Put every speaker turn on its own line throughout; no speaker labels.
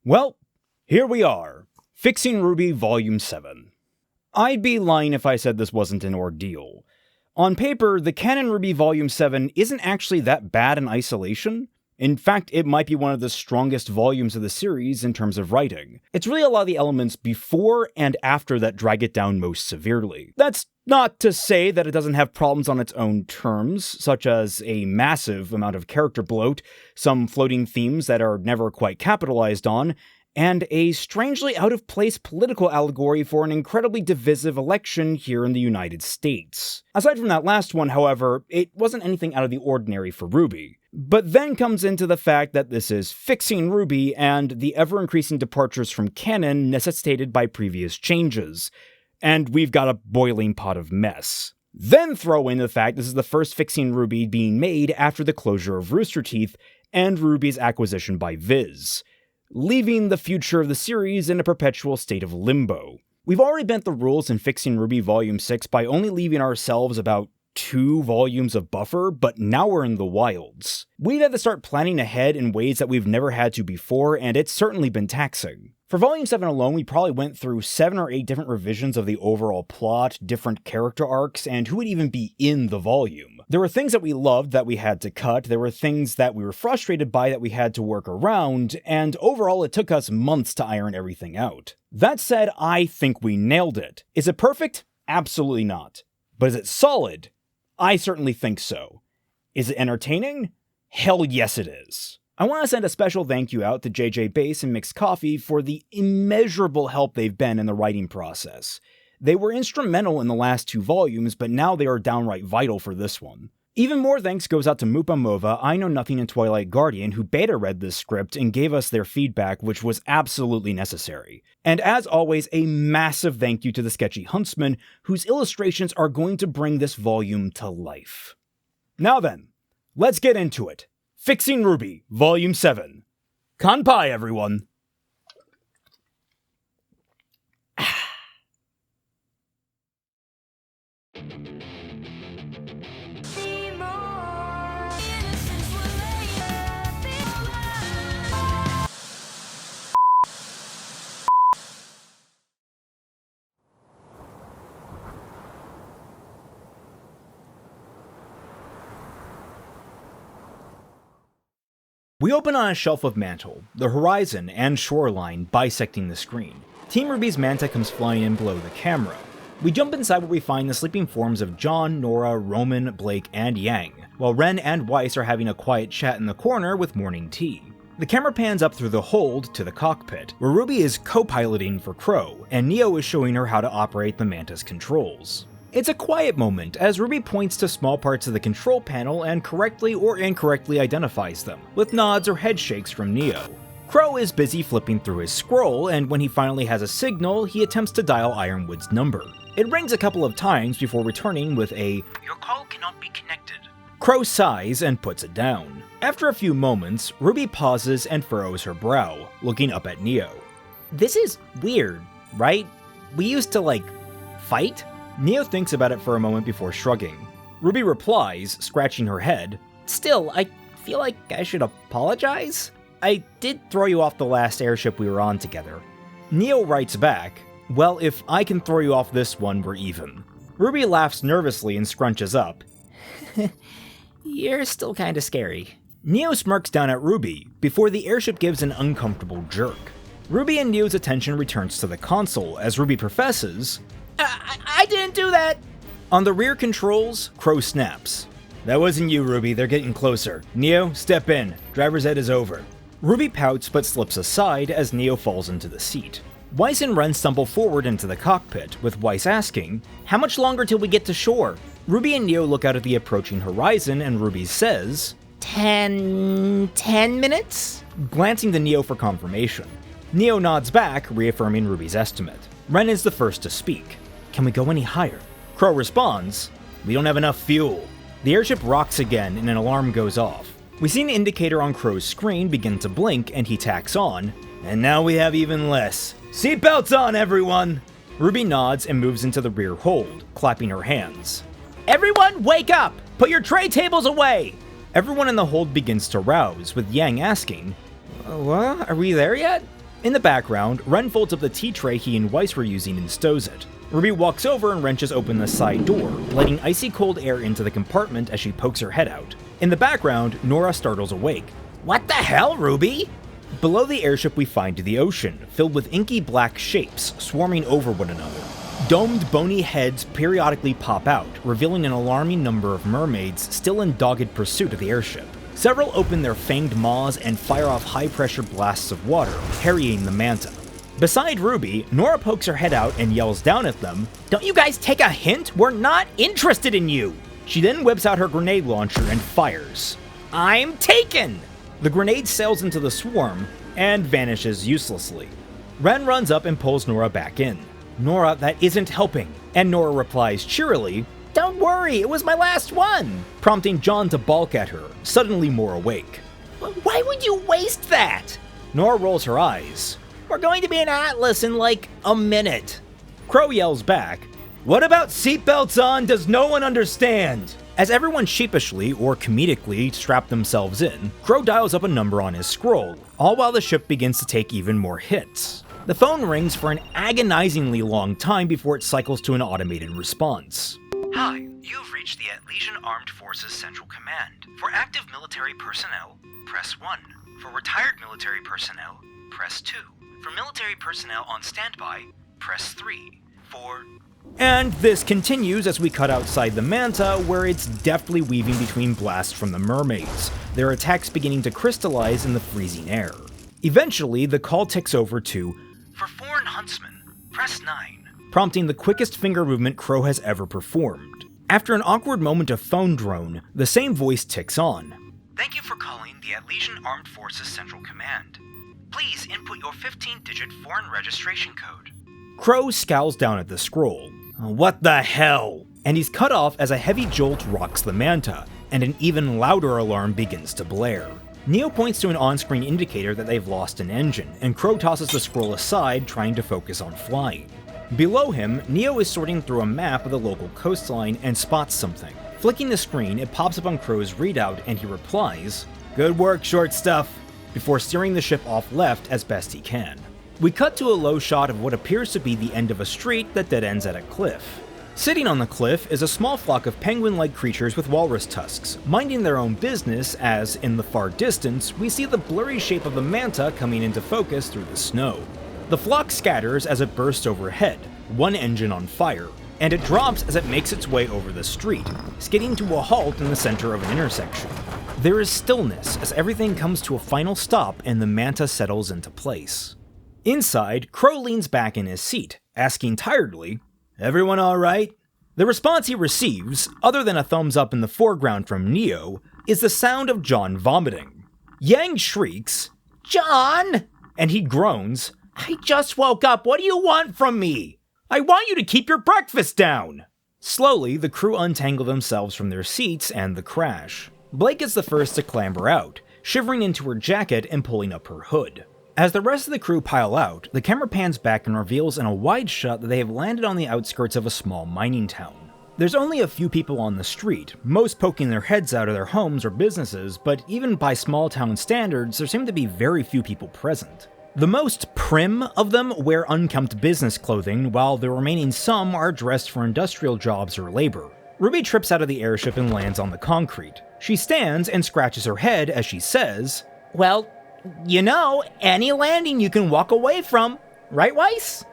Well, here we are, Fixing RWBY Volume 7. I'd be lying if I said this wasn't an ordeal. On paper, the canon RWBY Volume 7 isn't actually that bad in isolation. In fact, it might be one of the strongest volumes of the series in terms of writing. It's really a lot of the elements before and after that drag it down most severely. That's not to say that it doesn't have problems on its own terms, such as a massive amount of character bloat, some floating themes that are never quite capitalized on, and a strangely out-of-place political allegory for an incredibly divisive election here in the United States. Aside from that last one, however, it wasn't anything out of the ordinary for RWBY. But then comes into the fact that this is Fixing RWBY and the ever-increasing departures from canon necessitated by previous changes. And we've got a boiling pot of mess. Then throw in the fact this is the first Fixing RWBY being made after the closure of Rooster Teeth and RWBY's acquisition by Viz, leaving the future of the series in a perpetual state of limbo. We've already bent the rules in Fixing RWBY Volume 6 by only leaving ourselves about 2 volumes of buffer, but now we're in the wilds. We've had to start planning ahead in ways that we've never had to before, and it's certainly been taxing. For Volume 7 alone, we probably went through 7 or 8 different revisions of the overall plot, different character arcs, and who would even be in the volume. There were things that we loved that we had to cut, there were things that we were frustrated by that we had to work around, and overall it took us months to iron everything out. That said, I think we nailed it. Is it perfect? Absolutely not. But is it solid? I certainly think so. Is it entertaining? Hell yes it is. I want to send a special thank you out to JJ Bass and Mixed Coffee for the immeasurable help they've been in the writing process. They were instrumental in the last 2 volumes, but now they are downright vital for this one. Even more thanks goes out to Mupa Mova, I Know Nothing, and Twilight Guardian, who beta read this script and gave us their feedback, which was absolutely necessary. And as always, a massive thank you to the Sketchy Huntsmen, whose illustrations are going to bring this volume to life. Now then, let's get into it. Fixing RWBY, Volume 7. Kanpai, everyone! We open on a shelf of Mantel, the horizon and shoreline bisecting the screen. Team RWBY's Manta comes flying in below the camera. We jump inside where we find the sleeping forms of John, Nora, Roman, Blake, and Yang, while Ren and Weiss are having a quiet chat in the corner with morning tea. The camera pans up through the hold to the cockpit, where RWBY is co-piloting for Crow, and Neo is showing her how to operate the Manta's controls. It's a quiet moment as RWBY points to small parts of the control panel and correctly or incorrectly identifies them, with nods or head shakes from Neo. Crow is busy flipping through his scroll, and when he finally has a signal, he attempts to dial Ironwood's number. It rings a couple of times before returning with a "Your call cannot be connected." Crow sighs and puts it down. After a few moments, RWBY pauses and furrows her brow, looking up at Neo. "This is weird, right? We used to, fight?" Neo thinks about it for a moment before shrugging. RWBY replies, scratching her head, "Still, I feel like I should apologize? I did throw you off the last airship we were on together." Neo writes back, "Well, if I can throw you off this one, we're even." RWBY laughs nervously and scrunches up. "You're still kinda scary." Neo smirks down at RWBY before the airship gives an uncomfortable jerk. RWBY and Neo's attention returns to the console as RWBY professes, I didn't do that! On the rear controls, Crow snaps. "That wasn't you, RWBY, they're getting closer. Neo, step in. Driver's ed is over." RWBY pouts but slips aside as Neo falls into the seat. Weiss and Ren stumble forward into the cockpit, with Weiss asking, "How much longer till we get to shore?" RWBY and Neo look out at the approaching horizon and RWBY says, 10 minutes? Glancing to Neo for confirmation. Neo nods back, reaffirming RWBY's estimate. Ren is the first to speak. "Can we go any higher?" Crow responds, "We don't have enough fuel." The airship rocks again and an alarm goes off. We see an indicator on Crow's screen begin to blink and he tacks on, "And now we have even less. Seatbelts on, everyone!" RWBY nods and moves into the rear hold, clapping her hands. "Everyone, wake up! Put your tray tables away!" Everyone in the hold begins to rouse, with Yang asking, "What? Are we there yet?" In the background, Ren folds up the tea tray he and Weiss were using and stows it. RWBY walks over and wrenches open the side door, letting icy cold air into the compartment as she pokes her head out. In the background, Nora startles awake. "What the hell, RWBY?" Below the airship we find the ocean, filled with inky black shapes swarming over one another. Domed, bony heads periodically pop out, revealing an alarming number of mermaids still in dogged pursuit of the airship. Several open their fanged maws and fire off high-pressure blasts of water, harrying the manta. Beside RWBY, Nora pokes her head out and yells down at them, "Don't you guys take a hint? We're not interested in you!" She then whips out her grenade launcher and fires. "I'm taken!" The grenade sails into the swarm and vanishes uselessly. Ren runs up and pulls Nora back in. "Nora, that isn't helping." And Nora replies cheerily, "Don't worry, it was my last one," prompting John to balk at her, suddenly more awake. "Why would you waste that?" Nora rolls her eyes. "We're going to be in Atlas in like a minute." Crow yells back, "What about seatbelts on? Does no one understand?" As everyone sheepishly or comedically strap themselves in, Crow dials up a number on his scroll, all while the ship begins to take even more hits. The phone rings for an agonizingly long time before it cycles to an automated response.
"Hi, you've reached the Atlesian Armed Forces Central Command. For active military personnel, press 1. For retired military personnel, press 2. For military personnel on standby, press 3. For..."
And this continues as we cut outside the manta, where it's deftly weaving between blasts from the mermaids, their attacks beginning to crystallize in the freezing air. Eventually, the call ticks over to,
"For foreign huntsmen, press 9.
Prompting the quickest finger movement Crow has ever performed. After an awkward moment of phone drone, the same voice ticks on.
"Thank you for calling the Atlesian Armed Forces Central Command. Please input your 15-digit foreign registration code."
Crow scowls down at the scroll. "What the hell?" And he's cut off as a heavy jolt rocks the manta, and an even louder alarm begins to blare. Neo points to an on-screen indicator that they've lost an engine, and Crow tosses the scroll aside, trying to focus on flying. Below him, Neo is sorting through a map of the local coastline and spots something. Flicking the screen, it pops up on Crow's readout, and he replies, "Good work, short stuff," before steering the ship off left as best he can. We cut to a low shot of what appears to be the end of a street that dead ends at a cliff. Sitting on the cliff is a small flock of penguin-like creatures with walrus tusks, minding their own business as, in the far distance, we see the blurry shape of the manta coming into focus through the snow. The flock scatters as it bursts overhead, one engine on fire, and it drops as it makes its way over the street, skidding to a halt in the center of an intersection. There is stillness as everything comes to a final stop and the manta settles into place. Inside, Crow leans back in his seat, asking tiredly, "Everyone all right?" The response he receives, other than a thumbs up in the foreground from Neo, is the sound of John vomiting. Yang shrieks, "John!" and he groans, "I just woke up, what do you want from me? I want you to keep your breakfast down!" Slowly, the crew untangle themselves from their seats and the crash. Blake is the first to clamber out, shivering into her jacket and pulling up her hood. As the rest of the crew pile out, the camera pans back and reveals in a wide shot that they have landed on the outskirts of a small mining town. There's only a few people on the street, most poking their heads out of their homes or businesses, but even by small town standards, there seem to be very few people present. The most prim of them wear unkempt business clothing, while the remaining some are dressed for industrial jobs or labor. RWBY trips out of the airship and lands on the concrete. She stands and scratches her head as she says, "Well, you know, any landing you can walk away from, right, Weiss?"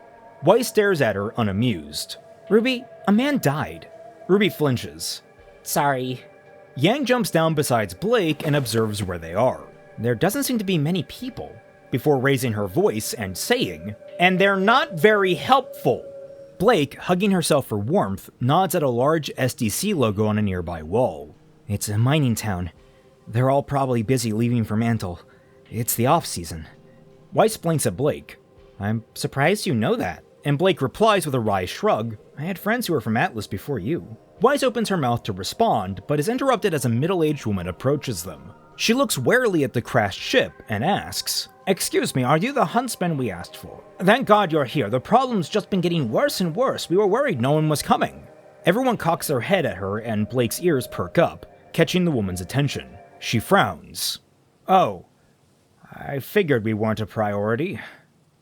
Weiss stares at her, unamused. "RWBY, a man died." RWBY flinches. "Sorry." Yang jumps down beside Blake and observes where they are. There doesn't seem to be many people, before raising her voice and saying, "And they're not very helpful." Blake, hugging herself for warmth, nods at a large SDC logo on a nearby wall. "It's a mining town. They're all probably busy leaving for Mantel. It's the off-season." Weiss blinks at Blake. "I'm surprised you know that." And Blake replies with a wry shrug, "I had friends who were from Atlas before you." Weiss opens her mouth to respond, but is interrupted as a middle-aged woman approaches them. She looks warily at the crashed ship and asks, "Excuse me, are you the huntsman we asked for? Thank God you're here. The problem's just been getting worse and worse. We were worried no one was coming." Everyone cocks their head at her and Blake's ears perk up, catching the woman's attention. She frowns. "Oh, I figured we weren't a priority."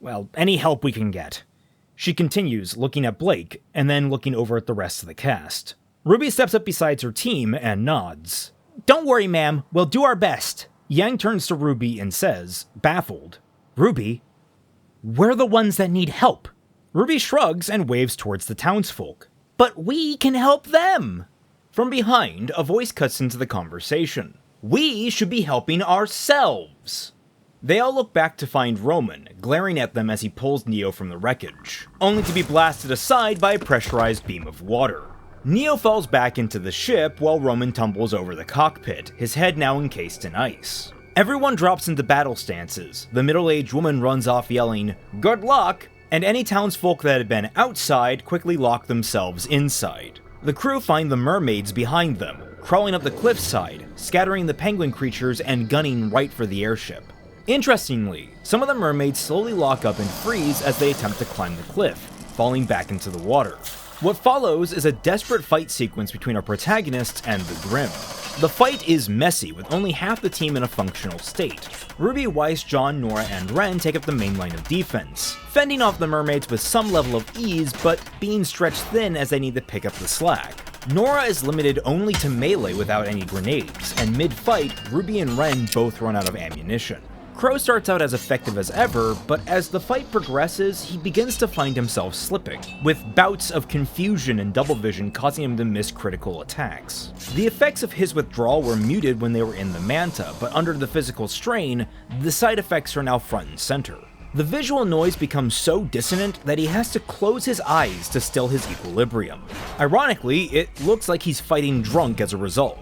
well, any help we can get. She continues, looking at Blake, and then looking over at the rest of the cast. Ruby steps up beside her team and nods. Don't worry, ma'am, we'll do our best. Yang turns to Ruby and says, baffled, Ruby, we're the ones that need help. Ruby shrugs and waves towards the townsfolk. But we can help them! From behind, a voice cuts into the conversation. We should be helping ourselves! They all look back to find Roman, glaring at them as he pulls Neo from the wreckage, only to be blasted aside by a pressurized beam of water. Neo falls back into the ship while Roman tumbles over the cockpit, his head now encased in ice. Everyone drops into battle stances. The middle-aged woman runs off yelling, "Good luck!" And any townsfolk that had been outside quickly lock themselves inside. The crew find the mermaids behind them, crawling up the cliffside, scattering the penguin creatures and gunning right for the airship. Interestingly, some of the mermaids slowly lock up and freeze as they attempt to climb the cliff, falling back into the water. What follows is a desperate fight sequence between our protagonists and the Grimm. The fight is messy, with only half the team in a functional state. Ruby, Weiss, John, Nora, and Ren take up the main line of defense, fending off the mermaids with some level of ease, but being stretched thin as they need to pick up the slack. Nora is limited only to melee without any grenades, and mid-fight, Ruby and Ren both run out of ammunition. Crow starts out as effective as ever, but as the fight progresses, he begins to find himself slipping, with bouts of confusion and double vision causing him to miss critical attacks. The effects of his withdrawal were muted when they were in the Manta, but under the physical strain, the side effects are now front and center. The visual noise becomes so dissonant that he has to close his eyes to still his equilibrium. Ironically, it looks like he's fighting drunk as a result.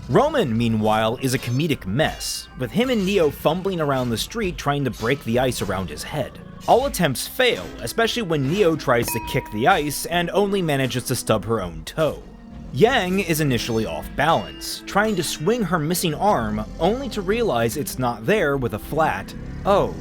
Roman, meanwhile, is a comedic mess, with him and Neo fumbling around the street trying to break the ice around his head. All attempts fail, especially when Neo tries to kick the ice and only manages to stub her own toe. Yang is initially off balance, trying to swing her missing arm, only to realize it's not there with a flat "oh,"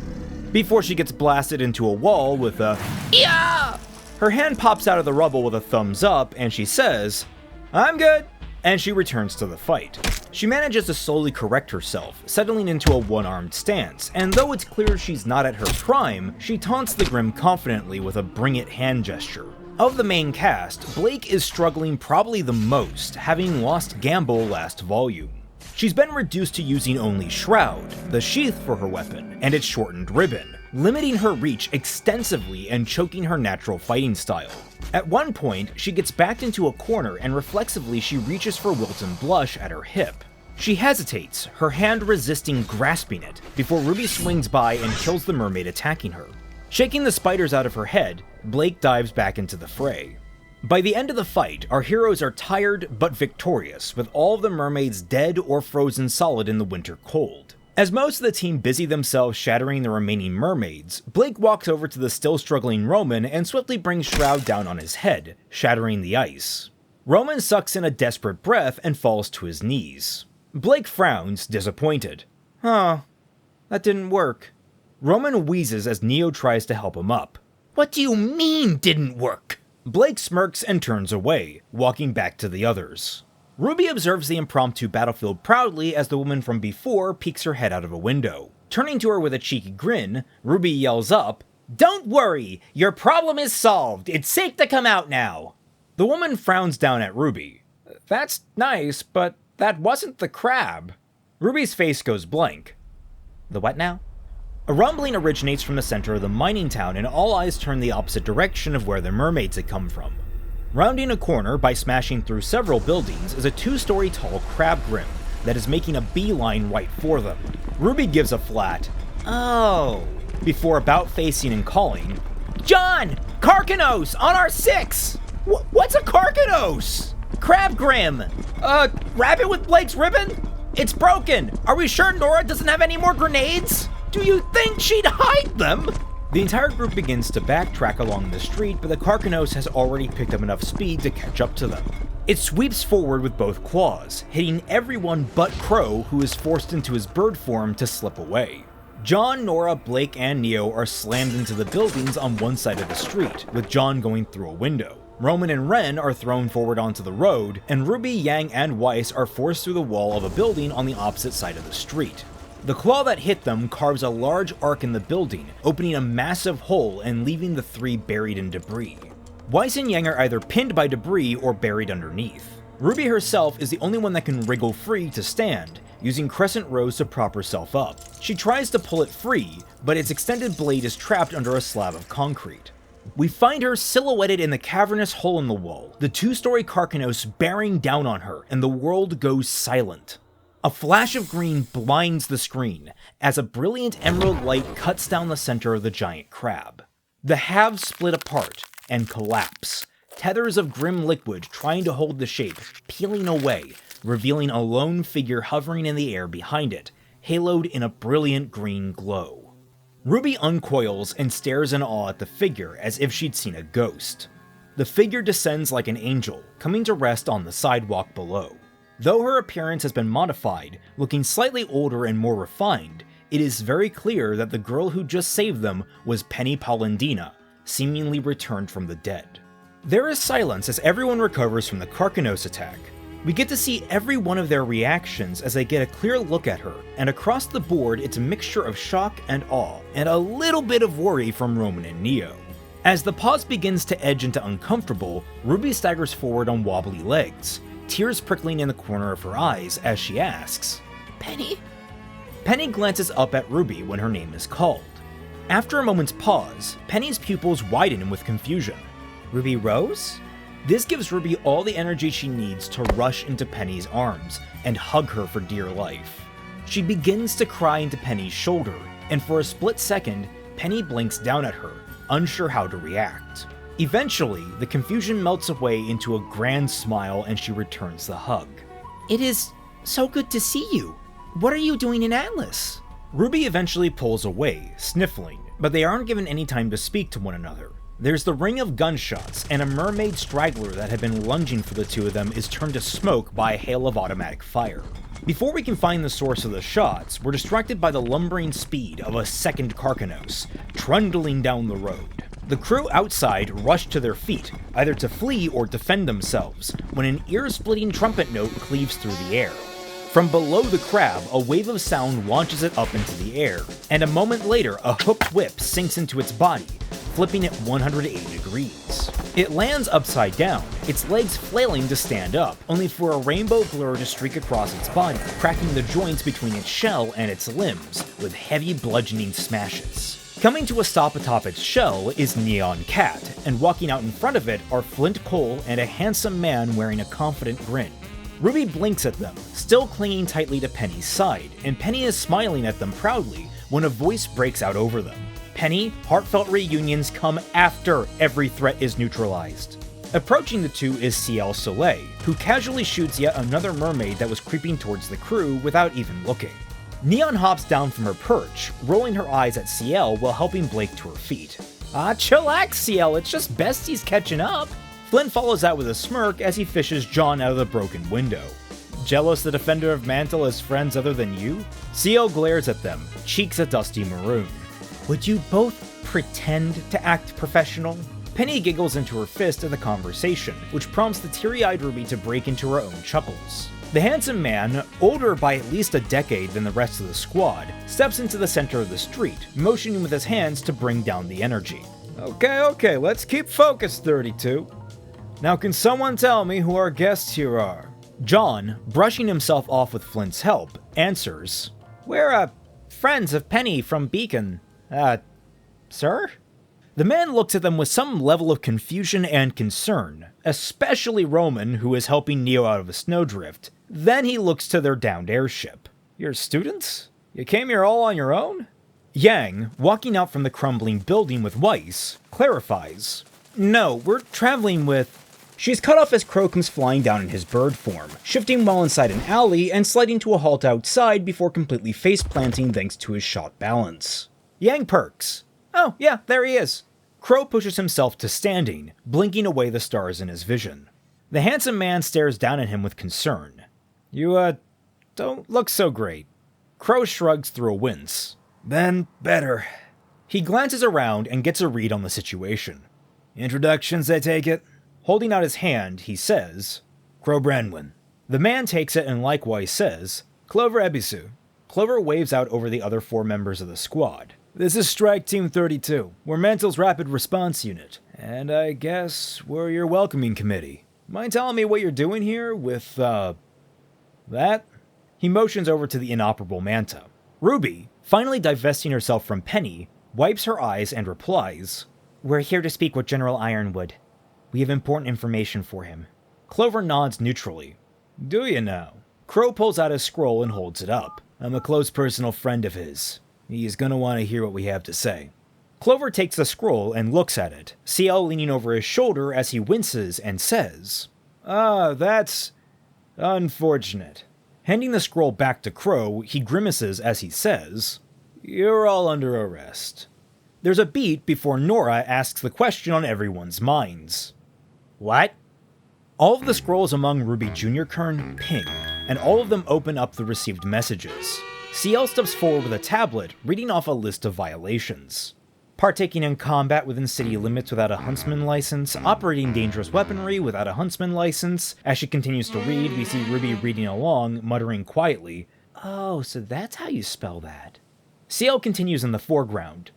before she gets blasted into a wall with a "yeah!" Her hand pops out of the rubble with a thumbs up, and she says, "I'm good," and she returns to the fight. She manages to slowly correct herself, settling into a one-armed stance, and though it's clear she's not at her prime, she taunts the Grimm confidently with a "bring it" hand gesture. Of the main cast, Blake is struggling probably the most, having lost Gamble last volume. She's been reduced to using only Shroud, the sheath for her weapon, and its shortened ribbon, limiting her reach extensively and choking her natural fighting style. At one point, she gets backed into a corner and reflexively she reaches for Wilton Blush at her hip. She hesitates, her hand resisting grasping it, before Ruby swings by and kills the mermaid attacking her. Shaking the spiders out of her head, Blake dives back into the fray. By the end of the fight, our heroes are tired but victorious, with all of the mermaids dead or frozen solid in the winter cold. As most of the team busy themselves shattering the remaining mermaids, Blake walks over to the still struggling Roman and swiftly brings Shroud down on his head, shattering the ice. Roman sucks in a desperate breath and falls to his knees. Blake frowns, disappointed. Huh, that didn't work. Roman wheezes as Neo tries to help him up. What do you mean, didn't work? Blake smirks and turns away, walking back to the others. Ruby observes the impromptu battlefield proudly as the woman from before peeks her head out of a window. Turning to her with a cheeky grin, Ruby yells up, "Don't worry, your problem is solved, it's safe to come out now." The woman frowns down at Ruby. That's nice, but that wasn't the crab. Ruby's face goes blank. The what now? A rumbling originates from the center of the mining town and all eyes turn the opposite direction of where the mermaids had come from. Rounding a corner by smashing through several buildings is a 2-story tall crab Grimm that is making a beeline right for them. Ruby gives a flat, "Oh," before about facing and calling, "John! Carcanos! On our 6! What's a Carcanos?" "Crab Grimm! Rabbit with Blake's ribbon? It's broken! Are we sure Nora doesn't have any more grenades? Do you think she'd hide them?" The entire group begins to backtrack along the street, but the Carcanos has already picked up enough speed to catch up to them. It sweeps forward with both claws, hitting everyone but Crow, who is forced into his bird form to slip away. John, Nora, Blake, and Neo are slammed into the buildings on one side of the street, with John going through a window. Roman and Ren are thrown forward onto the road, and Ruby, Yang, and Weiss are forced through the wall of a building on the opposite side of the street. The claw that hit them carves a large arc in the building, opening a massive hole and leaving the three buried in debris. Weiss and Yang are either pinned by debris or buried underneath. RWBY herself is the only one that can wriggle free to stand, using crescent rows to prop herself up. She tries to pull it free, but its extended blade is trapped under a slab of concrete. We find her silhouetted in the cavernous hole in the wall, the two-story Carcanos bearing down on her, and the world goes silent. A flash of green blinds the screen, as a brilliant emerald light cuts down the center of the giant crab. The halves split apart and collapse, tethers of grim liquid trying to hold the shape, peeling away, revealing a lone figure hovering in the air behind it, haloed in a brilliant green glow. RWBY uncoils and stares in awe at the figure as if she'd seen a ghost. The figure descends like an angel, coming to rest on the sidewalk below. Though her appearance has been modified, looking slightly older and more refined, it is very clear that the girl who just saved them was Penny Polendina, seemingly returned from the dead. There is silence as everyone recovers from the Carcanos attack. We get to see every one of their reactions as they get a clear look at her, and across the board it's a mixture of shock and awe, and a little bit of worry from Roman and Neo. As the pause begins to edge into uncomfortable, RWBY staggers forward on wobbly legs, tears prickling in the corner of her eyes as she asks, "Penny?" Penny glances up at RWBY when her name is called. After a moment's pause, Penny's pupils widen with confusion. "Ruby Rose?" This gives RWBY all the energy she needs to rush into Penny's arms and hug her for dear life. She begins to cry into Penny's shoulder, and for a split second, Penny blinks down at her, unsure how to react. Eventually, the confusion melts away into a grand smile and she returns the hug. "It is so good to see you. What are you doing in Atlas?" RWBY eventually pulls away, sniffling, but they aren't given any time to speak to one another. There's the ring of gunshots, and a mermaid straggler that had been lunging for the two of them is turned to smoke by a hail of automatic fire. Before we can find the source of the shots, we're distracted by the lumbering speed of a second Carcanos, trundling down the road. The crew outside rush to their feet, either to flee or defend themselves, when an ear-splitting trumpet note cleaves through the air. From below the crab, a wave of sound launches it up into the air, and a moment later, a hooked whip sinks into its body, flipping it 180 degrees. It lands upside down, its legs flailing to stand up, only for a rainbow blur to streak across its body, cracking the joints between its shell and its limbs with heavy bludgeoning smashes. Coming to a stop atop its shell is Neon Cat, and walking out in front of it are Flint Cole and a handsome man wearing a confident grin. RWBY blinks at them, still clinging tightly to Penny's side, and Penny is smiling at them proudly when a voice breaks out over them. "Penny, heartfelt reunions come after every threat is neutralized." Approaching the two is CL Soleil, who casually shoots yet another mermaid that was creeping towards the crew without even looking. Neon hops down from her perch, rolling her eyes at CL while helping Blake to her feet. Chillax, CL, it's just besties catching up." Flynn follows that with a smirk as he fishes John out of the broken window. "Jealous the defender of Mantel has friends other than you?" CL glares at them, cheeks a dusty maroon. "Would you both pretend to act professional?" Penny giggles into her fist at the conversation, which prompts the teary-eyed RWBY to break into her own chuckles. The handsome man, older by at least a decade than the rest of the squad, steps into the center of the street, motioning with his hands to bring down the energy. Okay, let's keep focused, 32. Now can someone tell me who our guests here are?" John, brushing himself off with Flint's help, answers, "We're, friends of Penny from Beacon. Sir?" The man looks at them with some level of confusion and concern, especially Roman, who is helping Neo out of a snowdrift. Then he looks to their downed airship. "You're students? You came here all on your own?" Yang, walking out from the crumbling building with Weiss, clarifies, "No, we're traveling with..." She's cut off as Crow comes flying down in his bird form, shifting while inside an alley and sliding to a halt outside before completely face-planting thanks to his shot balance. Yang perks. "Oh, yeah, there he is." Crow pushes himself to standing, blinking away the stars in his vision. The handsome man stares down at him with concern. "You, don't look so great." Crow shrugs through a wince. "Then better." He glances around and gets a read on the situation. "Introductions, I take it?" Holding out his hand, he says, "Crow Branwyn." The man takes it and likewise says, "Clover Ebisu." Clover waves out over the other 4 members of the squad. This is Strike Team 32. We're Mantel's Rapid Response Unit. And I guess we're your welcoming committee. Mind telling me what you're doing here with, that? He motions over to the inoperable Manta. Ruby, finally divesting herself from Penny, wipes her eyes and replies, "We're here to speak with General Ironwood. We have important information for him." Clover nods neutrally. Do you now? Crow pulls out his scroll and holds it up. I'm a close personal friend of his. He's gonna want to hear what we have to say. Clover takes the scroll and looks at it, CL leaning over his shoulder as he winces and says, That's unfortunate." Handing the scroll back to Crow, he grimaces as he says, "You're all under arrest." There's a beat before Nora asks the question on everyone's minds. What? All of the scrolls among RWBY Junior Kern ping, and all of them open up the received messages. CL steps forward with a tablet, reading off a list of violations. Partaking in combat within city limits without a Huntsman license, operating dangerous weaponry without a Huntsman license. As she continues to read, we see RWBY reading along, muttering quietly, "Oh, so that's how you spell that." CL continues in the foreground.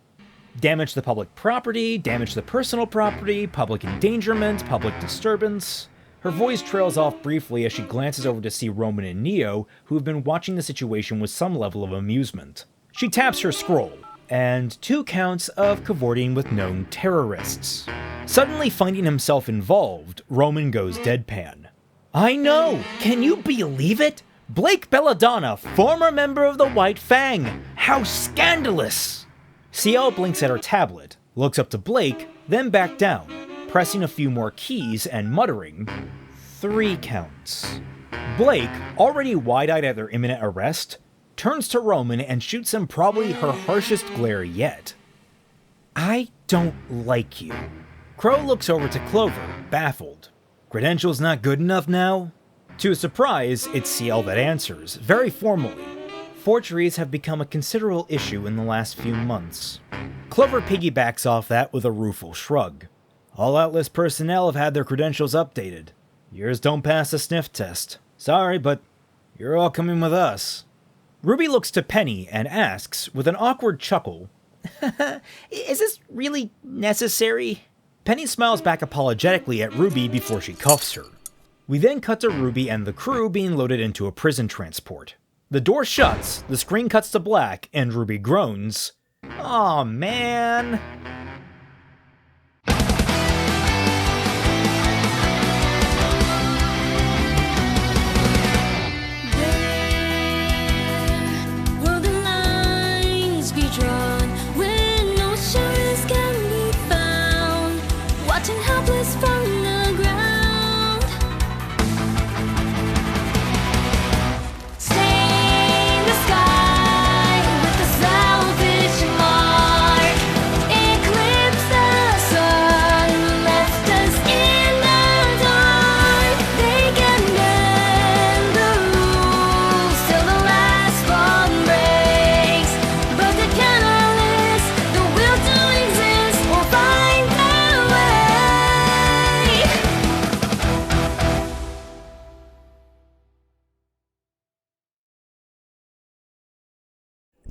Damage to public property, damage to personal property, public endangerment, public disturbance. Her voice trails off briefly as she glances over to see Roman and Neo, who have been watching the situation with some level of amusement. She taps her scroll, and 2 counts of cavorting with known terrorists. Suddenly finding himself involved, Roman goes deadpan. "I know! Can you believe it? Blake Belladonna, former member of the White Fang! How scandalous!" CL blinks at her tablet, looks up to Blake, then back down, pressing a few more keys and muttering, 3 counts. Blake, already wide-eyed at their imminent arrest, turns to Roman and shoots him probably her harshest glare yet. "I don't like you." Crow looks over to Clover, baffled. "Credentials not good enough now?" To his surprise, it's CL that answers, very formally. "Forgeries have become a considerable issue in the last few months." Clover piggybacks off that with a rueful shrug. "All Atlas personnel have had their credentials updated. Yours don't pass the sniff test. Sorry, but you're all coming with us." RWBY looks to Penny and asks, with an awkward chuckle, "Is this really necessary?" Penny smiles back apologetically at RWBY before she cuffs her. We then cut to RWBY and the crew being loaded into a prison transport. The door shuts, the screen cuts to black, and RWBY groans, "Aw, man."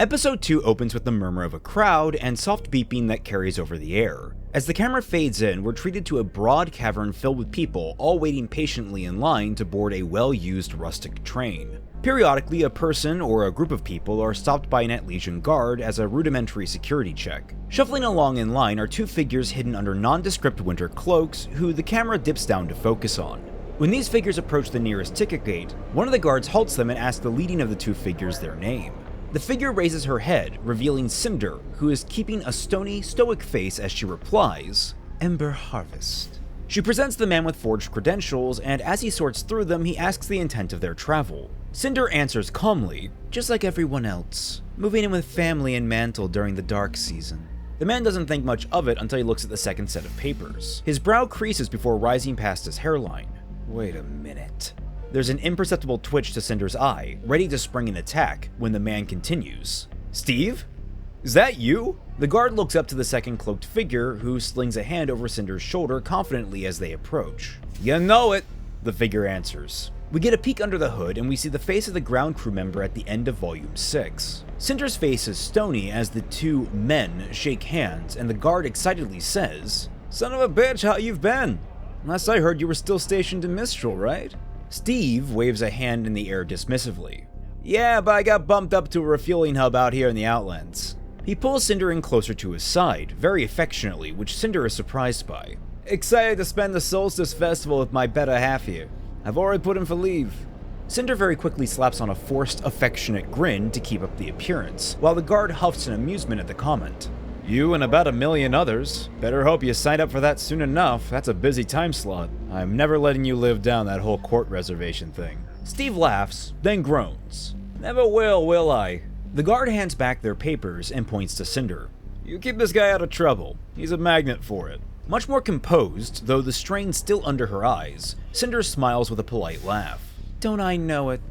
Episode 2 opens with the murmur of a crowd and soft beeping that carries over the air. As the camera fades in, we're treated to a broad cavern filled with people, all waiting patiently in line to board a well-used rustic train. Periodically, a person or a group of people are stopped by an Atlesian guard as a rudimentary security check. Shuffling along in line are 2 figures hidden under nondescript winter cloaks, who the camera dips down to focus on. When these figures approach the nearest ticket gate, one of the guards halts them and asks the leading of the 2 figures their name. The figure raises her head, revealing Cinder, who is keeping a stony, stoic face as she replies, "Ember Harvest." She presents the man with forged credentials, and as he sorts through them, he asks the intent of their travel. Cinder answers calmly, "Just like everyone else, moving in with family and Mantel during the dark season." The man doesn't think much of it until he looks at the second set of papers. His brow creases before rising past his hairline. Wait a minute. There's an imperceptible twitch to Cinder's eye, ready to spring an attack, when the man continues. "Steve? Is that you?" The guard looks up to the second cloaked figure, who slings a hand over Cinder's shoulder confidently as they approach. "You know it," the figure answers. We get a peek under the hood and we see the face of the ground crew member at the end of Volume 6. Cinder's face is stony as the two men shake hands and the guard excitedly says, "Son of a bitch, how you've been? Last I heard you were still stationed in Mistral, right?" Steve waves a hand in the air dismissively. "Yeah, but I got bumped up to a refueling hub out here in the Outlands." He pulls Cinder in closer to his side, very affectionately, which Cinder is surprised by. "Excited to spend the Solstice Festival with my better half here. I've already put in for leave." Cinder very quickly slaps on a forced, affectionate grin to keep up the appearance, while the guard huffs in amusement at the comment. "You and about 1,000,000 others. Better hope you signed up for that soon enough. That's a busy time slot. I'm never letting you live down that whole court reservation thing." Steve laughs, then groans. "Never will I?" The guard hands back their papers and points to Cinder. "You keep this guy out of trouble. He's a magnet for it." Much more composed, though the strain still under her eyes, Cinder smiles with a polite laugh. "Don't I know it?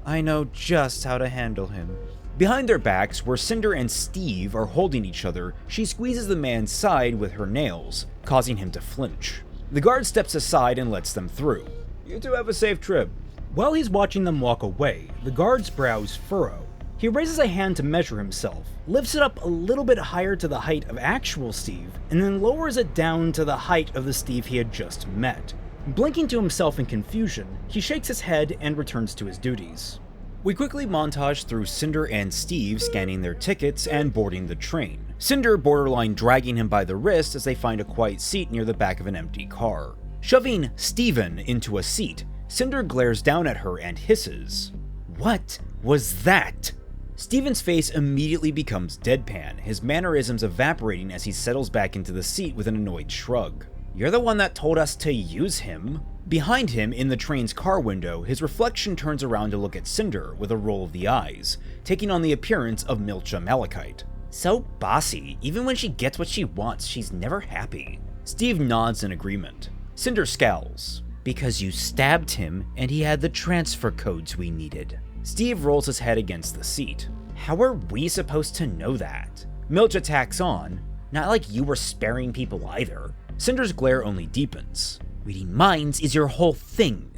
I know just how to handle him." Behind their backs, where Cinder and Steve are holding each other, she squeezes the man's side with her nails, causing him to flinch. The guard steps aside and lets them through. "You two have a safe trip." While he's watching them walk away, the guard's brows furrow. He raises a hand to measure himself, lifts it up a little bit higher to the height of actual Steve, and then lowers it down to the height of the Steve he had just met. Blinking to himself in confusion, he shakes his head and returns to his duties. We quickly montage through Cinder and Steve scanning their tickets and boarding the train. Cinder borderline dragging him by the wrist as they find a quiet seat near the back of an empty car. Shoving Steven into a seat, Cinder glares down at her and hisses, "What was that?" Steven's face immediately becomes deadpan, his mannerisms evaporating as he settles back into the seat with an annoyed shrug. "You're the one that told us to use him." Behind him, in the train's car window, his reflection turns around to look at Cinder with a roll of the eyes, taking on the appearance of Milcha Malachite. "So bossy, even when she gets what she wants, she's never happy." Steve nods in agreement. Cinder scowls. "Because you stabbed him, and he had the transfer codes we needed." Steve rolls his head against the seat. "How are we supposed to know that?" Milcha tacks on, "Not like you were sparing people either." Cinder's glare only deepens. "Reading minds is your whole thing."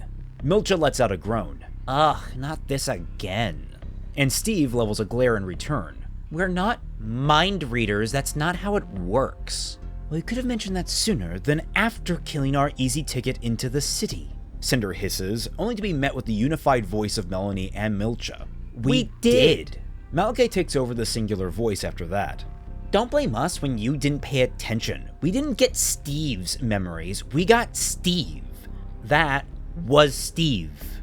Milcha lets out a groan. "Ugh, not this again." And Steve levels a glare in return. "We're not mind readers, that's not how it works." "Well, you could have mentioned that sooner than after killing our easy ticket into the city," Cinder hisses, only to be met with the unified voice of Melanie and Milcha. We did! Malachite takes over the singular voice after that. "Don't blame us when you didn't pay attention. We didn't get Steve's memories, we got Steve. That was Steve."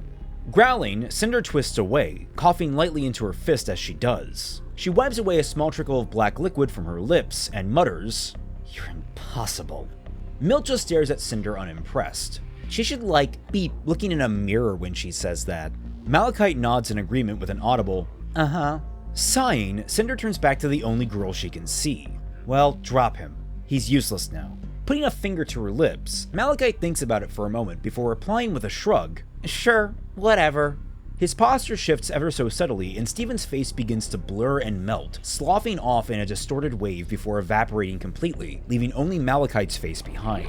Growling, Cinder twists away, coughing lightly into her fist as she does. She wipes away a small trickle of black liquid from her lips and mutters, "You're impossible." Milcha stares at Cinder unimpressed. She should, be looking in a mirror when she says that. Malachite nods in agreement with an audible, "Uh-huh." Sighing, Cinder turns back to the only girl she can see. "Well, drop him. He's useless now." Putting a finger to her lips, Malachite thinks about it for a moment before replying with a shrug, "Sure, whatever." His posture shifts ever so subtly, and Steven's face begins to blur and melt, sloughing off in a distorted wave before evaporating completely, leaving only Malachite's face behind.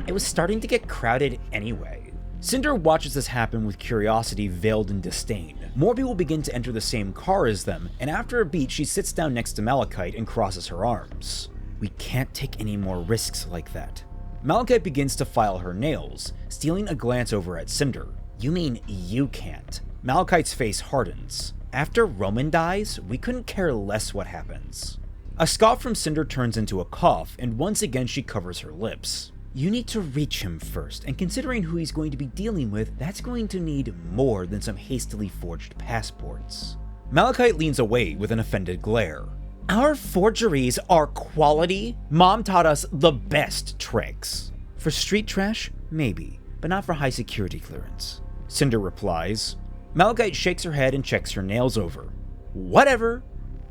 It was starting to get crowded anyway. Cinder watches this happen with curiosity veiled in disdain. More people begin to enter the same car as them, and after a beat she sits down next to Malachite and crosses her arms. "We can't take any more risks like that." Malachite begins to file her nails, stealing a glance over at Cinder. "You mean you can't?" Malachite's face hardens. "After Roman dies, we couldn't care less what happens." A scoff from Cinder turns into a cough, and once again she covers her lips. "You need to reach him first, and considering who he's going to be dealing with, that's going to need more than some hastily forged passports." Malachite leans away with an offended glare. "Our forgeries are quality? Mom taught us the best tricks." "For street trash? Maybe, but not for high security clearance," Cinder replies. Malachite shakes her head and checks her nails over. "Whatever.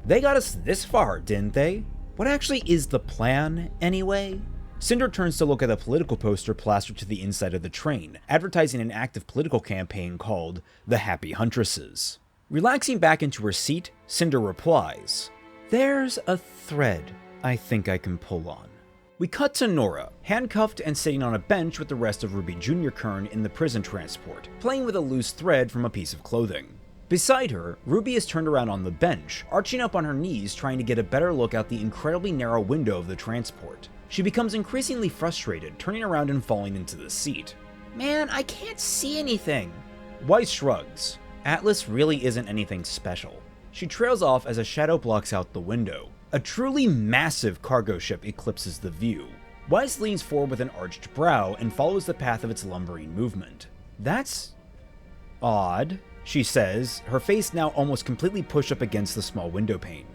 They got us this far, didn't they? What actually is the plan, anyway?" Cinder turns to look at a political poster plastered to the inside of the train, advertising an active political campaign called the Happy Huntresses. Relaxing back into her seat, Cinder replies, "There's a thread I think I can pull on." We cut to Nora, handcuffed and sitting on a bench with the rest of RWBY Junior Kern in the prison transport, playing with a loose thread from a piece of clothing. Beside her, RWBY is turned around on the bench, arching up on her knees trying to get a better look out the incredibly narrow window of the transport. She becomes increasingly frustrated, turning around and falling into the seat. "Man, I can't see anything." Weiss shrugs. Atlas really isn't anything special. She trails off as a shadow blocks out the window. A truly massive cargo ship eclipses the view. Weiss leans forward with an arched brow and follows the path of its lumbering movement. "That's odd," she says, her face now almost completely pushed up against the small window pane.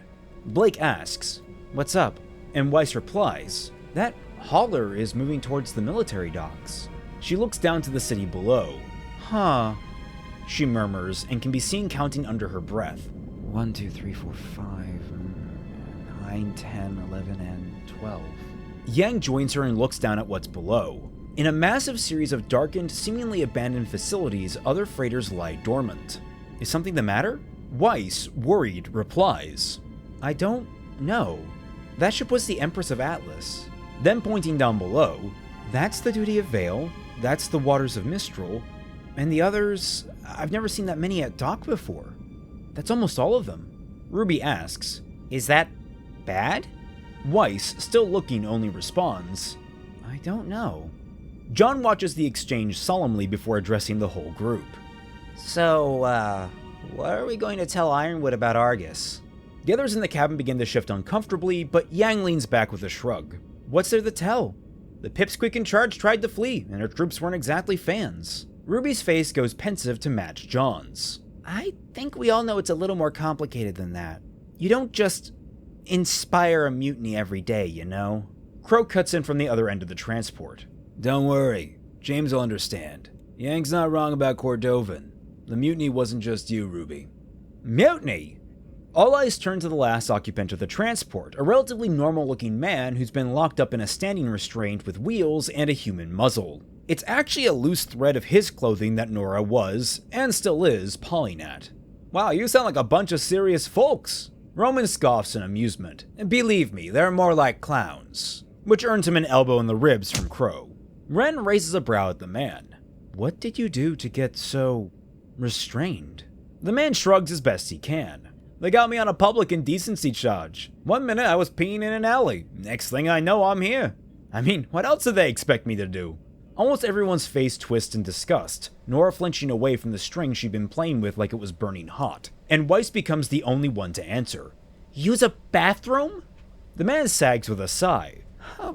Blake asks, "What's up?" And Weiss replies, "That hauler is moving towards the military docks." She looks down to the city below. "Huh," she murmurs and can be seen counting under her breath. 1, 2, 3, 4, 5, 9, 10, 11, and 12. Yang joins her and looks down at what's below. In a massive series of darkened, seemingly abandoned facilities, other freighters lie dormant. Is something the matter? Weiss, worried, replies, "I don't know. That ship was the Empress of Atlas." Then pointing down below, "That's the Duty of Vale, that's the Waters of Mistral, and the others, I've never seen that many at dock before. That's almost all of them." RWBY asks, "Is that bad?" Weiss, still looking, only responds, "I don't know." John watches the exchange solemnly before addressing the whole group. "So, what are we going to tell Ironwood about Argus?" The others in the cabin begin to shift uncomfortably, but Yang leans back with a shrug. "What's there to tell? The pipsqueak in charge tried to flee, and her troops weren't exactly fans." RWBY's face goes pensive to match John's. "I think we all know it's a little more complicated than that. You don't just inspire a mutiny every day, you know?" Crow cuts in from the other end of the transport. "Don't worry, James will understand. Yang's not wrong about Cordovan. The mutiny wasn't just you, RWBY." Mutiny? All eyes turn to the last occupant of the transport, a relatively normal-looking man who's been locked up in a standing restraint with wheels and a human muzzle. It's actually a loose thread of his clothing that Nora was, and still is, pawing at. "Wow, you sound like a bunch of serious folks." Roman scoffs in amusement. "Believe me, they're more like clowns," which earns him an elbow in the ribs from Crow. Ren raises a brow at the man. "What did you do to get so restrained?" The man shrugs as best he can. "They got me on a public indecency charge. 1 minute I was peeing in an alley. Next thing I know, I'm here. I mean, what else did they expect me to do?" Almost everyone's face twists in disgust, Nora flinching away from the string she'd been playing with like it was burning hot. And Weiss becomes the only one to answer. "Use a bathroom?" The man sags with a sigh.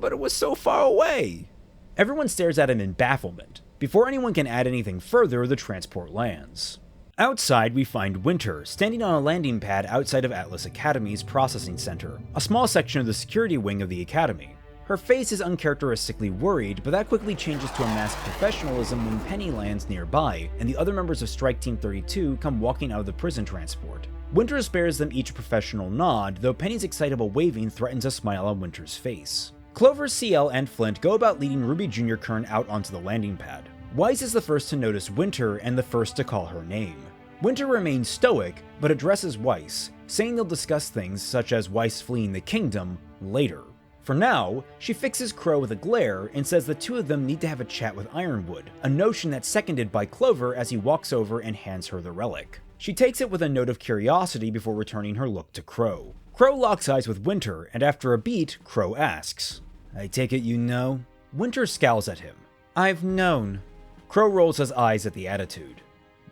But it was so far away." Everyone stares at him in bafflement. Before anyone can add anything further, the transport lands. Outside, we find Winter, standing on a landing pad outside of Atlas Academy's processing center, a small section of the security wing of the academy. Her face is uncharacteristically worried, but that quickly changes to a masked professionalism when Penny lands nearby, and the other members of Strike Team 32 come walking out of the prison transport. Winter spares them each a professional nod, though Penny's excitable waving threatens a smile on Winter's face. Clover, CL, and Flint go about leading RWBY Junior Kern out onto the landing pad. Weiss is the first to notice Winter and the first to call her name. Winter remains stoic, but addresses Weiss, saying they'll discuss things such as Weiss fleeing the kingdom later. For now, she fixes Crow with a glare and says the two of them need to have a chat with Ironwood, a notion that's seconded by Clover as he walks over and hands her the relic. She takes it with a note of curiosity before returning her look to Crow. Crow locks eyes with Winter, and after a beat, Crow asks, "I take it you know?" Winter scowls at him. "I've known." Crow rolls his eyes at the attitude.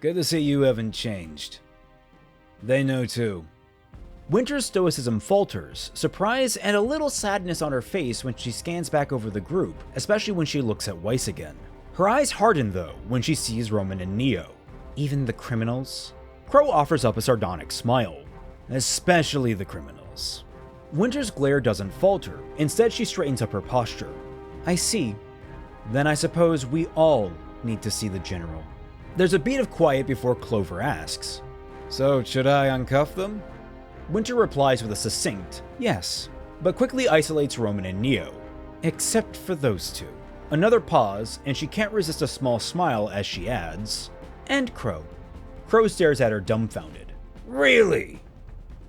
"Good to see you haven't changed." "They know too." Winter's stoicism falters, surprise and a little sadness on her face when she scans back over the group, especially when she looks at Weiss again. Her eyes harden though when she sees Roman and Neo. "Even the criminals?" Crow offers up a sardonic smile. "Especially the criminals." Winter's glare doesn't falter, instead she straightens up her posture. "I see. Then I suppose we all need to see the general." There's a beat of quiet before Clover asks, "So, should I uncuff them?" Winter replies with a succinct, "Yes," but quickly isolates Roman and Neo. "Except for those two." Another pause, and she can't resist a small smile as she adds, "And Crow." Crow stares at her dumbfounded. "Really?"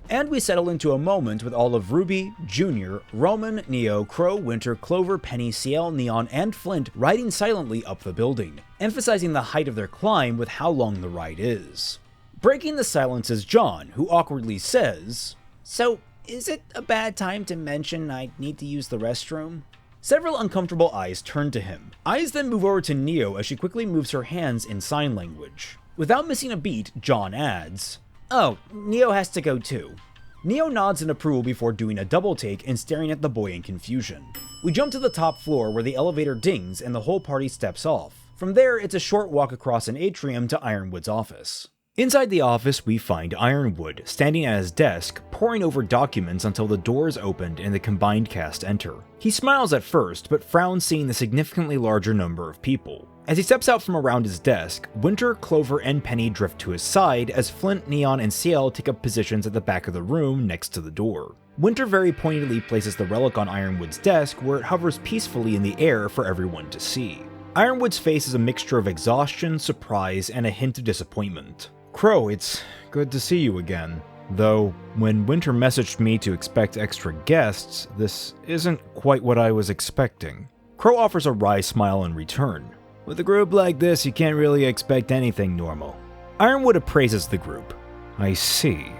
And we settle into a moment with all of RWBY, Junior, Roman, Neo, Crow, Winter, Clover, Penny, Ciel, Neon, and Flint riding silently up the building, emphasizing the height of their climb with how long the ride is. Breaking the silence is John, who awkwardly says, "So, is it a bad time to mention I need to use the restroom?" Several uncomfortable eyes turn to him. Eyes then move over to Neo as she quickly moves her hands in sign language. Without missing a beat, John adds, "Oh, Neo has to go too." Neo nods in approval before doing a double take and staring at the boy in confusion. We jump to the top floor where the elevator dings and the whole party steps off. From there, it's a short walk across an atrium to Ironwood's office. Inside the office, we find Ironwood, standing at his desk, poring over documents until the door is opened and the combined cast enter. He smiles at first, but frowns seeing the significantly larger number of people. As he steps out from around his desk, Winter, Clover, and Penny drift to his side as Flint, Neon, and Ciel take up positions at the back of the room next to the door. Winter very pointedly places the relic on Ironwood's desk where it hovers peacefully in the air for everyone to see. Ironwood's face is a mixture of exhaustion, surprise, and a hint of disappointment. "Crow, it's good to see you again. Though, when Winter messaged me to expect extra guests, this isn't quite what I was expecting." Crow offers a wry smile in return. "With a group like this, you can't really expect anything normal." Ironwood appraises the group. "I see.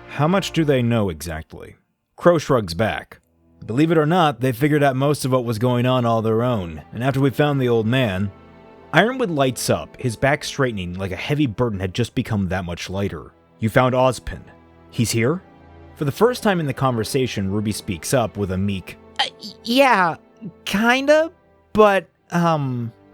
How much do they know exactly?" Crow shrugs back. "Believe it or not, they figured out most of what was going on all their own, and after we found the old man..." Ironwood lights up, his back straightening like a heavy burden had just become that much lighter. "You found Ozpin. He's here?" For the first time in the conversation, RWBY speaks up with a meek, "Yeah, kinda, but,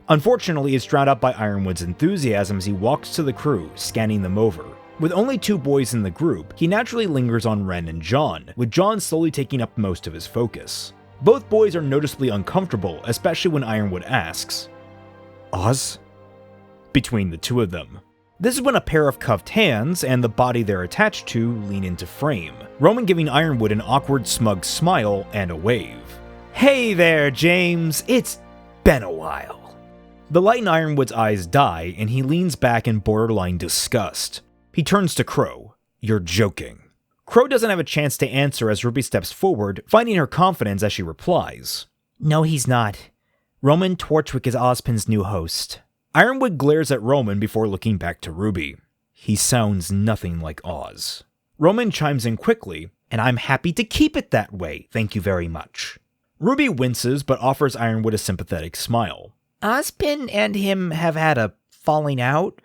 Unfortunately, it's drowned out by Ironwood's enthusiasm as he walks to the crew, scanning them over. With only 2 boys in the group, he naturally lingers on Ren and John, with John slowly taking up most of his focus. Both boys are noticeably uncomfortable, especially when Ironwood asks, "Oz?" between the 2 of them. This is when a pair of cuffed hands, and the body they're attached to, lean into frame, Roman giving Ironwood an awkward smug smile and a wave. "Hey there, James, it's been a while." The light in Ironwood's eyes die, and he leans back in borderline disgust. He turns to Crow. "You're joking." Crow doesn't have a chance to answer as RWBY steps forward, finding her confidence as she replies, "No, he's not. Roman Torchwick is Ozpin's new host." Ironwood glares at Roman before looking back to RWBY. "He sounds nothing like Oz." Roman chimes in quickly, "And I'm happy to keep it that way, thank you very much." RWBY winces but offers Ironwood a sympathetic smile. "Ozpin and him have had a falling out.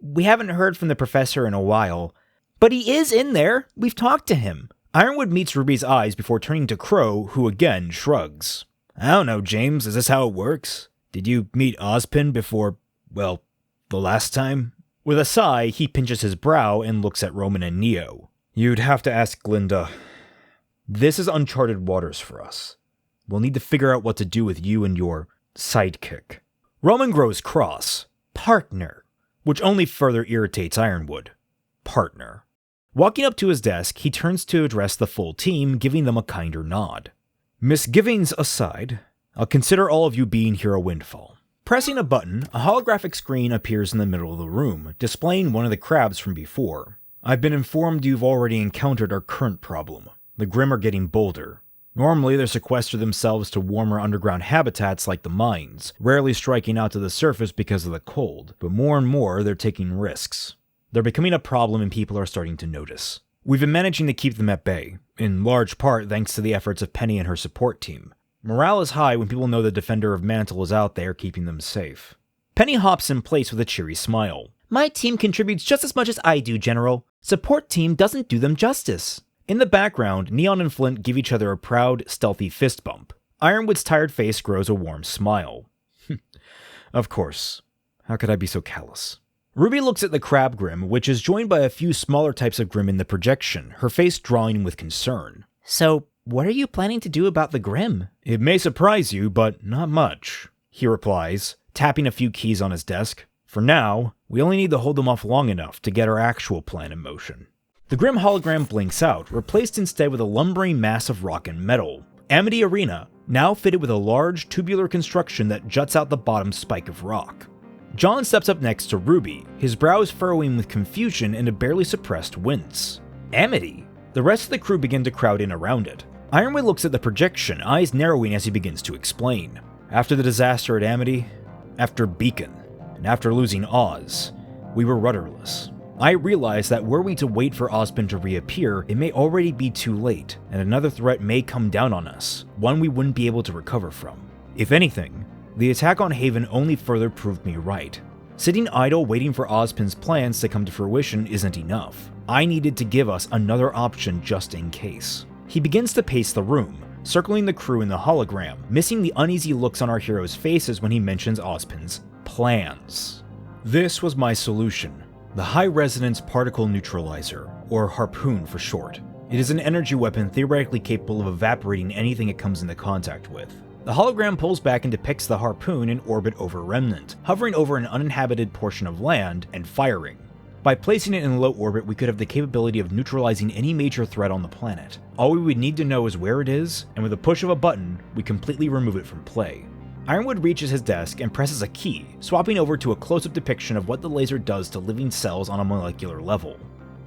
We haven't heard from the professor in a while. But he is in there. We've talked to him." Ironwood meets RWBY's eyes before turning to Crow, who again shrugs. "I don't know, James. Is this how it works? Did you meet Ozpin before, well, the last time?" With a sigh, he pinches his brow and looks at Roman and Neo. "You'd have to ask Glinda. This is uncharted waters for us. We'll need to figure out what to do with you and your sidekick." Roman grows cross. "Partner," which only further irritates Ironwood. Partner. Walking up to his desk, he turns to address the full team, giving them a kinder nod. "Misgivings aside, I'll consider all of you being here a windfall." Pressing a button, a holographic screen appears in the middle of the room, displaying one of the crabs from before. "I've been informed you've already encountered our current problem. The Grimm are getting bolder. Normally, they sequester themselves to warmer underground habitats like the mines, rarely striking out to the surface because of the cold, but more and more they're taking risks. They're becoming a problem and people are starting to notice. We've been managing to keep them at bay, in large part thanks to the efforts of Penny and her support team. Morale is high when people know the Defender of Mantel is out there keeping them safe." Penny hops in place with a cheery smile. "My team contributes just as much as I do, General. Support team doesn't do them justice." In the background, Neon and Flint give each other a proud, stealthy fist bump. Ironwood's tired face grows a warm smile. "Of course. How could I be so callous?" RWBY looks at the crab Grimm, which is joined by a few smaller types of Grimm in the projection, her face drawing with concern. "So, what are you planning to do about the Grimm?" "It may surprise you, but not much," he replies, tapping a few keys on his desk. "For now, we only need to hold them off long enough to get our actual plan in motion." The Grimm hologram blinks out, replaced instead with a lumbering mass of rock and metal. Amity Arena, now fitted with a large, tubular construction that juts out the bottom spike of rock. John steps up next to RWBY, his brows furrowing with confusion and a barely suppressed wince. "Amity? The rest of the crew begin to crowd in around it. Ironwood looks at the projection, eyes narrowing as he begins to explain. After the disaster at Amity, after Beacon, and after losing Oz, we were rudderless. I realized that were we to wait for Ozpin to reappear, it may already be too late, and another threat may come down on us, one we wouldn't be able to recover from. If anything, the attack on Haven only further proved me right. Sitting idle waiting for Ozpin's plans to come to fruition isn't enough. I needed to give us another option just in case. He begins to pace the room, circling the crew in the hologram, missing the uneasy looks on our heroes' faces when he mentions Ozpin's plans. This was my solution. The High Resonance Particle Neutralizer, or Harpoon for short. It is an energy weapon theoretically capable of evaporating anything it comes into contact with. The hologram pulls back and depicts the Harpoon in orbit over Remnant, hovering over an uninhabited portion of land and firing. By placing it in low orbit, we could have the capability of neutralizing any major threat on the planet. All we would need to know is where it is, and with a push of a button, we completely remove it from play. Ironwood reaches his desk and presses a key, swapping over to a close-up depiction of what the laser does to living cells on a molecular level.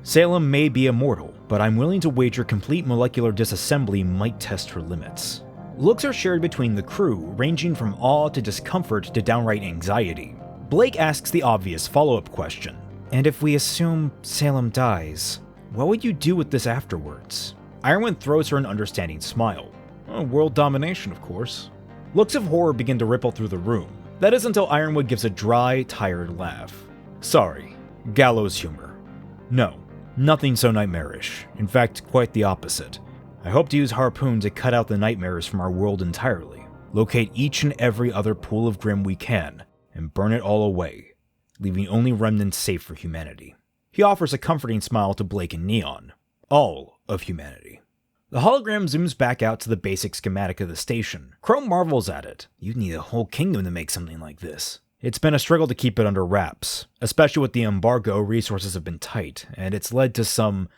Salem may be immortal, but I'm willing to wager complete molecular disassembly might test her limits. Looks are shared between the crew, ranging from awe to discomfort to downright anxiety. Blake asks the obvious follow-up question. And if we assume Salem dies, what would you do with this afterwards? Ironwood throws her an understanding smile. World domination, of course. Looks of horror begin to ripple through the room. That is until Ironwood gives a dry, tired laugh. Sorry, gallows humor. No, nothing so nightmarish. In fact, quite the opposite. I hope to use Harpoon to cut out the nightmares from our world entirely, locate each and every other pool of Grim we can, and burn it all away, leaving only remnants safe for humanity. He offers a comforting smile to Blake and Neon. All of humanity. The hologram zooms back out to the basic schematic of the station. Crow marvels at it. You'd need a whole kingdom to make something like this. It's been a struggle to keep it under wraps. Especially with the embargo, resources have been tight, and it's led to some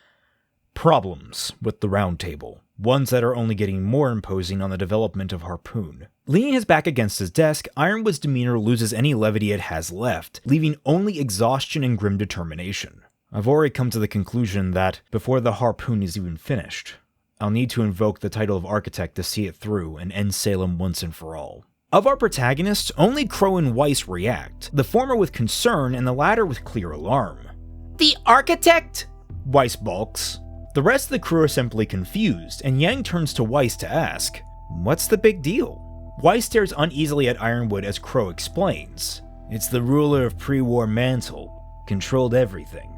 problems with the Round Table. Ones that are only getting more imposing on the development of Harpoon. Leaning his back against his desk, Ironwood's demeanor loses any levity it has left, leaving only exhaustion and grim determination. I've already come to the conclusion that, before the Harpoon is even finished, I'll need to invoke the title of Architect to see it through and end Salem once and for all. Of our protagonists, only Crow and Weiss react, the former with concern and the latter with clear alarm.
The Architect?
Weiss balks. The rest of the crew are simply confused, and Yang turns to Weiss to ask, what's the big deal? Weiss stares uneasily at Ironwood as Crow explains. It's the ruler of pre-war Mantel. Controlled everything.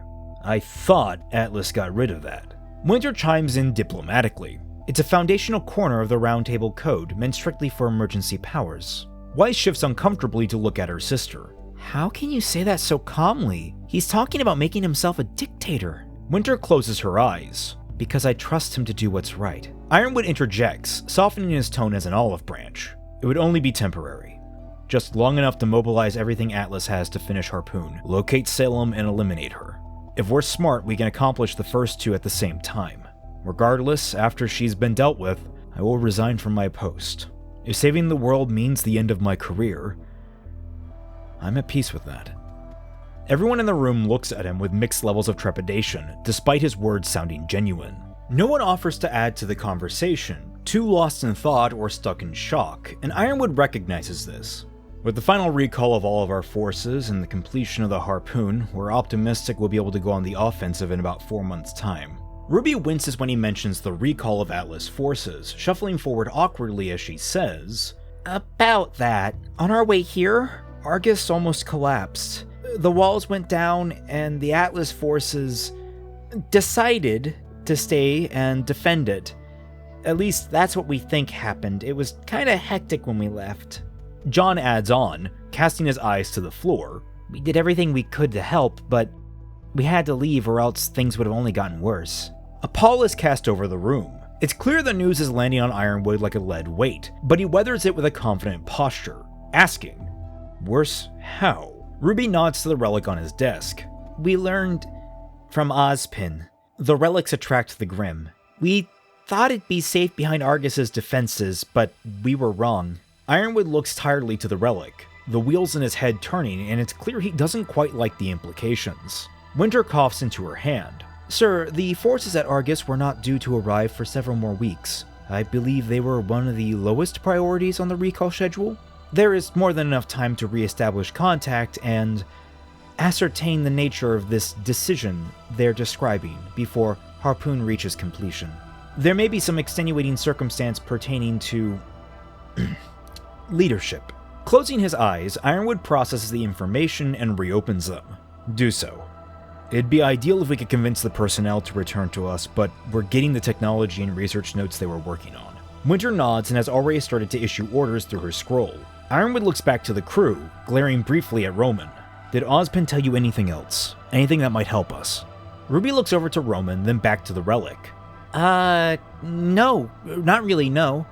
I thought Atlas got rid of that. Winter chimes in diplomatically. It's a foundational corner of the Round Table Code meant strictly for emergency powers. Weiss shifts uncomfortably to look at her sister.
How can you say that so calmly? He's talking about making himself a dictator.
Winter closes her eyes.
Because I trust him to do what's right.
Ironwood interjects, softening his tone as an olive branch. It would only be temporary. Just long enough to mobilize everything Atlas has to finish Harpoon, locate Salem, and eliminate her. If we're smart, we can accomplish the first two at the same time. Regardless, after she's been dealt with, I will resign from my post. If saving the world means the end of my career, I'm at peace with that. Everyone in the room looks at him with mixed levels of trepidation, despite his words sounding genuine. No one offers to add to the conversation, too lost in thought or stuck in shock, and Ironwood recognizes this. With the final recall of all of our forces and the completion of the Harpoon, we're optimistic we'll be able to go on the offensive in about 4 months' time. RWBY winces when he mentions the recall of Atlas forces, shuffling forward awkwardly as she says,
About that, on our way here, Argus almost collapsed. The walls went down and the Atlas forces decided to stay and defend it. At least that's what we think happened. It was kinda hectic when we left.
John adds on, casting his eyes to the floor.
We did everything we could to help, but we had to leave or else things would have only gotten worse.
A pall is cast over the room. It's clear the news is landing on Ironwood like a lead weight, but he weathers it with a confident posture, asking, worse how? RWBY nods to the relic on his desk.
We learned from Ozpin. The relics attract the Grim. We thought it'd be safe behind Argus's defenses, but we were wrong.
Ironwood looks tiredly to the relic, the wheels in his head turning, and it's clear he doesn't quite like the implications. Winter coughs into her hand.
Sir, the forces at Argus were not due to arrive for several more weeks. I believe they were one of the lowest priorities on the recall schedule. There is more than enough time to re-establish contact and ascertain the nature of this decision they're describing before Harpoon reaches completion. There may be some extenuating circumstance pertaining to leadership. Closing his eyes, Ironwood processes the information and reopens them. Do so. It'd be ideal if we could convince the personnel to return to us, but we're getting the technology and research notes they were working on. Winter nods and has already started to issue orders through her scroll. Ironwood looks back to the crew, glaring briefly at Roman. Did Ozpin tell you anything else? Anything that might help us? Ruby looks over to Roman, then back to the relic. No. Not really, no.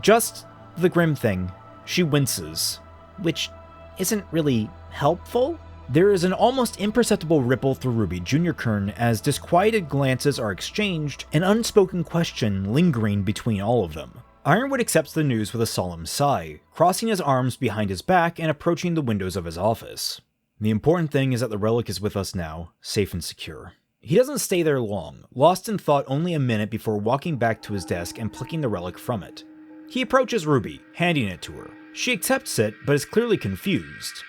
Just the Grim thing. She winces, which isn't really helpful. There is an almost imperceptible ripple through Ruby Junior Kern as disquieted glances are exchanged, an unspoken question lingering between all of them. Ironwood accepts the news with a solemn sigh, crossing his arms behind his back and approaching the windows of his office. The important thing is that the relic is with us now, safe and secure. He doesn't stay there long, lost in thought only a minute before walking back to his desk and plucking the relic from it. He approaches Ruby, handing it to her. She accepts it, but is clearly confused.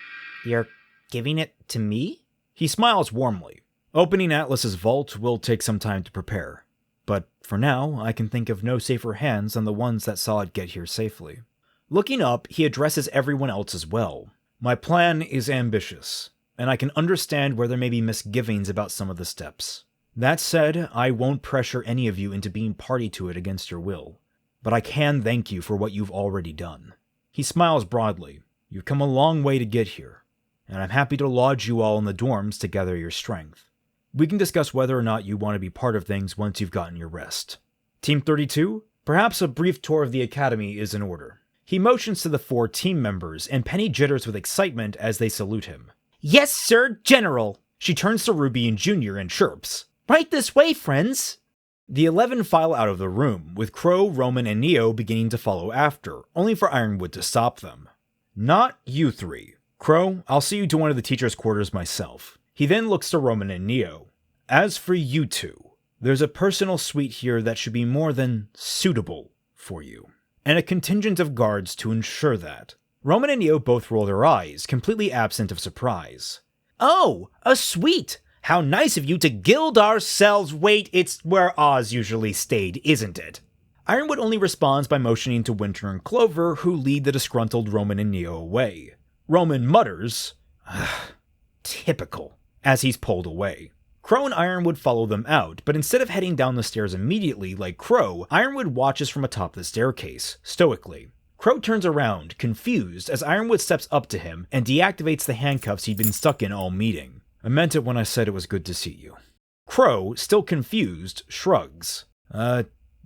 You're giving it to me? He smiles warmly. Opening Atlas's vault will take some time to prepare, but for now, I can think of no safer hands than the ones that saw it get here safely. Looking up, he addresses everyone else as well. My plan is ambitious, and I can understand where there may be misgivings about some of the steps. That said, I won't pressure any of you into being party to it against your will, but I can thank you for what you've already done. He smiles broadly. You've come a long way to get here, and I'm happy to lodge you all in the dorms to gather your strength. We can discuss whether or not you want to be part of things once you've gotten your rest. Team 32, perhaps a brief tour of the academy is in order. He motions to the 4 team members, and Penny jitters with excitement as they salute him. Yes, sir, General! She turns to Ruby and Junior and chirps. Right this way, friends! The 11 file out of the room, with Crow, Roman, and Neo beginning to follow after, only for Ironwood to stop them. Not you 3. Crow, I'll see you to one of the teacher's quarters myself. He then looks to Roman and Neo. As for you 2, there's a personal suite here that should be more than suitable for you, and a contingent of guards to ensure that. Roman and Neo both roll their eyes, completely absent of surprise. Oh, a suite! How nice of you to gild ourselves. Wait, it's where Oz usually stayed, isn't it? Ironwood only responds by motioning to Winter and Clover, who lead the disgruntled Roman and Neo away. Roman mutters, typical, as he's pulled away. Crow and Ironwood follow them out, but instead of heading down the stairs immediately like Crow, Ironwood watches from atop the staircase, stoically. Crow turns around, confused, as Ironwood steps up to him and deactivates the handcuffs he'd been stuck in all meeting. I meant it when I said it was good to see you. Crow, still confused, shrugs.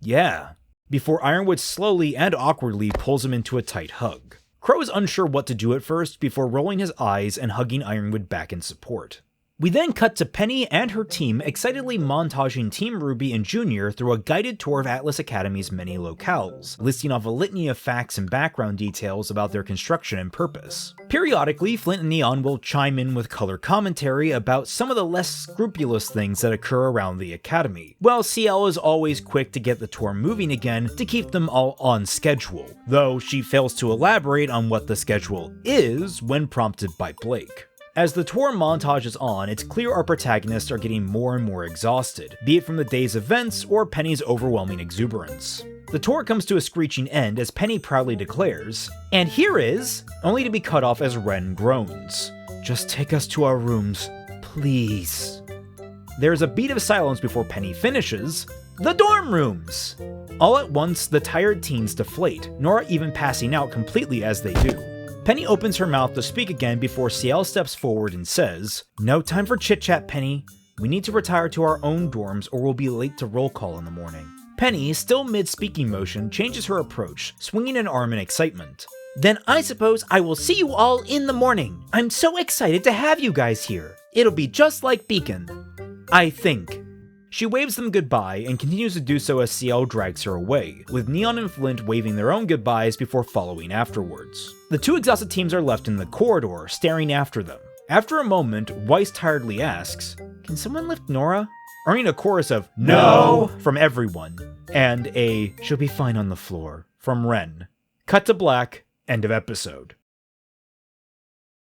Yeah. Before Ironwood slowly and awkwardly pulls him into a tight hug. Crow is unsure what to do at first before rolling his eyes and hugging Ironwood back in support. We then cut to Penny and her team excitedly montaging Team Ruby and Junior through a guided tour of Atlas Academy's many locales, listing off a litany of facts and background details about their construction and purpose. Periodically, Flint and Neon will chime in with color commentary about some of the less scrupulous things that occur around the Academy, while CL is always quick to get the tour moving again to keep them all on schedule, though she fails to elaborate on what the schedule is when prompted by Blake. As the tour montages on, it's clear our protagonists are getting more and more exhausted, be it from the day's events or Penny's overwhelming exuberance. The tour comes to a screeching end as Penny proudly declares, "And here is," only to be cut off as Ren groans. "Just take us to our rooms, please." There's a beat of silence before Penny finishes, "The dorm rooms!" All at once, the tired teens deflate, Nora even passing out completely as they do. Penny opens her mouth to speak again before CL steps forward and says, "No time for chit-chat, Penny. We need to retire to our own dorms or we'll be late to roll call in the morning." Penny, still mid-speaking motion, changes her approach, swinging an arm in excitement. "Then I suppose I will see you all in the morning. I'm so excited to have you guys here. It'll be just like Beacon. I think." She waves them goodbye and continues to do so as CL drags her away, with Neon and Flint waving their own goodbyes before following afterwards. The 2 exhausted teams are left in the corridor, staring after them. After a moment, Weiss tiredly asks, "Can someone lift Nora?"
earning a chorus of "No" from everyone, and a "She'll be fine on the floor" from Ren. Cut to black, end of episode.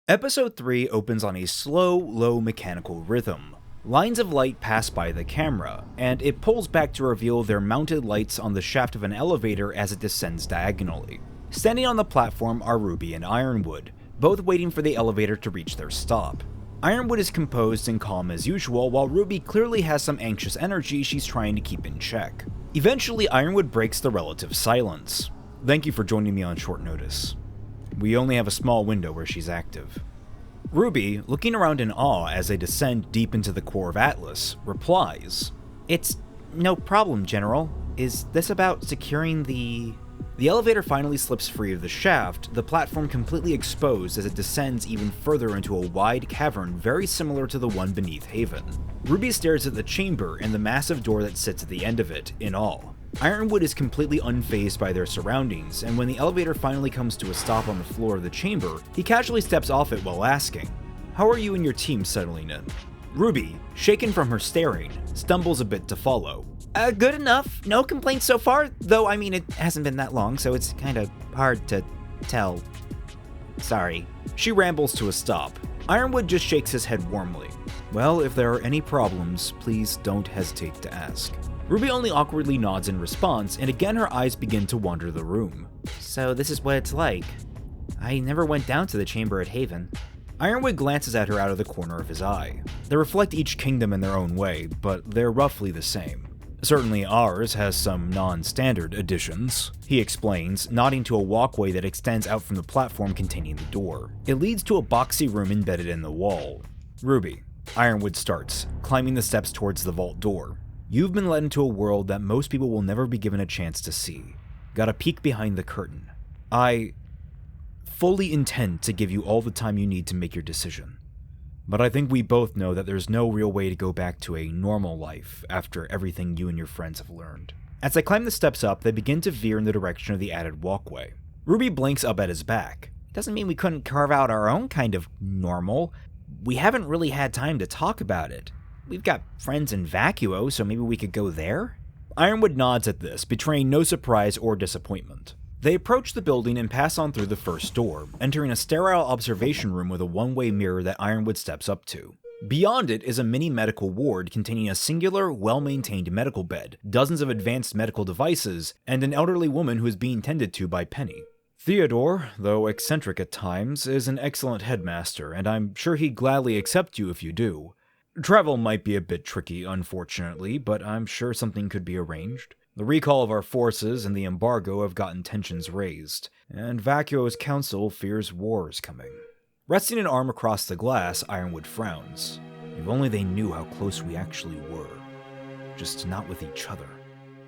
Episode 3 opens on a slow, low mechanical rhythm. Lines of light pass by the camera, and it pulls back to reveal their mounted lights on the shaft of an elevator as it descends diagonally. Standing on the platform are RWBY and Ironwood, both waiting for the elevator to reach their stop. Ironwood is composed and calm as usual, while RWBY clearly has some anxious energy she's trying to keep in check. Eventually, Ironwood breaks the relative silence. "Thank you for joining me on short notice. We only have a small window where she's active." RWBY, looking around in awe as they descend deep into the core of Atlas, replies,
"It's no problem, General. Is this about securing the..."
The elevator finally slips free of the shaft, the platform completely exposed as it descends even further into a wide cavern very similar to the one beneath Haven. RWBY stares at the chamber and the massive door that sits at the end of it, in awe. Ironwood is completely unfazed by their surroundings, and when the elevator finally comes to a stop on the floor of the chamber, he casually steps off it while asking, "How are you and your team settling in?" RWBY, shaken from her staring, stumbles a bit to follow.
Good enough. No complaints so far, though, I mean, it hasn't been that long, so it's kinda hard to tell. Sorry."
She rambles to a stop. Ironwood just shakes his head warmly. "Well, if there are any problems, please don't hesitate to ask." RWBY only awkwardly nods in response, and again her eyes begin to wander the room.
"So this is what it's like. I never went down to the chamber at Haven."
Ironwood glances at her out of the corner of his eye. They reflect each kingdom in their own way, but they're roughly the same. "Certainly ours has some non-standard additions," he explains, nodding to a walkway that extends out from the platform containing the door. It leads to a boxy room embedded in the wall. "RWBY," Ironwood starts, climbing the steps towards the vault door. "You've been led into a world that most people will never be given a chance to see. Got a peek behind the curtain. I fully intend to give you all the time you need to make your decision. But I think we both know that there's no real way to go back to a normal life after everything you and your friends have learned." As they climb the steps up, they begin to veer in the direction of the added walkway. RWBY blinks up at his back.
"Doesn't mean we couldn't carve out our own kind of normal. We haven't really had time to talk about it. We've got friends in Vacuo, so maybe we could go there?"
Ironwood nods at this, betraying no surprise or disappointment. They approach the building and pass on through the first door, entering a sterile observation room with a one-way mirror that Ironwood steps up to. Beyond it is a mini medical ward containing a singular, well-maintained medical bed, dozens of advanced medical devices, and an elderly woman who is being tended to by Penny. "Theodore, though eccentric at times, is an excellent headmaster, and I'm sure he'd gladly accept you if you do. Travel might be a bit tricky, unfortunately, but I'm sure something could be arranged. The recall of our forces and the embargo have gotten tensions raised, and Vacuo's council fears war is coming." Resting an arm across the glass, Ironwood frowns. "If only they knew how close we actually were. Just not with each other."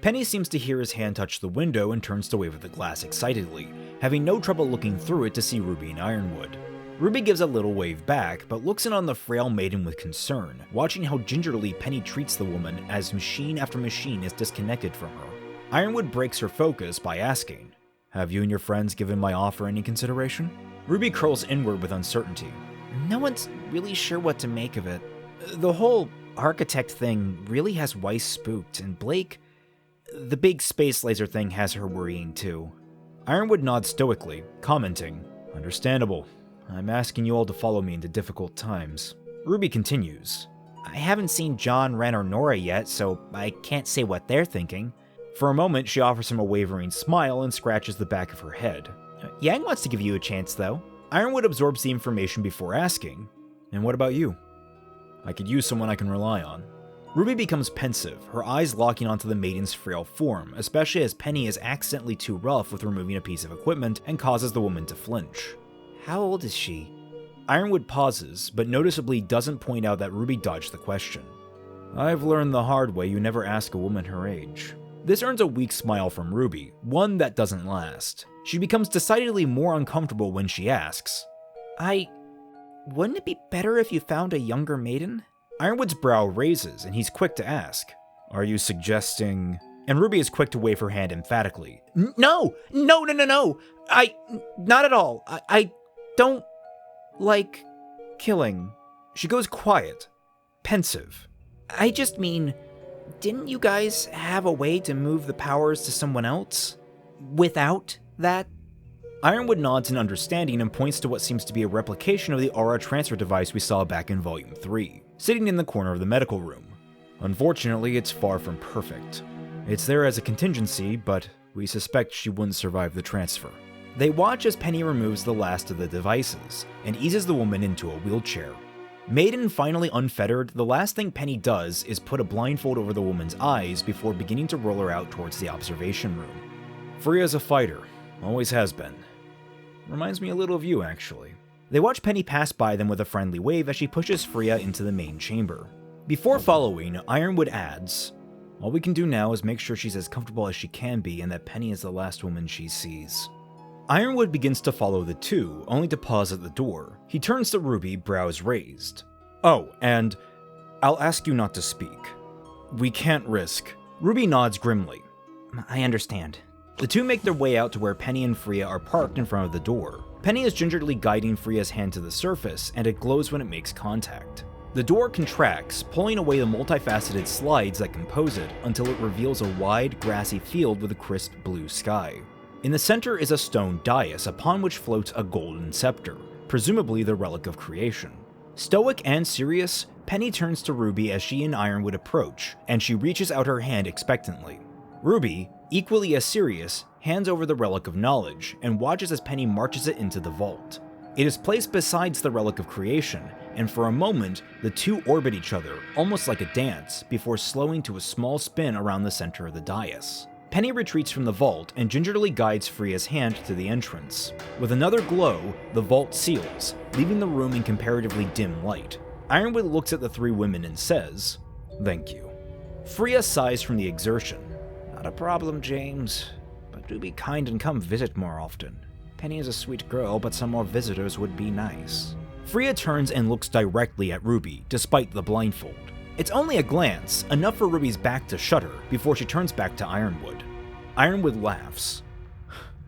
Penny seems to hear his hand touch the window and turns to wave at the glass excitedly, having no trouble looking through it to see RWBY and Ironwood. RWBY gives a little wave back, but looks in on the frail maiden with concern, watching how gingerly Penny treats the woman as machine after machine is disconnected from her. Ironwood breaks her focus by asking, "Have you and your friends given my offer any consideration?" RWBY curls inward with uncertainty.
"No one's really sure what to make of it. The whole architect thing really has Weiss spooked, and Blake, the big space laser thing has her worrying too."
Ironwood nods stoically, commenting, "Understandable. I'm asking you all to follow me into difficult times." RWBY continues,
"I haven't seen John, Ren, or Nora yet, so I can't say what they're thinking."
For a moment, she offers him a wavering smile and scratches the back of her head.
"Yang wants to give you a chance, though."
Ironwood absorbs the information before asking, "And what about you? I could use someone I can rely on." RWBY becomes pensive, her eyes locking onto the maiden's frail form, especially as Penny is accidentally too rough with removing a piece of equipment and causes the woman to flinch.
"How old is she?"
Ironwood pauses, but noticeably doesn't point out that RWBY dodged the question. "I've learned the hard way you never ask a woman her age." This earns a weak smile from RWBY, one that doesn't last. She becomes decidedly more uncomfortable when she asks,
Wouldn't it be better if you found a younger maiden?"
Ironwood's brow raises, and he's quick to ask, "Are you suggesting..." And RWBY is quick to wave her hand emphatically.
No! Not at all. I don't like killing."
She goes quiet, pensive.
I just mean, didn't you guys have a way to move the powers to someone else? Without that?
Ironwood nods in understanding and points to what seems to be a replication of the aura transfer device we saw back in Volume 3, sitting in the corner of the medical room. Unfortunately, it's far from perfect. It's there as a contingency, but we suspect she wouldn't survive the transfer. They watch as Penny removes the last of the devices and eases the woman into a wheelchair. Made and finally unfettered, the last thing Penny does is put a blindfold over the woman's eyes before beginning to roll her out towards the observation room. Freya's a fighter, always has been. Reminds me a little of you, actually. They watch Penny pass by them with a friendly wave as she pushes Freya into the main chamber. Before following, Ironwood adds, "All we can do now is make sure she's as comfortable as she can be and that Penny is the last woman she sees." Ironwood begins to follow the two, only to pause at the door. He turns to Ruby, brows raised. "Oh, and I'll ask you not to speak. We can't risk." Ruby nods grimly.
I understand.
The two make their way out to where Penny and Freya are parked in front of the door. Penny is gingerly guiding Freya's hand to the surface, and it glows when it makes contact. The door contracts, pulling away the multifaceted slides that compose it until it reveals a wide, grassy field with a crisp blue sky. In the center is a stone dais upon which floats a golden scepter, presumably the relic of creation. Stoic and serious, Penny turns to Ruby as she and Ironwood approach, and she reaches out her hand expectantly. Ruby, equally as serious, hands over the Relic of Knowledge and watches as Penny marches it into the vault. It is placed besides the Relic of Creation, and for a moment, the two orbit each other, almost like a dance, before slowing to a small spin around the center of the dais. Penny retreats from the vault and gingerly guides Freya's hand to the entrance. With another glow, the vault seals, leaving the room in comparatively dim light. Ironwood looks at the three women and says, "Thank you." Freya sighs from the exertion. "Not a problem, James, but do be kind and come visit more often. Penny is a sweet girl, but some more visitors would be nice." Freya turns and looks directly at Ruby, despite the blindfold. It's only a glance, enough for Ruby's back to shudder before she turns back to Ironwood. Ironwood laughs.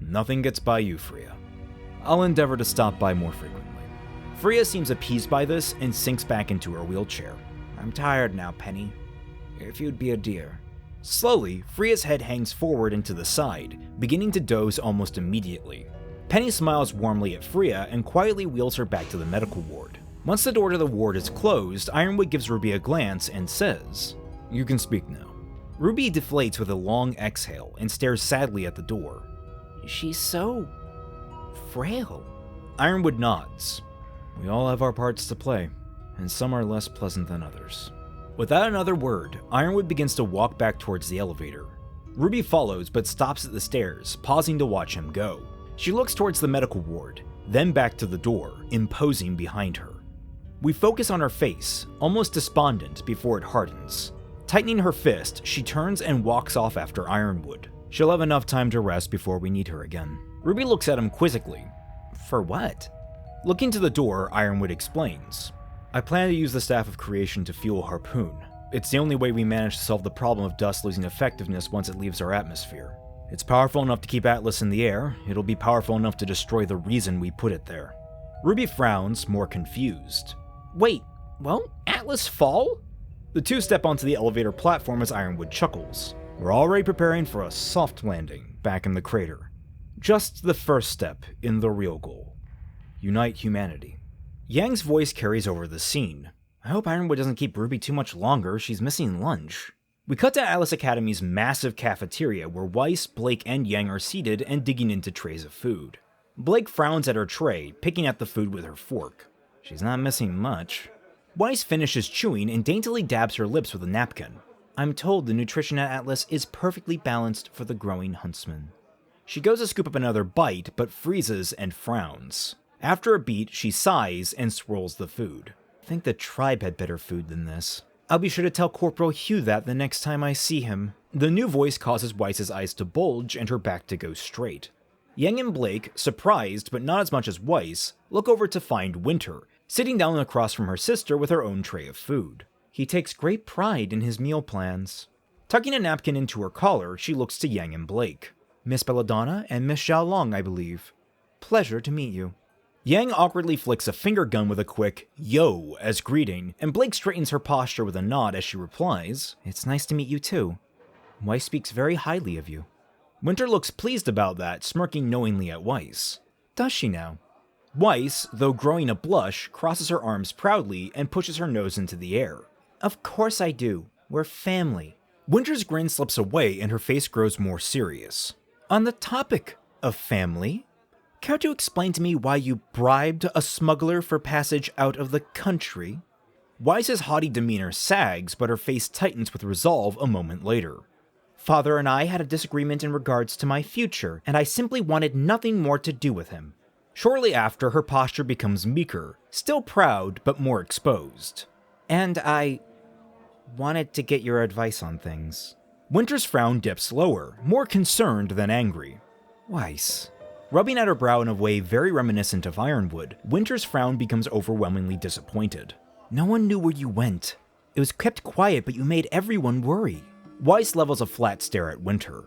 "Nothing gets by you, Freya. I'll endeavor to stop by more frequently." Freya seems appeased by this and sinks back into her wheelchair. "I'm tired now, Penny. If you'd be a dear." Slowly, Freya's head hangs forward and to the side, beginning to doze almost immediately. Penny smiles warmly at Freya and quietly wheels her back to the medical ward. Once the door to the ward is closed, Ironwood gives Ruby a glance and says, "You can speak now." Ruby deflates with a long exhale and stares sadly at the door. "She's so frail." Ironwood nods. "We all have our parts to play, and some are less pleasant than others." Without another word, Ironwood begins to walk back towards the elevator. Ruby follows but stops at the stairs, pausing to watch him go. She looks towards the medical ward, then back to the door, imposing behind her. We focus on her face, almost despondent before it hardens. Tightening her fist, she turns and walks off after Ironwood. She'll have enough time to rest before we need her again. Ruby looks at him quizzically. "For what?" Looking to the door, Ironwood explains. "I plan to use the Staff of Creation to fuel Harpoon. It's the only way we manage to solve the problem of dust losing effectiveness once it leaves our atmosphere. It's powerful enough to keep Atlas in the air, it'll be powerful enough to destroy the reason we put it there." Ruby frowns, more confused. "Wait, won't Atlas fall?" The two step onto the elevator platform as Ironwood chuckles. "We're already preparing for a soft landing back in the crater. Just the first step in the real goal. Unite humanity." Yang's voice carries over the scene. "I hope Ironwood doesn't keep Ruby too much longer, she's missing lunch." We cut to Atlas Academy's massive cafeteria where Weiss, Blake, and Yang are seated and digging into trays of food. Blake frowns at her tray, picking at the food with her fork. She's not missing much. Weiss finishes chewing and daintily dabs her lips with a napkin. "I'm told the nutrition at Atlas is perfectly balanced for the growing huntsman." She goes to scoop up another bite, but freezes and frowns. After a beat, she sighs and swirls the food. "I think the tribe had better food than this. I'll be sure to tell Corporal Hugh that the next time I see him." The new voice causes Weiss's eyes to bulge and her back to go straight. Yang and Blake, surprised but not as much as Weiss, look over to find Winter, sitting down across from her sister with her own tray of food. "He takes great pride in his meal plans." Tucking a napkin into her collar, she looks to Yang and Blake. "Miss Belladonna and Miss Xiaolong, I believe. Pleasure to meet you." Yang awkwardly flicks a finger gun with a quick "yo" as greeting, and Blake straightens her posture with a nod as she replies,
"It's nice to meet you too. Weiss speaks very highly of you."
Winter looks pleased about that, smirking knowingly at Weiss.
Does she now?
Weiss, though growing a blush, crosses her arms proudly and pushes her nose into the air.
Of course I do. We're family.
Winter's grin slips away and her face grows more serious.
On the topic of family, care to explain to me why you bribed a smuggler for passage out of the country?
Weiss's haughty demeanor sags, but her face tightens with resolve a moment later.
Father and I had a disagreement in regards to my future, and I simply wanted nothing more to do with him.
Shortly after, her posture becomes meeker, still proud, but more exposed.
And I wanted to get your advice on things.
Winter's frown dips lower, more concerned than angry.
Weiss.
Rubbing at her brow in a way very reminiscent of Ironwood, Winter's frown becomes overwhelmingly disappointed.
No one knew where you went. It was kept quiet, but you made everyone worry.
Weiss levels a flat stare at Winter.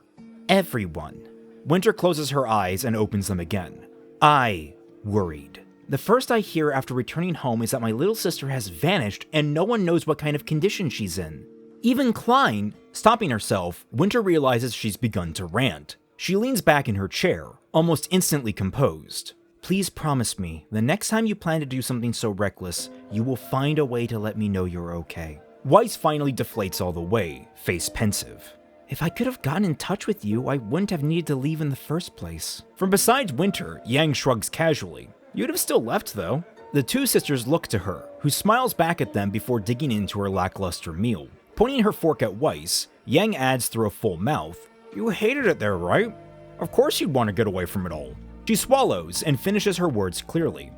Everyone.
Winter closes her eyes and opens them again.
I worried. The first I hear after returning home is that my little sister has vanished and no one knows what kind of condition she's in. Even Klein,
stopping herself, Winter realizes she's begun to rant. She leans back in her chair, almost instantly composed.
Please promise me, the next time you plan to do something so reckless, you will find a way to let me know you're okay.
Weiss finally deflates all the way, face pensive.
If I could have gotten in touch with you, I wouldn't have needed to leave in the first place.
From beside Winter, Yang shrugs casually. You'd have still left, though. The two sisters look to her, who smiles back at them before digging into her lackluster meal. Pointing her fork at Weiss, Yang adds through a full mouth, You hated it there, right? Of course you'd want to get away from it all. She swallows and finishes her words clearly.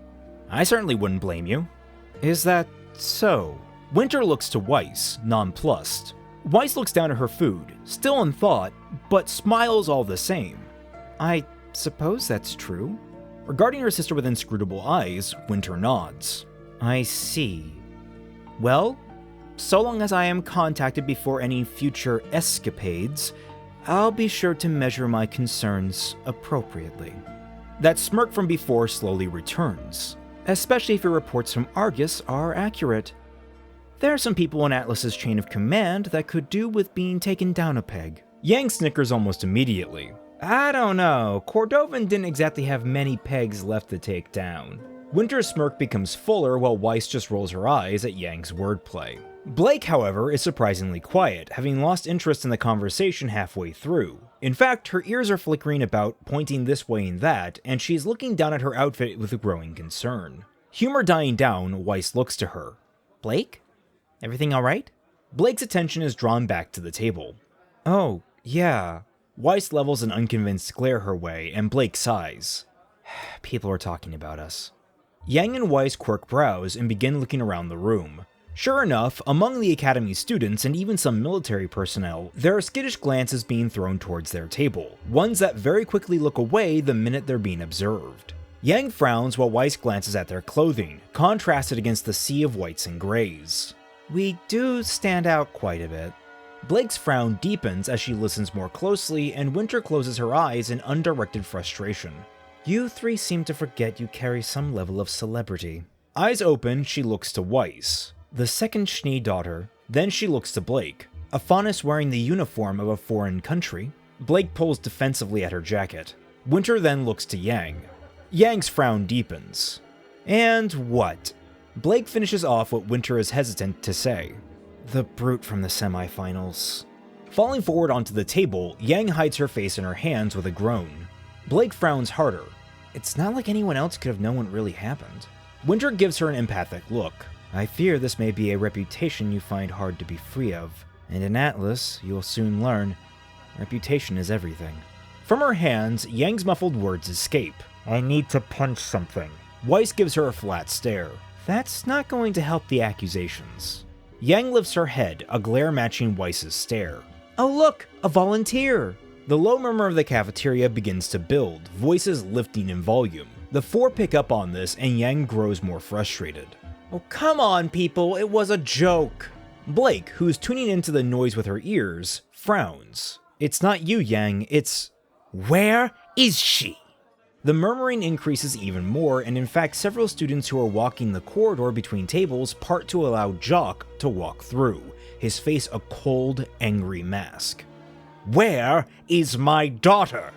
I certainly wouldn't blame you.
Is that so?
Winter looks to Weiss, nonplussed. Weiss looks down at her food, still in thought, but smiles all the same.
I suppose that's true.
Regarding her sister with inscrutable eyes, Winter nods.
I see. Well, so long as I am contacted before any future escapades, I'll be sure to measure my concerns appropriately.
That smirk from before slowly returns,
especially if your reports from Argus are accurate. There are some people in Atlas's chain of command that could do with being taken down a peg.
Yang snickers almost immediately.
I don't know, Cordovan didn't exactly have many pegs left to take down.
Winter's smirk becomes fuller while Weiss just rolls her eyes at Yang's wordplay. Blake, however, is surprisingly quiet, having lost interest in the conversation halfway through. In fact, her ears are flickering about, pointing this way and that, and she's looking down at her outfit with a growing concern. Humor dying down, Weiss looks to her.
Blake? Everything alright?
Blake's attention is drawn back to the table.
Oh, yeah.
Weiss levels an unconvinced glare her way, and Blake sighs.
People are talking about us.
Yang and Weiss quirk brows and begin looking around the room. Sure enough, among the Academy's students and even some military personnel, there are skittish glances being thrown towards their table, ones that very quickly look away the minute they're being observed. Yang frowns while Weiss glances at their clothing, contrasted against the sea of whites and grays.
We do stand out quite a bit.
Blake's frown deepens as she listens more closely, and Winter closes her eyes in undirected frustration.
You three seem to forget you carry some level of celebrity.
Eyes open, she looks to Weiss,
the second Schnee daughter.
Then she looks to Blake.
A faunus wearing the uniform of a foreign country.
Blake pulls defensively at her jacket. Winter then looks to Yang. Yang's frown deepens. And what? Blake finishes off what Winter is hesitant to say.
The brute from the semifinals.
Falling forward onto the table, Yang hides her face in her hands with a groan. Blake frowns harder.
It's not like anyone else could have known what really happened.
Winter gives her an empathic look.
I fear this may be a reputation you find hard to be free of. And in Atlas, you'll soon learn, reputation is everything.
From her hands, Yang's muffled words escape.
I need to punch something.
Weiss gives her a flat stare.
That's not going to help the accusations.
Yang lifts her head, a glare matching Weiss's stare.
Oh look, a volunteer!
The low murmur of the cafeteria begins to build, voices lifting in volume. The four pick up on this, and Yang grows more frustrated.
Oh come on people, it was a joke!
Blake, who's tuning into the noise with her ears, frowns. It's not you, Yang, it's...
Where is she?
The murmuring increases even more, and in fact several students who are walking the corridor between tables part to allow Jock to walk through, his face a cold, angry mask. "Where is my daughter?"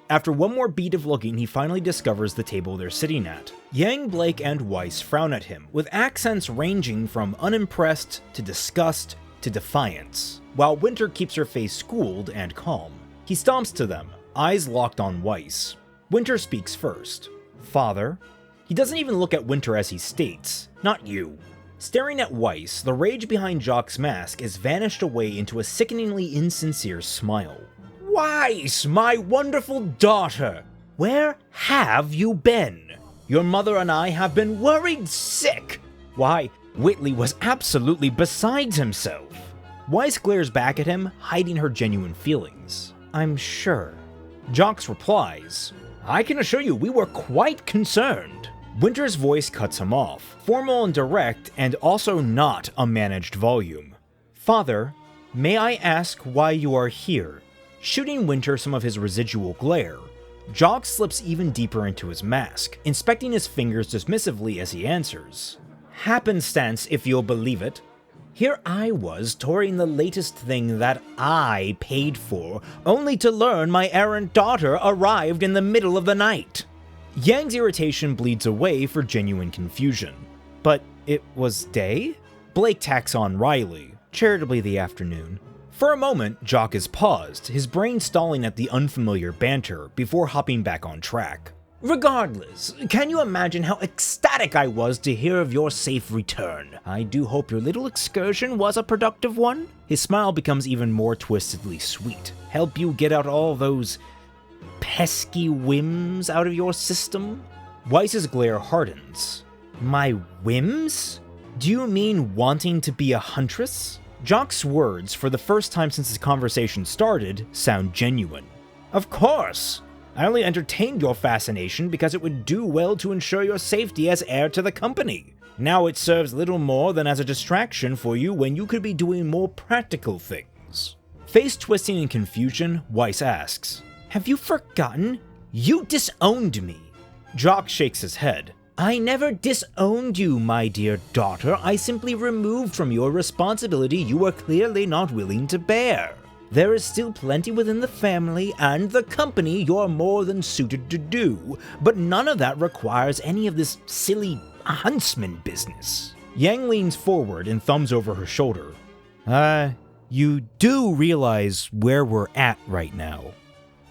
After one more beat of looking, he finally discovers the table they're sitting at. Yang, Blake, and Weiss frown at him, with accents ranging from unimpressed to disgust to defiance, while Winter keeps her face schooled and calm. He stomps to them, eyes locked on Weiss. Winter speaks first. "Father?" He doesn't even look at Winter as he states, "Not you." Staring at Weiss, the rage behind Jock's mask is vanished away into a sickeningly insincere smile. "Weiss, my wonderful daughter! Where have you been? Your mother and I have been worried sick." Why, Whitley was absolutely beside himself. Weiss glares back at him, hiding her genuine feelings. "I'm sure." Jock replies, "I can assure you we were quite concerned." Winter's voice cuts him off, formal and direct, and also not a managed volume. "Father, may I ask why you are here?" Shooting Winter some of his residual glare, Jock slips even deeper into his mask, inspecting his fingers dismissively as he answers. "Happenstance, if you'll believe it. Here I was touring the latest thing that I paid for, only to learn my errant daughter arrived in the middle of the night." Yang's irritation bleeds away for genuine confusion. "But it was day?" Blake tacks on wryly, "Charitably the afternoon." For a moment, Jock is paused, his brain stalling at the unfamiliar banter, before hopping back on track. "Regardless, can you imagine how ecstatic I was to hear of your safe return? I do hope your little excursion was a productive one." His smile becomes even more twistedly sweet. "Help you get out all those pesky whims out of your system?" Weiss's glare hardens. "My whims? Do you mean wanting to be a huntress?" Jock's words, for the first time since this conversation started, sound genuine. "Of course! I only entertained your fascination because it would do well to ensure your safety as heir to the company. Now it serves little more than as a distraction for you when you could be doing more practical things." Face twisting in confusion, Weiss asks, "Have you forgotten? You disowned me." Jock shakes his head. "I never disowned you, my dear daughter. I simply removed from you a responsibility you were clearly not willing to bear. There is still plenty within the family and the company you're more than suited to do, but none of that requires any of this silly huntsman business." Yang leans forward and thumbs over her shoulder. You do realize where we're at right now."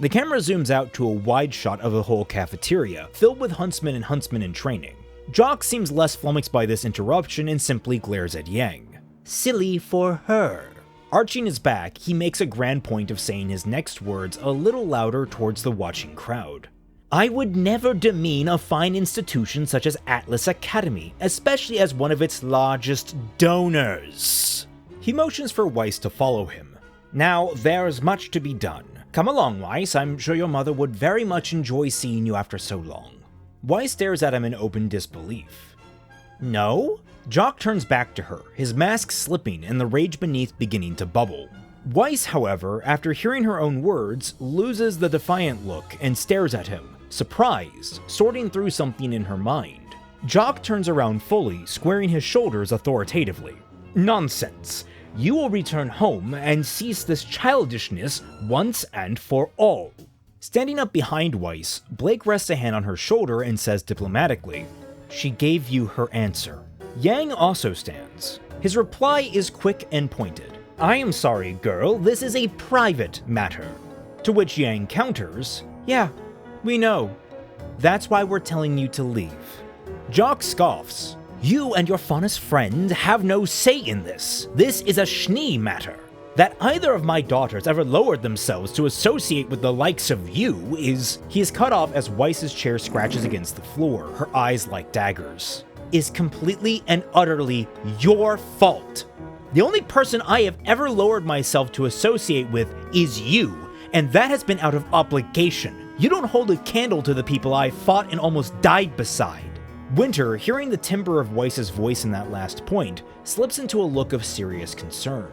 The camera zooms out to a wide shot of the whole cafeteria, filled with huntsmen and huntsmen in training. Jock seems less flummoxed by this interruption and simply glares at Yang. "Silly for her." Arching his back, he makes a grand point of saying his next words a little louder towards the watching crowd. "I would never demean a fine institution such as Atlas Academy, especially as one of its largest donors." He motions for Weiss to follow him. "Now, there's much to be done. Come along, Weiss. I'm sure your mother would very much enjoy seeing you after so long." Weiss stares at him in open disbelief. "No?" Jock turns back to her, his mask slipping and the rage beneath beginning to bubble. Weiss, however, after hearing her own words, loses the defiant look and stares at him, surprised, sorting through something in her mind. Jock turns around fully, squaring his shoulders authoritatively. "Nonsense. You will return home and cease this childishness once and for all." Standing up behind Weiss, Blake rests a hand on her shoulder and says diplomatically, "She gave you her answer." Yang also stands. His reply is quick and pointed. "I am sorry, girl, this is a private matter." To which Yang counters, "Yeah, we know. That's why we're telling you to leave." Jock scoffs. "You and your fondest friend have no say in this. This is a Schnee matter. That either of my daughters ever lowered themselves to associate with the likes of you is..." He is cut off as Weiss's chair scratches against the floor, her eyes like daggers. "Is completely and utterly your fault. The only person I have ever lowered myself to associate with is you, and that has been out of obligation. You don't hold a candle to the people I fought and almost died beside." Winter, hearing the timbre of Weiss's voice in that last point, slips into a look of serious concern.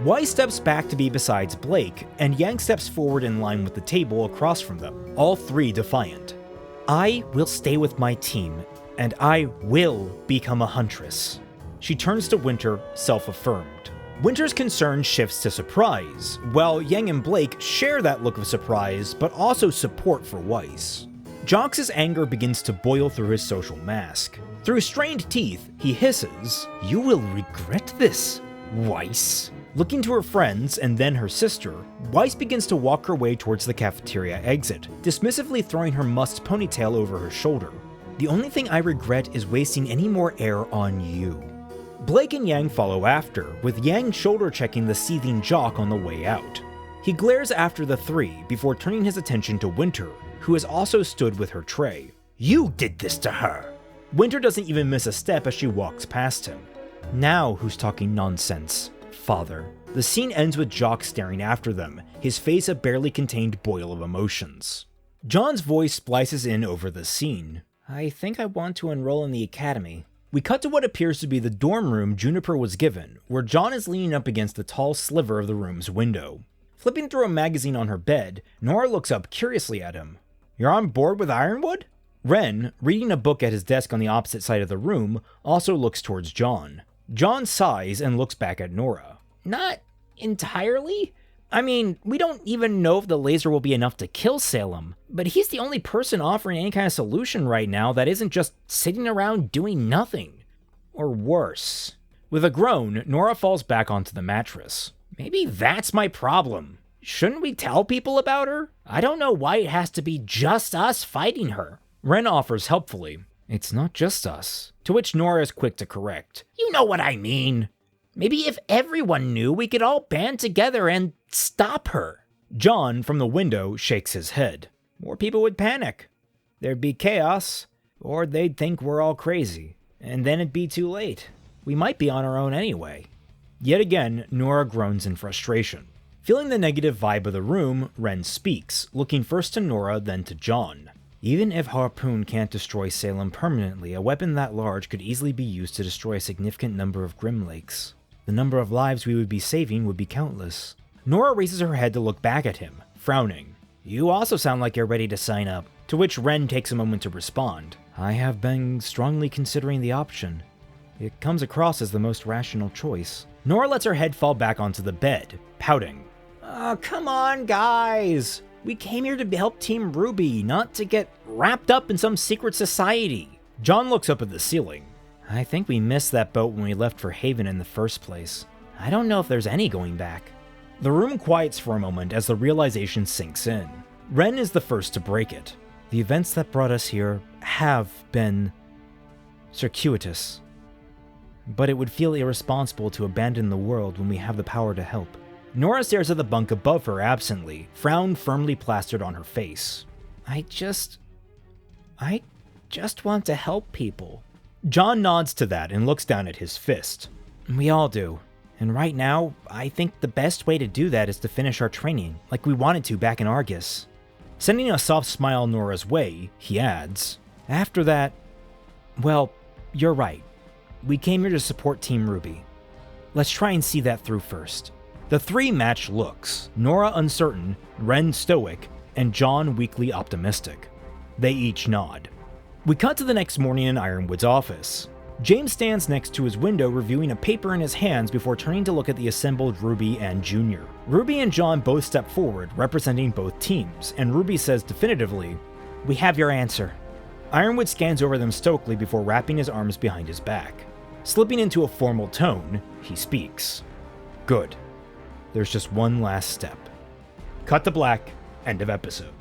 Weiss steps back to be beside Blake, and Yang steps forward in line with the table across from them, all three defiant.
I will stay with my team, and I will become a huntress. She turns to Winter, self-affirmed. Winter's concern shifts to surprise, while Yang and Blake share that look of surprise, but also support for Weiss. Jox's anger begins to boil through his social mask. Through strained teeth, he hisses, "You will regret this, Weiss." Looking to her friends and then her sister, Weiss begins to walk her way towards the cafeteria exit, dismissively throwing her mussed ponytail over her shoulder. "The only thing I regret is wasting any more air on you." Blake and Yang follow after, with Yang shoulder-checking the seething jock on the way out. He glares after the three before turning his attention to Winter, who has also stood with her tray. "You did this to her!" Winter doesn't even miss a step as she walks past him. "Now who's talking nonsense, father?" The scene ends with Jock staring after them, his face a barely contained boil of emotions. John's voice splices in over the scene. "I think I want to enroll in the academy." We cut to what appears to be the dorm room Juniper was given, where John is leaning up against the tall sliver of the room's window. Flipping through a magazine on her bed, Nora looks up curiously at him. "You're on board with Ironwood?" Ren, reading a book at his desk on the opposite side of the room, also looks towards John. John sighs and looks back at Nora. "Not entirely? I mean, we don't even know if the laser will be enough to kill Salem, but he's the only person offering any kind of solution right now that isn't just sitting around doing nothing. Or worse." With a groan, Nora falls back onto the mattress. "Maybe that's my problem. Shouldn't we tell people about her? I don't know why it has to be just us fighting her." Ren offers helpfully, "It's not just us," to which Nora is quick to correct. "You know what I mean. Maybe if everyone knew, we could all band together and stop her." John, from the window, shakes his head. "More people would panic. There'd be chaos, or they'd think we're all crazy, and then it'd be too late. We might be on our own anyway." Yet again, Nora groans in frustration. Feeling the negative vibe of the room, Ren speaks, looking first to Nora, then to John. "Even if Harpoon can't destroy Salem permanently, a weapon that large could easily be used to destroy a significant number of Grim Lakes. The number of lives we would be saving would be countless." Nora raises her head to look back at him, frowning. "You also sound like you're ready to sign up," to which Ren takes a moment to respond. "I have been strongly considering the option. It comes across as the most rational choice." Nora lets her head fall back onto the bed, pouting. "Oh, come on, guys! We came here to help Team RWBY, not to get wrapped up in some secret society." John looks up at the ceiling. "I think we missed that boat when we left for Haven in the first place. I don't know if there's any going back." The room quiets for a moment as the realization sinks in. Ren is the first to break it. "The events that brought us here have been circuitous. But it would feel irresponsible to abandon the world when we have the power to help." Nora stares at the bunk above her absently, frown firmly plastered on her face. I just want to help people." John nods to that and looks down at his fist. "We all do. And right now, I think the best way to do that is to finish our training, like we wanted to back in Argus." Sending a soft smile Nora's way, he adds, "After that, well, you're right. We came here to support Team RWBY. Let's try and see that through first." The three match looks, Nora uncertain, Ren stoic, and John weakly optimistic. They each nod. We cut to the next morning in Ironwood's office. James stands next to his window reviewing a paper in his hands before turning to look at the assembled RWBY and Junior. RWBY and John both step forward, representing both teams, and RWBY says definitively, "We have your answer." Ironwood scans over them stoically before wrapping his arms behind his back. Slipping into a formal tone, he speaks. "Good. There's just one last step." Cut to black, end of episode.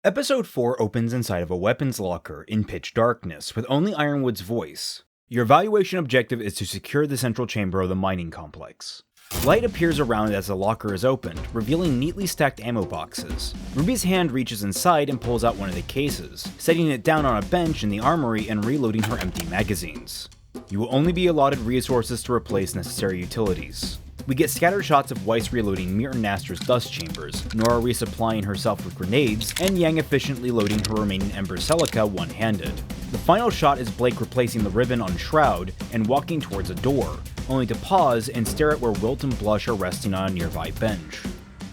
Episode 4 opens inside of a weapons locker in pitch darkness, with only Ironwood's voice. Your evaluation objective is to secure the central chamber of the mining complex. Light appears around as the locker is opened, revealing neatly stacked ammo boxes. RWBY's hand reaches inside and pulls out one of the cases, setting it down on a bench in the armory and reloading her empty magazines. You will only be allotted resources to replace necessary utilities. We get scattered shots of Weiss reloading Mir and Naster's dust chambers, Nora resupplying herself with grenades, and Yang efficiently loading her remaining Ember Celica one-handed. The final shot is Blake replacing the ribbon on Shroud and walking towards a door, only to pause and stare at where Wilt and Blush are resting on a nearby bench.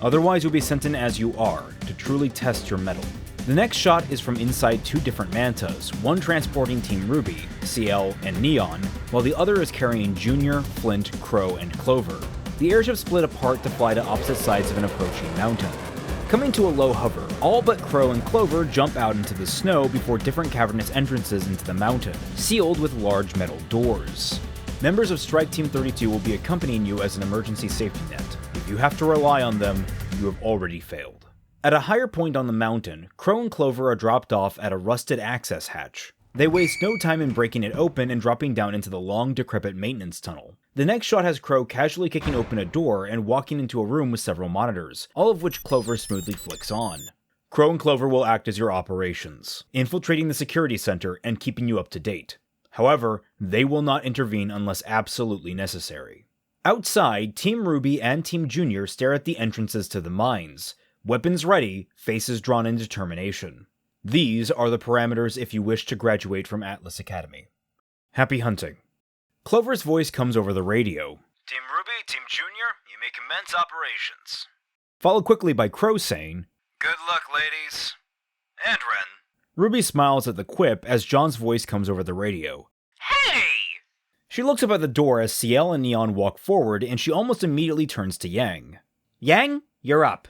Otherwise, you'll be sent in as you are, to truly test your mettle. The next shot is from inside two different mantas, one transporting Team RWBY, CL, and Neon, while the other is carrying Junior, Flint, Crow, and Clover. The airship split apart to fly to opposite sides of an approaching mountain. Coming to a low hover, all but Crow and Clover jump out into the snow before different cavernous entrances into the mountain, sealed with large metal doors. Members of Strike Team 32 will be accompanying you as an emergency safety net. If you have to rely on them, you have already failed. At a higher point on the mountain, Crow and Clover are dropped off at a rusted access hatch. They waste no time in breaking it open and dropping down into the long, decrepit maintenance tunnel. The next shot has Crow casually kicking open a door and walking into a room with several monitors, all of which Clover smoothly flicks on. Crow and Clover will act as your operations, infiltrating the security center and keeping you up to date. However, they will not intervene unless absolutely necessary. Outside, Team RWBY and Team Junior stare at the entrances to the mines, weapons ready, faces drawn in determination. These are the parameters if you wish to graduate from Atlas Academy. Happy hunting. Clover's voice comes over the radio.
Team RWBY, Team Junior, you may commence operations.
Followed quickly by Crow saying,
Good luck, ladies. And Ren.
RWBY smiles at the quip as John's voice comes over the radio.
Hey!
She looks up at the door as CL and Neon walk forward, and she almost immediately turns to Yang. Yang, you're up.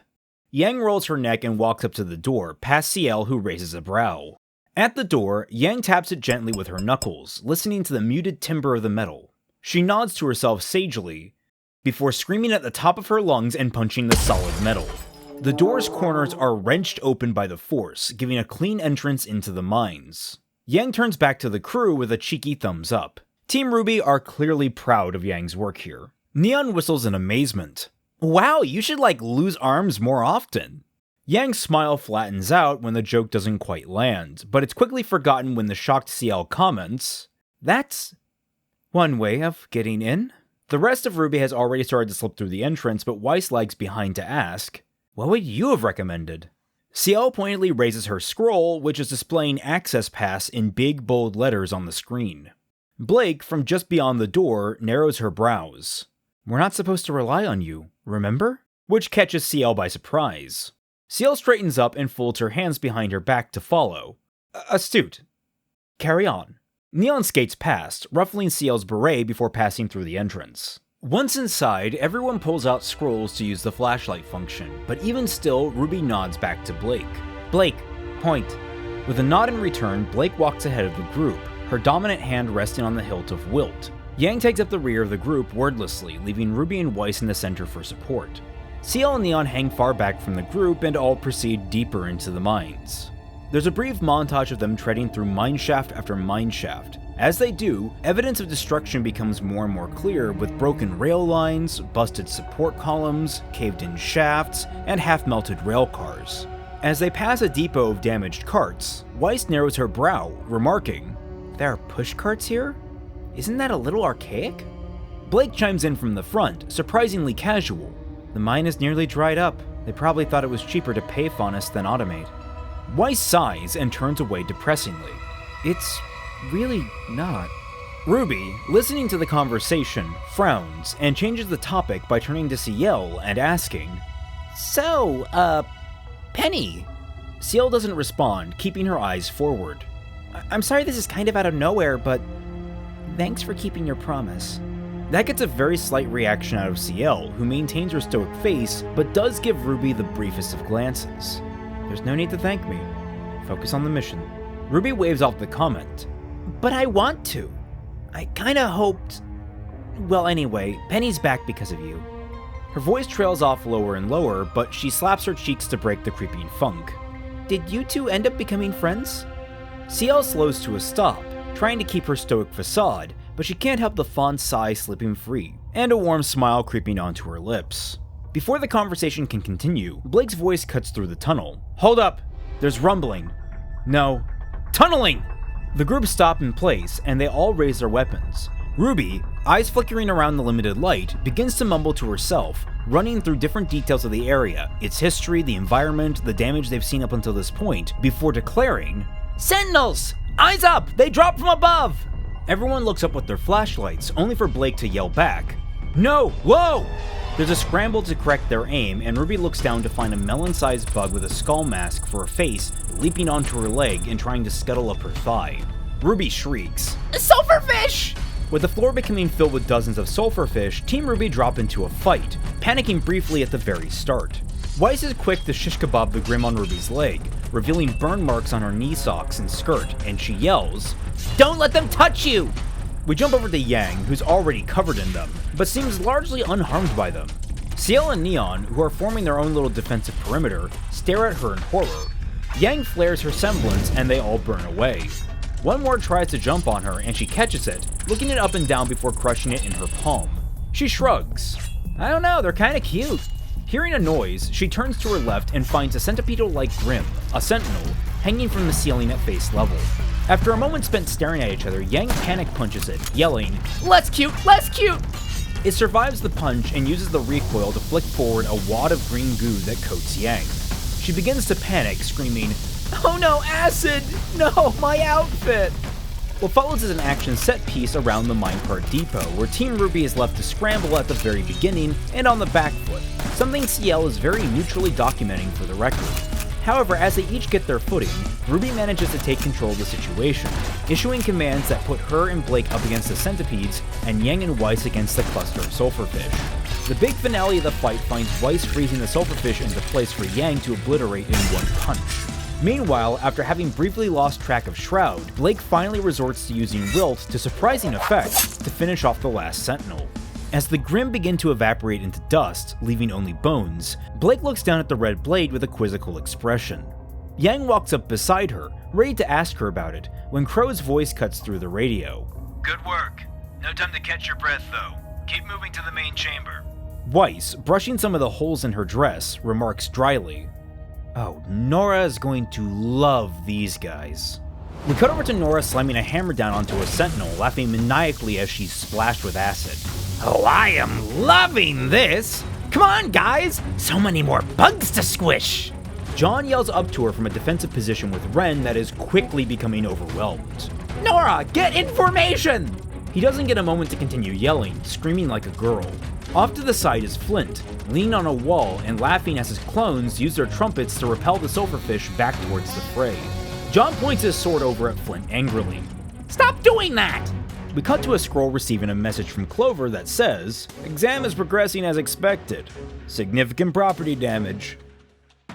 Yang rolls her neck and walks up to the door, past CL who raises a brow. At the door, Yang taps it gently with her knuckles, listening to the muted timbre of the metal. She nods to herself sagely, before screaming at the top of her lungs and punching the solid metal. The door's corners are wrenched open by the force, giving a clean entrance into the mines. Yang turns back to the crew with a cheeky thumbs up. Team RWBY are clearly proud of Yang's work here. Neon whistles in amazement. Wow, you should lose arms more often. Yang's smile flattens out when the joke doesn't quite land, but it's quickly forgotten when the shocked CL comments, That's one way of getting in. The rest of RWBY has already started to slip through the entrance, but Weiss lags behind to ask, What would you have recommended? CL pointedly raises her scroll, which is displaying Access Pass in big, bold letters on the screen. Blake, from just beyond the door, narrows her brows. We're not supposed to rely on you, remember? Which catches CL by surprise. CL straightens up and folds her hands behind her back to follow. Astute. Carry on. Neon skates past, ruffling CL's beret before passing through the entrance. Once inside, everyone pulls out scrolls to use the flashlight function, but even still, RWBY nods back to Blake. Blake, point. With a nod in return, Blake walks ahead of the group, her dominant hand resting on the hilt of Wilt. Yang takes up the rear of the group wordlessly, leaving RWBY and Weiss in the center for support. CL and Neon hang far back from the group and all proceed deeper into the mines. There's a brief montage of them treading through mineshaft after mineshaft. As they do, evidence of destruction becomes more and more clear with broken rail lines, busted support columns, caved-in shafts, and half-melted rail cars. As they pass a depot of damaged carts, Weiss narrows her brow, remarking, There are push carts here? Isn't that a little archaic? Blake chimes in from the front, surprisingly casual. The mine is nearly dried up. They probably thought it was cheaper to pay Faunus than automate. Weiss sighs and turns away depressingly. It's really not. RWBY, listening to the conversation, frowns and changes the topic by turning to CL and asking, So, Penny? CL doesn't respond, keeping her eyes forward. I'm sorry this is kind of out of nowhere, but thanks for keeping your promise. That gets a very slight reaction out of CL, who maintains her stoic face, but does give RWBY the briefest of glances. There's no need to thank me. Focus on the mission. RWBY waves off the comment. But I want to. I kinda hoped... Well, anyway, Penny's back because of you. Her voice trails off lower and lower, but she slaps her cheeks to break the creeping funk. Did you two end up becoming friends? CL slows to a stop, trying to keep her stoic facade, but she can't help the fond sigh slipping free, and a warm smile creeping onto her lips. Before the conversation can continue, Blake's voice cuts through the tunnel. Hold up! There's rumbling. No. Tunneling! The group stop in place, and they all raise their weapons. RWBY, eyes flickering around the limited light, begins to mumble to herself, running through different details of the area, its history, the environment, the damage they've seen up until this point, before declaring, Sentinels! Eyes up! They drop from above! Everyone looks up with their flashlights, only for Blake to yell back, No! Whoa! There's a scramble to correct their aim, and RWBY looks down to find a melon-sized bug with a skull mask for a face leaping onto her leg and trying to scuttle up her thigh. RWBY shrieks, "Sulfurfish!" With the floor becoming filled with dozens of sulfurfish, Team RWBY drop into a fight, panicking briefly at the very start. Weiss is quick to shish kebab the Grim on RWBY's leg, revealing burn marks on her knee socks and skirt, and she yells, "Don't let them touch you!" We jump over to Yang, who's already covered in them, but seems largely unharmed by them. Ciel and Neon, who are forming their own little defensive perimeter, stare at her in horror. Yang flares her semblance and they all burn away. One more tries to jump on her and she catches it, looking it up and down before crushing it in her palm. She shrugs. I don't know, they're kinda cute. Hearing a noise, she turns to her left and finds a centipedal-like Grim, a sentinel, hanging from the ceiling at face level. After a moment spent staring at each other, Yang panic punches it, yelling, "Less cute, less cute!" It survives the punch and uses the recoil to flick forward a wad of green goo that coats Yang. She begins to panic, screaming, "Oh no, acid! No, my outfit!" What follows is an action set piece around the minecart depot, where Team RWBY is left to scramble at the very beginning and on the back foot, something Ciel is very neutrally documenting for the record. However, as they each get their footing, RWBY manages to take control of the situation, issuing commands that put her and Blake up against the centipedes and Yang and Weiss against the cluster of sulfurfish. The big finale of the fight finds Weiss freezing the sulfurfish into place for Yang to obliterate in one punch. Meanwhile, after having briefly lost track of Shroud, Blake finally resorts to using Wilt to surprising effect to finish off the last sentinel. As the Grim begin to evaporate into dust, leaving only bones, Blake looks down at the red blade with a quizzical expression. Yang walks up beside her, ready to ask her about it, when Crow's voice cuts through the radio.
Good work. No time to catch your breath, though. Keep moving to the main chamber.
Weiss, brushing some of the holes in her dress, remarks dryly, "Oh, Nora is going to love these guys." We cut over to Nora slamming a hammer down onto a sentinel, laughing maniacally as she's splashed with acid. "Oh, I am loving this! Come on, guys! So many more bugs to squish!" John yells up to her from a defensive position with Ren that is quickly becoming overwhelmed. "Nora, get in formation!" He doesn't get a moment to continue yelling, screaming like a girl. Off to the side is Flint, leaning on a wall and laughing as his clones use their trumpets to repel the sulfurfish back towards the fray. John points his sword over at Flint angrily. "Stop doing that!" We cut to a scroll receiving a message from Clover that says, "Exam is progressing as expected. Significant property damage."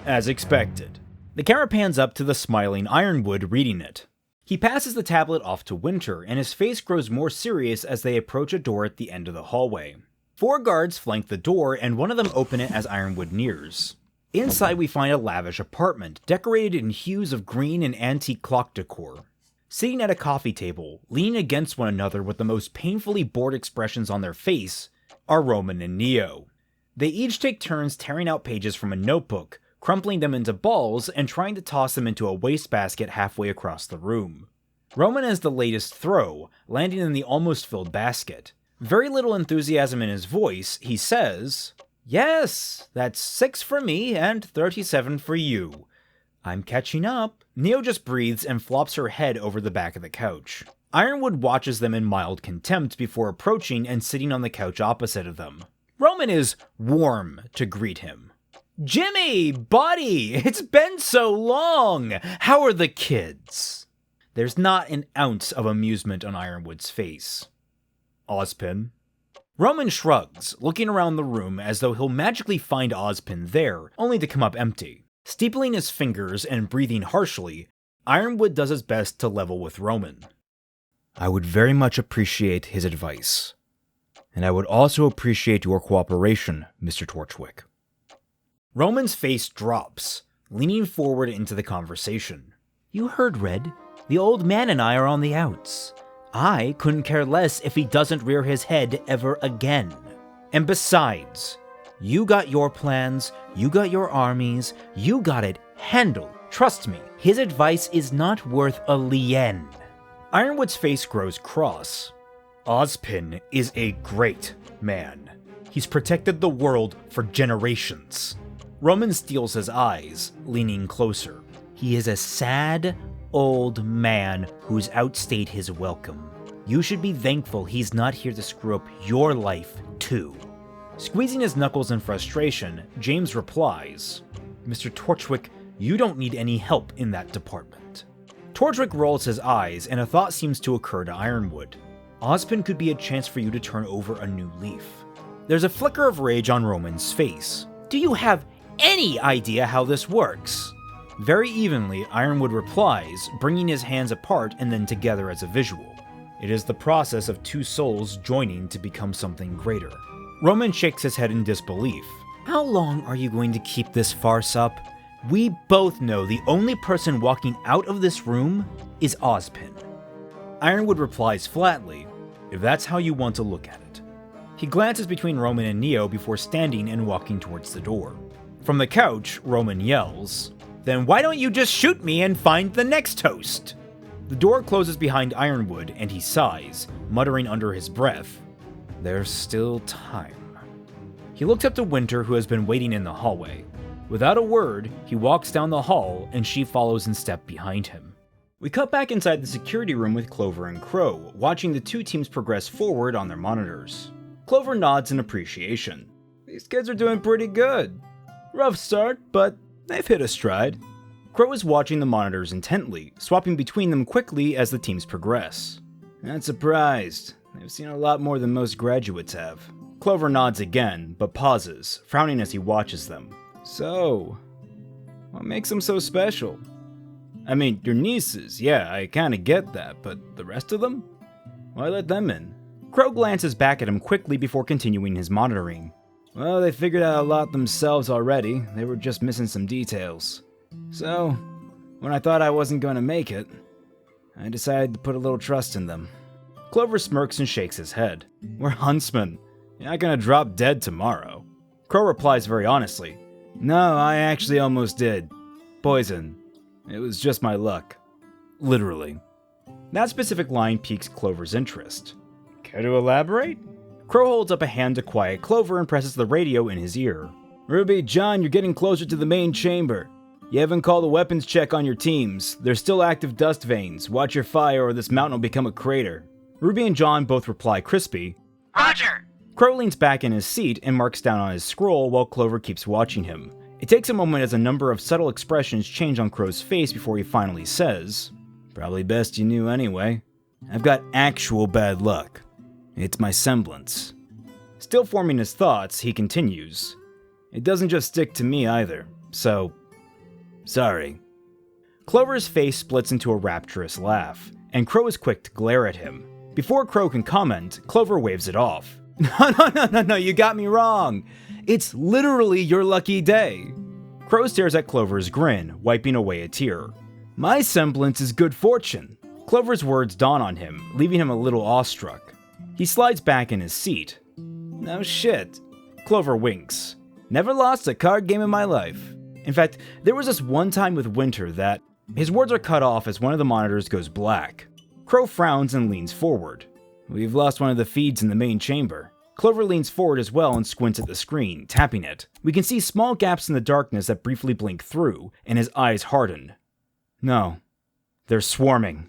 As expected. The camera pans up to the smiling Ironwood reading it. He passes the tablet off to Winter, and his face grows more serious as they approach a door at the end of the hallway. 4 guards flank the door, and one of them open it as Ironwood nears. Inside we find a lavish apartment, decorated in hues of green and antique clock decor. Sitting at a coffee table, leaning against one another with the most painfully bored expressions on their face, are Roman and Neo. They each take turns tearing out pages from a notebook, crumpling them into balls, and trying to toss them into a wastebasket halfway across the room. Roman has the latest throw, landing in the almost filled basket. Very little enthusiasm in his voice, he says, "Yes, that's 6 for me and 37 for you. I'm catching up." Neo just breathes and flops her head over the back of the couch. Ironwood watches them in mild contempt before approaching and sitting on the couch opposite of them. Roman is warm to greet him. "Jimmy, buddy, it's been so long! How are the kids?" There's not an ounce of amusement on Ironwood's face. "Ozpin?" Roman shrugs, looking around the room as though he'll magically find Ozpin there, only to come up empty. Steepling his fingers and breathing harshly, Ironwood does his best to level with Roman. "I would very much appreciate his advice. And I would also appreciate your cooperation, Mr. Torchwick." Roman's face drops, leaning forward into the conversation. "You heard, Red. The old man and I are on the outs. I couldn't care less if he doesn't rear his head ever again. And besides, you got your plans, you got your armies, you got it handled. Trust me, his advice is not worth a lien." Ironwood's face grows cross. "Ozpin is a great man. He's protected the world for generations." Roman steels his eyes, leaning closer. "He is a sad, old man who's outstayed his welcome. You should be thankful he's not here to screw up your life, too." Squeezing his knuckles in frustration, James replies, "Mr. Torchwick, you don't need any help in that department." Torchwick rolls his eyes, and a thought seems to occur to Ironwood. Ozpin could be a chance for you to turn over a new leaf. There's a flicker of rage on Roman's face. "Do you have any idea how this works?" Very evenly, Ironwood replies, bringing his hands apart and then together as a visual. "It is the process of two souls joining to become something greater." Roman shakes his head in disbelief. "How long are you going to keep this farce up? We both know the only person walking out of this room is Ozpin." Ironwood replies flatly, "If that's how you want to look at it." He glances between Roman and Neo before standing and walking towards the door. From the couch, Roman yells, "Then why don't you just shoot me and find the next toast?" The door closes behind Ironwood and he sighs, muttering under his breath, "There's still time." He looks up to Winter, who has been waiting in the hallway. Without a word, he walks down the hall and she follows in step behind him. We cut back inside the security room with Clover and Crow, watching the two teams progress forward on their monitors. Clover nods in appreciation. "These kids are doing pretty good. Rough start, but they've hit a stride." Crow is watching the monitors intently, swapping between them quickly as the teams progress. "Not surprised. They've seen a lot more than most graduates have." Clover nods again, but pauses, frowning as he watches them. "So, what makes them so special? I mean, your nieces, yeah, I kinda get that, but the rest of them? Why let them in?" Crow glances back at him quickly before continuing his monitoring. "Well, they figured out a lot themselves already. They were just missing some details. So, when I thought I wasn't going to make it, I decided to put a little trust in them." Clover smirks and shakes his head. "We're huntsmen. You're not going to drop dead tomorrow." Crow replies very honestly, "No, I actually almost did. Poison. It was just my luck." Literally. That specific line piques Clover's interest. "Care to elaborate?" Crow holds up a hand to quiet Clover and presses the radio in his ear. "RWBY, John, you're getting closer to the main chamber. You haven't called a weapons check on your teams. There's still active dust veins. Watch your fire or this mountain will become a crater." RWBY and John both reply crispy,
Roger!
Crow leans back in his seat and marks down on his scroll while Clover keeps watching him. It takes a moment as a number of subtle expressions change on Crow's face before he finally says, "Probably best you knew anyway. I've got actual bad luck. It's my semblance." Still forming his thoughts, he continues, "It doesn't just stick to me either, so... sorry." Clover's face splits into a rapturous laugh, and Crow is quick to glare at him. Before Crow can comment, Clover waves it off. No, you got me wrong. It's literally your lucky day." Crow stares at Clover's grin, wiping away a tear. "My semblance is good fortune." Clover's words dawn on him, leaving him a little awestruck. He slides back in his seat. "No shit." Clover winks. "Never lost a card game in my life. In fact, there was this one time with Winter that..." His words are cut off as one of the monitors goes black. Crow frowns and leans forward. "We've lost one of the feeds in the main chamber." Clover leans forward as well and squints at the screen, tapping it. We can see small gaps in the darkness that briefly blink through, and his eyes harden. "No. They're swarming."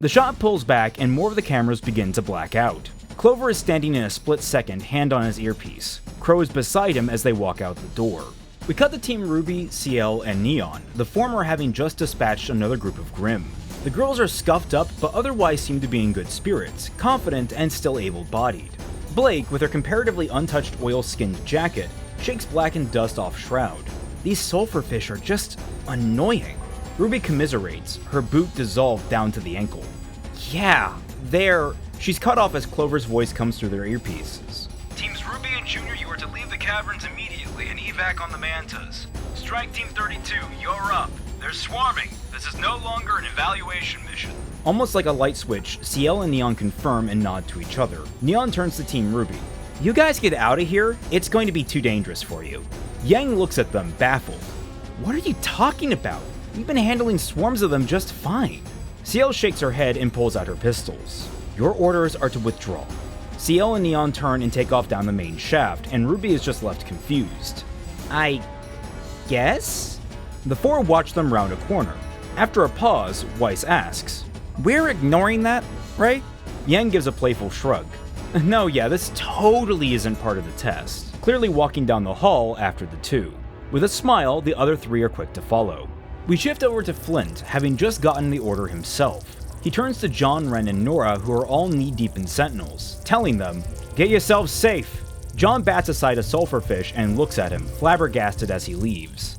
The shot pulls back and more of the cameras begin to black out. Clover is standing in a split second, hand on his earpiece. Crow is beside him as they walk out the door. We cut to Team RWBY, CL, and Neon, the former having just dispatched another group of Grimm. The girls are scuffed up, but otherwise seem to be in good spirits, confident and still able-bodied. Blake, with her comparatively untouched oil-skinned jacket, shakes blackened dust off Shroud. "These sulfurfish are just annoying." RWBY commiserates, her boot dissolved down to the ankle. "Yeah, they're..." She's cut off as Clover's voice comes through their earpieces.
Teams RWBY and Junior, you are to leave the caverns immediately and evac on the Mantas. Strike Team 32, you're up. They're swarming. This is no longer an evaluation mission."
Almost like a light switch, CL and Neon confirm and nod to each other. Neon turns to Team RWBY. "You guys get out of here? It's going to be too dangerous for you." Yang looks at them, baffled. "What are you talking about? We've been handling swarms of them just fine." CL shakes her head and pulls out her pistols. "Your orders are to withdraw." CL and Neon turn and take off down the main shaft, and RWBY is just left confused. "I... guess?" The four watch them round a corner. After a pause, Weiss asks, "We're ignoring that, right?" Yang gives a playful shrug. "No, yeah, this totally isn't part of the test." clearly walking down the hall after the two. With a smile, the other three are quick to follow. We shift over to Flint, having just gotten the order himself. He turns to John, Ren, and Nora, who are all knee-deep in sentinels, telling them, "Get yourselves safe." John bats aside a sulfurfish and looks at him, flabbergasted as he leaves.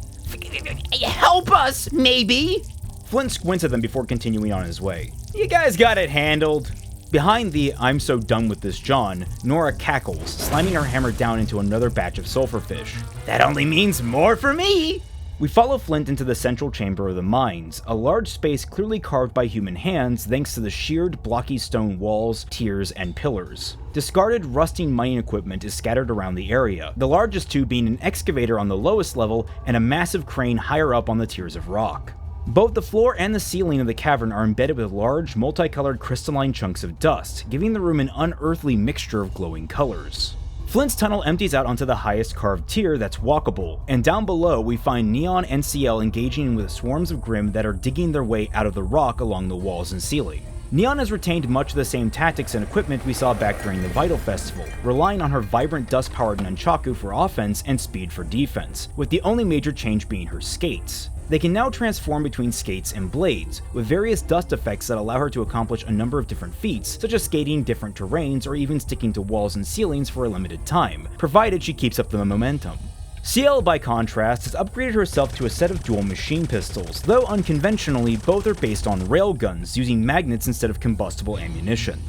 Help us, maybe?
Flint squints at them before continuing on his way. "You guys got it handled." Behind the "I'm so done with this John," Nora cackles, slamming her hammer down into another batch of sulfurfish.
"That only means more for me!"
We follow Flint into the central chamber of the mines, a large space clearly carved by human hands thanks to the sheared, blocky stone walls, tiers, and pillars. Discarded, rusting mining equipment is scattered around the area, the largest two being an excavator on the lowest level and a massive crane higher up on the tiers of rock. Both the floor and the ceiling of the cavern are embedded with large, multicolored crystalline chunks of dust, giving the room an unearthly mixture of glowing colors. Flint's tunnel empties out onto the highest carved tier that's walkable, and down below we find Neon and CL engaging with swarms of Grimm that are digging their way out of the rock along the walls and ceiling. Neon has retained much of the same tactics and equipment we saw back during the Vital Festival, relying on her vibrant dust-powered nunchaku for offense and speed for defense, with the only major change being her skates. They can now transform between skates and blades, with various dust effects that allow her to accomplish a number of different feats, such as skating different terrains or even sticking to walls and ceilings for a limited time, provided she keeps up the momentum. CL, by contrast, has upgraded herself to a set of dual machine pistols, though unconventionally, both are based on railguns, using magnets instead of combustible ammunition.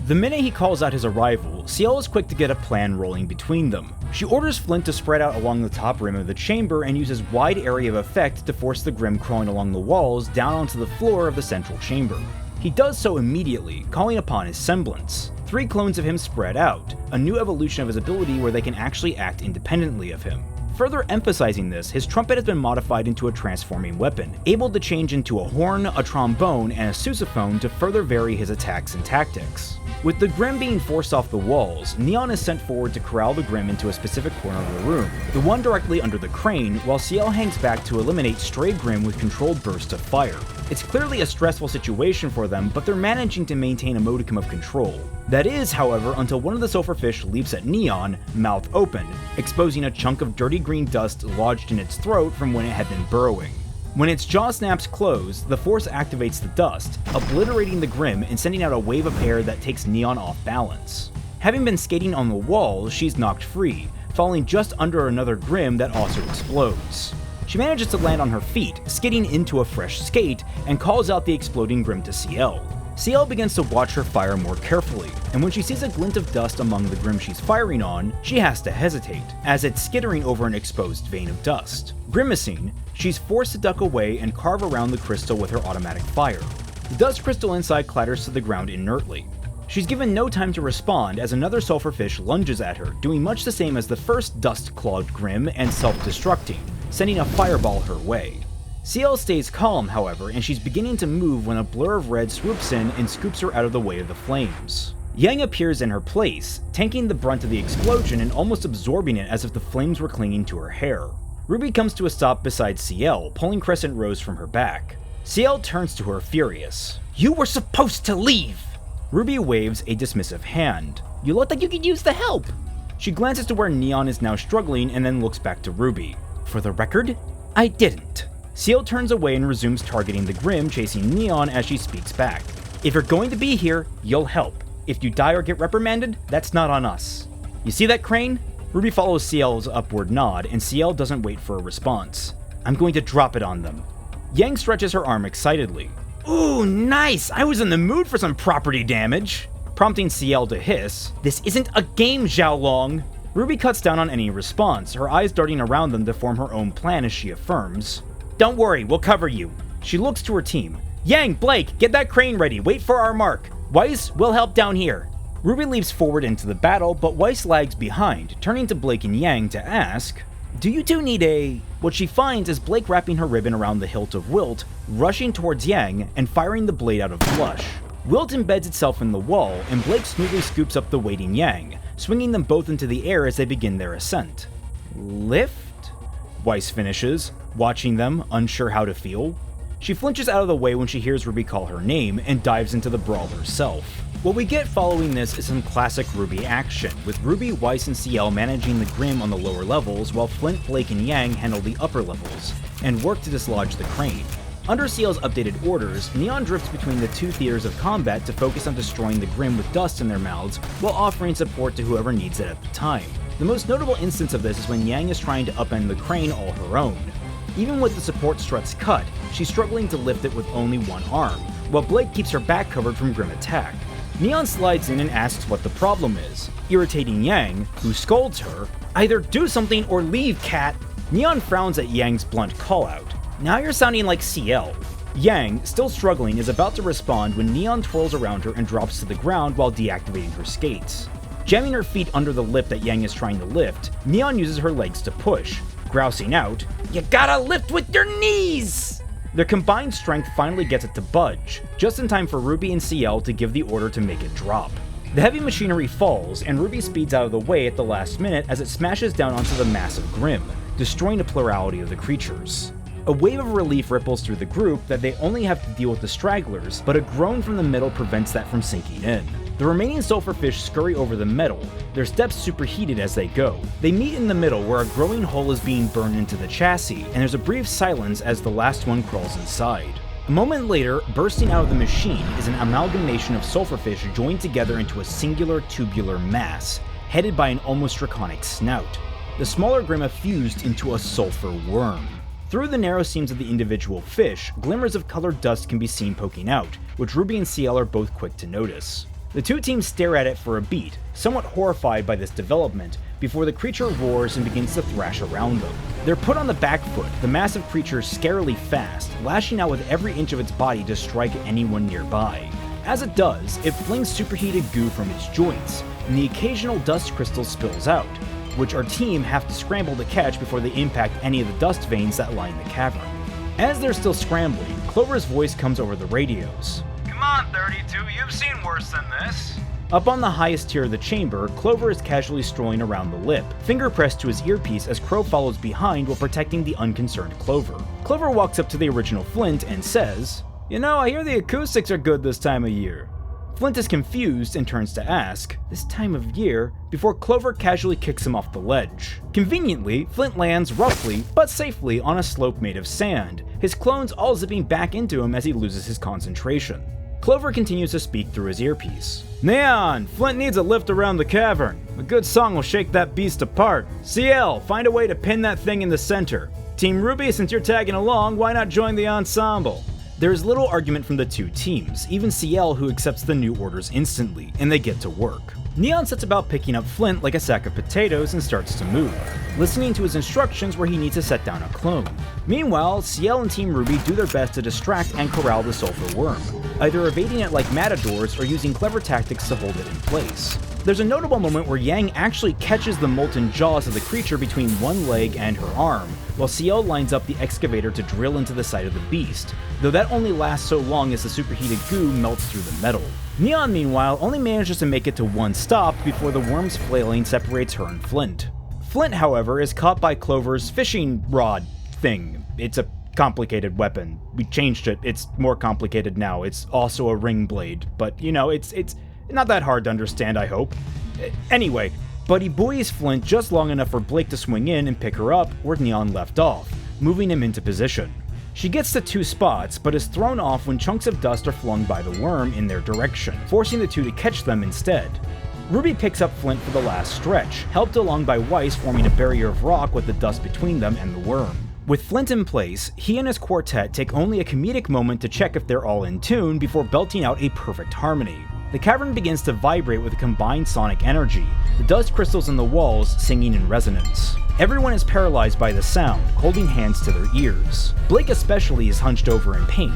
The minute he calls out his arrival, CL is quick to get a plan rolling between them. She orders Flint to spread out along the top rim of the chamber and uses wide area of effect to force the Grimm crawling along the walls down onto the floor of the central chamber. He does so immediately, calling upon his semblance. 3 clones of him spread out, a new evolution of his ability where they can actually act independently of him. Further emphasizing this, his trumpet has been modified into a transforming weapon, able to change into a horn, a trombone, and a sousaphone to further vary his attacks and tactics. With the Grimm being forced off the walls, Neon is sent forward to corral the Grimm into a specific corner of the room, the one directly under the crane, while CL hangs back to eliminate stray Grimm with controlled bursts of fire. It's clearly a stressful situation for them, but they're managing to maintain a modicum of control. That is, however, until one of the sulfurfish leaps at Neon, mouth open, exposing a chunk of dirty green dust lodged in its throat from when it had been burrowing. When its jaw snaps closed, the force activates the dust, obliterating the Grimm and sending out a wave of air that takes Neon off balance. Having been skating on the walls, she's knocked free, falling just under another Grimm that also explodes. She manages to land on her feet, skidding into a fresh skate, and calls out the exploding Grimm to CL. CL begins to watch her fire more carefully, and when she sees a glint of dust among the Grimm she's firing on, she has to hesitate, as it's skittering over an exposed vein of dust. Grimacing, she's forced to duck away and carve around the crystal with her automatic fire. The dust crystal inside clatters to the ground inertly. She's given no time to respond as another sulfurfish lunges at her, doing much the same as the first dust-clogged Grimm and self-destructing, sending a fireball her way. CL stays calm, however, and she's beginning to move when a blur of red swoops in and scoops her out of the way of the flames. Yang appears in her place, tanking the brunt of the explosion and almost absorbing it as if the flames were clinging to her hair. RWBY comes to a stop beside CL, pulling Crescent Rose from her back. CL turns to her furious. "You were supposed to leave!" RWBY waves a dismissive hand. "You look like you could use the help!" She glances to where Neon is now struggling and then looks back to RWBY. "For the record, I didn't." CL turns away and resumes targeting the Grimm chasing Neon as she speaks back. "If you're going to be here, you'll help. If you die or get reprimanded, that's not on us. You see that crane?" RWBY follows CL's upward nod, and CL doesn't wait for a response. "I'm going to drop it on them." Yang stretches her arm excitedly. "Ooh, nice! I was in the mood for some property damage!" Prompting CL to hiss, "This isn't a game, Xiaolong!" RWBY cuts down on any response, her eyes darting around them to form her own plan as she affirms, "Don't worry, we'll cover you." She looks to her team. "Yang, Blake, get that crane ready, wait for our mark. Weiss, we'll help down here." RWBY leaps forward into the battle, but Weiss lags behind, turning to Blake and Yang to ask, "Do you two need a..." What she finds is Blake wrapping her ribbon around the hilt of Wilt, rushing towards Yang, and firing the blade out of flush. Wilt embeds itself in the wall, and Blake smoothly scoops up the waiting Yang, swinging them both into the air as they begin their ascent. "Lift?" Weiss finishes, watching them, unsure how to feel. She flinches out of the way when she hears RWBY call her name, and dives into the brawl herself. What we get following this is some classic RWBY action, with RWBY, Weiss, and CL managing the Grim on the lower levels, while Flint, Blake, and Yang handle the upper levels, and work to dislodge the crane. Under CL's updated orders, Neon drifts between the two theaters of combat to focus on destroying the Grim with dust in their mouths, while offering support to whoever needs it at the time. The most notable instance of this is when Yang is trying to upend the crane all her own. Even with the support struts cut, she's struggling to lift it with only one arm, while Blake keeps her back covered from Grim attack. Neon slides in and asks what the problem is, irritating Yang, who scolds her, "Either do something or leave, cat!" Neon frowns at Yang's blunt call-out. "Now you're sounding like CL." Yang, still struggling, is about to respond when Neon twirls around her and drops to the ground while deactivating her skates. Jamming her feet under the lip that Yang is trying to lift, Neon uses her legs to push, grousing out, "You gotta lift with your knees!" Their combined strength finally gets it to budge, just in time for RWBY and CL to give the order to make it drop. The heavy machinery falls, and RWBY speeds out of the way at the last minute as it smashes down onto the massive Grim, destroying a plurality of the creatures. A wave of relief ripples through the group that they only have to deal with the stragglers, but a groan from the middle prevents that from sinking in. The remaining sulfurfish scurry over the metal, their steps superheated as they go. They meet in the middle where a growing hole is being burned into the chassis, and there's a brief silence as the last one crawls inside. A moment later, bursting out of the machine is an amalgamation of sulfurfish joined together into a singular tubular mass, headed by an almost draconic snout. The smaller Grim have fused into a sulfur worm. Through the narrow seams of the individual fish, glimmers of colored dust can be seen poking out, which RWBY and CL are both quick to notice. The two teams stare at it for a beat, somewhat horrified by this development, before the creature roars and begins to thrash around them. They're put on the back foot, the massive creature scarily fast, lashing out with every inch of its body to strike anyone nearby. As it does, it flings superheated goo from its joints, and the occasional dust crystal spills out, which our team have to scramble to catch before they impact any of the dust veins that line the cavern. As they're still scrambling, Clover's voice comes over the radios.
"Come on, 32, you've seen worse than this."
Up on the highest tier of the chamber, Clover is casually strolling around the lip, finger pressed to his earpiece as Crow follows behind while protecting the unconcerned Clover. Clover walks up to the original Flint and says, "You know, I hear the acoustics are good this time of year." Flint is confused and turns to ask, "This time of year?" before Clover casually kicks him off the ledge. Conveniently, Flint lands roughly, but safely, on a slope made of sand, his clones all zipping back into him as he loses his concentration. Clover continues to speak through his earpiece. "Neon, Flint needs a lift around the cavern. A good song will shake that beast apart. CL, find a way to pin that thing in the center. Team RWBY, since you're tagging along, why not join the ensemble?" There is little argument from the two teams, even CL who accepts the new orders instantly, and they get to work. Neon sets about picking up Flint like a sack of potatoes and starts to move, listening to his instructions where he needs to set down a clone. Meanwhile, CL and Team RWBY do their best to distract and corral the sulfur worm, either evading it like matadors or using clever tactics to hold it in place. There's a notable moment where Yang actually catches the molten jaws of the creature between one leg and her arm, while CL lines up the excavator to drill into the side of the beast, though that only lasts so long as the superheated goo melts through the metal. Neon, meanwhile, only manages to make it to one stop before the worm's flailing separates her and Flint. Flint, however, is caught by Clover's fishing rod thing. It's a complicated weapon. We changed it. It's more complicated now. It's also a ring blade, but you know, it's not that hard to understand, I hope. Anyway, but he buoys Flint just long enough for Blake to swing in and pick her up where Neon left off, moving him into position. She gets to two spots, but is thrown off when chunks of dust are flung by the worm in their direction, forcing the two to catch them instead. RWBY picks up Flint for the last stretch, helped along by Weiss forming a barrier of rock with the dust between them and the worm. With Flint in place, he and his quartet take only a comedic moment to check if they're all in tune before belting out a perfect harmony. The cavern begins to vibrate with a combined sonic energy, the dust crystals in the walls singing in resonance. Everyone is paralyzed by the sound, holding hands to their ears. Blake especially is hunched over in pain.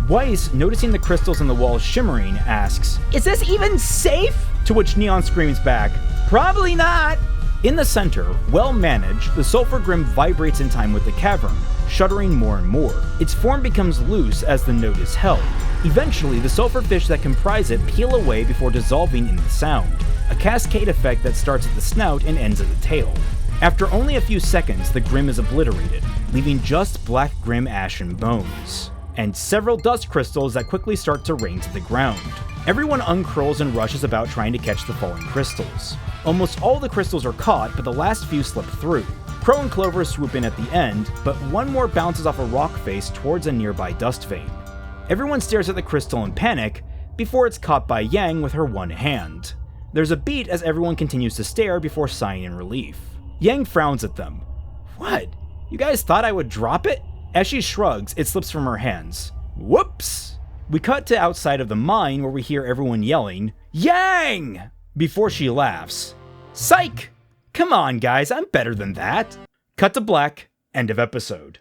Weiss, noticing the crystals in the walls shimmering, asks, "Is this even safe?" To which Neon screams back, "Probably not!" In the center, well managed, the Sulfur Grim vibrates in time with the cavern, shuddering more and more. Its form becomes loose as the note is held. Eventually, the sulfurfish that comprise it peel away before dissolving in the sound, a cascade effect that starts at the snout and ends at the tail. After only a few seconds, the Grim is obliterated, leaving just black Grim ash and bones. and several dust crystals that quickly start to rain to the ground. Everyone uncurls and rushes about trying to catch the falling crystals. Almost all the crystals are caught, but the last few slip through. Crow and Clover swoop in at the end, but one more bounces off a rock face towards a nearby dust vein. Everyone stares at the crystal in panic before it's caught by Yang with her one hand. There's a beat as everyone continues to stare before sighing in relief. Yang frowns at them. "What? You guys thought I would drop it?" As she shrugs, it slips from her hands. Whoops! We cut to outside of the mine where we hear everyone yelling, "Yang!" before she laughs. Psych! Come on guys, I'm better than that. Cut to black, end of episode.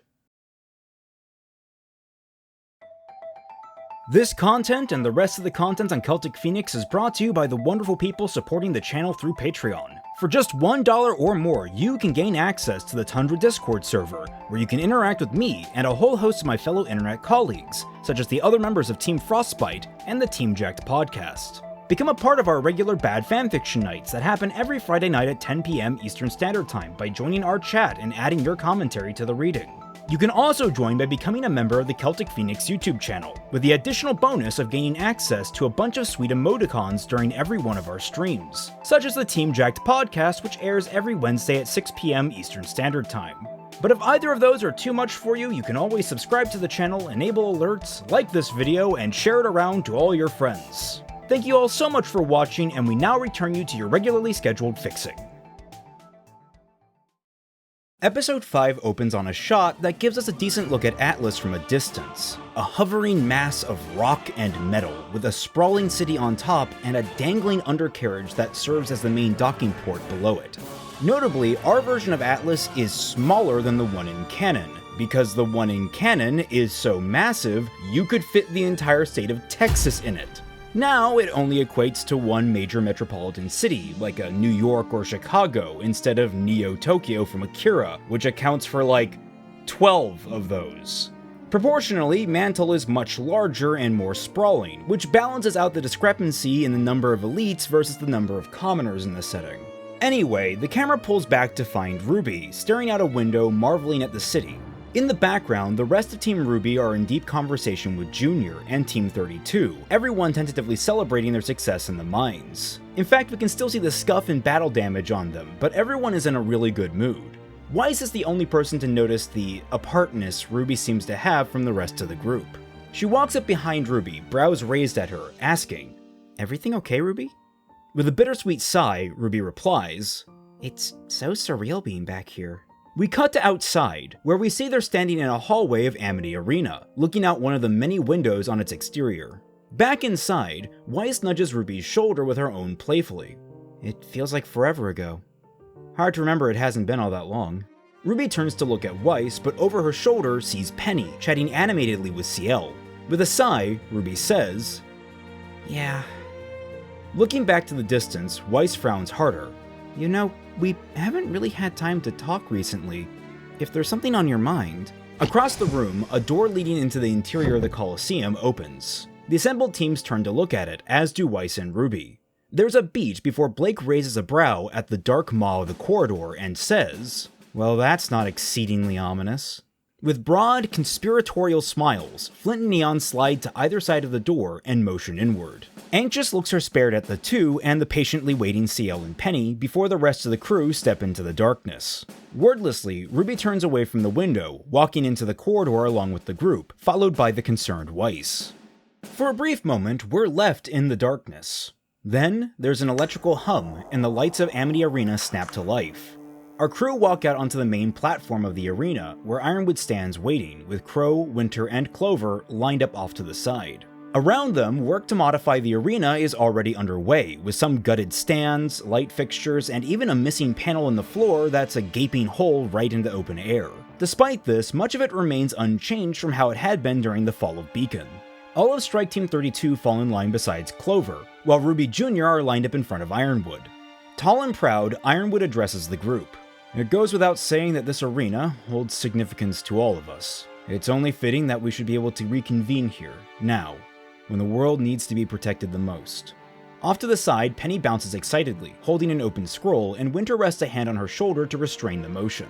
This content and the rest of the content on Celtic Phoenix is brought to you by the wonderful people supporting the channel through Patreon. For just $1 or more, you can gain access to the Tundra Discord server, where you can interact with me and a whole host of my fellow internet colleagues, such as the other members of Team Frostbite and the Team Jacked podcast. Become a part of our regular bad fanfiction nights that happen every Friday night at 10 PM Eastern Standard Time by joining our chat and adding your commentary to the reading. You can also join by becoming a member of the Celtic Phoenix YouTube channel, with the additional bonus of gaining access to a bunch of sweet emoticons during every one of our streams, such as the Team Jacked podcast, which airs every Wednesday at 6 PM Eastern Standard Time. But if either of those are too much for you, you can always subscribe to the channel, enable alerts, like this video, and share it around to all your friends. Thank you all so much for watching, and we now return you to your regularly scheduled fixing. Episode 5 opens on a shot that gives us a decent look at Atlas from a distance. A hovering mass of rock and metal, with a sprawling city on top and a dangling undercarriage that serves as the main docking port below it. Notably, our version of Atlas is smaller than the one in canon, because the one in canon is so massive, you could fit the entire state of Texas in it. Now it only equates to one major metropolitan city, like a New York or Chicago, instead of Neo-Tokyo from Akira, which accounts for like 12 of those. Proportionally, Mantel is much larger and more sprawling, which balances out the discrepancy in the number of elites versus the number of commoners in the setting. Anyway, the camera pulls back to find RWBY, staring out a window marveling at the city. In the background, the rest of Team RWBY are in deep conversation with Junior and Team 32, everyone tentatively celebrating their success in the mines. In fact, we can still see the scuff and battle damage on them, but everyone is in a really good mood. Weiss is the only person to notice the apartness RWBY seems to have from the rest of the group. She walks up behind RWBY, brows raised at her, asking, "Everything okay, RWBY?" With a bittersweet sigh, RWBY replies, "It's so surreal being back here." We cut to outside, where we see they're standing in a hallway of Amity Arena, looking out one of the many windows on its exterior. Back inside, Weiss nudges RWBY's shoulder with her own playfully. "It feels like forever ago. Hard to remember it hasn't been all that long." RWBY turns to look at Weiss, but over her shoulder sees Penny chatting animatedly with Ciel. With a sigh, RWBY says, "Yeah." Looking back to the distance, Weiss frowns harder. "You know, we haven't really had time to talk recently. If there's something on your mind..." Across the room, a door leading into the interior of the Colosseum opens. The assembled teams turn to look at it, as do Weiss and RWBY. There's a beat before Blake raises a brow at the dark maw of the corridor and says, "Well, that's not exceedingly ominous." With broad, conspiratorial smiles, Flint and Neon slide to either side of the door and motion inward. Anxious looks are spared at the two and the patiently waiting Ciel and Penny before the rest of the crew step into the darkness. Wordlessly, RWBY turns away from the window, walking into the corridor along with the group, followed by the concerned Weiss. For a brief moment, we're left in the darkness. Then, there's an electrical hum, and the lights of Amity Arena snap to life. Our crew walk out onto the main platform of the arena, where Ironwood stands waiting, with Crow, Winter, and Clover lined up off to the side. Around them, work to modify the arena is already underway, with some gutted stands, light fixtures, and even a missing panel in the floor that's a gaping hole right into open air. Despite this, much of it remains unchanged from how it had been during the fall of Beacon. All of Strike Team 32 fall in line besides Clover, while RWBY Jr. are lined up in front of Ironwood. Tall and proud, Ironwood addresses the group. "It goes without saying that this arena holds significance to all of us. It's only fitting that we should be able to reconvene here, now, when the world needs to be protected the most." Off to the side, Penny bounces excitedly, holding an open scroll, and Winter rests a hand on her shoulder to restrain the motion.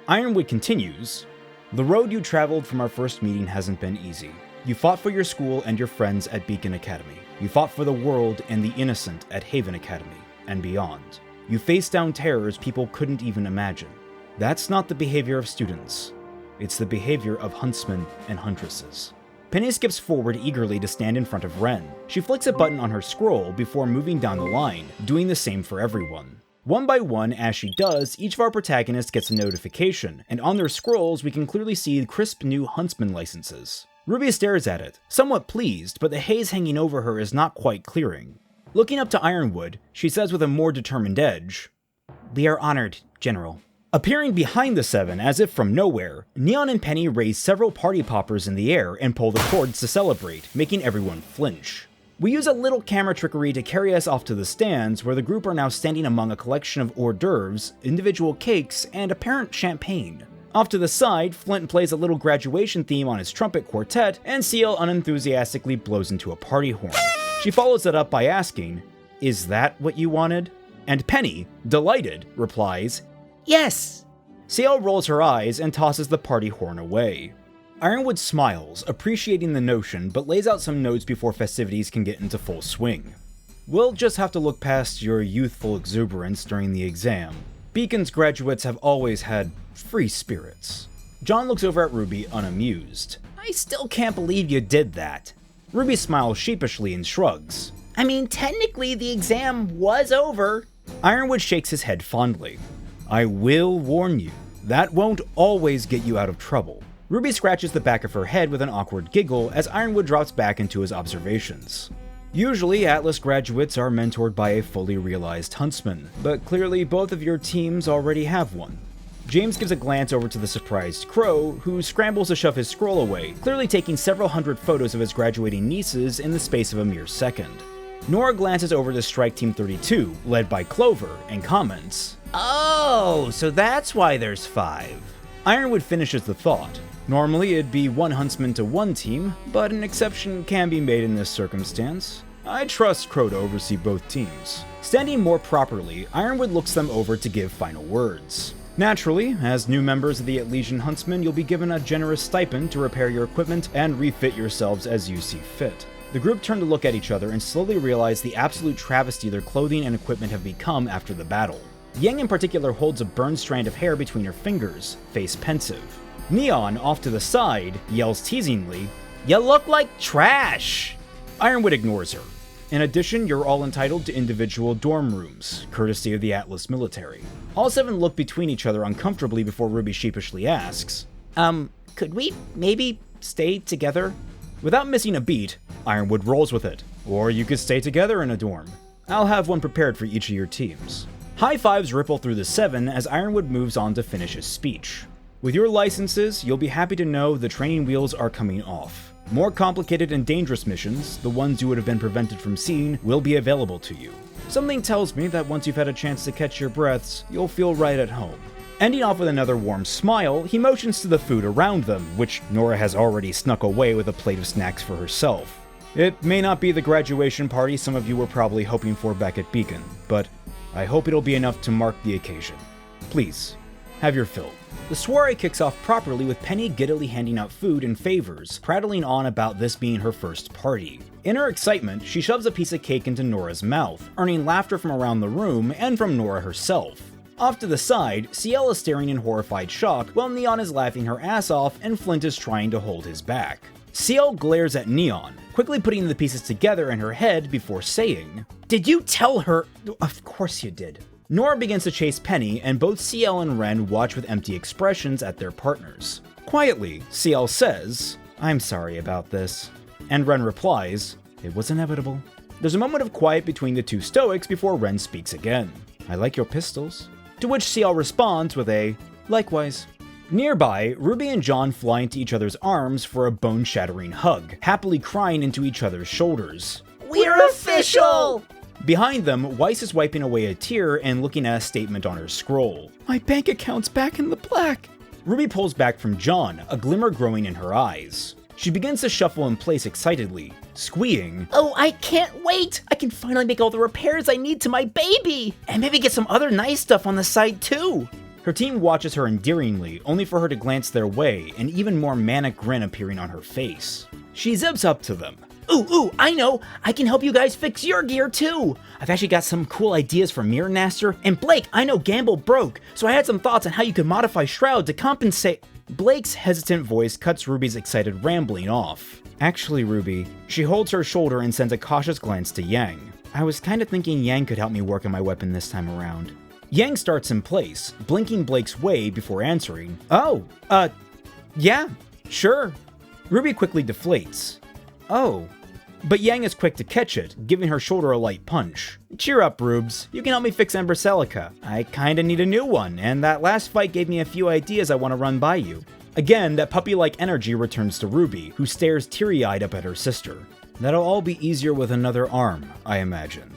Ironwood continues, The road you traveled from our first meeting hasn't been easy. You fought for your school and your friends at Beacon Academy. You fought for the world and the innocent at Haven Academy, and beyond. You faced down terrors people couldn't even imagine. That's not the behavior of students. It's the behavior of huntsmen and huntresses. Penny skips forward eagerly to stand in front of Ren. She flicks a button on her scroll before moving down the line, doing the same for everyone. One by one, as she does, each of our protagonists gets a notification, and on their scrolls we can clearly see crisp new huntsman licenses. RWBY stares at it, somewhat pleased, but the haze hanging over her is not quite clearing. Looking up to Ironwood, she says with a more determined edge, "We are honored, General." Appearing behind the seven as if from nowhere, Neon and Penny raise several party poppers in the air and pull the cords to celebrate, making everyone flinch. We use a little camera trickery to carry us off to the stands, where the group are now standing among a collection of hors d'oeuvres, individual cakes, and apparent champagne. Off to the side, Flint plays a little graduation theme on his trumpet quartet, and CL unenthusiastically blows into a party horn. She follows it up by asking, "Is that what you wanted?" And Penny, delighted, replies, "Yes!" CL rolls her eyes and tosses the party horn away. Ironwood smiles, appreciating the notion, but lays out some notes before festivities can get into full swing. "We'll just have to look past your youthful exuberance during the exam. Beacon's graduates have always had free spirits." John looks over at RWBY unamused. "I still can't believe you did that." RWBY smiles sheepishly and shrugs. "I mean, technically the exam was over." Ironwood shakes his head fondly. "I will warn you, that won't always get you out of trouble." RWBY scratches the back of her head with an awkward giggle as Ironwood drops back into his observations. "Usually, Atlas graduates are mentored by a fully realized huntsman, but clearly both of your teams already have one." James gives a glance over to the surprised Crow, who scrambles to shove his scroll away, clearly taking several hundred photos of his graduating nieces in the space of a mere second. Nora glances over to Strike Team 32, led by Clover, and comments, "Oh, so that's why there's 5. Ironwood finishes the thought. Normally it'd be 1 huntsman to 1 team, but an exception can be made in this circumstance. I trust Crow to oversee both teams. Standing more properly, Ironwood looks them over to give final words. Naturally, as new members of the Elysian Huntsmen, you'll be given a generous stipend to repair your equipment and refit yourselves as you see fit. The group turn to look at each other and slowly realize the absolute travesty their clothing and equipment have become after the battle. Yang in particular holds a burned strand of hair between her fingers, face pensive. Neon, off to the side, yells teasingly, "You look like trash!" Ironwood ignores her. In addition, you're all entitled to individual dorm rooms, courtesy of the Atlas military. All 7 look between each other uncomfortably before RWBY sheepishly asks, could we maybe stay together?" Without missing a beat, Ironwood rolls with it. "Or you could stay together in a dorm. I'll have one prepared for each of your teams." High fives ripple through the 7 as Ironwood moves on to finish his speech. "With your licenses, you'll be happy to know the training wheels are coming off. More complicated and dangerous missions, the ones you would have been prevented from seeing, will be available to you. Something tells me that once you've had a chance to catch your breaths, you'll feel right at home." Ending off with another warm smile, he motions to the food around them, which Nora has already snuck away with a plate of snacks for herself. "It may not be the graduation party some of you were probably hoping for back at Beacon, but I hope it'll be enough to mark the occasion. Please, have your fill." The soiree kicks off properly with Penny giddily handing out food and favors, prattling on about this being her first party. In her excitement, she shoves a piece of cake into Nora's mouth, earning laughter from around the room and from Nora herself. Off to the side, CL is staring in horrified shock while Neon is laughing her ass off and Flint is trying to hold his back. CL glares at Neon, quickly putting the pieces together in her head before saying, "Did you tell her?" "Of course you did." Nora begins to chase Penny, and both CL and Ren watch with empty expressions at their partners. Quietly, CL says, "I'm sorry about this." And Ren replies, "It was inevitable." There's a moment of quiet between the 2 stoics before Ren speaks again. "I like your pistols." To which CL responds with a, "Likewise." Nearby, RWBY and John fly into each other's arms for a bone-shattering hug, happily crying into each other's shoulders.
"We're official!"
Behind them, Weiss is wiping away a tear and looking at a statement on her scroll. "My bank account's back in the black." RWBY pulls back from John, a glimmer growing in her eyes. She begins to shuffle in place excitedly, squeeing, "Oh, I can't wait! I can finally make all the repairs I need to my baby! And maybe get some other nice stuff on the side too!" Her team watches her endearingly, only for her to glance their way, an even more manic grin appearing on her face. She zips up to them.
Ooh, I know! I can help you guys fix your gear too! I've actually got some cool ideas for Mirror Master, and Blake, I know Gamble broke, so I had some thoughts on how you could modify Shroud to compensate.
Blake's hesitant voice cuts Ruby's excited rambling off. Actually, Ruby, she holds her shoulder and sends a cautious glance to Yang. I was kinda thinking Yang could help me work on my weapon this time around. Yang starts in place, blinking Blake's way before answering. Yeah, sure. Ruby quickly deflates. Oh. But Yang is quick to catch it, giving her shoulder a light punch. Cheer up, Rubes. You can help me fix Ember Celica. I kinda need a new one, and that last fight gave me a few ideas I want to run by you. Again, that puppy-like energy returns to Ruby, who stares teary-eyed up at her sister. That'll all be easier with another arm, I imagine.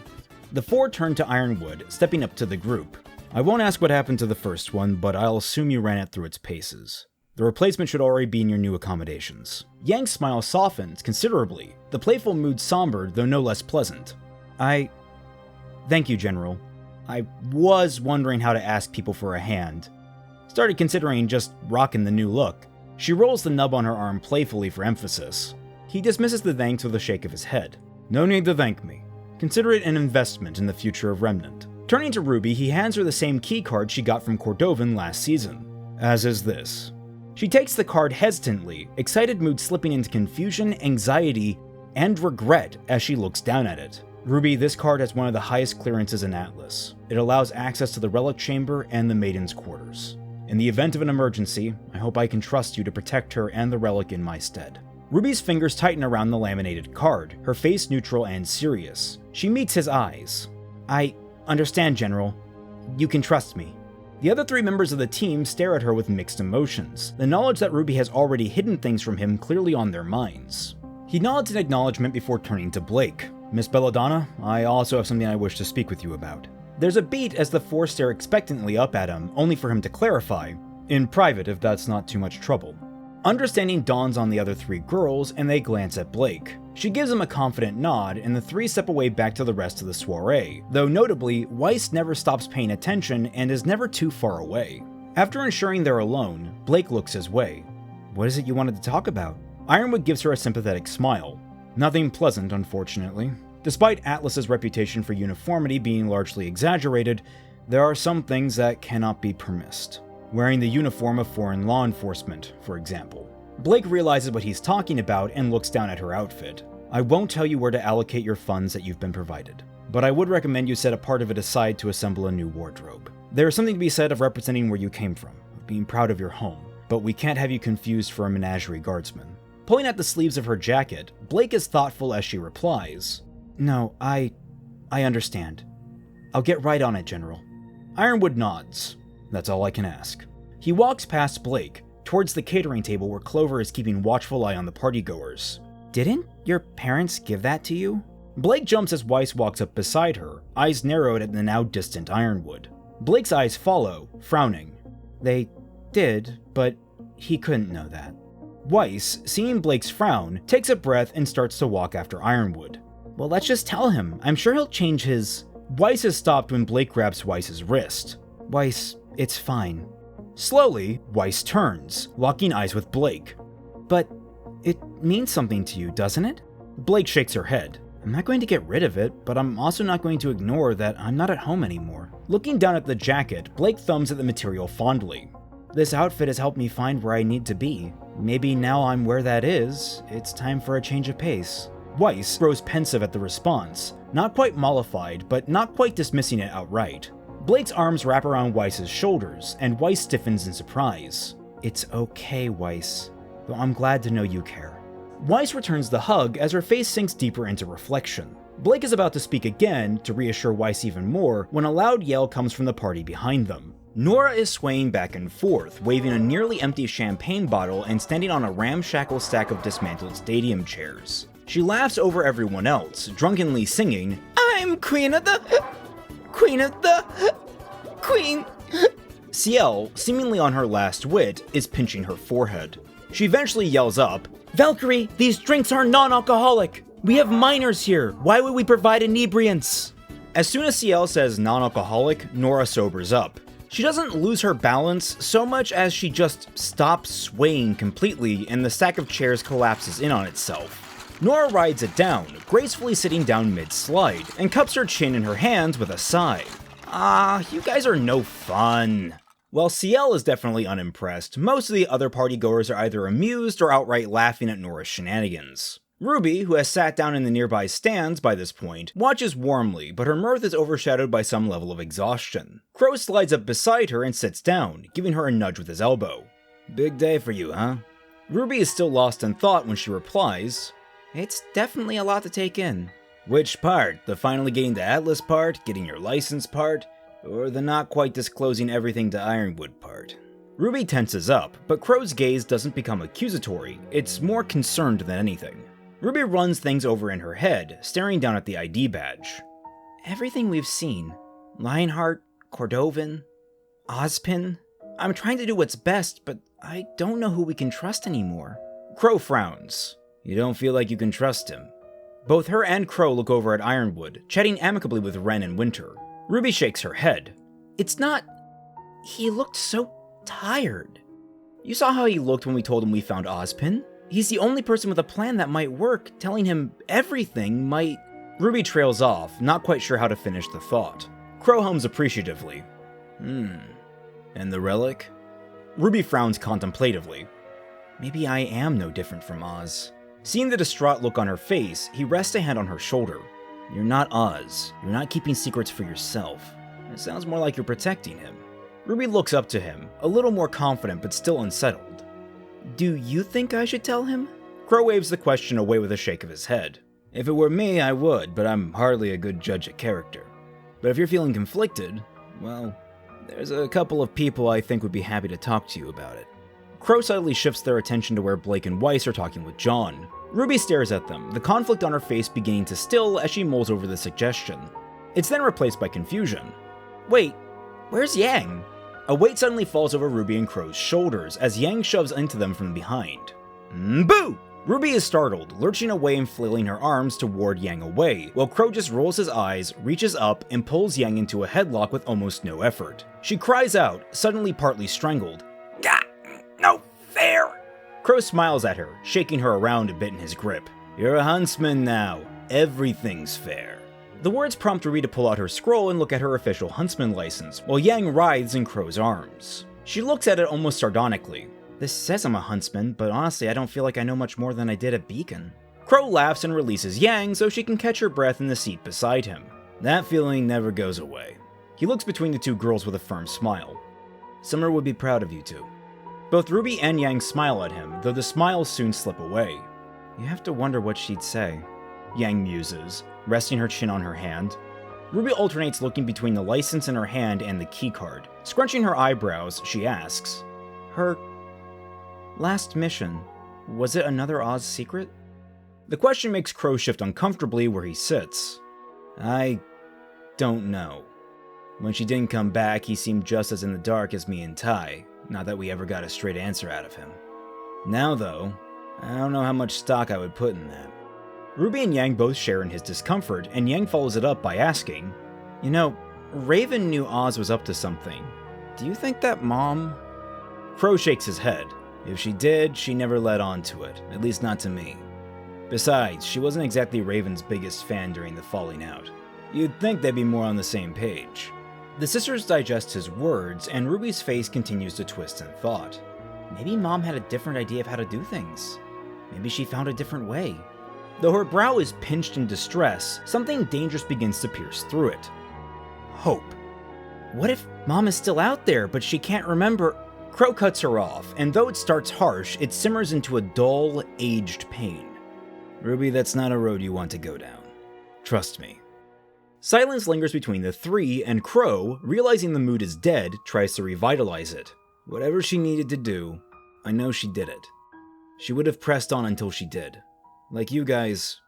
The four turn to Ironwood, stepping up to the group. I won't ask what happened to the first one, but I'll assume you ran it through its paces. The replacement should already be in your new accommodations. Yang's smile softens considerably, the playful mood sombered, though no less pleasant. Thank you, General. I was wondering how to ask people for a hand. Started considering just rocking the new look. She rolls the nub on her arm playfully for emphasis. He dismisses the thanks with a shake of his head. No need to thank me. Consider it an investment in the future of Remnant. Turning to Ruby, he hands her the same key card she got from Cordovan last season. As is this. She takes the card hesitantly, excited mood slipping into confusion, anxiety, and regret as she looks down at it. Ruby, this card has one of the highest clearances in Atlas. It allows access to the Relic Chamber and the Maiden's Quarters. In the event of an emergency, I hope I can trust you to protect her and the relic in my stead. Ruby's fingers tighten around the laminated card, her face neutral and serious. She meets his eyes. I understand, General. You can trust me. The other three members of the team stare at her with mixed emotions, the knowledge that Ruby has already hidden things from him clearly on their minds. He nods in acknowledgement before turning to Blake. Miss Belladonna, I also have something I wish to speak with you about. There's a beat as the four stare expectantly up at him, only for him to clarify, in private if that's not too much trouble. Understanding dawns on the other three girls, and they glance at Blake. She gives him a confident nod, and the three step away back to the rest of the soiree, though notably, Weiss never stops paying attention and is never too far away. After ensuring they're alone, Blake looks his way. What is it you wanted to talk about? Ironwood gives her a sympathetic smile. Nothing pleasant, unfortunately. Despite Atlas's reputation for uniformity being largely exaggerated, there are some things that cannot be permissed. Wearing the uniform of foreign law enforcement, for example. Blake realizes what he's talking about and looks down at her outfit. I won't tell you where to allocate your funds that you've been provided, but I would recommend you set a part of it aside to assemble a new wardrobe. There is something to be said of representing where you came from, of being proud of your home, but we can't have you confused for a menagerie guardsman. Pulling at the sleeves of her jacket, Blake is thoughtful as she replies, No, I understand. I'll get right on it, General. Ironwood nods. That's all I can ask. He walks past Blake, towards the catering table where Clover is keeping watchful eye on the partygoers. Didn't your parents give that to you? Blake jumps as Weiss walks up beside her, eyes narrowed at the now distant Ironwood. Blake's eyes follow, frowning. They did, but he couldn't know that. Weiss, seeing Blake's frown, takes a breath and starts to walk after Ironwood. Well, let's just tell him. I'm sure he'll change his... Weiss is stopped when Blake grabs Weiss's wrist. Weiss, it's fine. Slowly, Weiss turns, locking eyes with Blake. But it means something to you, doesn't it? Blake shakes her head. I'm not going to get rid of it, but I'm also not going to ignore that I'm not at home anymore. Looking down at the jacket, Blake thumbs at the material fondly. This outfit has helped me find where I need to be. Maybe now I'm where that is, it's time for a change of pace. Weiss grows pensive at the response, not quite mollified, but not quite dismissing it outright. Blake's arms wrap around Weiss's shoulders, and Weiss stiffens in surprise. It's okay, Weiss, though I'm glad to know you care. Weiss returns the hug as her face sinks deeper into reflection. Blake is about to speak again, to reassure Weiss even more, when a loud yell comes from the party behind them. Nora is swaying back and forth, waving a nearly empty champagne bottle and standing on a ramshackle stack of dismantled stadium chairs. She laughs over everyone else, drunkenly singing, I'm Queen. Ciel, seemingly on her last wit, is pinching her forehead. She eventually yells up, Valkyrie, these drinks are non-alcoholic! We have minors here, why would we provide inebriants? As soon as Ciel says non-alcoholic, Nora sobers up. She doesn't lose her balance so much as she just stops swaying completely and the stack of chairs collapses in on itself. Nora rides it down, gracefully sitting down mid-slide, and cups her chin in her hands with a sigh. Ah, you guys are no fun. While CL is definitely unimpressed, most of the other partygoers are either amused or outright laughing at Nora's shenanigans. RWBY, who has sat down in the nearby stands by this point, watches warmly, but her mirth is overshadowed by some level of exhaustion. Crow slides up beside her and sits down, giving her a nudge with his elbow. Big day for you, huh? RWBY is still lost in thought when she replies,
It's definitely a lot to take in.
Which part? The finally getting the Atlas part, getting your license part, or the not quite disclosing everything to Ironwood part? RWBY tenses up, but Crow's gaze doesn't become accusatory, it's more concerned than anything. RWBY runs things over in her head, staring down at the ID badge.
Everything we've seen, Lionheart, Cordovan, Ozpin, I'm trying to do what's best, but I don't know who we can trust anymore.
Crow frowns. You don't feel like you can trust him. Both her and Crow look over at Ironwood, chatting amicably with Ren and Winter. RWBY shakes her head.
It's not... He looked so tired.
You saw how he looked when we told him we found Ozpin?
He's the only person with a plan that might work. Telling him everything might...
RWBY trails off, not quite sure how to finish the thought. Crow hums appreciatively. And the relic? RWBY frowns contemplatively. Maybe I am no different from Oz. Seeing the distraught look on her face, he rests a hand on her shoulder. You're not Oz. You're not keeping secrets for yourself. It sounds more like you're protecting him. RWBY looks up to him, a little more confident but still unsettled.
Do you think I should tell him?
Crow waves the question away with a shake of his head. If it were me, I would, but I'm hardly a good judge of character. But if you're feeling conflicted, well, there's a couple of people I think would be happy to talk to you about it. Crow suddenly shifts their attention to where Blake and Weiss are talking with John. RWBY stares at them, the conflict on her face beginning to still as she mulls over the suggestion. It's then replaced by confusion. Wait, where's Yang? A weight suddenly falls over RWBY and Crow's shoulders as Yang shoves into them from behind. Boo! RWBY is startled, lurching away and flailing her arms to ward Yang away, while Crow just rolls his eyes, reaches up, and pulls Yang into a headlock with almost no effort. She cries out, suddenly partly strangled. Gah! No fair! Crow smiles at her, shaking her around a bit in his grip. You're a huntsman now. Everything's fair. The words prompt RWBY to pull out her scroll and look at her official huntsman license, while Yang writhes in Crow's arms. She looks at it almost sardonically. This says I'm a huntsman, but honestly I don't feel like I know much more than I did at Beacon. Crow laughs and releases Yang so she can catch her breath in the seat beside him. That feeling never goes away. He looks between the two girls with a firm smile. Summer would be proud of you two. Both RWBY and Yang smile at him, though the smiles soon slip away. You have to wonder what she'd say, Yang muses, resting her chin on her hand. RWBY alternates looking between the license in her hand and the keycard. Scrunching her eyebrows, she asks, Her last mission, was it another Oz secret? The question makes Crow shift uncomfortably where he sits. I don't know. When she didn't come back, he seemed just as in the dark as me and Ty, not that we ever got a straight answer out of him. Now though, I don't know how much stock I would put in that. RWBY and Yang both share in his discomfort, and Yang follows it up by asking, You know, Raven knew Oz was up to something. Do you think that Mom... Crow shakes his head. If she did, she never led on to it, at least not to me. Besides, she wasn't exactly Raven's biggest fan during the falling out. You'd think they'd be more on the same page. The sisters digest his words, and RWBY's face continues to twist in thought. Maybe Mom had a different idea of how to do things. Maybe she found a different way. Though her brow is pinched in distress, something dangerous begins to pierce through it. Hope. What if Mom is still out there, but she can't remember? Crow cuts her off, and though it starts harsh, it simmers into a dull, aged pain. RWBY, that's not a road you want to go down. Trust me. Silence lingers between the three, and Crow, realizing the mood is dead, tries to revitalize it. Whatever she needed to do, I know she did it. She would have pressed on until she did. Like you guys,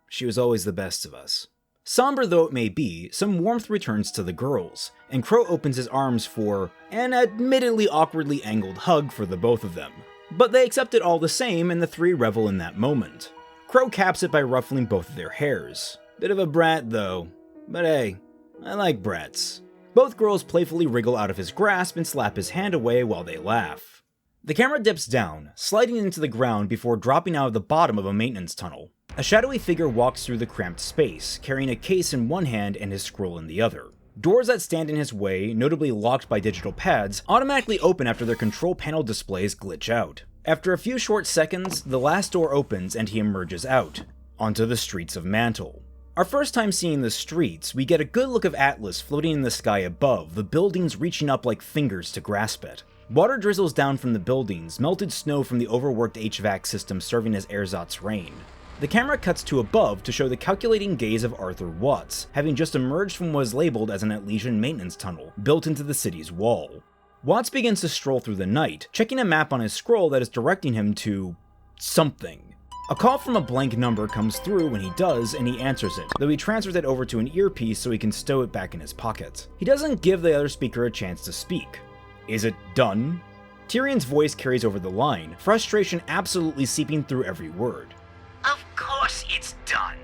she was always the best of us. Somber though it may be, some warmth returns to the girls, and Crow opens his arms for an admittedly awkwardly angled hug for the both of them. But they accept it all the same, and the three revel in that moment. Crow caps it by ruffling both of their hairs. Bit of a brat though, but hey, I like brats. Both girls playfully wriggle out of his grasp and slap his hand away while they laugh. The camera dips down, sliding into the ground before dropping out of the bottom of a maintenance tunnel. A shadowy figure walks through the cramped space, carrying a case in one hand and his scroll in the other. Doors that stand in his way, notably locked by digital pads, automatically open after their control panel displays glitch out. After a few short seconds, the last door opens and he emerges out, onto the streets of Mantel. Our first time seeing the streets, we get a good look of Atlas floating in the sky above, the buildings reaching up like fingers to grasp it. Water drizzles down from the buildings, melted snow from the overworked HVAC system serving as ersatz rain. The camera cuts to above to show the calculating gaze of Arthur Watts, having just emerged from what was labeled as an Elysian maintenance tunnel, built into the city's wall. Watts begins to stroll through the night, checking a map on his scroll that is directing him to something. A call from a blank number comes through when he does, and he answers it, though he transfers it over to an earpiece so he can stow it back in his pocket. He doesn't give the other speaker a chance to speak. Is it done? Tyrion's voice carries over the line, frustration absolutely seeping through every word.
Of course it's done.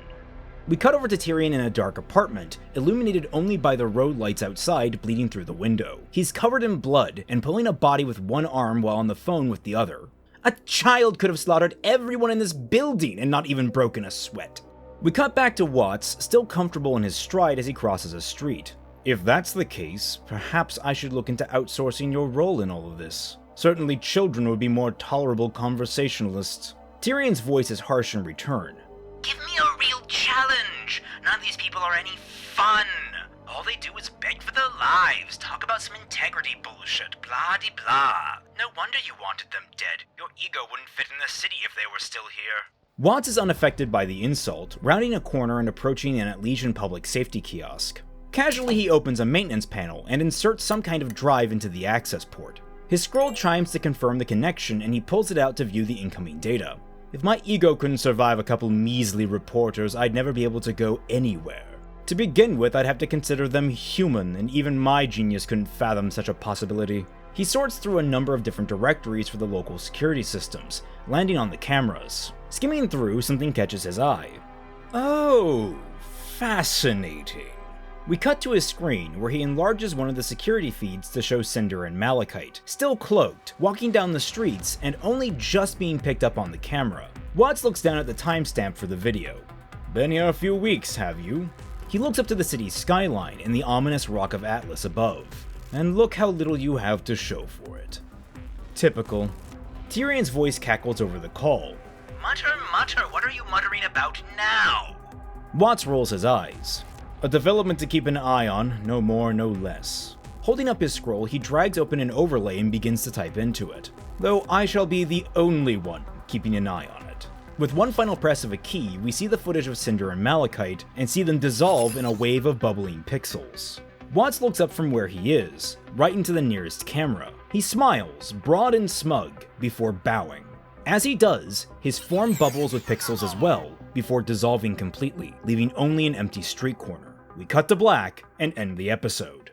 We cut over to Tyrion in a dark apartment, illuminated only by the road lights outside bleeding through the window. He's covered in blood and pulling a body with one arm while on the phone with the other. A child could have slaughtered everyone in this building and not even broken a sweat. We cut back to Watts, still comfortable in his stride as he crosses a street. If that's the case, perhaps I should look into outsourcing your role in all of this. Certainly children would be more tolerable conversationalists. Tyrion's voice is harsh in return.
Give me a real challenge. None of these people are any fun. All they do is beg for their lives, talk about some integrity bullshit, blah-de-blah. No wonder you wanted them dead. Your ego wouldn't fit in the city if they were still here.
Watts is unaffected by the insult, rounding a corner and approaching an Elysian public safety kiosk. Casually, he opens a maintenance panel and inserts some kind of drive into the access port. His scroll chimes to confirm the connection and he pulls it out to view the incoming data. If my ego couldn't survive a couple measly reporters, I'd never be able to go anywhere. To begin with, I'd have to consider them human, and even my genius couldn't fathom such a possibility. He sorts through a number of different directories for the local security systems, landing on the cameras. Skimming through, something catches his eye. Oh, fascinating. We cut to his screen, where he enlarges one of the security feeds to show Cinder and Malachite, still cloaked, walking down the streets, and only just being picked up on the camera. Watts looks down at the timestamp for the video. Been here a few weeks, have you? He looks up to the city's skyline and the ominous rock of Atlas above. And look how little you have to show for it. Typical. Tyrion's voice cackles over the call.
Mutter, mutter, what are you muttering about now?
Watts rolls his eyes. A development to keep an eye on, no more, no less. Holding up his scroll, he drags open an overlay and begins to type into it. Though I shall be the only one keeping an eye on it. With one final press of a key, we see the footage of Cinder and Malachite, and see them dissolve in a wave of bubbling pixels. Watts looks up from where he is, right into the nearest camera. He smiles, broad and smug, before bowing. As he does, his form bubbles with pixels as well, before dissolving completely, leaving only an empty street corner. We cut to black and end the episode.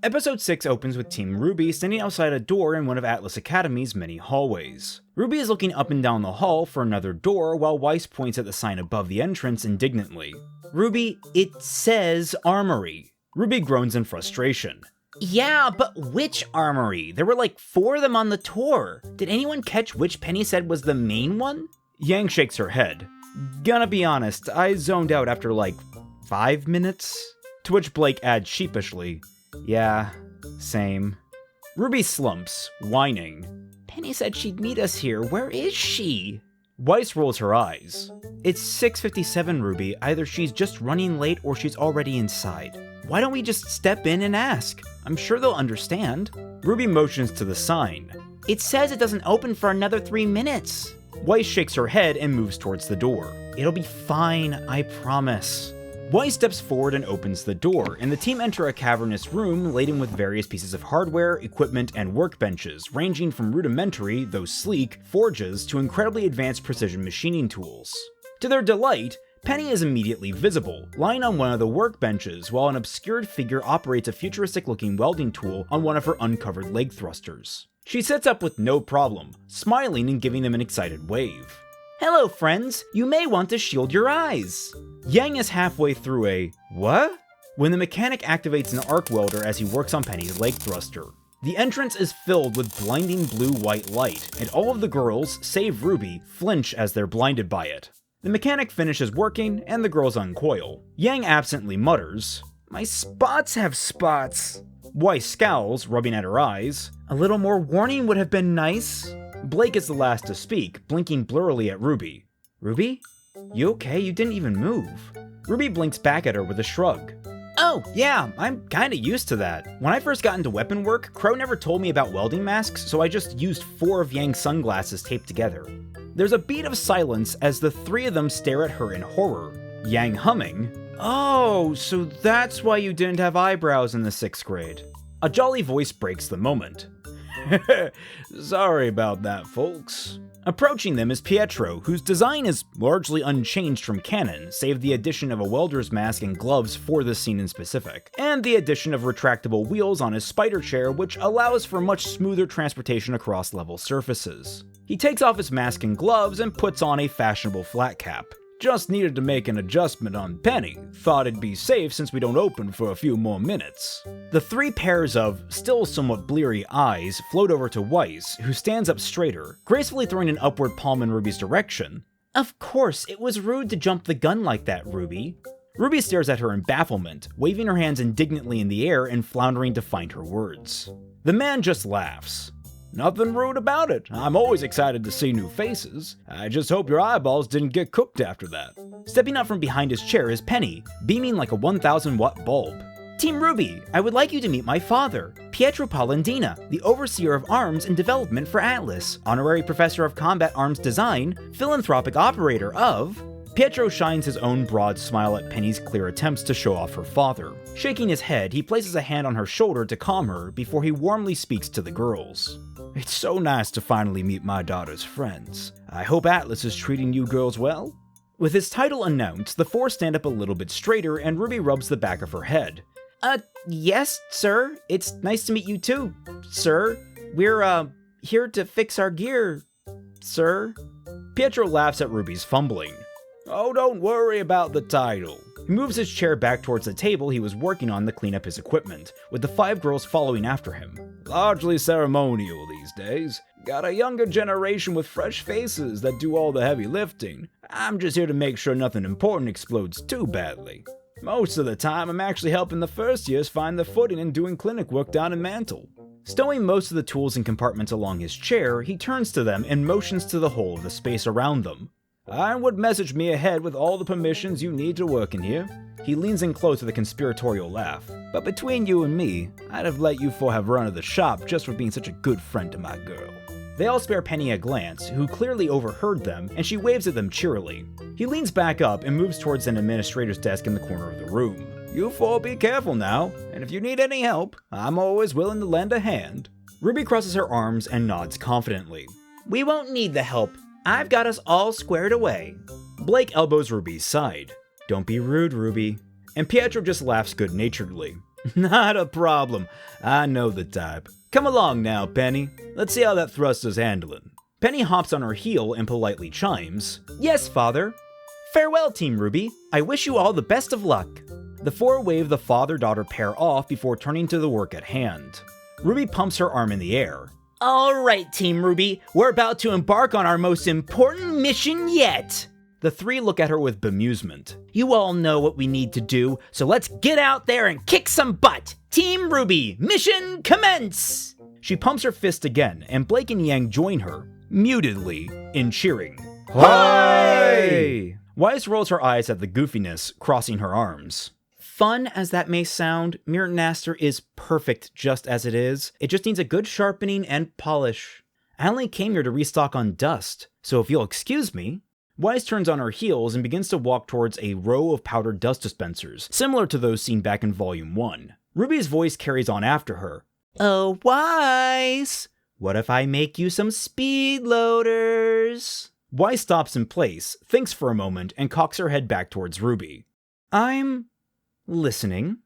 Episode 6 opens with Team RWBY standing outside a door in one of Atlas Academy's many hallways. RWBY is looking up and down the hall for another door while Weiss points at the sign above the entrance indignantly. RWBY, it says armory. RWBY groans in frustration. Yeah, but which armory? There were like 4 of them on the tour. Did anyone catch which Penny said was the main one? Yang shakes her head. Gonna be honest, I zoned out after like 5 minutes? To which Blake adds sheepishly, yeah, same. RWBY slumps, whining. Penny said she'd meet us here. Where is she? Weiss rolls her eyes. It's 6:57, RWBY. Either she's just running late or she's already inside. Why don't we just step in and ask? I'm sure they'll understand. RWBY motions to the sign. It says it doesn't open for another 3 minutes. Weiss shakes her head and moves towards the door. It'll be fine, I promise. Weiss steps forward and opens the door, and the team enter a cavernous room laden with various pieces of hardware, equipment, and workbenches, ranging from rudimentary, though sleek, forges to incredibly advanced precision machining tools. To their delight, Penny is immediately visible, lying on one of the workbenches, while an obscured figure operates a futuristic-looking welding tool on one of her uncovered leg thrusters. She sits up with no problem, smiling and giving them an excited wave. Hello, friends. You may want to shield your eyes. Yang is halfway through a what? When the mechanic activates an arc welder as he works on Penny's leg thruster. The entrance is filled with blinding blue-white light, and all of the girls, save Ruby, flinch as they're blinded by it. The mechanic finishes working, and the girls uncoil. Yang absently mutters, "My spots have spots." Weiss scowls, rubbing at her eyes. "A little more warning would have been nice." Blake is the last to speak, blinking blurrily at Ruby. "Ruby? You okay? You didn't even move." Ruby blinks back at her with a shrug. "Oh, yeah, I'm kinda used to that. When I first got into weapon work, Crow never told me about welding masks, so I just used 4 of Yang's sunglasses taped together." There's a beat of silence as the 3 of them stare at her in horror. Yang humming, "Oh, so that's why you didn't have eyebrows in the 6th grade." A jolly voice breaks the moment. "Sorry about that, folks." Approaching them is Pietro, whose design is largely unchanged from canon, save the addition of a welder's mask and gloves for this scene in specific, and the addition of retractable wheels on his spider chair, which allows for much smoother transportation across level surfaces. He takes off his mask and gloves and puts on a fashionable flat cap. "Just needed to make an adjustment on Penny. Thought it'd be safe since we don't open for a few more minutes." The 3 pairs of, still somewhat bleary eyes float over to Weiss, who stands up straighter, gracefully throwing an upward palm in Ruby's direction. "Of course, it was rude to jump the gun like that, Ruby." Ruby stares at her in bafflement, waving her hands indignantly in the air and floundering to find her words. The man just laughs. "Nothing rude about it. I'm always excited to see new faces. I just hope your eyeballs didn't get cooked after that." Stepping out from behind his chair is Penny, beaming like a 1,000-watt bulb. "Team RWBY, I would like you to meet my father, Pietro Palladina, the Overseer of Arms and Development for Atlas, Honorary Professor of Combat Arms Design, Philanthropic Operator of..." Pietro shines his own broad smile at Penny's clear attempts to show off her father. Shaking his head, he places a hand on her shoulder to calm her before he warmly speaks to the girls. "It's so nice to finally meet my daughter's friends. I hope Atlas is treating you girls well?" With his title announced, the 4 stand up a little bit straighter and Ruby rubs the back of her head. Yes, sir. It's nice to meet you too, sir. We're, here to fix our gear, sir." Pietro laughs at Ruby's fumbling. "Oh, don't worry about the title." He moves his chair back towards the table he was working on to clean up his equipment, with the 5 girls following after him. "Largely ceremonial these days. Got a younger generation with fresh faces that do all the heavy lifting. I'm just here to make sure nothing important explodes too badly. Most of the time, I'm actually helping the first years find their footing and doing clinic work down in Mantel." Stowing most of the tools and compartments along his chair, he turns to them and motions to the whole of the space around them. "I would message me ahead with all the permissions you need to work in here." He leans in close with a conspiratorial laugh. "But between you and me, I'd have let you 4 have run of the shop just for being such a good friend to my girl." They all spare Penny a glance, who clearly overheard them, and she waves at them cheerily. He leans back up and moves towards an administrator's desk in the corner of the room. "You 4 be careful now, and if you need any help, I'm always willing to lend a hand." Ruby crosses her arms and nods confidently. "We won't need the help. I've got us all squared away." Blake elbows Ruby's side. "Don't be rude, Ruby." And Pietro just laughs good-naturedly. "Not a problem. I know the type. Come along now, Penny. Let's see how that thruster's handling." Penny hops on her heel and politely chimes, "Yes, father." "Farewell, Team RWBY. I wish you all the best of luck." The 4 wave the father-daughter pair off before turning to the work at hand. Ruby pumps her arm in the air. "All right, Team RWBY, we're about to embark on our most important mission yet." The 3 look at her with bemusement. "You all know what we need to do, so let's get out there and kick some butt! Team RWBY, mission commence!" She pumps her fist again, and Blake and Yang join her, mutedly, in cheering. "Hi!" Weiss rolls her eyes at the goofiness, crossing her arms. Fun as that may sound, Mirror Naster is perfect just as it is. It just needs a good sharpening and polish. I only came here to restock on dust, so if you'll excuse me. Weiss turns on her heels and begins to walk towards a row of powdered dust dispensers, similar to those seen back in Volume 1. Ruby's voice carries on after her. "Oh, Weiss, what if I make you some speed loaders?" Weiss stops in place, thinks for a moment, and cocks her head back towards Ruby. "I'm listening."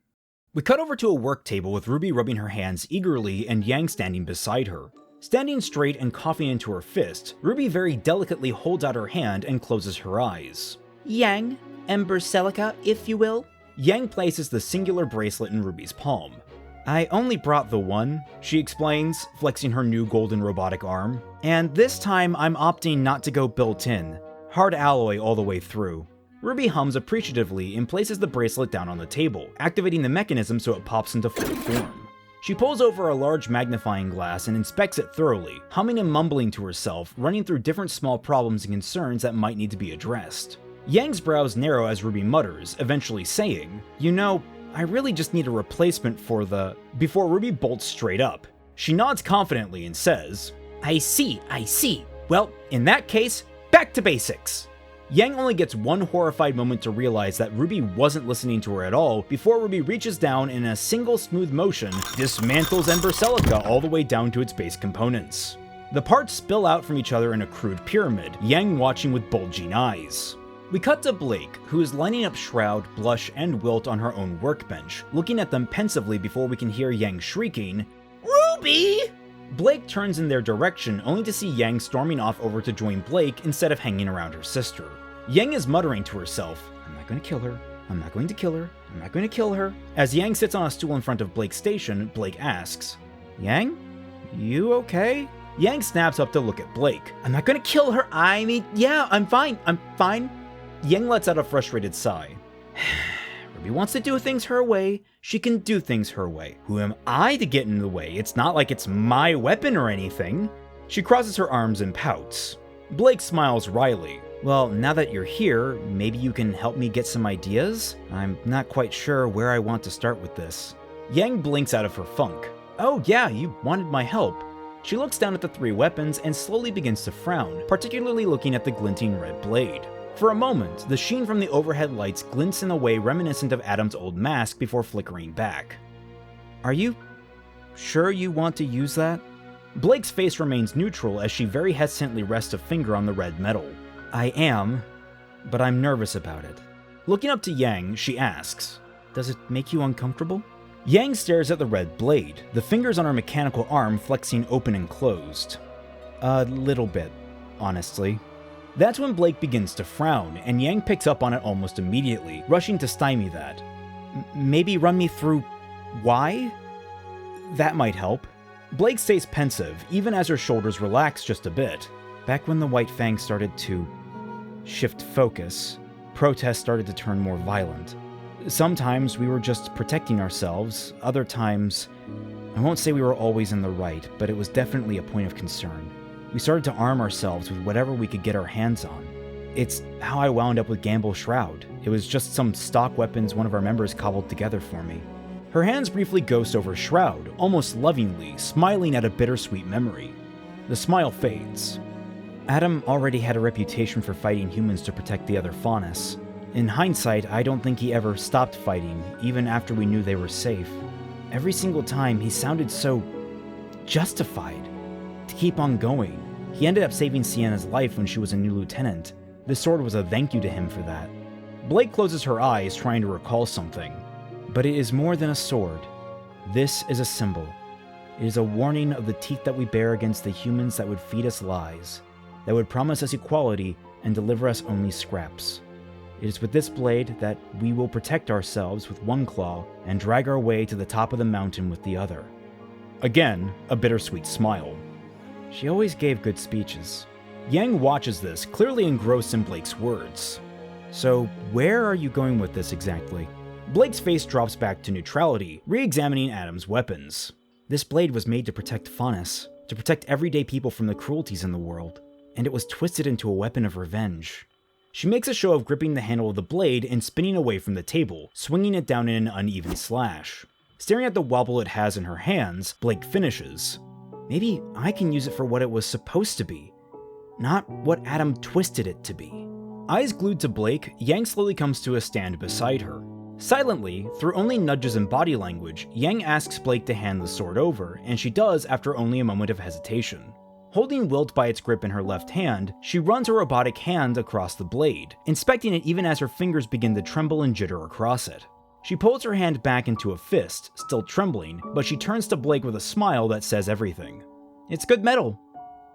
We cut over to a work table with Ruby rubbing her hands eagerly and Yang standing beside her. Standing straight and coughing into her fist, RWBY very delicately holds out her hand and closes her eyes.
Yang, Ember Celica, if you will.
Yang places the singular bracelet in RWBY's palm. I only brought the one, she explains, flexing her new golden robotic arm. And this time I'm opting not to go built-in. Hard alloy all the way through. RWBY hums appreciatively and places the bracelet down on the table, activating the mechanism so it pops into full form. She pulls over a large magnifying glass and inspects it thoroughly, humming and mumbling to herself, running through different small problems and concerns that might need to be addressed. Yang's brows narrow as RWBY mutters, eventually saying, "You know, I really just need a replacement for the..." before RWBY bolts straight up. She nods confidently and says, I see. Well, in that case, back to basics." Yang only gets one horrified moment to realize that RWBY wasn't listening to her at all before RWBY reaches down and in a single smooth motion, dismantles Ember Celica all the way down to its base components. The parts spill out from each other in a crude pyramid, Yang watching with bulging eyes. We cut to Blake, who is lining up Shroud, Blush, and Wilt on her own workbench, looking at them pensively before we can hear Yang shrieking, "RWBY!" Blake turns in their direction only to see Yang storming off over to join Blake instead of hanging around her sister. Yang is muttering to herself, "I'm not going to kill her, I'm not going to kill her, I'm not going to kill her." As Yang sits on a stool in front of Blake's station, Blake asks, "Yang? You okay?" Yang snaps up to look at Blake. "I'm not going to kill her, yeah, I'm fine. Yang lets out a frustrated sigh. RWBY wants to do things her way, she can do things her way. Who am I to get in the way? It's not like it's my weapon or anything. She crosses her arms and pouts. Blake smiles wryly. "Well, now that you're here, maybe you can help me get some ideas? I'm not quite sure where I want to start with this." Yang blinks out of her funk. "Oh yeah, you wanted my help." She looks down at the three weapons and slowly begins to frown, particularly looking at the glinting red blade. For a moment, the sheen from the overhead lights glints in a way reminiscent of Adam's old mask before flickering back. "Are you sure you want to use that?" Blake's face remains neutral as she very hesitantly rests a finger on the red metal. "I am, but I'm nervous about it." Looking up to Yang, she asks, "Does it make you uncomfortable?" Yang stares at the red blade, the fingers on her mechanical arm flexing open and closed. "A little bit, honestly." That's when Blake begins to frown, and Yang picks up on it almost immediately, rushing to stymie that. "Maybe run me through why? That might help." Blake stays pensive, even as her shoulders relax just a bit. "Back when the White Fang started to shift focus, protests started to turn more violent. Sometimes we were just protecting ourselves, other times, I won't say we were always in the right, but it was definitely a point of concern. We started to arm ourselves with whatever we could get our hands on. It's how I wound up with Gamble's Shroud. It was just some stock weapons one of our members cobbled together for me." Her hands briefly ghost over Shroud, almost lovingly, smiling at a bittersweet memory. The smile fades. "Adam already had a reputation for fighting humans to protect the other faunus. In hindsight, I don't think he ever stopped fighting, even after we knew they were safe. Every single time, he sounded so justified to keep on going. He ended up saving Sienna's life when she was a new lieutenant. This sword was a thank you to him for that." Blake closes her eyes, trying to recall something. "But it is more than a sword. This is a symbol. It is a warning of the teeth that we bear against the humans that would feed us lies, that would promise us equality and deliver us only scraps. It is with this blade that we will protect ourselves with one claw and drag our way to the top of the mountain with the other." Again, a bittersweet smile. She always gave good speeches. Yang watches this, clearly engrossed in Blake's words. "So, where are you going with this exactly?" Blake's face drops back to neutrality, re-examining Adam's weapons. "This blade was made to protect Faunus, to protect everyday people from the cruelties in the world, and it was twisted into a weapon of revenge." She makes a show of gripping the handle of the blade and spinning away from the table, swinging it down in an uneven slash. Staring at the wobble it has in her hands, Blake finishes. "Maybe I can use it for what it was supposed to be, not what Adam twisted it to be." Eyes glued to Blake, Yang slowly comes to a stand beside her. Silently, through only nudges and body language, Yang asks Blake to hand the sword over, and she does after only a moment of hesitation. Holding Wilt by its grip in her left hand, she runs her robotic hand across the blade, inspecting it even as her fingers begin to tremble and jitter across it. She pulls her hand back into a fist, still trembling, but she turns to Blake with a smile that says everything. It's good metal.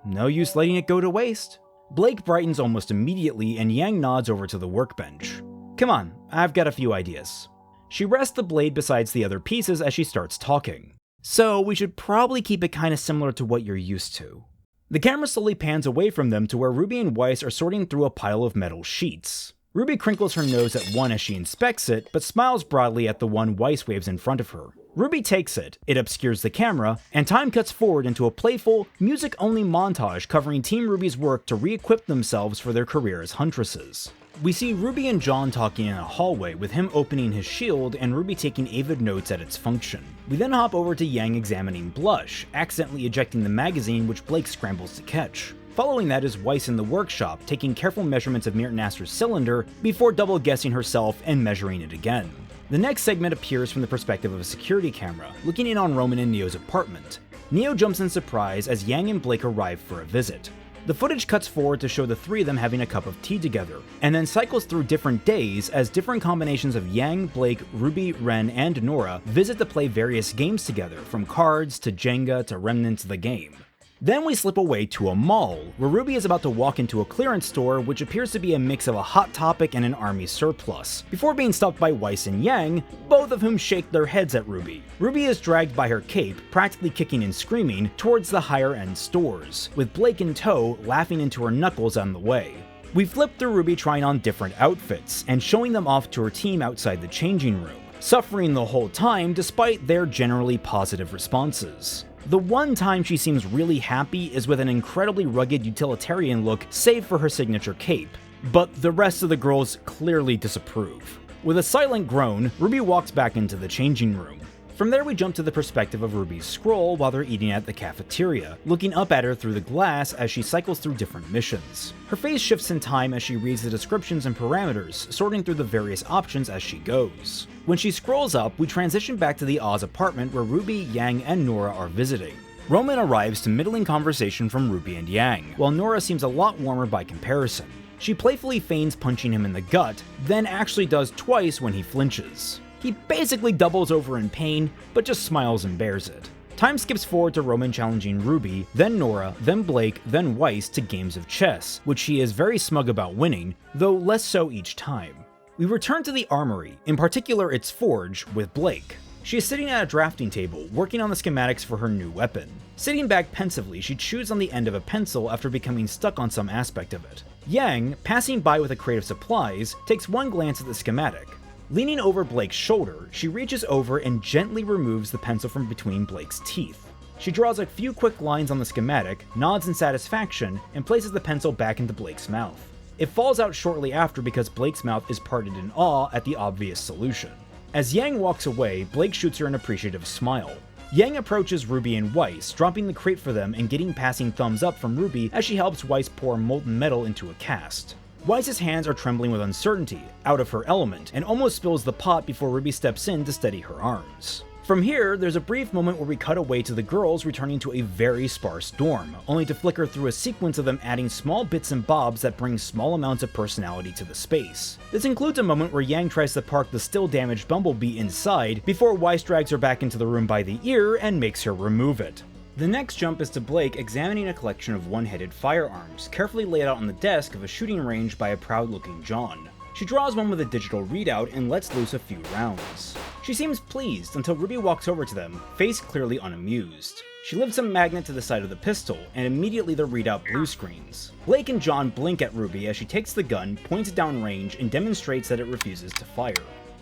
No use letting it go to waste. Blake brightens almost immediately and Yang nods over to the workbench. Come on, I've got a few ideas. She rests the blade besides the other pieces as she starts talking. So we should probably keep it kinda similar to what you're used to. The camera slowly pans away from them to where Ruby and Weiss are sorting through a pile of metal sheets. Ruby crinkles her nose at one as she inspects it, but smiles broadly at the one Weiss waves in front of her. Ruby takes it, it obscures the camera, and time cuts forward into a playful, music-only montage covering Team Ruby's work to re-equip themselves for their career as huntresses. We see Ruby and John talking in a hallway with him opening his shield and Ruby taking avid notes at its function. We then hop over to Yang examining Blush, accidentally ejecting the magazine which Blake scrambles to catch. Following that is Weiss in the workshop, taking careful measurements of Myrtnaster's cylinder before double guessing herself and measuring it again. The next segment appears from the perspective of a security camera, looking in on Roman and Neo's apartment. Neo jumps in surprise as Yang and Blake arrive for a visit. The footage cuts forward to show the three of them having a cup of tea together, and then cycles through different days as different combinations of Yang, Blake, Ruby, Ren, and Nora visit to play various games together, from cards to Jenga to Remnants of the Game. Then we slip away to a mall, where Ruby is about to walk into a clearance store which appears to be a mix of a Hot Topic and an army surplus, before being stopped by Weiss and Yang, both of whom shake their heads at Ruby. Ruby is dragged by her cape, practically kicking and screaming, towards the higher-end stores, with Blake in tow laughing into her knuckles on the way. We flip through Ruby trying on different outfits, and showing them off to her team outside the changing room, suffering the whole time despite their generally positive responses. The one time she seems really happy is with an incredibly rugged utilitarian look save for her signature cape, but the rest of the girls clearly disapprove. With a silent groan, Ruby walks back into the changing room. From there we jump to the perspective of Ruby's scroll while they're eating at the cafeteria, looking up at her through the glass as she cycles through different missions. Her face shifts in time as she reads the descriptions and parameters, sorting through the various options as she goes. When she scrolls up, we transition back to the Oz apartment where Ruby, Yang, and Nora are visiting. Roman arrives to middling conversation from Ruby and Yang, while Nora seems a lot warmer by comparison. She playfully feigns punching him in the gut, then actually does twice when he flinches. He basically doubles over in pain, but just smiles and bears it. Time skips forward to Roman challenging Ruby, then Nora, then Blake, then Weiss to games of chess, which he is very smug about winning, though less so each time. We return to the armory, in particular its forge, with Blake. She is sitting at a drafting table, working on the schematics for her new weapon. Sitting back pensively, she chews on the end of a pencil after becoming stuck on some aspect of it. Yang, passing by with a crate of supplies, takes one glance at the schematic. Leaning over Blake's shoulder, she reaches over and gently removes the pencil from between Blake's teeth. She draws a few quick lines on the schematic, nods in satisfaction, and places the pencil back into Blake's mouth. It falls out shortly after because Blake's mouth is parted in awe at the obvious solution. As Yang walks away, Blake shoots her an appreciative smile. Yang approaches Ruby and Weiss, dropping the crate for them and getting passing thumbs up from Ruby as she helps Weiss pour molten metal into a cast. Weiss's hands are trembling with uncertainty, out of her element, and almost spills the pot before Ruby steps in to steady her arms. From here, there's a brief moment where we cut away to the girls returning to a very sparse dorm, only to flicker through a sequence of them adding small bits and bobs that bring small amounts of personality to the space. This includes a moment where Yang tries to park the still damaged Bumblebee inside, before Weiss drags her back into the room by the ear and makes her remove it. The next jump is to Blake examining a collection of one-headed firearms, carefully laid out on the desk of a shooting range by a proud-looking John. She draws one with a digital readout and lets loose a few rounds. She seems pleased until Ruby walks over to them, face clearly unamused. She lifts a magnet to the side of the pistol, and immediately the readout blue screens. Blake and John blink at Ruby as she takes the gun, points it down range, and demonstrates that it refuses to fire.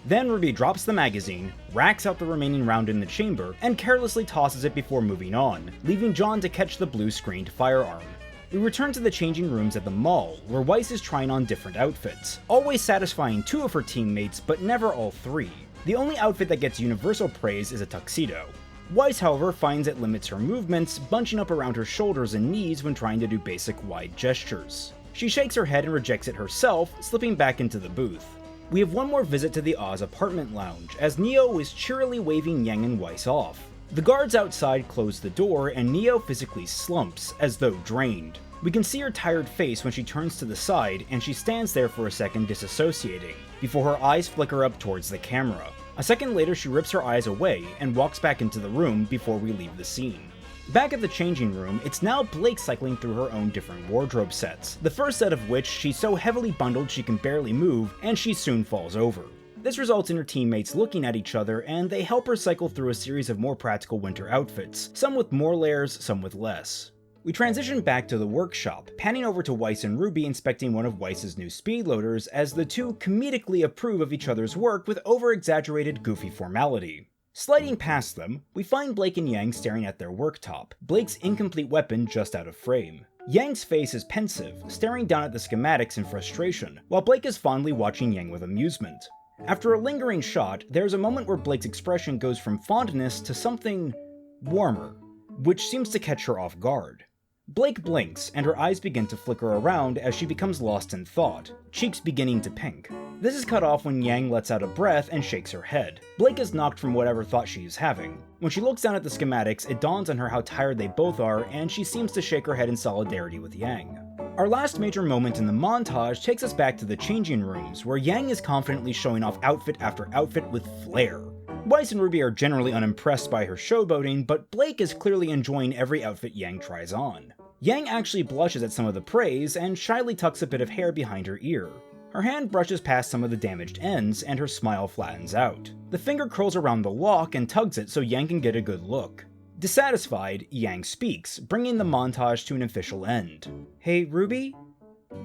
Then Ruby drops the magazine, racks out the remaining round in the chamber, and carelessly tosses it before moving on, leaving John to catch the blue-screened firearm. We return to the changing rooms at the mall, where Weiss is trying on different outfits, always satisfying two of her teammates, but never all three. The only outfit that gets universal praise is a tuxedo. Weiss, however, finds it limits her movements, bunching up around her shoulders and knees when trying to do basic wide gestures. She shakes her head and rejects it herself, slipping back into the booth. We have one more visit to the Oz apartment lounge, as Neo is cheerily waving Yang and Weiss off. The guards outside close the door, and Neo physically slumps, as though drained. We can see her tired face when she turns to the side, and she stands there for a second disassociating, before her eyes flicker up towards the camera. A second later she rips her eyes away, and walks back into the room before we leave the scene. Back at the changing room, it's now Blake cycling through her own different wardrobe sets, the first set of which she's so heavily bundled she can barely move, and she soon falls over. This results in her teammates looking at each other, and they help her cycle through a series of more practical winter outfits, some with more layers, some with less. We transition back to the workshop, panning over to Weiss and RWBY inspecting one of Weiss's new speed loaders as the two comedically approve of each other's work with over-exaggerated goofy formality. Sliding past them, we find Blake and Yang staring at their worktop, Blake's incomplete weapon just out of frame. Yang's face is pensive, staring down at the schematics in frustration, while Blake is fondly watching Yang with amusement. After a lingering shot, there's a moment where Blake's expression goes from fondness to something warmer, which seems to catch her off guard. Blake blinks, and her eyes begin to flicker around as she becomes lost in thought, cheeks beginning to pink. This is cut off when Yang lets out a breath and shakes her head. Blake is knocked from whatever thought she is having. When she looks down at the schematics, it dawns on her how tired they both are, and she seems to shake her head in solidarity with Yang. Our last major moment in the montage takes us back to the changing rooms, where Yang is confidently showing off outfit after outfit with flair. Weiss and RWBY are generally unimpressed by her showboating, but Blake is clearly enjoying every outfit Yang tries on. Yang actually blushes at some of the praise and shyly tucks a bit of hair behind her ear. Her hand brushes past some of the damaged ends, and her smile flattens out. The finger curls around the lock and tugs it so Yang can get a good look. Dissatisfied, Yang speaks, bringing the montage to an official end. "Hey, RWBY?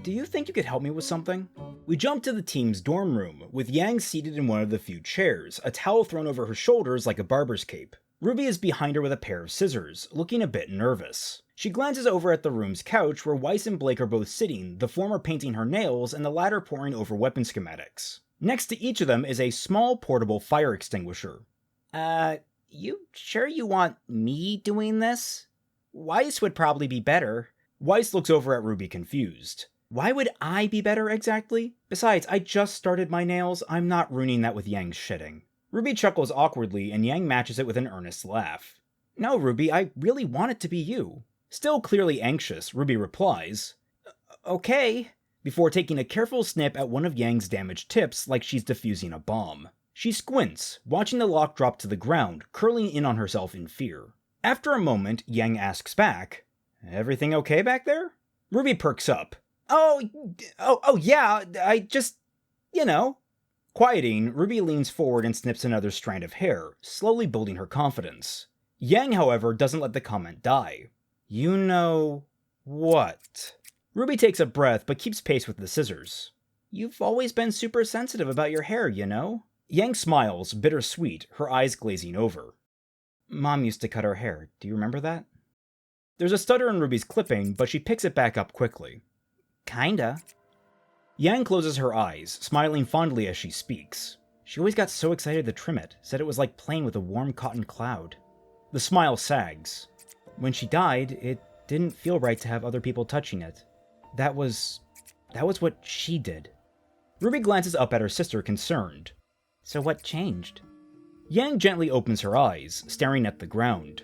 Do you think you could help me with something?" We jump to the team's dorm room, with Yang seated in one of the few chairs, a towel thrown over her shoulders like a barber's cape. RWBY is behind her with a pair of scissors, looking a bit nervous. She glances over at the room's couch where Weiss and Blake are both sitting, the former painting her nails and the latter poring over weapon schematics. Next to each of them is a small portable fire extinguisher. You sure you want me doing this? Weiss would probably be better." Weiss looks over at RWBY confused. "Why would I be better exactly? Besides, I just started my nails, I'm not ruining that with Yang's shitting." RWBY chuckles awkwardly and Yang matches it with an earnest laugh. "No, RWBY, I really want it to be you." Still clearly anxious, RWBY replies, "Okay," before taking a careful snip at one of Yang's damaged tips like she's defusing a bomb. She squints, watching the lock drop to the ground, curling in on herself in fear. After a moment, Yang asks back, "Everything okay back there?" RWBY perks up. Oh yeah, I just, you know." Quieting, RWBY leans forward and snips another strand of hair, slowly building her confidence. Yang, however, doesn't let the comment die. "You know what?" RWBY takes a breath but keeps pace with the scissors. "You've always been super sensitive about your hair, you know?" Yang smiles, bittersweet, her eyes glazing over. "Mom used to cut her hair, do you remember that?" There's a stutter in RWBY's clipping, but she picks it back up quickly. "Kinda." Yang closes her eyes, smiling fondly as she speaks. "She always got so excited to trim it, said it was like playing with a warm cotton cloud." The smile sags. "When she died, it didn't feel right to have other people touching it. That was what she did." RWBY glances up at her sister, concerned. "So what changed?" Yang gently opens her eyes, staring at the ground.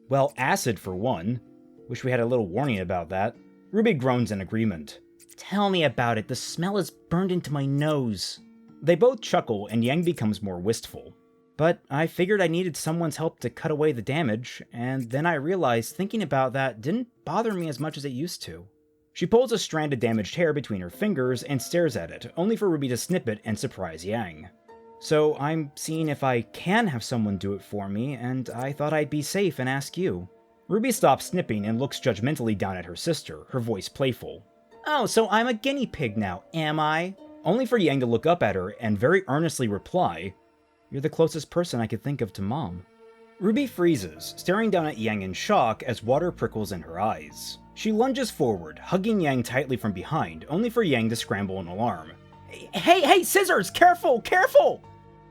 "Well, acid for one. Wish we had a little warning about that." RWBY groans in agreement. "Tell me about it, the smell is burned into my nose." They both chuckle, and Yang becomes more wistful. "But I figured I needed someone's help to cut away the damage, and then I realized thinking about that didn't bother me as much as it used to." She pulls a strand of damaged hair between her fingers and stares at it, only for RWBY to snip it and surprise Yang. "So I'm seeing if I can have someone do it for me, and I thought I'd be safe and ask you." RWBY stops snipping and looks judgmentally down at her sister, her voice playful. "Oh, so I'm a guinea pig now, am I?" Only for Yang to look up at her and very earnestly reply, "You're the closest person I could think of to Mom." RWBY freezes, staring down at Yang in shock as water prickles in her eyes. She lunges forward, hugging Yang tightly from behind, only for Yang to scramble in alarm. Hey, scissors! Careful, careful!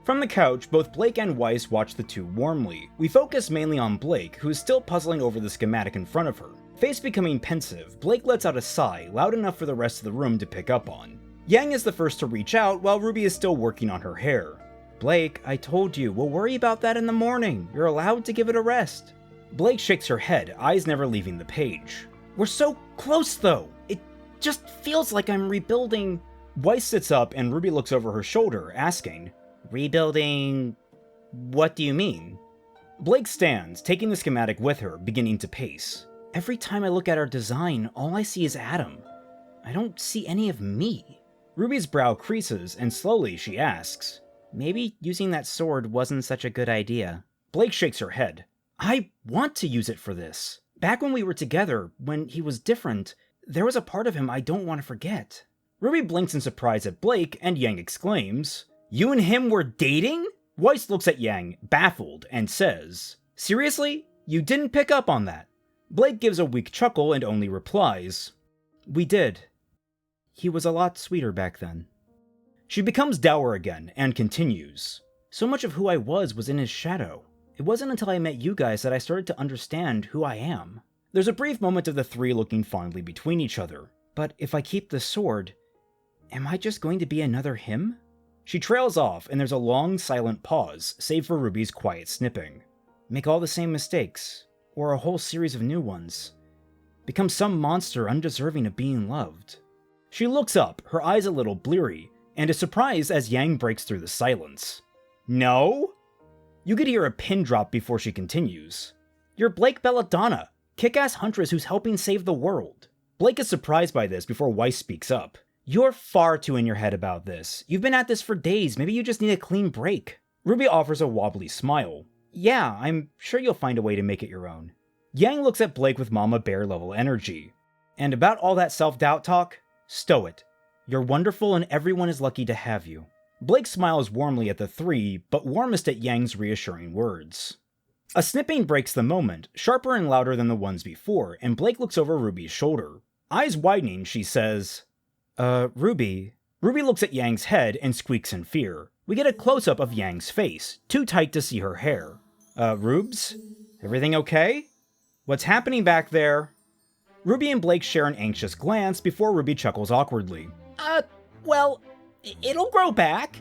From the couch, both Blake and Weiss watch the two warmly. We focus mainly on Blake, who is still puzzling over the schematic in front of her. Face becoming pensive, Blake lets out a sigh, loud enough for the rest of the room to pick up on. Yang is the first to reach out, while RWBY is still working on her hair. "Blake, I told you, we'll worry about that in the morning. You're allowed to give it a rest." Blake shakes her head, eyes never leaving the page. "We're so close, though! It just feels like I'm rebuilding..." Weiss sits up and RWBY looks over her shoulder, asking, "Rebuilding... what do you mean?" Blake stands, taking the schematic with her, beginning to pace. Every time I look at our design, all I see is Adam. I don't see any of me. Ruby's brow creases, and slowly she asks, maybe using that sword wasn't such a good idea. Blake shakes her head. I want to use it for this. Back when we were together, when he was different, there was a part of him I don't want to forget. Ruby blinks in surprise at Blake, and Yang exclaims, You and him were dating? Weiss looks at Yang, baffled, and says, Seriously? You didn't pick up on that? Blake gives a weak chuckle and only replies, We did. He was a lot sweeter back then. She becomes dour again, and continues, So much of who I was in his shadow. It wasn't until I met you guys that I started to understand who I am. There's a brief moment of the three looking fondly between each other. But if I keep the sword, am I just going to be another him? She trails off, and there's a long, silent pause, save for Ruby's quiet snipping. Make all the same mistakes, or a whole series of new ones. Become some monster undeserving of being loved. She looks up, her eyes a little bleary, and is surprised as Yang breaks through the silence. No? You could hear a pin drop before she continues. You're Blake Belladonna, kick-ass huntress who's helping save the world. Blake is surprised by this before Weiss speaks up. You're far too in your head about this. You've been at this for days, maybe you just need a clean break. Ruby offers a wobbly smile. Yeah, I'm sure you'll find a way to make it your own. Yang looks at Blake with Mama Bear level energy. And about all that self-doubt talk, stow it. You're wonderful and everyone is lucky to have you. Blake smiles warmly at the three, but warmest at Yang's reassuring words. A snipping breaks the moment, sharper and louder than the ones before, and Blake looks over Ruby's shoulder. Eyes widening, she says, Ruby. Ruby looks at Yang's head and squeaks in fear. We get a close-up of Yang's face, too tight to see her hair. Rubes? Everything okay? What's happening back there? Ruby and Blake share an anxious glance before Ruby chuckles awkwardly.
Well, it'll grow back.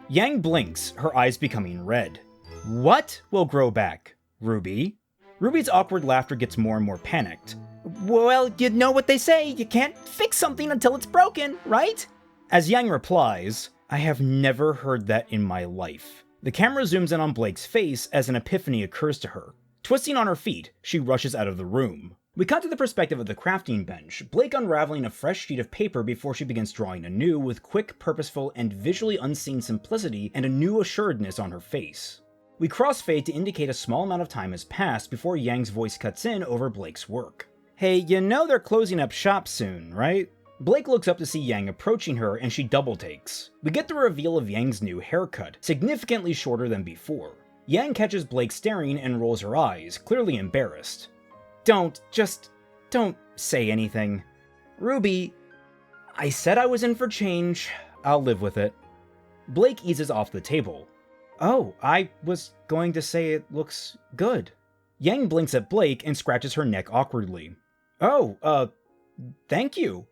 Yang blinks, her eyes becoming red. What will grow back, Ruby? Ruby's awkward laughter gets more and more panicked.
Well, you know what they say, you can't fix something until it's broken, right?
As Yang replies, I have never heard that in my life. The camera zooms in on Blake's face as an epiphany occurs to her. Twisting on her feet, she rushes out of the room. We cut to the perspective of the crafting bench, Blake unraveling a fresh sheet of paper before she begins drawing anew with quick, purposeful, and visually unseen simplicity and a new assuredness on her face. We crossfade to indicate a small amount of time has passed before Yang's voice cuts in over Blake's work. Hey, you know they're closing up shop soon, right? Blake looks up to see Yang approaching her and she double takes. We get the reveal of Yang's new haircut, significantly shorter than before. Yang catches Blake staring and rolls her eyes, clearly embarrassed. Don't say anything. Ruby, I said I was in for change. I'll live with it. Blake eases off the table. Oh, I was going to say it looks good. Yang blinks at Blake and scratches her neck awkwardly. Oh, thank you.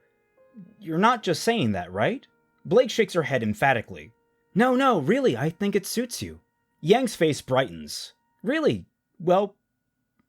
You're not just saying that, right? Blake shakes her head emphatically. No, really, I think it suits you. Yang's face brightens. Really? Well,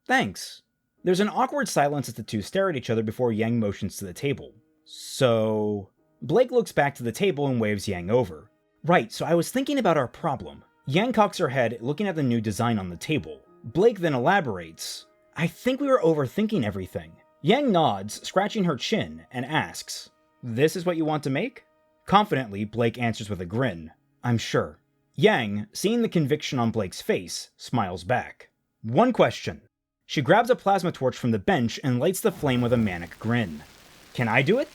thanks. There's an awkward silence as the two stare at each other before Yang motions to the table. So... Blake looks back to the table and waves Yang over. Right, so I was thinking about our problem. Yang cocks her head, looking at the new design on the table. Blake then elaborates. I think we were overthinking everything. Yang nods, scratching her chin, and asks, This is what you want to make? Confidently, Blake answers with a grin. I'm sure. Yang, seeing the conviction on Blake's face, smiles back. One question. She grabs a plasma torch from the bench and lights the flame with a manic grin. Can I do it?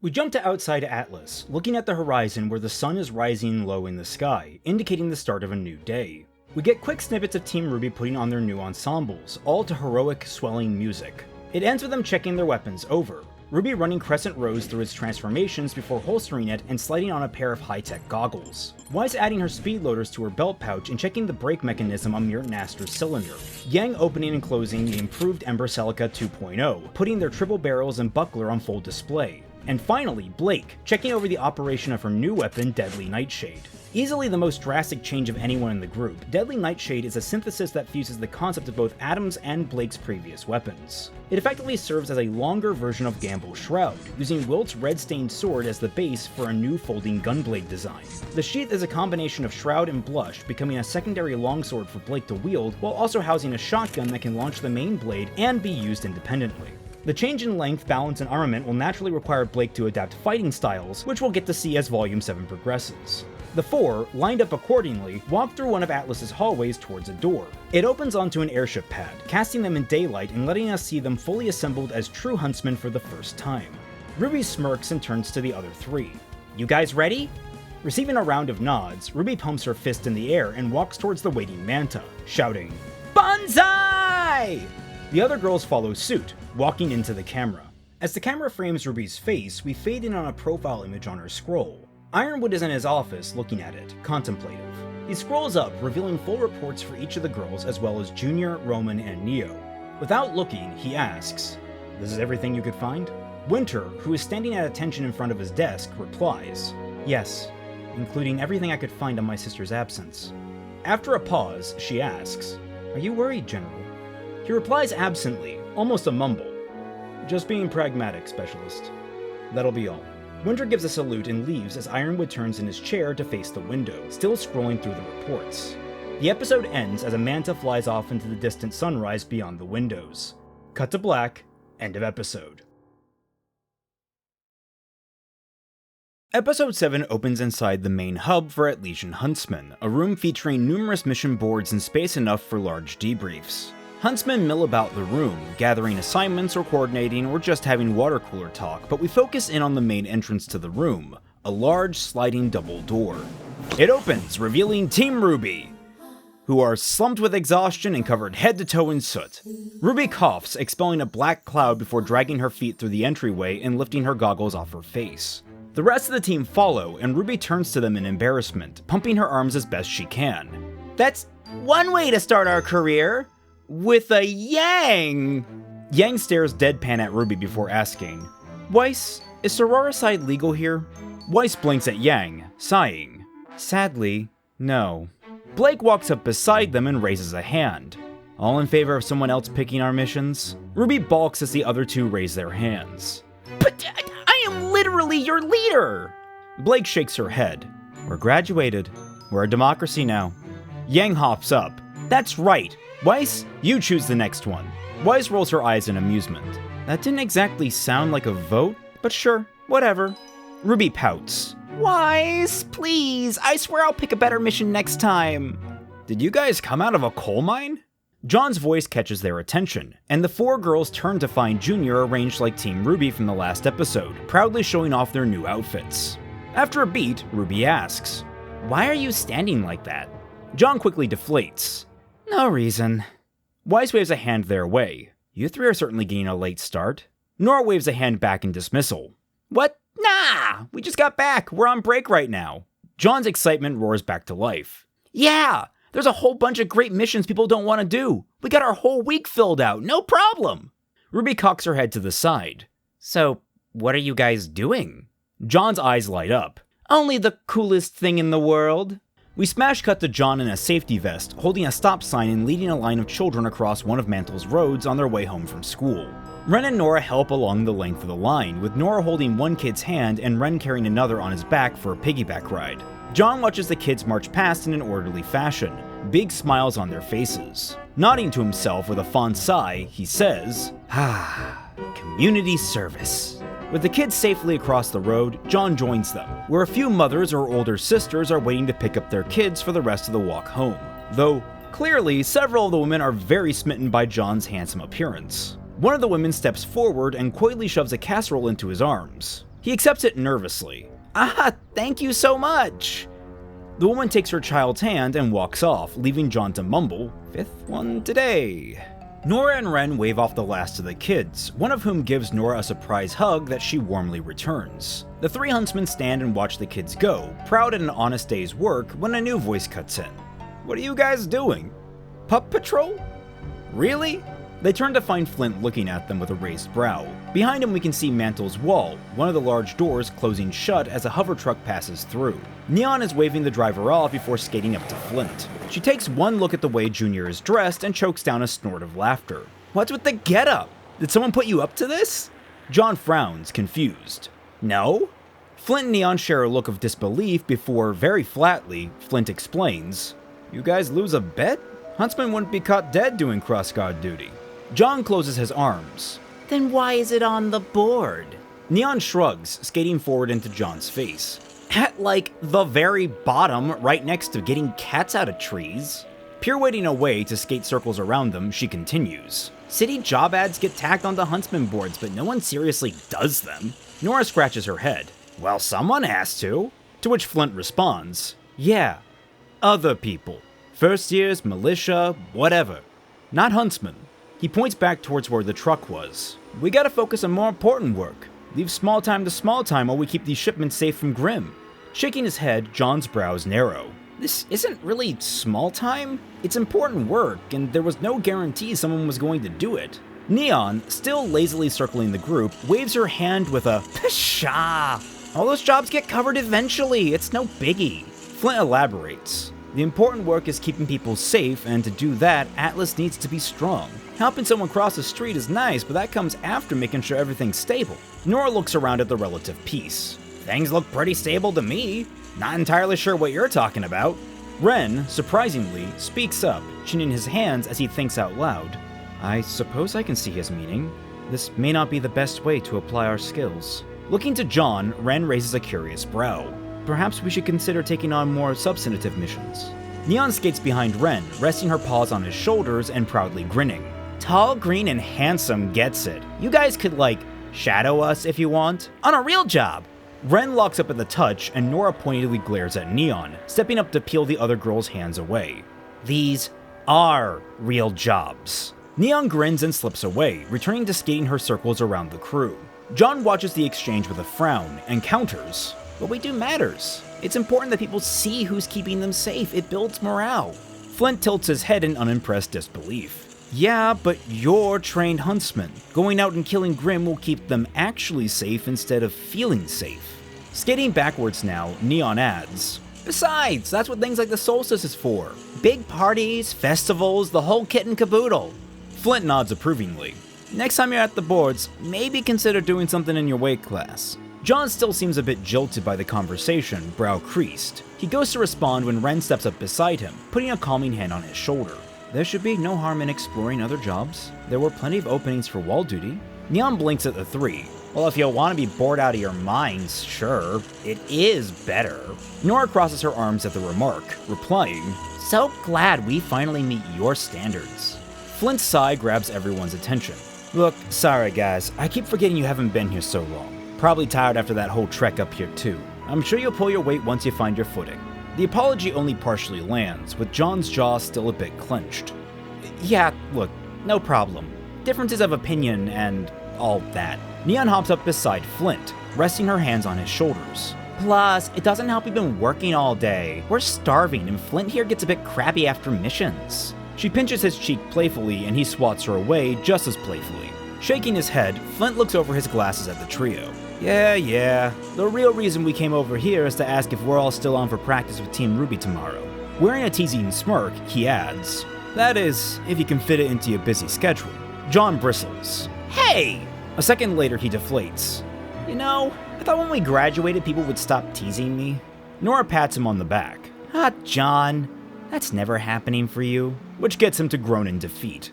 We jump to outside Atlas, looking at the horizon where the sun is rising low in the sky, indicating the start of a new day. We get quick snippets of Team RWBY putting on their new ensembles, all to heroic, swelling music. It ends with them checking their weapons over, RWBY running crescent rows through its transformations before holstering it and sliding on a pair of high-tech goggles. Weiss adding her speed loaders to her belt pouch and checking the brake mechanism on Mutant Aster's cylinder. Yang opening and closing the improved Ember Celica 2.0, putting their triple barrels and buckler on full display. And finally, Blake, checking over the operation of her new weapon, Deadly Nightshade. Easily the most drastic change of anyone in the group, Deadly Nightshade is a synthesis that fuses the concept of both Adam's and Blake's previous weapons. It effectively serves as a longer version of Gamble's Shroud, using Wilt's red-stained sword as the base for a new folding gunblade design. The sheath is a combination of Shroud and Blush, becoming a secondary longsword for Blake to wield, while also housing a shotgun that can launch the main blade and be used independently. The change in length, balance, and armament will naturally require Blake to adapt fighting styles, which we'll get to see as Volume 7 progresses. The four, lined up accordingly, walk through one of Atlas's hallways towards a door. It opens onto an airship pad, casting them in daylight and letting us see them fully assembled as true huntsmen for the first time. RWBY smirks and turns to the other three. "You guys ready?" Receiving a round of nods, RWBY pumps her fist in the air and walks towards the waiting Manta, shouting, "Banzai!" The other girls follow suit, walking into the camera. As the camera frames RWBY's face, we fade in on a profile image on her scroll. Ironwood is in his office, looking at it, contemplative. He scrolls up, revealing full reports for each of the girls, as well as Junior, Roman, and Neo. Without looking, he asks, "This is everything you could find?" Winter, who is standing at attention in front of his desk, replies, "Yes, including everything I could find on my sister's absence." After a pause, she asks, "Are you worried, General?" He replies absently, almost a mumble, "Just being pragmatic, Specialist. That'll be all." Winter gives a salute and leaves as Ironwood turns in his chair to face the window, still scrolling through the reports. The episode ends as a manta flies off into the distant sunrise beyond the windows. Cut to black, end of episode. Episode 7 opens inside the main hub for Sketchy Huntsmen, a room featuring numerous mission boards and space enough for large debriefs. Huntsmen mill about the room, gathering assignments or coordinating or just having water cooler talk, but we focus in on the main entrance to the room, a large sliding double door. It opens, revealing Team RWBY, who are slumped with exhaustion and covered head to toe in soot. RWBY coughs, expelling a black cloud before dragging her feet through the entryway and lifting her goggles off her face. The rest of the team follow, and RWBY turns to them in embarrassment, pumping her arms as best she can. "That's one way to start our career! With a Yang!" Yang stares deadpan at RWBY before asking, "Weiss, is sororicide legal here?" Weiss blinks at Yang, sighing. "Sadly, no." Blake walks up beside them and raises a hand. "All in favor of someone else picking our missions?" RWBY balks as the other two raise their hands. "But I am literally your leader!" Blake shakes her head. "We're graduated. We're a democracy now." Yang hops up. "That's right. Weiss, you choose the next one." Weiss rolls her eyes in amusement. "That didn't exactly sound like a vote, but sure, whatever." RWBY pouts. "Weiss, please, I swear I'll pick a better mission next time." "Did you guys come out of a coal mine?" John's voice catches their attention, and the four girls turn to find Junior arranged like Team RWBY from the last episode, proudly showing off their new outfits. After a beat, RWBY asks, "Why are you standing like that?" John quickly deflates. "No reason." Weiss waves a hand their way. "You three are certainly getting a late start." Nora waves a hand back in dismissal. "What? Nah! We just got back. We're on break right now." John's excitement roars back to life. "Yeah! There's a whole bunch of great missions people don't want to do. We got our whole week filled out, no problem." RWBY cocks her head to the side. "So, what are you guys doing?" John's eyes light up. "Only the coolest thing in the world." We smash cut to John in a safety vest, holding a stop sign and leading a line of children across one of Mantel's roads on their way home from school. Ren and Nora help along the length of the line, with Nora holding one kid's hand and Ren carrying another on his back for a piggyback ride. John watches the kids march past in an orderly fashion, big smiles on their faces. Nodding to himself with a fond sigh, he says, "Community service." With the kids safely across the road, John joins them, where a few mothers or older sisters are waiting to pick up their kids for the rest of the walk home. Though, clearly, several of the women are very smitten by John's handsome appearance. One of the women steps forward and coyly shoves a casserole into his arms. He accepts it nervously. "Thank you so much." The woman takes her child's hand and walks off, leaving John to mumble, "Fifth one today." Nora and Ren wave off the last of the kids, one of whom gives Nora a surprise hug that she warmly returns. The three huntsmen stand and watch the kids go, proud at an honest day's work, when a new voice cuts in. "What are you guys doing? Pup Patrol? Really?" They turn to find Flint looking at them with a raised brow. Behind him we can see Mantel's wall, one of the large doors closing shut as a hover truck passes through. Neon is waving the driver off before skating up to Flint. She takes one look at the way Junior is dressed and chokes down a snort of laughter. What's with the getup? Did someone put you up to this? John frowns, confused. No? Flint and Neon share a look of disbelief before, very flatly, Flint explains, "You guys lose a bet? Huntsman wouldn't be caught dead doing cross-guard duty." John closes his arms. "Then why is it on the board?" Neon shrugs, skating forward into John's face. "At, like, the very bottom, right next to getting cats out of trees." Pirouetting away to skate circles around them, she continues. "City job ads get tacked onto Huntsman boards, but no one seriously does them." Nora scratches her head. "Well, someone has to." To which Flint responds, "Yeah, other people. First years, militia, whatever. Not Huntsman." He points back towards where the truck was. "We gotta focus on more important work. Leave small time to small time while we keep these shipments safe from Grimm." Shaking his head, John's brows narrow. This isn't really small time. It's important work, and there was no guarantee someone was going to do it. Neon, still lazily circling the group, waves her hand with a pshaw. "All those jobs get covered eventually, it's no biggie." Flint elaborates. "The important work is keeping people safe, and to do that, Atlas needs to be strong. Helping someone cross the street is nice, but that comes after making sure everything's stable." Nora looks around at the relative peace. "Things look pretty stable to me. Not entirely sure what you're talking about." Ren, surprisingly, speaks up, chinning his hands as he thinks out loud. "I suppose I can see his meaning. This may not be the best way to apply our skills." Looking to John, Ren raises a curious brow. "Perhaps we should consider taking on more substantive missions." Neon skates behind Ren, resting her paws on his shoulders and proudly grinning. "Tall, green, and handsome gets it. You guys could, like, shadow us if you want. On a real job." Ren locks up at the touch, and Nora pointedly glares at Neon, stepping up to peel the other girl's hands away. "These are real jobs." Neon grins and slips away, returning to skating her circles around the crew. John watches the exchange with a frown, and counters. "What we do matters. It's important that people see who's keeping them safe. It builds morale." Flint tilts his head in unimpressed disbelief. "Yeah, but you're trained huntsmen. Going out and killing Grimm will keep them actually safe instead of feeling safe." Skating backwards now, Neon adds, "Besides, that's what things like the Solstice is for. Big parties, festivals, the whole kit and caboodle." Flint nods approvingly. "Next time you're at the boards, maybe consider doing something in your weight class." John still seems a bit jilted by the conversation, brow creased. He goes to respond when Ren steps up beside him, putting a calming hand on his shoulder. "There should be no harm in exploring other jobs. There were plenty of openings for wall duty." Neon blinks at the three. "Well, if you want to be bored out of your minds, sure. It is better." Nora crosses her arms at the remark, replying, "So glad we finally meet your standards." Flint's sigh grabs everyone's attention. "Look, sorry guys, I keep forgetting you haven't been here so long. Probably tired after that whole trek up here too. I'm sure you'll pull your weight once you find your footing." The apology only partially lands, with John's jaw still a bit clenched. "Yeah, look, no problem. Differences of opinion and all that." Neon hops up beside Flint, resting her hands on his shoulders. "Plus, it doesn't help we've been working all day. We're starving, and Flint here gets a bit crabby after missions." She pinches his cheek playfully, and he swats her away just as playfully. Shaking his head, Flint looks over his glasses at the trio. Yeah. The real reason we came over here is to ask if we're all still on for practice with Team RWBY tomorrow." Wearing a teasing smirk, he adds, "That is, if you can fit it into your busy schedule." John bristles. "Hey!" A second later, he deflates. "You know, I thought when we graduated people would stop teasing me." Nora pats him on the back. "Ah, John, that's never happening for you," which gets him to groan in defeat.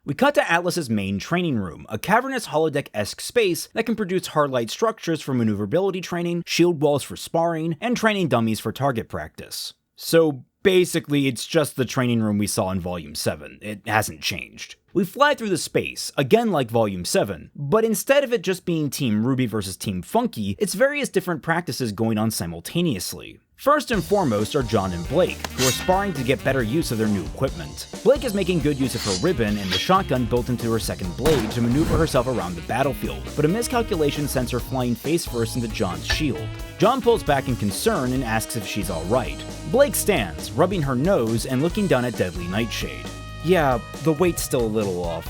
We cut to Atlas's main training room, a cavernous holodeck-esque space that can produce hard-light structures for maneuverability training, shield walls for sparring, and training dummies for target practice. So basically, it's just the training room we saw in Volume 7. It hasn't changed. We fly through the space, again like Volume 7, but instead of it just being Team RWBY versus Team Funky, it's various different practices going on simultaneously. First and foremost are John and Blake, who are sparring to get better use of their new equipment. Blake is making good use of her ribbon and the shotgun built into her second blade to maneuver herself around the battlefield, but a miscalculation sends her flying face first into John's shield. John pulls back in concern and asks if she's alright. Blake stands, rubbing her nose and looking down at Deadly Nightshade. "Yeah, the weight's still a little off.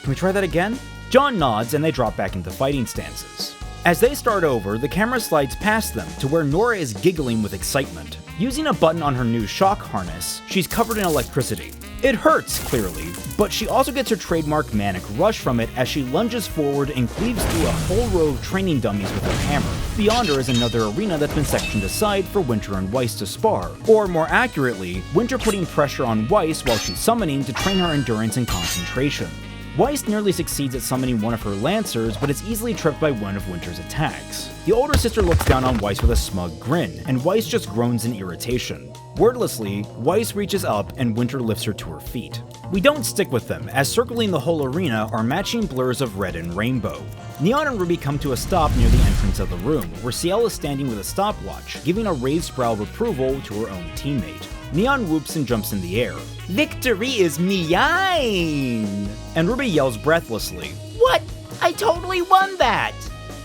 Can we try that again? John nods and they drop back into fighting stances. As they start over, the camera slides past them to where Nora is giggling with excitement. Using a button on her new shock harness, she's covered in electricity. It hurts, clearly, but she also gets her trademark manic rush from it as she lunges forward and cleaves through a whole row of training dummies with her hammer. Beyond her is another arena that's been sectioned aside for Winter and Weiss to spar, or more accurately, Winter putting pressure on Weiss while she's summoning to train her endurance and concentration. Weiss nearly succeeds at summoning one of her Lancers, but is easily tripped by one of Winter's attacks. The older sister looks down on Weiss with a smug grin, and Weiss just groans in irritation. Wordlessly, Weiss reaches up and Winter lifts her to her feet. We don't stick with them, as circling the whole arena are matching blurs of red and rainbow. Neon and Ruby come to a stop near the entrance of the room, where Ciel is standing with a stopwatch, giving a raised brow of approval to her own teammate. Neon whoops and jumps in the air. "Victory is mine!" And Ruby yells breathlessly, "What? I totally won that!"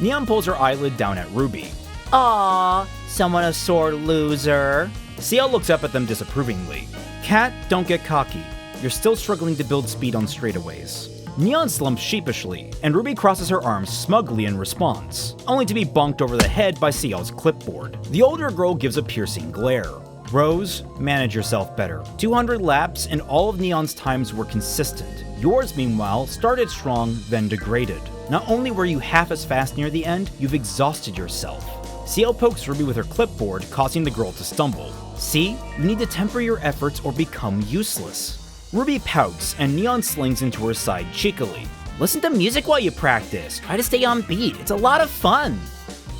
Neon pulls her eyelid down at Ruby. "Aww, someone a sore loser." Ciel looks up at them disapprovingly. "Cat, don't get cocky. You're still struggling to build speed on straightaways." Neon slumps sheepishly, and Ruby crosses her arms smugly in response, only to be bonked over the head by Ciel's clipboard. The older girl gives a piercing glare. "Rose, manage yourself better. 200 laps and all of Neon's times were consistent. Yours, meanwhile, started strong, then degraded. Not only were you half as fast near the end, you've exhausted yourself." Ciel pokes Ruby with her clipboard, causing the girl to stumble. "See? You need to temper your efforts or become useless." Ruby pouts, and Neon slings into her side cheekily. "Listen to music while you practice. Try to stay on beat. It's a lot of fun.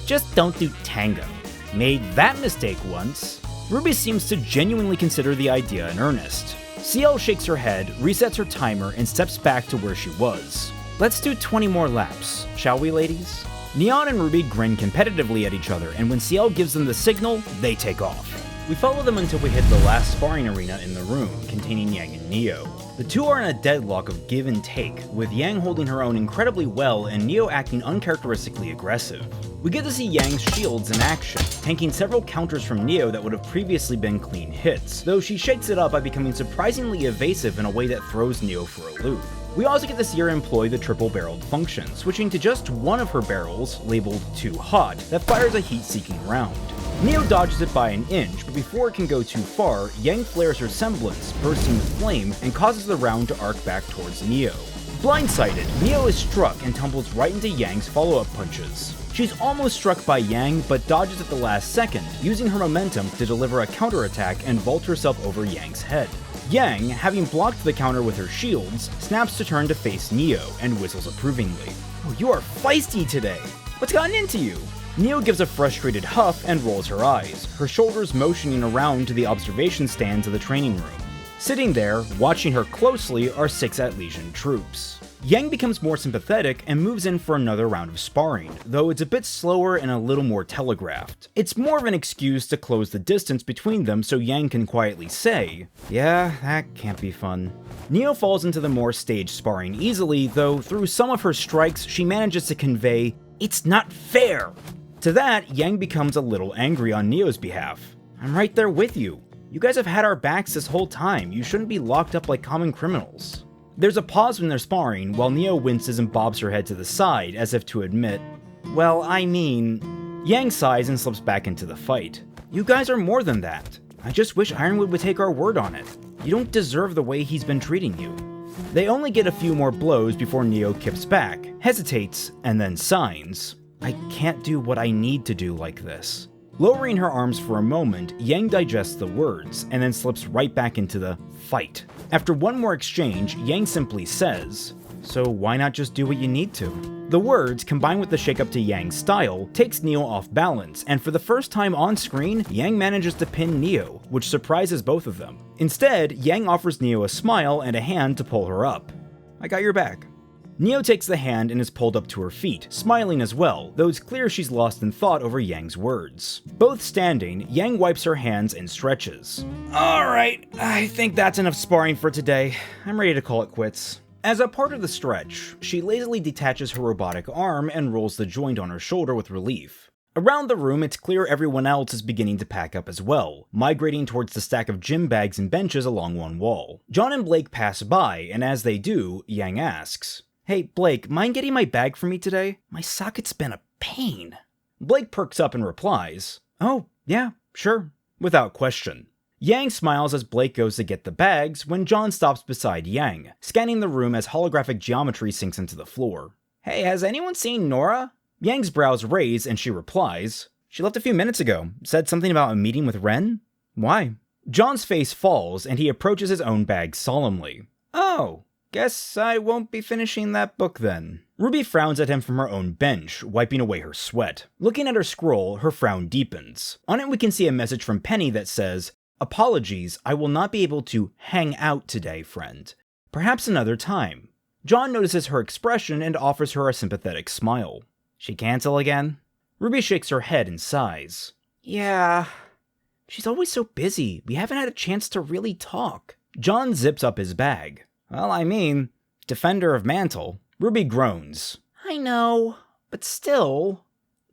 Just don't do tango. Made that mistake once." Ruby seems to genuinely consider the idea in earnest. Ciel shakes her head, resets her timer, and steps back to where she was. "Let's do 20 more laps, shall we, ladies?" Neon and Ruby grin competitively at each other, and when Ciel gives them the signal, they take off. We follow them until we hit the last sparring arena in the room, containing Yang and Neo. The two are in a deadlock of give and take, with Yang holding her own incredibly well and Neo acting uncharacteristically aggressive. We get to see Yang's shields in action, tanking several counters from Neo that would have previously been clean hits, though she shakes it up by becoming surprisingly evasive in a way that throws Neo for a loop. We also get to see her employ the triple-barreled function, switching to just one of her barrels, labeled Too Hot, that fires a heat-seeking round. Neo dodges it by an inch, but before it can go too far, Yang flares her semblance, bursting with flame, and causes the round to arc back towards Neo. Blindsided, Neo is struck and tumbles right into Yang's follow-up punches. She's almost struck by Yang, but dodges at the last second, using her momentum to deliver a counterattack and vault herself over Yang's head. Yang, having blocked the counter with her shields, snaps to turn to face Neo and whistles approvingly. "Oh, you are feisty today! What's gotten into you?" Neo gives a frustrated huff and rolls her eyes, her shoulders motioning around to the observation stands of the training room. Sitting there, watching her closely, are 6 Atlesian troops. Yang becomes more sympathetic and moves in for another round of sparring, though it's a bit slower and a little more telegraphed. It's more of an excuse to close the distance between them so Yang can quietly say, "Yeah, that can't be fun." Neo falls into the more staged sparring easily, though through some of her strikes she manages to convey, "It's not fair." To that, Yang becomes a little angry on Neo's behalf. "I'm right there with you. You guys have had our backs this whole time. You shouldn't be locked up like common criminals." There's a pause when they're sparring, while Neo winces and bobs her head to the side, as if to admit, "Well, I mean..." Yang sighs and slips back into the fight. "You guys are more than that. I just wish Ironwood would take our word on it. You don't deserve the way he's been treating you." They only get a few more blows before Neo kips back, hesitates, and then signs, "I can't do what I need to do like this." Lowering her arms for a moment, Yang digests the words, and then slips right back into the fight. After one more exchange, Yang simply says, "So why not just do what you need to?" The words, combined with the shake-up to Yang's style, takes Neo off balance, and for the first time on screen, Yang manages to pin Neo, which surprises both of them. Instead, Yang offers Neo a smile and a hand to pull her up. "I got your back." Neo takes the hand and is pulled up to her feet, smiling as well, though it's clear she's lost in thought over Yang's words. Both standing, Yang wipes her hands and stretches. "Alright, I think that's enough sparring for today. I'm ready to call it quits." As a part of the stretch, she lazily detaches her robotic arm and rolls the joint on her shoulder with relief. Around the room, it's clear everyone else is beginning to pack up as well, migrating towards the stack of gym bags and benches along one wall. John and Blake pass by, and as they do, Yang asks, "Hey, Blake, mind getting my bag for me today? My socket's been a pain." Blake perks up and replies, "Oh, yeah, sure," without question. Yang smiles as Blake goes to get the bags when John stops beside Yang, scanning the room as holographic geometry sinks into the floor. "Hey, has anyone seen Nora?" Yang's brows raise and she replies, "She left a few minutes ago. Said something about a meeting with Ren? Why?" John's face falls and he approaches his own bag solemnly. "Oh, guess I won't be finishing that book then." Ruby frowns at him from her own bench, wiping away her sweat. Looking at her scroll, her frown deepens. On it we can see a message from Penny that says, "Apologies, I will not be able to hang out today, friend. Perhaps another time." John notices her expression and offers her a sympathetic smile. "She cancel again?" Ruby shakes her head and sighs. "Yeah. She's always so busy, we haven't had a chance to really talk." John zips up his bag. "Well, I mean, defender of Mantel." Ruby groans. "I know, but still."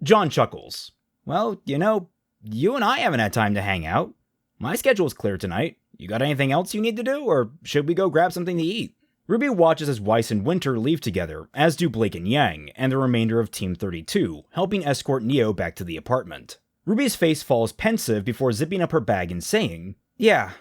John chuckles. "Well, you and I haven't had time to hang out. My schedule's clear tonight. You got anything else you need to do, or should we go grab something to eat?" Ruby watches as Weiss and Winter leave together, as do Blake and Yang, and the remainder of Team 32, helping escort Neo back to the apartment. Ruby's face falls pensive before zipping up her bag and saying, "Yeah,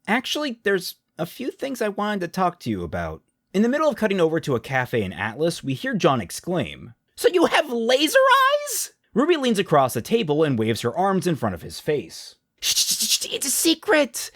actually, there's a few things I wanted to talk to you about." In the middle of cutting over to a cafe in Atlas, we hear John exclaim, "So you have laser eyes?" Ruby leans across the table and waves her arms in front of his face. "Shh, it's a secret,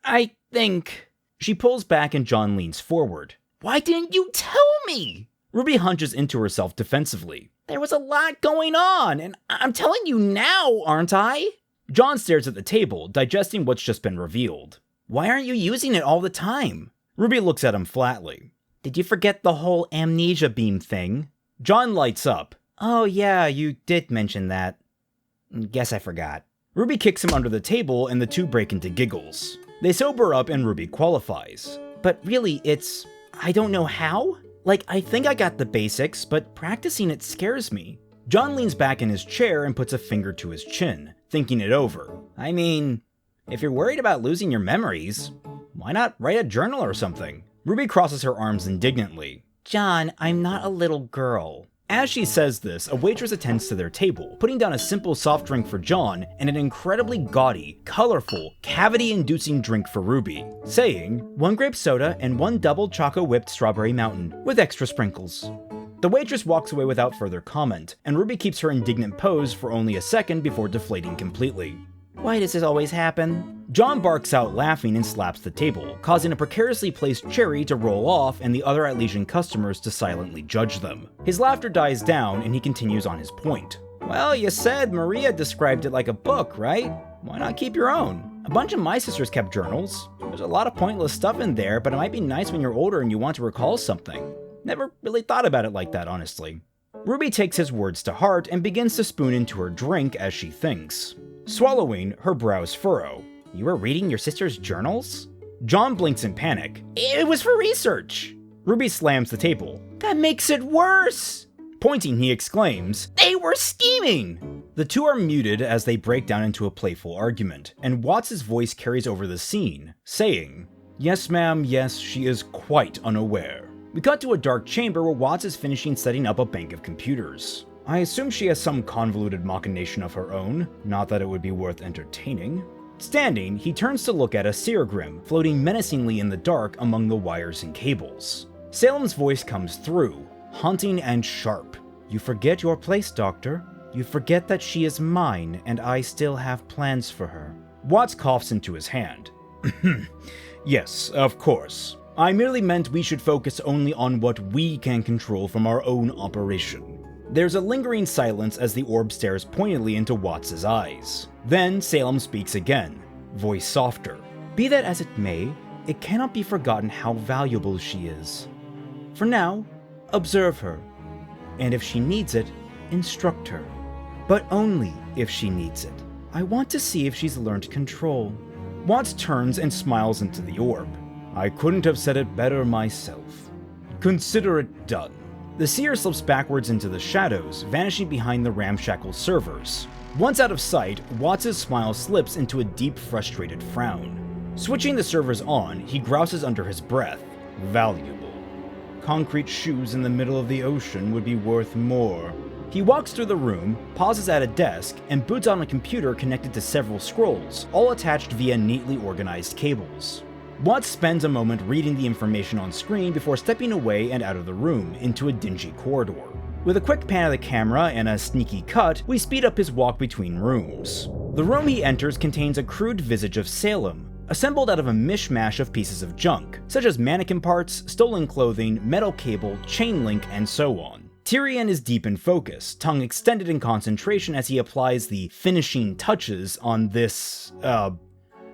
I think." She pulls back and John leans forward. "Why didn't you tell me?" Ruby hunches into herself defensively. "There was a lot going on, and I'm telling you now, aren't I?" John stares at the table, digesting what's just been revealed. "Why aren't you using it all the time?" Ruby looks at him flatly. "Did you forget the whole amnesia beam thing?" John lights up. "Oh yeah, you did mention that. Guess I forgot." Ruby kicks him under the table and the two break into giggles. They sober up and Ruby qualifies. "But really, I don't know how? I think I got the basics, but practicing it scares me." John leans back in his chair and puts a finger to his chin, thinking it over. "I mean, if you're worried about losing your memories, why not write a journal or something?" Ruby crosses her arms indignantly. "John, I'm not a little girl." As she says this, a waitress attends to their table, putting down a simple soft drink for John and an incredibly gaudy, colorful, cavity-inducing drink for Ruby, saying, "1 grape soda and 1 double choco-whipped strawberry mountain, with extra sprinkles." The waitress walks away without further comment, and Ruby keeps her indignant pose for only a second before deflating completely. "Why does this always happen?" John barks out laughing and slaps the table, causing a precariously placed cherry to roll off and the other Atlesian customers to silently judge them. His laughter dies down and he continues on his point. "Well, you said Maria described it like a book, right? Why not keep your own? A bunch of my sisters kept journals. There's a lot of pointless stuff in there, but it might be nice when you're older and you want to recall something. Never really thought about it like that, honestly." Ruby takes his words to heart and begins to spoon into her drink as she thinks. Swallowing, her brows furrow. "You were reading your sister's journals?" John blinks in panic. "It was for research." Ruby slams the table. "That makes it worse!" Pointing, he exclaims, "They were scheming!" The two are muted as they break down into a playful argument, and Watts' voice carries over the scene, saying, "Yes, ma'am, yes, she is quite unaware." We cut to a dark chamber where Watts is finishing setting up a bank of computers. I assume she has some convoluted machination of her own, not that it would be worth entertaining. Standing, he turns to look at a Seergrim floating menacingly in the dark among the wires and cables. Salem's voice comes through, haunting and sharp. "You forget your place, Doctor. You forget that she is mine, and I still have plans for her." Watts coughs into his hand. "Yes, of course. I merely meant we should focus only on what we can control from our own operation." There's a lingering silence as the orb stares pointedly into Watts' eyes. Then Salem speaks again, voice softer. "Be that as it may, it cannot be forgotten how valuable she is. For now, observe her, and if she needs it, instruct her. But only if she needs it. I want to see if she's learned control." Watts turns and smiles into the orb. "I couldn't have said it better myself. Consider it done." The seer slips backwards into the shadows, vanishing behind the ramshackle servers. Once out of sight, Watts' smile slips into a deep, frustrated frown. Switching the servers on, he grouses under his breath. Valuable. Concrete shoes in the middle of the ocean would be worth more. He walks through the room, pauses at a desk, and boots on a computer connected to several scrolls, all attached via neatly organized cables. Watts spends a moment reading the information on screen before stepping away and out of the room, into a dingy corridor. With a quick pan of the camera and a sneaky cut, we speed up his walk between rooms. The room he enters contains a crude visage of Salem, assembled out of a mishmash of pieces of junk, such as mannequin parts, stolen clothing, metal cable, chain link, and so on. Tyrion is deep in focus, tongue extended in concentration as he applies the finishing touches on this,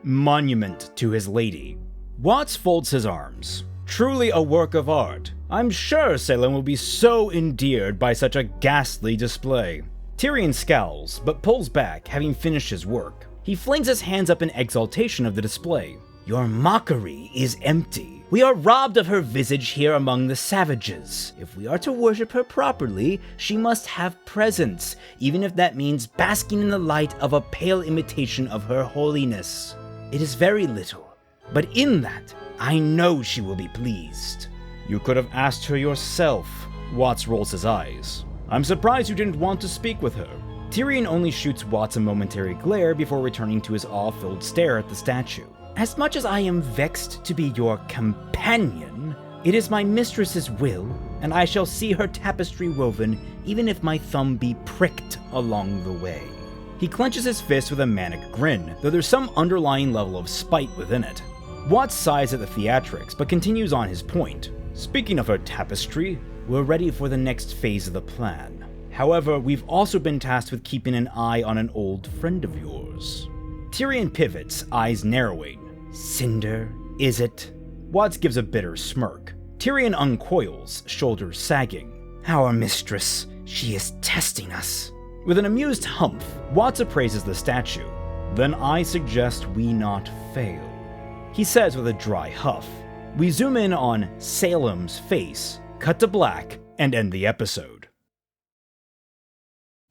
monument to his lady. Watts folds his arms. Truly a work of art. I'm sure Salem will be so endeared by such a ghastly display. Tyrion scowls, but pulls back, having finished his work. He flings his hands up in exaltation of the display. Your mockery is empty. We are robbed of her visage here among the savages. If we are to worship her properly, she must have presence, even if that means basking in the light of a pale imitation of her holiness. It is very little, but in that, I know she will be pleased. You could have asked her yourself. Watts rolls his eyes. I'm surprised you didn't want to speak with her. Tyrion only shoots Watts a momentary glare before returning to his awe-filled stare at the statue. As much as I am vexed to be your companion, it is my mistress's will, and I shall see her tapestry woven even if my thumb be pricked along the way. He clenches his fist with a manic grin, though there's some underlying level of spite within it. Watts sighs at the theatrics, but continues on his point. Speaking of her tapestry, we're ready for the next phase of the plan. However, we've also been tasked with keeping an eye on an old friend of yours. Tyrion pivots, eyes narrowing. Cinder, is it? Watts gives a bitter smirk. Tyrion uncoils, shoulders sagging. Our mistress, she is testing us. With an amused humph, Watts appraises the statue. Then I suggest we not fail. He says with a dry huff. We zoom in on Salem's face, cut to black, and end the episode.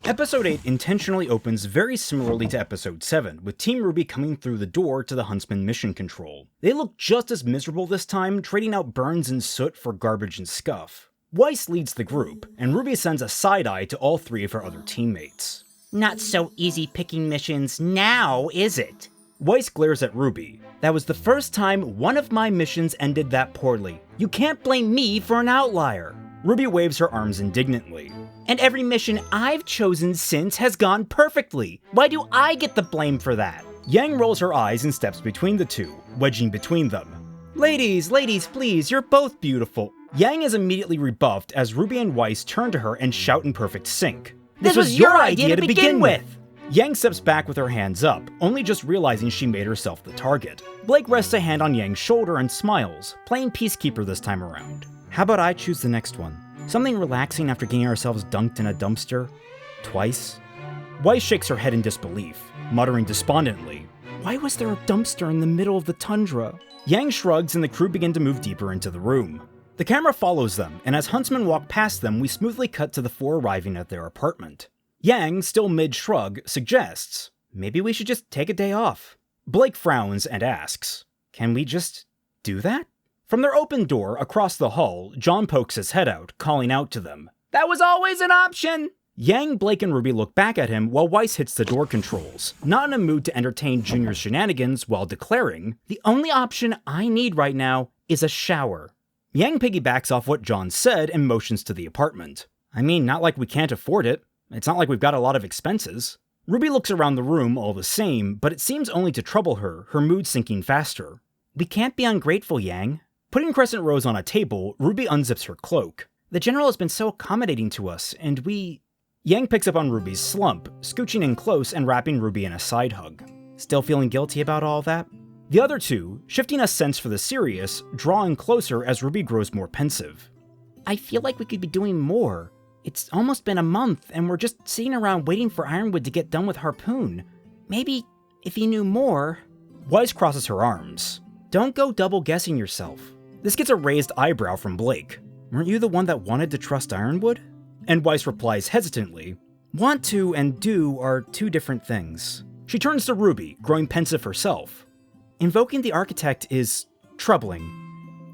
Episode 8 intentionally opens very similarly to Episode 7, with Team RWBY coming through the door to the Huntsman mission control. They look just as miserable this time, trading out burns and soot for garbage and scuff. Weiss leads the group, and RWBY sends a side-eye to all three of her other teammates.
Not so easy picking missions now, is it?
Weiss glares at RWBY. That was the first time one of my missions ended that poorly. You can't blame me for an outlier. RWBY waves her arms indignantly.
And every mission I've chosen since has gone perfectly. Why do I get the blame for that?
Yang rolls her eyes and steps between the two, wedging between them. Ladies, please, you're both beautiful. Yang is immediately rebuffed as RWBY and Weiss turn to her and shout in perfect sync.
This was your idea to begin with!
Yang steps back with her hands up, only just realizing she made herself the target. Blake rests a hand on Yang's shoulder and smiles, playing peacekeeper this time around. How about I choose the next one? Something relaxing after getting ourselves dunked in a dumpster? Twice? Weiss shakes her head in disbelief, muttering despondently, why was there a dumpster in the middle of the tundra? Yang shrugs and the crew begin to move deeper into the room. The camera follows them, and as Huntsmen walk past them, we smoothly cut to the four arriving at their apartment. Yang, still mid-shrug, suggests, maybe we should just take a day off. Blake frowns and asks, can we just do that? From their open door, across the hall, John pokes his head out, calling out to them.
That was always an option!
Yang, Blake, and RWBY look back at him while Weiss hits the door controls, not in a mood to entertain Junior's shenanigans while declaring, the only option I need right now is a shower. Yang piggybacks off what John said and motions to the apartment. I mean, not like we can't afford it. It's not like we've got a lot of expenses. RWBY looks around the room all the same, but it seems only to trouble her, her mood sinking faster. We can't be ungrateful, Yang. Putting Crescent Rose on a table, RWBY unzips her cloak. The General has been so accommodating to us, and we... Yang picks up on RWBY's slump, scooching in close and wrapping RWBY in a side hug. Still feeling guilty about all that? The other two, shifting a sense for the serious, draw in closer as RWBY grows more pensive.
I feel like we could be doing more. It's almost been a month, and we're just sitting around waiting for Ironwood to get done with Harpoon. Maybe, if he knew more...
Weiss crosses her arms. Don't go double-guessing yourself. This gets a raised eyebrow from Blake. Weren't you the one that wanted to trust Ironwood? And Weiss replies hesitantly, want to and do are two different things. She turns to Ruby, growing pensive herself. Invoking the architect is troubling.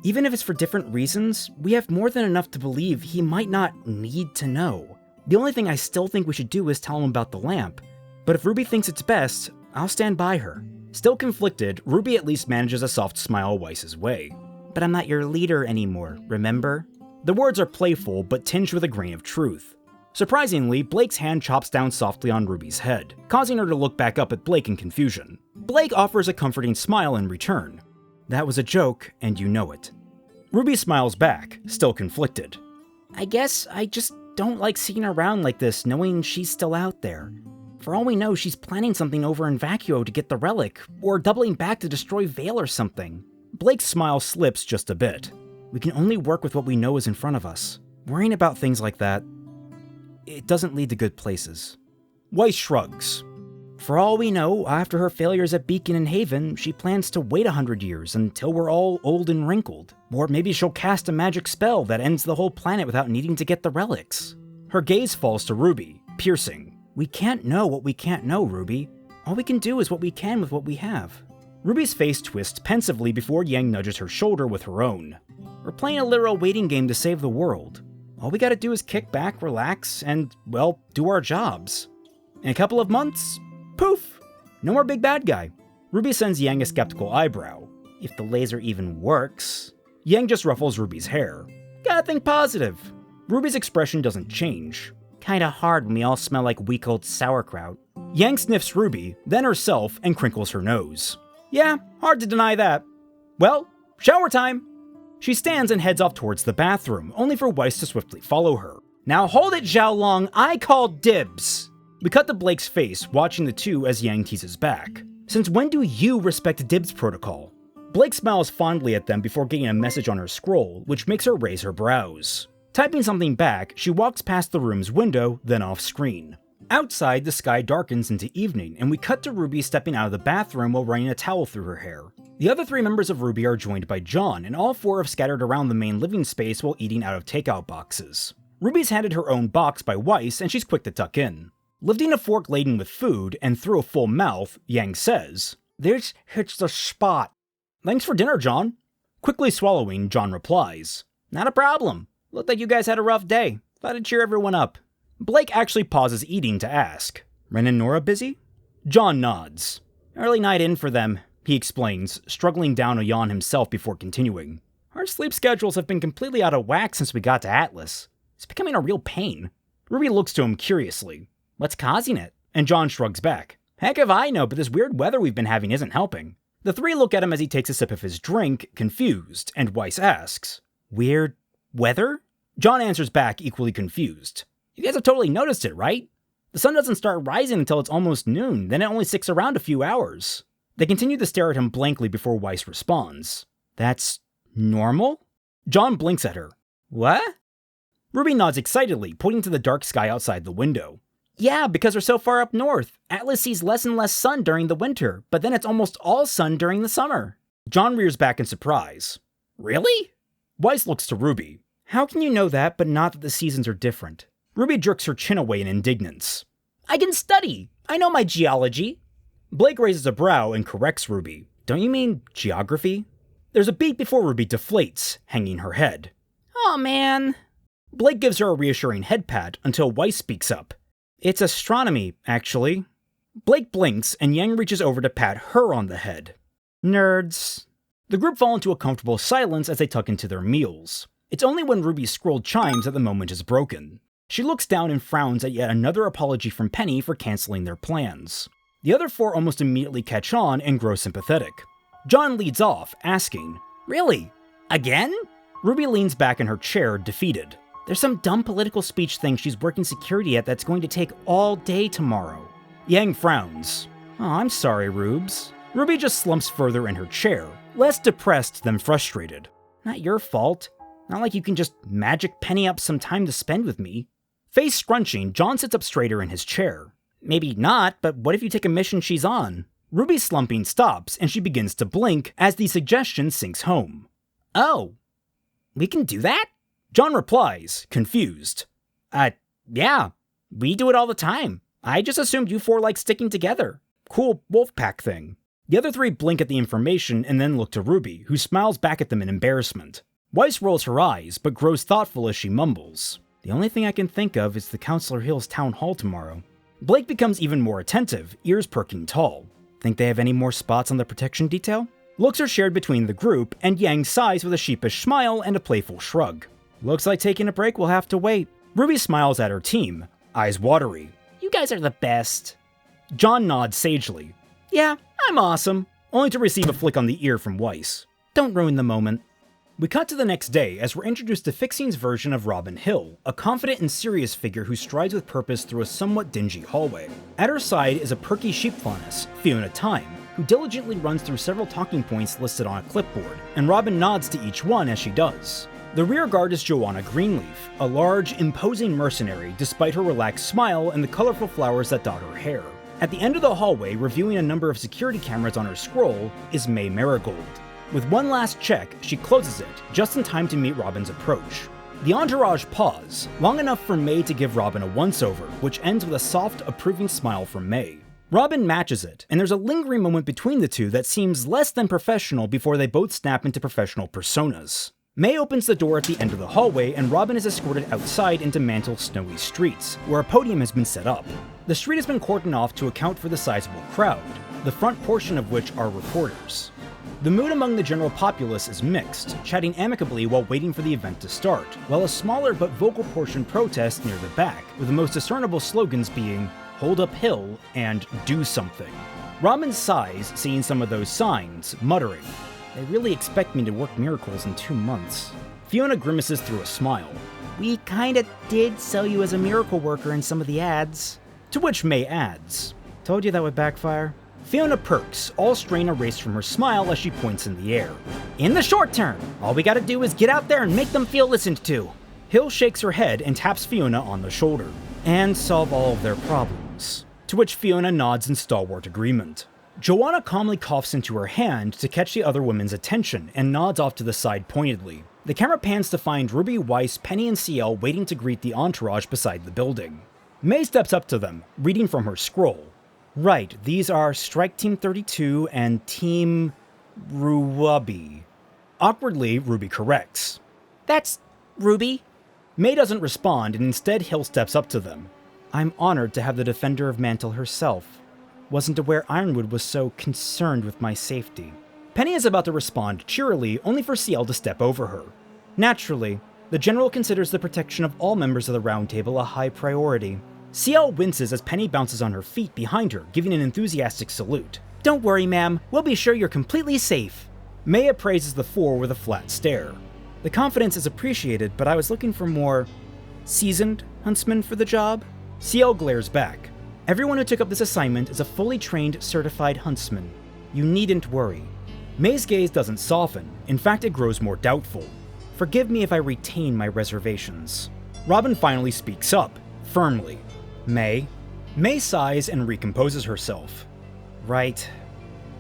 Even if it's for different reasons, we have more than enough to believe he might not need to know. The only thing I still think we should do is tell him about the lamp. But if Ruby thinks it's best, I'll stand by her. Still conflicted, Ruby at least manages a soft smile Weiss's way. But I'm not your leader anymore, remember? The words are playful, but tinged with a grain of truth. Surprisingly, Blake's hand chops down softly on Ruby's head, causing her to look back up at Blake in confusion. Blake offers a comforting smile in return. That was a joke, and you know it. Ruby smiles back, still conflicted. I guess I just don't like seeing her around like this, knowing she's still out there. For all we know, she's planning something over in Vacuo to get the relic, or doubling back to destroy Vale or something. Blake's smile slips just a bit. We can only work with what we know is in front of us. Worrying about things like that, it doesn't lead to good places. Weiss shrugs. For all we know, after her failures at Beacon and Haven, she plans to wait 100 years until we're all old and wrinkled. Or maybe she'll cast a magic spell that ends the whole planet without needing to get the relics. Her gaze falls to Ruby, piercing. We can't know what we can't know, Ruby. All we can do is what we can with what we have. Ruby's face twists pensively before Yang nudges her shoulder with her own. We're playing a literal waiting game to save the world. All we gotta do is kick back, relax, and, well, do our jobs. In a couple of months, poof! No more big bad guy. Ruby sends Yang a skeptical eyebrow. If the laser even works. Yang just ruffles Ruby's hair. Gotta think positive. Ruby's expression doesn't change. Kinda hard when we all smell like week old sauerkraut. Yang sniffs Ruby, then herself, and crinkles her nose. Yeah, hard to deny that. Well, shower time! She stands and heads off towards the bathroom, only for Weiss to swiftly follow her. Now hold it, Xiaolong, I call dibs! We cut to Blake's face, watching the two as Yang teases back. Since when do you respect dibs protocol? Blake smiles fondly at them before getting a message on her scroll, which makes her raise her brows. Typing something back, she walks past the room's window, then off screen. Outside, the sky darkens into evening, and we cut to Ruby stepping out of the bathroom while running a towel through her hair. The other three members of RWBY are joined by John, and all four have scattered around the main living space while eating out of takeout boxes. Ruby's handed her own box by Weiss, and she's quick to tuck in. Lifting a fork laden with food, and through a full mouth, Yang says, "This hits the spot." "Thanks for dinner, John." Quickly swallowing, John replies, "Not a problem. Looked like you guys had a rough day. Thought I'd cheer everyone up." Blake actually pauses eating to ask, "Ren and Nora busy?" John nods. "Early night in for them," he explains, struggling down a yawn himself before continuing. "Our sleep schedules have been completely out of whack since we got to Atlas. It's becoming a real pain." Ruby looks to him curiously. "What's causing it?" And John shrugs back. "Heck if I know, but this weird weather we've been having isn't helping." The three look at him as he takes a sip of his drink, confused, and Weiss asks, "Weird weather?" John answers back, equally confused. "You guys have totally noticed it, right? The sun doesn't start rising until it's almost noon, then it only sticks around a few hours." They continue to stare at him blankly before Weiss responds. "That's normal?" John blinks at her. "What?" Ruby nods excitedly, pointing to the dark sky outside the window. "Yeah, because we're so far up north. Atlas sees less and less sun during the winter, but then it's almost all sun during the summer." John rears back in surprise. "Really?" Weiss looks to Ruby. "How can you know that, but not that the seasons are different?" Ruby jerks her chin away in indignance. "I can study! I know my geology!" Blake raises a brow and corrects Ruby. "Don't you mean geography?" There's a beat before Ruby deflates, hanging her head. "Aw, man." Blake gives her a reassuring head pat until Weiss speaks up. "It's astronomy, actually." Blake blinks and Yang reaches over to pat her on the head. "Nerds." The group fall into a comfortable silence as they tuck into their meals. It's only when Ruby's scroll chimes that the moment is broken. She looks down and frowns at yet another apology from Penny for canceling their plans. The other four almost immediately catch on and grow sympathetic. John leads off, asking, "Really? Again?" Ruby leans back in her chair, defeated. "There's some dumb political speech thing she's working security at that's going to take all day tomorrow." Yang frowns. "Oh, I'm sorry, Rubes." Ruby just slumps further in her chair, less depressed than frustrated. "Not your fault. Not like you can just magic Penny up some time to spend with me." Face scrunching, John sits up straighter in his chair. "Maybe not, but what if you take a mission she's on?" Ruby's slumping stops, and she begins to blink as the suggestion sinks home. "Oh, we can do that?" John replies, confused.
Yeah, we do it all the time. I just assumed you four like sticking together.
Cool wolf pack thing. The other three blink at the information and then look to Ruby, who smiles back at them in embarrassment. Weiss rolls her eyes, but grows thoughtful as she mumbles. The only thing I can think of is the Counselor Hill's town hall tomorrow. Blake becomes even more attentive, ears perking tall. Think they have any more spots on the protection detail? Looks are shared between the group, and Yang sighs with a sheepish smile and a playful shrug. Looks like taking a break will have to wait. Ruby smiles at her team, eyes watery.
You guys are the best.
John nods sagely. Yeah, I'm awesome. Only to receive a flick on the ear from Weiss. Don't ruin the moment. We cut to the next day as we're introduced to Fixine's version of Robin Hill, a confident and serious figure who strides with purpose through a somewhat dingy hallway. At her side is a perky sheepfauness, Fiona Time, who diligently runs through several talking points listed on a clipboard, and Robin nods to each one as she does. The rear guard is Joanna Greenleaf, a large, imposing mercenary despite her relaxed smile and the colorful flowers that dot her hair. At the end of the hallway, reviewing a number of security cameras on her scroll, is May Marigold. With one last check, she closes it, just in time to meet Robin's approach. The entourage pause, long enough for May to give Robin a once-over, which ends with a soft, approving smile from May. Robin matches it, and there's a lingering moment between the two that seems less than professional before they both snap into professional personas. May opens the door at the end of the hallway, and Robin is escorted outside into Mantel's snowy streets, where a podium has been set up. The street has been cordoned off to account for the sizable crowd, the front portion of which are reporters. The mood among the general populace is mixed, chatting amicably while waiting for the event to start, while a smaller but vocal portion protests near the back, with the most discernible slogans being, "Hold up Hill," and "Do something." Robin sighs seeing some of those signs, muttering, "They really expect me to work miracles in 2 months." Fiona grimaces through a smile.
We kinda did sell you as a miracle worker in some of the ads.
To which May adds,
Told you that would backfire.
Fiona perks, all strain erased from her smile as she points in the air.
In the short term, all we gotta do is get out there and make them feel listened to.
Hill shakes her head and taps Fiona on the shoulder. And solve all of their problems. To which Fiona nods in stalwart agreement. Joanna calmly coughs into her hand to catch the other women's attention and nods off to the side pointedly. The camera pans to find Ruby, Weiss, Penny, and CL waiting to greet the entourage beside the building. May steps up to them, reading from her scroll. Right, these are Strike Team 32 and Team RWBY. Awkwardly, Ruby corrects.
That's Ruby.
May doesn't respond, and instead Hill steps up to them. I'm honored to have the defender of Mantel herself. Wasn't aware Ironwood was so concerned with my safety. Penny is about to respond cheerily, only for CL to step over her. Naturally, the General considers the protection of all members of the Round Table a high priority. CL winces as Penny bounces on her feet behind her, giving an enthusiastic salute.
Don't worry, ma'am. We'll be sure you're completely safe.
May appraises the four with a flat stare. The confidence is appreciated, but I was looking for more seasoned huntsmen for the job. CL glares back. Everyone who took up this assignment is a fully trained, certified huntsman. You needn't worry. May's gaze doesn't soften. In fact, it grows more doubtful. Forgive me if I retain my reservations. Robin finally speaks up, firmly. May? May sighs and recomposes herself. Right.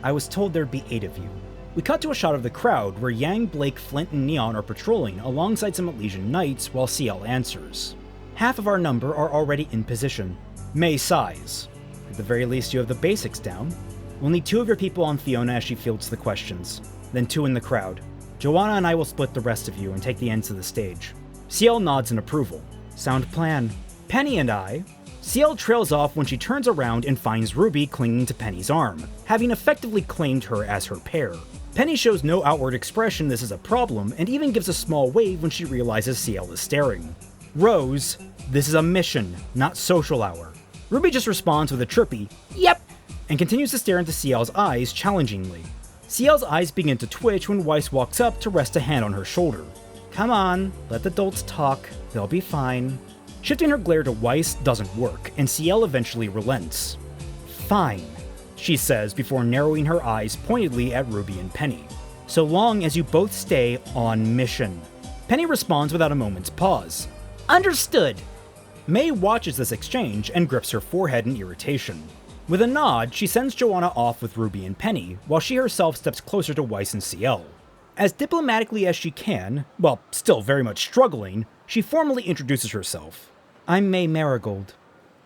I was told there'd be 8 of you. We cut to a shot of the crowd where Yang, Blake, Flint, and Neon are patrolling alongside some Elysian Knights while CL answers. Half of our number are already in position. May sighs. At the very least, you have the basics down. We'll need 2 of your people on Fiona as she fields the questions, then 2 in the crowd. Joanna and I will split the rest of you and take the ends of the stage. CL nods in approval. Sound plan. Penny and I... CL trails off when she turns around and finds Ruby clinging to Penny's arm, having effectively claimed her as her pair. Penny shows no outward expression this is a problem, and even gives a small wave when she realizes CL is staring. Rose, this is a mission, not social hour. Ruby just responds with a chirpy, "Yep," and continues to stare into CL's eyes challengingly. CL's eyes begin to twitch when Weiss walks up to rest a hand on her shoulder. Come on, let the adults talk, they'll be fine. Shifting her glare to Weiss doesn't work, and CL eventually relents. Fine, she says before narrowing her eyes pointedly at Ruby and Penny. So long as you both stay on mission. Penny responds without a moment's pause.
Understood.
May watches this exchange and grips her forehead in irritation. With a nod, she sends Joanna off with Ruby and Penny, while she herself steps closer to Weiss and CL. As diplomatically as she can, while still very much struggling, she formally introduces herself.
I'm May Marigold.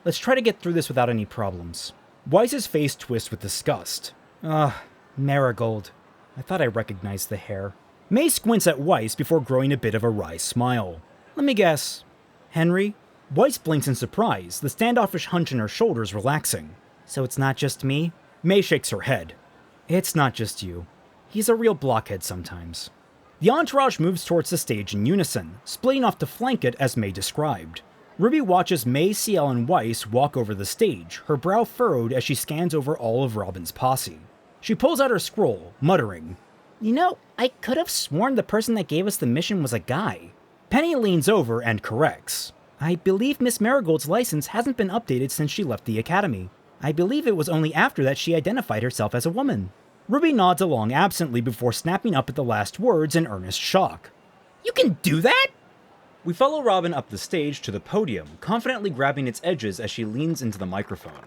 Let's try to get through this without any problems.
Weiss's face twists with disgust.
Marigold. I thought I recognized the hair.
May squints at Weiss before growing a bit of a wry smile.
Let me guess. Henry?
Weiss blinks in surprise, the standoffish hunch in her shoulders relaxing.
So it's not just me?
May shakes her head.
It's not just you. He's a real blockhead sometimes.
The entourage moves towards the stage in unison, splitting off to flank it as May described. RWBY watches May, CL, and Weiss walk over the stage, her brow furrowed as she scans over all of Robin's posse. She pulls out her scroll, muttering,
You know, I could have sworn the person that gave us the mission was a guy.
Penny leans over and corrects.
I believe Miss Marigold's license hasn't been updated since she left the academy. I believe it was only after that she identified herself as a woman.
RWBY nods along absently before snapping up at the last words in earnest shock.
You can do that?
We follow Robin up the stage to the podium, confidently grabbing its edges as she leans into the microphone.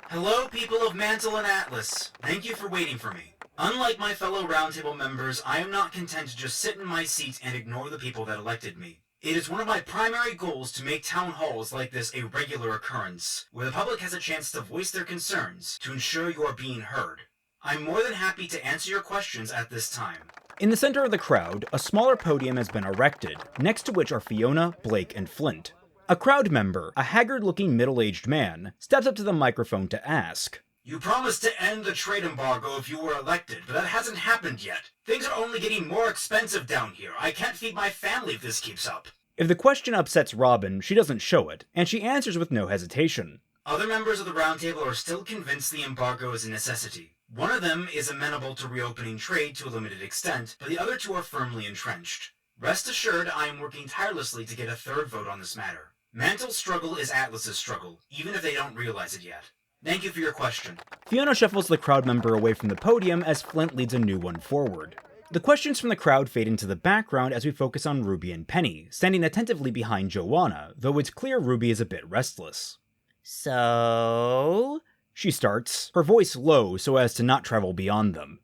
Hello, people of Mantel and Atlas. Thank you for waiting for me. Unlike my fellow Roundtable members, I am not content to just sit in my seat and ignore the people that elected me. It is one of my primary goals to make town halls like this a regular occurrence, where the public has a chance to voice their concerns, to ensure you are being heard. I'm more than happy to answer your questions at this time.
In the center of the crowd, a smaller podium has been erected, next to which are Fiona, Blake, and Flint. A crowd member, a haggard-looking middle-aged man, steps up to the microphone to ask,
You promised to end the trade embargo if you were elected, but that hasn't happened yet. Things are only getting more expensive down here. I can't feed my family if this keeps up.
If the question upsets Robin, she doesn't show it, and she answers with no hesitation.
Other members of the Roundtable are still convinced the embargo is a necessity. One of them is amenable to reopening trade to a limited extent, but the other two are firmly entrenched. Rest assured, I am working tirelessly to get a third vote on this matter. Mantel's struggle is Atlas's struggle, even if they don't realize it yet. Thank you for your question.
Fiona shuffles the crowd member away from the podium as Flint leads a new one forward. The questions from the crowd fade into the background as we focus on RWBY and Penny, standing attentively behind Joanna, though it's clear RWBY is a bit restless.
So?
She starts, her voice low so as to not travel beyond them.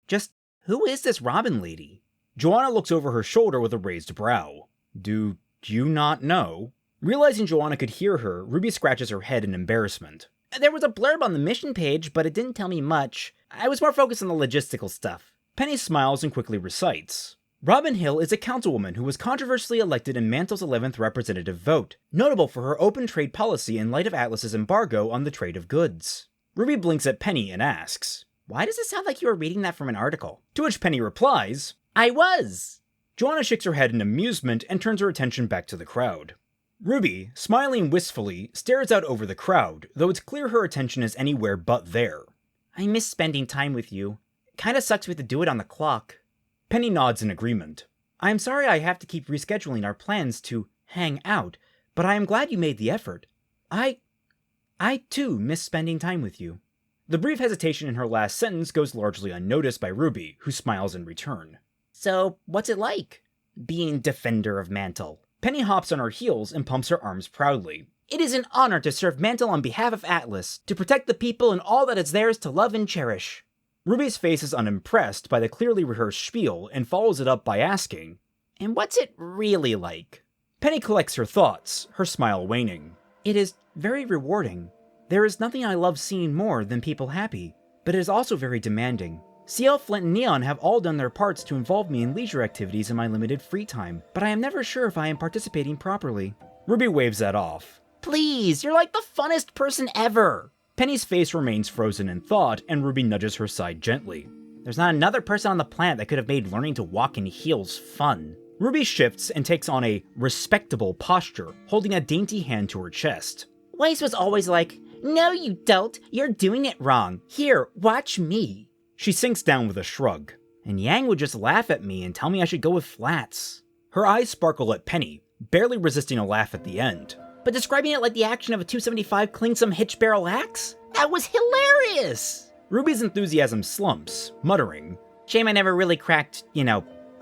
Just who is this Robin lady?
Joanna looks over her shoulder with a raised brow. Do you not know? Realizing Joanna could hear her, RWBY scratches her head in embarrassment.
There was a blurb on the mission page, but it didn't tell me much. I was more focused on the logistical stuff.
Penny smiles and quickly recites. Robin Hill is a councilwoman who was controversially elected in Mantel's 11th representative vote, notable for her open trade policy in light of Atlas's embargo on the trade of goods. RWBY blinks at Penny and asks,
Why does it sound like you were reading that from an article?
To which Penny replies,
I was!
Joanna shakes her head in amusement and turns her attention back to the crowd. RWBY, smiling wistfully, stares out over the crowd, though it's clear her attention is anywhere but there.
I miss spending time with you. Kinda sucks we have to do it on the clock.
Penny nods in agreement.
I'm sorry I have to keep rescheduling our plans to hang out, but I am glad you made the effort. I too miss spending time with you.
The brief hesitation in her last sentence goes largely unnoticed by RWBY, who smiles in return.
So, what's it like, being Defender of Mantel?
Penny hops on her heels and pumps her arms proudly.
It is an honor to serve Mantel on behalf of Atlas, to protect the people and all that is theirs to love and cherish.
RWBY's face is unimpressed by the clearly rehearsed spiel and follows it up by asking,
And what's it really like?
Penny collects her thoughts, her smile waning.
It is very rewarding. There is nothing I love seeing more than people happy, but it is also very demanding. CL, Flint, and Neon have all done their parts to involve me in leisure activities in my limited free time, but I am never sure if I am participating properly.
RWBY waves that off.
Please, you're like the funnest person ever!
Penny's face remains frozen in thought, and RWBY nudges her side gently.
There's not another person on the planet that could have made learning to walk in heels fun.
RWBY shifts and takes on a respectable posture, holding a dainty hand to her chest.
Weiss was always like, No, you don't. You're doing it wrong. Here, watch me.
She sinks down with a shrug.
And Yang would just laugh at me and tell me I should go with flats.
Her eyes sparkle at Penny, barely resisting a laugh at the end.
But describing it like the action of a 275 Klingsum hitch barrel axe? That was hilarious!
RWBY's enthusiasm slumps, muttering,
Shame I never really cracked,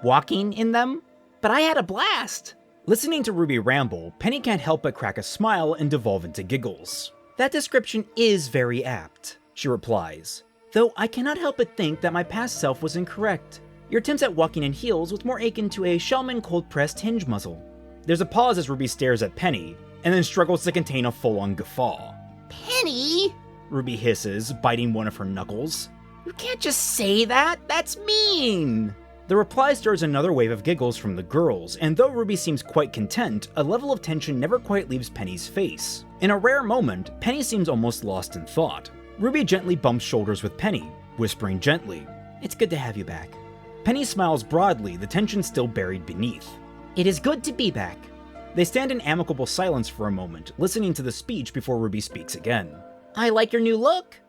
walking in them. But I had a blast!
Listening to RWBY ramble, Penny can't help but crack a smile and devolve into giggles.
That description is very apt, she replies. Though I cannot help but think that my past self was incorrect. Your attempts at walking in heels was more akin to a Shellman cold-pressed hinge muzzle. There's a pause as RWBY stares at Penny, and then struggles to contain a full-on guffaw.
Penny?
RWBY hisses, biting one of her knuckles.
You can't just say that. That's mean.
The reply stirs another wave of giggles from the girls, and though RWBY seems quite content, a level of tension never quite leaves Penny's face. In a rare moment, Penny seems almost lost in thought. RWBY gently bumps shoulders with Penny, whispering gently,
"It's good to have you back."
Penny smiles broadly, the tension still buried beneath.
"It is good to be back."
They stand in amicable silence for a moment, listening to the speech before RWBY speaks again.
I like your new look.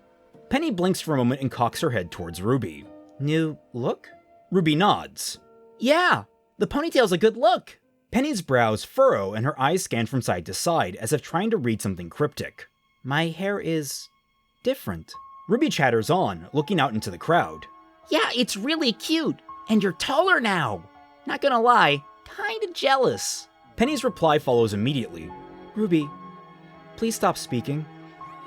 Penny blinks for a moment and cocks her head towards RWBY.
"New look?"
RWBY nods.
Yeah, the ponytail's a good look.
Penny's brows furrow and her eyes scan from side to side, as if trying to read something cryptic.
"My hair is different."
RWBY chatters on, looking out into the crowd.
Yeah, it's really cute. And you're taller now. Not gonna lie, kinda jealous.
Penny's reply follows immediately.
"RWBY, please stop speaking."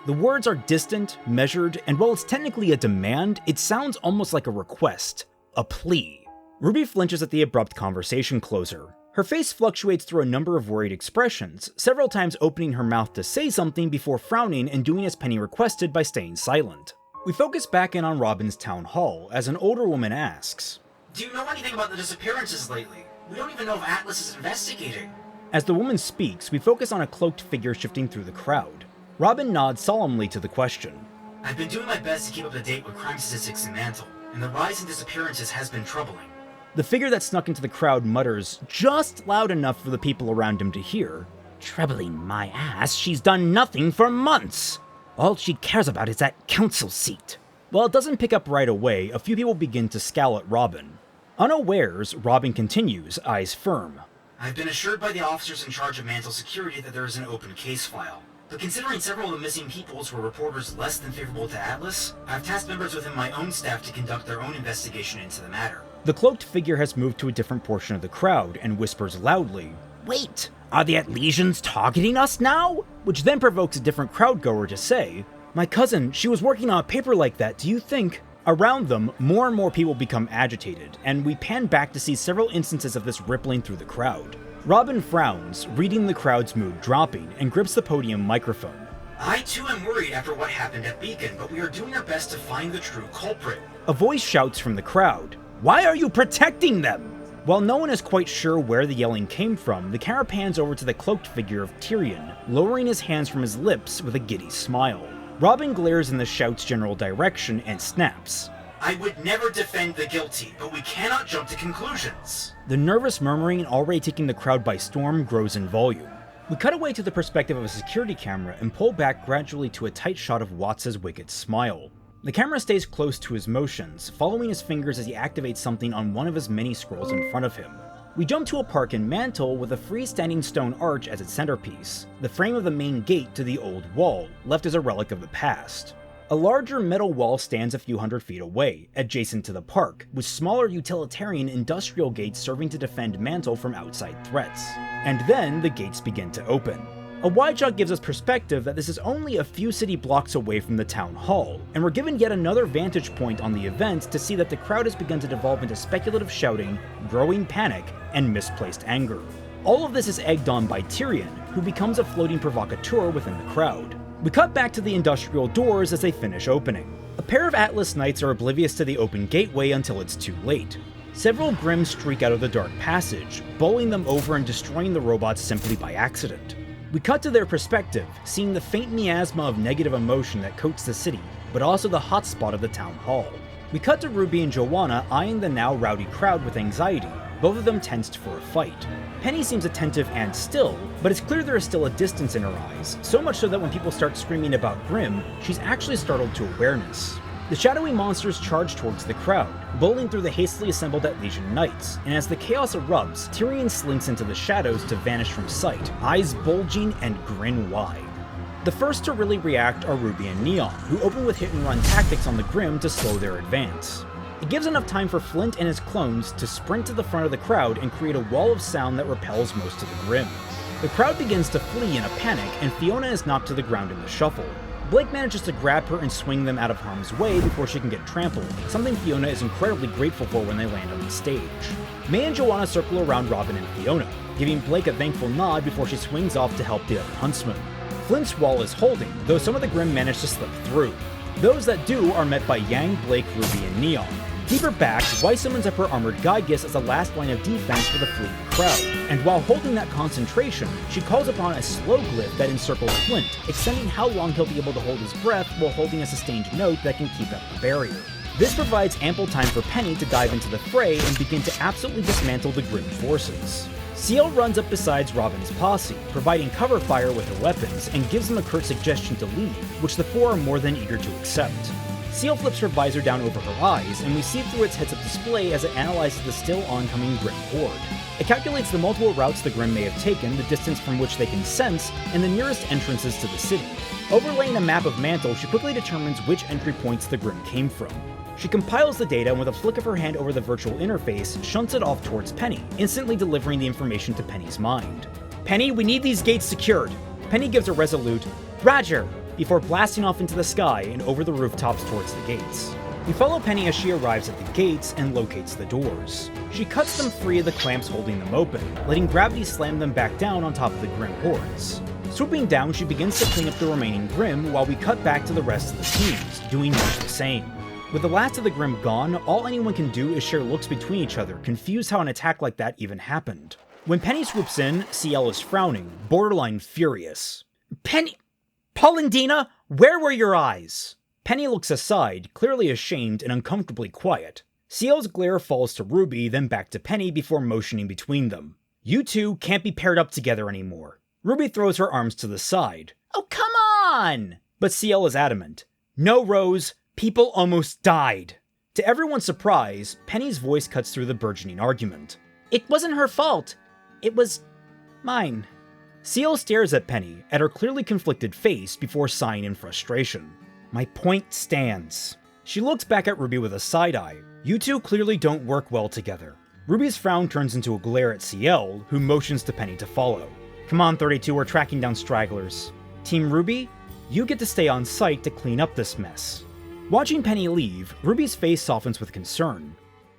The words are distant, measured, and while it's technically a demand, it sounds almost like a request, a plea. RWBY flinches at the abrupt conversation closer. Her face fluctuates through a number of worried expressions, several times opening her mouth to say something before frowning and doing as Penny requested by staying silent. We focus back in on Robin's town hall as an older woman asks,
Do you know anything about the disappearances lately? We don't even know if Atlas is investigating.
As the woman speaks, we focus on a cloaked figure shifting through the crowd. Robin nods solemnly to the question.
I've been doing my best to keep up to date with crime statistics in Mantel, and the rise in disappearances has been troubling.
The figure that snuck into the crowd mutters, just loud enough for the people around him to hear,
Troubling my ass, she's done nothing for months. All she cares about is that council seat.
While it doesn't pick up right away, a few people begin to scowl at Robin. Unawares, Robin continues, eyes firm.
I've been assured by the officers in charge of Mantel security that there is an open case file. But considering several of the missing peoples were reporters less than favorable to Atlas, I've tasked members within my own staff to conduct their own investigation into the matter.
The cloaked figure has moved to a different portion of the crowd and whispers loudly,
Wait, are the Atlesians targeting us now?
which then provokes a different crowd-goer to say, My cousin, she was working on a paper like that, do you think? Around them, more and more people become agitated, and we pan back to see several instances of this rippling through the crowd. Robin frowns, reading the crowd's mood dropping, and grips the podium microphone.
I too am worried after what happened at Beacon, but we are doing our best to find the true culprit.
A voice shouts from the crowd, Why are you protecting them? While no one is quite sure where the yelling came from, the camera pans over to the cloaked figure of Tyrion, lowering his hands from his lips with a giddy smile. Robin glares in the shout's general direction and snaps.
I would never defend the guilty, but we cannot jump to conclusions.
The nervous murmuring already taking the crowd by storm grows in volume. We cut away to the perspective of a security camera and pull back gradually to a tight shot of Watts' wicked smile. The camera stays close to his motions, following his fingers as he activates something on one of his many scrolls in front of him. We jump to a park in Mantel with a freestanding stone arch as its centerpiece, the frame of the main gate to the old wall, left as a relic of the past. A larger metal wall stands a few hundred feet away, adjacent to the park, with smaller utilitarian industrial gates serving to defend Mantel from outside threats. And then the gates begin to open. A wide shot gives us perspective that this is only a few city blocks away from the town hall, and we're given yet another vantage point on the event to see that the crowd has begun to devolve into speculative shouting, growing panic, and misplaced anger. All of this is egged on by Tyrion, who becomes a floating provocateur within the crowd. We cut back to the industrial doors as they finish opening. A pair of Atlas Knights are oblivious to the open gateway until it's too late. Several Grimm streak out of the dark passage, bowling them over and destroying the robots simply by accident. We cut to their perspective, seeing the faint miasma of negative emotion that coats the city, but also the hotspot of the town hall. We cut to RWBY and Joanna eyeing the now rowdy crowd with anxiety, both of them tensed for a fight. Penny seems attentive and still, but it's clear there is still a distance in her eyes, so much so that when people start screaming about Grimm, she's actually startled to awareness. The shadowy monsters charge towards the crowd, bowling through the hastily assembled Atlesian Knights, and as the chaos erupts, Tyrion slinks into the shadows to vanish from sight, eyes bulging and grin wide. The first to really react are RWBY and Neon, who open with hit-and-run tactics on the Grimm to slow their advance. It gives enough time for Flint and his clones to sprint to the front of the crowd and create a wall of sound that repels most of the Grimm. The crowd begins to flee in a panic, and Fiona is knocked to the ground in the shuffle. Blake manages to grab her and swing them out of harm's way before she can get trampled, something Fiona is incredibly grateful for when they land on the stage. May and Joanna circle around Robin and Fiona, giving Blake a thankful nod before she swings off to help the other huntsmen. Flint's wall is holding, though some of the Grimm manage to slip through. Those that do are met by Yang, Blake, Ruby, and Neon. Deeper back, Weiss summons up her armored Gygus as a last line of defense for the fleeing crowd, and while holding that concentration, she calls upon a slow glyph that encircles Flint, extending how long he'll be able to hold his breath while holding a sustained note that can keep up the barrier. This provides ample time for Penny to dive into the fray and begin to absolutely dismantle the Grimm forces. Ciel runs up beside Robin's posse, providing cover fire with her weapons, and gives them a curt suggestion to leave, which the four are more than eager to accept. Ciel flips her visor down over her eyes, and we see through its heads-up display as it analyzes the still oncoming Grimm horde. It calculates the multiple routes the Grimm may have taken, the distance from which they can sense, and the nearest entrances to the city. Overlaying a map of Mantel, she quickly determines which entry points the Grimm came from. She compiles the data and with a flick of her hand over the virtual interface, shunts it off towards Penny, instantly delivering the information to Penny's mind. "Penny, we need these gates secured." Penny gives a resolute, "Roger," before blasting off into the sky and over the rooftops towards the gates. We follow Penny as she arrives at the gates and locates the doors. She cuts them free of the clamps holding them open, letting gravity slam them back down on top of the Grimm hordes. Swooping down, she begins to clean up the remaining Grimm while we cut back to the rest of the teams, doing much the same. With the last of the Grimm gone, all anyone can do is share looks between each other, confused how an attack like that even happened. When Penny swoops in, Ciel is frowning, borderline furious. "Penny... Polendina, where were your eyes?" Penny looks aside, clearly ashamed and uncomfortably quiet. Ciel's glare falls to Ruby, then back to Penny before motioning between them. "You two can't be paired up together anymore." Ruby throws her arms to the side. "Oh, come on!" But Ciel is adamant. "No, Rose. People almost died." To everyone's surprise, Penny's voice cuts through the burgeoning argument. "It wasn't her fault. It was... mine." Ciel stares at Penny, at her clearly conflicted face, before sighing in frustration. "My point stands." She looks back at Ruby with a side-eye. "You two clearly don't work well together." Ruby's frown turns into a glare at Ciel, who motions to Penny to follow. "Come on, 32, we're tracking down stragglers. Team Ruby, you get to stay on site to clean up this mess." Watching Penny leave, Ruby's face softens with concern.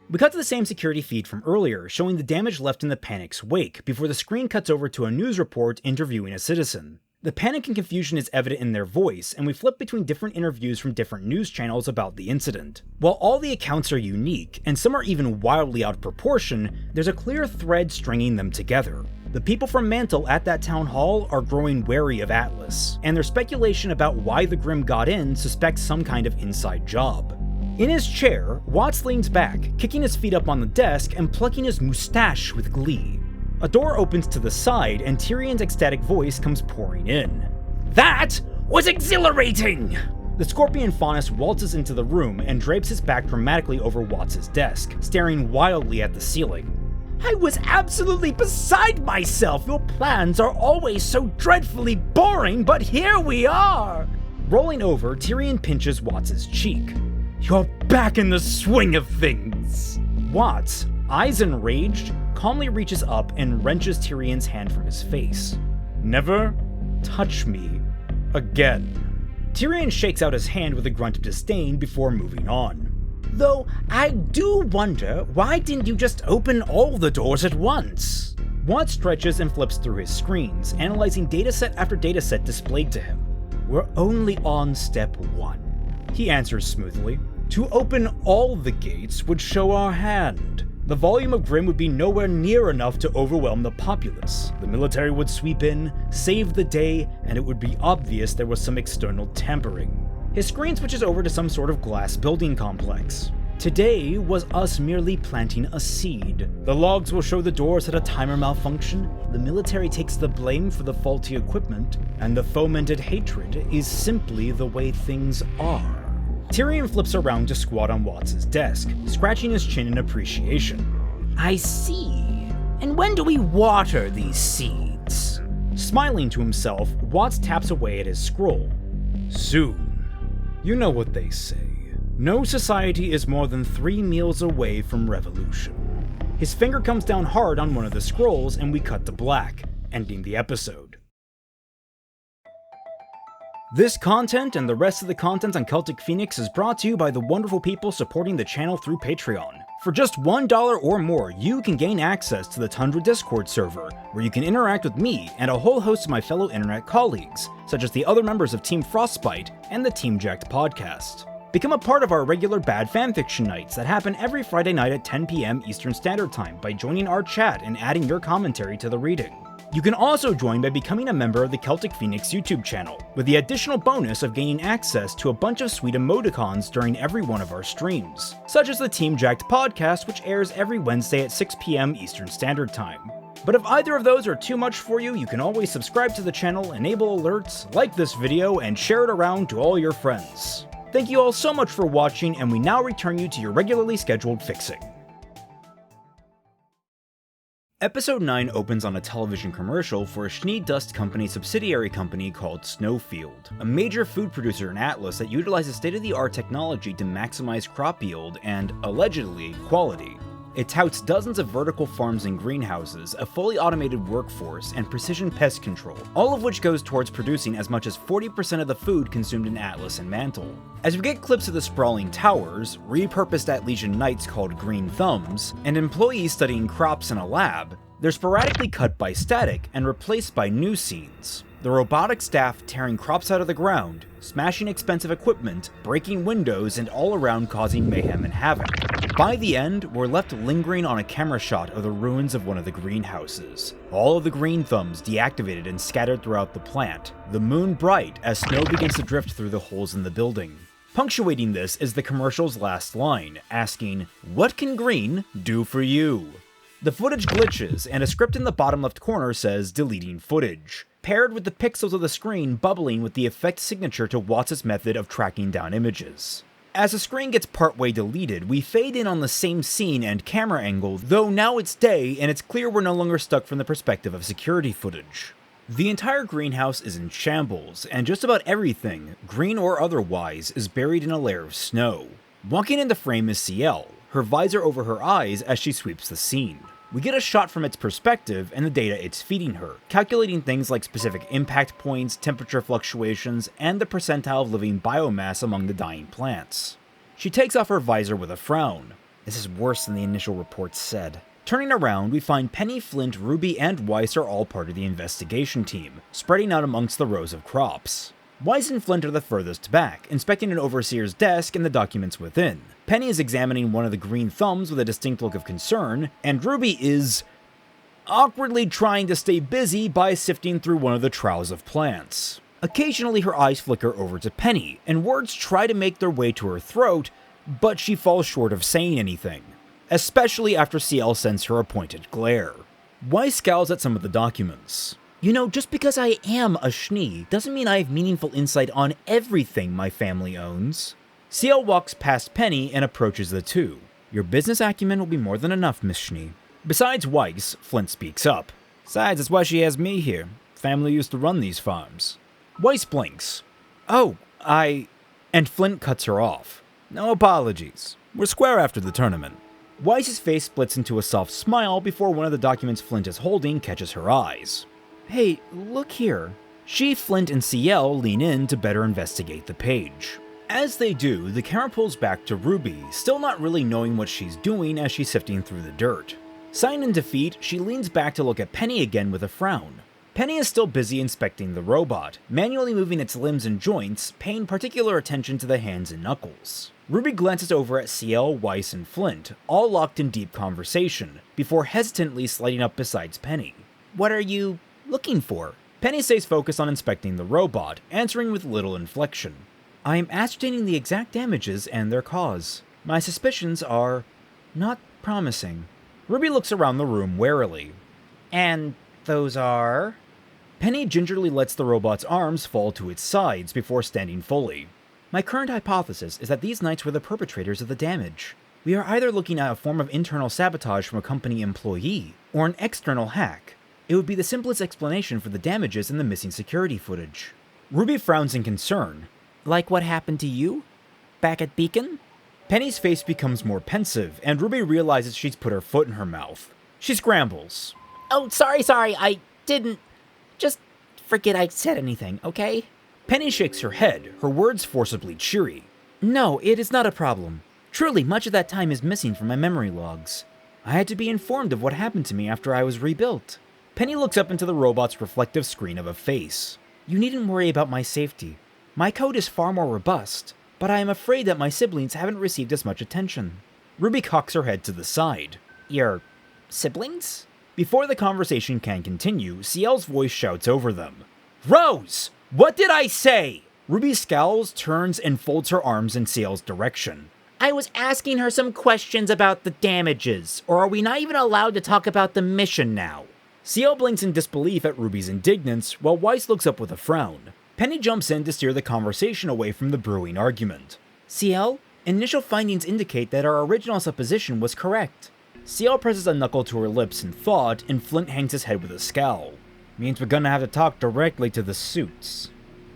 We cut to the same security feed from earlier, showing the damage left in the panic's wake, before the screen cuts over to a news report interviewing a citizen. The panic and confusion is evident in their voice, and we flip between different interviews from different news channels about the incident. While all the accounts are unique, and some are even wildly out of proportion, there's a clear thread stringing them together. The people from Mantel at that town hall are growing wary of Atlas, and their speculation about why the Grimm got in suspects some kind of inside job. In his chair, Watts leans back, kicking his feet up on the desk and plucking his mustache with glee. A door opens to the side, and Tyrion's ecstatic voice comes pouring in. "That was exhilarating!" The Scorpion Faunus waltzes into the room and drapes his back dramatically over Watts' desk, staring wildly at the ceiling. "I was absolutely beside myself! Your plans are always so dreadfully boring, but here we are!" Rolling over, Tyrion pinches Watts' cheek. "You're back in the swing of things!" Watts, eyes enraged, calmly reaches up and wrenches Tyrion's hand from his face. "Never touch me again." Tyrion shakes out his hand with a grunt of disdain before moving on. "Though I do wonder, why didn't you just open all the doors at once?" Watts stretches and flips through his screens, analyzing dataset after dataset displayed to him. "We're only on step 1. He answers smoothly. "To open all the gates would show our hand. The volume of Grimm would be nowhere near enough to overwhelm the populace. The military would sweep in, save the day, and it would be obvious there was some external tampering." His screen switches over to some sort of glass building complex. "Today was us merely planting a seed. The logs will show the doors had a timer malfunction, the military takes the blame for the faulty equipment, and the fomented hatred is simply the way things are." Tyrion flips around to squat on Watts' desk, scratching his chin in appreciation. "I see. And when do we water these seeds?" Smiling to himself, Watts taps away at his scroll. "Soon. You know what they say. No society is more than 3 meals away from revolution." His finger comes down hard on one of the scrolls, and we cut to black, ending the episode.
This content and the rest of the content on Celtic Phoenix is brought to you by the wonderful people supporting the channel through Patreon. For just $1 or more, you can gain access to the Tundra Discord server, where you can interact with me and a whole host of my fellow internet colleagues, such as the other members of Team Frostbite and the Team Jacked podcast. Become a part of our regular bad fanfiction nights that happen every Friday night at 10 p.m. Eastern Standard Time by joining our chat and adding your commentary to the reading. You can also join by becoming a member of the Celtic Phoenix YouTube channel, with the additional bonus of gaining access to a bunch of sweet emoticons during every one of our streams, such as the Team Jacked podcast, which airs every Wednesday at 6 p.m. Eastern Standard Time. But if either of those are too much for you, you can always subscribe to the channel, enable alerts, like this video, and share it around to all your friends. Thank you all so much for watching, and we now return you to your regularly scheduled fixing. Episode 9 opens on a television commercial for a Schnee Dust Company subsidiary company called Snowfield, a major food producer in Atlas that utilizes state-of-the-art technology to maximize crop yield and, allegedly, quality. It touts dozens of vertical farms and greenhouses, a fully automated workforce, and precision pest control, all of which goes towards producing as much as 40% of the food consumed in Atlas and Mantel. As we get clips of the sprawling towers, repurposed Atlesian knights called Green Thumbs, and employees studying crops in a lab, they're sporadically cut by static and replaced by new scenes. The robotic staff tearing crops out of the ground, smashing expensive equipment, breaking windows, and all around causing mayhem and havoc. By the end, we're left lingering on a camera shot of the ruins of one of the greenhouses. All of the Green Thumbs deactivated and scattered throughout the plant, the moon bright as snow begins to drift through the holes in the building. Punctuating this is the commercial's last line, asking, "What can green do for you?" The footage glitches, and a script in the bottom left corner says deleting footage, paired with the pixels of the screen bubbling with the effect signature to Watts' method of tracking down images. As the screen gets partway deleted, we fade in on the same scene and camera angle, though now it's day and it's clear we're no longer stuck from the perspective of security footage. The entire greenhouse is in shambles, and just about everything, green or otherwise, is buried in a layer of snow. Walking into frame is CL, her visor over her eyes as she sweeps the scene. We get a shot from its perspective and the data it's feeding her, calculating things like specific impact points, temperature fluctuations, and the percentile of living biomass among the dying plants. She takes off her visor with a frown. This is worse than the initial reports said. Turning around, we find Penny, Flint, Ruby, and Weiss are all part of the investigation team, spreading out amongst the rows of crops. Weiss and Flint are the furthest back, inspecting an overseer's desk and the documents within. Penny is examining one of the Green Thumbs with a distinct look of concern, and Ruby is awkwardly trying to stay busy by sifting through one of the troughs of plants. Occasionally her eyes flicker over to Penny, and words try to make their way to her throat, but she falls short of saying anything, especially after CL sends her a pointed glare. Weiss scowls at some of the documents. You know, just because I am a Schnee doesn't mean I have meaningful insight on everything my family owns. CL walks past Penny and approaches the two. Your business acumen will be more than enough, Miss Schnee. Besides Weiss, Flint speaks up. Besides, that's why she has me here. Family used to run these farms. Weiss blinks. Oh, And Flint cuts her off. No apologies. We're square after the tournament. Weiss's face splits into a soft smile before one of the documents Flint is holding catches her eyes. Hey, look here. She, Flint, and CL lean in to better investigate the page. As they do, the camera pulls back to Ruby, still not really knowing what she's doing as she's sifting through the dirt. Sighing in defeat, she leans back to look at Penny again with a frown. Penny is still busy inspecting the robot, manually moving its limbs and joints, paying particular attention to the hands and knuckles. Ruby glances over at CL, Weiss, and Flint, all locked in deep conversation, before hesitantly sliding up beside Penny. What are you looking for? Penny stays focused on inspecting the robot, answering with little inflection. I am ascertaining the exact damages and their cause. My suspicions are not promising. Ruby looks around the room warily. And those are? Penny gingerly lets the robot's arms fall to its sides before standing fully. My current hypothesis is that these knights were the perpetrators of the damage. We are either looking at a form of internal sabotage from a company employee, or an external hack. It would be the simplest explanation for the damages in the missing security footage. Ruby frowns in concern. Like what happened to you? Back at Beacon? Penny's face becomes more pensive, and Ruby realizes she's put her foot in her mouth. She scrambles.
Oh, sorry, I didn't. Just forget I said anything, okay?
Penny shakes her head, her words forcibly cheery.
No, it is not a problem. Truly, much of that time is missing from my memory logs. I had to be informed of what happened to me after I was rebuilt.
Penny looks up into the robot's reflective screen of a face.
You needn't worry about my safety. My code is far more robust, but I am afraid that my siblings haven't received as much attention.
RWBY cocks her head to the side.
Your siblings?
Before the conversation can continue, CL's voice shouts over them. Rose! What did I say? RWBY scowls, turns, and folds her arms in CL's direction.
I was asking her some questions about the damages, or are we not even allowed to talk about the mission now?
CL blinks in disbelief at RWBY's indignance, while Weiss looks up with a frown. Penny jumps in to steer the conversation away from the brewing argument.
CL, initial findings indicate that our original supposition was correct.
CL presses a knuckle to her lips in thought, and Flint hangs his head with a scowl. Means we're gonna have to talk directly to the suits.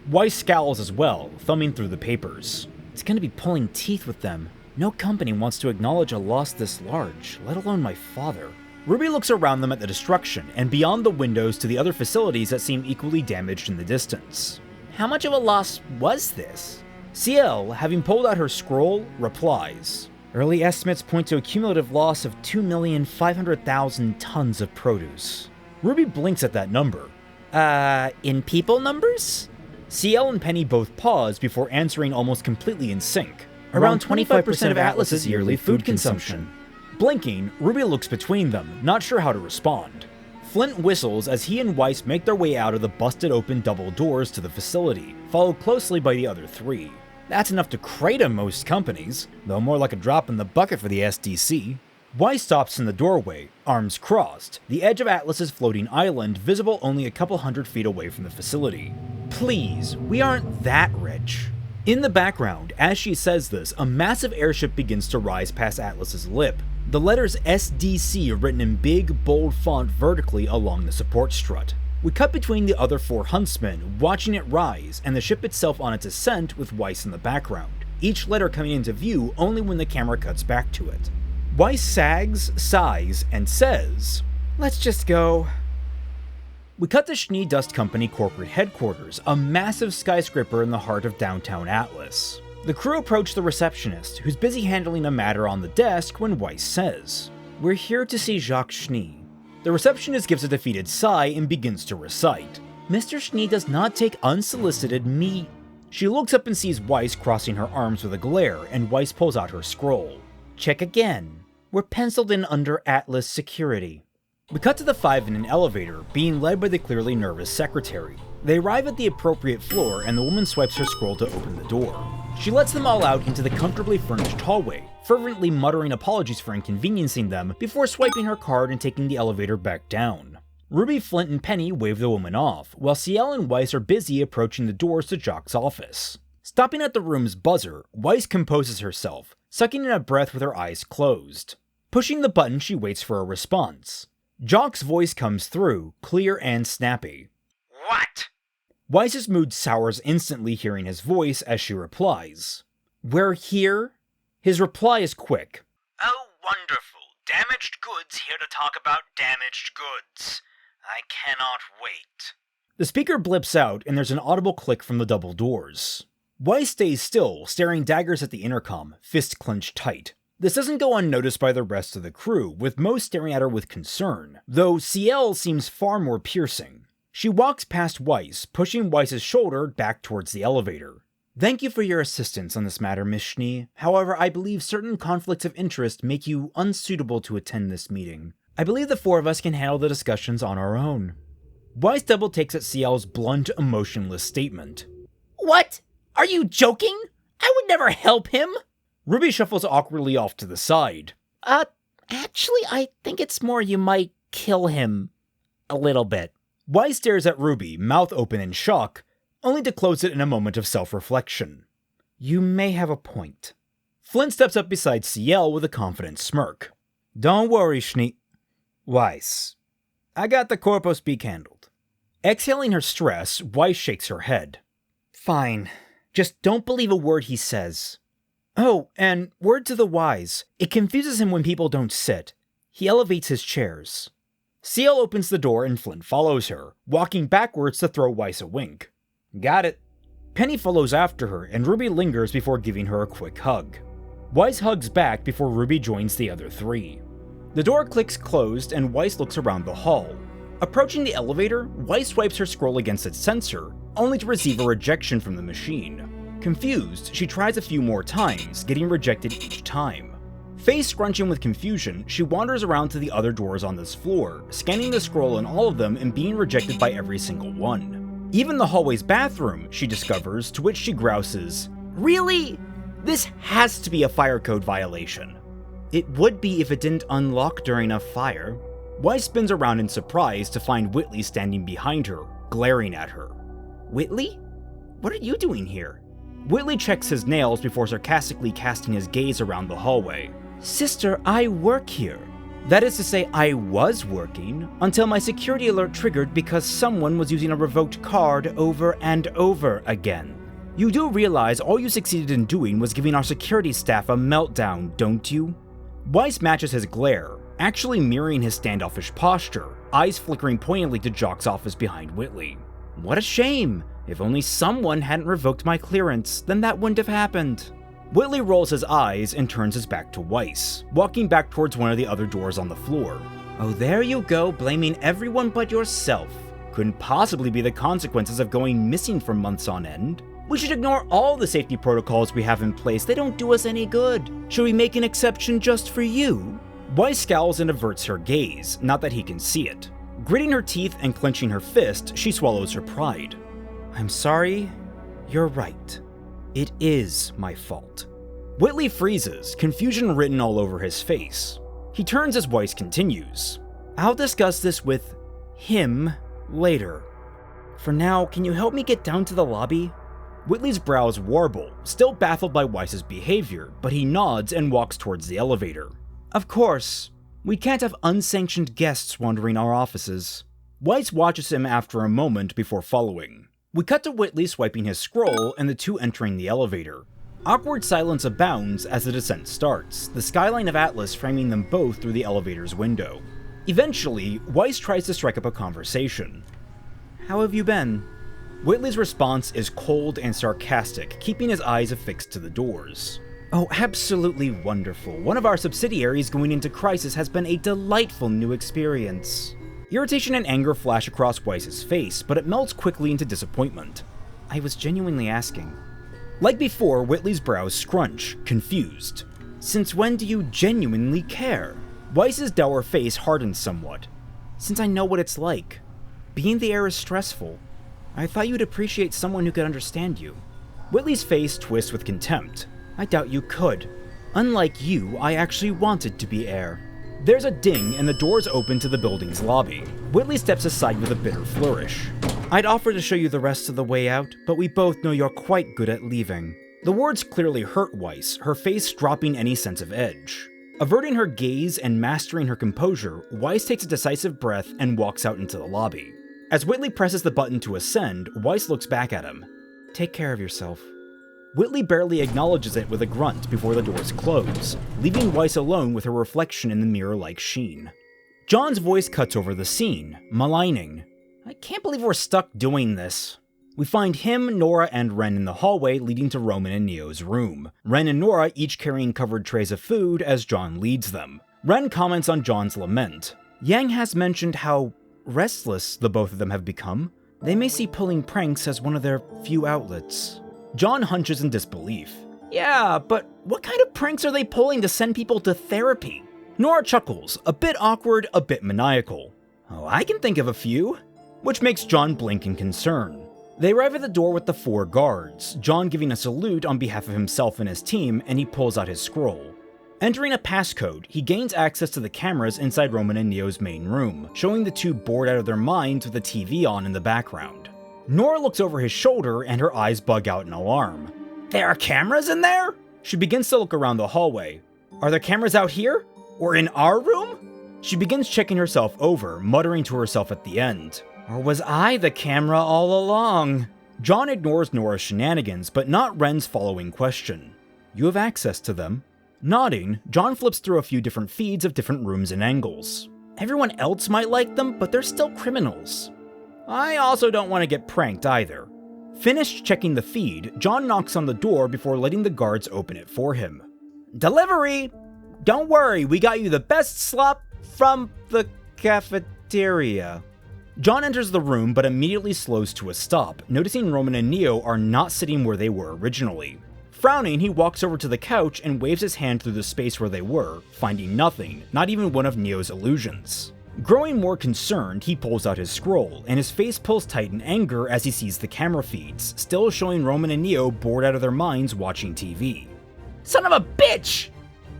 Weiss scowls as well, thumbing through the papers.
It's gonna be pulling teeth with them. No company wants to acknowledge a loss this large, let alone my father.
RWBY looks around them at the destruction, and beyond the windows to the other facilities that seem equally damaged in the distance.
How much of a loss was this?
CL, having pulled out her scroll, replies.
Early estimates point to a cumulative loss of 2,500,000 tons of produce.
RWBY blinks at that number.
In people numbers?
CL and Penny both pause before answering almost completely in sync.
Around 25% of Atlas's yearly food consumption.
Blinking, RWBY looks between them, not sure how to respond. Flint whistles as he and Weiss make their way out of the busted open double doors to the facility, followed closely by the other three. That's enough to crater most companies, though more like a drop in the bucket for the SDC. Weiss stops in the doorway, arms crossed, the edge of Atlas's floating island visible only a couple hundred feet away from the facility.
Please, we aren't that rich.
In the background, as she says this, a massive airship begins to rise past Atlas's lip. The letters SDC are written in big, bold font vertically along the support strut. We cut between the other 4 huntsmen, watching it rise, and the ship itself on its ascent with Weiss in the background, each letter coming into view only when the camera cuts back to it. Weiss sags, sighs, and says,
Let's just go.
We cut to Schnee Dust Company corporate headquarters, a massive skyscraper in the heart of downtown Atlas. The crew approach the receptionist, who's busy handling a matter on the desk when Weiss says,
We're here to see Jacques Schnee.
The receptionist gives a defeated sigh and begins to recite.
Mr. Schnee does not take unsolicited meat.
She looks up and sees Weiss crossing her arms with a glare, and Weiss pulls out her scroll.
Check again. We're penciled in under Atlas security.
We cut to the 5 in an elevator, being led by the clearly nervous secretary. They arrive at the appropriate floor, and the woman swipes her scroll to open the door. She lets them all out into the comfortably furnished hallway, fervently muttering apologies for inconveniencing them before swiping her card and taking the elevator back down. RWBY, Flint, and Penny wave the woman off, while CL and Weiss are busy approaching the doors to Jock's office. Stopping at the room's buzzer, Weiss composes herself, sucking in a breath with her eyes closed. Pushing the button, she waits for a response. Jock's voice comes through, clear and snappy.
What?
Weiss's mood sours instantly hearing his voice as she replies.
We're here?
His reply is quick.
Oh, wonderful. Damaged goods here to talk about damaged goods. I cannot wait.
The speaker blips out, and there's an audible click from the double doors. Weiss stays still, staring daggers at the intercom, fist clenched tight. This doesn't go unnoticed by the rest of the crew, with most staring at her with concern, though CL seems far more piercing. She walks past Weiss, pushing Weiss's shoulder back towards the elevator.
Thank you for your assistance on this matter, Miss Schnee. However, I believe certain conflicts of interest make you unsuitable to attend this meeting. I believe the 4 of us can handle the discussions on our own.
Weiss double takes at CL's blunt, emotionless statement.
What? Are you joking? I would never help him.
RWBY shuffles awkwardly off to the side.
Actually, I think it's more you might kill him. A little bit.
Weiss stares at RWBY, mouth open in shock, only to close it in a moment of self-reflection.
You may have a point.
Flint steps up beside CL with a confident smirk.
Don't worry, Schnee.
Weiss, I got the corpo speak handled. Exhaling her stress, Weiss shakes her head.
Fine. Just don't believe a word he says. Oh, and word to the wise. It confuses him when people don't sit. He elevates his chairs.
CL opens the door and Flint follows her, walking backwards to throw Weiss a wink.
Got it.
Penny follows after her, and Ruby lingers before giving her a quick hug. Weiss hugs back before Ruby joins the other three. The door clicks closed, and Weiss looks around the hall. Approaching the elevator, Weiss swipes her scroll against its sensor, only to receive a rejection from the machine. Confused, she tries a few more times, getting rejected each time. Face scrunching with confusion, she wanders around to the other doors on this floor, scanning the scroll in all of them and being rejected by every single one. Even the hallway's bathroom, she discovers, to which she grouses, "Really? This has to be a fire code violation." It would be if it didn't unlock during a fire. Weiss spins around in surprise to find Whitley standing behind her, glaring at her. "Whitley? What are you doing here?" Whitley checks his nails before sarcastically casting his gaze around the hallway. "Sister, I work here. That is to say, I was working, until my security alert triggered because someone was using a revoked card over and over again. You do realize all you succeeded in doing was giving our security staff a meltdown, don't you?" Weiss matches his glare, actually mirroring his standoffish posture, eyes flickering poignantly to Jock's office behind Whitley. "What a shame! If only someone hadn't revoked my clearance, then that wouldn't have happened." Whitley rolls his eyes and turns his back to Weiss, walking back towards one of the other doors on the floor. "Oh, there you go, blaming everyone but yourself. Couldn't possibly be the consequences of going missing for months on end. We should ignore all the safety protocols we have in place, they don't do us any good. Should we make an exception just for you?" Weiss scowls and averts her gaze, not that he can see it. Gritting her teeth and clenching her fist, she swallows her pride. "I'm sorry, you're right. It is my fault." Whitley freezes, confusion written all over his face. He turns as Weiss continues. "I'll discuss this with him later. For now, can you help me get down to the lobby?" Whitley's brows warble, still baffled by Weiss's behavior, but he nods and walks towards the elevator. "Of course. We can't have unsanctioned guests wandering our offices." Weiss watches him after a moment before following. We cut to Whitley swiping his scroll and the two entering the elevator. Awkward silence abounds as the descent starts, the skyline of Atlas framing them both through the elevator's window. Eventually, Weiss tries to strike up a conversation. "How have you been?" Whitley's response is cold and sarcastic, keeping his eyes affixed to the doors. "Oh, absolutely wonderful. One of our subsidiaries going into crisis has been a delightful new experience." Irritation and anger flash across Weiss's face, but it melts quickly into disappointment. "I was genuinely asking." Like before, Whitley's brows scrunch, confused. "Since when do you genuinely care?" Weiss's dour face hardens somewhat. "Since I know what it's like. Being the heir is stressful. I thought you'd appreciate someone who could understand you." Whitley's face twists with contempt. "I doubt you could. Unlike you, I actually wanted to be heir." There's a ding and the doors open to the building's lobby. Whitley steps aside with a bitter flourish. "I'd offer to show you the rest of the way out, but we both know you're quite good at leaving." The words clearly hurt Weiss, her face dropping any sense of edge. Averting her gaze and mastering her composure, Weiss takes a decisive breath and walks out into the lobby. As Whitley presses the button to ascend, Weiss looks back at him. "Take care of yourself." Whitley barely acknowledges it with a grunt before the doors close, leaving Weiss alone with her reflection in the mirror-like sheen. John's voice cuts over the scene, maligning. "I can't believe we're stuck doing this." We find him, Nora, and Ren in the hallway leading to Roman and Neo's room. Ren and Nora each carrying covered trays of food as John leads them. Ren comments on John's lament. Yang has mentioned how restless the both of them have become. They may see pulling pranks as one of their few outlets. John hunches in disbelief. "Yeah, but what kind of pranks are they pulling to send people to therapy?" Nora chuckles, a bit awkward, a bit maniacal. "Oh, I can think of a few," which makes John blink in concern. They arrive at the door with the 4 guards, John giving a salute on behalf of himself and his team, and he pulls out his scroll. Entering a passcode, he gains access to the cameras inside Roman and Neo's main room, showing the two bored out of their minds with the TV on in the background. Nora looks over his shoulder and her eyes bug out in alarm. "There are cameras in there?" She begins to look around the hallway. "Are there cameras out here? Or in our room?" She begins checking herself over, muttering to herself at the end. "Or was I the camera all along?" John ignores Nora's shenanigans, but not Ren's following question. "You have access to them." Nodding, John flips through a few different feeds of different rooms and angles. "Everyone else might like them, but they're still criminals. I also don't want to get pranked either." Finished checking the feed, John knocks on the door before letting the guards open it for him. "Delivery! Don't worry, we got you the best slop from the cafeteria." John enters the room but immediately slows to a stop, noticing Roman and Neo are not sitting where they were originally. Frowning, he walks over to the couch and waves his hand through the space where they were, finding nothing, not even one of Neo's illusions. Growing more concerned, he pulls out his scroll, and his face pulls tight in anger as he sees the camera feeds, still showing Roman and Neo bored out of their minds watching TV.
Son of a bitch!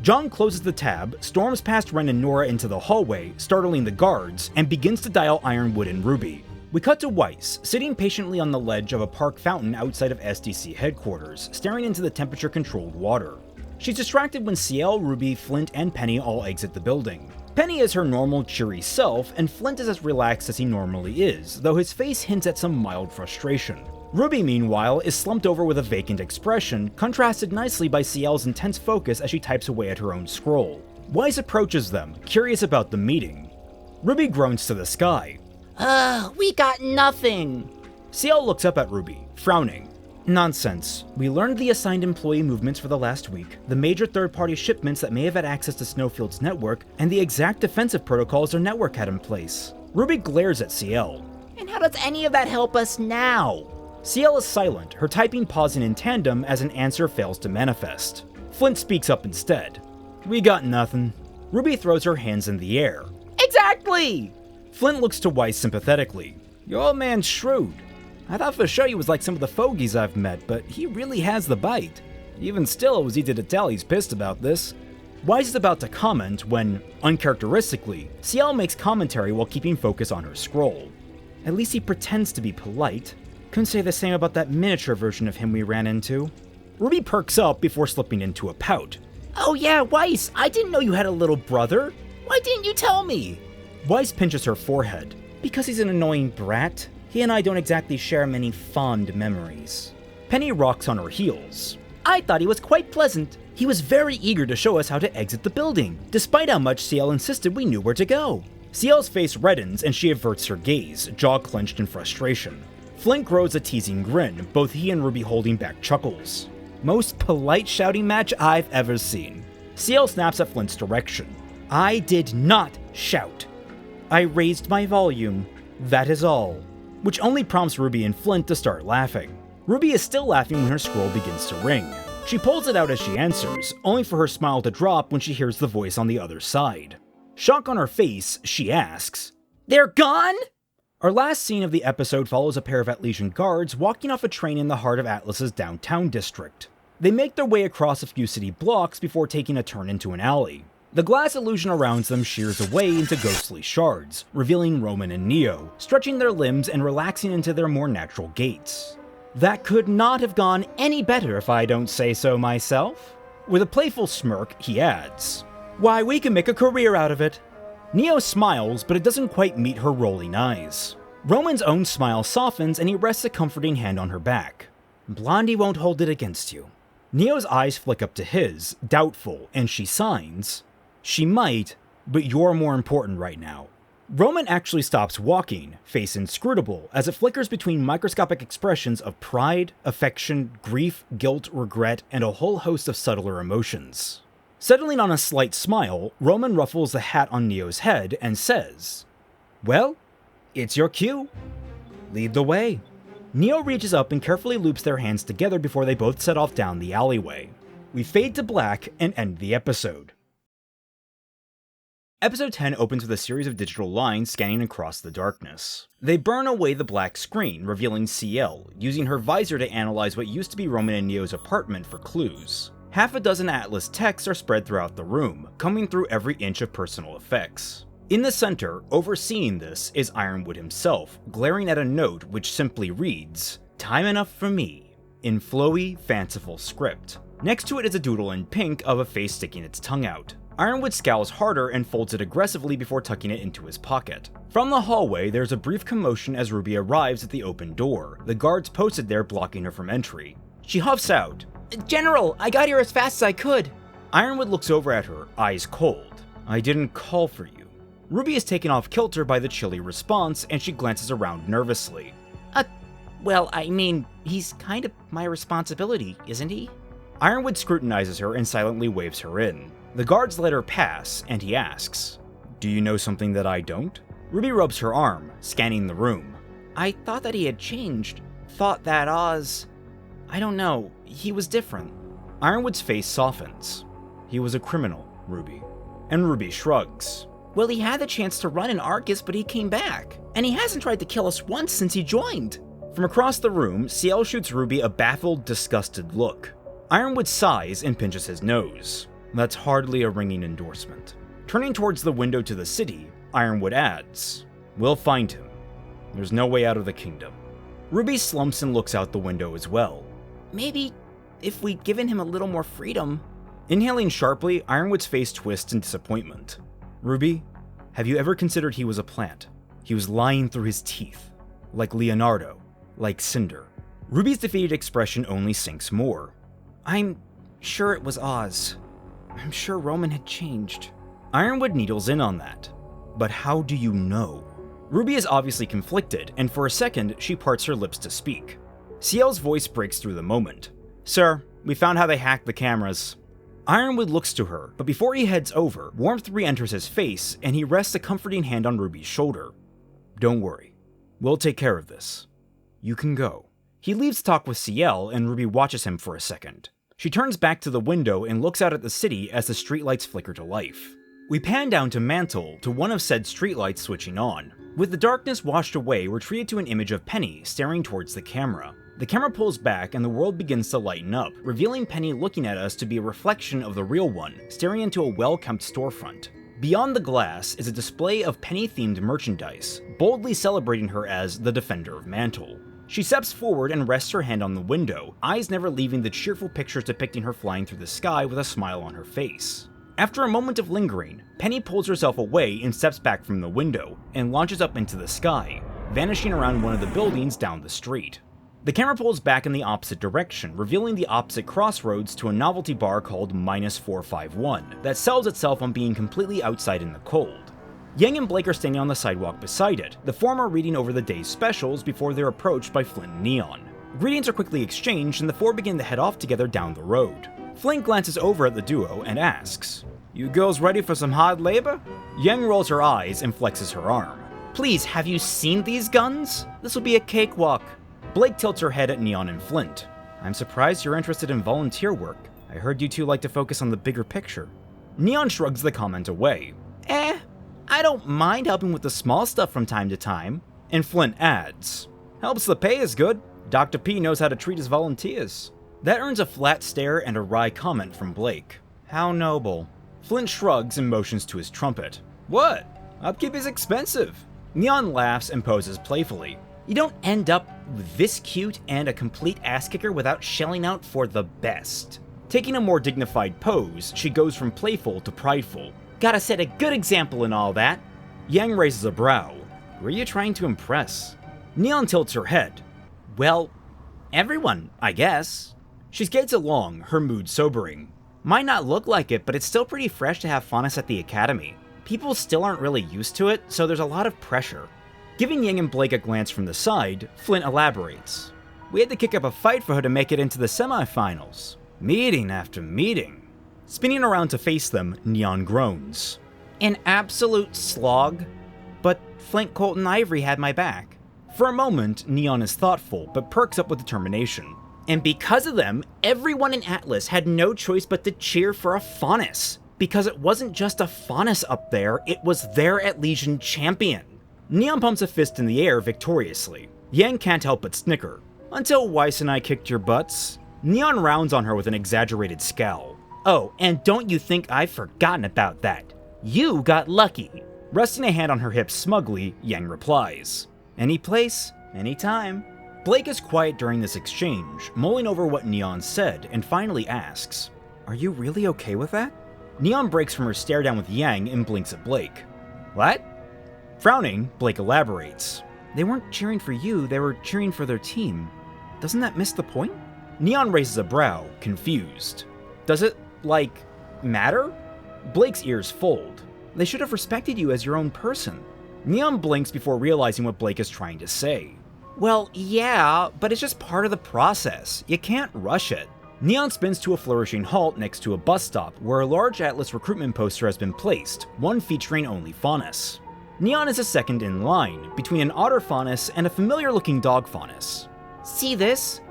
John closes the tab, storms past Ren and Nora into the hallway, startling the guards, and begins to dial Ironwood and RWBY. We cut to Weiss, sitting patiently on the ledge of a park fountain outside of SDC headquarters, staring into the temperature-controlled water. She's distracted when CL, RWBY, Flint, and Penny all exit the building. Penny is her normal, cheery self, and Flint is as relaxed as he normally is, though his face hints at some mild frustration. RWBY, meanwhile, is slumped over with a vacant expression, contrasted nicely by CL's intense focus as she types away at her own scroll. Weiss approaches them, curious about the meeting. RWBY groans to the sky.
We got nothing.
CL looks up at RWBY, frowning. "Nonsense. We learned the assigned employee movements for the last week, the major third-party shipments that may have had access to Snowfield's network, and the exact defensive protocols their network had in place." RWBY glares at CL.
And how does any of that help us now?
CL is silent, her typing pausing in tandem as an answer fails to manifest. Flint speaks up instead. "We got nothing." RWBY throws her hands in the air.
Exactly!
Flint looks to Weiss sympathetically. "Your old man's shrewd. I thought for sure he was like some of the fogies I've met, but he really has the bite. Even still, it was easy to tell he's pissed about this." Weiss is about to comment when, uncharacteristically, CL makes commentary while keeping focus on her scroll. "At least he pretends to be polite. Couldn't say the same about that miniature version of him we ran into." RWBY perks up before slipping into a pout.
Oh yeah, Weiss, I didn't know you had a little brother. Why didn't you tell me?
Weiss pinches her forehead. "Because he's an annoying brat. He and I don't exactly share many fond memories." Penny rocks on her heels.
I thought he was quite pleasant.
"He was very eager to show us how to exit the building, despite how much CL insisted we knew where to go." CL's face reddens and she averts her gaze, jaw clenched in frustration. Flint grows a teasing grin, both he and RWBY holding back chuckles. "Most polite shouting match I've ever seen." CL snaps at Flint's direction. "I did not shout. I raised my volume. That is all." Which only prompts RWBY and Flint to start laughing. RWBY is still laughing when her scroll begins to ring. She pulls it out as she answers, only for her smile to drop when she hears the voice on the other side. Shock on her face, she asks,
"They're gone?"
Our last scene of the episode follows a pair of Atlesian guards walking off a train in the heart of Atlas's downtown district. They make their way across a few city blocks before taking a turn into an alley. The glass illusion around them shears away into ghostly shards, revealing Roman and Neo, stretching their limbs and relaxing into their more natural gaits. "That could not have gone any better if I don't say so myself." With a playful smirk, he adds, "Why, we can make a career out of it." Neo smiles, but it doesn't quite meet her rolling eyes. Roman's own smile softens and he rests a comforting hand on her back. "Blondie won't hold it against you." Neo's eyes flick up to his, doubtful, and she signs, "She might, but you're more important right now." Roman actually stops walking, face inscrutable, as it flickers between microscopic expressions of pride, affection, grief, guilt, regret, and a whole host of subtler emotions. Settling on a slight smile, Roman ruffles the hat on Neo's head and says, "Well, it's your cue. Lead the way." Neo reaches up and carefully loops their hands together before they both set off down the alleyway. We fade to black and end the episode. Episode 10 opens with a series of digital lines scanning across the darkness. They burn away the black screen, revealing CL, using her visor to analyze what used to be Roman and Neo's apartment for clues. Half a dozen Atlas texts are spread throughout the room, coming through every inch of personal effects. In the center, overseeing this, is Ironwood himself, glaring at a note which simply reads, "Time enough for me," in flowy, fanciful script. Next to it is a doodle in pink of a face sticking its tongue out. Ironwood scowls harder and folds it aggressively before tucking it into his pocket. From the hallway, there's a brief commotion as RWBY arrives at the open door, the guards posted there blocking her from entry. She huffs out,
"General, I got here as fast as I could."
Ironwood looks over at her, eyes cold. "I didn't call for you." RWBY is taken off kilter by the chilly response, and she glances around nervously.
Well, I mean, he's kind of my responsibility, isn't he?
Ironwood scrutinizes her and silently waves her in. The guards let her pass, and he asks, "Do you know something that I don't?" Ruby rubs her arm, scanning the room.
I thought that he had changed. Thought that Oz... I don't know, he was different.
Ironwood's face softens. He was a criminal, Ruby. And Ruby shrugs.
Well, he had the chance to run in Argus, but he came back. And he hasn't tried to kill us once since he joined.
From across the room, CL shoots Ruby a baffled, disgusted look. Ironwood sighs and pinches his nose. That's hardly a ringing endorsement. Turning towards the window to the city, Ironwood adds, "We'll find him. There's no way out of the kingdom." Ruby slumps and looks out the window as well.
Maybe if we'd given him a little more freedom.
Inhaling sharply, Ironwood's face twists in disappointment. "Ruby, have you ever considered he was a plant? He was lying through his teeth. Like Leonardo. Like Cinder." Ruby's defeated expression only sinks more.
I'm sure it was Oz. I'm sure Roman had changed.
Ironwood needles in on that. But how do you know? Ruby is obviously conflicted, and for a second, she parts her lips to speak. CL's voice breaks through the moment. "Sir, we found how they hacked the cameras." Ironwood looks to her, but before he heads over, warmth re-enters his face, and he rests a comforting hand on Ruby's shoulder. "Don't worry. We'll take care of this. You can go." He leaves to talk with CL, and Ruby watches him for a second. She turns back to the window and looks out at the city as the streetlights flicker to life. We pan down to Mantel, to one of said streetlights switching on. With the darkness washed away, we're treated to an image of Penny staring towards the camera. The camera pulls back and the world begins to lighten up, revealing Penny looking at us to be a reflection of the real one, staring into a well-kept storefront. Beyond the glass is a display of Penny-themed merchandise, boldly celebrating her as the Defender of Mantel. She steps forward and rests her hand on the window, eyes never leaving the cheerful pictures depicting her flying through the sky with a smile on her face. After a moment of lingering, Penny pulls herself away and steps back from the window, and launches up into the sky, vanishing around one of the buildings down the street. The camera pulls back in the opposite direction, revealing the opposite crossroads to a novelty bar called -451 that sells itself on being completely outside in the cold. Yang and Blake are standing on the sidewalk beside it, the former reading over the day's specials before they're approached by Flint and Neon. Greetings are quickly exchanged and the four begin to head off together down the road. Flint glances over at the duo and asks, "You girls ready for some hard labor?" Yang rolls her eyes and flexes her arm.
Please, have you seen these guns? This will be a cakewalk.
Blake tilts her head at Neon and Flint. "I'm surprised you're interested in volunteer work. I heard you two like to focus on the bigger picture." Neon shrugs the comment away.
I don't mind helping with the small stuff from time to time.
And Flint adds, "Helps the pay is good. Dr. P knows how to treat his volunteers." That earns a flat stare and a wry comment from Blake. "How noble." Flint shrugs and motions to his trumpet. "What? Upkeep is expensive." Neon laughs and poses playfully.
You don't end up this cute and a complete ass kicker without shelling out for the best.
Taking a more dignified pose, she goes from playful to prideful.
Gotta set a good example and all that.
Yang raises a brow. "Who are you trying to impress?" Neon tilts her head.
Well, everyone, I guess.
She skates along, her mood sobering.
Might not look like it, but it's still pretty fresh to have Faunus at the academy. People still aren't really used to it, so there's a lot of pressure.
Giving Yang and Blake a glance from the side, Flint elaborates. "We had to kick up a fight for her to make it into the semifinals. Meeting after meeting." Spinning around to face them, Neon groans.
An absolute slog. But Flint, Colt, and Ivory had my back.
For a moment, Neon is thoughtful, but perks up with determination.
And because of them, everyone in Atlas had no choice but to cheer for a Faunus. Because it wasn't just a Faunus up there, it was their Atlesian champion.
Neon pumps a fist in the air victoriously. Yang can't help but snicker. "Until Weiss and I kicked your butts." Neon rounds on her with an exaggerated scowl.
Oh, and don't you think I've forgotten about that. You got lucky.
Resting a hand on her hip smugly, Yang replies, "Any place, any time." Blake is quiet during this exchange, mulling over what Neon said, and finally asks, "Are you really okay with that?" Neon breaks from her stare down with Yang and blinks at Blake. "What?" Frowning, Blake elaborates. "They weren't cheering for you, they were cheering for their team. Doesn't that miss the point?" Neon raises a brow, confused. "Does it, matter?" Blake's ears fold. "They should have respected you as your own person." Neon blinks before realizing what Blake is trying to say.
Well, yeah, but it's just part of the process. You can't rush it.
Neon spins to a flourishing halt next to a bus stop where a large Atlas recruitment poster has been placed, one featuring only Faunus. Neon is a second in line, between an otter Faunus and a familiar-looking dog Faunus.
See this?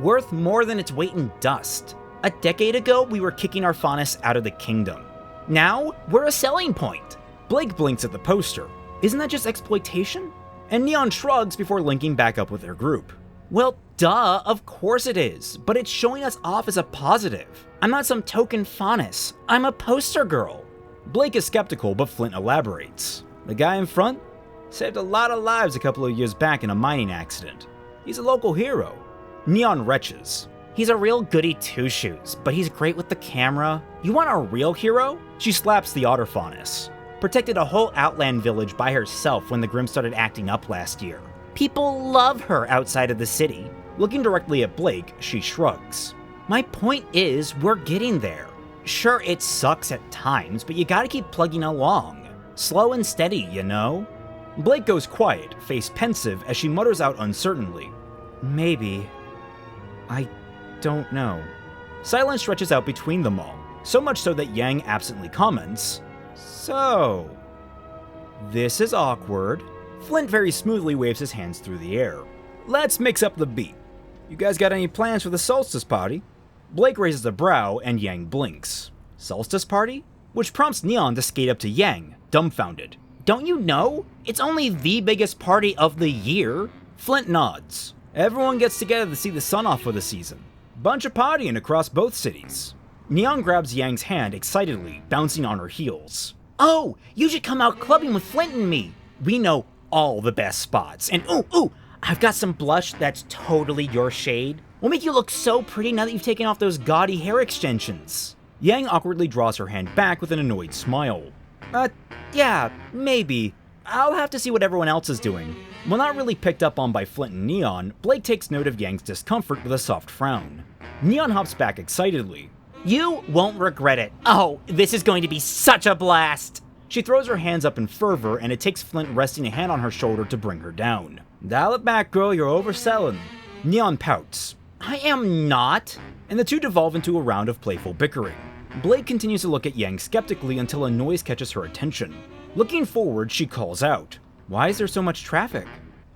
Worth more than its weight in dust. A decade ago, we were kicking our Faunus out of the kingdom. Now, we're a selling point.
Blake blinks at the poster. Isn't that just exploitation? And Neon shrugs before linking back up with their group.
Well, duh, of course it is, but it's showing us off as a positive. I'm not some token Faunus, I'm a poster girl.
Blake is skeptical, but Flint elaborates. The guy in front saved a lot of lives a couple of years back in a mining accident. He's a local hero. Neon retches.
He's a real goody two-shoes, but he's great with the camera. You want a real hero?
She slaps the otter Faunus.
Protected a whole Outland village by herself when the Grimm started acting up last year. People love her outside of the city.
Looking directly at Blake, she shrugs.
My point is, we're getting there. Sure, it sucks at times, but you gotta keep plugging along. Slow and steady, you know?
Blake goes quiet, face pensive, as she mutters out uncertainly.
Maybe. I don't know.
Silence stretches out between them all, so much so that Yang absently comments, "So, this is awkward." Flint very smoothly waves his hands through the air. "Let's mix up the beat. You guys got any plans for the Solstice party?" Blake raises a brow and Yang blinks. "Solstice party?" Which prompts Neon to skate up to Yang, dumbfounded.
Don't you know? It's only the biggest party of the year.
Flint nods. Everyone gets together to see the sun off for the season. Bunch of partying across both cities. Neon grabs Yang's hand excitedly, bouncing on her heels.
Oh, you should come out clubbing with Flint and me. We know all the best spots. And ooh, I've got some blush that's totally your shade. We'll make you look so pretty now that you've taken off those gaudy hair extensions.
Yang awkwardly draws her hand back with an annoyed smile.
Yeah, maybe. I'll have to see what everyone else is doing.
While not really picked up on by Flint and Neon, Blake takes note of Yang's discomfort with a soft frown. Neon hops back excitedly.
You won't regret it. Oh, this is going to be such a blast!
She throws her hands up in fervor, and it takes Flint resting a hand on her shoulder to bring her down. Dial it back, girl, you're overselling. Neon pouts.
I am not.
And the two devolve into a round of playful bickering. Blake continues to look at Yang skeptically until a noise catches her attention. Looking forward, she calls out, "Why is there so much traffic?"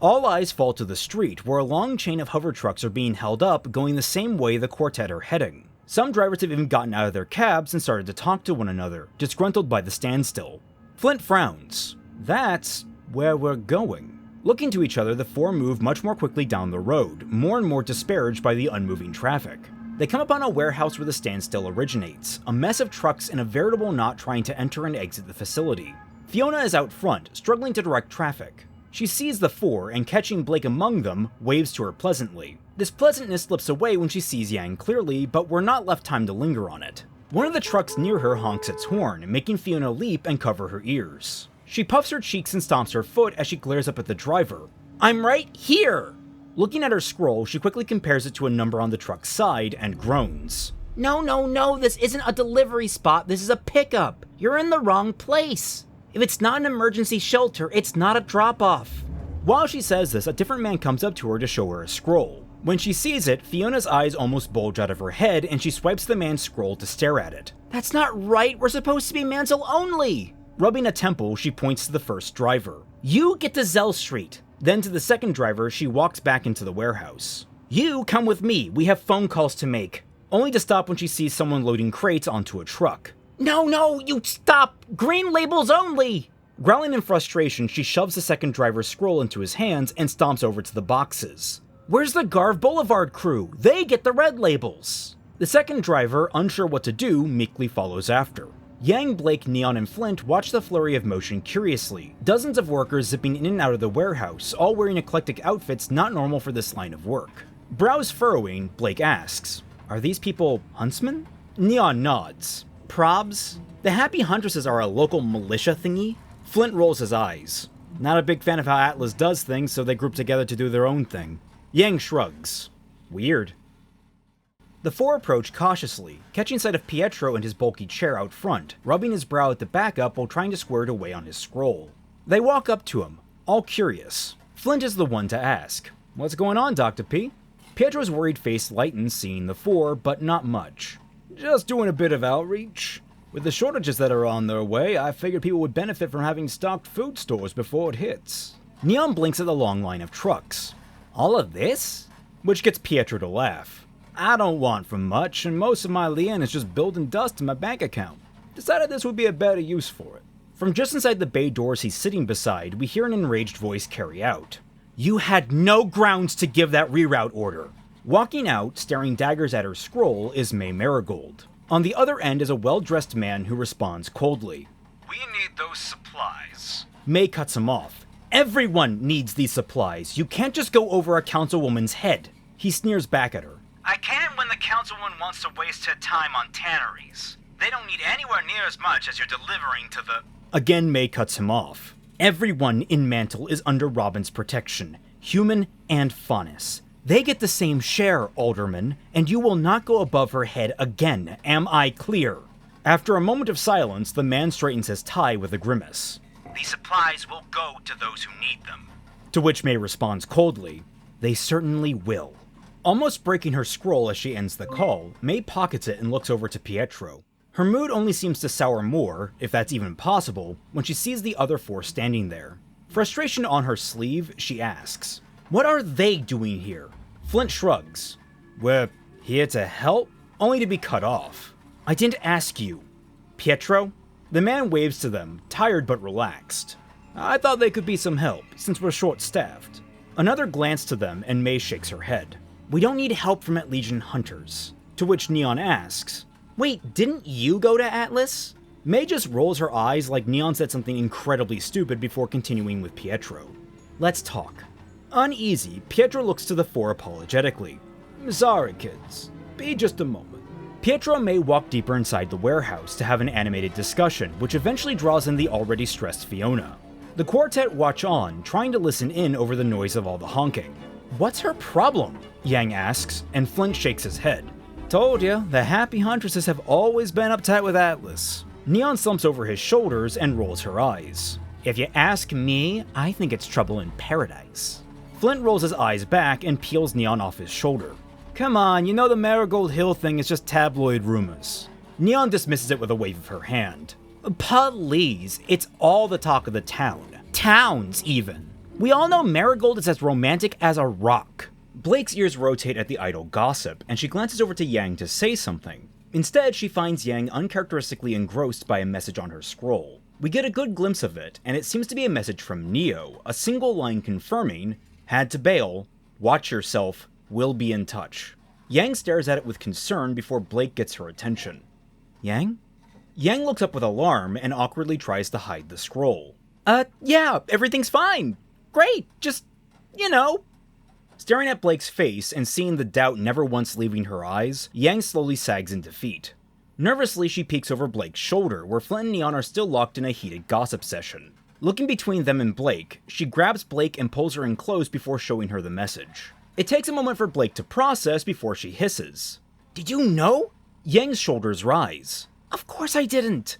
All eyes fall to the street, where a long chain of hover trucks are being held up, going the same way the quartet are heading. Some drivers have even gotten out of their cabs and started to talk to one another, disgruntled by the standstill. Flint frowns. That's where we're going. Looking to each other, the four move much more quickly down the road, more and more disparaged by the unmoving traffic. They come upon a warehouse where the standstill originates, a mess of trucks in a veritable knot trying to enter and exit the facility. Fiona is out front, struggling to direct traffic. She sees the four, and catching Blake among them, waves to her pleasantly. This pleasantness slips away when she sees Yang clearly, but we're not left time to linger on it. One of the trucks near her honks its horn, making Fiona leap and cover her ears. She puffs her cheeks and stomps her foot as she glares up at the driver.
I'm right here!
Looking at her scroll, she quickly compares it to a number on the truck's side and groans.
No, this isn't a delivery spot, this is a pickup. You're in the wrong place. If it's not an emergency shelter, it's not a drop-off.
While she says this, a different man comes up to her to show her a scroll. When she sees it, Fiona's eyes almost bulge out of her head, and she swipes the man's scroll to stare at it.
That's not right, we're supposed to be Mantel only!
Rubbing a temple, she points to the first driver.
You get to Zell Street.
Then to the second driver, she walks back into the warehouse.
You come with me, we have phone calls to make.
Only to stop when she sees someone loading crates onto a truck.
No, you stop! Green labels only!
Growling in frustration, she shoves the second driver's scroll into his hands and stomps over to the boxes.
Where's the Garv Boulevard crew? They get the red labels!
The second driver, unsure what to do, meekly follows after. Yang, Blake, Neon, and Flint watch the flurry of motion curiously. Dozens of workers zipping in and out of the warehouse, all wearing eclectic outfits not normal for this line of work. Brows furrowing, Blake asks, "Are these people huntsmen?" Neon nods.
Probs? The Happy Huntresses are a local militia thingy?
Flint rolls his eyes. Not a big fan of how Atlas does things, so they group together to do their own thing. Yang shrugs. Weird. The four approach cautiously, catching sight of Pietro in his bulky chair out front, rubbing his brow at the backup while trying to square it away on his scroll. They walk up to him, all curious. Flint is the one to ask, What's going on, Dr. P? Pietro's worried face lightens seeing the four, but not much. Just doing a bit of outreach. With the shortages that are on their way, I figured people would benefit from having stocked food stores before it hits. Neon blinks at the long line of trucks. All of this? Which gets Pietro to laugh. I don't want for much, and most of my lien is just building dust in my bank account. Decided this would be a better use for it. From just inside the bay doors he's sitting beside, we hear an enraged voice carry out. You had no grounds to give that reroute order. Walking out, staring daggers at her scroll, is May Marigold. On the other end is a well-dressed man who responds coldly.
We need those supplies.
May cuts him off. Everyone needs these supplies. You can't just go over a councilwoman's head. He sneers back at her.
I can't when the councilwoman wants to waste her time on tanneries. They don't need anywhere near as much as you're delivering to the...
Again, May cuts him off. Everyone in Mantel is under Robin's protection, human and Faunus. They get the same share, Alderman, and you will not go above her head again, am I clear? After a moment of silence, the man straightens his tie with a grimace.
These supplies will go to those who need them.
To which May responds coldly, they certainly will. Almost breaking her scroll as she ends the call, May pockets it and looks over to Pietro. Her mood only seems to sour more, if that's even possible, when she sees the other four standing there. Frustration on her sleeve, she asks, what are they doing here? Flint shrugs. We're here to help, only to be cut off. I didn't ask you. Pietro? The man waves to them, tired but relaxed. I thought they could be some help, since we're short-staffed. Another glance to them, and May shakes her head. We don't need help from at Legion Hunters. To which Neon asks, wait, didn't you go to Atlas? May just rolls her eyes like Neon said something incredibly stupid before continuing with Pietro. Let's talk. Uneasy, Pietro looks to the four apologetically. Sorry, kids. Be just a moment. Pietro and May walk deeper inside the warehouse to have an animated discussion, which eventually draws in the already stressed Fiona. The quartet watch on, trying to listen in over the noise of all the honking. What's her problem? Yang asks, and Flint shakes his head. Told ya, the Happy Huntresses have always been uptight with Atlas. Neon slumps over his shoulders and rolls her eyes. If you ask me, I think it's trouble in paradise. Flint rolls his eyes back and peels Neon off his shoulder. Come on, you know the Marigold Hill thing is just tabloid rumors. Neon dismisses it with a wave of her hand. Please, it's all the talk of the town. Towns, even. We all know Marigold is as romantic as a rock. Blake's ears rotate at the idle gossip, and she glances over to Yang to say something. Instead, she finds Yang uncharacteristically engrossed by a message on her scroll. We get a good glimpse of it, and it seems to be a message from Neo, a single line confirming, had to bail, watch yourself, will be in touch. Yang stares at it with concern before Blake gets her attention. Yang? Yang looks up with alarm and awkwardly tries to hide the scroll. Yeah, everything's fine. Great, just, Staring at Blake's face and seeing the doubt never once leaving her eyes, Yang slowly sags in defeat. Nervously, she peeks over Blake's shoulder, where Flint and Neon are still locked in a heated gossip session. Looking between them and Blake, she grabs Blake and pulls her in close before showing her the message. It takes a moment for Blake to process before she hisses. Did you know? Yang's shoulders rise. Of course I didn't.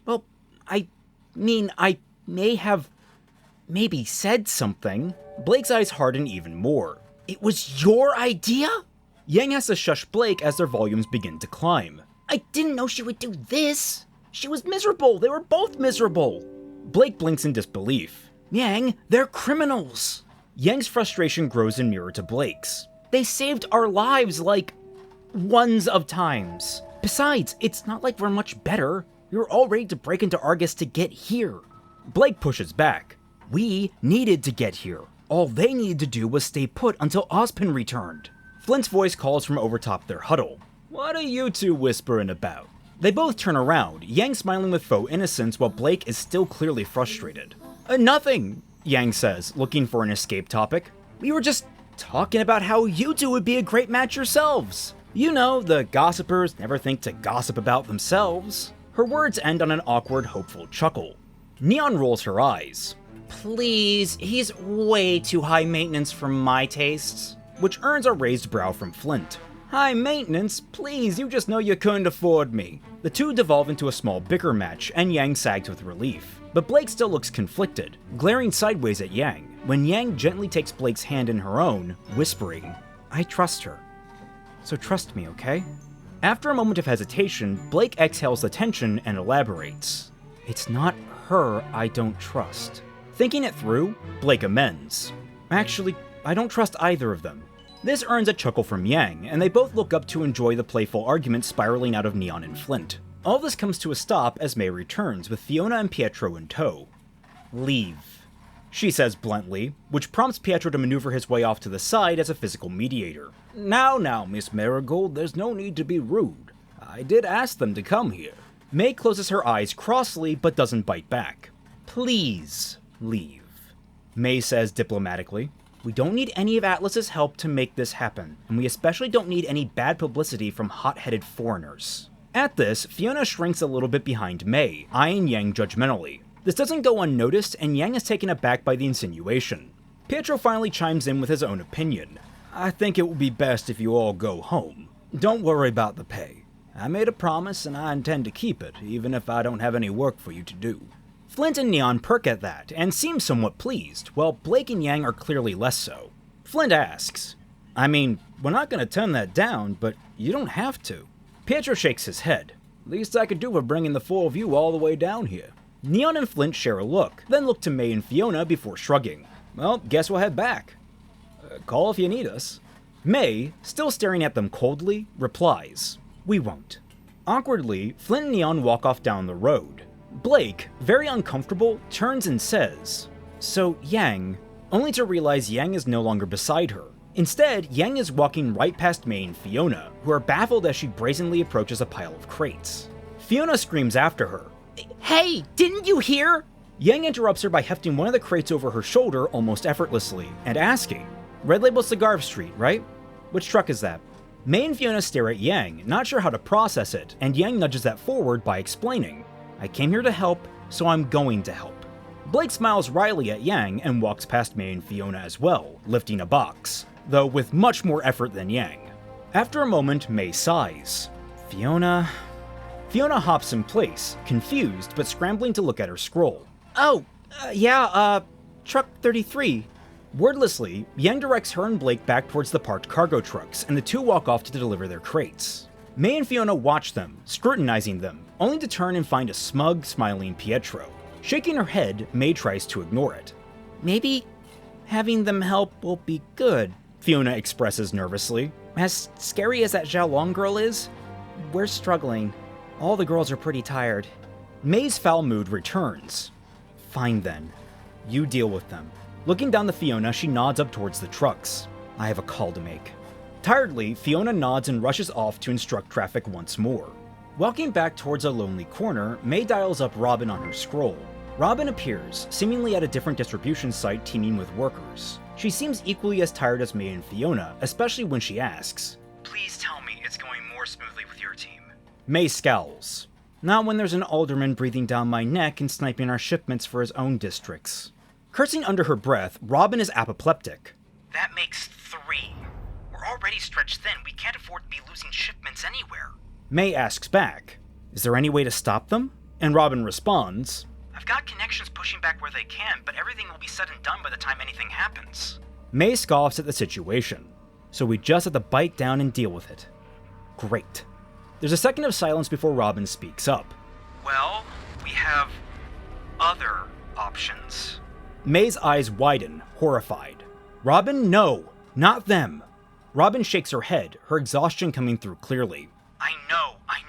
Well, I may have maybe said something. Blake's eyes harden even more. It was your idea? Yang has to shush Blake as their volumes begin to climb. I didn't know she would do this. She was miserable. They were both miserable. Blake blinks in disbelief. Yang, they're criminals. Yang's frustration grows in mirror to Blake's. They saved our lives like ones of times. Besides, it's not like we're much better. We were all ready to break into Argus to get here. Blake pushes back. We needed to get here. All they needed to do was stay put until Ozpin returned. Flint's voice calls from overtop their huddle. What are you two whispering about? They both turn around, Yang smiling with faux innocence while Blake is still clearly frustrated. Nothing, Yang says, looking for an escape topic. We were just talking about how you two would be a great match yourselves. You know, the gossipers never think to gossip about themselves. Her words end on an awkward, hopeful chuckle. Neon rolls her eyes. Please, he's way too high maintenance for my tastes. Which earns a raised brow from Flint. High maintenance? Please, you just know you couldn't afford me. The two devolve into a small bicker match, and Yang sags with relief. But Blake still looks conflicted, glaring sideways at Yang, when Yang gently takes Blake's hand in her own, whispering, "I trust her. So trust me, okay?" After a moment of hesitation, Blake exhales the tension and elaborates. "It's not her I don't trust." Thinking it through, Blake amends. "Actually, I don't trust either of them." This earns a chuckle from Yang, and they both look up to enjoy the playful argument spiraling out of Neon and Flint. All this comes to a stop as May returns, with Fiona and Pietro in tow. "Leave," she says bluntly, which prompts Pietro to maneuver his way off to the side as a physical mediator. Now, Miss Marigold, there's no need to be rude. I did ask them to come here." May closes her eyes crossly, but doesn't bite back. "Please, leave," May says diplomatically. "We don't need any of Atlas's help to make this happen, and we especially don't need any bad publicity from hot-headed foreigners." At this, Fiona shrinks a little bit behind May, eyeing Yang judgmentally. This doesn't go unnoticed, and Yang is taken aback by the insinuation. Pietro finally chimes in with his own opinion. "I think it would be best if you all go home. Don't worry about the pay. I made a promise and I intend to keep it, even if I don't have any work for you to do." Flint and Neon perk at that, and seem somewhat pleased, while Blake and Yang are clearly less so. Flint asks, "I mean, we're not gonna turn that down, but you don't have to." Pietro shakes his head. "Least I could do for bringing the four of you all the way down here." Neon and Flint share a look, then look to May and Fiona before shrugging. "Well, guess we'll head back. Call if you need us." May, still staring at them coldly, replies, "We won't." Awkwardly, Flint and Neon walk off down the road. Blake, very uncomfortable, turns and says, "So, Yang," only to realize Yang is no longer beside her. Instead, Yang is walking right past May and Fiona, who are baffled as she brazenly approaches a pile of crates. Fiona screams after her.
Hey, didn't you hear?
Yang interrupts her by hefting one of the crates over her shoulder almost effortlessly, and asking, "Red Label Cigar Street, right? Which truck is that?" May and Fiona stare at Yang, not sure how to process it, and Yang nudges that forward by explaining, "I came here to help, so I'm going to help." Blake smiles wryly at Yang and walks past May and Fiona as well, lifting a box, though with much more effort than Yang. After a moment, May sighs. Fiona hops in place, confused but scrambling to look at her scroll.
Truck 33.
Wordlessly, Yang directs her and Blake back towards the parked cargo trucks, and the two walk off to deliver their crates. May and Fiona watch them, scrutinizing them, only to turn and find a smug, smiling Pietro. Shaking her head, May tries to ignore it.
Maybe having them help will be good,
Fiona expresses nervously.
As scary as that Xiaolong girl is, we're struggling. All the girls are pretty tired.
May's foul mood returns. Fine then. You deal with them. Looking down to Fiona, she nods up towards the trucks. I have a call to make. Tiredly, Fiona nods and rushes off to instruct traffic once more. Walking back towards a lonely corner, May dials up Robin on her scroll. Robin appears, seemingly at a different distribution site teeming with workers. She seems equally as tired as May and Fiona, especially when she asks,
"Please tell me it's going more smoothly with your team."
May scowls. Not when there's an alderman breathing down my neck and sniping our shipments for his own districts. Cursing under her breath, Robin is apoplectic.
That makes 3. We're already stretched thin. We can't afford to be losing shipments anywhere.
May asks back, is there any way to stop them? And Robin responds,
I've got connections pushing back where they can, but everything will be said and done by the time anything happens.
May scoffs at the situation. So we just have to bite down and deal with it. Great. There's a second of silence before Robin speaks up.
Well, we have other options.
May's eyes widen, horrified. Robin, no! Not them! Robin shakes her head, her exhaustion coming through clearly.
I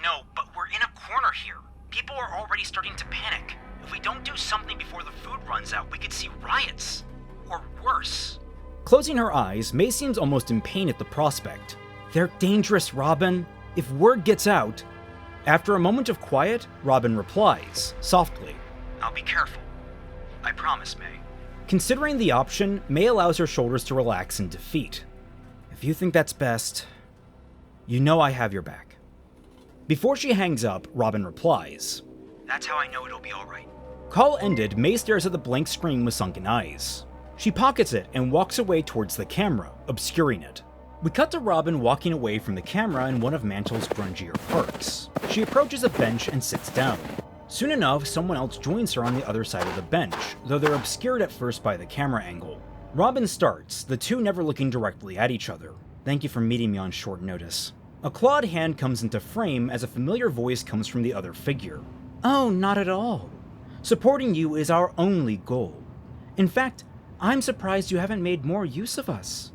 know, but we're in a corner here. People are already starting to panic. If we don't do something before the food runs out, we could see riots. Or worse.
Closing her eyes, May seems almost in pain at the prospect. They're dangerous, Robin. If word gets out... After a moment of quiet, Robin replies, softly.
I'll be careful. I promise, May.
Considering the option, May allows her shoulders to relax in defeat. If you think that's best, you know I have your back. Before she hangs up, Robin replies.
That's how I know it'll be alright.
Call ended, May stares at the blank screen with sunken eyes. She pockets it and walks away towards the camera, obscuring it. We cut to Robin walking away from the camera in one of Mantel's grungier parks. She approaches a bench and sits down. Soon enough, someone else joins her on the other side of the bench, though they're obscured at first by the camera angle. Robin starts, the two never looking directly at each other. Thank you for meeting me on short notice. A clawed hand comes into frame as a familiar voice comes from the other figure.
Oh, not at all. Supporting you is our only goal. In fact, I'm surprised you haven't made more use of us.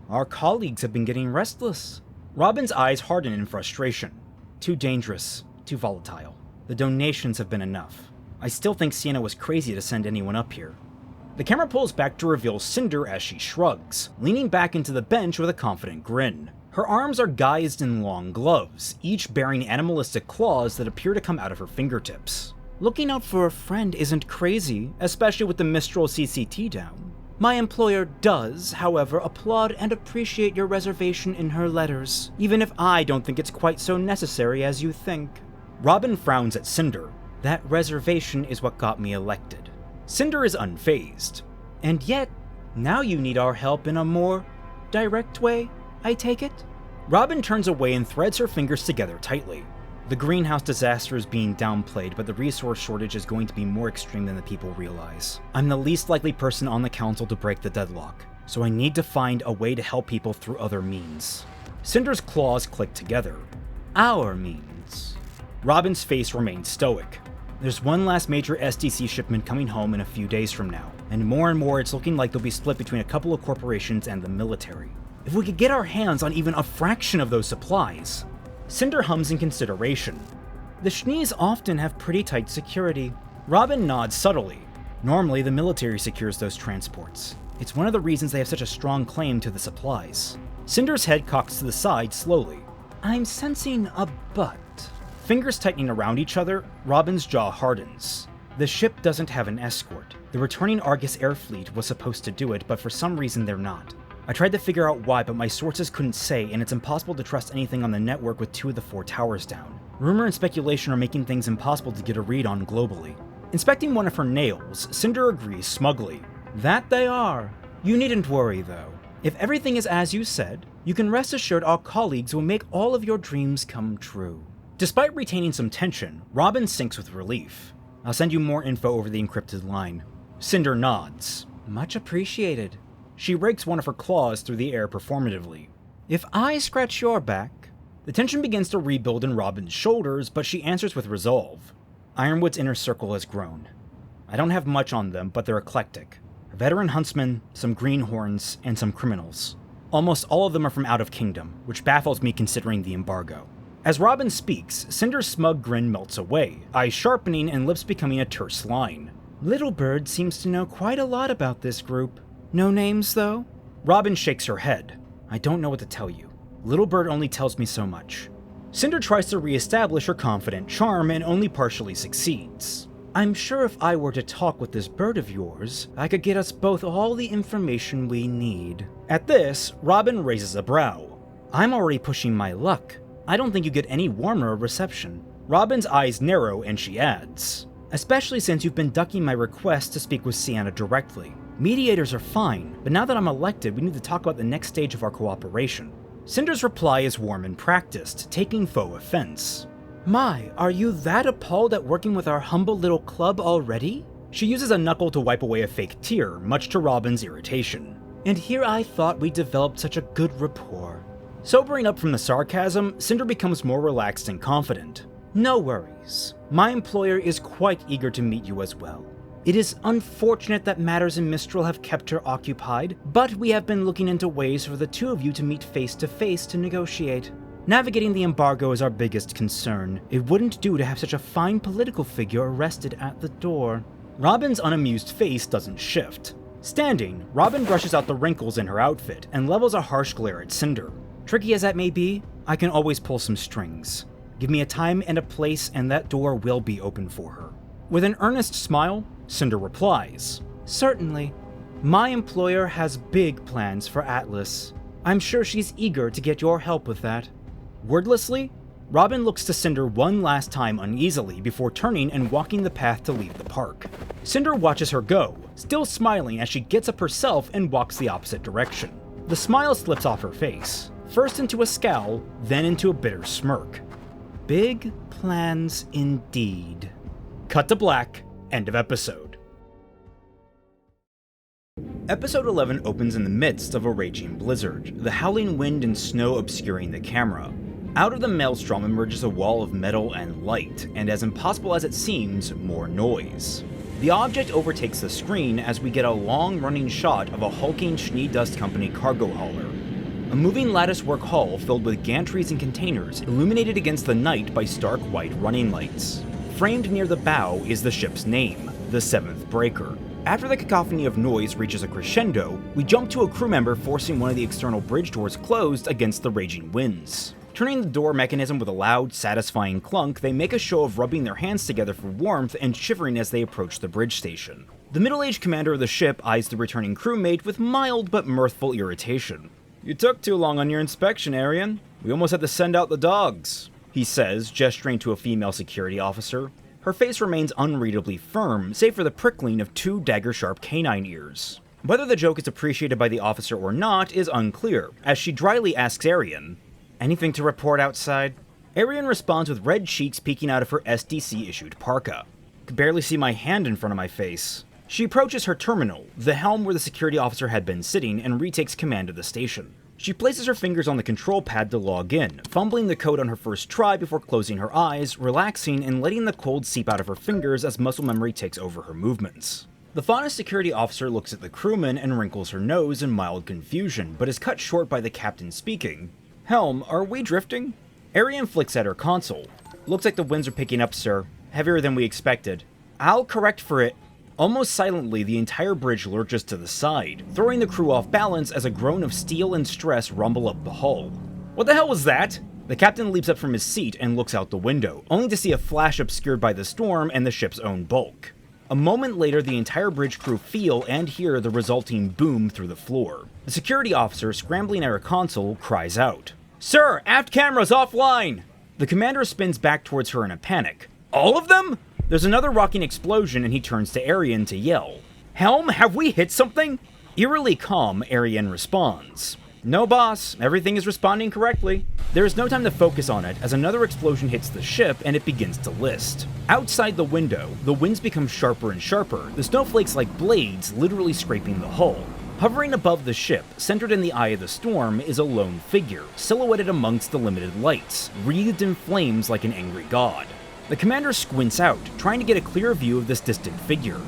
Our colleagues have been getting restless.
Robin's eyes harden in frustration. Too dangerous, too volatile. The donations have been enough. I still think Sienna was crazy to send anyone up here. The camera pulls back to reveal Cinder as she shrugs, leaning back into the bench with a confident grin. Her arms are guised in long gloves, each bearing animalistic claws that appear to come out of her fingertips.
Looking out for a friend isn't crazy, especially with the Mistral CCT down. My employer does, however, applaud and appreciate your reservation in her letters, even if I don't think it's quite so necessary as you think.
Robin frowns at Cinder.
That reservation is what got me elected.
Cinder is unfazed.
And yet, now you need our help in a more direct way, I take it?
Robin turns away and threads her fingers together tightly. The greenhouse disaster is being downplayed, but the resource shortage is going to be more extreme than the people realize. I'm the least likely person on the council to break the deadlock, so I need to find a way to help people through other means. Cinder's claws click together.
Our means.
Robin's face remains stoic. There's one last major SDC shipment coming home in a few days from now, and more it's looking like they'll be split between a couple of corporations and the military. If we could get our hands on even a fraction of those supplies... Cinder hums in consideration.
The Schnees often have pretty tight security.
Robin nods subtly. Normally, the military secures those transports. It's one of the reasons they have such a strong claim to the supplies. Cinder's head cocks to the side slowly.
I'm sensing a but.
Fingers tightening around each other, Robin's jaw hardens.
The ship doesn't have an escort. The returning Argus air fleet was supposed to do it, but for some reason they're not. I tried to figure out why, but my sources couldn't say, and it's impossible to trust anything on the network with 2 of the 4 towers down. Rumor and speculation are making things impossible to get a read on globally.
Inspecting one of her nails, Cinder agrees smugly.
That they are. You needn't worry, though. If everything is as you said, you can rest assured our colleagues will make all of your dreams come true.
Despite retaining some tension, Robin sinks with relief. I'll send you more info over the encrypted line. Cinder nods.
Much appreciated.
She rakes one of her claws through the air performatively.
If I scratch your back...
The tension begins to rebuild in Robin's shoulders, but she answers with resolve. Ironwood's inner circle has grown. I don't have much on them, but they're eclectic. A veteran huntsman, some greenhorns, and some criminals. Almost all of them are from out of kingdom, which baffles me considering the embargo. As Robin speaks, Cinder's smug grin melts away, eyes sharpening and lips becoming a terse line.
Little Bird seems to know quite a lot about this group. No names, though?
Robin shakes her head. I don't know what to tell you. Little Bird only tells me so much. Cinder tries to re-establish her confident charm and only partially succeeds.
I'm sure if I were to talk with this bird of yours, I could get us both all the information we need.
At this, Robin raises a brow.
I'm already pushing my luck. I don't think you get any warmer reception.
Robin's eyes narrow and she adds,
especially since you've been ducking my request to speak with Sienna directly. Mediators are fine, but now that I'm elected, we need to talk about the next stage of our cooperation.
Cinder's reply is warm and practiced, taking faux offense.
My, are you that appalled at working with our humble little club already?
She uses a knuckle to wipe away a fake tear, much to Robin's irritation.
And here I thought we developed such a good rapport.
Sobering up from the sarcasm, Cinder becomes more relaxed and confident.
No worries. My employer is quite eager to meet you as well. It is unfortunate that matters in Mistral have kept her occupied, but we have been looking into ways for the two of you to meet face to face to negotiate. Navigating the embargo is our biggest concern. It wouldn't do to have such a fine political figure arrested at the door.
Robin's unamused face doesn't shift. Standing, Robin brushes out the wrinkles in her outfit and levels a harsh glare at Cinder.
Tricky as that may be, I can always pull some strings. Give me a time and a place and that door will be open for her.
With an earnest smile, Cinder replies,
Certainly. My employer has big plans for Atlas. I'm sure she's eager to get your help with that.
Wordlessly, Robin looks to Cinder one last time uneasily before turning and walking the path to leave the park. Cinder watches her go, still smiling as she gets up herself and walks the opposite direction. The smile slips off her face, first into a scowl, then into a bitter smirk. Big plans indeed. Cut to black, end of episode. Episode 11 opens in the midst of a raging blizzard, the howling wind and snow obscuring the camera. Out of the maelstrom emerges a wall of metal and light, and as impossible as it seems, more noise. The object overtakes the screen as we get a long-running shot of a hulking Schnee Dust Company cargo hauler. A moving latticework hull filled with gantries and containers, illuminated against the night by stark white running lights. Framed near the bow is the ship's name, the Seventh Breaker. After the cacophony of noise reaches a crescendo, we jump to a crew member forcing one of the external bridge doors closed against the raging winds. Turning the door mechanism with a loud, satisfying clunk, they make a show of rubbing their hands together for warmth and shivering as they approach the bridge station. The middle-aged commander of the ship eyes the returning crewmate with mild but mirthful irritation. "You took too long on your inspection, Arian. We almost had to send out the dogs," he says, gesturing to a female security officer. Her face remains unreadably firm, save for the prickling of two dagger-sharp canine ears. Whether the joke is appreciated by the officer or not is unclear, as she dryly asks Arian, "Anything to report outside?" Arian responds with red cheeks peeking out of her SDC-issued parka. "Could barely see my hand in front of my face." She approaches her terminal, the helm where the security officer had been sitting, and retakes command of the station. She places her fingers on the control pad to log in, fumbling the code on her first try before closing her eyes, relaxing, and letting the cold seep out of her fingers as muscle memory takes over her movements. The Fauna security officer looks at the crewman and wrinkles her nose in mild confusion, but is cut short by the captain speaking. "Helm, are we drifting?" Arian flicks at her console. "Looks like the winds are picking up, sir. Heavier than we expected." "I'll correct for it." Almost silently, the entire bridge lurches to the side, throwing the crew off balance as a groan of steel and stress rumble up the hull. "What the hell was that?" The captain leaps up from his seat and looks out the window, only to see a flash obscured by the storm and the ship's own bulk. A moment later, the entire bridge crew feel and hear the resulting boom through the floor. The security officer, scrambling at her console, cries out, "Sir, aft cameras offline!" The commander spins back towards her in a panic. "All of them?" There's another rocking explosion and he turns to Arian to yell, "Helm, have we hit something?" Eerily calm, Arian responds, "No, boss, everything is responding correctly." There is no time to focus on it as another explosion hits the ship and it begins to list. Outside the window, the winds become sharper and sharper, the snowflakes like blades literally scraping the hull. Hovering above the ship, centered in the eye of the storm, is a lone figure, silhouetted amongst the limited lights, wreathed in flames like an angry god. The commander squints out, trying to get a clear view of this distant figure.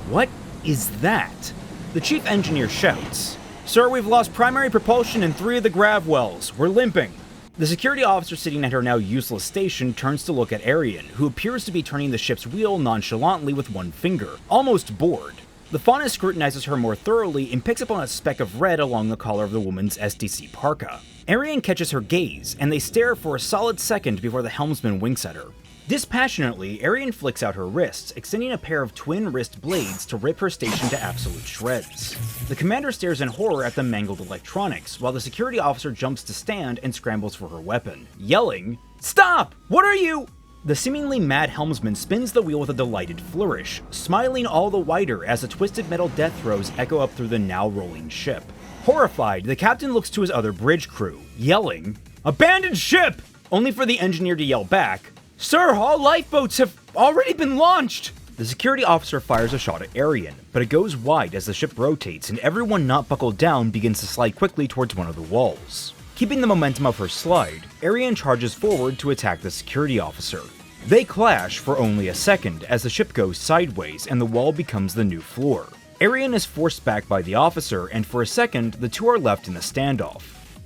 "What is that?" The chief engineer shouts, "Sir, we've lost primary propulsion in 3 of the grav wells. We're limping." The security officer sitting at her now useless station turns to look at Arian, who appears to be turning the ship's wheel nonchalantly with one finger, almost bored. The fauna scrutinizes her more thoroughly and picks up on a speck of red along the collar of the woman's SDC parka. Arian catches her gaze, and they stare for a solid second before the helmsman winks at her. Dispassionately, Arian flicks out her wrists, extending a pair of twin wrist blades to rip her station to absolute shreds. The commander stares in horror at the mangled electronics, while the security officer jumps to stand and scrambles for her weapon, yelling, "Stop! What are you?" The seemingly mad helmsman spins the wheel with a delighted flourish, smiling all the wider as the twisted metal death throes echo up through the now rolling ship. Horrified, the captain looks to his other bridge crew, yelling, "Abandon ship!" Only for the engineer to yell back, "Sir, all lifeboats have already been launched!" The security officer fires a shot at Arian, but it goes wide as the ship rotates and everyone not buckled down begins to slide quickly towards one of the walls. Keeping the momentum of her slide, Arian charges forward to attack the security officer. They clash for only a second as the ship goes sideways and the wall becomes the new floor. Arian is forced back by the officer, and for a second, the two are left in a standoff.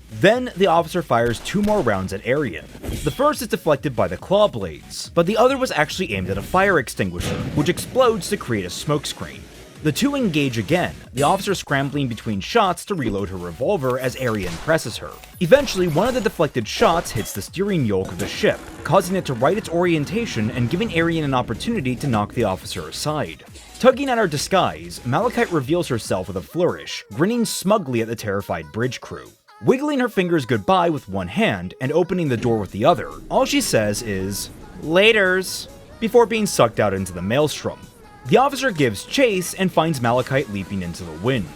Then, the officer fires 2 more rounds at Arian. The first is deflected by the claw blades, but the other was actually aimed at a fire extinguisher, which explodes to create a smokescreen. The two engage again, the officer scrambling between shots to reload her revolver as Arian presses her. Eventually, one of the deflected shots hits the steering yoke of the ship, causing it to right its orientation and giving Arian an opportunity to knock the officer aside. Tugging at her disguise, Malachite reveals herself with a flourish, grinning smugly at the terrified bridge crew. Wiggling her fingers goodbye with one hand and opening the door with the other, all she says is, "Laters," before being sucked out into the maelstrom. The officer gives chase and finds Malachite leaping into the wind.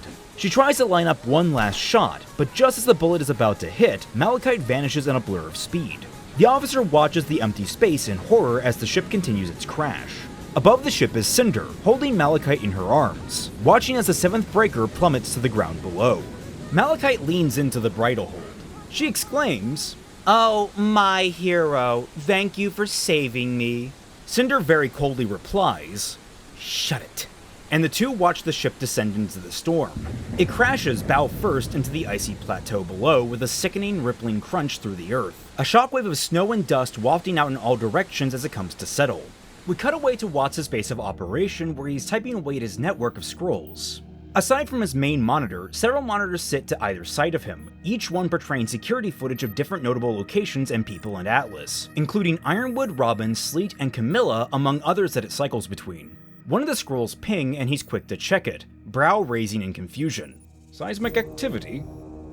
She tries to line up one last shot, but just as the bullet is about to hit, Malachite vanishes in a blur of speed. The officer watches the empty space in horror as the ship continues its crash. Above the ship is Cinder, holding Malachite in her arms, watching as the 7th breaker plummets to the ground below. Malachite leans into the bridle hold. She exclaims,
"Oh, my hero, thank you for saving me."
Cinder very coldly replies, "Shut it." And the two watch the ship descend into the storm. It crashes bow first into the icy plateau below with a sickening, rippling crunch through the earth, a shockwave of snow and dust wafting out in all directions as it comes to settle. We cut away to Watts' base of operation where he's typing away at his network of scrolls. Aside from his main monitor, several monitors sit to either side of him, each one portraying security footage of different notable locations and people in Atlas, including Ironwood, Robin, Sleet, and Camilla, among others that it cycles between. One of the scrolls ping and he's quick to check it, brow raising in confusion. Seismic activity?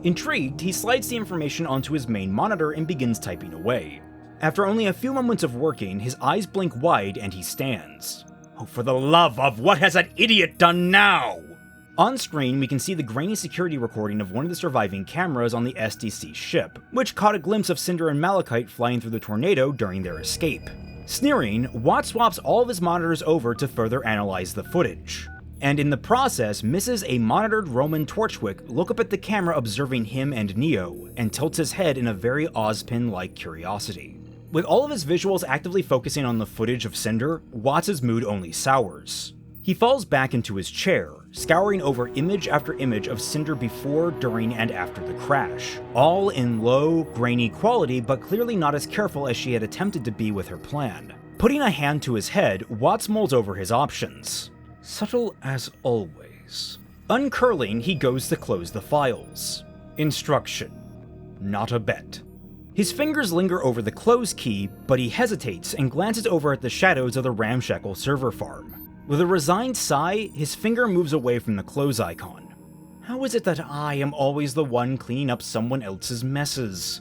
Intrigued, he slides the information onto his main monitor and begins typing away. After only a few moments of working, his eyes blink wide and he stands. Oh, for the love of what has that idiot done now? On screen, we can see the grainy security recording of one of the surviving cameras on the SDC ship, which caught a glimpse of Cinder and Malachite flying through the tornado during their escape. Sneering, Watt swaps all of his monitors over to further analyze the footage, and in the process misses a monitored Roman Torchwick look up at the camera observing him and Neo, and tilts his head in a very Ozpin-like curiosity. With all of his visuals actively focusing on the footage of Cinder, Watts' mood only sours. He falls back into his chair, scouring over image after image of Cinder before, during, and after the crash, all in low, grainy quality but clearly not as careful as she had attempted to be with her plan. Putting a hand to his head, Watts mulls over his options. Subtle as always. Uncurling, he goes to close the files. Instruction. Not a bet. His fingers linger over the close key, but he hesitates and glances over at the shadows of the ramshackle server farm. With a resigned sigh, his finger moves away from the close icon. How is it that I am always the one cleaning up someone else's messes?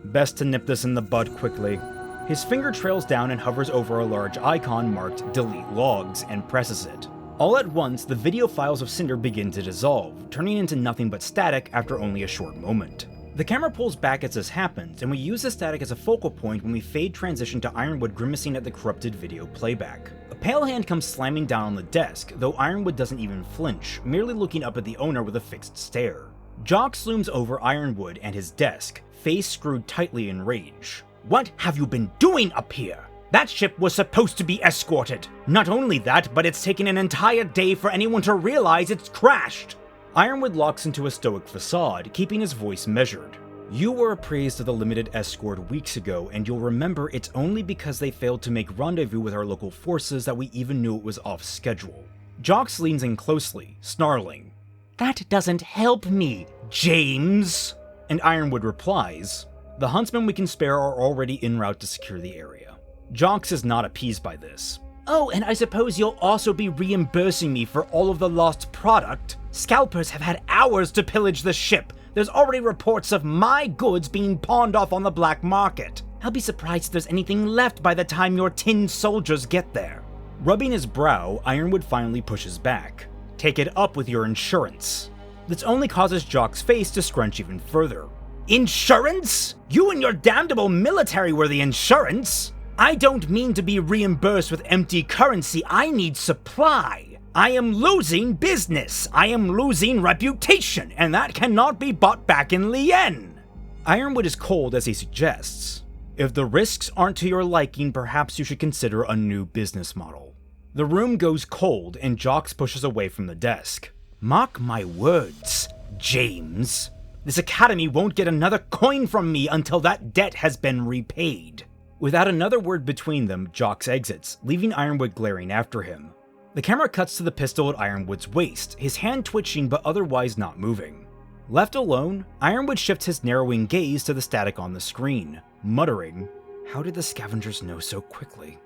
Best to nip this in the bud quickly. His finger trails down and hovers over a large icon marked Delete Logs and presses it. All at once, the video files of Cinder begin to dissolve, turning into nothing but static after only a short moment. The camera pulls back as this happens, and we use the static as a focal point when we fade transition to Ironwood grimacing at the corrupted video playback. A pale hand comes slamming down on the desk, though Ironwood doesn't even flinch, merely looking up at the owner with a fixed stare. Jock looms over Ironwood and his desk, face screwed tightly in rage.
"What have you been doing up here? That ship was supposed to be escorted. Not only that, but it's taken an entire day for anyone to realize it's crashed."
Ironwood locks into a stoic facade, keeping his voice measured. You were appraised of the limited escort weeks ago, and you'll remember it's only because they failed to make rendezvous with our local forces that we even knew it was off schedule. Jox leans in closely, snarling.
"That doesn't help me, James."
And Ironwood replies, "The huntsmen we can spare are already en route to secure the area." Jox is not appeased by this.
"Oh, and I suppose you'll also be reimbursing me for all of the lost product? Scalpers have had hours to pillage the ship. There's already reports of my goods being pawned off on the black market. I'll be surprised if there's anything left by the time your tin soldiers get there."
Rubbing his brow, Ironwood finally pushes back. "Take it up with your insurance." This only causes Jock's face to scrunch even further.
"Insurance? You and your damnable military were the insurance. I don't mean to be reimbursed with empty currency. I need supply. I am losing business. I am losing reputation, and that cannot be bought back in Lien."
Ironwood is cold as he suggests, "If the risks aren't to your liking, perhaps you should consider a new business model." The room goes cold, and Jox pushes away from the desk.
"Mark my words, James. This academy won't get another coin from me until that debt has been repaid."
Without another word between them, Jox exits, leaving Ironwood glaring after him. The camera cuts to the pistol at Ironwood's waist, his hand twitching but otherwise not moving. Left alone, Ironwood shifts his narrowing gaze to the static on the screen, muttering, "How did the scavengers know so quickly?"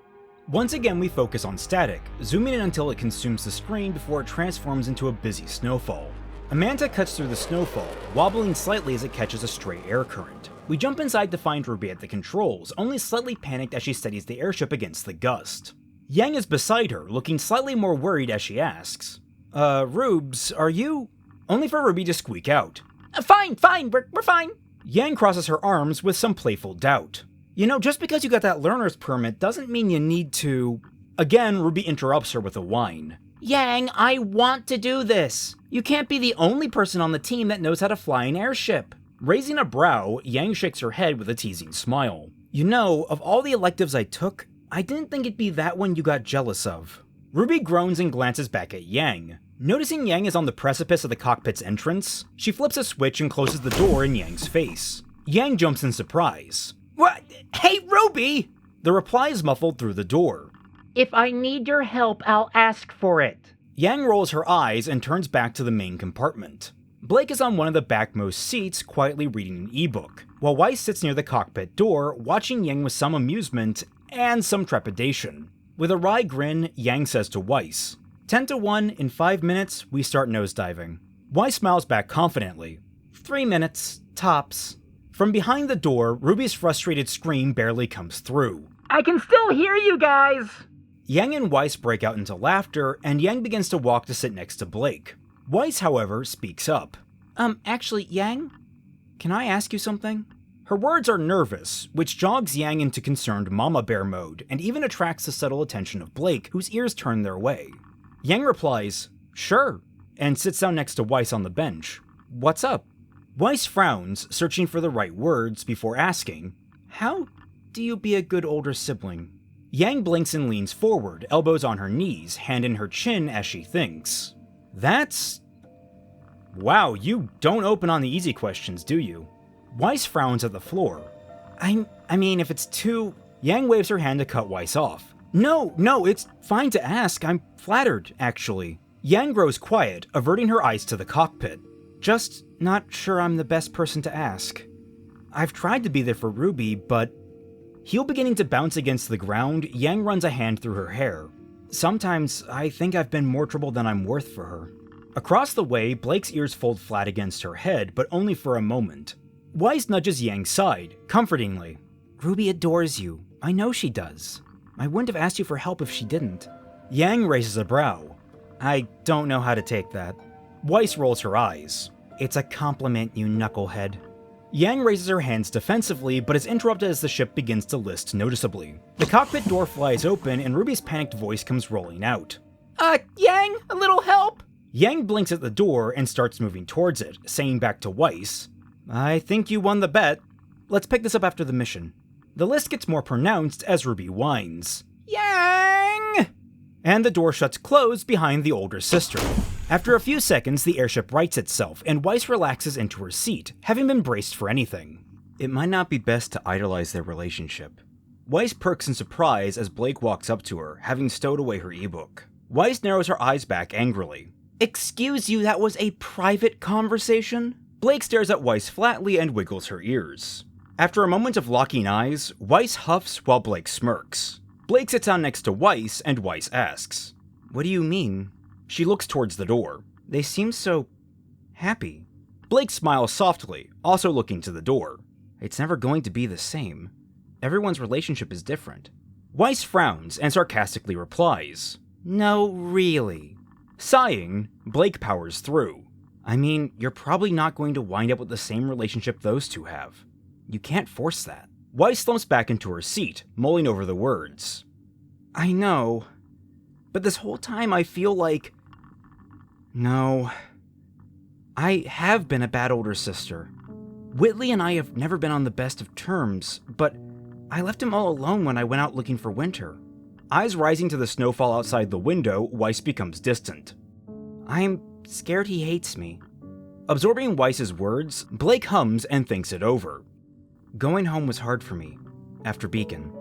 Once again we focus on static, zooming in until it consumes the screen before it transforms into a busy snowfall. A manta cuts through the snowfall, wobbling slightly as it catches a stray air current. We jump inside to find RWBY at the controls, only slightly panicked as she steadies the airship against the gust. Yang is beside her, looking slightly more worried as she asks, Rubes, are you... only for Ruby to squeak out.
Fine, we're fine.
Yang crosses her arms with some playful doubt. You know, just because you got that learner's permit doesn't mean you need to... Again, Ruby interrupts her with a whine.
Yang, I want to do this. You can't be the only person on the team that knows how to fly an airship.
Raising a brow, Yang shakes her head with a teasing smile. You know, of all the electives I took, I didn't think it'd be that one you got jealous of. Ruby groans and glances back at Yang. Noticing Yang is on the precipice of the cockpit's entrance, she flips a switch and closes the door in Yang's face. Yang jumps in surprise.
What? Hey, Ruby!
The reply is muffled through the door.
If I need your help, I'll ask for it.
Yang rolls her eyes and turns back to the main compartment. Blake is on one of the backmost seats, quietly reading an ebook, while Weiss sits near the cockpit door, watching Yang with some amusement and some trepidation. With a wry grin, Yang says to Weiss, 10-1, in 5 minutes, we start nosediving. Weiss smiles back confidently. 3 minutes, tops. From behind the door, Ruby's frustrated scream barely comes through.
I can still hear you guys!
Yang and Weiss break out into laughter, and Yang begins to walk to sit next to Blake. Weiss, however, speaks up.
Actually, Yang? Can I ask you something?
Her words are nervous, which jogs Yang into concerned mama bear mode, and even attracts the subtle attention of Blake, whose ears turn their way. Yang replies, sure, and sits down next to Weiss on the bench. What's up? Weiss frowns, searching for the right words, before asking,
How do you be a good older sibling?
Yang blinks and leans forward, elbows on her knees, hand in her chin as she thinks. That's... Wow, you don't open on the easy questions, do you? Weiss frowns at the floor.
I mean, if it's too...
Yang waves her hand to cut Weiss off.
No, it's fine to ask. I'm flattered, actually.
Yang grows quiet, averting her eyes to the cockpit.
Just not sure I'm the best person to ask. I've tried to be there for Ruby, but...
Heel beginning to bounce against the ground, Yang runs a hand through her hair.
Sometimes I think I've been more trouble than I'm worth for her.
Across the way, Blake's ears fold flat against her head, but only for a moment. Weiss nudges Yang's side, comfortingly.
Ruby adores you. I know she does. I wouldn't have asked you for help if she didn't.
Yang raises a brow.
I don't know how to take that.
Weiss rolls her eyes.
It's a compliment, you knucklehead.
Yang raises her hands defensively, but is interrupted as the ship begins to list noticeably. The cockpit door flies open, and Ruby's panicked voice comes rolling out.
Yang, a little help?
Yang blinks at the door and starts moving towards it, saying back to Weiss,
I think you won the bet. Let's pick this up after the mission.
The list gets more pronounced as Ruby whines.
Yang!
And the door shuts closed behind the older sister. After a few seconds, the airship rights itself, and Weiss relaxes into her seat, having been braced for anything.
It might not be best to idolize their relationship.
Weiss perks in surprise as Blake walks up to her, having stowed away her ebook. Weiss narrows her eyes back angrily.
Excuse you, that was a private conversation?
Blake stares at Weiss flatly and wiggles her ears. After a moment of locking eyes, Weiss huffs while Blake smirks. Blake sits down next to Weiss, and Weiss asks,
What do you mean?
She looks towards the door.
They seem so... happy.
Blake smiles softly, also looking to the door.
It's never going to be the same. Everyone's relationship is different.
Weiss frowns and sarcastically replies,
No, really.
Sighing, Blake powers through.
I mean, you're probably not going to wind up with the same relationship those two have. You can't force that.
Weiss slumps back into her seat, mulling over the words.
I know, but this whole time I feel like... No. I have been a bad older sister. Whitley and I have never been on the best of terms, but I left him all alone when I went out looking for Winter.
Eyes rising to the snowfall outside the window, Weiss becomes distant.
I'm scared he hates me.
Absorbing Weiss's words, Blake hums and thinks it over.
Going home was hard for me, after Beacon.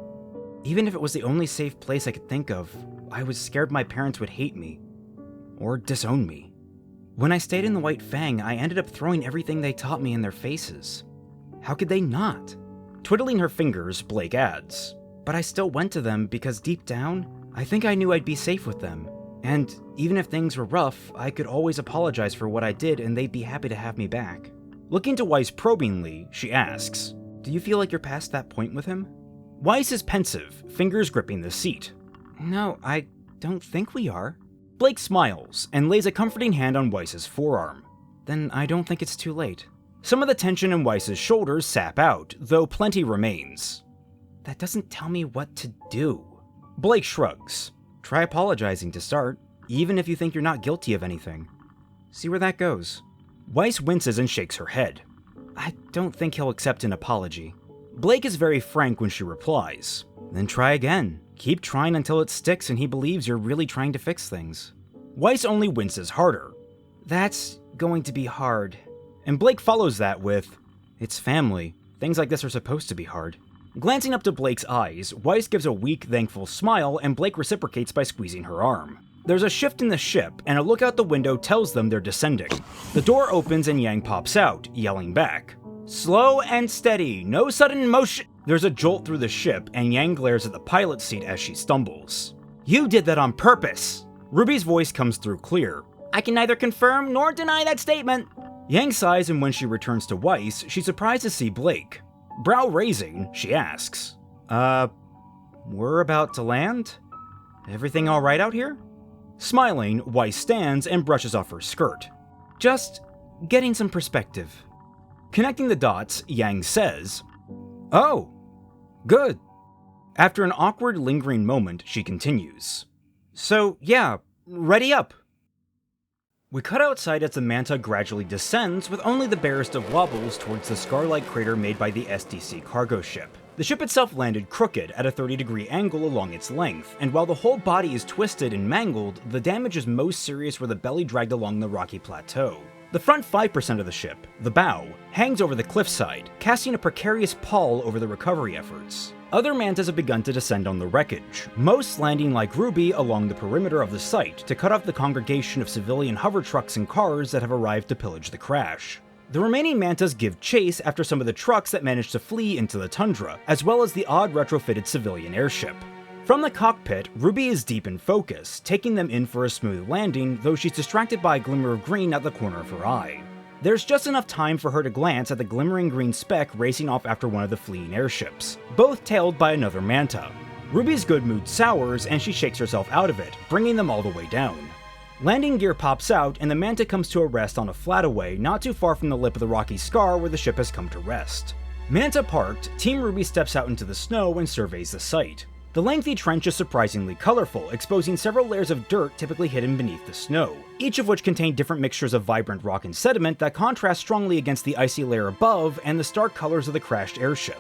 Even if it was the only safe place I could think of, I was scared my parents would hate me. Or disown me. When I stayed in the White Fang, I ended up throwing everything they taught me in their faces. How could they not?
Twiddling her fingers, Blake adds.
But I still went to them because deep down, I think I knew I'd be safe with them. And even if things were rough, I could always apologize for what I did and they'd be happy to have me back.
Looking to Weiss probingly, she asks,
Do you feel like you're past that point with him?
Weiss is pensive, fingers gripping the seat.
No, I don't think we are.
Blake smiles and lays a comforting hand on Weiss's forearm. then I don't think it's too late. Some of the tension in Weiss's shoulders sap out, though plenty remains.
That doesn't tell me what to do.
Blake shrugs.
Try apologizing to start, even if you think you're not guilty of anything. See where that goes.
Weiss winces and shakes her head.
I don't think he'll accept an apology.
Blake is very frank when she replies.
Then try again. Keep trying until it sticks and he believes you're really trying to fix things.
Weiss only winces harder.
That's going to be hard.
And Blake follows that with,
it's family. Things like this are supposed to be hard.
Glancing up to Blake's eyes, Weiss gives a weak, thankful smile, and Blake reciprocates by squeezing her arm. There's a shift in the ship, and a look out the window tells them they're descending. The door opens and Yang pops out, yelling back, "Slow and steady, no sudden motion." There's a jolt through the ship, and Yang glares at the pilot's seat as she stumbles.
You did that on purpose.
Ruby's voice comes through clear.
I can neither confirm nor deny that statement.
Yang sighs, and when she returns to Weiss, she's surprised to see Blake. Brow raising, she asks,
We're about to land? Everything all right out here?
Smiling, Weiss stands and brushes off her skirt.
Just getting some perspective.
Connecting the dots, Yang says, "Oh, good." After an awkward, lingering moment, she continues,
"So, yeah, ready up."
We cut outside as the Manta gradually descends with only the barest of wobbles towards the scar-like crater made by the SDC cargo ship. The ship itself landed crooked at a 30-degree angle along its length, and while the whole body is twisted and mangled, the damage is most serious where the belly dragged along the rocky plateau. The front 5% of the ship, the bow, hangs over the cliffside, casting a precarious pall over the recovery efforts. Other Mantas have begun to descend on the wreckage, most landing like RWBY along the perimeter of the site to cut off the congregation of civilian hover trucks and cars that have arrived to pillage the crash. The remaining Mantas give chase after some of the trucks that manage to flee into the tundra, as well as the odd retrofitted civilian airship. From the cockpit, RWBY is deep in focus, taking them in for a smooth landing, though she's distracted by a glimmer of green at the corner of her eye. There's just enough time for her to glance at the glimmering green speck racing off after one of the fleeing airships, both tailed by another Manta. RWBY's good mood sours and she shakes herself out of it, bringing them all the way down. Landing gear pops out and the Manta comes to a rest on a flataway not too far from the lip of the rocky scar where the ship has come to rest. Manta parked, Team RWBY steps out into the snow and surveys the site. The lengthy trench is surprisingly colorful, exposing several layers of dirt typically hidden beneath the snow, each of which contain different mixtures of vibrant rock and sediment that contrast strongly against the icy layer above and the stark colors of the crashed airship.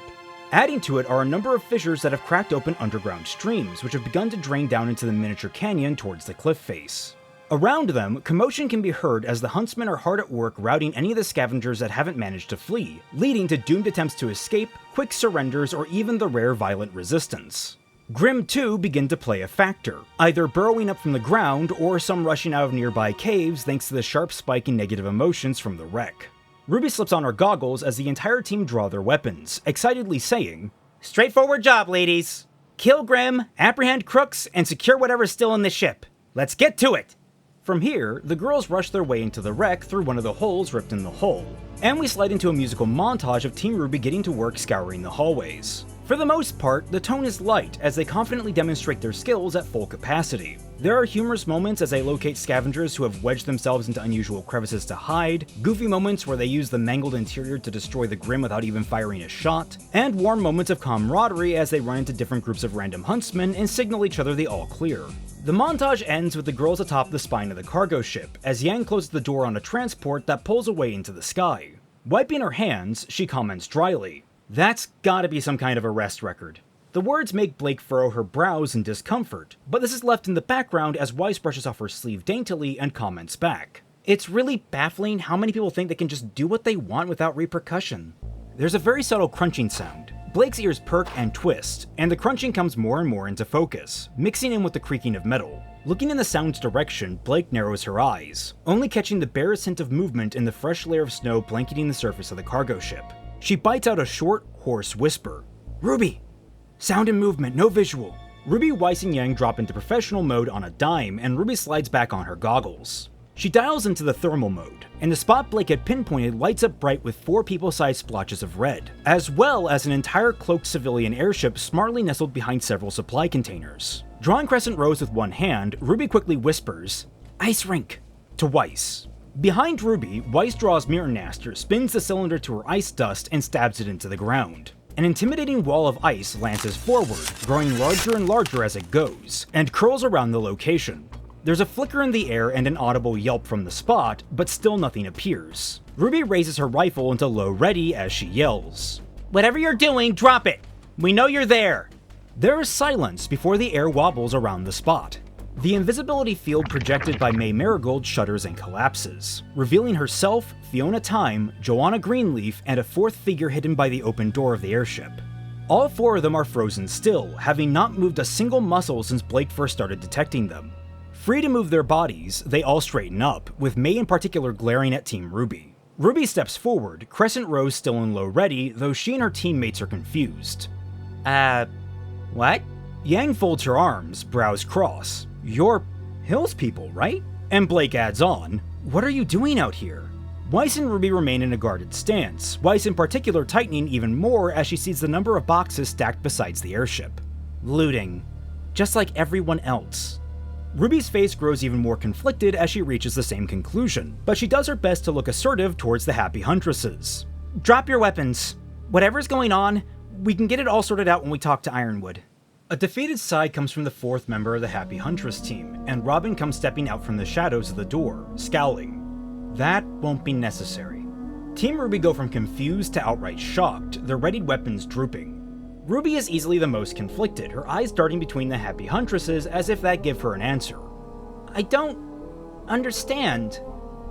Adding to it are a number of fissures that have cracked open underground streams, which have begun to drain down into the miniature canyon towards the cliff face. Around them, commotion can be heard as the Huntsmen are hard at work routing any of the scavengers that haven't managed to flee, leading to doomed attempts to escape, quick surrenders, or even the rare violent resistance. Grimm too begin to play a factor, either burrowing up from the ground or some rushing out of nearby caves thanks to the sharp spike in negative emotions from the wreck. RWBY slips on her goggles as the entire team draw their weapons, excitedly saying,
Straightforward job, ladies. Kill Grimm, apprehend crooks, and secure whatever's still in the ship. Let's get to it!
From here, the girls rush their way into the wreck through one of the holes ripped in the hull, and we slide into a musical montage of Team RWBY getting to work scouring the hallways. For the most part, the tone is light as they confidently demonstrate their skills at full capacity. There are humorous moments as they locate scavengers who have wedged themselves into unusual crevices to hide, goofy moments where they use the mangled interior to destroy the Grimm without even firing a shot, and warm moments of camaraderie as they run into different groups of random huntsmen and signal each other the all clear. The montage ends with the girls atop the spine of the cargo ship, as Yang closes the door on a transport that pulls away into the sky. Wiping her hands, she comments dryly, "That's gotta be some kind of arrest record." The words make Blake furrow her brows in discomfort, but this is left in the background as Weiss brushes off her sleeve daintily and comments back, "It's really baffling how many people think they can just do what they want without repercussion." There's a very subtle crunching sound. Blake's ears perk and twist, and the crunching comes more and more into focus, mixing in with the creaking of metal. Looking in the sound's direction, Blake narrows her eyes, only catching the barest hint of movement in the fresh layer of snow blanketing the surface of the cargo ship. She bites out a short, hoarse whisper. "RWBY! Sound and movement, no visual." RWBY, Weiss, and Yang drop into professional mode on a dime, and RWBY slides back on her goggles. She dials into the thermal mode, and the spot Blake had pinpointed lights up bright with 4 people-sized splotches of red, as well as an entire cloaked civilian airship smartly nestled behind several supply containers. Drawing crescent rows with one hand, RWBY quickly whispers, "Ice rink," to Weiss. Behind Ruby, Weiss draws Mirror Naster, spins the cylinder to her ice dust, and stabs it into the ground. An intimidating wall of ice lances forward, growing larger and larger as it goes, and curls around the location. There's a flicker in the air and an audible yelp from the spot, but still nothing appears. Ruby raises her rifle into low ready as she yells,
Whatever you're doing, drop it! We know you're there!
There is silence before the air wobbles around the spot. The invisibility field projected by May Marigold shudders and collapses, revealing herself, Fiona Time, Joanna Greenleaf, and a fourth figure hidden by the open door of the airship. All four of them are frozen still, having not moved a single muscle since Blake first started detecting them. Free to move their bodies, they all straighten up, with May in particular glaring at Team RWBY. RWBY steps forward, Crescent Rose still in low ready, though she and her teammates are confused.
What?
Yang folds her arms, brows cross. You're Hills people, right? And Blake adds on, what are you doing out here? Weiss and RWBY remain in a guarded stance, Weiss in particular tightening even more as she sees the number of boxes stacked besides the airship. Looting. Just like everyone else. RWBY's face grows even more conflicted as she reaches the same conclusion, but she does her best to look assertive towards the Happy Huntresses.
Drop your weapons. Whatever's going on, we can get it all sorted out when we talk to Ironwood.
A defeated sigh comes from the fourth member of the Happy Huntress team, and Robin comes stepping out from the shadows of the door, scowling. That won't be necessary. Team RWBY go from confused to outright shocked, their readied weapons drooping. RWBY is easily the most conflicted, her eyes darting between the Happy Huntresses as if that give her an answer.
I don't understand.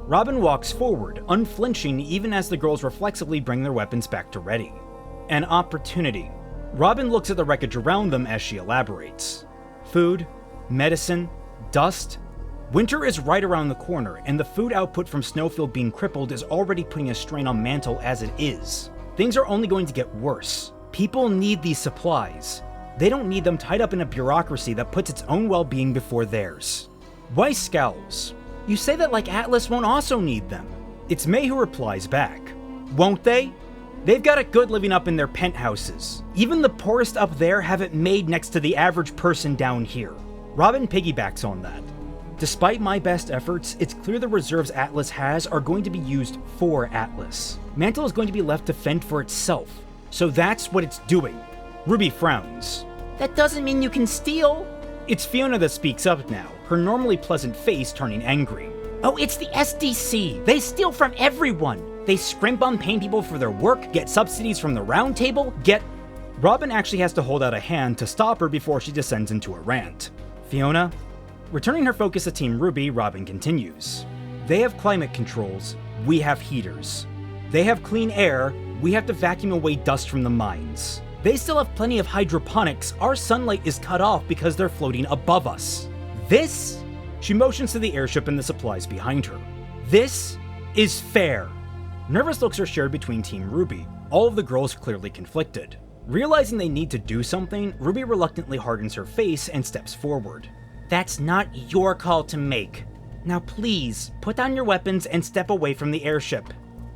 Robin walks forward, unflinching even as the girls reflexively bring their weapons back to ready. An opportunity. Robin looks at the wreckage around them as she elaborates. Food, medicine, dust. Winter is right around the corner, and the food output from Snowfield being crippled is already putting a strain on Mantel as it is. Things are only going to get worse. People need these supplies. They don't need them tied up in a bureaucracy that puts its own well-being before theirs. Weiss scowls. You say that like Atlas won't also need them. It's May who replies back. Won't they? They've got it good living up in their penthouses. Even the poorest up there have it made next to the average person down here. Robin piggybacks on that. Despite my best efforts, it's clear the reserves Atlas has are going to be used for Atlas. Mantel is going to be left to fend for itself. So that's what it's doing. RWBY frowns.
That doesn't mean you can steal.
It's Fiona that speaks up now, her normally pleasant face turning angry.
Oh, it's the SDC. They steal from everyone. They scrimp on paying people for their work, get subsidies from the round table,
Robin actually has to hold out a hand to stop her before she descends into a rant. Fiona? Returning her focus to Team RWBY, Robin continues. They have climate controls, we have heaters. They have clean air, we have to vacuum away dust from the mines. They still have plenty of hydroponics, our sunlight is cut off because they're floating above us. This? She motions to the airship and the supplies behind her. This is fair. Nervous looks are shared between Team RWBY, all of the girls clearly conflicted. Realizing they need to do something, RWBY reluctantly hardens her face and steps forward.
That's not your call to make. Now please, put down your weapons and step away from the airship.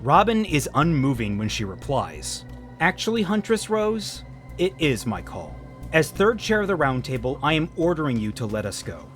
Robin is unmoving when she replies. Actually, Huntress Rose, it is my call. As third chair of the round table, I am ordering you to let us go.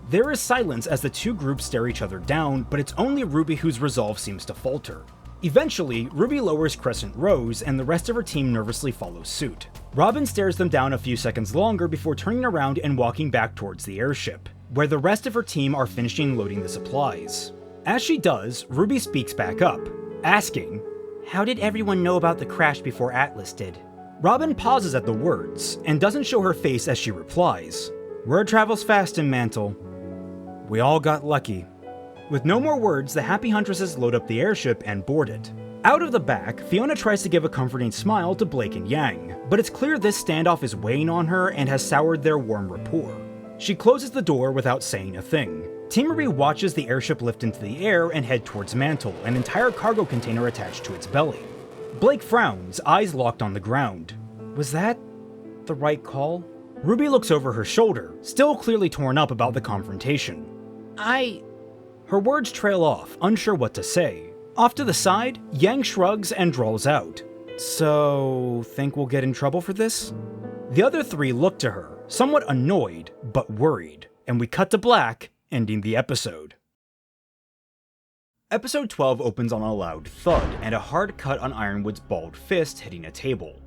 There is silence as the two groups stare each other down, but it's only RWBY whose resolve seems to falter. Eventually, RWBY lowers Crescent Rose, and the rest of her team nervously follows suit. Robin stares them down a few seconds longer before turning around and walking back towards the airship, where the rest of her team are finishing loading the supplies. As she does, RWBY speaks back up, asking,
How did everyone know about the crash before Atlas did?
Robin pauses at the words, and doesn't show her face as she replies, Word travels fast in Mantel. We all got lucky. With no more words, the Happy Huntresses load up the airship and board it. Out of the back, Fiona tries to give a comforting smile to Blake and Yang, but it's clear this standoff is weighing on her and has soured their warm rapport. She closes the door without saying a thing. Team RWBY watches the airship lift into the air and head towards Mantel, an entire cargo container attached to its belly. Blake frowns, eyes locked on the ground. Was that the right call? RWBY looks over her shoulder, still clearly torn up about the confrontation. Her words trail off, unsure what to say. Off to the side, Yang shrugs and drawls out. So, think we'll get in trouble for this? The other three look to her, somewhat annoyed, but worried, and we cut to black, ending the episode. Episode 12 opens on a loud thud and a hard cut on Ironwood's bald fist hitting a table.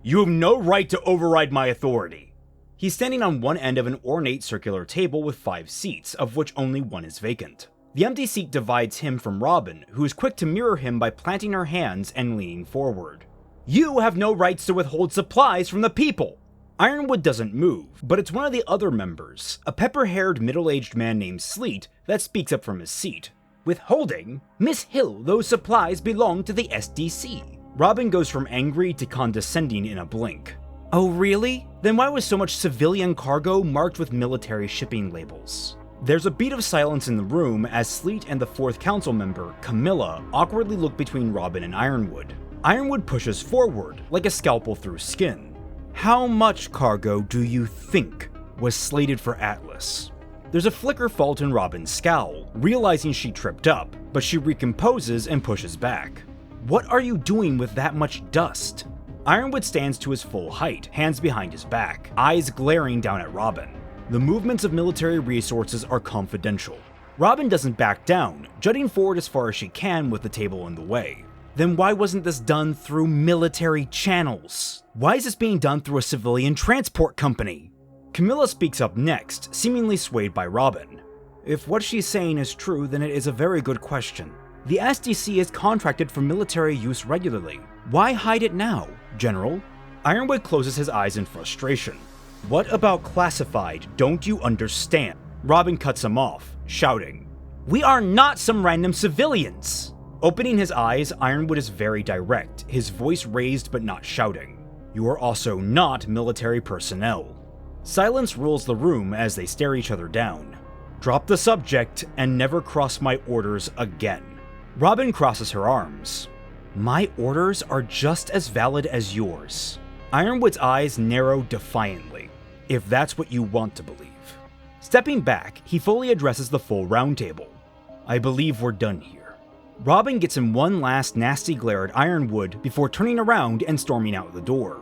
"You have no right to override my authority." He's standing on one end of an ornate circular table with 5 seats, of which only one is vacant. The empty seat divides him from Robin, who is quick to mirror him by planting her hands and leaning forward. "You have no rights to withhold supplies from the people." Ironwood doesn't move, but it's one of the other members, a pepper-haired middle-aged man named Sleet, that speaks up from his seat. "Withholding? Miss Hill, those supplies belong to the SDC." Robin goes from angry to condescending in a blink. "Oh really? Then why was so much civilian cargo marked with military shipping labels?" There's a beat of silence in the room as Sleet and the 4th council member, Camilla, awkwardly look between Robin and Ironwood. Ironwood pushes forward, like a scalpel through skin. "How much cargo do you think was slated for Atlas?" There's a flicker fault in Robin's scowl, realizing she tripped up, but she recomposes and pushes back. "What are you doing with that much dust?" Ironwood stands to his full height, hands behind his back, eyes glaring down at Robin. The movements of military resources are confidential. Robin doesn't back down, jutting forward as far as she can with the table in the way. Then why wasn't this done through military channels? Why is this being done through a civilian transport company? Camilla speaks up next, seemingly swayed by Robin. "If what she's saying is true, then it is a very good question. The SDC is contracted for military use regularly. Why hide it now, General?" Ironwood closes his eyes in frustration. "What about classified don't you understand?" Robin cuts him off, shouting, "We are not some random civilians!" Opening his eyes, Ironwood is very direct, his voice raised but not shouting. "You are also not military personnel." Silence rules the room as they stare each other down. "Drop the subject and never cross my orders again." Robin crosses her arms. "My orders are just as valid as yours." Ironwood's eyes narrow defiantly. "If that's what you want to believe." Stepping back, he fully addresses the full round table. "I believe we're done here." Robin gets him one last nasty glare at Ironwood before turning around and storming out the door.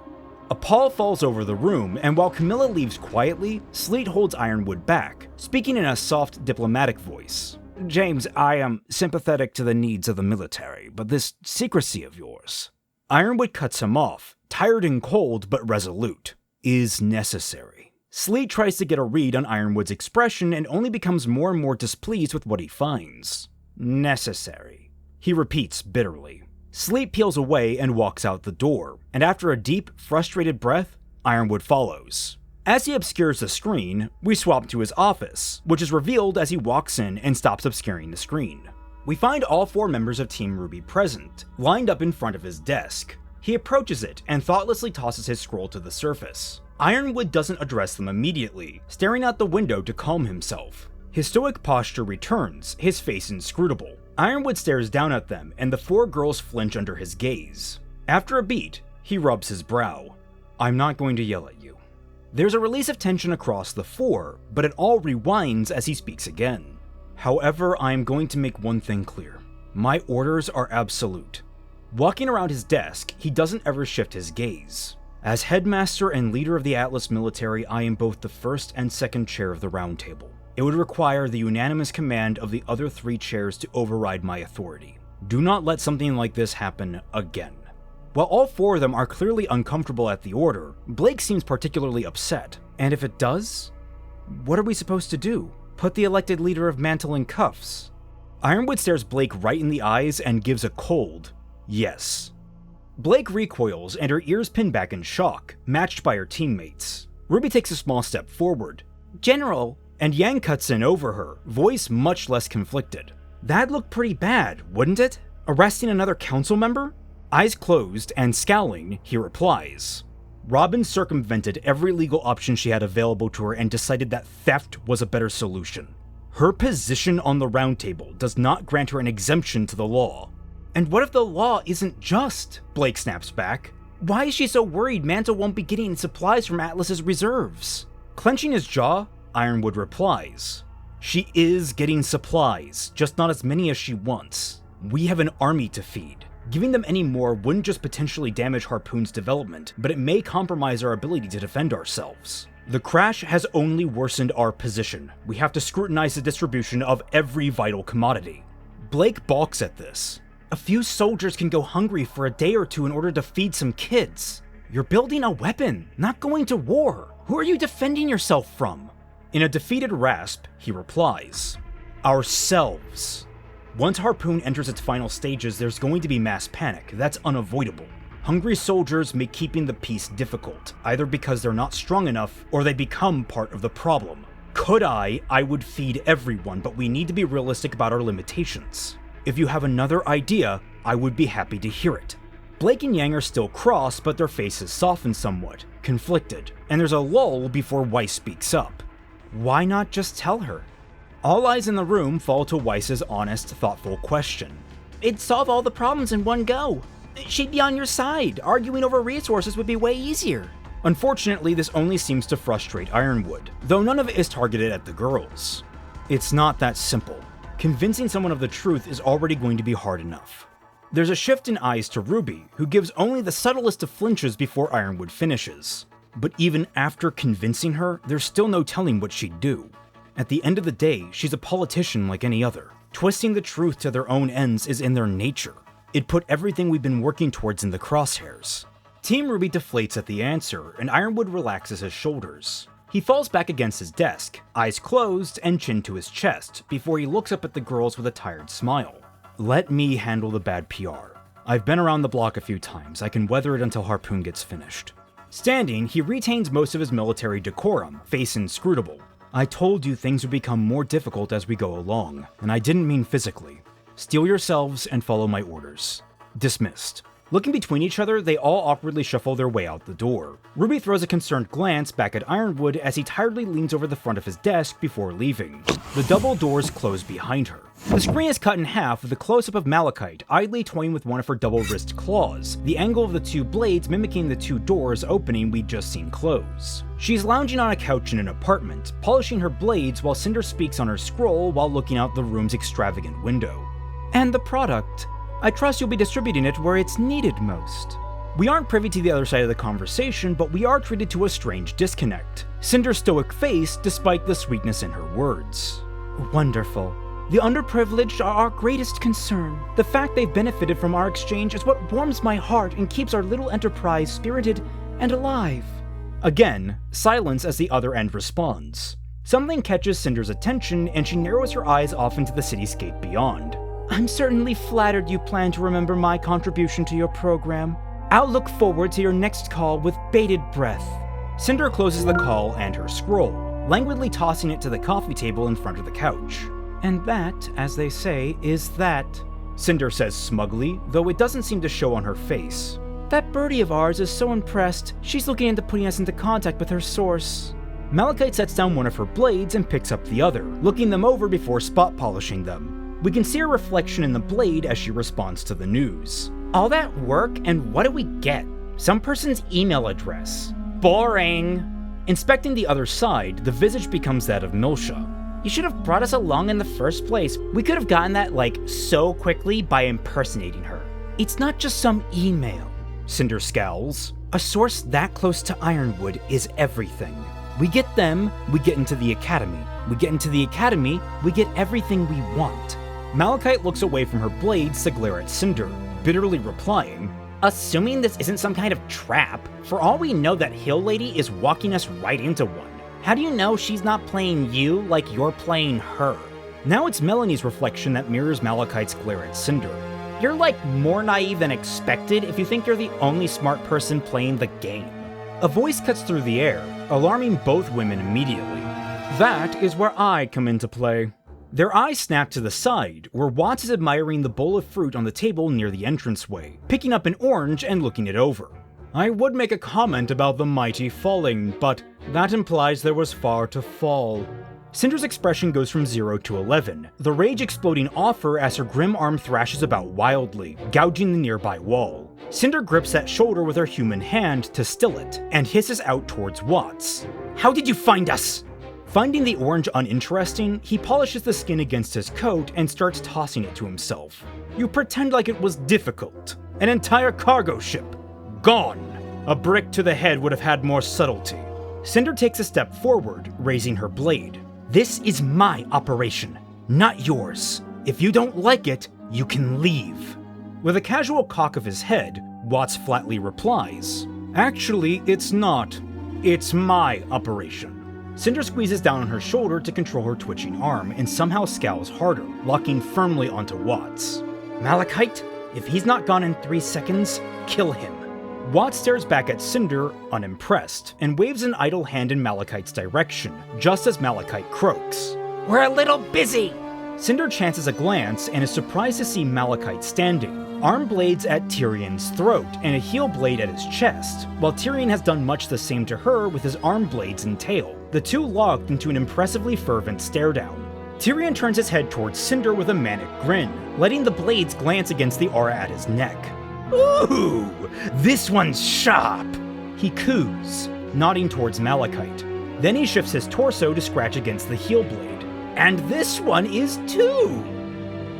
A pall falls over the room, and while Camilla leaves quietly, Sleet holds Ironwood back, speaking in a soft, diplomatic voice. "James, I am sympathetic to the needs of the military, but this secrecy of yours..." Ironwood cuts him off, tired and cold but resolute. "Is necessary." Sleet tries to get a read on Ironwood's expression and only becomes more and more displeased with what he finds. "Necessary," he repeats bitterly. Sleet peels away and walks out the door, and after a deep, frustrated breath, Ironwood follows. As he obscures the screen, we swap to his office, which is revealed as he walks in and stops obscuring the screen. We find all 4 members of Team RWBY present, lined up in front of his desk. He approaches it and thoughtlessly tosses his scroll to the surface. Ironwood doesn't address them immediately, staring out the window to calm himself. His stoic posture returns, his face inscrutable. Ironwood stares down at them, and the 4 girls flinch under his gaze. After a beat, he rubs his brow. "I'm not going to yell at you." There's a release of tension across the 4, but it all rewinds as he speaks again. "However, I am going to make one thing clear. My orders are absolute." Walking around his desk, he doesn't ever shift his gaze. "As headmaster and leader of the Atlas military, I am both the first and second chair of the Round Table. It would require the unanimous command of the other 3 chairs to override my authority. Do not let something like this happen again." While all 4 of them are clearly uncomfortable at the order, Blake seems particularly upset. "And if it does? What are we supposed to do? Put the elected leader of Mantel in cuffs?" Ironwood stares Blake right in the eyes and gives a cold yes. Blake recoils and her ears pin back in shock, matched by her teammates. RWBY takes a small step forward. "General," and Yang cuts in over her, voice much less conflicted. "That'd look pretty bad, wouldn't it? Arresting another council member?" Eyes closed and scowling, he replies. Robin circumvented every legal option she had available to her and decided that theft was a better solution. Her position on the Round Table does not grant her an exemption to the law. "And what if the law isn't just?" Blake snaps back. "Why is she so worried Mantel won't be getting supplies from Atlas's reserves?" Clenching his jaw, Ironwood replies, "She is getting supplies, just not as many as she wants. We have an army to feed. Giving them any more wouldn't just potentially damage Harpoon's development, but it may compromise our ability to defend ourselves. The crash has only worsened our position. We have to scrutinize the distribution of every vital commodity." Blake balks at this.
A few soldiers can go hungry for a day or two in order to feed some kids. You're building a weapon, not going to war. Who are you defending yourself from?
In a defeated rasp, he replies, ourselves. Once Harpoon enters its final stages, there's going to be mass panic. That's unavoidable. Hungry soldiers make keeping the peace difficult, either because they're not strong enough or they become part of the problem. Could I would feed everyone, but we need to be realistic about our limitations. If you have another idea, I would be happy to hear it. Blake and Yang are still cross, but their faces soften somewhat, conflicted, and there's a lull before Weiss speaks up.
Why not just tell her?
All eyes in the room fall to Weiss's honest, thoughtful question.
It'd solve all the problems in one go. She'd be on your side. Arguing over resources would be way easier.
Unfortunately, this only seems to frustrate Ironwood, though none of it is targeted at the girls. It's not that simple. Convincing someone of the truth is already going to be hard enough. There's a shift in eyes to RWBY, who gives only the subtlest of flinches before Ironwood finishes. But even after convincing her, there's still no telling what she'd do. At the end of the day, she's a politician like any other. Twisting the truth to their own ends is in their nature. It put everything we've been working towards in the crosshairs. Team RWBY deflates at the answer, and Ironwood relaxes his shoulders. He falls back against his desk, eyes closed and chin to his chest, before he looks up at the girls with a tired smile. Let me handle the bad PR. I've been around the block a few times. I can weather it until Harpoon gets finished. Standing, he retains most of his military decorum, face inscrutable. I told you things would become more difficult as we go along, and I didn't mean physically. Steel yourselves and follow my orders. Dismissed. Looking between each other, they all awkwardly shuffle their way out the door. RWBY throws a concerned glance back at Ironwood as he tiredly leans over the front of his desk before leaving. The double doors close behind her. The screen is cut in half with a close-up of Malachite idly toying with one of her double-wrist claws, the angle of the two blades mimicking the two doors opening we'd just seen close. She's lounging on a couch in an apartment, polishing her blades while Cinder speaks on her scroll while looking out the room's extravagant window.
And the product. I trust you'll be distributing it where it's needed most.
We aren't privy to the other side of the conversation, but we are treated to a strange disconnect. Cinder's stoic face despite the sweetness in her words.
Wonderful. The underprivileged are our greatest concern. The fact they've benefited from our exchange is what warms my heart and keeps our little enterprise spirited and alive.
Again, silence as the other end responds. Something catches Cinder's attention and she narrows her eyes off into the cityscape beyond.
I'm certainly flattered you plan to remember my contribution to your program. I'll look forward to your next call with bated breath.
Cinder closes the call and her scroll, languidly tossing it to the coffee table in front of the couch.
And that, as they say, is that,
Cinder says smugly, though it doesn't seem to show on her face.
That birdie of ours is so impressed, she's looking into putting us into contact with her source.
Malachite sets down one of her blades and picks up the other, looking them over before spot polishing them. We can see her reflection in the blade as she responds to the news.
All that work, and what do we get? Some person's email address. Boring.
Inspecting the other side, the visage becomes that of Milsha.
You should have brought us along in the first place. We could have gotten that, so quickly by impersonating her.
It's not just some email.
Cinder scowls.
A source that close to Ironwood is everything. We get them, we get into the academy. We get into the academy, we get everything we want.
Malachite looks away from her blades to glare at Cinder, bitterly replying,
assuming this isn't some kind of trap, for all we know that Hill Lady is walking us right into one. How do you know she's not playing you like you're playing her?
Now it's Melanie's reflection that mirrors Malachite's glare at Cinder.
You're more naive than expected if you think you're the only smart person playing the game.
A voice cuts through the air, alarming both women immediately. That is where I come into play. Their eyes snap to the side, where Watts is admiring the bowl of fruit on the table near the entranceway, picking up an orange and looking it over. I would make a comment about the mighty falling, but that implies there was far to fall. Cinder's expression goes from 0 to 11, the rage exploding off her as her grim arm thrashes about wildly, gouging the nearby wall. Cinder grips that shoulder with her human hand to still it, and hisses out towards Watts. How did you find us? Finding the orange uninteresting, he polishes the skin against his coat and starts tossing it to himself. You pretend like it was difficult. An entire cargo ship. Gone. A brick to the head would have had more subtlety. Cinder takes a step forward, raising her blade. This is my operation, not yours. If you don't like it, you can leave. With a casual cock of his head, Watts flatly replies, Actually, it's not. It's my operation. Cinder squeezes down on her shoulder to control her twitching arm and somehow scowls harder, locking firmly onto Watts. Malachite, if he's not gone in 3 seconds, kill him. Watts stares back at Cinder, unimpressed, and waves an idle hand in Malachite's direction, just as Malachite croaks.
We're a little busy.
Cinder chances a glance and is surprised to see Malachite standing, arm blades at Tyrion's throat and a heel blade at his chest, while Tyrion has done much the same to her with his arm blades and tail, the two locked into an impressively fervent stare-down. Tyrion turns his head towards Cinder with a manic grin, letting the blades glance against the aura at his neck. Ooh, this one's sharp, he coos, nodding towards Malachite. Then he shifts his torso to scratch against the heel blade. And this one is too!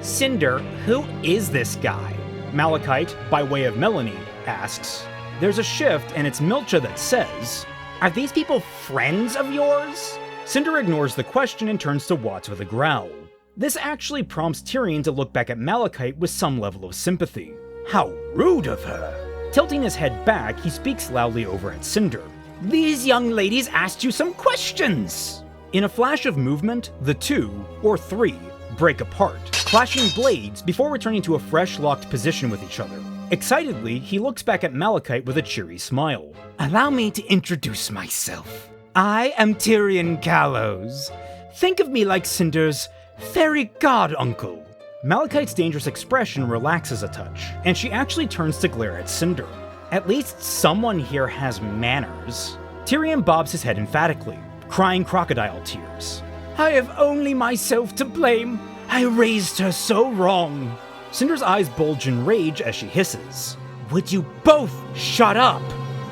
Cinder, who is this guy? Malachite, by way of Melanie, asks. There's a shift, and it's Milcha that says, Are these people friends of yours? Cinder ignores the question and turns to Watts with a growl. This actually prompts Tyrion to look back at Malachite with some level of sympathy. How rude of her! Tilting his head back, he speaks loudly over at Cinder. These young ladies asked you some questions! In a flash of movement, the two, or three, break apart, clashing blades before returning to a fresh locked position with each other. Excitedly, he looks back at Malachite with a cheery smile. Allow me to introduce myself. I am Tyrion Gallows. Think of me like Cinder's fairy god uncle. Malachite's dangerous expression relaxes a touch, and she actually turns to glare at Cinder. At least someone here has manners. Tyrion bobs his head emphatically, crying crocodile tears. I have only myself to blame. I raised her so wrong. Cinder's eyes bulge in rage as she hisses. Would you both shut up?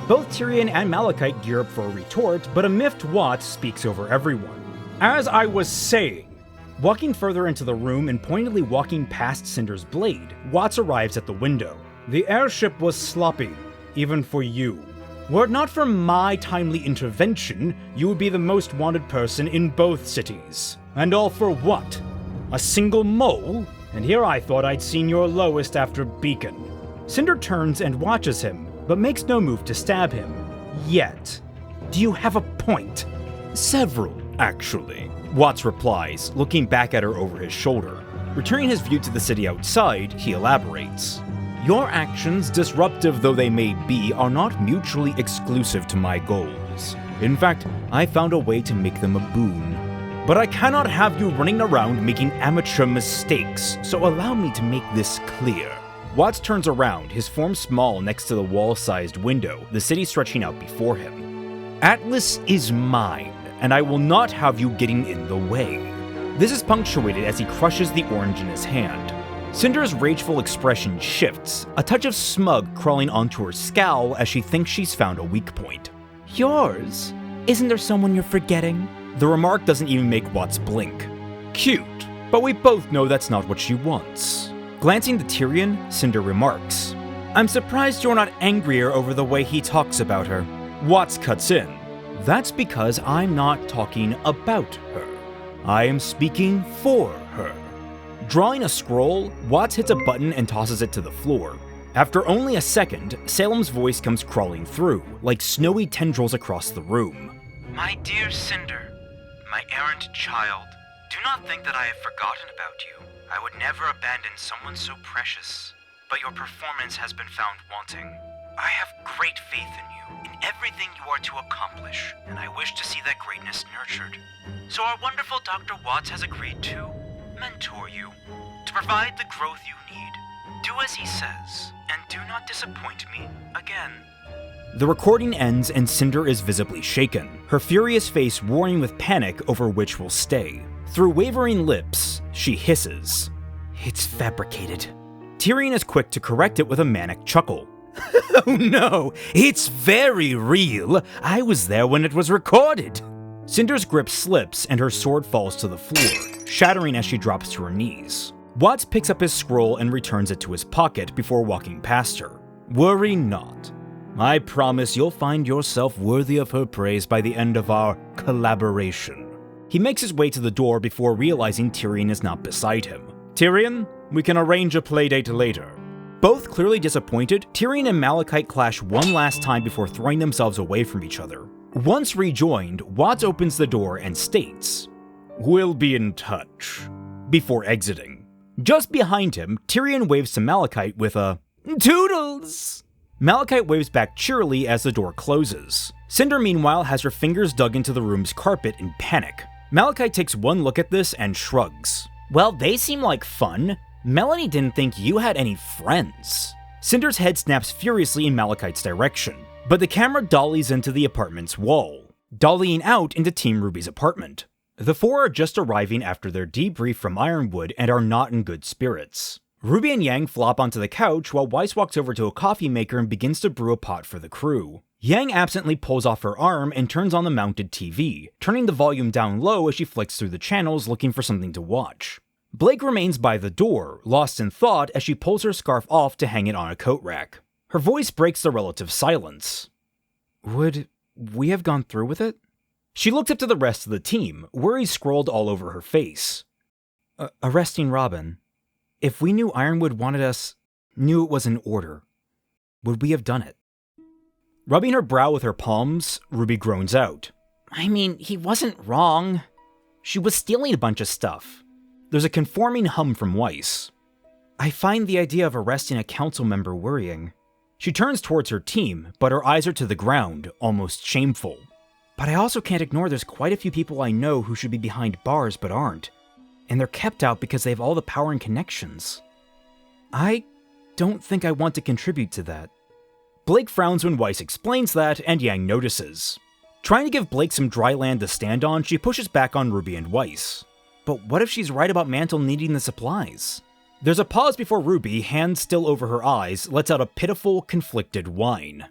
Both Tyrion and Malachite gear up for a retort, but a miffed Watts speaks over everyone. As I was saying, walking further into the room and pointedly walking past Cinder's blade, Watts arrives at the window. The airship was sloppy, even for you. Were it not for my timely intervention, you would be the most wanted person in both cities. And all for what? A single mole? And here I thought I'd seen your lowest after Beacon. Cinder turns and watches him, but makes no move to stab him. Yet. Do you have a point? Several, actually. Watts replies, looking back at her over his shoulder. Returning his view to the city outside, he elaborates. Your actions, disruptive though they may be, are not mutually exclusive to my goals. In fact, I found a way to make them a boon. But I cannot have you running around making amateur mistakes, so allow me to make this clear. Watts turns around, his form small next to the wall-sized window, the city stretching out before him. Atlas is mine, and I will not have you getting in the way. This is punctuated as he crushes the orange in his hand. Cinder's rageful expression shifts, a touch of smug crawling onto her scowl as she thinks she's found a weak point. Yours? Isn't there someone you're forgetting? The remark doesn't even make Watts blink. Cute, but we both know that's not what she wants. Glancing to Tyrion, Cinder remarks, I'm surprised you're not angrier over the way he talks about her. Watts cuts in. That's because I'm not talking about her. I am speaking for her. Drawing a scroll, Watts hits a button and tosses it to the floor. After only a second, Salem's voice comes crawling through, like snowy tendrils across the room.
My dear Cinder, my errant child, do not think that I have forgotten about you. I would never abandon someone so precious, but your performance has been found wanting. I have great faith in you, in everything you are to accomplish, and I wish to see that greatness nurtured. So our wonderful Dr. Watts has agreed to mentor you, to provide the growth you need. Do as he says, and do not disappoint me again.
The recording ends and Cinder is visibly shaken, her furious face roaring with panic over which will stay. Through wavering lips, she hisses, It's fabricated. Tyrion is quick to correct it with a manic chuckle. Oh no, it's very real. I was there when it was recorded. Cinder's grip slips and her sword falls to the floor, shattering as she drops to her knees. Watts picks up his scroll and returns it to his pocket before walking past her. Worry not. I promise you'll find yourself worthy of her praise by the end of our collaboration. He makes his way to the door before realizing Tyrion is not beside him. Tyrion, we can arrange a playdate later. Both clearly disappointed, Tyrion and Malachite clash one last time before throwing themselves away from each other. Once rejoined, Watts opens the door and states, "We'll be in touch," before exiting. Just behind him, Tyrion waves to Malachite with a "Toodles!" Malachite waves back cheerily as the door closes. Cinder, meanwhile, has her fingers dug into the room's carpet in panic. Malachite takes one look at this and shrugs.
Well, they seem like fun. Melanie didn't think you had any friends.
Cinder's head snaps furiously in Malachite's direction, but the camera dollies into the apartment's wall, dollying out into Team RWBY's apartment. The four are just arriving after their debrief from Ironwood and are not in good spirits. RWBY and Yang flop onto the couch while Weiss walks over to a coffee maker and begins to brew a pot for the crew. Yang absently pulls off her arm and turns on the mounted TV, turning the volume down low as she flicks through the channels looking for something to watch. Blake remains by the door, lost in thought as she pulls her scarf off to hang it on a coat rack. Her voice breaks the relative silence.
Would we have gone through with it?
She looked up to the rest of the team, worry scrolled all over her face.
Arresting Robin. If we knew Ironwood wanted us, knew it was in order, would we have done it?
Rubbing her brow with her palms, RWBY groans out.
I mean, he wasn't wrong. She was stealing a bunch of stuff.
There's a conforming hum from Weiss.
I find the idea of arresting a council member worrying.
She turns towards her team, but her eyes are to the ground, almost shameful.
But I also can't ignore there's quite a few people I know who should be behind bars but aren't. And they're kept out because they have all the power and connections. I don't think I want to contribute to that.
Blake frowns when Weiss explains that, and Yang notices. Trying to give Blake some dry land to stand on, she pushes back on RWBY and Weiss.
But what if she's right about Mantel needing the supplies?
There's a pause before RWBY, hands still over her eyes, lets out a pitiful, conflicted whine.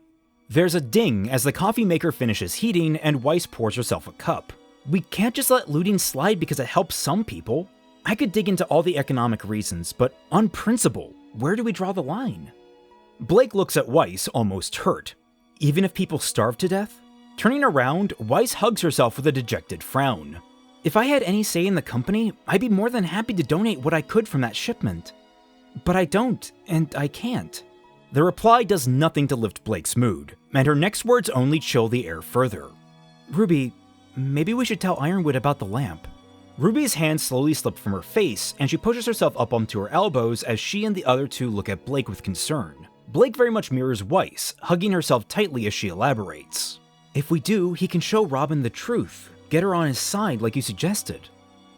There's a ding as the coffee maker finishes heating and Weiss pours herself a cup.
We can't just let looting slide because it helps some people. I could dig into all the economic reasons, but on principle, where do we draw the line?
Blake looks at Weiss, almost hurt. Even if people starve to death? Turning around, Weiss hugs herself with a dejected frown.
If I had any say in the company, I'd be more than happy to donate what I could from that shipment. But I don't, and I can't.
The reply does nothing to lift Blake's mood, and her next words only chill the air further.
RWBY, maybe we should tell Ironwood about the lamp.
RWBY's hands slowly slip from her face, and she pushes herself up onto her elbows as she and the other two look at Blake with concern. Blake very much mirrors Weiss, hugging herself tightly as she elaborates.
If we do, he can show Robin the truth. Get her on his side like you suggested.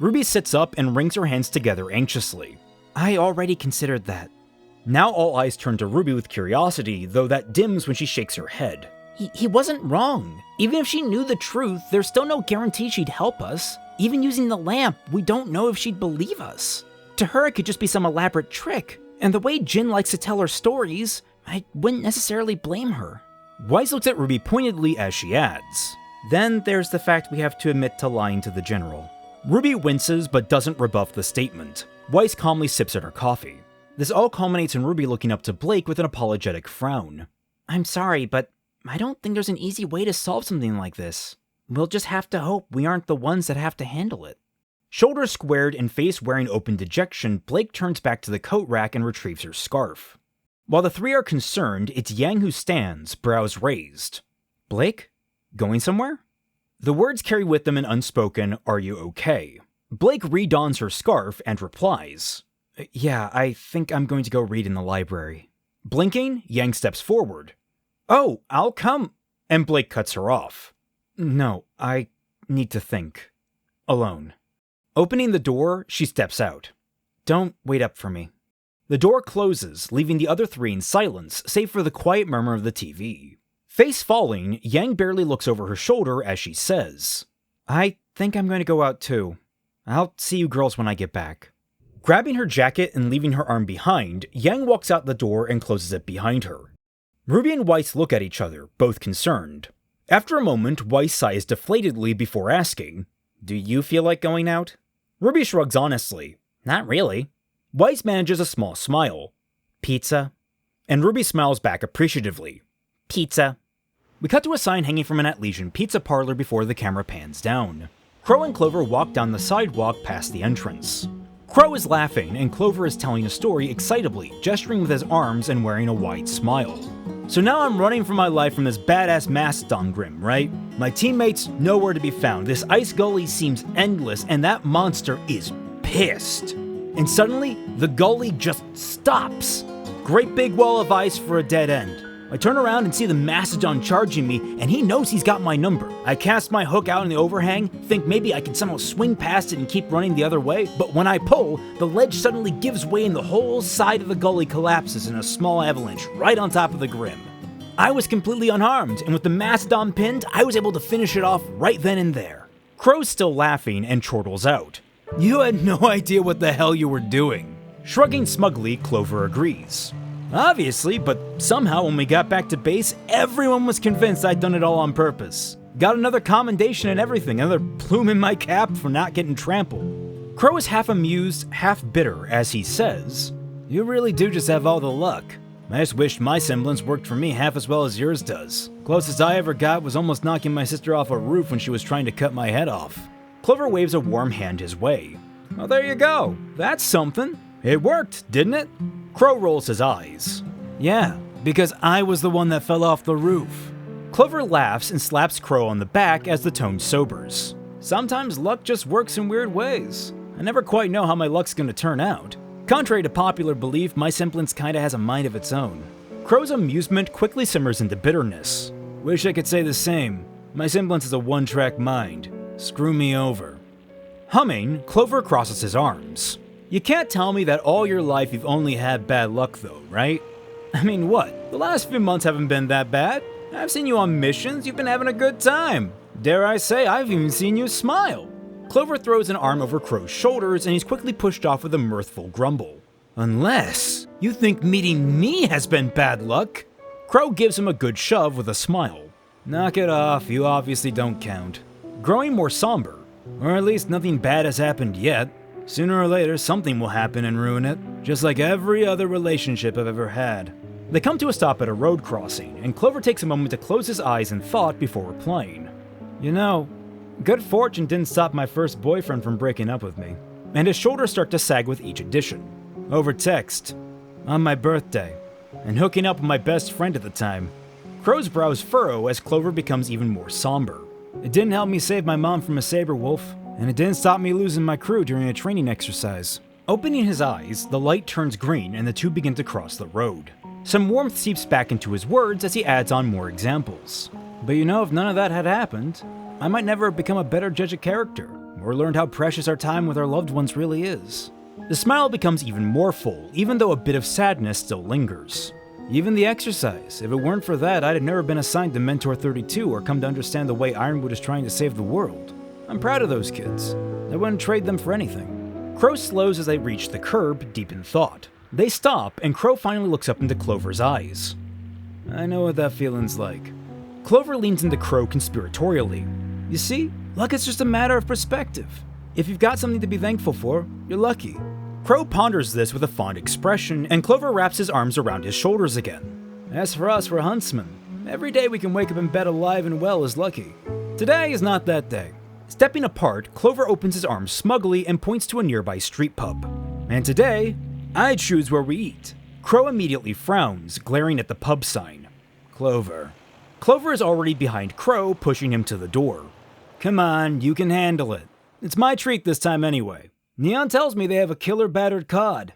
RWBY sits up and wrings her hands together anxiously.
I already considered that.
Now all eyes turn to RWBY with curiosity, though that dims when she shakes her head.
He wasn't wrong. Even if she knew the truth, there's still no guarantee she'd help us. Even using the lamp, we don't know if she'd believe us. To her, it could just be some elaborate trick. And the way Jin likes to tell her stories, I wouldn't necessarily blame her.
Weiss looks at RWBY pointedly as she adds.
Then there's the fact we have to admit to lying to the general.
RWBY winces but doesn't rebuff the statement. Weiss calmly sips at her coffee. This all culminates in RWBY looking up to Blake with an apologetic frown.
I'm sorry, but I don't think there's an easy way to solve something like this. We'll just have to hope we aren't the ones that have to handle it.
Shoulders squared and face wearing open dejection, Blake turns back to the coat rack and retrieves her scarf. While the three are concerned, it's Yang who stands, brows raised.
Blake?
Going somewhere? The words carry with them an unspoken, "Are you okay?" Blake redons her scarf and replies,
Yeah, I think I'm going to go read in the library.
Blinking, Yang steps forward. "Oh, I'll come," and Blake cuts her off.
No, I need to think.
Alone. Opening the door, she steps out.
Don't wait up for me.
The door closes, leaving the other three in silence, save for the quiet murmur of the TV. Face falling, Yang barely looks over her shoulder as she says,
I think I'm going to go out too. I'll see you girls when I get back.
Grabbing her jacket and leaving her arm behind, Yang walks out the door and closes it behind her. RWBY and Weiss look at each other, both concerned. After a moment, Weiss sighs deflatedly before asking, "Do you feel like going out?" RWBY shrugs honestly.
Not really.
Weiss manages a small smile.
Pizza?
And RWBY smiles back appreciatively.
Pizza.
We cut to a sign hanging from an Atlesian pizza parlor before the camera pans down. Crow and Clover walk down the sidewalk past the entrance. Crow is laughing, and Clover is telling a story excitably, gesturing with his arms and wearing a wide smile. So now I'm running for my life from this badass Mastodon Grim, right? My teammates nowhere to be found. This ice gully seems endless, and that monster is pissed. And suddenly, the gully just stops. Great big wall of ice for a dead end. I turn around and see the Mastodon charging me, and he knows he's got my number. I cast my hook out in the overhang, think maybe I can somehow swing past it and keep running the other way, but when I pull, the ledge suddenly gives way and the whole side of the gully collapses in a small avalanche right on top of the Grim. I was completely unharmed, and with the Mastodon pinned, I was able to finish it off right then and there. Crow's still laughing and chortles out. You had no idea what the hell you were doing. Shrugging smugly, Clover agrees. Obviously, but somehow when we got back to base, everyone was convinced I'd done it all on purpose. Got another commendation and everything, another plume in my cap for not getting trampled. Crow is half amused, half bitter as he says, You really do just have all the luck. I just wish my semblance worked for me half as well as yours does. Closest I ever got was almost knocking my sister off a roof when she was trying to cut my head off. Clover waves a warm hand his way. Well, there you go. That's something. It worked, didn't it? Crow rolls his eyes. Yeah, because I was the one that fell off the roof. Clover laughs and slaps Crow on the back as the tone sobers. Sometimes luck just works in weird ways. I never quite know how my luck's gonna turn out. Contrary to popular belief, my semblance kinda has a mind of its own. Crow's amusement quickly simmers into bitterness. Wish I could say the same. My semblance is a one-track mind. Screw me over. Humming, Clover crosses his arms. You can't tell me that all your life you've only had bad luck though, right? I mean, what? The last few months haven't been that bad. I've seen you on missions, you've been having a good time. Dare I say, I've even seen you smile. Clover throws an arm over Crow's shoulders and he's quickly pushed off with a mirthful grumble. Unless you think meeting me has been bad luck? Crow gives him a good shove with a smile. Knock it off, you obviously don't count. Growing more somber, or at least nothing bad has happened yet. Sooner or later, something will happen and ruin it, just like every other relationship I've ever had. They come to a stop at a road crossing, and Clover takes a moment to close his eyes in thought before replying. You know, good fortune didn't stop my first boyfriend from breaking up with me. And his shoulders start to sag with each addition. Over text, on my birthday, and hooking up with my best friend at the time. Crow's brows furrow as Clover becomes even more somber. It didn't help me save my mom from a saber wolf. And it didn't stop me losing my crew during a training exercise. Opening his eyes, the light turns green and the two begin to cross the road. Some warmth seeps back into his words as he adds on more examples. But you know, if none of that had happened, I might never have become a better judge of character, or learned how precious our time with our loved ones really is. The smile becomes even more full, even though a bit of sadness still lingers. Even the exercise, if it weren't for that, I'd have never been assigned to Mentor 32 or come to understand the way Ironwood is trying to save the world. I'm proud of those kids. I wouldn't trade them for anything. Crow slows as they reach the curb, deep in thought. They stop, and Crow finally looks up into Clover's eyes. I know what that feeling's like. Clover leans into Crow conspiratorially. You see, luck is just a matter of perspective. If you've got something to be thankful for, you're lucky. Crow ponders this with a fond expression, and Clover wraps his arms around his shoulders again. As for us, we're huntsmen. Every day we can wake up in bed alive and well is lucky. Today is not that day. Stepping apart, Clover opens his arms smugly and points to a nearby street pub. And today, I choose where we eat. Crow immediately frowns, glaring at the pub sign. Clover. Clover is already behind Crow, pushing him to the door. Come on, you can handle it. It's my treat this time anyway. Neon tells me they have a killer battered cod.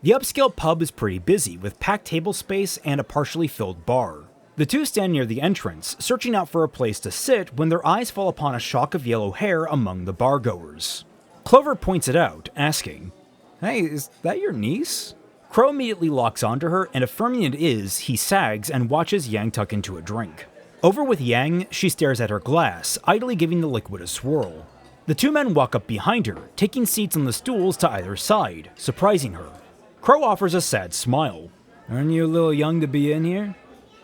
The upscale pub is pretty busy, with packed table space and a partially filled bar. The two stand near the entrance, searching out for a place to sit when their eyes fall upon a shock of yellow hair among the bargoers. Clover points it out, asking, Hey, is that your niece? Crow immediately locks onto her, and affirming it is, he sags and watches Yang tuck into a drink. Over with Yang, she stares at her glass, idly giving the liquid a swirl. The two men walk up behind her, taking seats on the stools to either side, surprising her. Crow offers a sad smile. Aren't you a little young to be in here?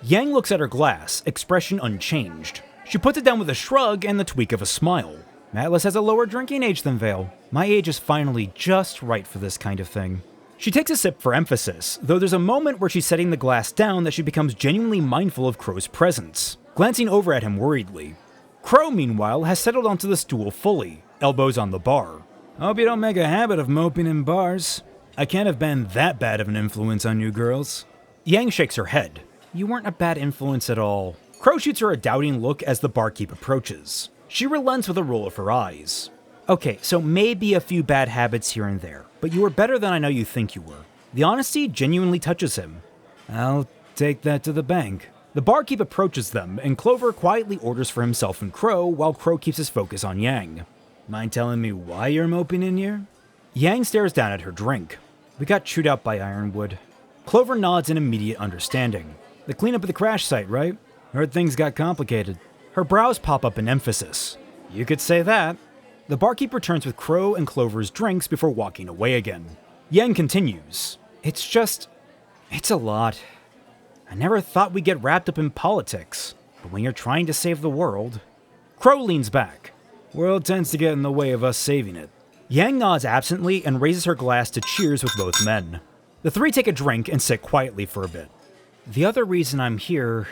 Yang looks at her glass, expression unchanged. She puts it down with a shrug and the tweak of a smile. Atlas has a lower drinking age than Vale. My age is finally just right for this kind of thing. She takes a sip for emphasis, though there's a moment where she's setting the glass down that she becomes genuinely mindful of Crow's presence, glancing over at him worriedly. Crow, meanwhile, has settled onto the stool fully, elbows on the bar. Hope you don't make a habit of moping in bars. I can't have been that bad of an influence on you girls. Yang shakes her head. You weren't a bad influence at all. Crow shoots her a doubting look as the barkeep approaches. She relents with a roll of her eyes. Okay, so maybe a few bad habits here and there, but you were better than I know you think you were. The honesty genuinely touches him. I'll take that to the bank. The barkeep approaches them, and Clover quietly orders for himself and Crow while Crow keeps his focus on Yang. Mind telling me why you're moping in here? Yang stares down at her drink. We got chewed out by Ironwood. Clover nods in immediate understanding. The cleanup of the crash site, right? Heard things got complicated. Her brows pop up in emphasis. You could say that. The barkeep returns with Crow and Clover's drinks before walking away again. Yang continues. It's a lot. I never thought we'd get wrapped up in politics, but when you're trying to save the world... Crow leans back. World tends to get in the way of us saving it. Yang nods absently and raises her glass to cheers with both men. The three take a drink and sit quietly for a bit. The other reason I'm here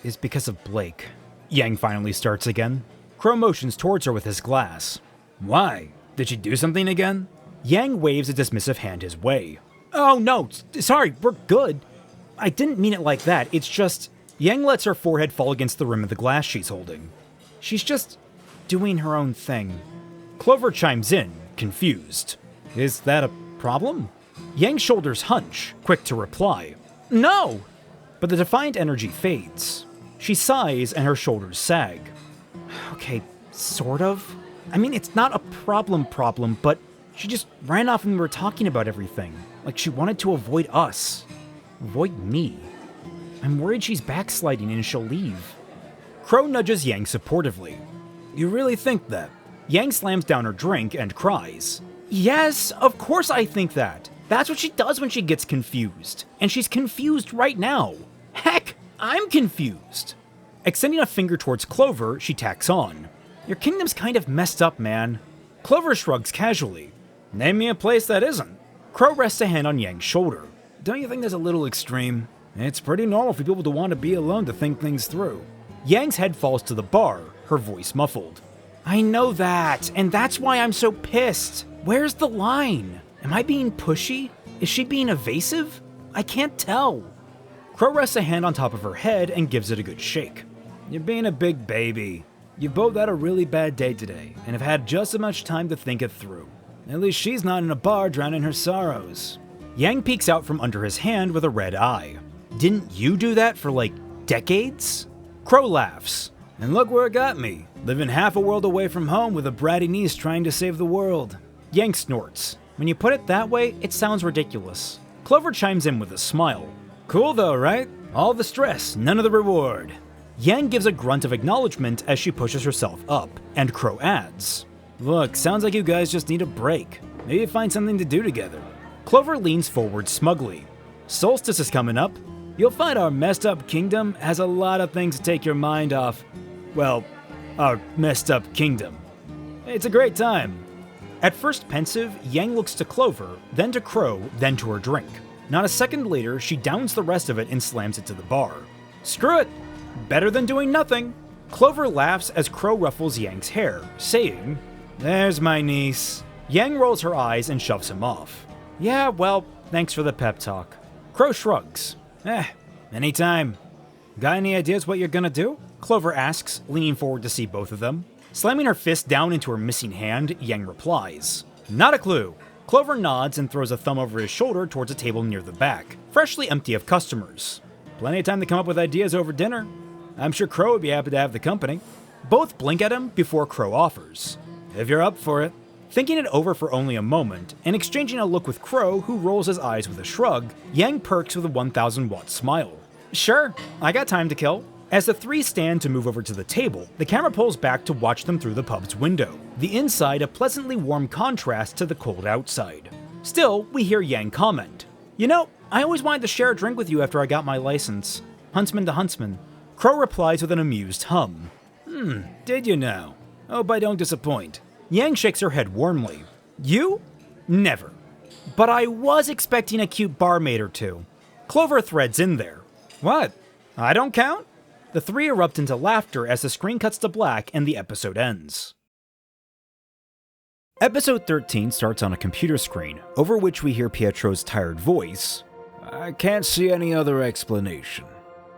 is because of Blake. Yang finally starts again. Crow motions towards her with his glass. Why? Did she do something again? Yang waves a dismissive hand his way. Oh no, sorry, we're good. I didn't mean it like that, it's just... Yang lets her forehead fall against the rim of the glass she's holding. She's just doing her own thing. Clover chimes in, confused. Is that a problem? Yang's shoulders hunch, quick to reply. No! But the defiant energy fades. She sighs and her shoulders sag. Okay, sort of. I mean, it's not a problem, but she just ran off when we were talking about everything. Like she wanted to avoid us. Avoid me. I'm worried she's backsliding and she'll leave. Crow nudges Yang supportively. You really think that? Yang slams down her drink and cries. Yes, of course I think that. That's what she does when she gets confused. And she's confused right now. Heck, I'm confused. Extending a finger towards Clover, she tacks on. Your kingdom's kind of messed up, man. Clover shrugs casually. Name me a place that isn't. Crow rests a hand on Yang's shoulder. Don't you think that's a little extreme? It's pretty normal for people to want to be alone to think things through. Yang's head falls to the bar, her voice muffled. I know that, and that's why I'm so pissed. Where's the line? Am I being pushy? Is she being evasive? I can't tell. Crow rests a hand on top of her head and gives it a good shake. You're being a big baby. You've both had a really bad day today, and have had just as much time to think it through. At least she's not in a bar drowning her sorrows. Yang peeks out from under his hand with a red eye. Didn't you do that for, like, decades? Crow laughs. And look where it got me. Living half a world away from home with a bratty niece trying to save the world. Yang snorts. When you put it that way, it sounds ridiculous. Clover chimes in with a smile. Cool though, right? All the stress, none of the reward. Yang gives a grunt of acknowledgement as she pushes herself up, and Crow adds, Look, sounds like you guys just need a break. Maybe find something to do together. Clover leans forward smugly. Solstice is coming up. You'll find our messed up kingdom has a lot of things to take your mind off. Well, our messed up kingdom. It's a great time. At first pensive, Yang looks to Clover, then to Crow, then to her drink. Not a second later, she downs the rest of it and slams it to the bar. Screw it! Better than doing nothing. Clover laughs as Crow ruffles Yang's hair, saying, There's my niece. Yang rolls her eyes and shoves him off. Yeah, well, thanks for the pep talk. Crow shrugs. Anytime. Got any ideas what you're gonna do? Clover asks, leaning forward to see both of them. Slamming her fist down into her missing hand, Yang replies, Not a clue. Clover nods and throws a thumb over his shoulder towards a table near the back, freshly empty of customers. Plenty of time to come up with ideas over dinner. I'm sure Crow would be happy to have the company. Both blink at him before Crow offers. If you're up for it. Thinking it over for only a moment, and exchanging a look with Crow, who rolls his eyes with a shrug, Yang perks with a 1,000-watt smile. Sure, I got time to kill. As the three stand to move over to the table, the camera pulls back to watch them through the pub's window, the inside a pleasantly warm contrast to the cold outside. Still, we hear Yang comment, You know, I always wanted to share a drink with you after I got my license. Huntsman to Huntsman. Crow replies with an amused hum. Did you now? Hope I don't disappoint. Yang shakes her head warmly. You? Never. But I was expecting a cute barmaid or two. Clover threads in there. What? I don't count? The three erupt into laughter as the screen cuts to black and the episode ends. Episode 13 starts on a computer screen, over which we hear Pietro's tired voice. I can't see any other explanation.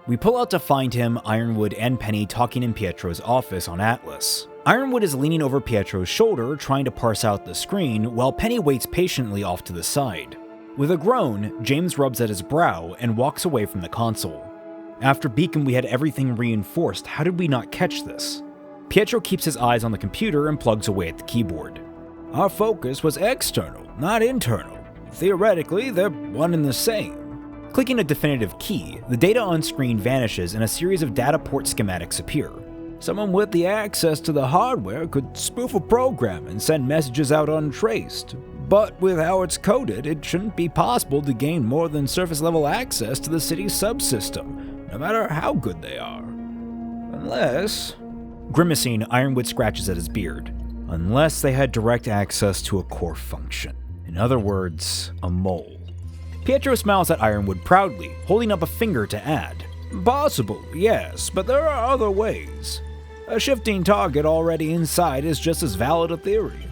We pull out to find him, Ironwood, and Penny talking in Pietro's office on Atlas. Ironwood is leaning over Pietro's shoulder, trying to parse out the screen, while Penny waits patiently off to the side. With a groan, James rubs at his brow and walks away from the console. After Beacon we had everything reinforced, how did we not catch this? Pietro keeps his eyes on the computer and plugs away at the keyboard. Our focus was external, not internal. Theoretically, they're one and the same. Clicking a definitive key, the data on screen vanishes and a series of data port schematics appear. Someone with the access to the hardware could spoof a program and send messages out untraced. But with how it's coded, it shouldn't be possible to gain more than surface-level access to the city's subsystem, no matter how good they are. Unless... Grimacing, Ironwood scratches at his beard. Unless they had direct access to a core function. In other words, a mole. Pietro smiles at Ironwood proudly, holding up a finger to add. Possible, yes, but there are other ways. A shifting target already inside is just as valid a theory.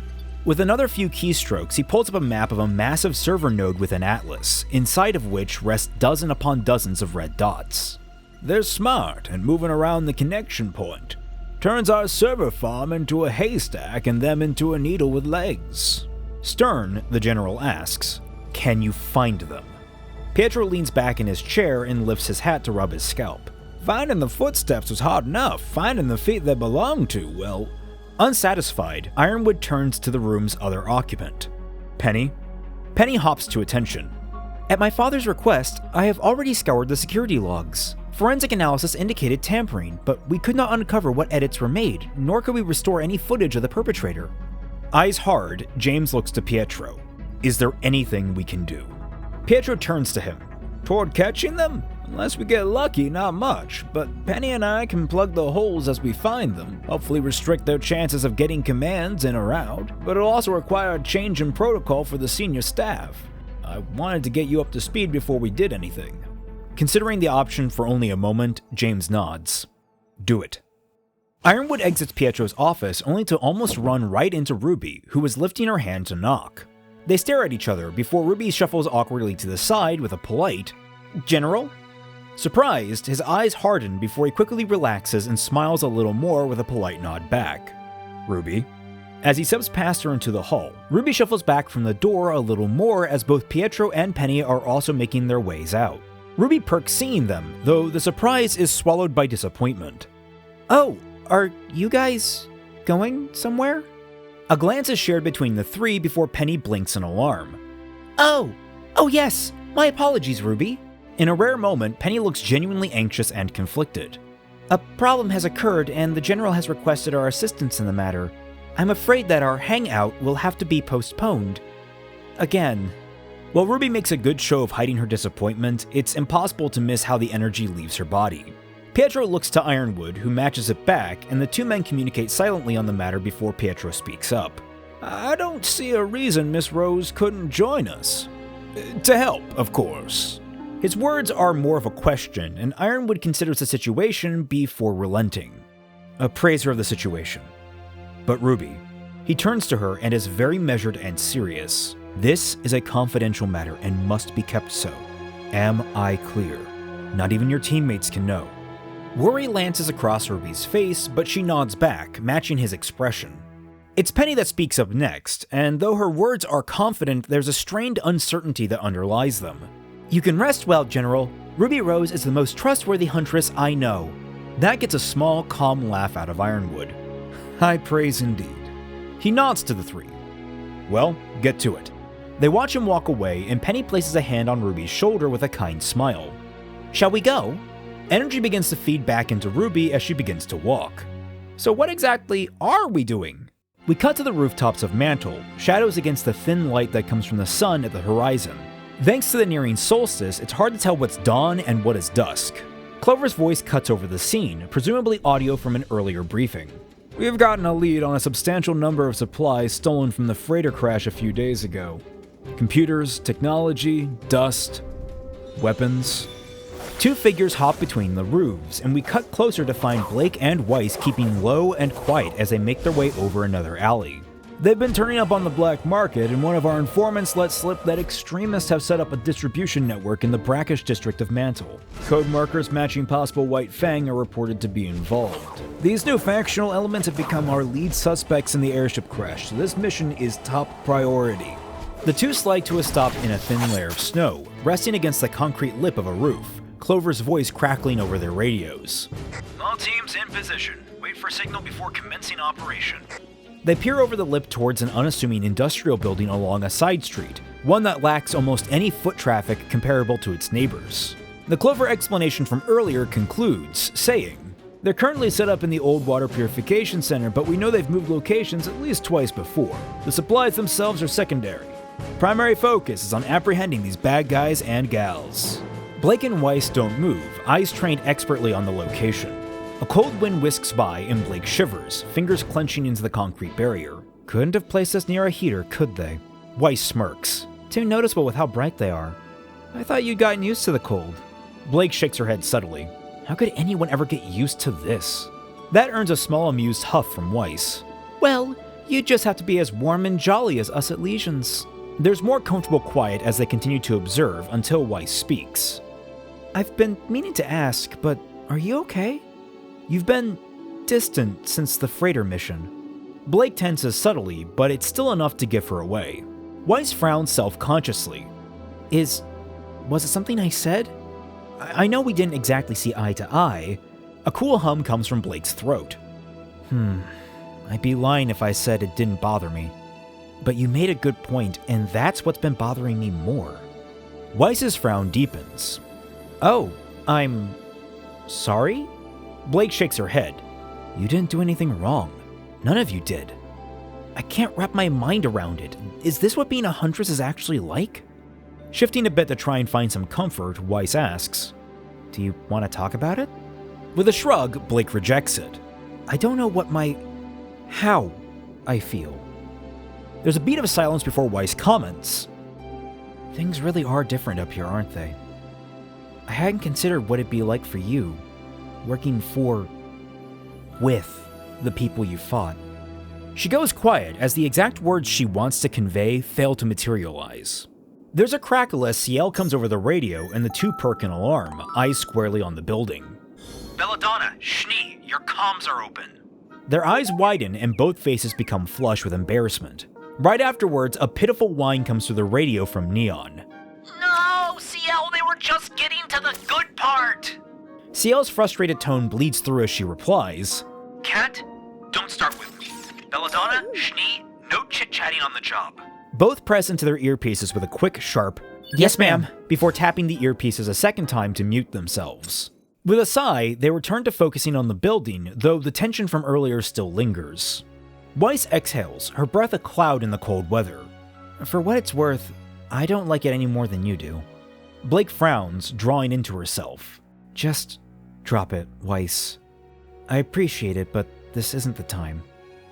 With another few keystrokes, he pulls up a map of a massive server node within Atlas, inside of which rest dozen upon dozens of red dots. They're smart and moving around the connection point. Turns our server farm into a haystack and them into a needle with legs. Stern, the general asks, can you find them? Pietro leans back in his chair and lifts his hat to rub his scalp. Finding the footsteps was hard enough. Finding the feet they belong to, well... Unsatisfied, Ironwood turns to the room's other occupant. Penny? Penny hops to attention.
At my father's request, I have already scoured the security logs. Forensic analysis indicated tampering, but we could not uncover what edits were made, nor could we restore any footage of the perpetrator.
Eyes hard, James looks to Pietro. Is there anything we can do? Pietro turns to him. Toward catching them? Unless we get lucky, not much, but Penny and I can plug the holes as we find them, hopefully restrict their chances of getting commands in or out, but it'll also require a change in protocol for the senior staff. I wanted to get you up to speed before we did anything. Considering the option for only a moment, James nods. Do it. Ironwood exits Pietro's office only to almost run right into RWBY, who was lifting her hand to knock. They stare at each other before RWBY shuffles awkwardly to the side with a polite, General? Surprised, his eyes harden before he quickly relaxes and smiles a little more with a polite nod back. RWBY? As he steps past her into the hall, RWBY shuffles back from the door a little more as both Pietro and Penny are also making their ways out. RWBY perks seeing them, though the surprise is swallowed by disappointment.
Oh, are you guys going somewhere?
A glance is shared between the three before Penny blinks in alarm.
Oh yes, my apologies, RWBY.
In a rare moment, Penny looks genuinely anxious and conflicted.
A problem has occurred and the General has requested our assistance in the matter. I'm afraid that our hangout will have to be postponed. Again.
While RWBY makes a good show of hiding her disappointment, it's impossible to miss how the energy leaves her body. Pietro looks to Ironwood, who matches it back, and the two men communicate silently on the matter before Pietro speaks up. I don't see a reason Miss Rose couldn't join us. To help, of course. His words are more of a question, and Ironwood considers the situation before relenting. A praiser of the situation. But RWBY. He turns to her and is very measured and serious. This is a confidential matter and must be kept so. Am I clear? Not even your teammates can know. Worry lances across RWBY's face, but she nods back, matching his expression. It's Penny that speaks up next, and though her words are confident, there's a strained uncertainty that underlies them.
You can rest well, General. RWBY Rose is the most trustworthy huntress I know.
That gets a small, calm laugh out of Ironwood. High praise indeed. He nods to the three. Well, get to it. They watch him walk away, and Penny places a hand on RWBY's shoulder with a kind smile.
Shall we go?
Energy begins to feed back into RWBY as she begins to walk. So what exactly are we doing? We cut to the rooftops of Mantel, shadows against the thin light that comes from the sun at the horizon. Thanks to the nearing solstice, it's hard to tell what's dawn and what is dusk. Clover's voice cuts over the scene, presumably audio from an earlier briefing. We've gotten a lead on a substantial number of supplies stolen from the freighter crash a few days ago. Computers, technology, dust, weapons. Two figures hop between the roofs, and we cut closer to find Blake and Weiss keeping low and quiet as they make their way over another alley.
They've been turning up on the black market, and one of our informants let slip that extremists have set up a distribution network in the brackish district of Mantel. Code markers matching possible White Fang are reported to be involved. These new factional elements have become our lead suspects in the airship crash, so this mission is top priority. The two slide to a stop in a thin layer of snow, resting against the concrete lip of a roof, Clover's voice crackling over their radios.
All teams in position. Wait for signal before commencing operation.
They peer over the lip towards an unassuming industrial building along a side street, one that lacks almost any foot traffic comparable to its neighbors. The Clover explanation from earlier concludes, saying, "They're currently set up in the old water purification center, but we know they've moved locations at least twice before. The supplies themselves are secondary. Primary focus is on apprehending these bad guys and gals." Blake and Weiss don't move, eyes trained expertly on the location. A cold wind whisks by and Blake shivers, fingers clenching into the concrete barrier. Couldn't have placed us near a heater, could they? Weiss smirks. Too noticeable with how bright they are. I thought you'd gotten used to the cold. Blake shakes her head subtly. How could anyone ever get used to this? That earns a small amused huff from Weiss. Well, you just have to be as warm and jolly as us Elysians. There's more comfortable quiet as they continue to observe until Weiss speaks. I've been meaning to ask, but are you okay? You've been distant since the freighter mission. Blake tenses subtly, but it's still enough to give her away. Weiss frowns self-consciously. Was it something I said? I know we didn't exactly see eye to eye. A cool hum comes from Blake's throat. I'd be lying if I said it didn't bother me. But you made a good point, and that's what's been bothering me more. Weiss's frown deepens. Oh, I'm sorry? Blake shakes her head. You didn't do anything wrong. None of you did. I can't wrap my mind around it. Is this what being a huntress is actually like? Shifting a bit to try and find some comfort, Weiss asks, do you want to talk about it? With a shrug, Blake rejects it. I don't know how I feel. There's a beat of silence before Weiss comments. Things really are different up here, aren't they? I hadn't considered what it'd be like for you, working with the people you fought. She goes quiet as the exact words she wants to convey fail to materialize. There's a crackle as Ciel comes over the radio and the two perk in alarm, eyes squarely on the building.
Belladonna, Schnee, your comms are open.
Their eyes widen and both faces become flush with embarrassment. Right afterwards, a pitiful whine comes through the radio from Neon.
No, Ciel, they were just getting to the good part.
Ciel's frustrated tone bleeds through as she replies,
Cat, don't start with me. Belladonna, Schnee, no chit-chatting on the job.
Both press into their earpieces with a quick, sharp, yes ma'am, before tapping the earpieces a second time to mute themselves. With a sigh, they return to focusing on the building, though the tension from earlier still lingers. Weiss exhales, her breath a cloud in the cold weather. For what it's worth, I don't like it any more than you do. Blake frowns, drawing into herself. Just drop it, Weiss. I appreciate it, but this isn't the time.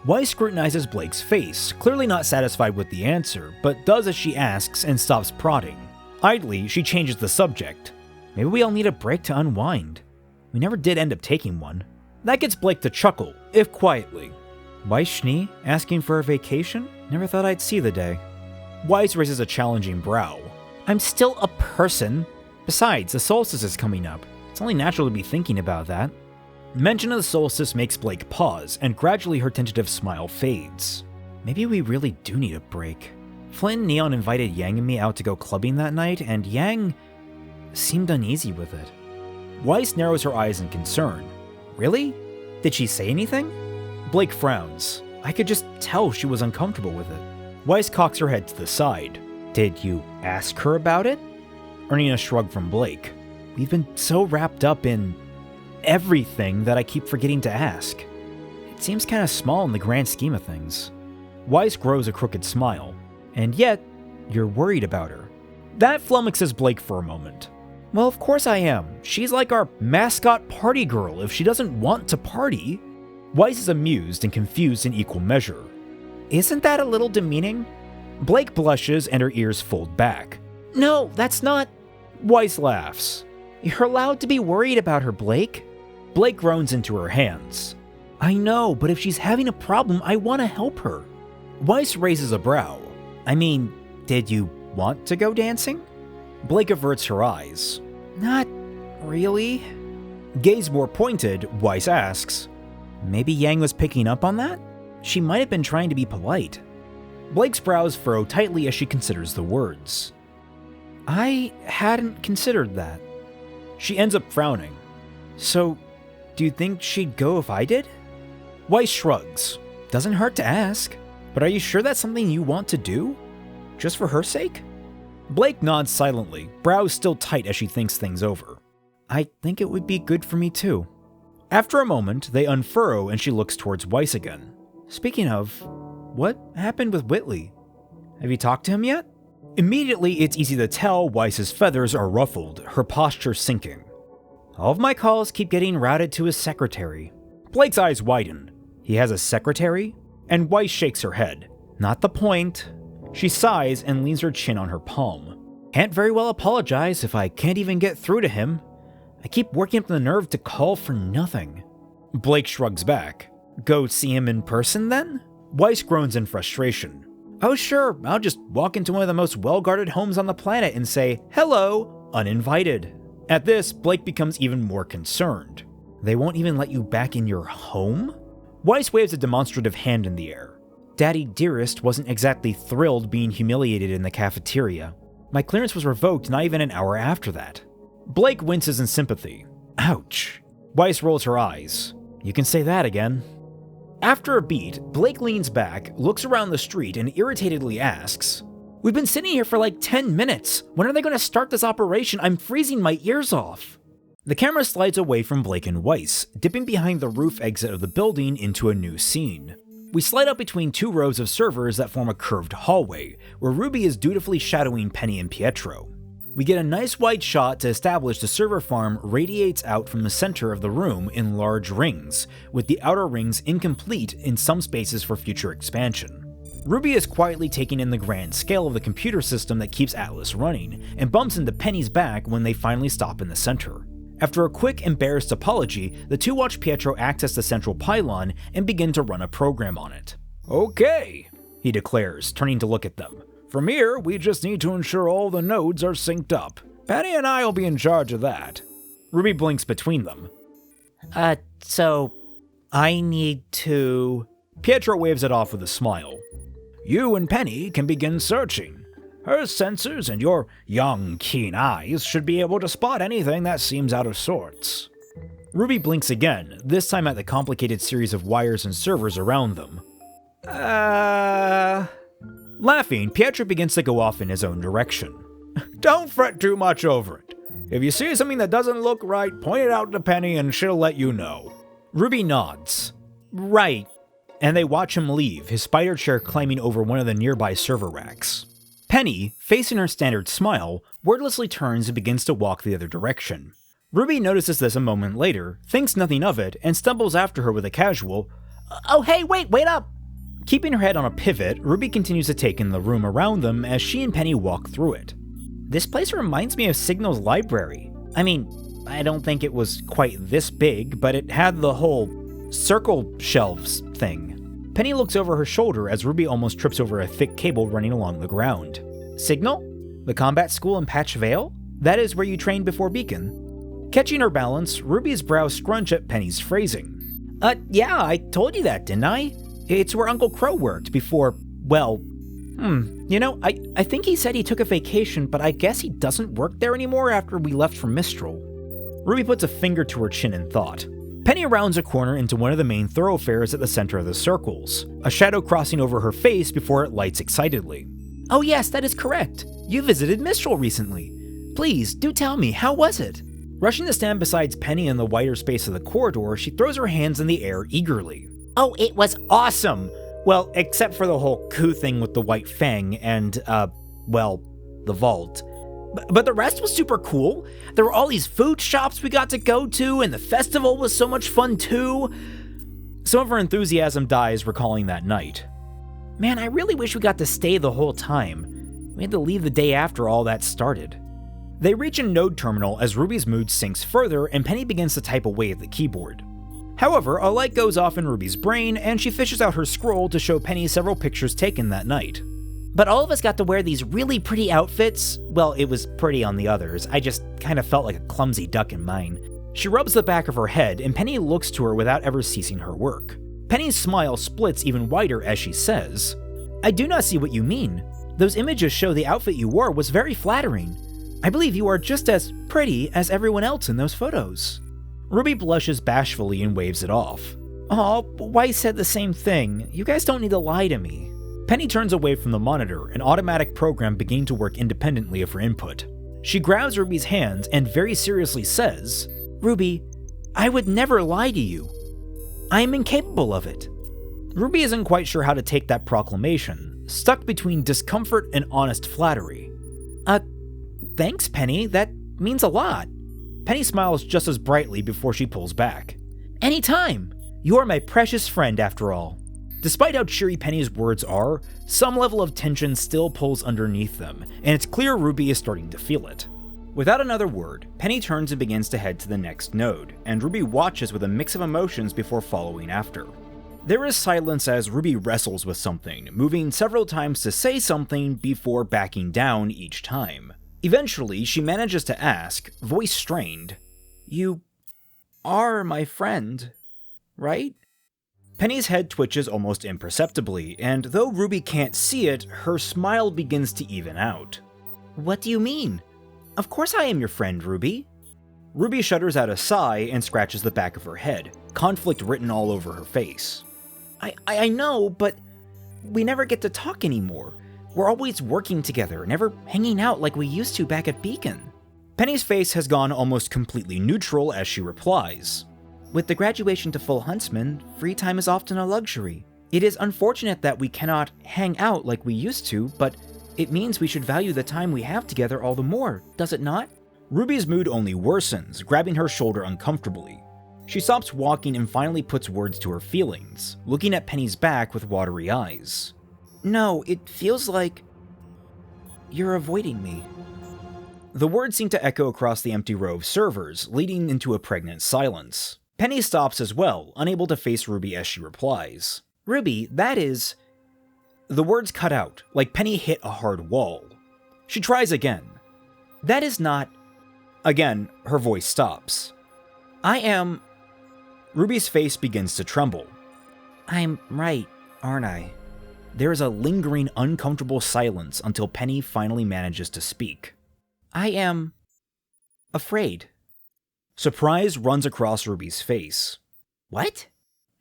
Weiss scrutinizes Blake's face, clearly not satisfied with the answer, but does as she asks and stops prodding. Idly, she changes the subject. Maybe we all need a break to unwind. We never did end up taking one. That gets Blake to chuckle, if quietly. Weiss Schnee asking for a vacation? Never thought I'd see the day. Weiss raises a challenging brow. I'm still a person. Besides, the Solstice is coming up. It's only natural to be thinking about that. Mention of the Solstice makes Blake pause, and gradually her tentative smile fades. Maybe we really do need a break. Flint and Neon invited Yang and me out to go clubbing that night, and Yang seemed uneasy with it. Weiss narrows her eyes in concern. Really? Did she say anything? Blake frowns. I could just tell she was uncomfortable with it. Weiss cocks her head to the side. Did you ask her about it? Earning a shrug from Blake. We've been so wrapped up in everything that I keep forgetting to ask. It seems kind of small in the grand scheme of things. Weiss grows a crooked smile. And yet, you're worried about her. That flummoxes Blake for a moment. Well, of course I am. She's like our mascot party girl if she doesn't want to party. Weiss is amused and confused in equal measure. Isn't that a little demeaning? Blake blushes and her ears fold back. No, that's not... Weiss laughs. You're allowed to be worried about her, Blake. Blake groans into her hands. I know, but if she's having a problem, I want to help her. Weiss raises a brow. I mean, did you want to go dancing? Blake averts her eyes. Not really. Gaze more pointed, Weiss asks, maybe Yang was picking up on that? She might have been trying to be polite. Blake's brows furrow tightly as she considers the words. I hadn't considered that. She ends up frowning. So, do you think she'd go if I did? Weiss shrugs. Doesn't hurt to ask. But are you sure that's something you want to do? Just for her sake? Blake nods silently, brows still tight as she thinks things over. I think it would be good for me too. After a moment, they unfurrow and she looks towards Weiss again. Speaking of, what happened with Whitley? Have you talked to him yet? Immediately, it's easy to tell Weiss's feathers are ruffled, her posture sinking. All of my calls keep getting routed to his secretary. Blake's eyes widen. He has a secretary? And Weiss shakes her head. Not the point. She sighs and leans her chin on her palm. Can't very well apologize if I can't even get through to him. I keep working up the nerve to call for nothing. Blake shrugs back. Go see him in person then? Weiss groans in frustration. Oh sure, I'll just walk into one of the most well-guarded homes on the planet and say, hello, uninvited. At this, Blake becomes even more concerned. They won't even let you back in your home? Weiss waves a demonstrative hand in the air. Daddy Dearest wasn't exactly thrilled being humiliated in the cafeteria. My clearance was revoked not even an hour after that. Blake winces in sympathy. Ouch. Weiss rolls her eyes. You can say that again. After a beat, Blake leans back, looks around the street, and irritatedly asks, We've been sitting here for like 10 minutes. When are they going to start this operation? I'm freezing my ears off. The camera slides away from Blake and Weiss, dipping behind the roof exit of the building into a new scene. We slide up between two rows of servers that form a curved hallway, where RWBY is dutifully shadowing Penny and Pietro. We get a nice wide shot to establish the server farm radiates out from the center of the room in large rings, with the outer rings incomplete in some spaces for future expansion. RWBY is quietly taking in the grand scale of the computer system that keeps Atlas running, and bumps into Penny's back when they finally stop in the center. After a quick, embarrassed apology, the two watch Pietro access the central pylon and begin to run a program on it. Okay, he declares, turning to look at them. From here, we just need to ensure all the nodes are synced up. Penny and I will be in charge of that. RWBY blinks between them.
So
I need to... Pietro waves it off with a smile. You and Penny can begin searching. Her sensors and your young, keen eyes should be able to spot anything that seems out of sorts. RWBY blinks again, this time at the complicated series of wires and servers around them. Laughing, Pietro begins to go off in his own direction. Don't fret too much over it. If you see something that doesn't look right, point it out to Penny and she'll let you know. RWBY nods. Right. And they watch him leave, his spider chair climbing over one of the nearby server racks. Penny, facing her standard smile, wordlessly turns and begins to walk the other direction. RWBY notices this a moment later, thinks nothing of it, and stumbles after her with a casual,
Oh hey, wait up!
Keeping her head on a pivot, RWBY continues to take in the room around them as she and Penny walk through it. This place reminds me of Signal's library. I mean, I don't think it was quite this big, but it had the whole circle shelves thing. Penny looks over her shoulder as RWBY almost trips over a thick cable running along the ground. Signal? The combat school in Patch Vale? That is where you trained before Beacon. Catching her balance, RWBY's brows scrunch at Penny's phrasing. Yeah, I told you that, didn't I? It's where Uncle Crow worked before, well... I think he said he took a vacation, but I guess he doesn't work there anymore after we left for Mistral. RWBY puts a finger to her chin in thought. Penny rounds a corner into one of the main thoroughfares at the center of the circles, a shadow crossing over her face before it lights excitedly. Oh yes, that is correct. You visited Mistral recently. Please, do tell me, how was it? Rushing to stand beside Penny in the wider space of the corridor, she throws her hands in the air eagerly.
Oh, it was
Awesome! Well, except for the whole coup thing with the White Fang and, the vault. But the rest was super cool. There were all these food shops we got to go to, and the festival was so much fun too. Some of her enthusiasm dies recalling that night. Man, I really wish we got to stay the whole time. We had to leave the day after all that started. They reach a node terminal as RWBY's mood sinks further and Penny begins to type away at the keyboard.
However, a light goes off in Ruby's brain, and she fishes out her scroll to show Penny several pictures taken that night.
But all of us got to wear these really pretty outfits. Well, it was pretty on the others. I just kind of felt like a clumsy duck in mine.
She rubs the back of her head, and Penny looks to her without ever ceasing her work. Penny's smile splits even wider as she says,
I do not see what you mean. Those images show the outfit you wore was very flattering. I believe you are just as pretty as everyone else in those photos.
Ruby blushes bashfully and waves it off.
Oh, why said the same thing? You guys don't need to lie to me.
Penny turns away from the monitor, an automatic program beginning to work independently of her input. She grabs Ruby's hands and very seriously says,
Ruby, I would never lie to you. I am incapable of it.
Ruby isn't quite sure how to take that proclamation, stuck between discomfort and honest flattery.
Thanks, Penny. That means a lot.
Penny smiles just as brightly before she pulls back.
Anytime. You are my precious friend, after all.
Despite how cheery Penny's words are, some level of tension still pulls underneath them, and it's clear Ruby is starting to feel it. Without another word, Penny turns and begins to head to the next node, and Ruby watches with a mix of emotions before following after. There is silence as Ruby wrestles with something, moving several times to say something before backing down each time. Eventually, she manages to ask, voice strained,
You are my friend, right?
Penny's head twitches almost imperceptibly, and though Ruby can't see it, her smile begins to even out.
What do you mean? Of course I am your friend, Ruby.
Ruby shudders out a sigh and scratches the back of her head, conflict written all over her face.
I know, but we never get to talk anymore. We're always working together, never hanging out like we used to back at Beacon.
Penny's face has gone almost completely neutral as she replies.
With the graduation to full huntsman, free time is often a luxury. It is unfortunate that we cannot hang out like we used to, but it means we should value the time we have together all the more, does it not?
Ruby's mood only worsens, grabbing her shoulder uncomfortably. She stops walking and finally puts words to her feelings, looking at Penny's back with watery eyes.
No, it feels like you're avoiding me.
The words seem to echo across the empty row of servers, leading into a pregnant silence. Penny stops as well, unable to face Ruby as she replies.
Ruby, that is...
The words cut out, like Penny hit a hard wall. She tries again.
That is not...
Again, her voice stops.
I am...
Ruby's face begins to tremble.
I'm right, aren't I?
There is a lingering, uncomfortable silence until Penny finally manages to speak.
I am... afraid.
Surprise runs across Ruby's face.
What?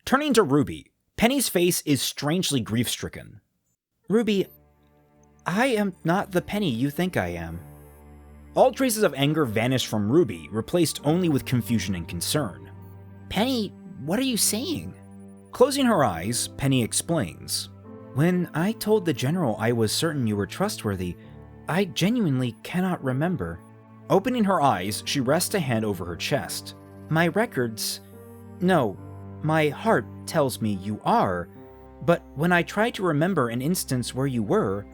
Turning to Ruby, Penny's face is strangely grief-stricken.
Ruby, I am not the Penny you think I am.
All traces of anger vanish from Ruby, replaced only with confusion and concern.
Penny, what are you saying?
Closing her eyes, Penny explains.
When I told the general I was certain you were trustworthy, I genuinely cannot remember.
Opening her eyes, she rests a hand over her chest.
My records... No, my heart tells me you are, but when I try to remember an instance where you were,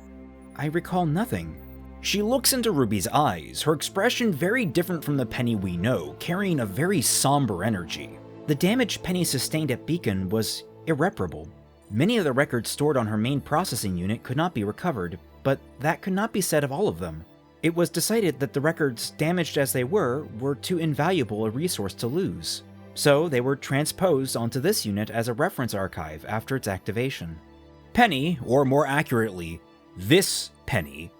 I recall nothing.
She looks into Ruby's eyes, her expression very different from the Penny we know, carrying a very somber energy.
The damage Penny sustained at Beacon was irreparable. Many of the records stored on her main processing unit could not be recovered, but that could not be said of all of them. It was decided that the records, damaged as they were too invaluable a resource to lose. So they were transposed onto this unit as a reference archive after its activation.
Penny, or more accurately, this Penny,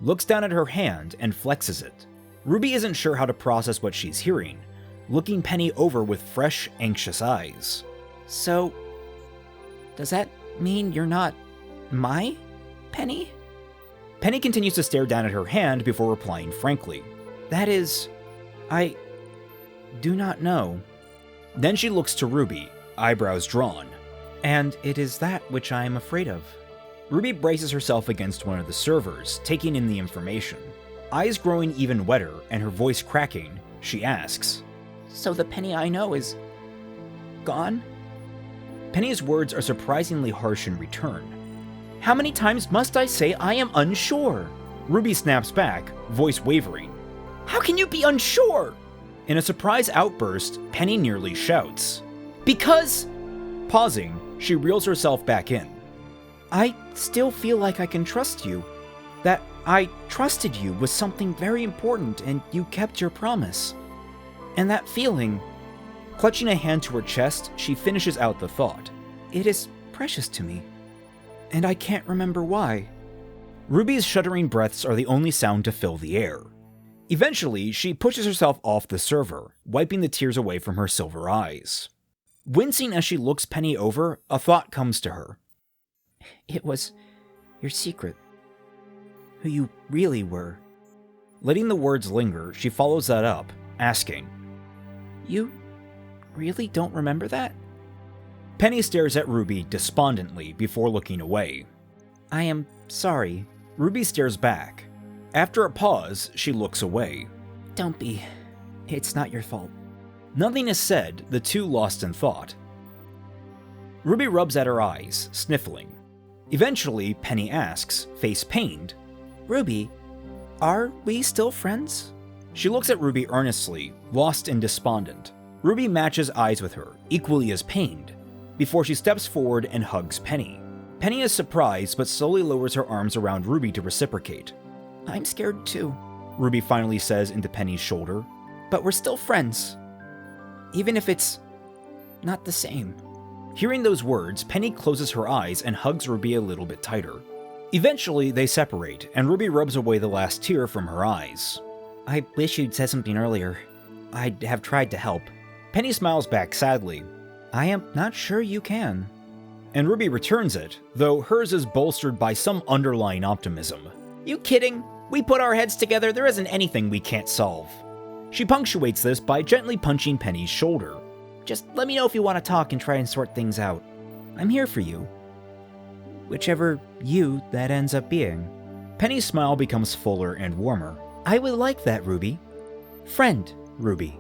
looks down at her hand and flexes it. Ruby isn't sure how to process what she's hearing, looking Penny over with fresh, anxious eyes.
So, does that mean you're not my Penny?
Penny continues to stare down at her hand before replying frankly.
That is... I do not know.
Then she looks to Ruby, eyebrows drawn.
And it is that which I am afraid of.
Ruby braces herself against one of the servers, taking in the information. Eyes growing even wetter and her voice cracking, she asks,
So the Penny I know is... gone?
Penny's words are surprisingly harsh in return.
How many times must I say I am unsure?
Ruby snaps back, voice wavering.
How can you be unsure?
In a surprise outburst, Penny nearly shouts.
Because...
Pausing, she reels herself back in.
I still feel like I can trust you. That I trusted you was something very important and you kept your promise. And that feeling,
Clutching a hand to her chest, she finishes out the thought.
it is precious to me. And I can't remember why.
Ruby's shuddering breaths are the only sound to fill the air. Eventually, she pushes herself off the server, wiping the tears away from her silver eyes. Wincing as she looks Penny over, a thought comes to her.
It was your secret. Who you really were.
Letting the words linger, she follows that up, asking,
You really don't remember that?
Penny stares at Ruby despondently before looking away.
I am sorry.
Ruby stares back. After a pause, she looks away.
Don't be. It's not your fault.
Nothing is said, the two lost in thought. Ruby rubs at her eyes, sniffling. Eventually, Penny asks, face pained,
Ruby, are we still friends?
She looks at Ruby earnestly, lost and despondent. Ruby matches eyes with her, equally as pained, before she steps forward and hugs Penny. Penny is surprised, but slowly lowers her arms around Ruby to reciprocate.
I'm scared too.
Ruby finally says into Penny's shoulder.
But we're still friends. Even if it's not the same.
Hearing those words, Penny closes her eyes and hugs Ruby a little bit tighter. Eventually, they separate, and Ruby rubs away the last tear from her eyes.
I wish you'd said something earlier. I'd have tried to help.
Penny smiles back sadly.
I am not sure you can.
And Ruby returns it, though hers is bolstered by some underlying optimism.
You kidding? We put our heads together, there isn't anything we can't solve.
She punctuates this by gently punching Penny's shoulder.
Just let me know if you want to talk and try and sort things out. I'm here for you. Whichever you that ends up being.
Penny's smile becomes fuller and warmer.
I would like that, Ruby. Friend, Ruby.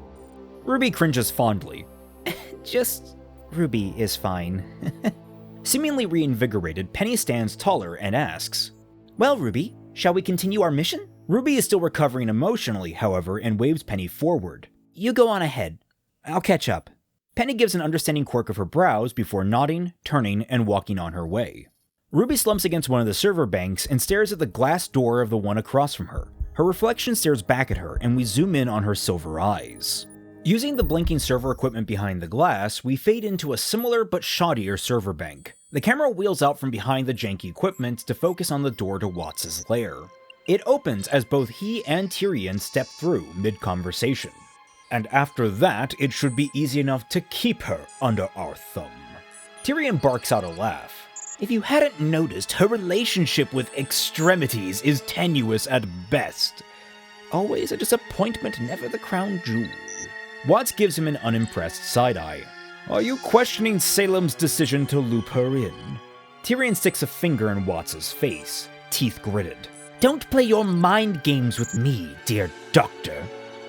Ruby cringes fondly.
Just Ruby is fine.
Seemingly reinvigorated, Penny stands taller and asks,
Well, Ruby, shall we continue our mission?
Ruby is still recovering emotionally, however, and waves Penny forward.
You go on ahead. I'll catch up.
Penny gives an understanding quirk of her brows before nodding, turning, and walking on her way. Ruby slumps against one of the server banks and stares at the glass door of the one across from her. Her reflection stares back at her, and we zoom in on her silver eyes. Using the blinking server equipment behind the glass, we fade into a similar but shoddier server bank. The camera wheels out from behind the janky equipment to focus on the door to Watts' lair. It opens as both he and Tyrion step through mid-conversation. And after that, it should be easy enough to keep her under our thumb. Tyrion barks out a laugh.
If you hadn't noticed, her relationship with extremities is tenuous at best. Always a disappointment, never the crown jewel.
Watts gives him an unimpressed side-eye. Are you questioning Salem's decision to loop her in? Tyrion sticks a finger in Watts' face, teeth gritted.
Don't play your mind games with me, dear doctor.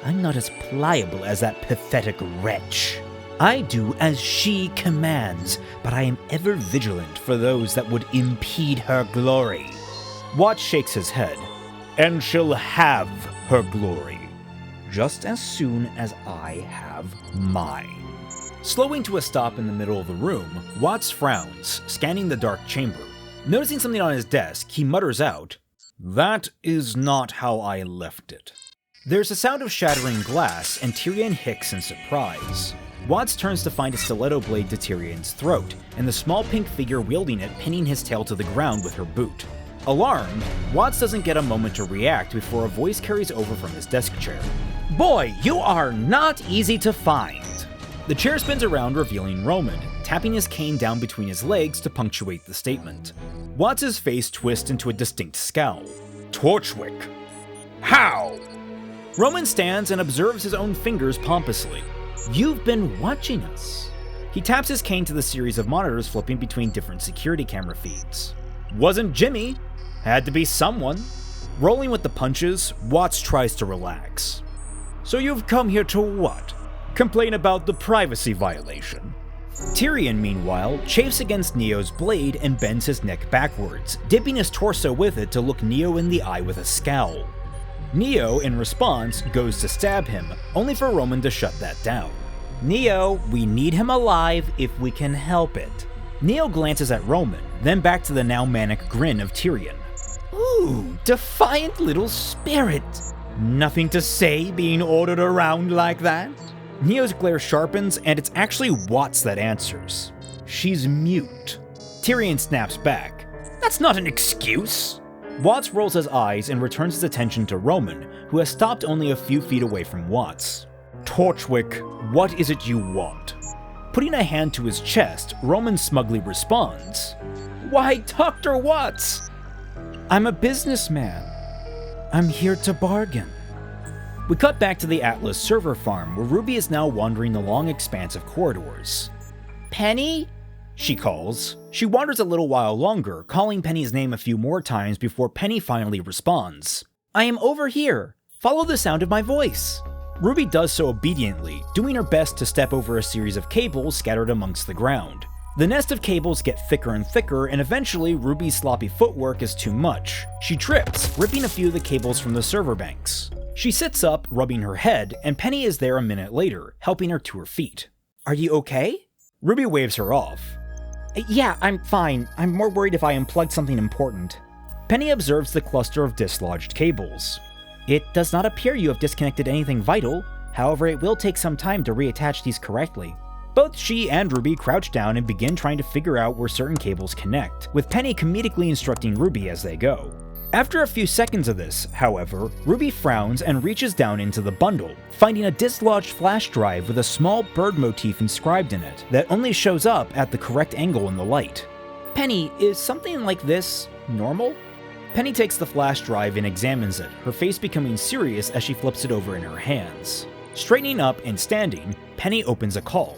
I'm not as pliable as that pathetic wretch. I do as she commands, but I am ever vigilant for those that would impede her glory.
Watts shakes his head. And she'll have her glory, just as soon as I have mine. Slowing to a stop in the middle of the room, Watts frowns, scanning the dark chamber. Noticing something on his desk, he mutters out, "That is not how I left it." There's a sound of shattering glass, and Tyrion hicks in surprise. Watts turns to find a stiletto blade to Tyrion's throat, and the small pink figure wielding it pinning his tail to the ground with her boot. Alarmed, Watts doesn't get a moment to react before a voice carries over from his desk chair.
Boy, you are not easy to find.
The chair spins around, revealing Roman, tapping his cane down between his legs to punctuate the statement. Watts' face twists into a distinct scowl. Torchwick. How? Roman stands and observes his own fingers pompously.
You've been watching us.
He taps his cane to the series of monitors flipping between different security camera feeds. Wasn't Jimmy. Had to be someone. Rolling with the punches, Watts tries to relax. So you've come here to what? Complain about the privacy violation? Tyrion, meanwhile, chafes against Neo's blade and bends his neck backwards, dipping his torso with it to look Neo in the eye with a scowl. Neo, in response, goes to stab him, only for Roman to shut that down.
Neo, we need him alive if we can help it. Neo glances at Roman, then back to the now manic grin of Tyrion. Ooh, defiant little spirit. Nothing to say being ordered around like that? Neo's glare sharpens, and it's actually Watts that answers. She's mute. Tyrion snaps back. That's not an excuse. Watts rolls his eyes and returns his attention to Roman, who has stopped only a few feet away from Watts. Torchwick, what is it you want? Putting a hand to his chest, Roman smugly responds, Why, Dr. Watts! I'm a businessman. I'm here to bargain. We cut back to the Atlas server farm, where Ruby is now wandering the long expanse of corridors. Penny? She calls. She wanders a little while longer, calling Penny's name a few more times before Penny finally responds. I am over here. Follow the sound of my voice. Ruby does so obediently, doing her best to step over a series of cables scattered amongst the ground. The nest of cables get thicker and thicker, and eventually Ruby's sloppy footwork is too much. She trips, ripping a few of the cables from the server banks. She sits up, rubbing her head, and Penny is there a minute later, helping her to her feet. Are you okay? Ruby waves her off. Yeah, I'm fine. I'm more worried if I unplugged something important. Penny observes the cluster of dislodged cables. It does not appear you have disconnected anything vital. However, it will take some time to reattach these correctly. Both she and Ruby crouch down and begin trying to figure out where certain cables connect, with Penny comedically instructing Ruby as they go. After a few seconds of this, however, Ruby frowns and reaches down into the bundle, finding a dislodged flash drive with a small bird motif inscribed in it that only shows up at the correct angle in the light. Penny, is something like this normal? Penny takes the flash drive and examines it, her face becoming serious as she flips it over in her hands. Straightening up and standing, Penny opens a call.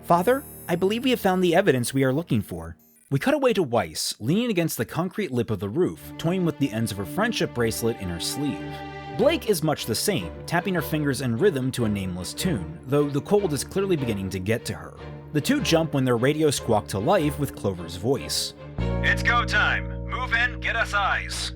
Father, I believe we have found the evidence we are looking for. We cut away to Weiss, leaning against the concrete lip of the roof, toying with the ends of her friendship bracelet in her sleeve. Blake is much the same, tapping her fingers in rhythm to a nameless tune, though the cold is clearly beginning to get to her. The two jump when their radio squawk to life with Clover's voice.
It's go time. Move in, get us eyes.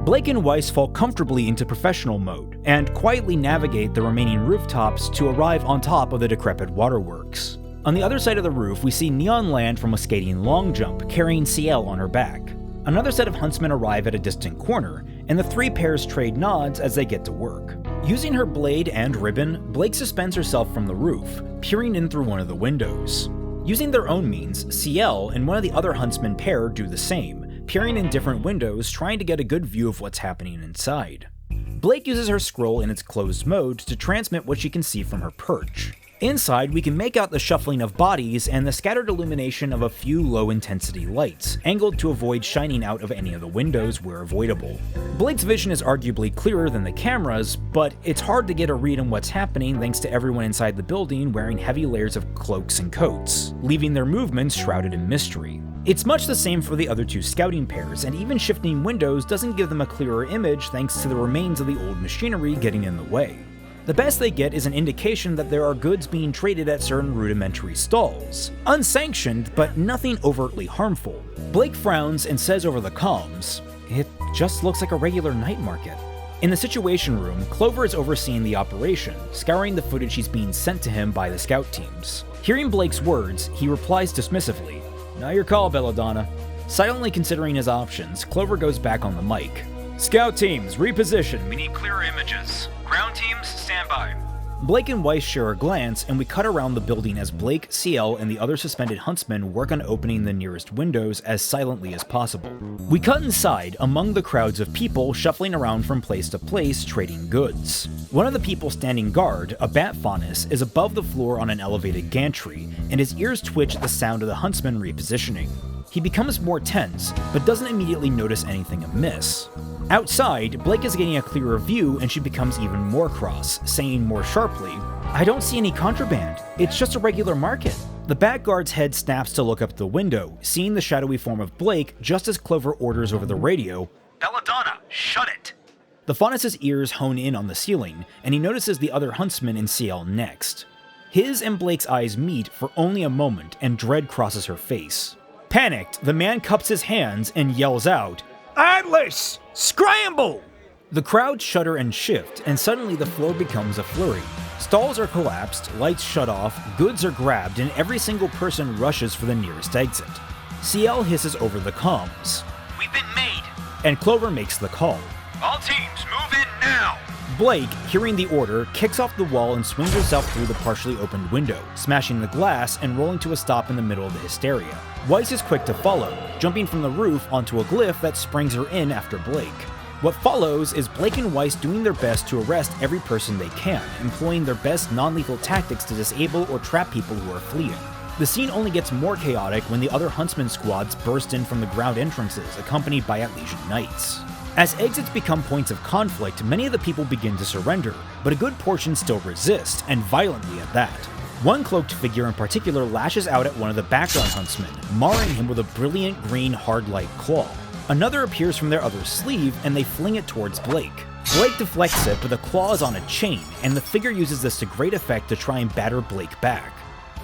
Blake and Weiss fall comfortably into professional mode, and quietly navigate the remaining rooftops to arrive on top of the decrepit waterworks. On the other side of the roof, we see Neon land from a skating long jump, carrying CL on her back. Another set of huntsmen arrive at a distant corner, and the three pairs trade nods as they get to work. Using her blade and ribbon, Blake suspends herself from the roof, peering in through one of the windows. Using their own means, CL and one of the other huntsmen pair do the same, peering in different windows trying to get a good view of what's happening inside. Blake uses her scroll in its closed mode to transmit what she can see from her perch. Inside, we can make out the shuffling of bodies and the scattered illumination of a few low-intensity lights, angled to avoid shining out of any of the windows where avoidable. Blake's vision is arguably clearer than the camera's, but it's hard to get a read on what's happening thanks to everyone inside the building wearing heavy layers of cloaks and coats, leaving their movements shrouded in mystery. It's much the same for the other two scouting pairs, and even shifting windows doesn't give them a clearer image thanks to the remains of the old machinery getting in the way. The best they get is an indication that there are goods being traded at certain rudimentary stalls. Unsanctioned, but nothing overtly harmful. Blake frowns and says over the comms, "It just looks like a regular night market." In the Situation Room, Clover is overseeing the operation, scouring the footage she's being sent to him by the scout teams. Hearing Blake's words, he replies dismissively, "Not your call, Belladonna." Silently considering his options, Clover goes back on the mic. "Scout teams, reposition.
We need clearer images. Ground teams, stand by."
Blake and Weiss share a glance, and we cut around the building as Blake, CL, and the other suspended huntsmen work on opening the nearest windows as silently as possible. We cut inside, among the crowds of people shuffling around from place to place trading goods. One of the people standing guard, a bat faunus, is above the floor on an elevated gantry, and his ears twitch at the sound of the huntsman repositioning. He becomes more tense, but doesn't immediately notice anything amiss. Outside, Blake is getting a clearer view and she becomes even more cross, saying more sharply, "I don't see any contraband. It's just a regular market." The bat guard's head snaps to look up the window, seeing the shadowy form of Blake just as Clover orders over the radio,
"Belladonna, shut it!"
The faunus's ears hone in on the ceiling, and he notices the other huntsman in CL next. His and Blake's eyes meet for only a moment, and dread crosses her face. Panicked, the man cups his hands and yells out, "Atlas! Scramble!" The crowd shudder and shift, and suddenly the floor becomes a flurry. Stalls are collapsed, lights shut off, goods are grabbed, and every single person rushes for the nearest exit. CL hisses over the comms.
We've been made.
And Clover makes the call.
All teams, move in now.
Blake, hearing the order, kicks off the wall and swings herself through the partially opened window, smashing the glass and rolling to a stop in the middle of the hysteria. Weiss is quick to follow, jumping from the roof onto a glyph that springs her in after Blake. What follows is Blake and Weiss doing their best to arrest every person they can, employing their best non-lethal tactics to disable or trap people who are fleeing. The scene only gets more chaotic when the other Huntsman squads burst in from the ground entrances, accompanied by Atlesian Knights. As exits become points of conflict, many of the people begin to surrender, but a good portion still resist, and violently at that. One cloaked figure in particular lashes out at one of the background Huntsmen, marring him with a brilliant green hard light claw. Another appears from their other sleeve, and they fling it towards Blake. Blake deflects it, but the claw is on a chain, and the figure uses this to great effect to try and batter Blake back.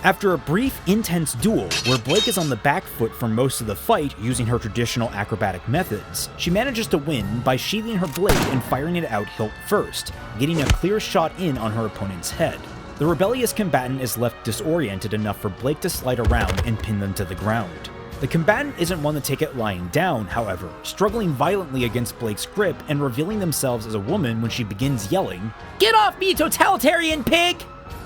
After a brief, intense duel, where Blake is on the back foot for most of the fight using her traditional acrobatic methods, she manages to win by sheathing her blade and firing it out hilt first, getting a clear shot in on her opponent's head. The rebellious combatant is left disoriented enough for Blake to slide around and pin them to the ground. The combatant isn't one to take it lying down, however, struggling violently against Blake's grip and revealing themselves as a woman when she begins yelling,
Get off me, totalitarian pig!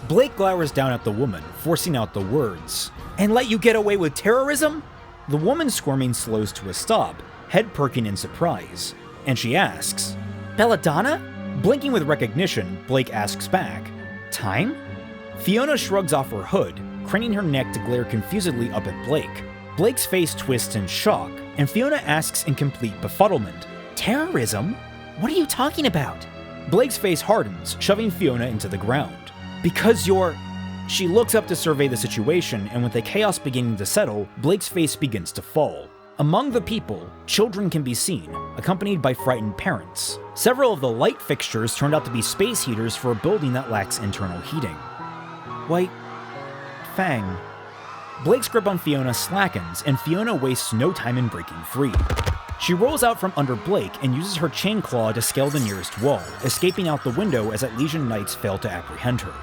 Blake glowers down at the woman, forcing out the words,
And let you get away with terrorism?
The woman squirming slows to a stop, head perking in surprise, and she asks,
Belladonna?
Blinking with recognition, Blake asks back, Time? Fiona shrugs off her hood, craning her neck to glare confusedly up at Blake. Blake's face twists in shock, and Fiona asks in complete befuddlement,
Terrorism? What are you talking about?
Blake's face hardens, shoving Fiona into the ground. Because you're... She looks up to survey the situation, and with the chaos beginning to settle, Blake's face begins to fall. Among the people, children can be seen, accompanied by frightened parents. Several of the light fixtures turned out to be space heaters for a building that lacks internal heating. White Fang. Blake's grip on Fiona slackens, and Fiona wastes no time in breaking free. She rolls out from under Blake and uses her chain claw to scale the nearest wall, escaping out the window as Atlesian Knights fail to apprehend her.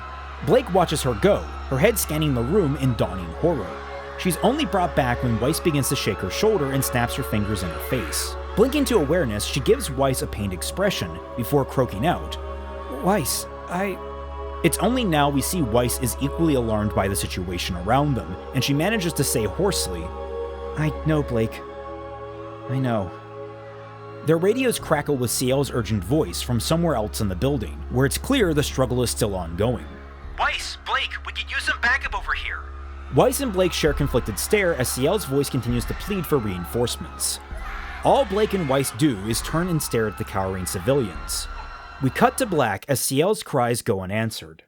Blake watches her go, her head scanning the room in dawning horror. She's only brought back when Weiss begins to shake her shoulder and snaps her fingers in her face. Blinking to awareness, she gives Weiss a pained expression, before croaking out, Weiss, It's only now we see Weiss is equally alarmed by the situation around them, and she manages to say hoarsely, I know, Blake. I know. Their radios crackle with CL's urgent voice from somewhere else in the building, where it's clear the struggle is still ongoing.
Weiss, Blake, we could use some backup over here.
Weiss and Blake share conflicted stare as CL's voice continues to plead for reinforcements. All Blake and Weiss do is turn and stare at the cowering civilians. We cut to black as CL's cries go unanswered.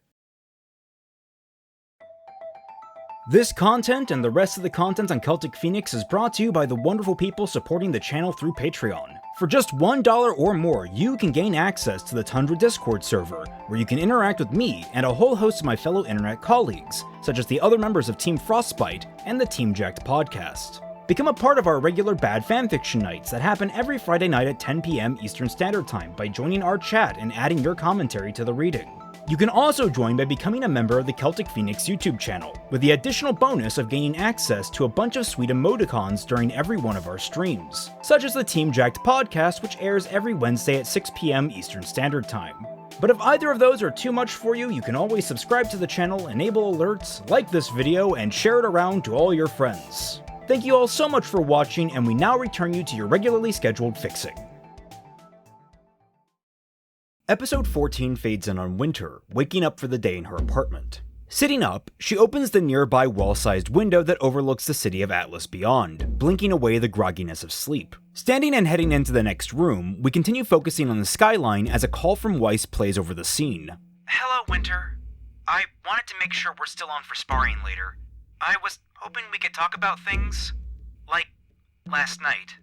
This content and the rest of the content on Celtic Phoenix is brought to you by the wonderful people supporting the channel through Patreon. For just $1 or more, you can gain access to the Tundra Discord server, where you can interact with me and a whole host of my fellow internet colleagues, such as the other members of Team Frostbite and the Team Jacked podcast. Become a part of our regular bad fanfiction nights that happen every Friday night at 10 p.m. Eastern Standard Time by joining our chat and adding your commentary to the reading. You can also join by becoming a member of the Celtic Phoenix YouTube channel, with the additional bonus of gaining access to a bunch of sweet emoticons during every one of our streams, such as the Team Jacked podcast, which airs every Wednesday at 6 p.m. Eastern Standard Time. But if either of those are too much for you, you can always subscribe to the channel, enable alerts, like this video, and share it around to all your friends. Thank you all so much for watching, and we now return you to your regularly scheduled fixing. Episode 14 fades in on Winter, waking up for the day in her apartment. Sitting up, she opens the nearby wall-sized window that overlooks the city of Atlas beyond, blinking away the grogginess of sleep. Standing and heading into the next room, we continue focusing on the skyline as a call from Weiss plays over the scene.
Hello, Winter. I wanted to make sure we're still on for sparring later. I was hoping we could talk about things like last night.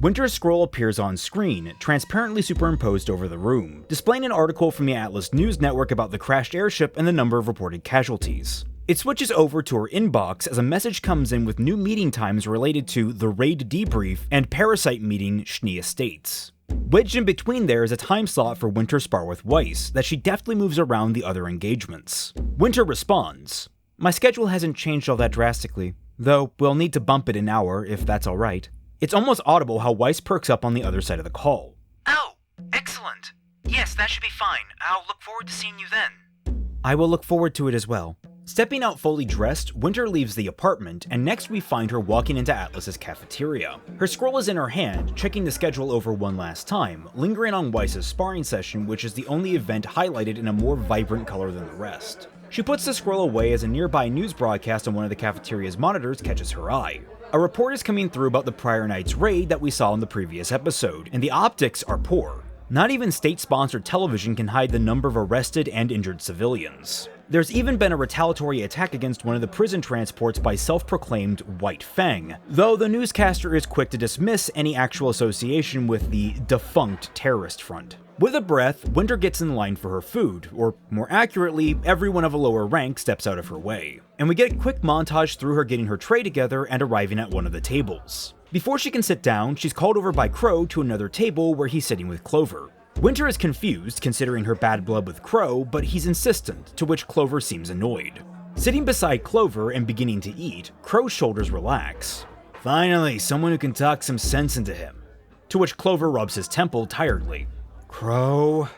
Winter's scroll appears on screen, transparently superimposed over the room, displaying an article from the Atlas News Network about the crashed airship and the number of reported casualties. It switches over to her inbox as a message comes in with new meeting times related to the raid debrief and parasite meeting Schnee Estates. Wedged in between there is a time slot for Winter spar with Weiss that she deftly moves around the other engagements. Winter responds, "My schedule hasn't changed all that drastically, though we'll need to bump it an hour if that's alright." It's almost audible how Weiss perks up on the other side of the call.
Oh, excellent. Yes, that should be fine. I'll look forward to seeing you then.
I will look forward to it as well.
Stepping out fully dressed, Winter leaves the apartment, and next we find her walking into Atlas's cafeteria. Her scroll is in her hand, checking the schedule over one last time, lingering on Weiss's sparring session, which is the only event highlighted in a more vibrant color than the rest. She puts the scroll away as a nearby news broadcast on one of the cafeteria's monitors catches her eye. A report is coming through about the prior night's raid that we saw in the previous episode, and the optics are poor. Not even state-sponsored television can hide the number of arrested and injured civilians. There's even been a retaliatory attack against one of the prison transports by self-proclaimed White Fang, though the newscaster is quick to dismiss any actual association with the defunct terrorist front. With a breath, Winter gets in line for her food, or more accurately, everyone of a lower rank steps out of her way. And we get a quick montage through her getting her tray together and arriving at one of the tables. Before she can sit down, she's called over by Crow to another table where he's sitting with Clover. Winter is confused, considering her bad blood with Crow, but he's insistent, to which Clover seems annoyed. Sitting beside Clover and beginning to eat, Crow's shoulders relax. Finally, someone who can talk some sense into him. To which Clover rubs his temple tiredly. Crow.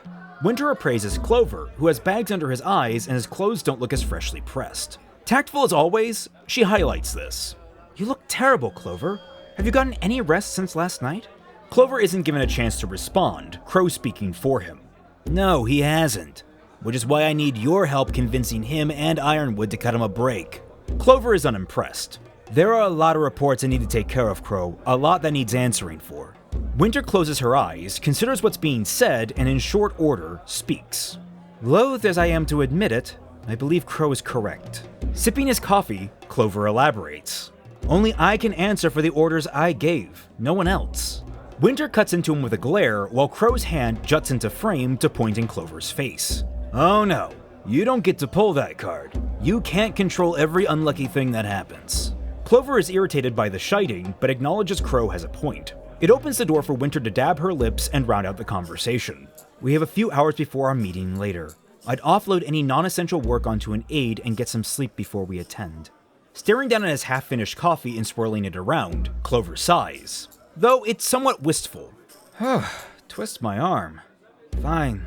Winter appraises Clover, who has bags under his eyes and his clothes don't look as freshly pressed. Tactful as always, she highlights this.
You look terrible, Clover. Have you gotten any rest since last night?
Clover isn't given a chance to respond, Crow speaking for him. No, he hasn't. Which is why I need your help convincing him and Ironwood to cut him a break. Clover is unimpressed. There are a lot of reports I need to take care of, Crow, a lot that needs answering for. Winter closes her eyes, considers what's being said, and in short order, speaks.
Loath as I am to admit it, I believe Crow is correct.
Sipping his coffee, Clover elaborates. Only I can answer for the orders I gave, no one else. Winter cuts into him with a glare, while Crow's hand juts into frame to point in Clover's face. Oh no, you don't get to pull that card. You can't control every unlucky thing that happens. Clover is irritated by the shiting, but acknowledges Crow has a point. It opens the door for Winter to dab her lips and round out the conversation. We have a few hours before our meeting later. I'd offload any non-essential work onto an aide and get some sleep before we attend. Staring down at his half-finished coffee and swirling it around, Clover sighs. Though it's somewhat wistful. Twist my arm. Fine.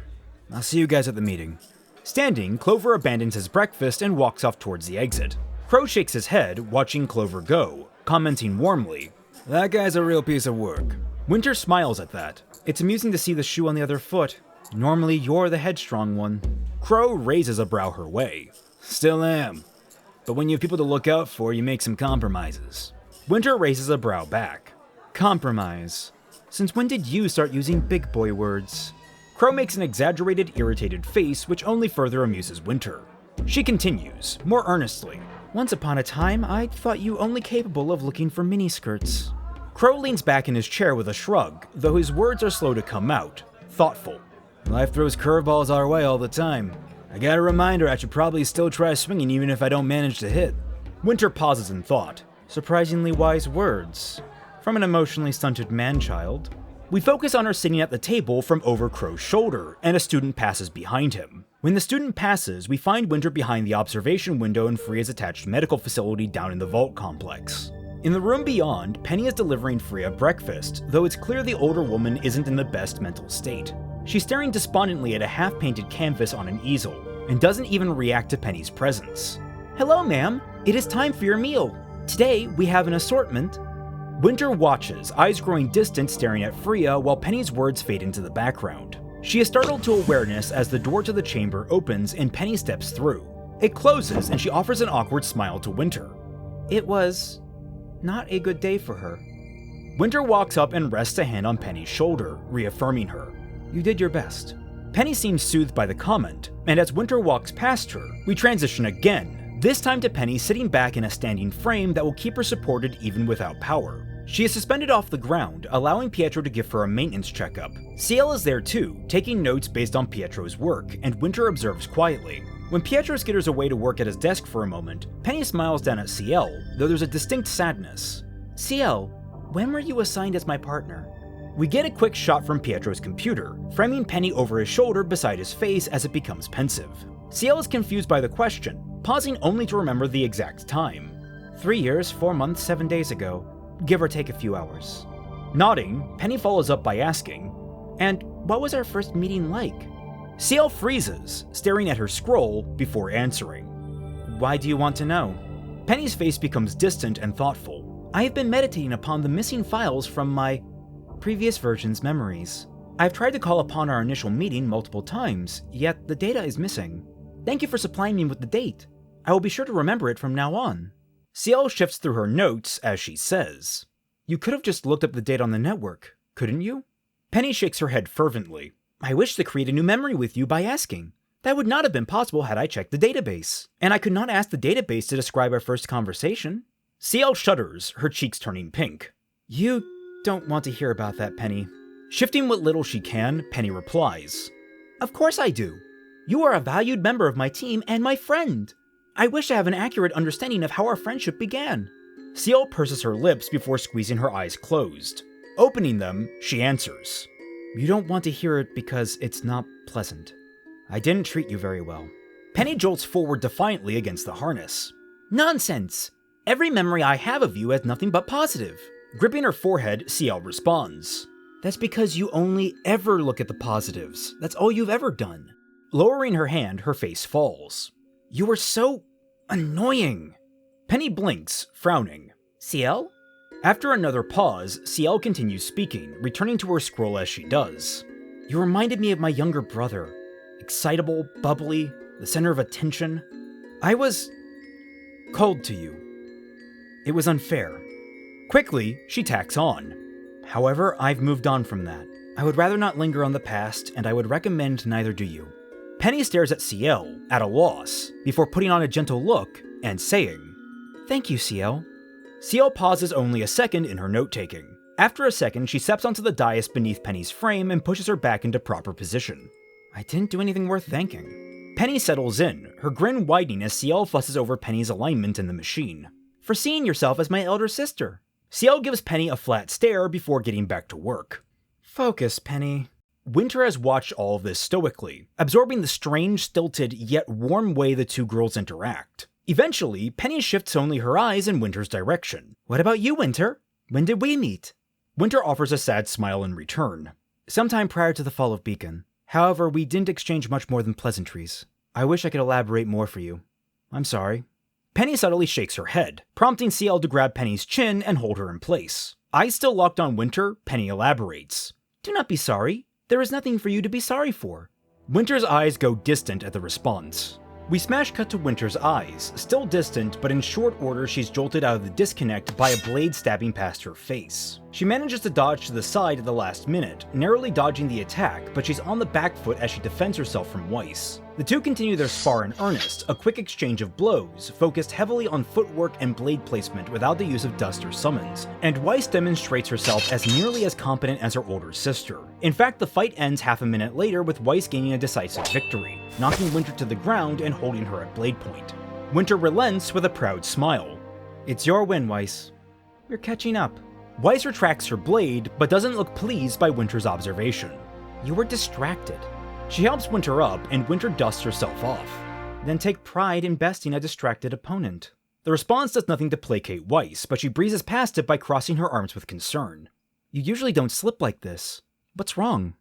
I'll see you guys at the meeting. Standing, Clover abandons his breakfast and walks off towards the exit. Crow shakes his head, watching Clover go, commenting warmly, "That guy's a real piece of work." Winter smiles at that. It's amusing to see the shoe on the other foot. Normally you're the headstrong one. Crow raises a brow her way. Still am. But when you have people to look out for, you make some compromises. Winter raises a brow back. Compromise. Since when did you start using big boy words? Crow makes an exaggerated, irritated face, which only further amuses Winter. She continues, more earnestly.
Once upon a time, I thought you only capable of looking for miniskirts.
Crow leans back in his chair with a shrug, though his words are slow to come out, thoughtful. Life throws curveballs our way all the time. I got a reminder I should probably still try swinging even if I don't manage to hit. Winter pauses in thought.
Surprisingly wise words. From an emotionally stunted man-child.
We focus on her sitting at the table from over Crow's shoulder, and a student passes behind him. When the student passes, we find Winter behind the observation window in Freya's attached medical facility down in the vault complex. In the room beyond, Penny is delivering Freya breakfast, though it's clear the older woman isn't in the best mental state. She's staring despondently at a half-painted canvas on an easel, and doesn't even react to Penny's presence.
Hello, ma'am. It is time for your meal. Today, we have an assortment.
Winter watches, eyes growing distant staring at Freya while Penny's words fade into the background. She is startled to awareness as the door to the chamber opens and Penny steps through. It closes and she offers an awkward smile to Winter.
It was not a good day for her.
Winter walks up and rests a hand on Penny's shoulder, reaffirming her.
You did your best.
Penny seems soothed by the comment, and as Winter walks past her, we transition again, this time to Penny sitting back in a standing frame that will keep her supported even without power. She is suspended off the ground, allowing Pietro to give her a maintenance checkup. Ciel is there too, taking notes based on Pietro's work, and Winter observes quietly. When Pietro skitters away to work at his desk for a moment, Penny smiles down at CL, though there's a distinct sadness.
CL, when were you assigned as my partner?
We get a quick shot from Pietro's computer, framing Penny over his shoulder beside his face as it becomes pensive. CL is confused by the question, pausing only to remember the exact time.
3 years, 4 months, 7 days ago, give or take a few hours.
Nodding, Penny follows up by asking,
And what was our first meeting like?
CL freezes, staring at her scroll before answering.
Why do you want to know?
Penny's face becomes distant and thoughtful.
I have been meditating upon the missing files from my previous version's memories. I've tried to call upon our initial meeting multiple times, yet the data is missing. Thank you for supplying me with the date. I will be sure to remember it from now on.
CL shifts through her notes as she says,
You could have just looked up the date on the network, couldn't you?
Penny shakes her head fervently.
I wish to create a new memory with you by asking. That would not have been possible had I checked the database. And I could not ask the database to describe our first conversation.
CL shudders, her cheeks turning pink.
You don't want to hear about that, Penny.
Shifting what little she can, Penny replies,
Of course I do. You are a valued member of my team and my friend. I wish I have an accurate understanding of how our friendship began.
CL purses her lips before squeezing her eyes closed. Opening them, she answers,
You don't want to hear it because it's not pleasant. I didn't treat you very well.
Penny jolts forward defiantly against the harness.
Nonsense! Every memory I have of you has nothing but positive.
Gripping her forehead, CL responds,
That's because you only ever look at the positives. That's all you've ever done.
Lowering her hand, her face falls.
You are so annoying.
Penny blinks, frowning.
CL?
After another pause, CL continues speaking, returning to her scroll as she does.
You reminded me of my younger brother. Excitable, bubbly, the center of attention. I was cold to you. It was unfair.
Quickly, she tacks on.
However, I've moved on from that. I would rather not linger on the past, and I would recommend neither do you.
Penny stares at CL, at a loss, before putting on a gentle look and saying,
Thank you, CL.
CL pauses only a second in her note-taking. After a second, she steps onto the dais beneath Penny's frame and pushes her back into proper position.
I didn't do anything worth thanking.
Penny settles in, her grin widening as CL fusses over Penny's alignment in the machine.
For seeing yourself as my elder sister.
CL gives Penny a flat stare before getting back to work.
Focus, Penny.
Winter has watched all of this stoically, absorbing the strange, stilted, yet warm way the two girls interact. Eventually, Penny shifts only her eyes in Winter's direction.
What about you, Winter? When did we meet?
Winter offers a sad smile in return.
Sometime prior to the fall of Beacon. However, we didn't exchange much more than pleasantries. I wish I could elaborate more for you. I'm sorry.
Penny subtly shakes her head, prompting CL to grab Penny's chin and hold her in place. Eyes still locked on Winter, Penny elaborates.
Do not be sorry. There is nothing for you to be sorry for.
Winter's eyes go distant at the response. We smash cut to Winter's eyes, still distant, but in short order she's jolted out of the disconnect by a blade stabbing past her face. She manages to dodge to the side at the last minute, narrowly dodging the attack, but she's on the back foot as she defends herself from Weiss. The two continue their spar in earnest, a quick exchange of blows, focused heavily on footwork and blade placement without the use of dust or summons, and Weiss demonstrates herself as nearly as competent as her older sister. In fact, the fight ends half a minute later with Weiss gaining a decisive victory, knocking Winter to the ground and holding her at blade point. Winter relents with a proud smile.
It's your win, Weiss. You're catching up.
Weiss retracts her blade, but doesn't look pleased by Winter's observation.
You were distracted.
She helps Winter up, and Winter dusts herself off.
Then take pride in besting a distracted opponent.
The response does nothing to placate Weiss, but she breezes past it by crossing her arms with concern.
You usually don't slip like this. What's wrong?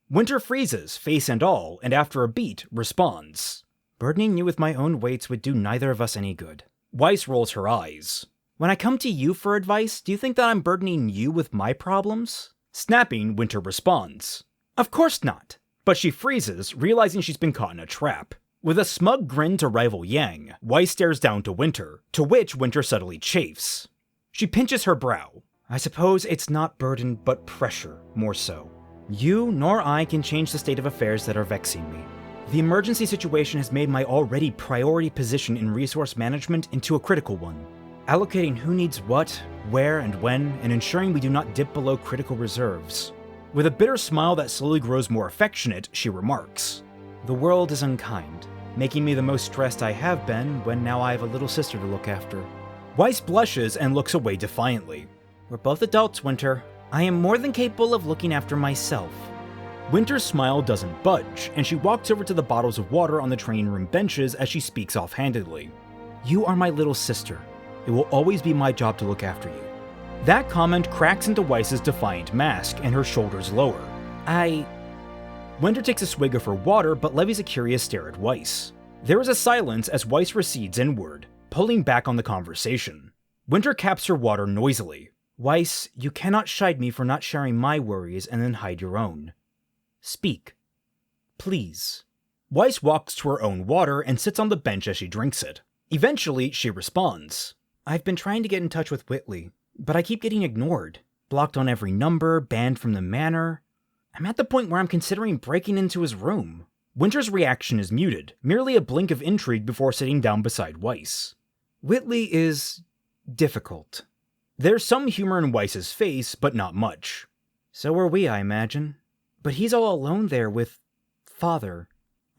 Winter freezes, face and all, and after a beat, responds.
Burdening you with my own weights would do neither of us any good.
Weiss rolls her eyes.
When I come to you for advice, do you think that I'm burdening you with my problems?
Snapping, Winter responds.
Of course not.
But she freezes, realizing she's been caught in a trap. With a smug grin to rival Yang, Weiss stares down to Winter, to which Winter subtly chafes. She pinches her brow.
I suppose it's not burden, but pressure, more so. You nor I can change the state of affairs that are vexing me. The emergency situation has made my already priority position in resource management into a critical one. Allocating who needs what, where, and when, and ensuring we do not dip below critical reserves.
With a bitter smile that slowly grows more affectionate, she remarks.
The world is unkind. making me the most stressed I have been when now I have a little sister to look after.
Weiss blushes and looks away defiantly.
We're both adults, Winter. I am more than capable of looking after myself.
Winter's smile doesn't budge, and she walks over to the bottles of water on the training room benches as she speaks offhandedly.
You are my little sister. It will always be my job to look after you.
That comment cracks into Weiss's defiant mask, and her shoulders lower. Winter takes a swig of her water, but levies a curious stare at Weiss. There is a silence as Weiss recedes inward, pulling back on the conversation. Winter caps her water noisily.
Weiss, you cannot chide me for not sharing my worries and then hide your own. Speak. Please.
Weiss walks to her own water and sits on the bench as she drinks it. Eventually, she responds.
I've been trying to get in touch with Whitley, but I keep getting ignored. Blocked on every number, banned from the manor. I'm at the point where I'm considering breaking into his room.
Winter's reaction is muted, merely a blink of intrigue before sitting down beside Weiss.
Whitley is difficult.
There's some humor in Weiss's face, but not much.
So are we, I imagine. But he's all alone there with Father.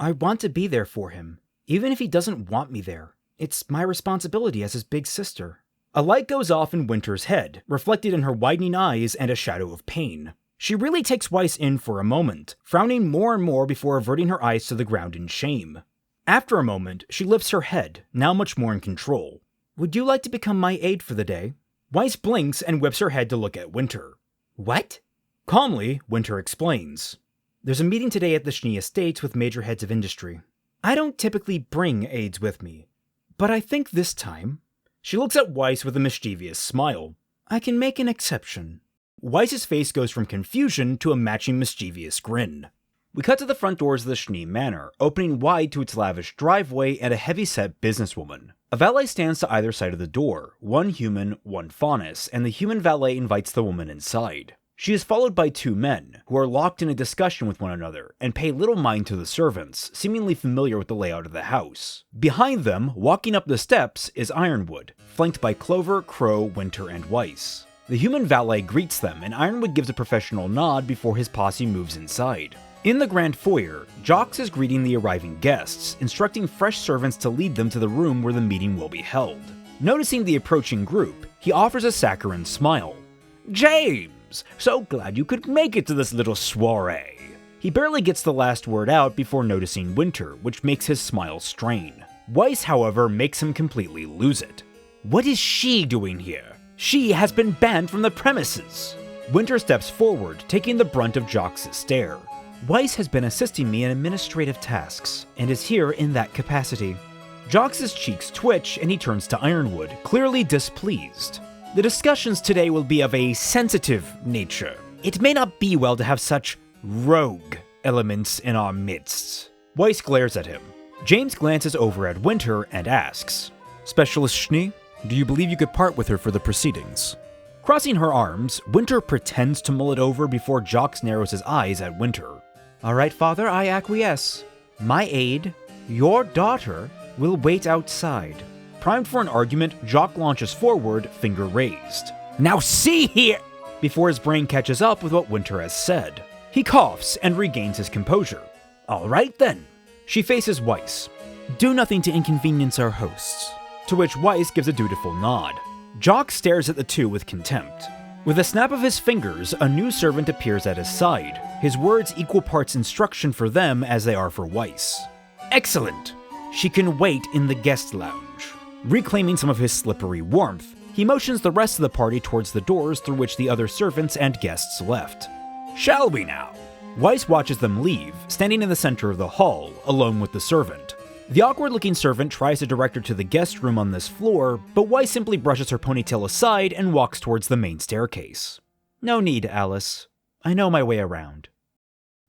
I want to be there for him, even if he doesn't want me there. It's my responsibility as his big sister.
A light goes off in Winter's head, reflected in her widening eyes and a shadow of pain. She really takes Weiss in for a moment, frowning more and more before averting her eyes to the ground in shame. After a moment, she lifts her head, now much more in control.
Would you like to become my aide for the day?
Weiss blinks and whips her head to look at Winter.
What?
Calmly, Winter explains.
There's a meeting today at the Schnee Estates with major heads of industry. I don't typically bring aides with me, but I think this time...
She looks at Weiss with a mischievous smile.
I can make an exception.
Weiss's face goes from confusion to a matching mischievous grin. We cut to the front doors of the Schnee Manor, opening wide to its lavish driveway and a heavy-set businesswoman. A valet stands to either side of the door, one human, one faunus, and the human valet invites the woman inside. She is followed by two men, who are locked in a discussion with one another, and pay little mind to the servants, seemingly familiar with the layout of the house. Behind them, walking up the steps, is Ironwood, flanked by Clover, Crow, Winter, and Weiss. The human valet greets them, and Ironwood gives a professional nod before his posse moves inside. In the grand foyer, Jocks is greeting the arriving guests, instructing fresh servants to lead them to the room where the meeting will be held. Noticing the approaching group, he offers a saccharine smile. "James, so glad you could make it to this little soiree." He barely gets the last word out before noticing Winter, which makes his smile strain. Weiss, however, makes him completely lose it. "What is she doing here? She has been banned from the premises." Winter steps forward, taking the brunt of Jocks' stare.
Weiss has been assisting me in administrative tasks, and is here in that capacity.
Jocks' cheeks twitch and he turns to Ironwood, clearly displeased. "The discussions today will be of a sensitive nature. It may not be well to have such rogue elements in our midst." Weiss glares at him. James glances over at Winter and asks, "Specialist Schnee, do you believe you could part with her for the proceedings?" Crossing her arms, Winter pretends to mull it over before Jocks narrows his eyes at Winter.
All right, Father, I acquiesce. My aide, your daughter, will wait outside.
Primed for an argument, Jock launches forward, finger raised. "Now see here!" before his brain catches up with what Winter has said. He coughs and regains his composure. "All right then." She faces Weiss.
"Do nothing to inconvenience our hosts."
To which Weiss gives a dutiful nod. Jock stares at the two with contempt. With a snap of his fingers, a new servant appears at his side, his words equal parts instruction for them as they are for Weiss. "Excellent. She can wait in the guest lounge." Reclaiming some of his slippery warmth, he motions the rest of the party towards the doors through which the other servants and guests left. "Shall we now?" Weiss watches them leave, standing in the center of the hall, alone with the servant. The awkward-looking servant tries to direct her to the guest room on this floor, but Weiss simply brushes her ponytail aside and walks towards the main staircase.
"No need, Alice. I know my way around."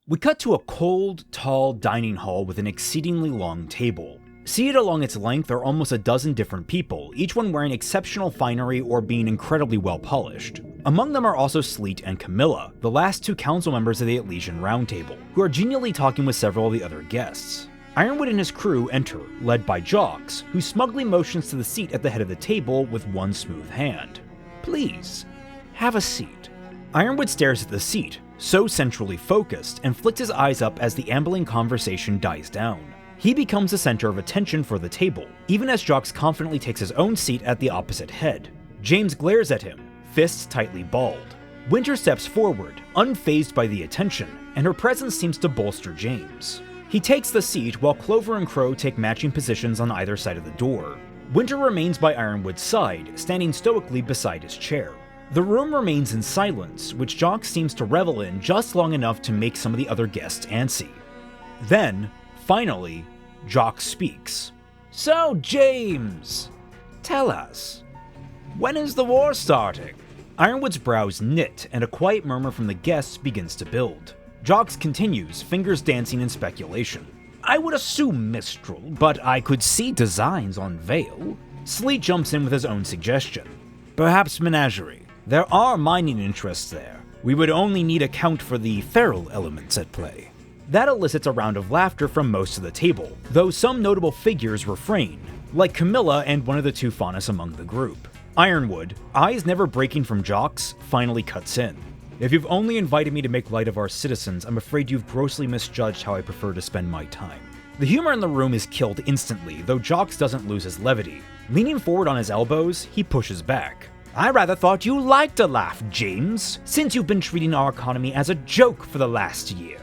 We cut to a cold, tall dining hall with an exceedingly long table. Seated along its length are almost a dozen different people, each one wearing exceptional finery or being incredibly well polished. Among them are also Sleet and Camilla, the last two council members of the Elysian Round Table, who are genially talking with several of the other guests. Ironwood and his crew enter, led by Jocks, who smugly motions to the seat at the head of the table with one smooth hand. "Please, have a seat." Ironwood stares at the seat, so centrally focused, and flicks his eyes up as the ambling conversation dies down. He becomes the center of attention for the table, even as Jocks confidently takes his own seat at the opposite head. James glares at him, fists tightly balled. Winter steps forward, unfazed by the attention, and her presence seems to bolster James. He takes the seat while Clover and Crow take matching positions on either side of the door. Winter remains by Ironwood's side, standing stoically beside his chair. The room remains in silence, which Jocks seems to revel in just long enough to make some of the other guests antsy. Then, finally, Jocks speaks. "So, James, tell us, when is the war starting?" Ironwood's brows knit, and a quiet murmur from the guests begins to build. Jocks continues, fingers dancing in speculation. "I would assume Mistral, but I could see designs on Vale." Sleet jumps in with his own suggestion. "Perhaps Menagerie. There are mining interests there. We would only need account for the feral elements at play." That elicits a round of laughter from most of the table, though some notable figures refrain, like Camilla and one of the two Faunus among the group. Ironwood, eyes never breaking from Jocks, finally cuts in. "If you've only invited me to make light of our citizens, I'm afraid you've grossly misjudged how I prefer to spend my time." The humor in the room is killed instantly, though Jocks doesn't lose his levity. Leaning forward on his elbows, he pushes back. "I rather thought you liked a laugh, James, since you've been treating our economy as a joke for the last year."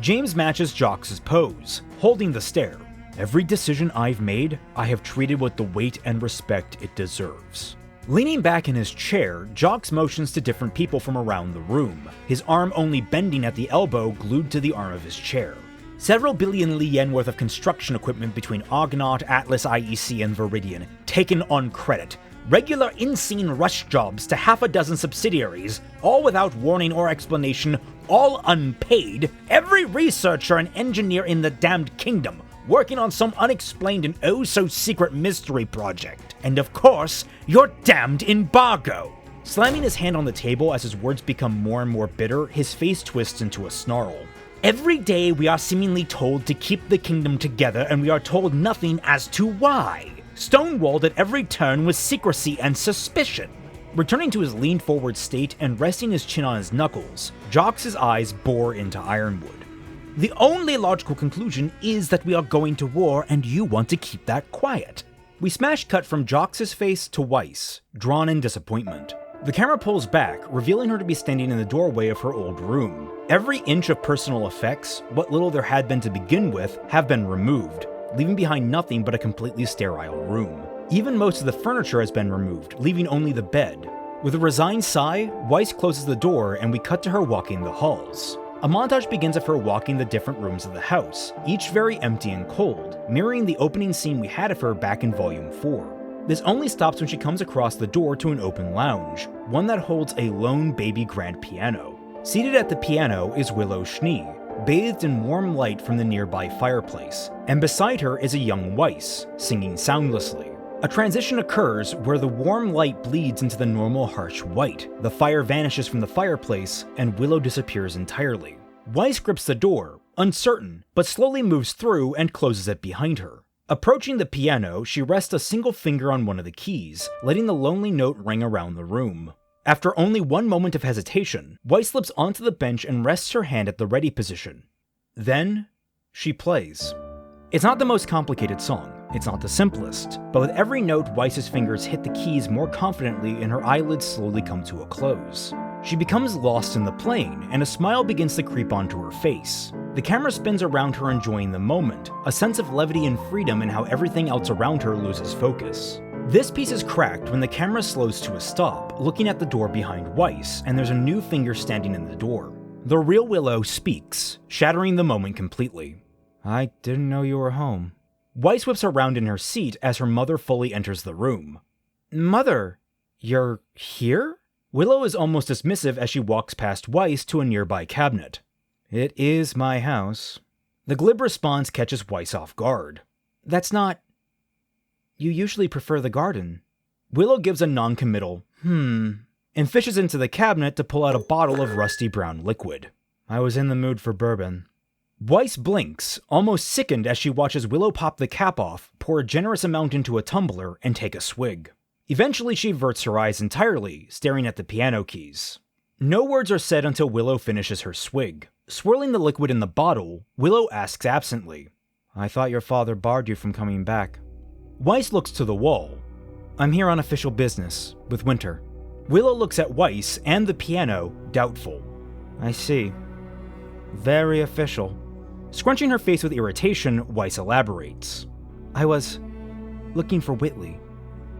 James matches Jocks' pose, holding the stare. "Every decision I've made, I have treated with the weight and respect it deserves." Leaning back in his chair, Jocks motions to different people from around the room, his arm only bending at the elbow glued to the arm of his chair. "Several billion Li yen worth of construction equipment between Argonaut, Atlas IEC, and Viridian, taken on credit. Regular in-scene rush jobs to half a dozen subsidiaries, all without warning or explanation, all unpaid. Every researcher and engineer in the damned kingdom, working on some unexplained and oh-so-secret mystery project. And of course, your damned embargo." Slamming his hand on the table as his words become more and more bitter, his face twists into a snarl. "Every day we are seemingly told to keep the kingdom together, and we are told nothing as to why. Stonewalled at every turn with secrecy and suspicion." Returning to his lean-forward state and resting his chin on his knuckles, Jocks' eyes bore into Ironwood. "The only logical conclusion is that we are going to war, and you want to keep that quiet." We smash cut from Jocks' face to Weiss, drawn in disappointment. The camera pulls back, revealing her to be standing in the doorway of her old room. Every inch of personal effects, what little there had been to begin with, have been removed, leaving behind nothing but a completely sterile room. Even most of the furniture has been removed, leaving only the bed. With a resigned sigh, Weiss closes the door and we cut to her walking the halls. A montage begins of her walking the different rooms of the house, each very empty and cold, mirroring the opening scene we had of her back in Volume 4. This only stops when she comes across the door to an open lounge, one that holds a lone baby grand piano. Seated at the piano is Willow Schnee, bathed in warm light from the nearby fireplace, and beside her is a young Weiss, singing soundlessly. A transition occurs where the warm light bleeds into the normal harsh white, the fire vanishes from the fireplace, and Willow disappears entirely. Weiss grips the door, uncertain, but slowly moves through and closes it behind her. Approaching the piano, she rests a single finger on one of the keys, letting the lonely note ring around the room. After only one moment of hesitation, Weiss slips onto the bench and rests her hand at the ready position. Then, she plays. It's not the most complicated song, it's not the simplest, but with every note Weiss's fingers hit the keys more confidently and her eyelids slowly come to a close. She becomes lost in the playing, and a smile begins to creep onto her face. The camera spins around her enjoying the moment, a sense of levity and freedom in how everything else around her loses focus. This piece is cracked when the camera slows to a stop, looking at the door behind Weiss, and there's a new finger standing in the door. The real Willow speaks, shattering the moment completely. "I didn't know you were home." Weiss whips around in her seat as her mother fully enters the room. "Mother, you're here?" Willow is almost dismissive as she walks past Weiss to a nearby cabinet. "It is my house." The glib response catches Weiss off guard. "That's not... You usually prefer the garden." Willow gives a non-committal, and fishes into the cabinet to pull out a bottle of rusty brown liquid. "I was in the mood for bourbon." Weiss blinks, almost sickened as she watches Willow pop the cap off, pour a generous amount into a tumbler, and take a swig. Eventually she averts her eyes entirely, staring at the piano keys. No words are said until Willow finishes her swig. Swirling the liquid in the bottle, Willow asks absently,
I thought your father barred you from coming back.
Weiss looks to the wall.
I'm here on official business, with Winter.
Willow looks at Weiss and the piano, doubtful.
I see. Very official.
Scrunching her face with irritation, Weiss elaborates.
I was looking for Whitley.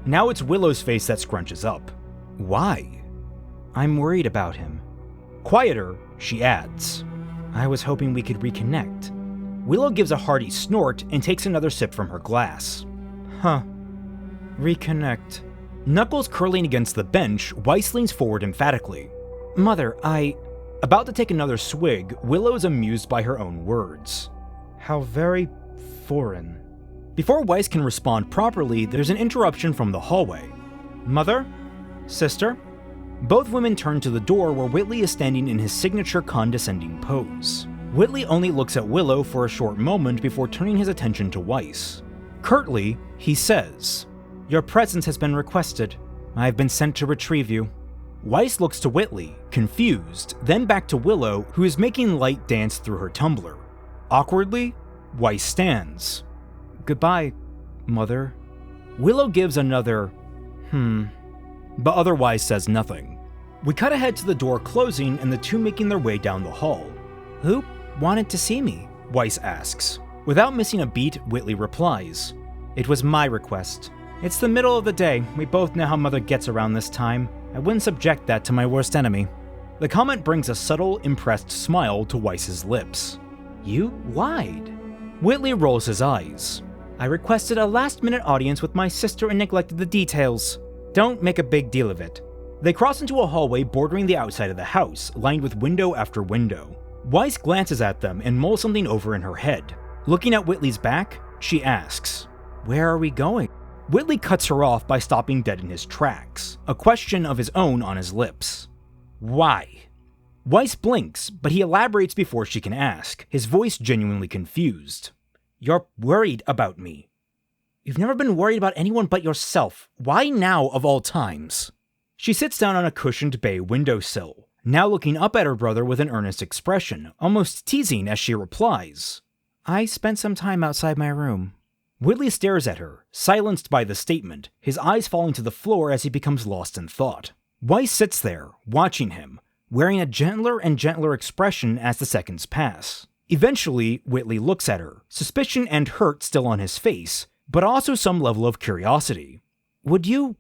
Now it's Willow's face that scrunches up. Why?
I'm worried about him.
Quieter, she adds.
I was hoping we could reconnect.
Willow gives a hearty snort and takes another sip from her glass.
Huh. Reconnect.
Knuckles curling against the bench, Weiss leans forward emphatically.
Mother,
About to take another swig, Willow is amused by her own words.
How very foreign.
Before Weiss can respond properly, there's an interruption from the hallway.
Mother? Sister?
Both women turn to the door where Whitley is standing in his signature condescending pose. Whitley only looks at Willow for a short moment before turning his attention to Weiss. Curtly, he says,
Your presence has been requested. I have been sent to retrieve you.
Weiss looks to Whitley, confused, then back to Willow, who is making light dance through her tumbler. Awkwardly, Weiss stands.
Goodbye, Mother.
Willow gives another, but otherwise says nothing. We cut ahead to the door closing and the two making their way down the hall.
Who wanted to see me?
Weiss asks. Without missing a beat, Whitley replies.
It was my request. It's the middle of the day. We both know how Mother gets around this time. I wouldn't subject that to my worst enemy.
The comment brings a subtle, impressed smile to Weiss's lips.
You lied.
Whitley rolls his eyes.
I requested a last-minute audience with my sister and neglected the details. Don't make a big deal of it.
They cross into a hallway bordering the outside of the house, lined with window after window. Weiss glances at them and mulls something over in her head. Looking at Whitley's back, she asks,
Where are we going?
Whitley cuts her off by stopping dead in his tracks, a question of his own on his lips. Why? Weiss blinks, but he elaborates before she can ask, his voice genuinely confused. You're worried about me. You've never been worried about anyone but yourself. Why now of all times? She sits down on a cushioned bay windowsill, now looking up at her brother with an earnest expression, almost teasing as she replies.
I spent some time outside my room.
Whitley stares at her, silenced by the statement, his eyes falling to the floor as he becomes lost in thought. Weiss sits there, watching him, wearing a gentler and gentler expression as the seconds pass. Eventually, Whitley looks at her, suspicion and hurt still on his face, but also some level of curiosity. Would you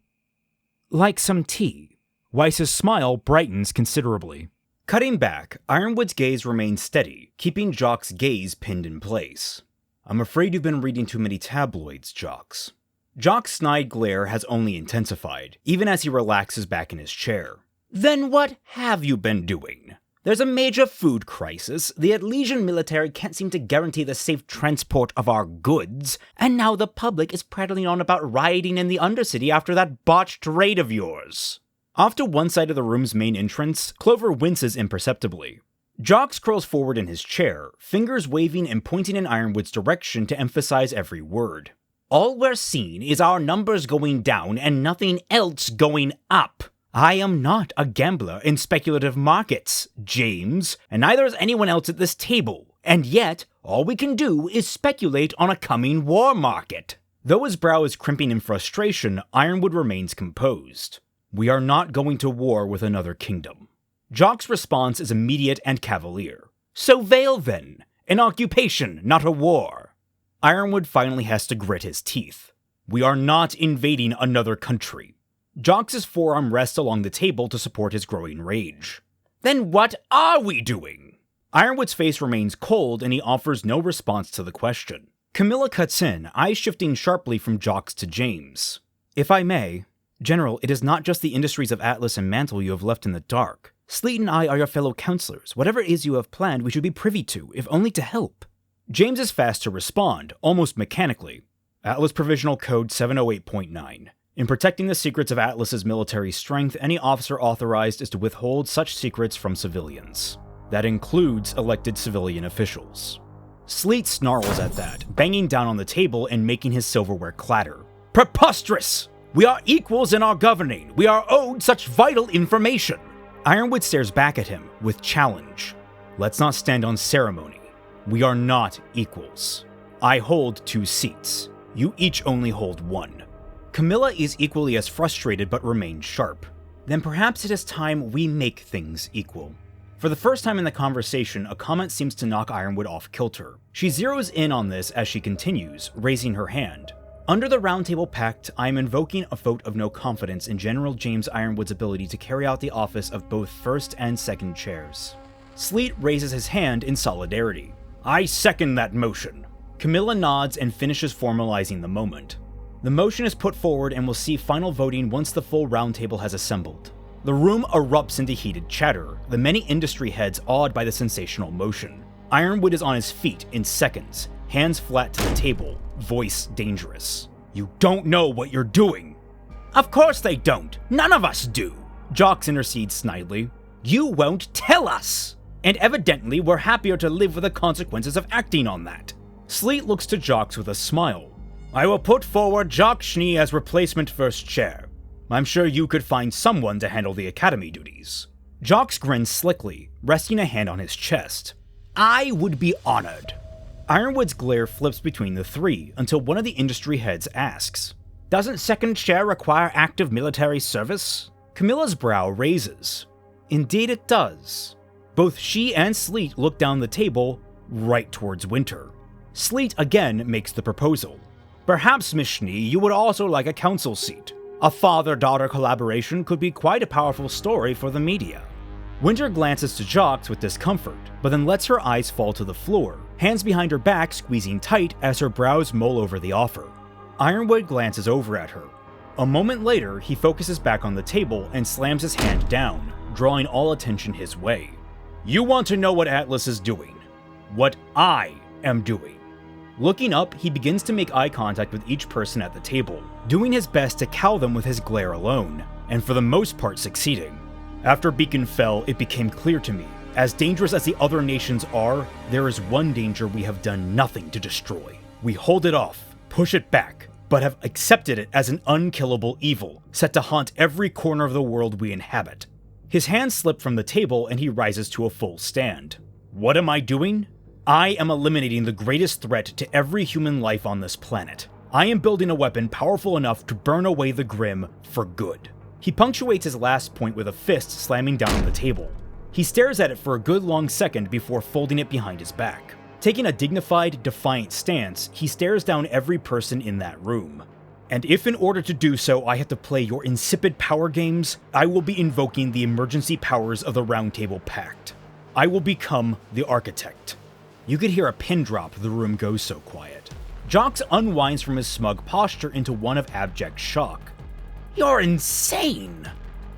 like some tea? Weiss's smile brightens considerably. Cutting back, Ironwood's gaze remains steady, keeping Jock's gaze pinned in place. I'm afraid you've been reading too many tabloids, Jocks. Jock's snide glare has only intensified, even as he relaxes back in his chair. Then what have you been doing? There's a major food crisis, the Elysian military can't seem to guarantee the safe transport of our goods, and now the public is prattling on about rioting in the Undercity after that botched raid of yours. Off to one side of the room's main entrance, Clover winces imperceptibly. Jocks curls forward in his chair, fingers waving and pointing in Ironwood's direction to emphasize every word. All we're seeing is our numbers going down and nothing else going up. I am not a gambler in speculative markets, James, and neither is anyone else at this table, and yet all we can do is speculate on a coming war market. Though his brow is crimping in frustration, Ironwood remains composed. We are not going to war with another kingdom. Jock's response is immediate and cavalier. So veil then, an occupation, not a war. Ironwood finally has to grit his teeth. We are not invading another country. Jocks' forearm rests along the table to support his growing rage. Then what are we doing? Ironwood's face remains cold and he offers no response to the question. Camilla cuts in, eyes shifting sharply from Jocks to James. If I may, General, it is not just the industries of Atlas and Mantel you have left in the dark. Sleet and I are your fellow counselors. Whatever it is you have planned, we should be privy to, if only to help. James is fast to respond, almost mechanically. Atlas Provisional Code 708.9. In protecting the secrets of Atlas's military strength, any officer authorized is to withhold such secrets from civilians. That includes elected civilian officials. Sleet snarls at that, banging down on the table and making his silverware clatter. Preposterous! We are equals in our governing. We are owed such vital information. Ironwood stares back at him with challenge. Let's not stand on ceremony. We are not equals. I hold 2 seats. You each only hold 1. Camilla is equally as frustrated but remains sharp. Then perhaps it is time we make things equal. For the first time in the conversation, a comment seems to knock Ironwood off kilter. She zeroes in on this as she continues, raising her hand. Under the Roundtable Pact, I am invoking a vote of no confidence in General James Ironwood's ability to carry out the office of both first and second chairs. Sleet raises his hand in solidarity. I second that motion. Camilla nods and finishes formalizing the moment. The motion is put forward and will see final voting once the full roundtable has assembled. The room erupts into heated chatter, the many industry heads awed by the sensational motion. Ironwood is on his feet in seconds, hands flat to the table, voice dangerous. You don't know what you're doing. Of course they don't. None of us do. Jocks intercedes snidely. You won't tell us. And evidently we're happier to live with the consequences of acting on that. Sleet looks to Jocks with a smile. I will put forward Jock Schnee as replacement first chair. I'm sure you could find someone to handle the academy duties. Jocks grins slickly, resting a hand on his chest. I would be honored. Ironwood's glare flips between the three until one of the industry heads asks, Doesn't second chair require active military service? Camilla's brow raises. Indeed it does. Both she and Sleet look down the table, right towards Winter. Sleet again makes the proposal. Perhaps, Miss Schnee, you would also like a council seat. A father-daughter collaboration could be quite a powerful story for the media. Winter glances to Jocks with discomfort, but then lets her eyes fall to the floor, hands behind her back squeezing tight as her brows mull over the offer. Ironwood glances over at her. A moment later, he focuses back on the table and slams his hand down, drawing all attention his way. You want to know what Atlas is doing. What I am doing. Looking up, he begins to make eye contact with each person at the table, doing his best to cow them with his glare alone, and for the most part succeeding. After Beacon fell, it became clear to me, as dangerous as the other nations are, there is one danger we have done nothing to destroy. We hold it off, push it back, but have accepted it as an unkillable evil, set to haunt every corner of the world we inhabit. His hands slip from the table and he rises to a full stand. What am I doing? I am eliminating the greatest threat to every human life on this planet. I am building a weapon powerful enough to burn away the Grim for good. He punctuates his last point with a fist slamming down on the table. He stares at it for a good long second before folding it behind his back. Taking a dignified, defiant stance, he stares down every person in that room. And if in order to do so I have to play your insipid power games, I will be invoking the emergency powers of the Roundtable Pact. I will become the Architect. You could hear a pin drop, the room goes so quiet. Jocks unwinds from his smug posture into one of abject shock. You're insane!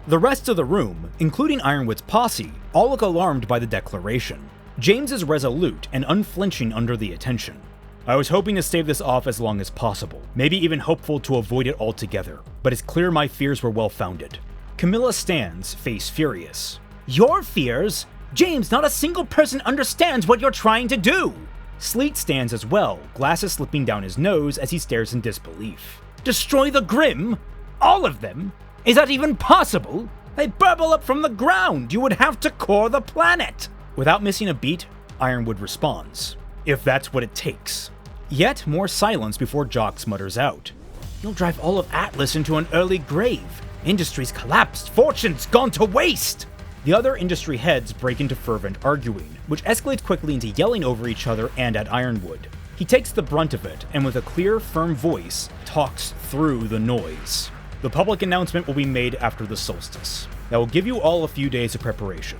The rest of the room, including Ironwood's posse, all look alarmed by the declaration. James is resolute and unflinching under the attention. I was hoping to stave this off as long as possible, maybe even hopeful to avoid it altogether, but it's clear my fears were well founded. Camilla stands, face furious. Your fears? James, not a single person understands what you're trying to do! Sleet stands as well, glasses slipping down his nose as he stares in disbelief. Destroy the Grim? All of them? Is that even possible? They burble up from the ground! You would have to core the planet! Without missing a beat, Ironwood responds. If that's what it takes. Yet more silence before Jocks mutters out. You'll drive all of Atlas into an early grave. Industries collapsed, fortunes gone to waste! The other industry heads break into fervent arguing, which escalates quickly into yelling over each other and at Ironwood. He takes the brunt of it, and with a clear, firm voice, talks through the noise. The public announcement will be made after the Solstice. That will give you all a few days of preparation.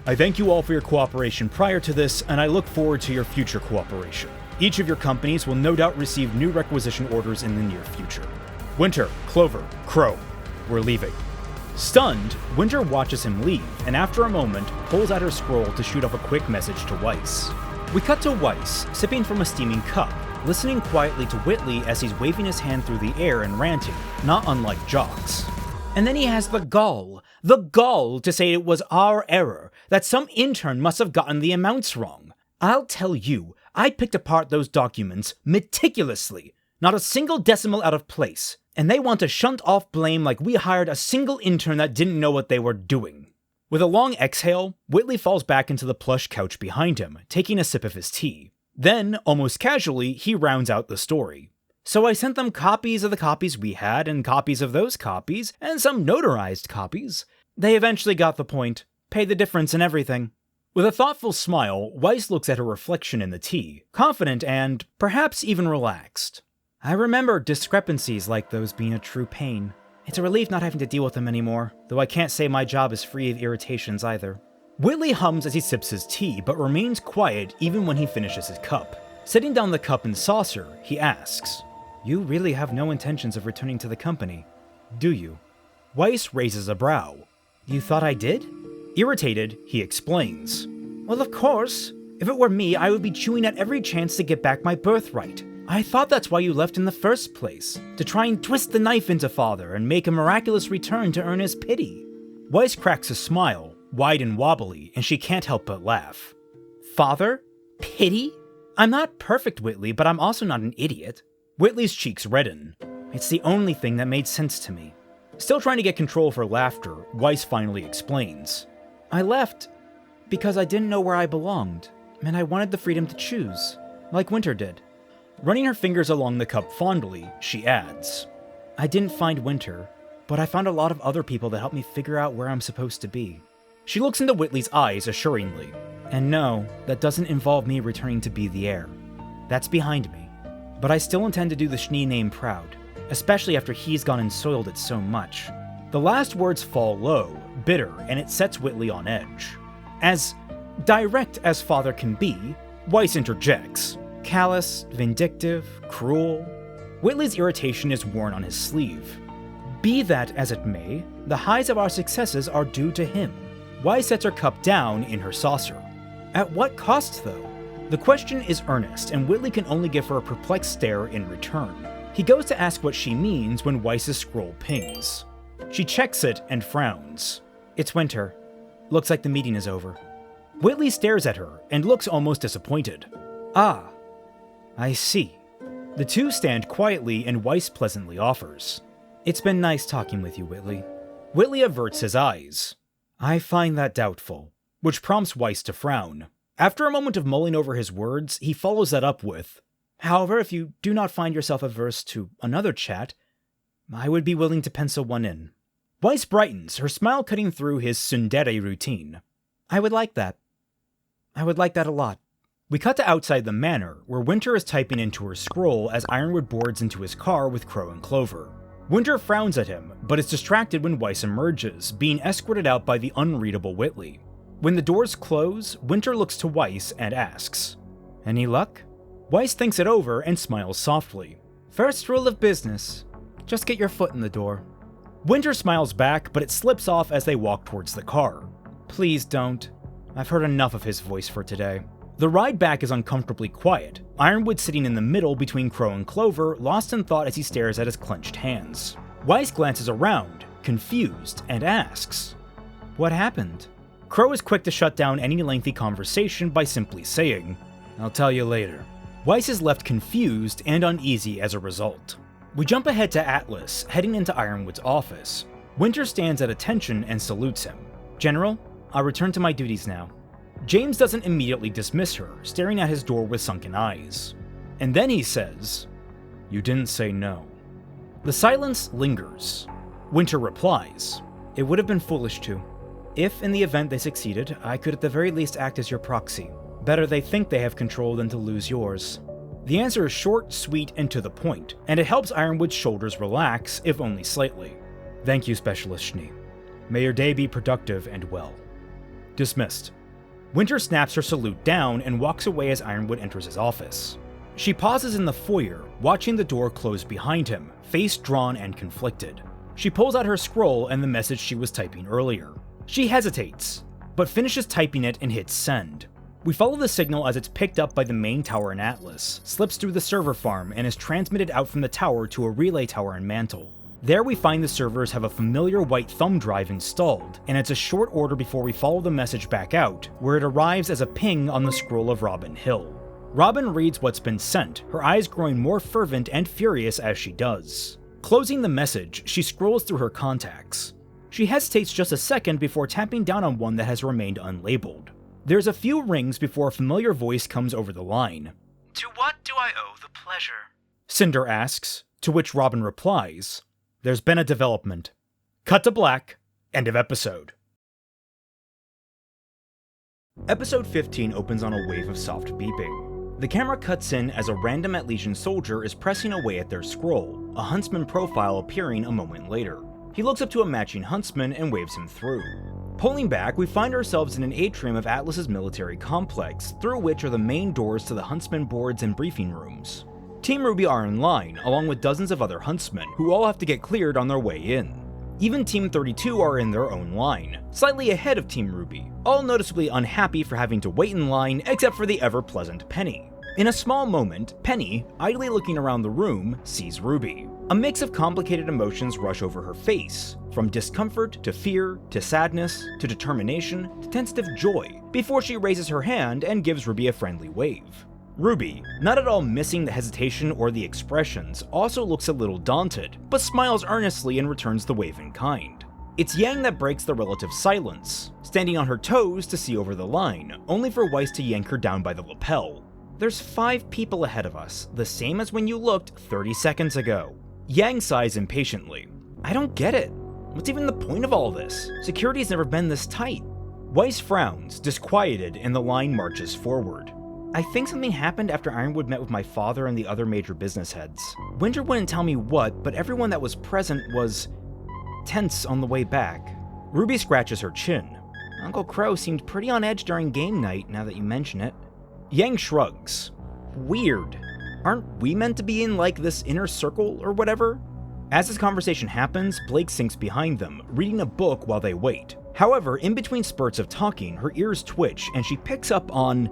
I thank you all for your cooperation prior to this, and I look forward to your future cooperation. Each of your companies will no doubt receive new requisition orders in the near future. Winter, Clover, Crow, we're leaving. Stunned, Winter watches him leave, and after a moment, pulls out her scroll to shoot off a quick message to Weiss. We cut to Weiss, sipping from a steaming cup, listening quietly to Whitley as he's waving his hand through the air and ranting, not unlike Jocks. And then he has the gall to say it was our error, that some intern must have gotten the amounts wrong. I'll tell you, I picked apart those documents meticulously, not a single decimal out of place, and they want to shunt off blame like we hired a single intern that didn't know what they were doing. With a long exhale, Whitley falls back into the plush couch behind him, taking a sip of his tea. Then, almost casually, he rounds out the story. So I sent them copies of the copies we had, and copies of those copies, and some notarized copies. They eventually got the point, paid the difference and everything. With a thoughtful smile, Weiss looks at her reflection in the tea, confident and perhaps even relaxed.
I remember discrepancies like those being a true pain. It's a relief not having to deal with them anymore, though I can't say my job is free of irritations either.
Whitley hums as he sips his tea, but remains quiet even when he finishes his cup. Setting down the cup and saucer, he asks,
You really have no intentions of returning to the company, do you?
Weiss raises a brow.
You thought I did?
Irritated, he explains.
Well, of course. If it were me, I would be chewing at every chance to get back my birthright. I thought that's why you left in the first place, to try and twist the knife into Father and make a miraculous return to earn his pity.
Weiss cracks a smile, wide and wobbly, and she can't help but laugh.
Father? Pity? I'm not perfect, Whitley, but I'm also not an idiot.
Whitley's cheeks redden.
It's the only thing that made sense to me.
Still trying to get control of her laughter, Weiss finally explains.
I left because I didn't know where I belonged, and I wanted the freedom to choose, like Winter did.
Running her fingers along the cup fondly, she adds,
I didn't find Winter, but I found a lot of other people that helped me figure out where I'm supposed to be.
She looks into Whitley's eyes assuringly.
And no, that doesn't involve me returning to be the heir. That's behind me. But I still intend to do the Schnee name proud, especially after he's gone and soiled it so much.
The last words fall low, bitter, and it sets Whitley on edge. As direct as Father can be, Weiss interjects.
Callous, vindictive, cruel.
Whitley's irritation is worn on his sleeve.
Be that as it may, the highs of our successes are due to him.
Weiss sets her cup down in her saucer.
At what cost, though?
The question is earnest, and Whitley can only give her a perplexed stare in return. He goes to ask what she means when Weiss's scroll pings. She checks it and frowns.
It's Winter. Looks like the meeting is over.
Whitley stares at her and looks almost disappointed.
Ah, I see.
The two stand quietly and Weiss pleasantly offers.
It's been nice talking with you, Whitley.
Whitley averts his eyes.
I find that doubtful.
Which prompts Weiss to frown. After a moment of mulling over his words, he follows that up with,
However, if you do not find yourself averse to another chat, I would be willing to pencil one in.
Weiss brightens, her smile cutting through his tsundere routine.
I would like that. I would like that a lot.
We cut to outside the manor, where Winter is typing into her scroll as Ironwood boards into his car with Crow and Clover. Winter frowns at him, but is distracted when Weiss emerges, being escorted out by the unreadable Whitley. When the doors close, Winter looks to Weiss and asks,
Any luck?
Weiss thinks it over and smiles softly.
First rule of business, just get your foot in the door.
Winter smiles back, but it slips off as they walk towards the car.
Please don't. I've heard enough of his voice for today.
The ride back is uncomfortably quiet, Ironwood sitting in the middle between Crow and Clover, lost in thought as he stares at his clenched hands. Weiss glances around, confused, and asks,
What happened?
Crow is quick to shut down any lengthy conversation by simply saying,
I'll tell you later.
Weiss is left confused and uneasy as a result. We jump ahead to Atlas, heading into Ironwood's office. Winter stands at attention and salutes him.
General, I'll return to my duties now.
James doesn't immediately dismiss her, staring at his door with sunken eyes. And then he says,
You didn't say no.
The silence lingers. Winter replies,
It would have been foolish to. If, in the event they succeeded, I could at the very least act as your proxy. Better they think they have control than to lose yours.
The answer is short, sweet, and to the point, and it helps Ironwood's shoulders relax, if only slightly.
Thank you, Specialist Schnee. May your day be productive and well.
Dismissed. Winter snaps her salute down and walks away as Ironwood enters his office. She pauses in the foyer, watching the door close behind him, face drawn and conflicted. She pulls out her scroll and the message she was typing earlier. She hesitates, but finishes typing it and hits send. We follow the signal as it's picked up by the main tower in Atlas, slips through the server farm, and is transmitted out from the tower to a relay tower in Mantel. There we find the servers have a familiar white thumb drive installed, and it's a short order before we follow the message back out, where it arrives as a ping on the scroll of Robin Hill. Robin reads what's been sent, her eyes growing more fervent and furious as she does. Closing the message, she scrolls through her contacts. She hesitates just a second before tapping down on one that has remained unlabeled. There's a few rings before a familiar voice comes over the line.
To what do I owe the pleasure?
Cinder asks, to which Robin replies, "There's been a development." Cut to black. End of episode. Episode 15 opens on a wave of soft beeping. The camera cuts in as a random Atlesian soldier is pressing away at their scroll, a huntsman profile appearing a moment later. He looks up to a matching huntsman and waves him through. Pulling back, we find ourselves in an atrium of Atlas's military complex, through which are the main doors to the huntsman boards and briefing rooms. Team RWBY are in line, along with dozens of other huntsmen, who all have to get cleared on their way in. Even Team 32 are in their own line, slightly ahead of Team RWBY, all noticeably unhappy for having to wait in line except for the ever-pleasant Penny. In a small moment, Penny, idly looking around the room, sees RWBY. A mix of complicated emotions rush over her face, from discomfort to fear to sadness to determination to tentative joy, before she raises her hand and gives RWBY a friendly wave. RWBY, not at all missing the hesitation or the expressions, also looks a little daunted, but smiles earnestly and returns the wave in kind. It's Yang that breaks the relative silence, standing on her toes to see over the line, only for Weiss to yank her down by the lapel. "There's 5 people ahead of us, the same as when you looked 30 seconds ago." Yang sighs impatiently. "I don't get it. What's even the point of all this? Security's never been this tight." Weiss frowns, disquieted, and the line marches forward. "I think something happened after Ironwood met with my father and the other major business heads. Winter wouldn't tell me what, but everyone that was present was tense on the way back." RWBY scratches her chin. "Uncle Crow seemed pretty on edge during game night, now that you mention it." Yang shrugs. "Weird. Aren't we meant to be in, like, this inner circle or whatever?" As this conversation happens, Blake sinks behind them, reading a book while they wait. However, in between spurts of talking, her ears twitch and she picks up on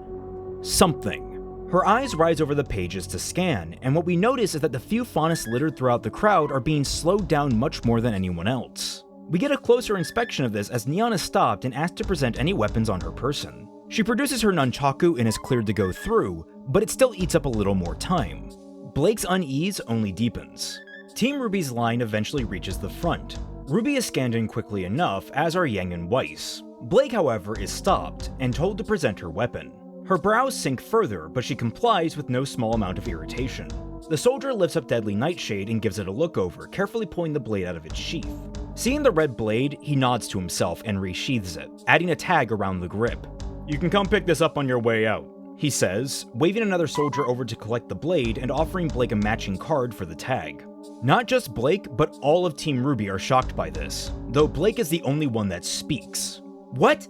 something. Her eyes rise over the pages to scan, and what we notice is that the few faunus littered throughout the crowd are being slowed down much more than anyone else. We get a closer inspection of this as Neon is stopped and asked to present any weapons on her person. She produces her nunchaku and is cleared to go through, but it still eats up a little more time. Blake's unease only deepens. Team RWBY's line eventually reaches the front. RWBY is scanned in quickly enough, as are Yang and Weiss. Blake, however, is stopped and told to present her weapon. Her brows sink further, but she complies with no small amount of irritation. The soldier lifts up Deadly Nightshade and gives it a look over, carefully pulling the blade out of its sheath. Seeing the red blade, he nods to himself and resheathes it, adding a tag around the grip. "You can come pick this up on your way out," he says, waving another soldier over to collect the blade and offering Blake a matching card for the tag. Not just Blake, but all of Team RWBY are shocked by this, though Blake is the only one that speaks. "What?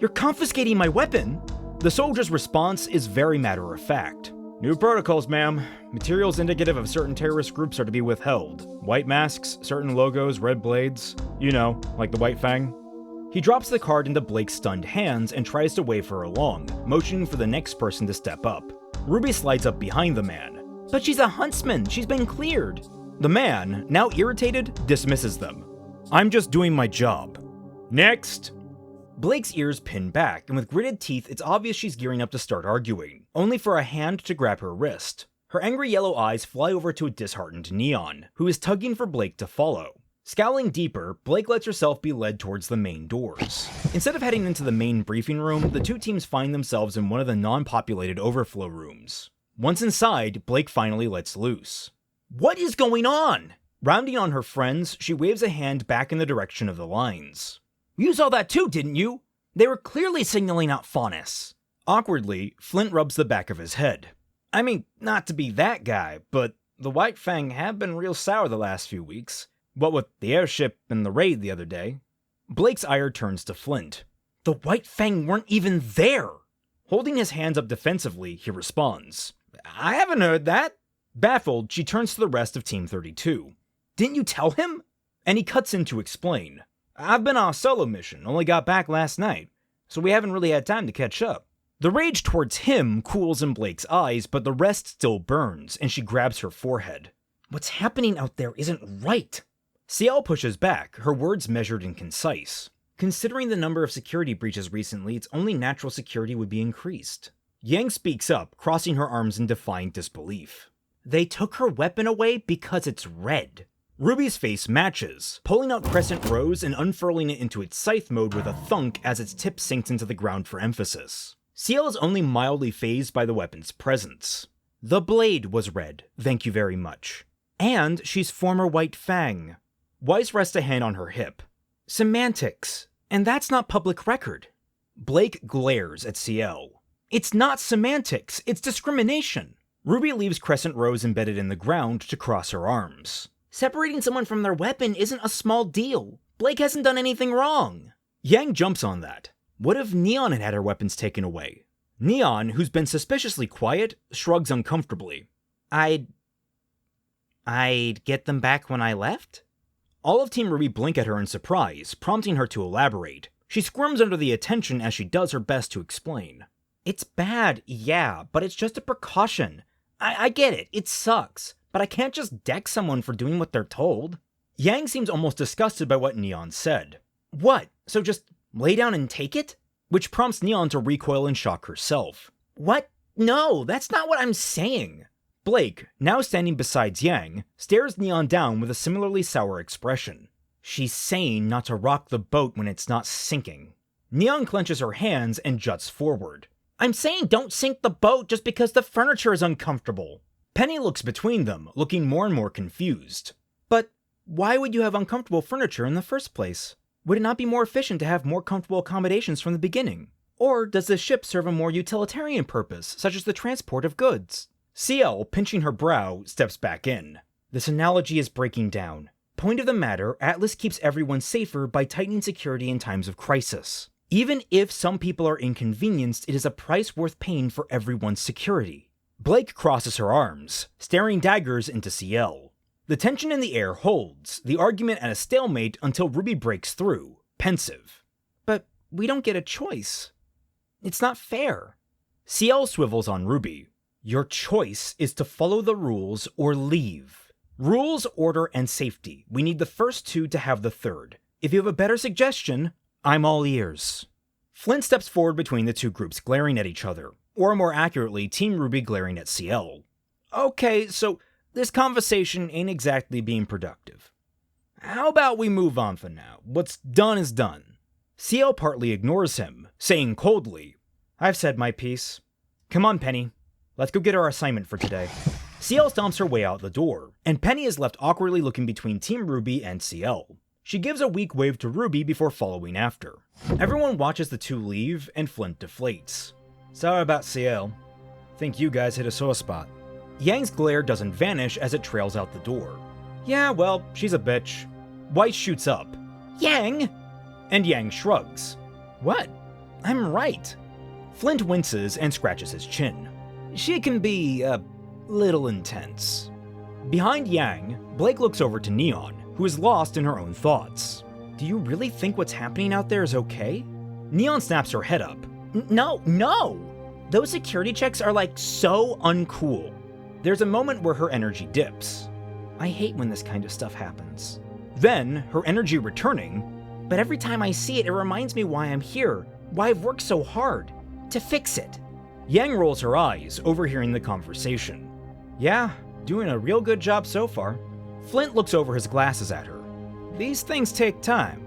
You're confiscating my weapon?" The soldier's response is very matter-of-fact. "New protocols, ma'am. Materials indicative of certain terrorist groups are to be withheld. White masks, certain logos, red blades. You know, like the White Fang." He drops the card into Blake's stunned hands and tries to wave her along, motioning for the next person to step up. RWBY slides up behind the man. "But she's a huntsman. She's been cleared." The man, now irritated, dismisses them. "I'm just doing my job. Next!" Blake's ears pin back, and with gritted teeth, it's obvious she's gearing up to start arguing, only for a hand to grab her wrist. Her angry yellow eyes fly over to a disheartened Neon, who is tugging for Blake to follow. Scowling deeper, Blake lets herself be led towards the main doors. Instead of heading into the main briefing room, the two teams find themselves in one of the non-populated overflow rooms. Once inside, Blake finally lets loose. "What is going on?" Rounding on her friends, she waves a hand back in the direction of the lines. "You saw that too, didn't you? They were clearly signaling out faunus." Awkwardly, Flint rubs the back of his head. "I mean, not to be that guy, but the White Fang have been real sour the last few weeks. What with the airship and the raid the other day." Blake's ire turns to Flint. "The White Fang weren't even there!" Holding his hands up defensively, he responds. "I haven't heard that." Baffled, she turns to the rest of Team 32. "Didn't you tell him?" And he cuts in to explain. "I've been on a solo mission, only got back last night, so we haven't really had time to catch up." The rage towards him cools in Blake's eyes, but the rest still burns, and she grabs her forehead. "What's happening out there isn't right." CL pushes back, her words measured and concise. "Considering the number of security breaches recently, it's only natural security would be increased." Yang speaks up, crossing her arms in defiant disbelief. "They took her weapon away because it's red." RWBY's face matches, pulling out Crescent Rose and unfurling it into its scythe mode with a thunk as its tip sinks into the ground for emphasis. CL is only mildly fazed by the weapon's presence.
The blade was red, thank you very much. And she's former White Fang. Weiss rests a hand on her hip. Semantics. And that's not public record. Blake glares at CL. It's not semantics, it's discrimination. RWBY leaves crescent rows embedded in the ground to cross her arms.
Separating someone from their weapon isn't a small deal. Blake hasn't done anything wrong.
Yang jumps on that. What if Neon had had her weapons taken away? Neon, who's been suspiciously quiet, shrugs uncomfortably.
I'd get them back when I left?
All of Team RWBY blink at her in surprise, prompting her to elaborate. She squirms under the attention as she does her best to explain.
It's bad, yeah, but it's just a precaution. I get it, it sucks, but I can't just deck someone for doing what they're told.
Yang seems almost disgusted by what Neon said.
What? So just lay down and take it?
Which prompts Neon to recoil in shock herself.
What? No, that's not what I'm saying.
Blake, now standing beside Yang, stares Neon down with a similarly sour expression. She's saying not to rock the boat when it's not sinking. Neon clenches her hands and juts forward.
I'm saying don't sink the boat just because the furniture is uncomfortable.
Penny looks between them, looking more and more confused. But why would you have uncomfortable furniture in the first place? Would it not be more efficient to have more comfortable accommodations from the beginning? Or does the ship serve a more utilitarian purpose, such as the transport of goods? CL, pinching her brow, steps back in. This analogy is breaking down. Point of the matter, Atlas keeps everyone safer by tightening security in times of crisis. Even if some people are inconvenienced, it is a price worth paying for everyone's security. Blake crosses her arms, staring daggers into CL. The tension in the air holds, the argument at a stalemate until RWBY breaks through, pensive. But we don't get a choice. It's not fair. CL swivels on RWBY. Your choice is to follow the rules or leave. Rules, order, and safety. We need the first two to have the third. If you have a better suggestion, I'm all ears. Flint steps forward between the two groups glaring at each other, or more accurately, Team RWBY glaring at CL. Okay, so this conversation ain't exactly being productive. How about we move on for now? What's done is done. CL partly ignores him, saying coldly, I've said my piece. Come on, Penny. Let's go get our assignment for today. CL stomps her way out the door, and Penny is left awkwardly looking between Team RWBY and CL. She gives a weak wave to RWBY before following after. Everyone watches the two leave, and Flint deflates. Sorry about CL. Think you guys hit a sore spot. Yang's glare doesn't vanish as it trails out the door. Yeah, well, she's a bitch. Weiss shoots up. Yang! And Yang shrugs. What? I'm right. Flint winces and scratches his chin. She can be a little intense. Behind Yang, Blake looks over to Neon, who is lost in her own thoughts. Do you really think what's happening out there is okay? Neon snaps her head up.
No! Those security checks are like so uncool.
There's a moment where her energy dips. I hate when this kind of stuff happens. Then, her energy returning.
But every time I see it, it reminds me why I'm here, why I've worked so hard to fix it.
Yang rolls her eyes, overhearing the conversation. Yeah, doing a real good job so far. Flint looks over his glasses at her. These things take time.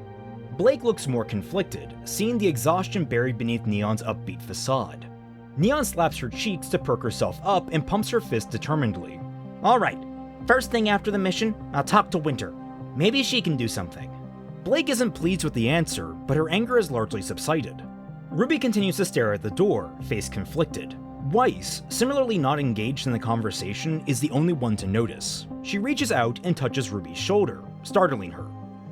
Blake looks more conflicted, seeing the exhaustion buried beneath Neon's upbeat facade. Neon slaps her cheeks to perk herself up and pumps her fist determinedly.
All right, first thing after the mission, I'll talk to Winter. Maybe she can do something.
Blake isn't pleased with the answer, but her anger has largely subsided. RWBY continues to stare at the door, face conflicted. Weiss, similarly not engaged in the conversation, is the only one to notice. She reaches out and touches RWBY's shoulder, startling her.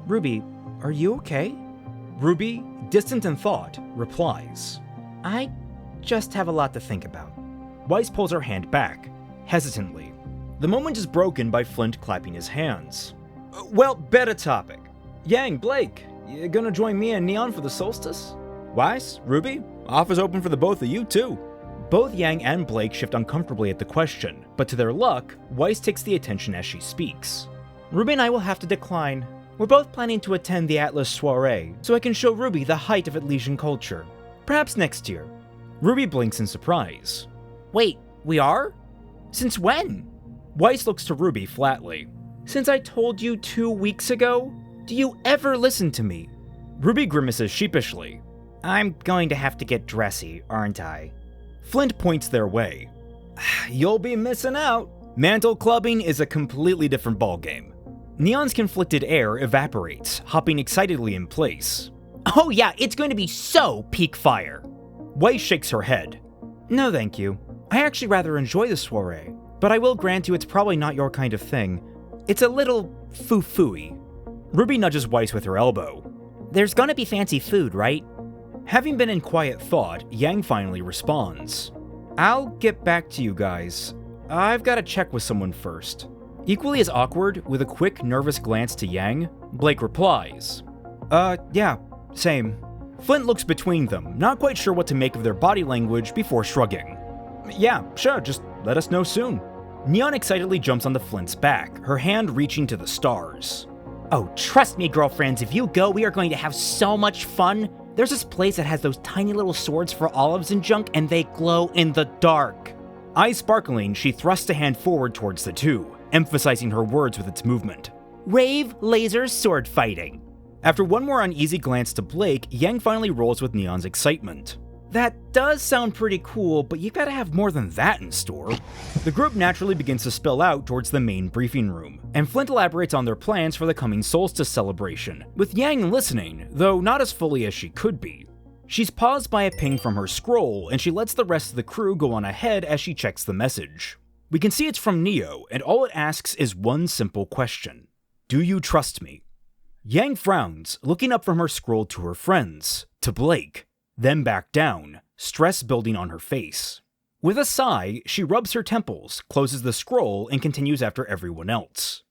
RWBY, are you okay? RWBY, distant in thought, replies. I just have a lot to think about. Weiss pulls her hand back, hesitantly. The moment is broken by Flint clapping his hands. Well, better topic. Yang, Blake, you gonna join me and Neon for the Solstice? Weiss, RWBY, offers open for the both of you too. Both Yang and Blake shift uncomfortably at the question, but to their luck, Weiss takes the attention as she speaks. RWBY and I will have to decline. We're both planning to attend the Atlas soiree, so I can show RWBY the height of Atlesian culture. Perhaps next year. RWBY blinks in surprise.
Wait, we are? Since when?
Weiss looks to RWBY flatly. Since I told you 2 weeks ago? Do you ever listen to me? RWBY grimaces sheepishly. I'm going to have to get dressy, aren't I? Flint points their way.
You'll be missing out. Mantel clubbing is a completely different ballgame. Neon's conflicted air evaporates, hopping excitedly in place.
Oh yeah, it's going to be so peak fire.
Weiss shakes her head.
No thank you. I actually rather enjoy the soiree, but I will grant you it's probably not your kind of thing. It's a little foo-fooey.
RWBY nudges Weiss with her elbow.
There's gonna be fancy food, right?
Having been in quiet thought, Yang finally responds.
I'll get back to you guys. I've got to check with someone first.
Equally as awkward, with a quick, nervous glance to Yang, Blake replies.
Yeah, same.
Flint looks between them, not quite sure what to make of their body language before shrugging. Yeah, sure, just let us know soon. Neon excitedly jumps onto Flint's back, her hand reaching to the stars.
Oh, trust me, girlfriends, if you go, we are going to have so much fun. There's this place that has those tiny little swords for olives and junk, and they glow in the dark.
Eyes sparkling, she thrusts a hand forward towards the two, emphasizing her words with its movement.
Rave laser sword fighting.
After one more uneasy glance to Blake, Yang finally rolls with Neon's excitement.
That does sound pretty cool, but you gotta have more than that in store.
The group naturally begins to spill out towards the main briefing room, and Flint elaborates on their plans for the coming Solstice celebration, with Yang listening, though not as fully as she could be. She's paused by a ping from her scroll, and she lets the rest of the crew go on ahead as she checks the message. We can see it's from Neo, and all it asks is one simple question. Do you trust me? Yang frowns, looking up from her scroll to her friends, to Blake, then back down, stress building on her face. With a sigh, she rubs her temples, closes the scroll, and continues after everyone else.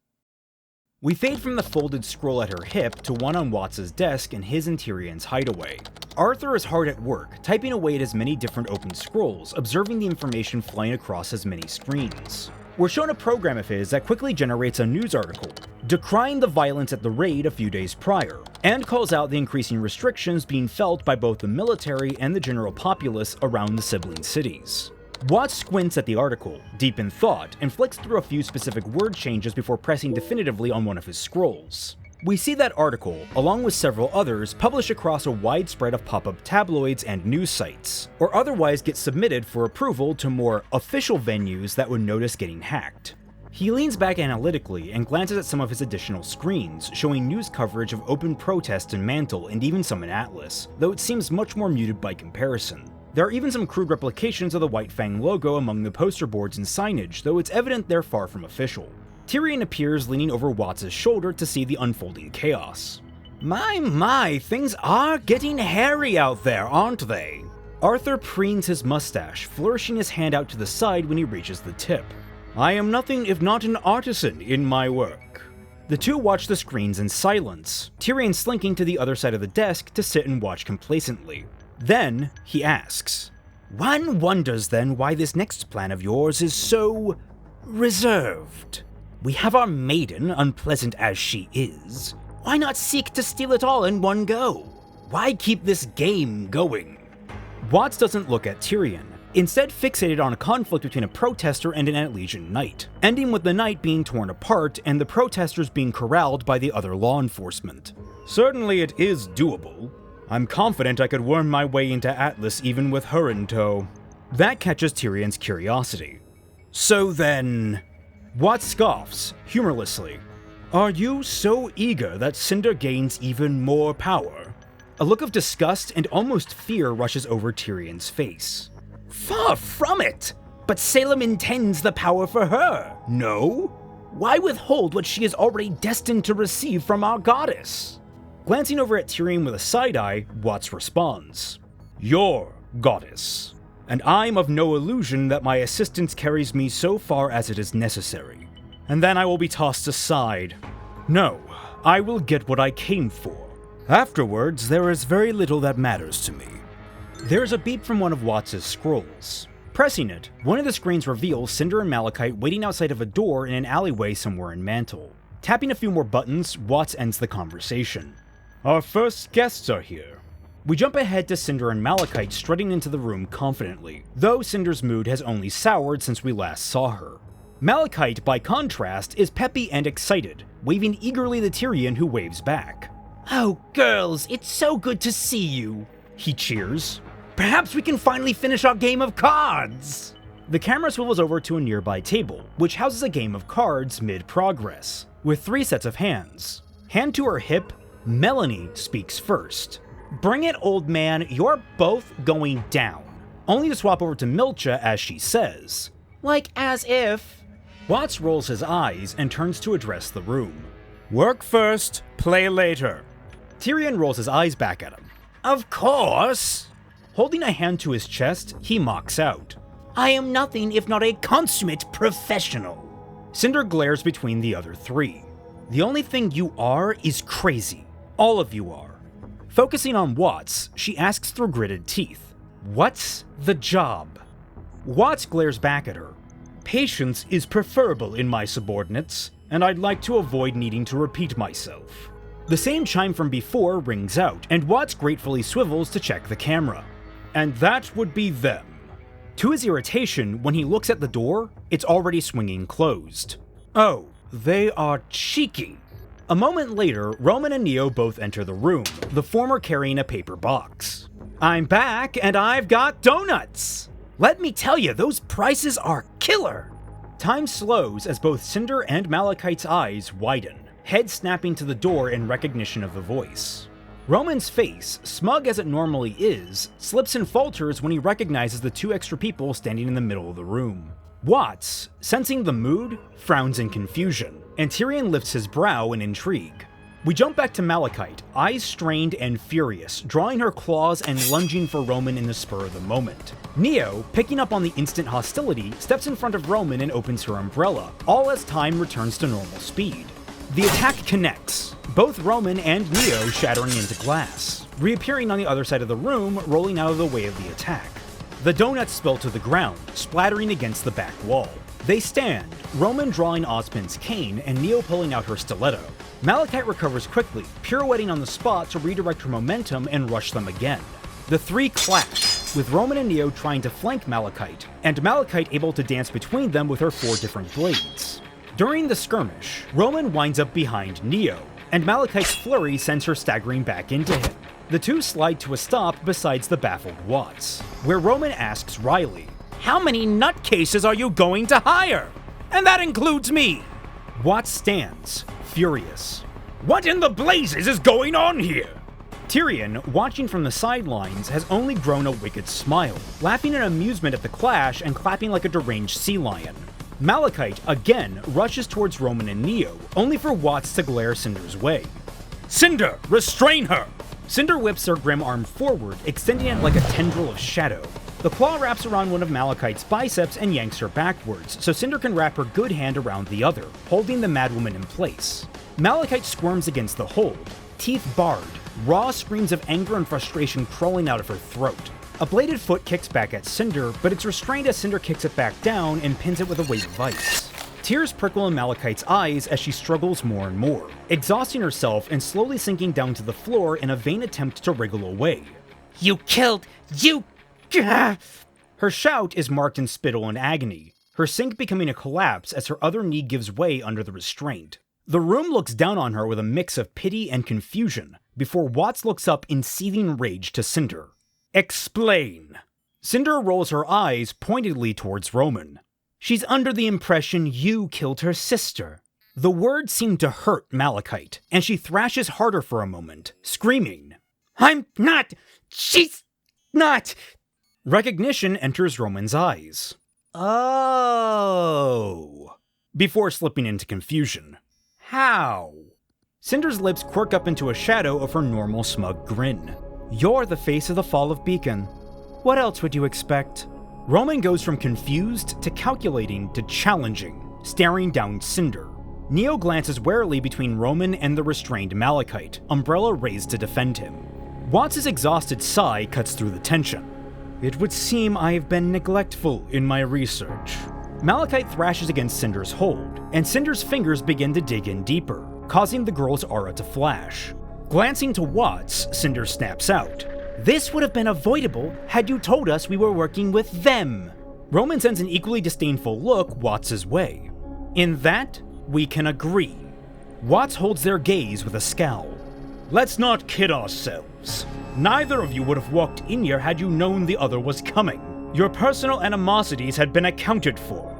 We fade from the folded scroll at her hip to one on Watts' desk and his and Tyrion's hideaway. Arthur is hard at work, typing away at as many different open scrolls, observing the information flying across as many screens. We're shown a program of his that quickly generates a news article, decrying the violence at the raid a few days prior, and calls out the increasing restrictions being felt by both the military and the general populace around the sibling cities. Watts squints at the article, deep in thought, and flicks through a few specific word changes before pressing definitively on one of his scrolls. We see that article, along with several others, published across a wide spread of pop-up tabloids and news sites, or otherwise get submitted for approval to more official venues that would notice getting hacked. He leans back analytically and glances at some of his additional screens, showing news coverage of open protest in Mantel and even some in Atlas, though it seems much more muted by comparison. There are even some crude replications of the White Fang logo among the poster boards and signage, though it's evident they're far from official. Tyrion appears leaning over Watts' shoulder to see the unfolding chaos.
My, things are getting hairy out there, aren't they?
Arthur preens his mustache, flourishing his hand out to the side when he reaches the tip.
I am nothing if not an artisan in my work.
The two watch the screens in silence, Tyrion slinking to the other side of the desk to sit and watch complacently. Then, he asks,
One wonders then why this next plan of yours is so reserved. We have our maiden, unpleasant as she is. Why not seek to steal it all in one go? Why keep this game going?
Watts doesn't look at Tyrion, instead fixated on a conflict between a protester and an Atlesian knight, ending with the knight being torn apart and the protesters being corralled by the other law enforcement.
Certainly it is doable. I'm confident I could worm my way into Atlas even with her in tow.
That catches Tyrion's curiosity.
So then...
Watts scoffs, humorlessly.
Are you so eager that Cinder gains even more power?
A look of disgust and almost fear rushes over Tyrion's face.
Far from it! But Salem intends the power for her, no? Why withhold what she is already destined to receive from our goddess?
Glancing over at Tyrion with a side-eye, Watts responds.
Your goddess. And I'm of no illusion that my assistance carries me so far as it is necessary. And then I will be tossed aside. No, I will get what I came for. Afterwards, there is very little that matters to me.
There's a beep from one of Watts' scrolls. Pressing it, one of the screens reveals Cinder and Malachite waiting outside of a door in an alleyway somewhere in Mantel. Tapping a few more buttons, Watts ends the conversation.
Our first guests are here.
We jump ahead to Cinder and Malachite strutting into the room confidently, though Cinder's mood has only soured since we last saw her. Malachite, by contrast, is peppy and excited, waving eagerly to Tyrion, who waves back.
Oh, girls, it's so good to see you.
He cheers.
Perhaps we can finally finish our game of cards.
The camera swivels over to a nearby table, which houses a game of cards mid-progress, with 3 sets of hands. Hand to her hip, Melanie speaks first. "Bring it, old man, you're both going down." Only to swap over to Milcha as she says,
Like as if...
Watts rolls his eyes and turns to address the room. "Work first, play later." Tyrion rolls his eyes back at him. "Of course!" Holding a hand to his chest, he mocks out.
I am nothing if not a consummate professional.
Cinder glares between the other 3. "The only thing you are is crazy. All of you are." Focusing on Watts, she asks through gritted teeth, "What's the job?" Watts glares back at her. "Patience is preferable in my subordinates, and I'd like to avoid needing to repeat myself." The same chime from before rings out, and Watts gratefully swivels to check the camera. "And that would be them." To his irritation, when he looks at the door, it's already swinging closed. "Oh, they are cheeky." A moment later, Roman and Neo both enter the room, the former carrying a paper box. "I'm back, and I've got donuts!"
Let me tell you, those prices are killer!
Time slows as both Cinder and Malachite's eyes widen, head snapping to the door in recognition of the voice. Roman's face, smug as it normally is, slips and falters when he recognizes the 2 extra people standing in the middle of the room. Watts, sensing the mood, frowns in confusion, and Tyrion lifts his brow in intrigue. We jump back to Malachite, eyes strained and furious, drawing her claws and lunging for Roman in the spur of the moment. Neo, picking up on the instant hostility, steps in front of Roman and opens her umbrella, all as time returns to normal speed. The attack connects, both Roman and Neo shattering into glass, reappearing on the other side of the room, rolling out of the way of the attack. The donuts spill to the ground, splattering against the back wall. They stand, Roman drawing Osmond's cane and Neo pulling out her stiletto. Malachite recovers quickly, pirouetting on the spot to redirect her momentum and rush them again. The 3 clash, with Roman and Neo trying to flank Malachite, and Malachite able to dance between them with her 4 different blades. During the skirmish, Roman winds up behind Neo, and Malachite's flurry sends her staggering back into him. The 2 slide to a stop besides the baffled Watts, where Roman asks Riley,
How many nutcases are you going to hire? And that includes me!
Watts stands, furious.
What in the blazes is going on here?
Tyrion, watching from the sidelines, has only grown a wicked smile, laughing in amusement at the clash and clapping like a deranged sea lion. Malachite, again, rushes towards Roman and Neo, only for Watts to glare Cinder's way.
Cinder, restrain her!
Cinder whips her grim arm forward, extending it like a tendril of shadow. The claw wraps around one of Malachite's biceps and yanks her backwards, so Cinder can wrap her good hand around the other, holding the madwoman in place. Malachite squirms against the hold, teeth bared, raw screams of anger and frustration crawling out of her throat. A bladed foot kicks back at Cinder, but it's restrained as Cinder kicks it back down and pins it with a weight of ice. Tears prickle in Malachite's eyes as she struggles more and more, exhausting herself and slowly sinking down to the floor in a vain attempt to wriggle away.
You killed... you...
Her shout is marked in spittle and agony, her sink becoming a collapse as her other knee gives way under the restraint. The room looks down on her with a mix of pity and confusion, before Watts looks up in seething rage to Cinder. Explain! Cinder rolls her eyes pointedly towards Roman. She's under the impression you killed her sister. The words seem to hurt Malachite, and she thrashes harder for a moment, screaming, I'm not! She's not! Recognition enters Roman's eyes. Oh. Before slipping into confusion. How? Cinder's lips quirk up into a shadow of her normal smug grin. You're the face of the fall of Beacon. What else would you expect? Roman goes from confused to calculating to challenging, staring down Cinder. Neo glances warily between Roman and the restrained Malachite, umbrella raised to defend him. Watts' exhausted sigh cuts through the tension. It would seem I have been neglectful in my research. Malachite thrashes against Cinder's hold, and Cinder's fingers begin to dig in deeper, causing the girl's aura to flash. Glancing to Watts, Cinder snaps out. This would have been avoidable had you told us we were working with them. Roman sends an equally disdainful look Watts' way. In that, we can agree. Watts holds their gaze with a scowl. Let's not kid ourselves. Neither of you would have walked in here had you known the other was coming. Your personal animosities had been accounted for.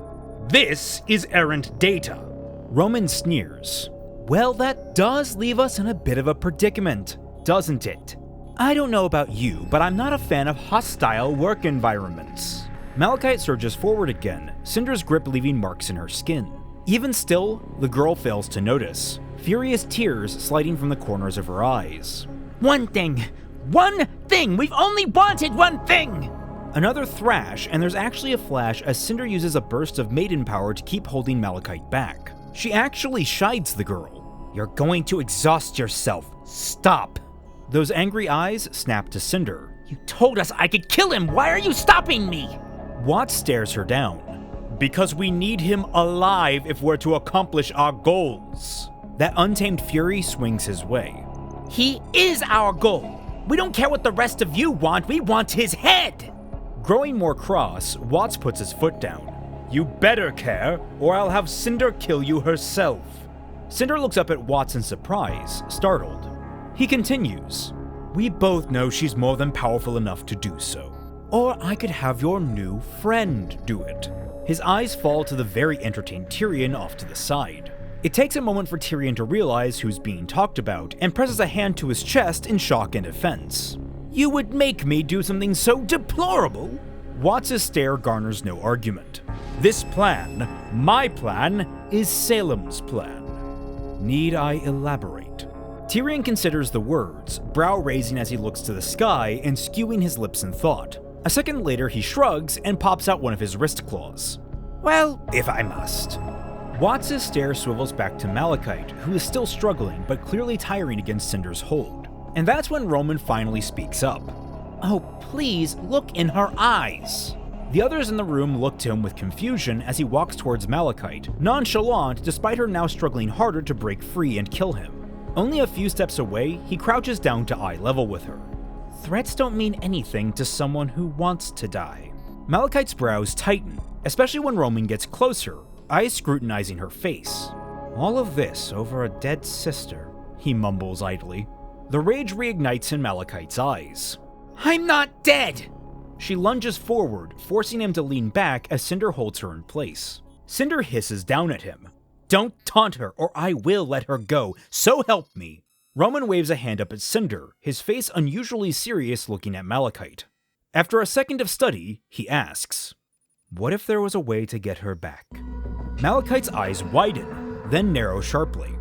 This is errant data. Roman sneers. Well, that does leave us in a bit of a predicament, doesn't it? I don't know about you, but I'm not a fan of hostile work environments. Malachite surges forward again, Cinder's grip leaving marks in her skin. Even still, the girl fails to notice, furious tears sliding from the corners of her eyes.
One thing! We've only wanted one thing!
Another thrash, and there's actually a flash as Cinder uses a burst of maiden power to keep holding Malachite back. She actually shides the girl.
You're going to exhaust yourself. Stop!
Those angry eyes snap to Cinder.
You told us I could kill him! Why are you stopping me?
Watts stares her down. Because we need him alive if we're to accomplish our goals. That untamed fury swings his way.
He is our goal! We don't care what the rest of you want, we want his head!
Growing more cross, Watts puts his foot down. You better care, or I'll have Cinder kill you herself. Cinder looks up at Watts in surprise, startled. He continues. We both know she's more than powerful enough to do so. Or I could have your new friend do it. His eyes fall to the very entertained Tyrion off to the side. It takes a moment for Tyrion to realize who's being talked about and presses a hand to his chest in shock and offense. You would make me do something so deplorable? Watts' stare garners no argument. This plan, my plan, is Salem's plan. Need I elaborate? Tyrion considers the words, brow raising as he looks to the sky and skewing his lips in thought. A second later, he shrugs and pops out one of his wrist claws. Well, if I must. Watts' stare swivels back to Malachite, who is still struggling but clearly tiring against Cinder's hold. And that's when Roman finally speaks up. Oh, please, look in her eyes. The others in the room look to him with confusion as he walks towards Malachite, nonchalant despite her now struggling harder to break free and kill him. Only a few steps away, he crouches down to eye level with her. Threats don't mean anything to someone who wants to die. Malachite's brows tighten, especially when Roman gets closer, eyes scrutinizing her face. All of this over a dead sister, he mumbles idly. The rage reignites in Malachite's eyes. I'm not dead! She lunges forward, forcing him to lean back as Cinder holds her in place. Cinder hisses down at him. Don't taunt her, or I will let her go, so help me. Roman waves a hand up at Cinder, his face unusually serious looking at Malachite. After a second of study, he asks, what if there was a way to get her back? Malachite's eyes widen, then narrow sharply.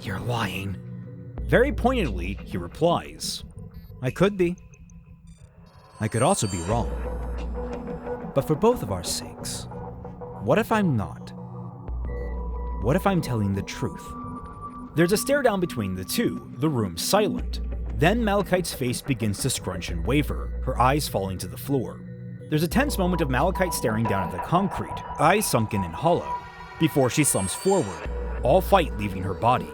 You're lying. Very pointedly, he replies, I could be. I could also be wrong. But for both of our sakes, what if I'm not? What if I'm telling the truth? There's a stare down between the two, the room silent. Then Malachite's face begins to scrunch and waver, her eyes falling to the floor. There's a tense moment of Malachite staring down at the concrete, eyes sunken and hollow, before she slumps forward, all fight leaving her body.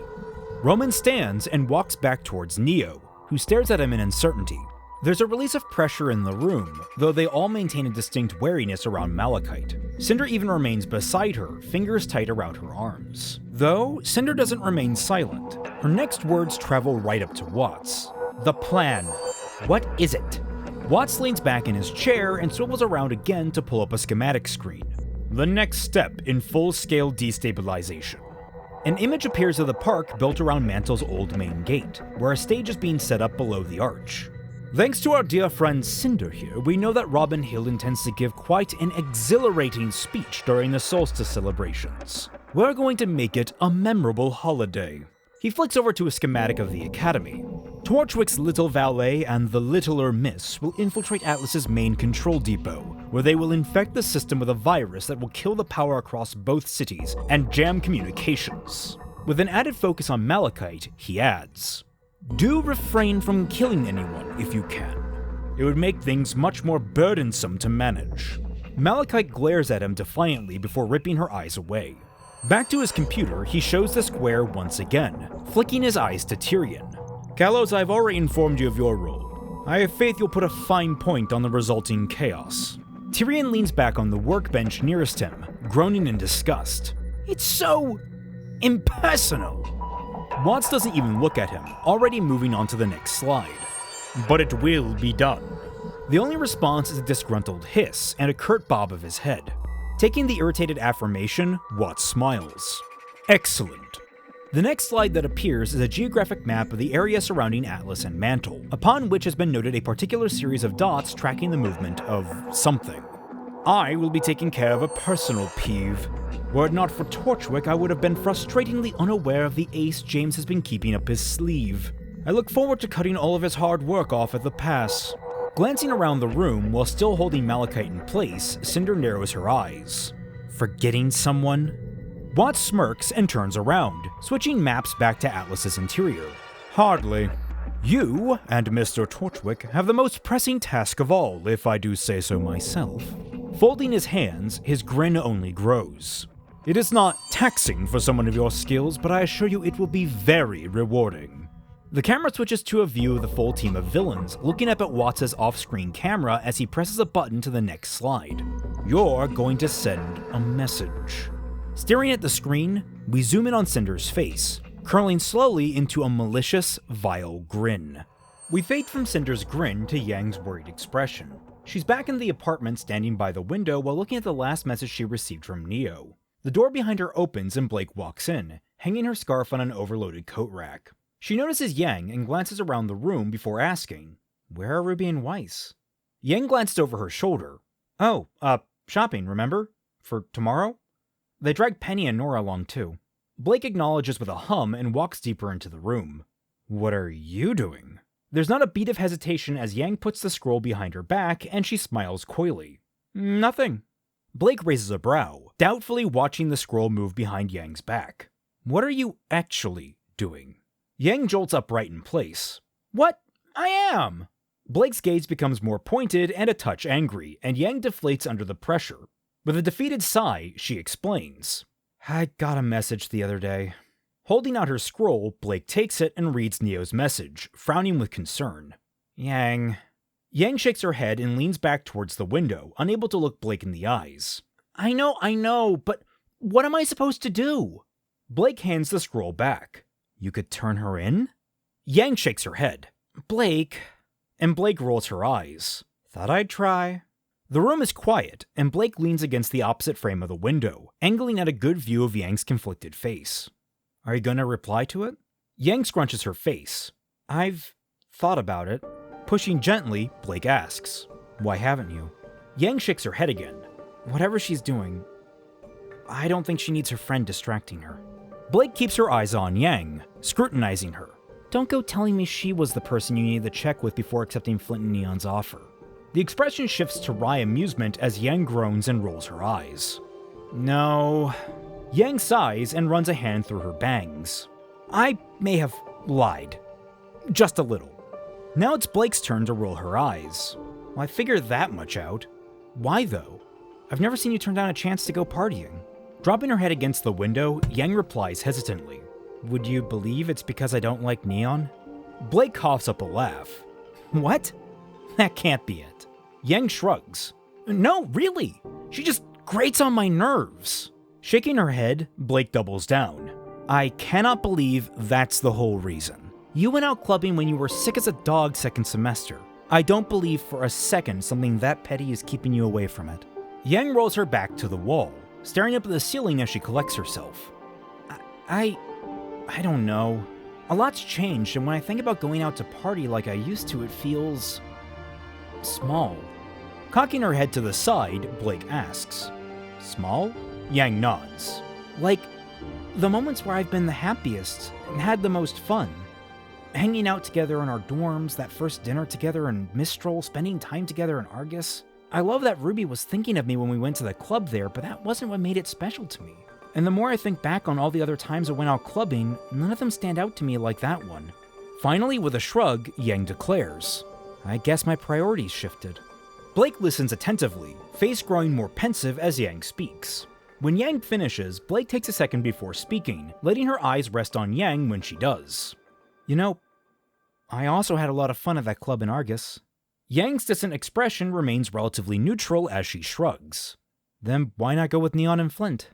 Roman stands and walks back towards Neo, who stares at him in uncertainty. There's a release of pressure in the room, though they all maintain a distinct wariness around Malachite. Cinder even remains beside her, fingers tight around her arms. Though, Cinder doesn't remain silent. Her next words travel right up to Watts. The plan. What is it? Watts leans back in his chair and swivels around again to pull up a schematic screen. The next step in full-scale destabilization. An image appears of the park built around Mantel's old main gate, where a stage is being set up below the arch. Thanks to our dear friend Cinder here, we know that Robin Hill intends to give quite an exhilarating speech during the Solstice celebrations. We're going to make it a memorable holiday. He flicks over to a schematic of the Academy. Torchwick's little valet and the littler Miss will infiltrate Atlas's main control depot, where they will infect the system with a virus that will kill the power across both cities and jam communications. With an added focus on Malachite, he adds, do refrain from killing anyone if you can. It would make things much more burdensome to manage. Malachite glares at him defiantly before ripping her eyes away. Back to his computer, he shows the square once again, flicking his eyes to Tyrion. Kalos, I've already informed you of your role. I have faith you'll put a fine point on the resulting chaos. Tyrion leans back on the workbench nearest him, groaning in disgust. It's so impersonal. Watts doesn't even look at him, already moving on to the next slide. But it will be done. The only response is a disgruntled hiss and a curt bob of his head. Taking the irritated affirmation, Watts smiles. Excellent. The next slide that appears is a geographic map of the area surrounding Atlas and Mantel, upon which has been noted a particular series of dots tracking the movement of something. I will be taking care of a personal peeve. Were it not for Torchwick, I would have been frustratingly unaware of the ace James has been keeping up his sleeve. I look forward to cutting all of his hard work off at the pass. Glancing around the room while still holding Malachite in place, Cinder narrows her eyes. Forgetting someone? Watts smirks and turns around, switching maps back to Atlas's interior. Hardly. You and Mr. Torchwick have the most pressing task of all, if I do say so myself. Folding his hands, his grin only grows. It is not taxing for someone of your skills, but I assure you it will be very rewarding. The camera switches to a view of the full team of villains, looking up at Watts' off-screen camera as he presses a button to the next slide. You're going to send a message. Staring at the screen, we zoom in on Cinder's face, curling slowly into a malicious, vile grin. We fade from Cinder's grin to Yang's worried expression. She's back in the apartment standing by the window while looking at the last message she received from Neo. The door behind her opens and Blake walks in, hanging her scarf on an overloaded coat rack. She notices Yang and glances around the room before asking, "Where are Ruby and Weiss?" Yang glanced over her shoulder. "Oh, shopping, remember? For tomorrow?" They drag Penny and Nora along too. Blake acknowledges with a hum and walks deeper into the room. "What are you doing?" There's not a beat of hesitation as Yang puts the scroll behind her back and she smiles coyly. "Nothing." Blake raises a brow, doubtfully watching the scroll move behind Yang's back. "What are you actually doing?" Yang jolts upright in place. "What? I am!" Blake's gaze becomes more pointed and a touch angry, and Yang deflates under the pressure. With a defeated sigh, she explains. "I got a message the other day." Holding out her scroll, Blake takes it and reads Neo's message, frowning with concern. "Yang." Yang shakes her head and leans back towards the window, unable to look Blake in the eyes. I know, but what am I supposed to do?" Blake hands the scroll back. "You could turn her in?" Yang shakes her head. "Blake." And Blake rolls her eyes. "Thought I'd try." The room is quiet, and Blake leans against the opposite frame of the window, angling at a good view of Yang's conflicted face. "Are you gonna reply to it?" Yang scrunches her face. "I've thought about it." Pushing gently, Blake asks, "Why haven't you?" Yang shakes her head again. "Whatever she's doing, I don't think she needs her friend distracting her." Blake keeps her eyes on Yang, scrutinizing her. "Don't go telling me she was the person you needed to check with before accepting Flint and Neon's offer." The expression shifts to wry amusement as Yang groans and rolls her eyes. "No." Yang sighs and runs a hand through her bangs. "I may have lied. Just a little." Now it's Blake's turn to roll her eyes. "Well, I figured that much out. Why though? I've never seen you turn down a chance to go partying." Dropping her head against the window, Yang replies hesitantly. "Would you believe it's because I don't like neon?" Blake coughs up a laugh. "What? That can't be it." Yang shrugs. "No, really. She just grates on my nerves." Shaking her head, Blake doubles down. "I cannot believe that's the whole reason. You went out clubbing when you were sick as a dog second semester. I don't believe for a second something that petty is keeping you away from it." Yang rolls her back to the wall, staring up at the ceiling as she collects herself. I don't know. A lot's changed, and when I think about going out to party like I used to, it feels small." Cocking her head to the side, Blake asks, "Small?" Yang nods. "Like, the moments where I've been the happiest and had the most fun. Hanging out together in our dorms, that first dinner together in Mistral, spending time together in Argus. I love that Ruby was thinking of me when we went to the club there, but that wasn't what made it special to me. And the more I think back on all the other times I went out clubbing, none of them stand out to me like that one." Finally, with a shrug, Yang declares, "I guess my priorities shifted." Blake listens attentively, face growing more pensive as Yang speaks. When Yang finishes, Blake takes a second before speaking, letting her eyes rest on Yang when she does. "You know, I also had a lot of fun at that club in Argus." Yang's distant expression remains relatively neutral as she shrugs. "Then why not go with Neon and Flint?"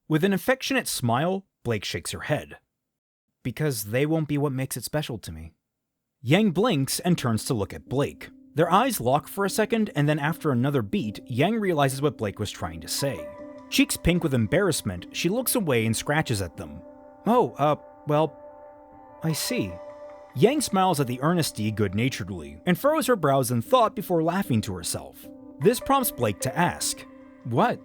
With an affectionate smile, Blake shakes her head. "Because they won't be what makes it special to me." Yang blinks and turns to look at Blake. Their eyes lock for a second, and then after another beat, Yang realizes what Blake was trying to say. Cheeks pink with embarrassment, she looks away and scratches at them. Oh, well, I see. Yang smiles at the earnesty good-naturedly, and furrows her brows in thought before laughing to herself. This prompts Blake to ask, "What?"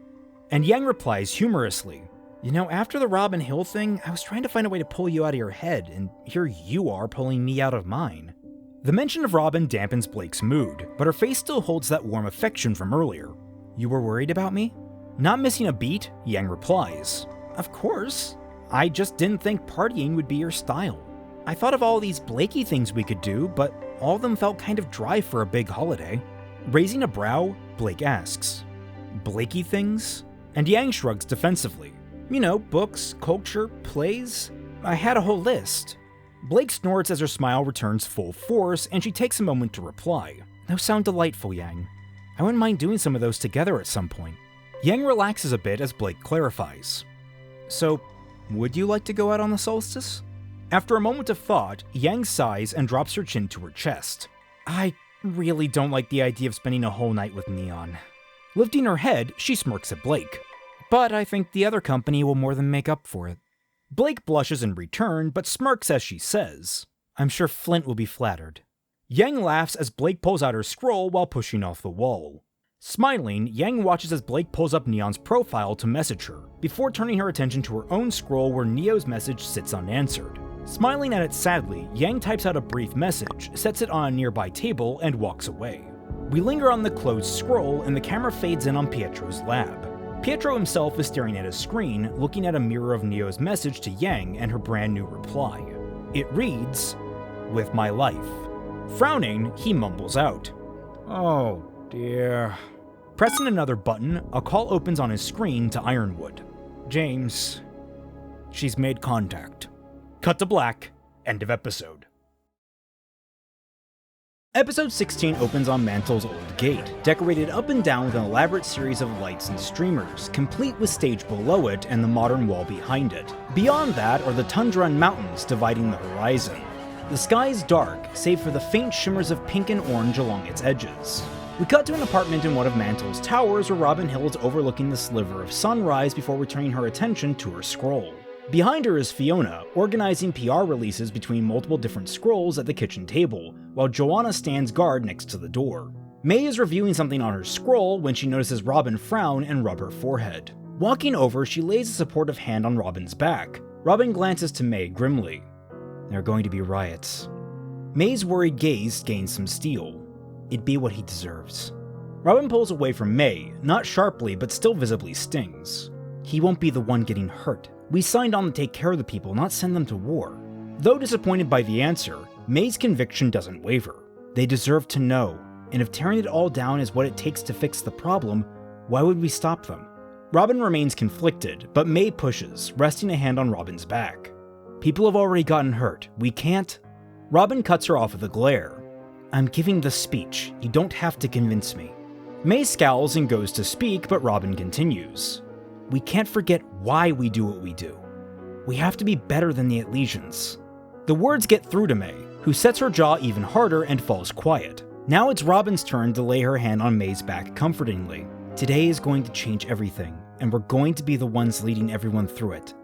And Yang replies humorously, "You know, after the Robin Hill thing, I was trying to find a way to pull you out of your head, and here you are pulling me out of mine." The mention of Robin dampens Blake's mood, but her face still holds that warm affection from earlier. "You were worried about me?" Not missing a beat, Yang replies, "Of course. I just didn't think partying would be your style. I thought of all these Blakey things we could do, but all of them felt kind of dry for a big holiday." Raising a brow, Blake asks, "Blakey things?" And Yang shrugs defensively. "You know, books, culture, plays. I had a whole list." Blake snorts as her smile returns full force, and she takes a moment to reply. "Those sound delightful, Yang. I wouldn't mind doing some of those together at some point." Yang relaxes a bit as Blake clarifies. "So, would you like to go out on the Solstice?" After a moment of thought, Yang sighs and drops her chin to her chest. "I really don't like the idea of spending a whole night with Neon." Lifting her head, she smirks at Blake. "But I think the other company will more than make up for it." Blake blushes in return, but smirks as she says, "I'm sure Flint will be flattered." Yang laughs as Blake pulls out her scroll while pushing off the wall. Smiling, Yang watches as Blake pulls up Neon's profile to message her, before turning her attention to her own scroll where Neo's message sits unanswered. Smiling at it sadly, Yang types out a brief message, sets it on a nearby table, and walks away. We linger on the closed scroll, and the camera fades in on Pietro's lab. Pietro himself is staring at his screen, looking at a mirror of Neo's message to Yang and her brand new reply. It reads, "With my life." Frowning, he mumbles out, "Oh dear." Pressing another button, a call opens on his screen to Ironwood. "James, she's made contact." Cut to black. End of episode. Episode 16 opens on Mantel's old gate, decorated up and down with an elaborate series of lights and streamers, complete with stage below it and the modern wall behind it. Beyond that are the tundra and mountains dividing the horizon. The sky is dark, save for the faint shimmers of pink and orange along its edges. We cut to an apartment in one of Mantel's towers where Robin Hill is overlooking the sliver of sunrise before returning her attention to her scroll. Behind her is Fiona, organizing PR releases between multiple different scrolls at the kitchen table, while Joanna stands guard next to the door. May is reviewing something on her scroll when she notices Robin frown and rub her forehead. Walking over, she lays a supportive hand on Robin's back. Robin glances to May grimly. "There are going to be riots." May's worried gaze gains some steel. "It'd be what he deserves." Robin pulls away from May, not sharply but still visibly stings. "He won't be the one getting hurt. We signed on to take care of the people, not send them to war." Though disappointed by the answer, May's conviction doesn't waver. They deserve to know, and if tearing it all down is what it takes to fix the problem, why would we stop them? Robin remains conflicted, but May pushes, resting a hand on Robin's back. "People have already gotten hurt. We can't..." Robin cuts her off with a glare. "I'm giving the speech. You don't have to convince me." May scowls and goes to speak, but Robin continues. "We can't forget why we do what we do. We have to be better than the Atlesians." The words get through to May, who sets her jaw even harder and falls quiet. Now it's Robin's turn to lay her hand on May's back comfortingly. "Today is going to change everything, and we're going to be the ones leading everyone through it.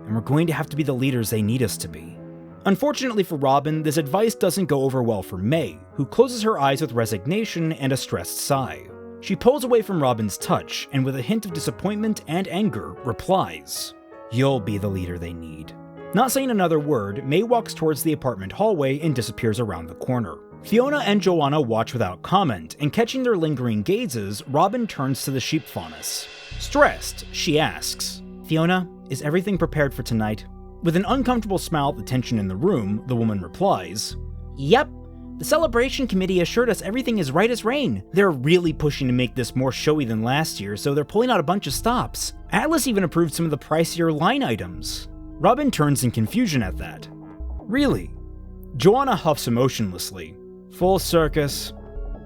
And we're going to have to be the leaders they need us to be." Unfortunately for Robin, this advice doesn't go over well for May, who closes her eyes with resignation and a stressed sigh. She pulls away from Robin's touch, and with a hint of disappointment and anger, replies, "You'll be the leader they need." Not saying another word, May walks towards the apartment hallway and disappears around the corner. Fiona and Joanna watch without comment, and catching their lingering gazes, Robin turns to the sheep faunus. Stressed, she asks, "Fiona, is everything prepared for tonight?" With an uncomfortable smile at the tension in the room, the woman replies,
"Yep. The celebration committee assured us everything is right as rain. They're really pushing to make this more showy than last year, so they're pulling out a bunch of stops. Atlas even approved some of the pricier line items." Robin turns in confusion at that. "Really?" Joanna huffs emotionlessly. "Full circus."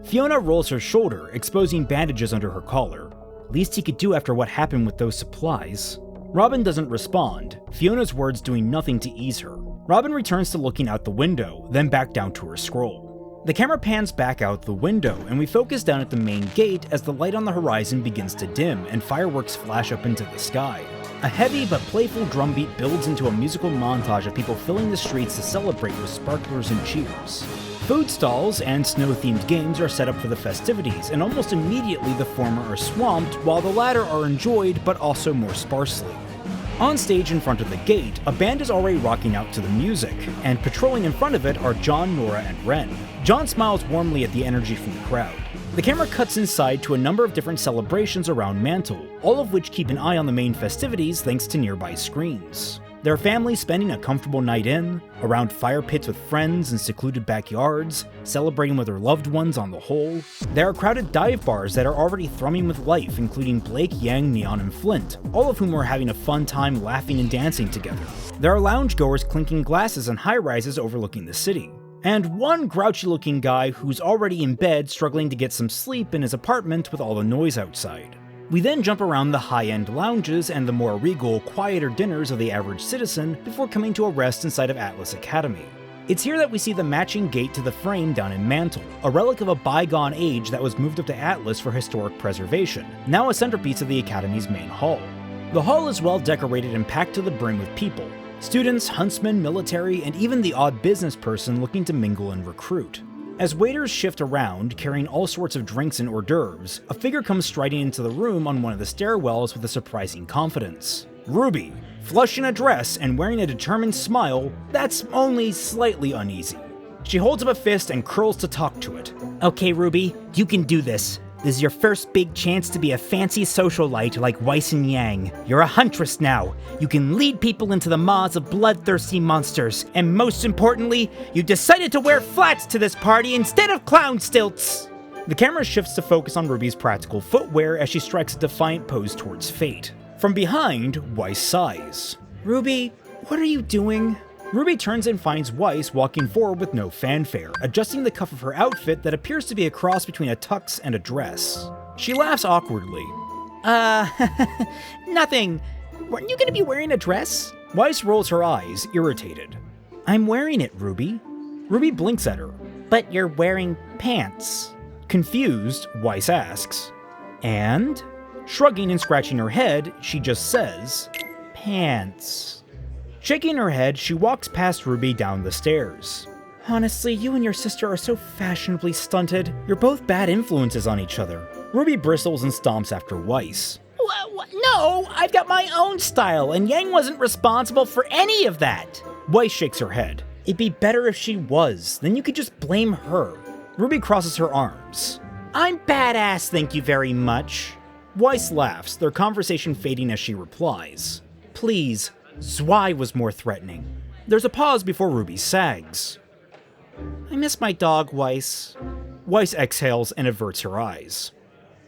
Fiona rolls her shoulder, exposing bandages under her collar. "Least he could do after what happened with those supplies." Robin doesn't respond, Fiona's words doing nothing to ease her. Robin returns to looking out the window, then back down to her scroll.
The camera pans back out the window, and we focus down at the main gate as the light on the horizon begins to dim and fireworks flash up into the sky. A heavy but playful drumbeat builds into a musical montage of people filling the streets to celebrate with sparklers and cheers. Food stalls and snow-themed games are set up for the festivities, and almost immediately the former are swamped, while the latter are enjoyed but also more sparsely. On stage in front of the gate, a band is already rocking out to the music, and patrolling in front of it are John, Nora, and Ren. John smiles warmly at the energy from the crowd. The camera cuts inside to a number of different celebrations around Mantel, all of which keep an eye on the main festivities thanks to nearby screens. There are families spending a comfortable night in, around fire pits with friends in secluded backyards, celebrating with their loved ones on the whole. There are crowded dive bars that are already thrumming with life, including Blake, Yang, Neon, and Flint, all of whom are having a fun time laughing and dancing together. There are loungegoers clinking glasses on high-rises overlooking the city. And one grouchy-looking guy who's already in bed struggling to get some sleep in his apartment with all the noise outside. We then jump around the high-end lounges and the more regal, quieter dinners of the average citizen before coming to a rest inside of Atlas Academy. It's here that we see the matching gate to the frame down in Mantel, a relic of a bygone age that was moved up to Atlas for historic preservation, now a centerpiece of the Academy's main hall. The hall is well decorated and packed to the brim with people. Students, huntsmen, military, and even the odd business person looking to mingle and recruit. As waiters shift around, carrying all sorts of drinks and hors d'oeuvres, a figure comes striding into the room on one of the stairwells with a surprising confidence. RWBY, flush in a dress and wearing a determined smile that's only slightly uneasy. She holds up a fist and curls to talk to it.
Okay, RWBY, you can do this. This is your first big chance to be a fancy socialite like Weiss and Yang. You're a huntress now. You can lead people into the maws of bloodthirsty monsters. And most importantly, you decided to wear flats to this party instead of clown stilts.
The camera shifts to focus on RWBY's practical footwear as she strikes a defiant pose towards fate. From behind, Weiss sighs.
RWBY, what are you doing?
RWBY turns and finds Weiss walking forward with no fanfare, adjusting the cuff of her outfit that appears to be a cross between a tux and a dress. She laughs awkwardly.
Nothing. Weren't you gonna be wearing a dress?
Weiss rolls her eyes, irritated.
I'm wearing it, RWBY.
RWBY blinks at her.
But you're wearing pants.
Confused, Weiss asks.
And?
Shrugging and scratching her head, she just says,
Pants.
Shaking her head, she walks past RWBY down the stairs.
Honestly, you and your sister are so fashionably stunted. You're both bad influences on each other.
RWBY bristles and stomps after Weiss.
No, I've got my own style, and Yang wasn't responsible for any of that.
Weiss shakes her head.
It'd be better if she was. Then you could just blame her.
RWBY crosses her arms.
I'm badass, thank you very much.
Weiss laughs, their conversation fading as she replies.
Please. Zwei was more threatening.
There's a pause before RWBY sags.
I miss my dog, Weiss.
Weiss exhales and averts her eyes.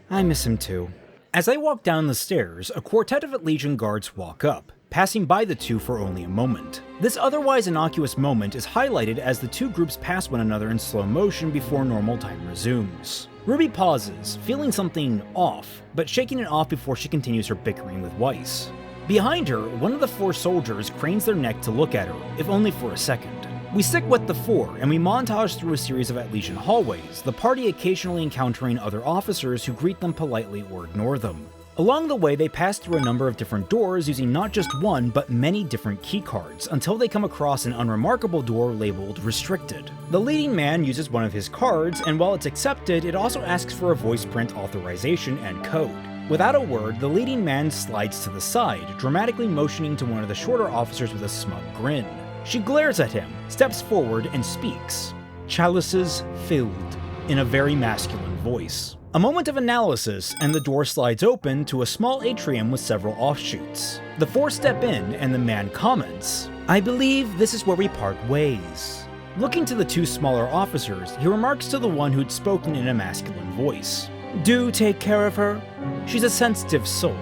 I miss him too.
As they walk down the stairs, a quartet of Legion guards walk up, passing by the two for only a moment. This otherwise innocuous moment is highlighted as the two groups pass one another in slow motion before normal time resumes. RWBY pauses, feeling something off, but shaking it off before she continues her bickering with Weiss. Behind her, one of the four soldiers cranes their neck to look at her, if only for a second. We stick with the four, and we montage through a series of Legion hallways, the party occasionally encountering other officers who greet them politely or ignore them. Along the way, they pass through a number of different doors using not just one, but many different keycards, until they come across an unremarkable door labeled Restricted. The leading man uses one of his cards, and while it's accepted, it also asks for a voice print authorization and code. Without a word, the leading man slides to the side, dramatically motioning to one of the shorter officers with a smug grin. She glares at him, steps forward, and speaks. Chalices filled, in a very masculine voice. A moment of analysis, and the door slides open to a small atrium with several offshoots. The four step in, and the man comments,
I believe this is where we part ways.
Looking to the two smaller officers, he remarks to the one who'd spoken in a masculine voice.
Do take care of her.
She's a sensitive soul.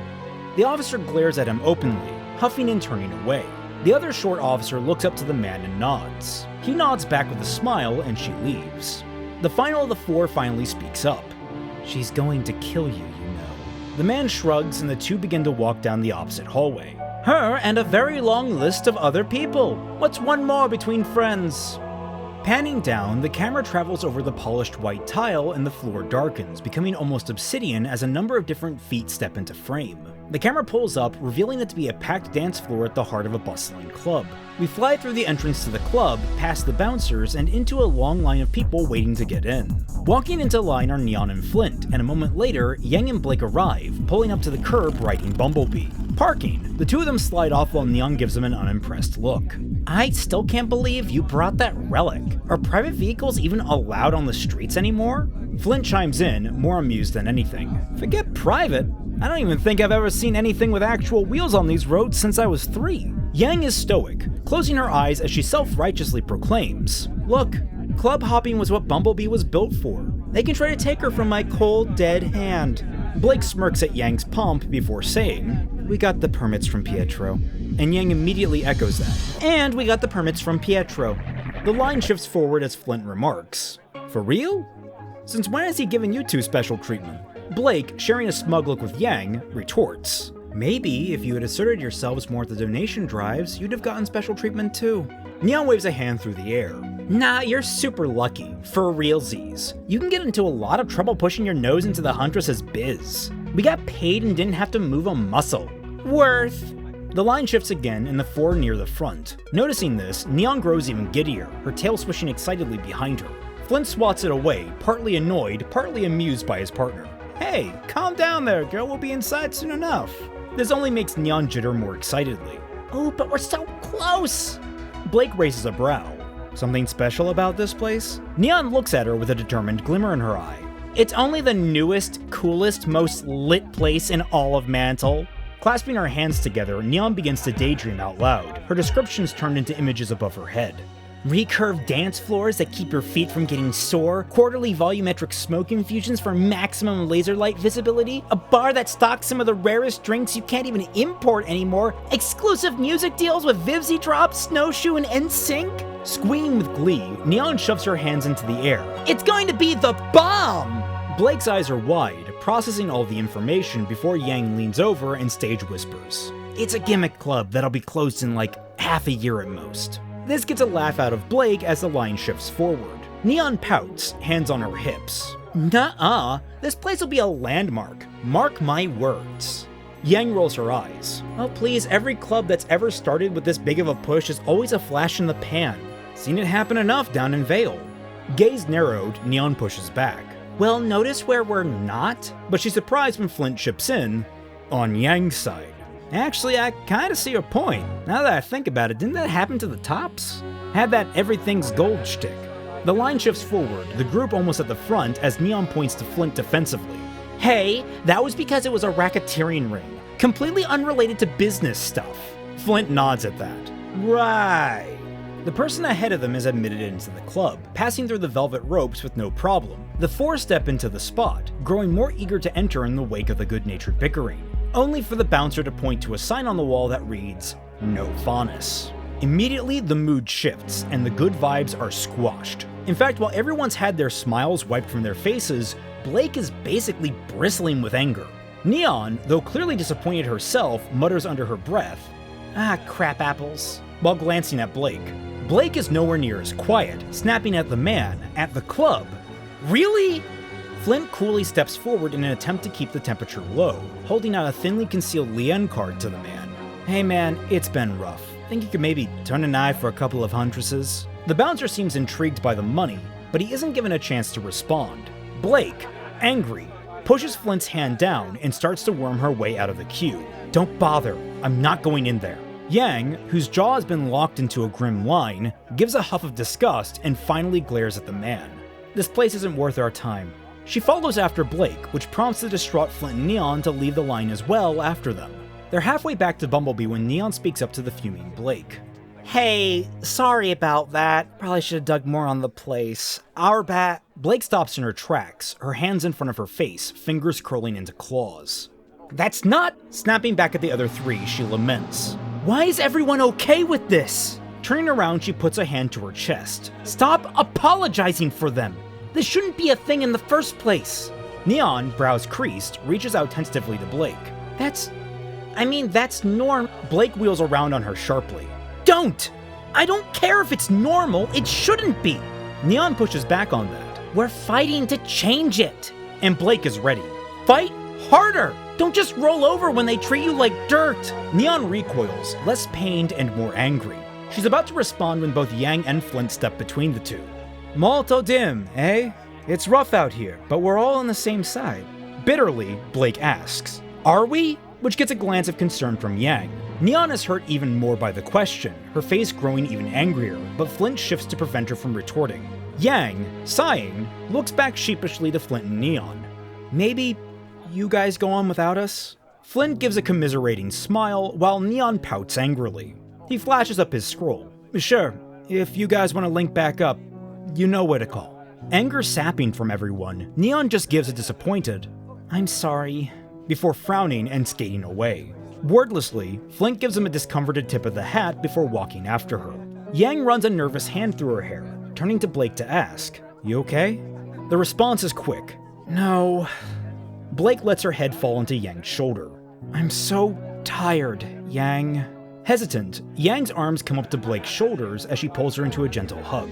The officer glares at him openly, huffing and turning away. The other short officer looks up to the man and nods. He nods back with a smile and she leaves. The final of the four finally speaks up.
She's going to kill you, you know.
The man shrugs and the two begin to walk down the opposite hallway.
Her and a very long list of other people. What's one more between friends?
Panning down, the camera travels over the polished white tile and the floor darkens, becoming almost obsidian as a number of different feet step into frame. The camera pulls up, revealing it to be a packed dance floor at the heart of a bustling club. We fly through the entrance to the club, past the bouncers, and into a long line of people waiting to get in. Walking into line are Neon and Flint, and a moment later, Yang and Blake arrive, pulling up to the curb riding Bumblebee. Parking, the two of them slide off while Neon gives them an unimpressed look.
I still can't believe you brought that relic. Are private vehicles even allowed on the streets anymore?
Flint chimes in, more amused than anything. Forget private. I don't even think I've ever seen anything with actual wheels on these roads since I was 3. Yang is stoic, closing her eyes as she self-righteously proclaims, "Look, club hopping was what Bumblebee was built for. They can try to take her from my cold, dead hand." Blake smirks at Yang's pomp before saying, "We got the permits from Pietro." And Yang immediately echoes that. "And we got the permits from Pietro." The line shifts forward as Flint remarks, "For real? Since when has he given you two special treatment?" Blake, sharing a smug look with Yang, retorts, "Maybe if you had asserted yourselves more at the donation drives, you'd have gotten special treatment too." Neon waves a hand through the air.
Nah, you're super lucky. For realsies. You can get into a lot of trouble pushing your nose into the Huntress's biz. We got paid and didn't have to move a muscle. Worth.
The line shifts again in the four near the front. Noticing this, Neon grows even giddier, her tail swishing excitedly behind her. Flint swats it away, partly annoyed, partly amused by his partner. "Hey, calm down there, girl, we'll be inside soon enough." This only makes Neon jitter more excitedly.
"Oh, but we're so close!"
Blake raises a brow. "Something special about this place?" Neon looks at her with a determined glimmer in her eye.
"It's only the newest, coolest, most lit place in all of Mantel."
Clasping her hands together, Neon begins to daydream out loud, her descriptions turned into images above her head.
Recurved dance floors that keep your feet from getting sore, quarterly volumetric smoke infusions for maximum laser light visibility, a bar that stocks some of the rarest drinks you can't even import anymore, exclusive music deals with Vivzy Drop, Snowshoe, and NSYNC.
Squealing with glee, Neon shoves her hands into the air.
"It's going to be the bomb!"
Blake's eyes are wide, processing all the information before Yang leans over and stage whispers, "It's a gimmick club that'll be closed in like half a year at most." This gets a laugh out of Blake as the line shifts forward. Neon pouts, hands on her hips.
"Nuh-uh, this place will be a landmark. Mark my words."
Yang rolls her eyes.
"Oh please, every club that's ever started with this big of a push is always a flash in the pan.
Seen it happen enough down in Vale." Gaze narrowed, Neon pushes back.
"Well, notice where we're not?"
But she's surprised when Flint chips in, on Yang's side. "Actually, I kinda see your point. Now that I think about it, didn't that happen to the Tops? Had that everything's gold shtick." The line shifts forward, the group almost at the front as Neon points to Flint defensively.
"Hey, that was because it was a racketeering ring. Completely unrelated to business stuff."
Flint nods at that. "Right." The person ahead of them is admitted into the club, passing through the velvet ropes with no problem. The four step into the spot, growing more eager to enter in the wake of the good-natured bickering, only for the bouncer to point to a sign on the wall that reads, "No Faunus." Immediately, the mood shifts, and the good vibes are squashed. In fact, while everyone's had their smiles wiped from their faces, Blake is basically bristling with anger. Neon, though clearly disappointed herself, mutters under her breath,
"Ah, crap apples,"
while glancing at Blake. Blake is nowhere near as quiet, snapping at the man, at the club.
"Really?"
Flint coolly steps forward in an attempt to keep the temperature low, holding out a thinly concealed Lien card to the man. "Hey man, it's been rough. Think you could maybe turn an eye for a couple of huntresses?" The bouncer seems intrigued by the money, but he isn't given a chance to respond. Blake, angry, pushes Flint's hand down and starts to worm her way out of the queue. "Don't bother, I'm not going in there." Yang, whose jaw has been locked into a grim line, gives a huff of disgust and finally glares at the man. "This place isn't worth our time." She follows after Blake, which prompts the distraught Flint and Neon to leave the line as well after them. They're halfway back to Bumblebee when Neon speaks up to the fuming Blake.
"Hey, sorry about that. Probably should have dug more on the place. Our bat..."
Blake stops in her tracks, her hands in front of her face, fingers curling into claws.
"That's not..."
Snapping back at the other three, she laments.
"Why is everyone okay with this?"
Turning around, she puts a hand to her chest.
"Stop apologizing for them. This shouldn't be a thing in the first place."
Neon, brows creased, reaches out tentatively to Blake.
That's norm..."
Blake wheels around on her sharply.
"Don't!" I don't care if it's normal, it shouldn't be.
Neon pushes back on that.
We're fighting to change it.
And Blake is ready.
Fight harder. Don't just roll over when they treat you like dirt.
Neon recoils, less pained and more angry. She's about to respond when both Yang and Flint step between the two.
Molto dim, eh? It's rough out here, but we're all on the same side.
Bitterly, Blake asks, "Are we?" Which gets a glance of concern from Yang. Neon is hurt even more by the question, her face growing even angrier, but Flint shifts to prevent her from retorting. Yang, sighing, looks back sheepishly to Flint and Neon.
Maybe you guys go on without us?
Flint gives a commiserating smile, while Neon pouts angrily. He flashes up his scroll.
Sure, if you guys want to link back up, you know where to call.
Anger sapping from everyone, Neon just gives a disappointed,
"I'm sorry,"
before frowning and skating away. Wordlessly, Flint gives him a discomforted tip of the hat before walking after her. Yang runs a nervous hand through her hair, turning to Blake to ask, "You okay?" The response is quick.
"No."
Blake lets her head fall into Yang's shoulder.
"I'm so tired, Yang."
Hesitant, Yang's arms come up to Blake's shoulders as she pulls her into a gentle hug.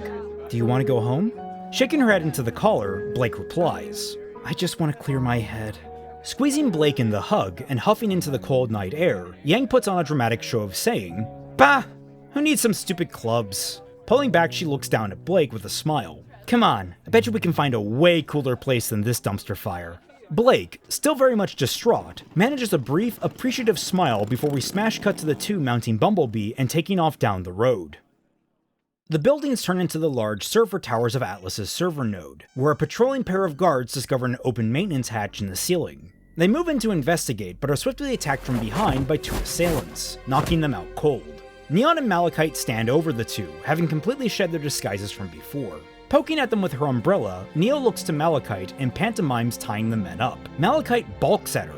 "Do you want to go home?"
Shaking her head into the collar, Blake replies,
"I just want to clear my head."
Squeezing Blake in the hug and huffing into the cold night air, Yang puts on a dramatic show of saying,
"Bah!
Who needs some stupid clubs?" Pulling back, she looks down at Blake with a smile.
"Come on, I bet you we can find a way cooler place than this dumpster fire."
Blake, still very much distraught, manages a brief, appreciative smile before we smash cut to the two mounting Bumblebee and taking off down the road. The buildings turn into the large server towers of Atlas's server node, where a patrolling pair of guards discover an open maintenance hatch in the ceiling. They move in to investigate, but are swiftly attacked from behind by two assailants, knocking them out cold. Neon and Malachite stand over the two, having completely shed their disguises from before. Poking at them with her umbrella, Neo looks to Malachite and pantomimes tying the men up. Malachite balks at her.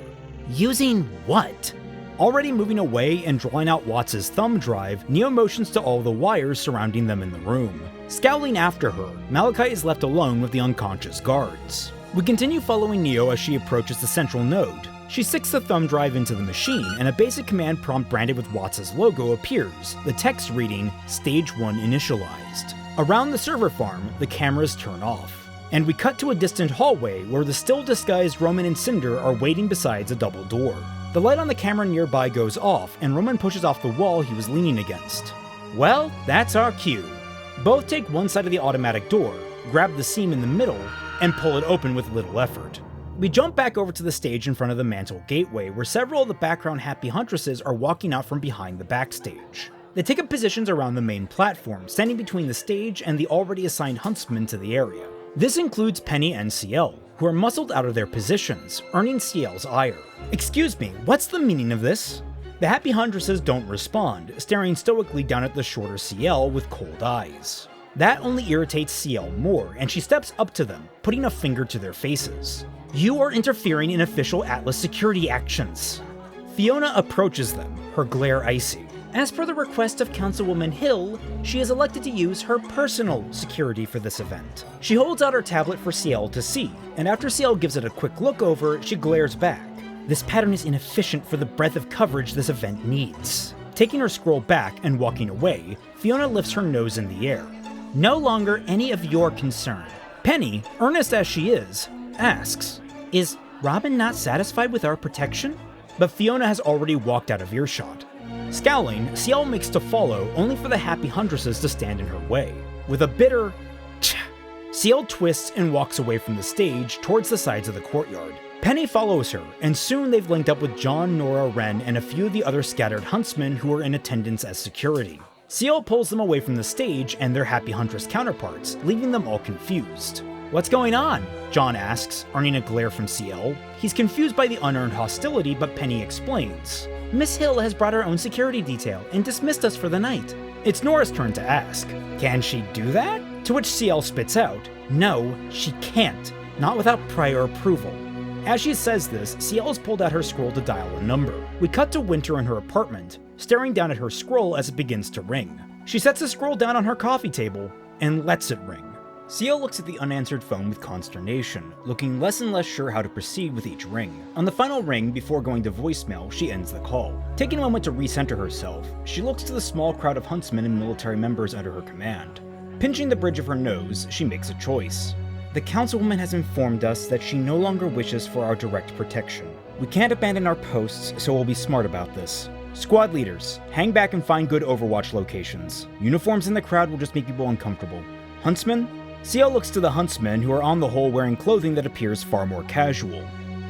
Using what?
Already moving away and drawing out Watts' thumb drive, Neo motions to all the wires surrounding them in the room. Scowling after her, Malachite is left alone with the unconscious guards. We continue following Neo as she approaches the central node. She sticks the thumb drive into the machine, and a basic command prompt branded with Watts' logo appears, the text reading, Stage 1 initialized. Around the server farm, the cameras turn off. And we cut to a distant hallway where the still disguised Roman and Cinder are waiting besides a double door. The light on the camera nearby goes off, and Roman pushes off the wall he was leaning against. Well, that's our cue. Both take one side of the automatic door, grab the seam in the middle, and pull it open with little effort. We jump back over to the stage in front of the Mantel gateway, where several of the background happy huntresses are walking out from behind the backstage. They take up positions around the main platform, standing between the stage and the already assigned huntsmen to the area. This includes Penny and CL, who are muscled out of their positions, earning CL's ire. "Excuse me, what's the meaning of this?" The happy huntresses don't respond, staring stoically down at the shorter CL with cold eyes. That only irritates CL more, and she steps up to them, putting a finger to their faces. "You are interfering in official Atlas security actions." Fiona approaches them, her glare icy.
As per the request of Councilwoman Hill, she has elected to use her personal security for this event.
She holds out her tablet for CL to see, and after CL gives it a quick look over, she glares back.
"This pattern is inefficient for the breadth of coverage this event needs."
Taking her scroll back and walking away, Fiona lifts her nose in the air.
"No longer any of your concern."
Penny, earnest as she is, asks,
"Is Robin not satisfied with our protection?"
But Fiona has already walked out of earshot. Scowling, CL makes to follow, only for the happy huntresses to stand in her way. With a bitter tch, CL twists and walks away from the stage towards the sides of the courtyard. Penny follows her, and soon they've linked up with John, Nora, Ren, and a few of the other scattered huntsmen who are in attendance as security. CL pulls them away from the stage and their happy huntress counterparts, leaving them all confused. "What's going on?" John asks, earning a glare from CL. He's confused by the unearned hostility, but Penny explains.
"Miss Hill has brought her own security detail and dismissed us for the night."
It's Nora's turn to ask, "Can she do that?" To which CL spits out, "No, she can't. Not without prior approval." As she says this, CL has pulled out her scroll to dial a number. We cut to Winter in her apartment, staring down at her scroll as it begins to ring. She sets the scroll down on her coffee table and lets it ring. CL looks at the unanswered phone with consternation, looking less and less sure how to proceed with each ring. On the final ring, before going to voicemail, she ends the call. Taking a moment to recenter herself, she looks to the small crowd of huntsmen and military members under her command. Pinching the bridge of her nose, she makes a choice. The councilwoman has informed us that she no longer wishes for our direct protection. We can't abandon our posts, so we'll be smart about this. Squad leaders, hang back and find good overwatch locations. Uniforms in the crowd will just make people uncomfortable. Huntsmen? CL looks to the huntsmen, who are on the whole wearing clothing that appears far more casual.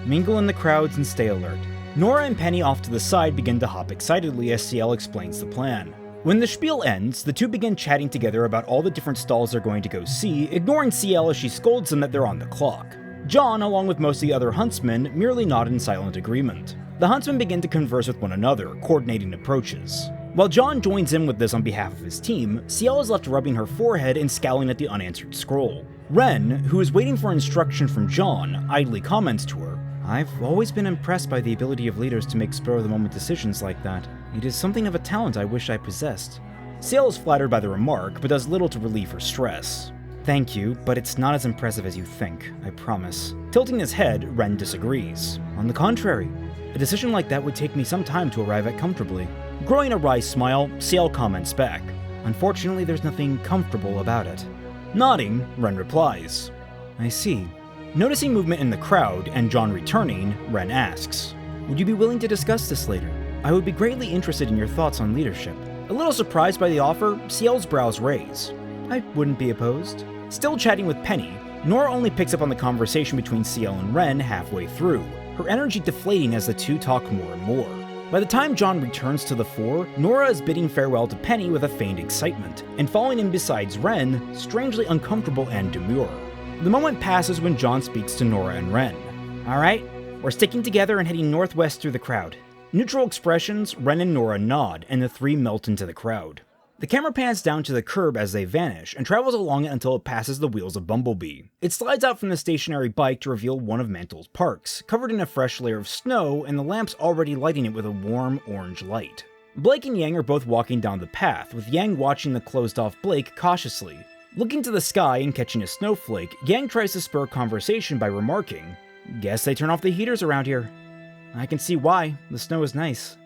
Mingle in the crowds and stay alert. Nora and Penny off to the side begin to hop excitedly as CL explains the plan. When the spiel ends, the two begin chatting together about all the different stalls they're going to go see, ignoring CL as she scolds them that they're on the clock. John, along with most of the other huntsmen, merely nod in silent agreement. The huntsmen begin to converse with one another, coordinating approaches. While John joins in with this on behalf of his team, CL is left rubbing her forehead and scowling at the unanswered scroll. Ren, who is waiting for instruction from John, idly comments to her,
I've always been impressed by the ability of leaders to make spur-of-the-moment decisions like that. It is something of a talent I wish I possessed.
CL is flattered by the remark, but does little to relieve her stress.
Thank you, but it's not as impressive as you think, I promise.
Tilting his head, Ren disagrees.
On the contrary, a decision like that would take me some time to arrive at comfortably.
Growing a wry smile, CL comments back.
Unfortunately, there's nothing comfortable about it.
Nodding, Ren replies.
I see.
Noticing movement in the crowd and John returning, Ren asks,
Would you be willing to discuss this later? I would be greatly interested in your thoughts on leadership.
A little surprised by the offer, CL's brows raise.
I wouldn't be opposed.
Still chatting with Penny, Nora only picks up on the conversation between CL and Ren halfway through, her energy deflating as the two talk more and more. By the time John returns to the fore, Nora is bidding farewell to Penny with a feigned excitement, and falling in besides Ren, strangely uncomfortable and demure. The moment passes when John speaks to Nora and Ren.
Alright, we're sticking together and heading northwest through the crowd.
Neutral expressions, Ren and Nora nod, and the three melt into the crowd. The camera pans down to the curb as they vanish, and travels along it until it passes the wheels of Bumblebee. It slides out from the stationary bike to reveal one of Mantel's parks, covered in a fresh layer of snow, and the lamps already lighting it with a warm orange light. Blake and Yang are both walking down the path, with Yang watching the closed-off Blake cautiously. Looking to the sky and catching a snowflake, Yang tries to spur conversation by remarking, "Guess they turn off the heaters around here. I can see why, the snow is nice."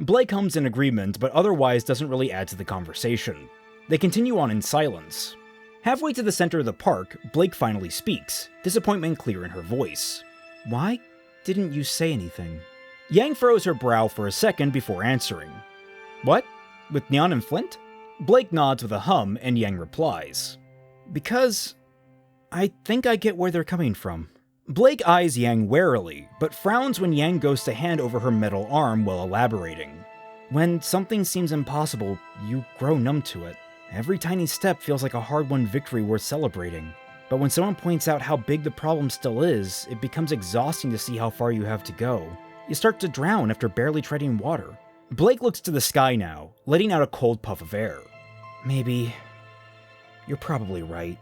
Blake hums in agreement, but otherwise doesn't really add to the conversation. They continue on in silence. Halfway to the center of the park, Blake finally speaks, disappointment clear in her voice.
Why didn't you say anything?
Yang furrows her brow for a second before answering. What? With Neon and Flint? Blake nods with a hum, and Yang replies.
Because I think I get where they're coming from.
Blake eyes Yang warily, but frowns when Yang goes to hand over her metal arm while elaborating.
When something seems impossible, you grow numb to it. Every tiny step feels like a hard-won victory worth celebrating. But when someone points out how big the problem still is, it becomes exhausting to see how far you have to go. You start to drown after barely treading water.
Blake looks to the sky now, letting out a cold puff of air.
Maybe. You're probably right.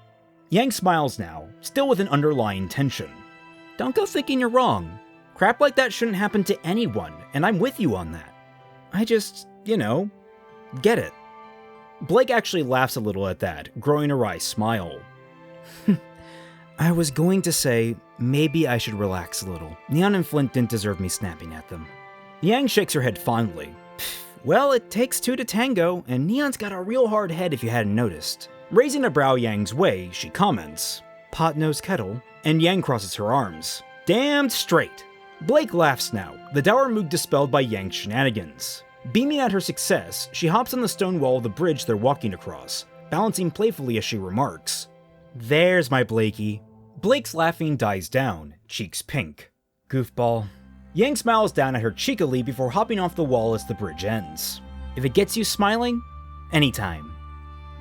Yang smiles now, still with an underlying tension.
Don't go thinking you're wrong.
Crap like that shouldn't happen to anyone, and I'm with you on that.
I just, get it.
Blake actually laughs a little at that, growing a wry smile.
I was going to say, maybe I should relax a little. Neon and Flint didn't deserve me snapping at them.
Yang shakes her head fondly.
Well, it takes two to tango, and Neon's got a real hard head if you hadn't noticed.
Raising a brow Yang's way, she comments.
Pot nose kettle.
And Yang crosses her arms. Damned straight. Blake laughs now, the dour mood dispelled by Yang's shenanigans. Beaming at her success, she hops on the stone wall of the bridge they're walking across, balancing playfully as she remarks, "There's my Blakey." Blake's laughing dies down, cheeks pink.
Goofball.
Yang smiles down at her cheekily before hopping off the wall as the bridge ends. If it gets you smiling, anytime.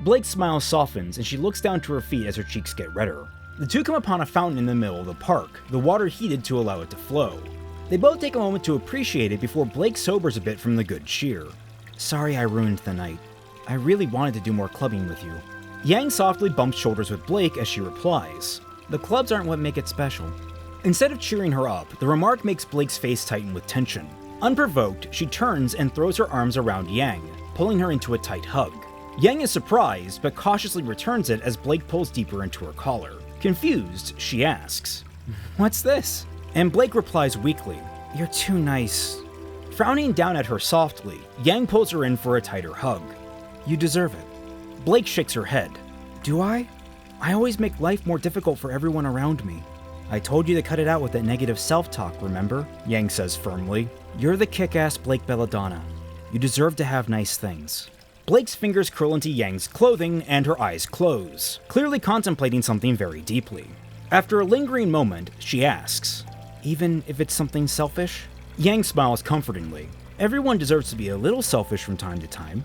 Blake's smile softens and she looks down to her feet as her cheeks get redder. The two come upon a fountain in the middle of the park, the water heated to allow it to flow. They both take a moment to appreciate it before Blake sobers a bit from the good cheer.
Sorry I ruined the night. I really wanted to do more clubbing with you.
Yang softly bumps shoulders with Blake as she replies.
The clubs aren't what make it special.
Instead of cheering her up, the remark makes Blake's face tighten with tension. Unprovoked, she turns and throws her arms around Yang, pulling her into a tight hug. Yang is surprised, but cautiously returns it as Blake pulls deeper into her collar. Confused, she asks, "What's this?" And Blake replies weakly, "You're too nice." Frowning down at her softly, Yang pulls her in for a tighter hug. "You deserve it." Blake shakes her head. "Do I? I always make life more difficult for everyone around me." "I told you to cut it out with that negative self-talk, remember?" Yang says firmly. "You're the kick-ass Blake Belladonna. You deserve to have nice things." Blake's fingers curl into Yang's clothing and her eyes close, clearly contemplating something very deeply. After a lingering moment, she asks, "Even if it's something selfish?" Yang smiles comfortingly. Everyone deserves to be a little selfish from time to time.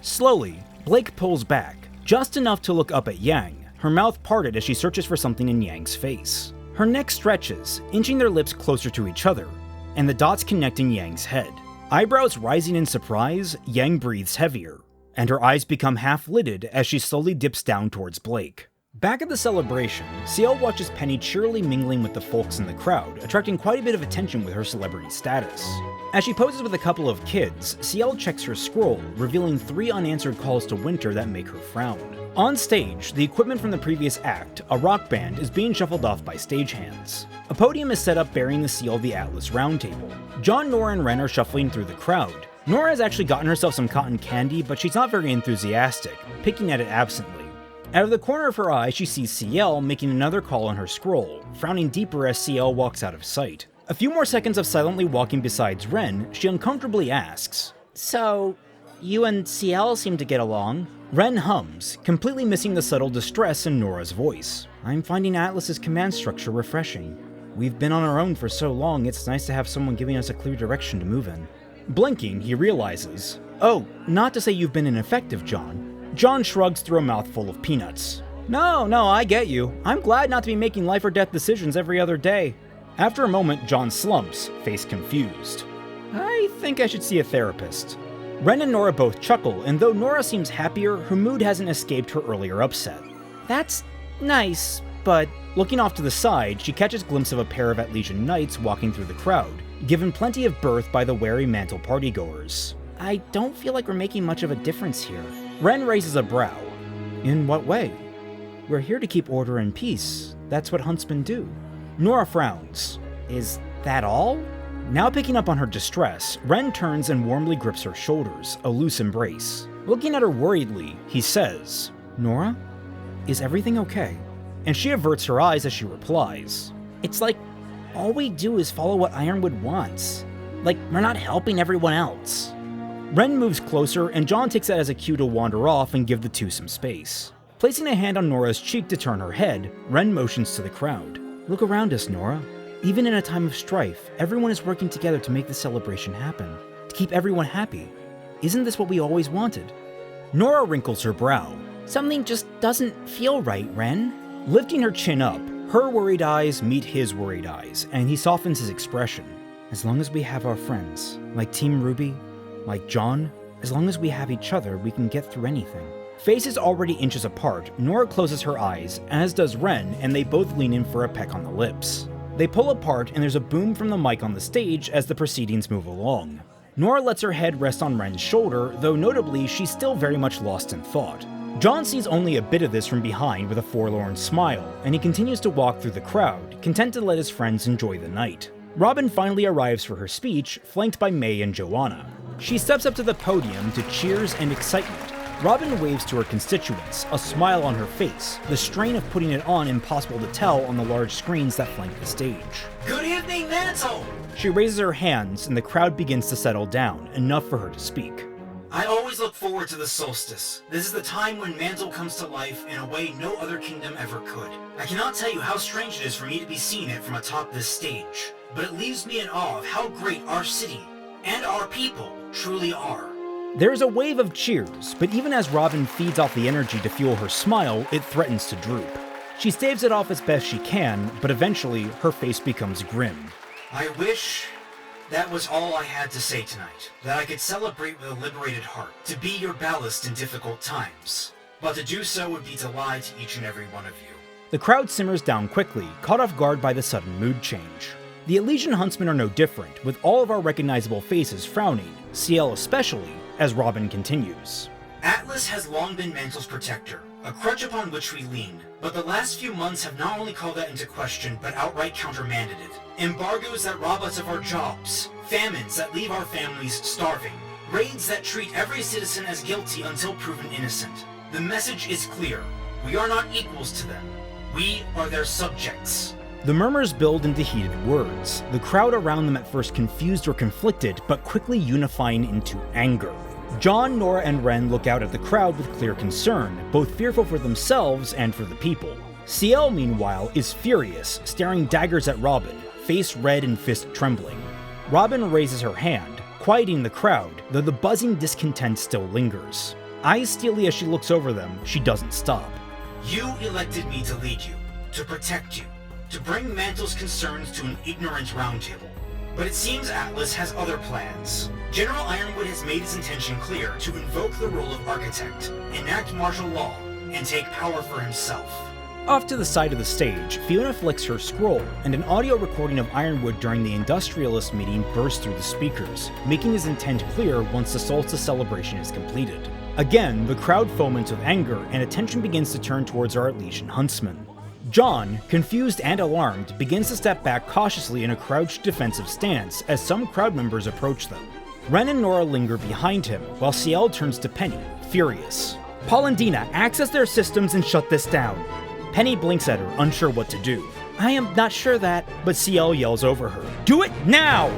Slowly, Blake pulls back, just enough to look up at Yang, her mouth parted as she searches for something in Yang's face. Her neck stretches, inching their lips closer to each other, and the dots connecting Yang's head. Eyebrows rising in surprise, Yang breathes heavier, and her eyes become half-lidded as she slowly dips down towards Blake. Back at the celebration, CL watches Penny cheerily mingling with the folks in the crowd, attracting quite a bit of attention with her celebrity status. As she poses with a couple of kids, CL checks her scroll, revealing 3 unanswered calls to Winter that make her frown. On stage, the equipment from the previous act, a rock band, is being shuffled off by stagehands. A podium is set up bearing the seal of the Atlas Roundtable. John, Nora, and Ren are shuffling through the crowd. Nora has actually gotten herself some cotton candy, but she's not very enthusiastic, picking at it absently. Out of the corner of her eye, she sees CL making another call on her scroll, frowning deeper as CL walks out of sight. A few more seconds of silently walking beside Ren, she uncomfortably asks,
"So, you and CL seem to get along?"
Ren hums, completely missing the subtle distress in Nora's voice.
"I'm finding Atlas's command structure refreshing. We've been on our own for so long, it's nice to have someone giving us a clear direction to move in."
Blinking, he realizes,
"Oh, not to say you've been ineffective, John."
John shrugs through a mouthful of peanuts.
No, I get you. I'm glad not to be making life or death decisions every other day."
After a moment, John slumps, face confused.
"I think I should see a therapist."
Ren and Nora both chuckle, and though Nora seems happier, her mood hasn't escaped her earlier upset.
"That's nice, but..."
Looking off to the side, she catches a glimpse of a pair of Atlesian knights walking through the crowd, given plenty of berth by the wary Mantel partygoers.
"I don't feel like we're making much of a difference here."
Ren raises a brow.
"In what way?" "We're here to keep order and peace. That's what huntsmen do."
Nora frowns.
"Is that all?"
Now picking up on her distress, Ren turns and warmly grips her shoulders, a loose embrace. Looking at her worriedly, he says,
"Nora, is everything okay?"
And she averts her eyes as she replies,
"It's like all we do is follow what Ironwood wants. Like, we're not helping everyone else."
Ren moves closer, and John takes that as a cue to wander off and give the two some space. Placing a hand on Nora's cheek to turn her head, Ren motions to the crowd.
"Look around us, Nora. Even in a time of strife, everyone is working together to make the celebration happen, to keep everyone happy. Isn't this what we always wanted?"
Nora wrinkles her brow.
"Something just doesn't feel right, Ren."
Lifting her chin up, her worried eyes meet his worried eyes, and he softens his expression.
"As long as we have our friends, like Team RWBY, like John, as long as we have each other, we can get through anything."
Faces already inches apart, Nora closes her eyes, as does Ren, and they both lean in for a peck on the lips. They pull apart, and there's a boom from the mic on the stage as the proceedings move along. Nora lets her head rest on Ren's shoulder, though notably, she's still very much lost in thought. John sees only a bit of this from behind with a forlorn smile, and he continues to walk through the crowd, content to let his friends enjoy the night. Robin finally arrives for her speech, flanked by May and Joanna. She steps up to the podium to cheers and excitement. Robin waves to her constituents, a smile on her face, the strain of putting it on impossible to tell on the large screens that flank the stage.
Good evening, Mantel!
She raises her hands, and the crowd begins to settle down, enough for her to speak.
I always look forward to the Solstice. This is the time when Mantel comes to life in a way no other kingdom ever could. I cannot tell you how strange it is for me to be seeing it from atop this stage, but it leaves me in awe of how great our city and our people truly are.
There's a wave of cheers, but even as Robin feeds off the energy to fuel her smile, it threatens to droop. She staves it off as best she can, but eventually her face becomes grim.
I wish that was all I had to say tonight, that I could celebrate with a liberated heart, to be your ballast in difficult times. But to do so would be to lie to each and every one of you.
The crowd simmers down quickly, caught off guard by the sudden mood change. The Elysian Huntsmen are no different, with all of our recognizable faces frowning, CL especially, as Robin continues.
Atlas has long been Mantel's protector, a crutch upon which we lean, but the last few months have not only called that into question, but outright countermanded it. Embargoes that rob us of our jobs, famines that leave our families starving, raids that treat every citizen as guilty until proven innocent. The message is clear. We are not equals to them. We are their subjects.
The murmurs build into heated words, the crowd around them at first confused or conflicted, but quickly unifying into anger. John, Nora, and Ren look out at the crowd with clear concern, both fearful for themselves and for the people. CL, meanwhile, is furious, staring daggers at Robin, face red and fist trembling. Robin raises her hand, quieting the crowd, though the buzzing discontent still lingers. Eyes steely as she looks over them, she doesn't stop.
You elected me to lead you, to protect you, to bring Mantel's concerns to an ignorant roundtable. But it seems Atlas has other plans. General Ironwood has made his intention clear to invoke the role of architect, enact martial law, and take power for himself.
Off to the side of the stage, Fiona flicks her scroll, and an audio recording of Ironwood during the industrialist meeting bursts through the speakers, making his intent clear once the Solstice celebration is completed. Again, the crowd foments with anger, and attention begins to turn towards our Sketchy Huntsmen. John, confused and alarmed, begins to step back cautiously in a crouched defensive stance as some crowd members approach them. Ren and Nora linger behind him, while CL turns to Penny, furious. Paul and Dina, access their systems and shut this down. Penny blinks at her, unsure what to do. I am not sure that, but CL yells over her. Do it now!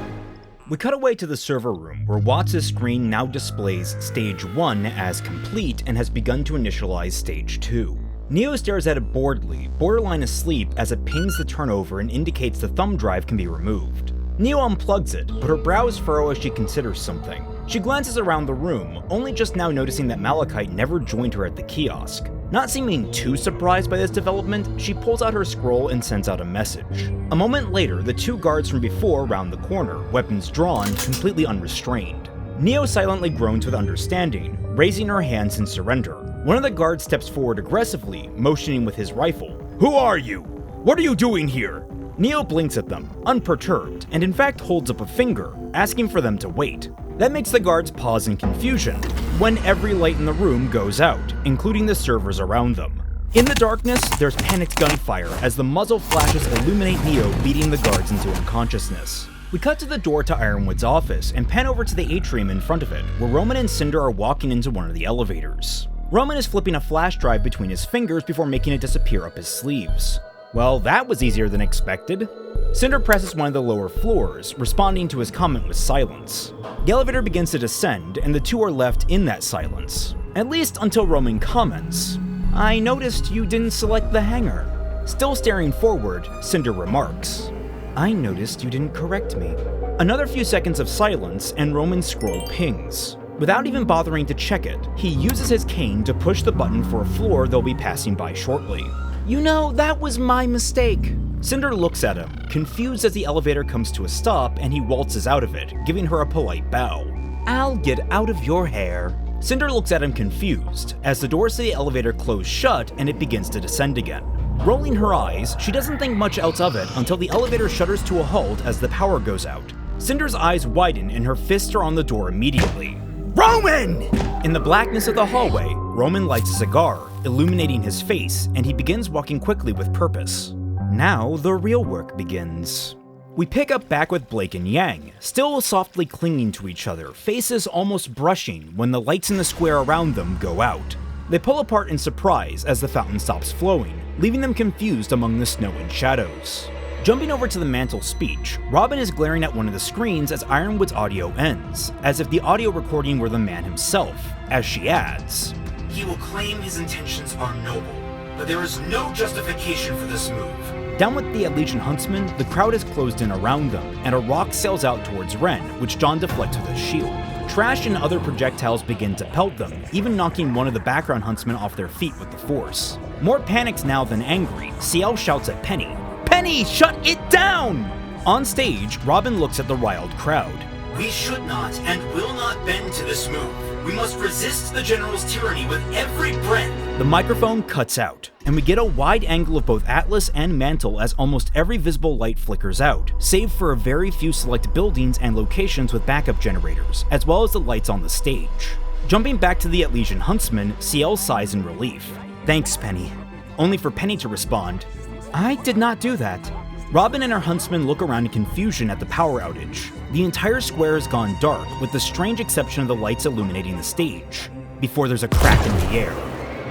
We cut away to the server room, where Watts' screen now displays Stage 1 as complete and has begun to initialize Stage 2. Neo stares at it boredly, borderline asleep as it pings the turnover and indicates the thumb drive can be removed. Neo unplugs it, but her brows furrow as she considers something. She glances around the room, only just now noticing that Malachite never joined her at the kiosk. Not seeming too surprised by this development, she pulls out her scroll and sends out a message. A moment later, the two guards from before round the corner, weapons drawn, completely unrestrained. Neo silently groans with understanding, raising her hands in surrender. One of the guards steps forward aggressively, motioning with his rifle. Who are you? What are you doing here? Neo blinks at them, unperturbed, and in fact holds up a finger, asking for them to wait. That makes the guards pause in confusion, when every light in the room goes out, including the servers around them. In the darkness, there's panicked gunfire as the muzzle flashes illuminate Neo, beating the guards into unconsciousness. We cut to the door to Ironwood's office and pan over to the atrium in front of it, where Roman and Cinder are walking into one of the elevators. Roman is flipping a flash drive between his fingers before making it disappear up his sleeves. Well, that was easier than expected. Cinder presses one of the lower floors, responding to his comment with silence. The elevator begins to descend, and the two are left in that silence. At least until Roman comments, I noticed you didn't select the hangar. Still staring forward, Cinder remarks, I noticed you didn't correct me. Another few seconds of silence, and Roman's scroll pings. Without even bothering to check it, he uses his cane to push the button for a floor they'll be passing by shortly. You know, that was my mistake. Cinder looks at him, confused as the elevator comes to a stop and he waltzes out of it, giving her a polite bow. I'll get out of your hair. Cinder looks at him confused, as the doors to the elevator close shut and it begins to descend again. Rolling her eyes, she doesn't think much else of it until the elevator shudders to a halt as the power goes out. Cinder's eyes widen and her fists are on the door immediately. Roman! In the blackness of the hallway, Roman lights a cigar, illuminating his face, and he begins walking quickly with purpose. Now the real work begins. We pick up back with Blake and Yang, still softly clinging to each other, faces almost brushing when the lights in the square around them go out. They pull apart in surprise as the fountain stops flowing, leaving them confused among the snow and shadows. Jumping over to the Mantel speech, Robin is glaring at one of the screens as Ironwood's audio ends, as if the audio recording were the man himself, as she adds,
He will claim his intentions are noble, but there is no justification for this move.
Down with the Sketchy Huntsmen, the crowd is closed in around them, and a rock sails out towards Ren, which John deflects with his shield. Trash and other projectiles begin to pelt them, even knocking one of the background huntsmen off their feet with the force. More panicked now than angry, CL shouts at Penny, Penny, shut it down! On stage, Robin looks at the riled crowd.
We should not and will not bend to this move. We must resist the General's tyranny with every breath.
The microphone cuts out, and we get a wide angle of both Atlas and Mantel as almost every visible light flickers out, save for a very few select buildings and locations with backup generators, as well as the lights on the stage. Jumping back to the Elysian Huntsman, CL sighs in relief. "Thanks, Penny." Only for Penny to respond, "I did not do that." Robin and her huntsman look around in confusion at the power outage. The entire square has gone dark, with the strange exception of the lights illuminating the stage, before there's a crack in the air.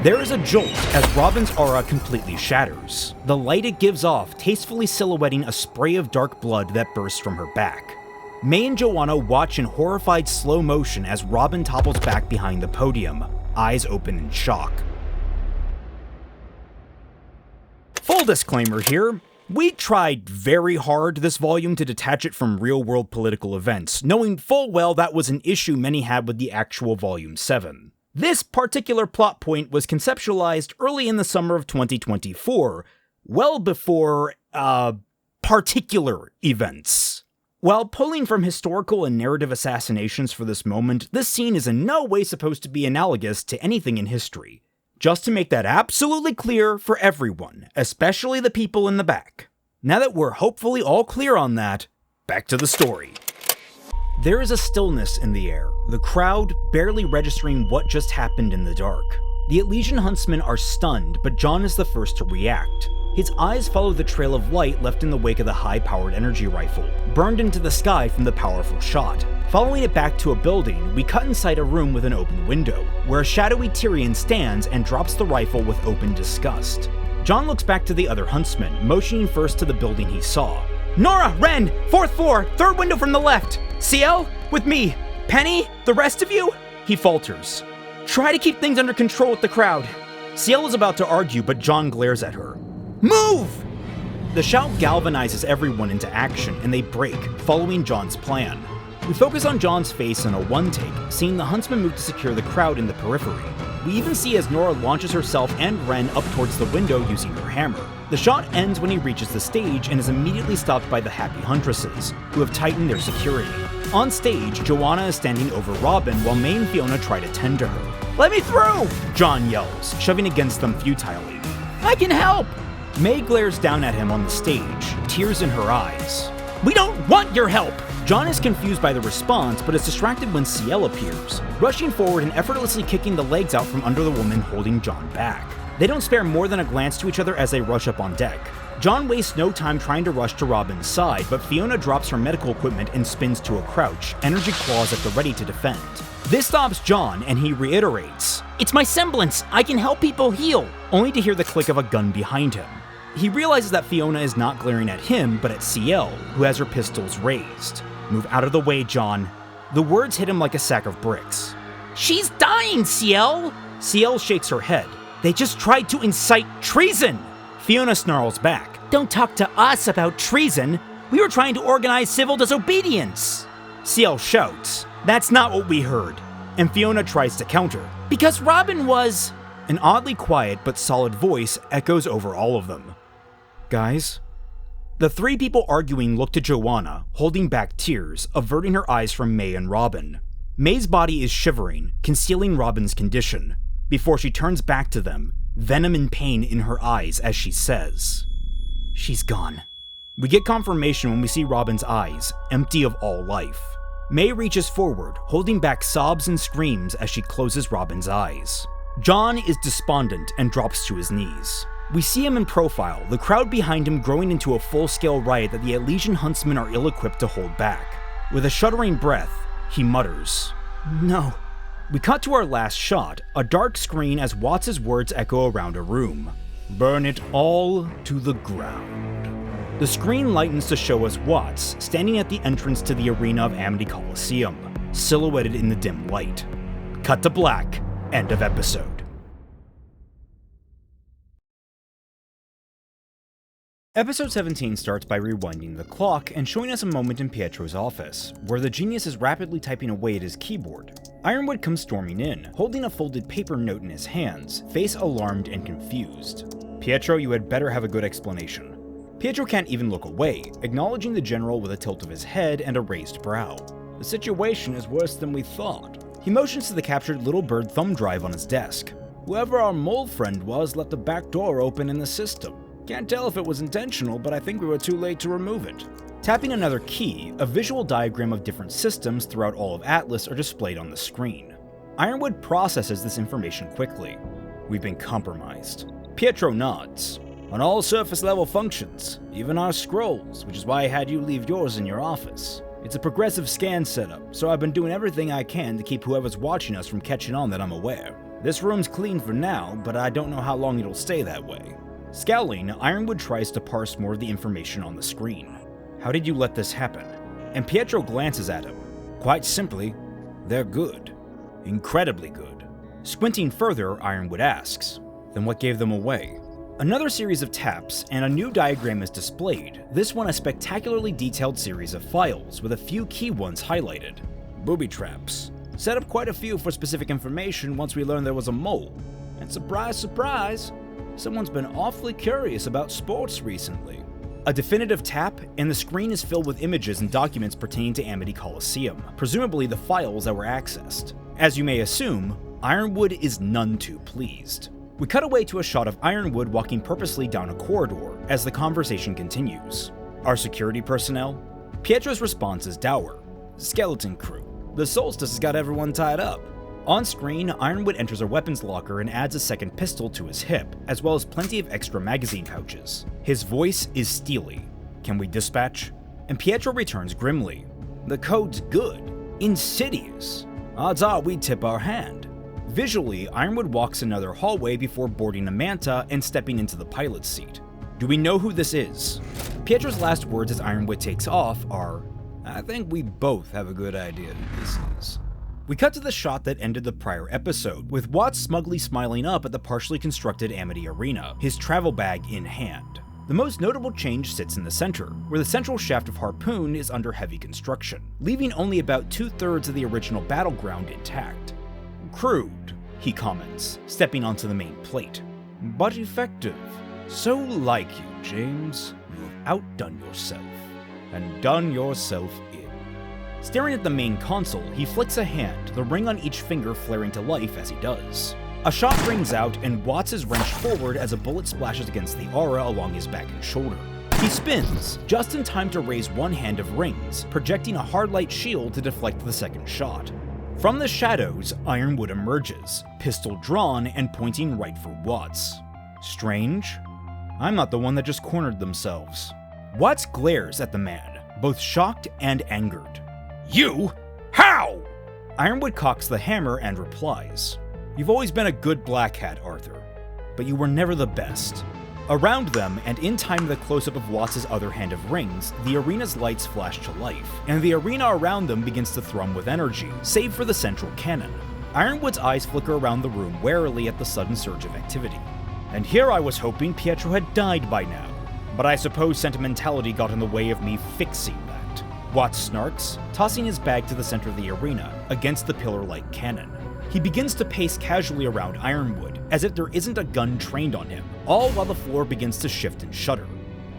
There is a jolt as Robin's aura completely shatters, the light it gives off tastefully silhouetting a spray of dark blood that bursts from her back. May and Joanna watch in horrified slow motion as Robin topples back behind the podium, eyes open in shock. Full disclaimer here. We tried very hard this volume to detach it from real-world political events, knowing full well that was an issue many had with the actual Volume 7. This particular plot point was conceptualized early in the summer of 2024, well before, particular events. While pulling from historical and narrative assassinations for this moment, this scene is in no way supposed to be analogous to anything in history. Just to make that absolutely clear for everyone, especially the people in the back. Now that we're hopefully all clear on that, back to the story. There is a stillness in the air, the crowd barely registering what just happened in the dark. The Elysian Huntsmen are stunned, but John is the first to react. His eyes follow the trail of light left in the wake of the high-powered energy rifle, burned into the sky from the powerful shot. Following it back to a building, we cut inside a room with an open window, where a shadowy Tyrion stands and drops the rifle with open disgust. John looks back to the other huntsman, motioning first to the building he saw. "Nora! Ren! 4th floor! 3rd window from the left! CL? With me! Penny? The rest of you?" He falters. "Try to keep things under control with the crowd." CL is about to argue, but John glares at her. "Move!" The shout galvanizes everyone into action, and they break, following John's plan. We focus on John's face in a one-take, seeing the huntsman move to secure the crowd in the periphery. We even see as Nora launches herself and Ren up towards the window using her hammer. The shot ends when he reaches the stage and is immediately stopped by the happy huntresses, who have tightened their security. On stage, Joanna is standing over Robin while May and Fiona try to tend to her. "Let me through!" John yells, shoving against them futilely. "I can help!" May glares down at him on the stage, tears in her eyes. "We don't want your help!" John is confused by the response, but is distracted when CL appears, rushing forward and effortlessly kicking the legs out from under the woman holding John back. They don't spare more than a glance to each other as they rush up on deck. John wastes no time trying to rush to Robin's side, but Fiona drops her medical equipment and spins to a crouch, energy claws at the ready to defend. This stops John, and he reiterates, "It's my semblance! I can help people heal!" only to hear the click of a gun behind him. He realizes that Fiona is not glaring at him, but at CL, who has her pistols raised. "Move out of the way, John." The words hit him like a sack of bricks. "She's dying, CL!" CL shakes her head. "They just tried to incite treason!" Fiona snarls back. "Don't talk to us about treason! We were trying to organize civil disobedience!" CL shouts, "That's not what we heard!" And Fiona tries to counter. "Because Robin was..." An oddly quiet but solid voice echoes over all of them. "Guys?" The three people arguing look to Joanna, holding back tears, averting her eyes from May and Robin. May's body is shivering, concealing Robin's condition, before she turns back to them, venom and pain in her eyes as she says, "She's gone." We get confirmation when we see Robin's eyes, empty of all life. May reaches forward, holding back sobs and screams as she closes Robin's eyes. John is despondent and drops to his knees. We see him in profile, the crowd behind him growing into a full-scale riot that the Elysian Huntsmen are ill-equipped to hold back. With a shuddering breath, he mutters, "No." We cut to our last shot, a dark screen as Watts' words echo around a room. "Burn it all to the ground." The screen lightens to show us Watts standing at the entrance to the arena of Amity Coliseum, silhouetted in the dim light. Cut to black. End of episode. Episode 17 starts by rewinding the clock and showing us a moment in Pietro's office, where the genius is rapidly typing away at his keyboard. Ironwood comes storming in, holding a folded paper note in his hands, face alarmed and confused. "Pietro, you had better have a good explanation." Pietro can't even look away, acknowledging the general with a tilt of his head and a raised brow. "The situation is worse than we thought." He motions to the captured little bird thumb drive on his desk. "Whoever our mole friend was left the back door open in the system. Can't tell if it was intentional, but I think we were too late to remove it." Tapping another key, a visual diagram of different systems throughout all of Atlas are displayed on the screen. Ironwood processes this information quickly. We've been compromised. Pietro nods. On all surface level functions, even our scrolls, which is why I had you leave yours in your office. It's a progressive scan setup, so I've been doing everything I can to keep whoever's watching us from catching on that I'm aware. This room's clean for now, but I don't know how long it'll stay that way. Scowling, Ironwood tries to parse more of the information on the screen. How did you let this happen? And Pietro glances at him. Quite simply, they're good. Incredibly good. Squinting further, Ironwood asks, then what gave them away? Another series of taps, and a new diagram is displayed, this one a spectacularly detailed series of files, with a few key ones highlighted. Booby traps. Set up quite a few for specific information once we learned there was a mole. And surprise, surprise, someone's been awfully curious about sports recently. A definitive tap, and the screen is filled with images and documents pertaining to Amity Coliseum, presumably the files that were accessed. As you may assume, Ironwood is none too pleased. We cut away to a shot of Ironwood walking purposely down a corridor as the conversation continues. Our security personnel? Pietro's response is dour. Skeleton crew. The Solstice has got everyone tied up. On screen, Ironwood enters a weapons locker and adds a second pistol to his hip, as well as plenty of extra magazine pouches. His voice is steely. Can we dispatch? And Pietro returns grimly. The code's good. Insidious. Odds are we'd tip our hand. Visually, Ironwood walks another hallway before boarding a manta and stepping into the pilot's seat. Do we know who this is? Pietro's last words as Ironwood takes off are, I think we both have a good idea who this is. We cut to the shot that ended the prior episode, with Watts smugly smiling up at the partially constructed Amity Arena, his travel bag in hand. The most notable change sits in the center, where the central shaft of Harpoon is under heavy construction, leaving only about 2/3 of the original battleground intact. Crude, he comments, stepping onto the main plate. But effective. So like you, James, you have outdone yourself, and done yourself in. Staring at the main console, he flicks a hand, the ring on each finger flaring to life as he does. A shot rings out, and Watts is wrenched forward as a bullet splashes against the aura along his back and shoulder. He spins, just in time to raise one hand of rings, projecting a hard light shield to deflect the second shot. From the shadows, Ironwood emerges, pistol drawn and pointing right for Watts. Strange? I'm not the one that just cornered themselves. Watts glares at the man, both shocked and angered. You? How? Ironwood cocks the hammer and replies. You've always been a good black hat, Arthur, but you were never the best. Around them, and in time to the close-up of Watts' other hand of rings, the arena's lights flash to life, and the arena around them begins to thrum with energy, save for the central cannon. Ironwood's eyes flicker around the room warily at the sudden surge of activity. And here I was hoping Pietro had died by now, but I suppose sentimentality got in the way of me fixing that. Watts snarks, tossing his bag to the center of the arena, against the pillar-like cannon. He begins to pace casually around Ironwood, as if there isn't a gun trained on him, all while the floor begins to shift and shudder.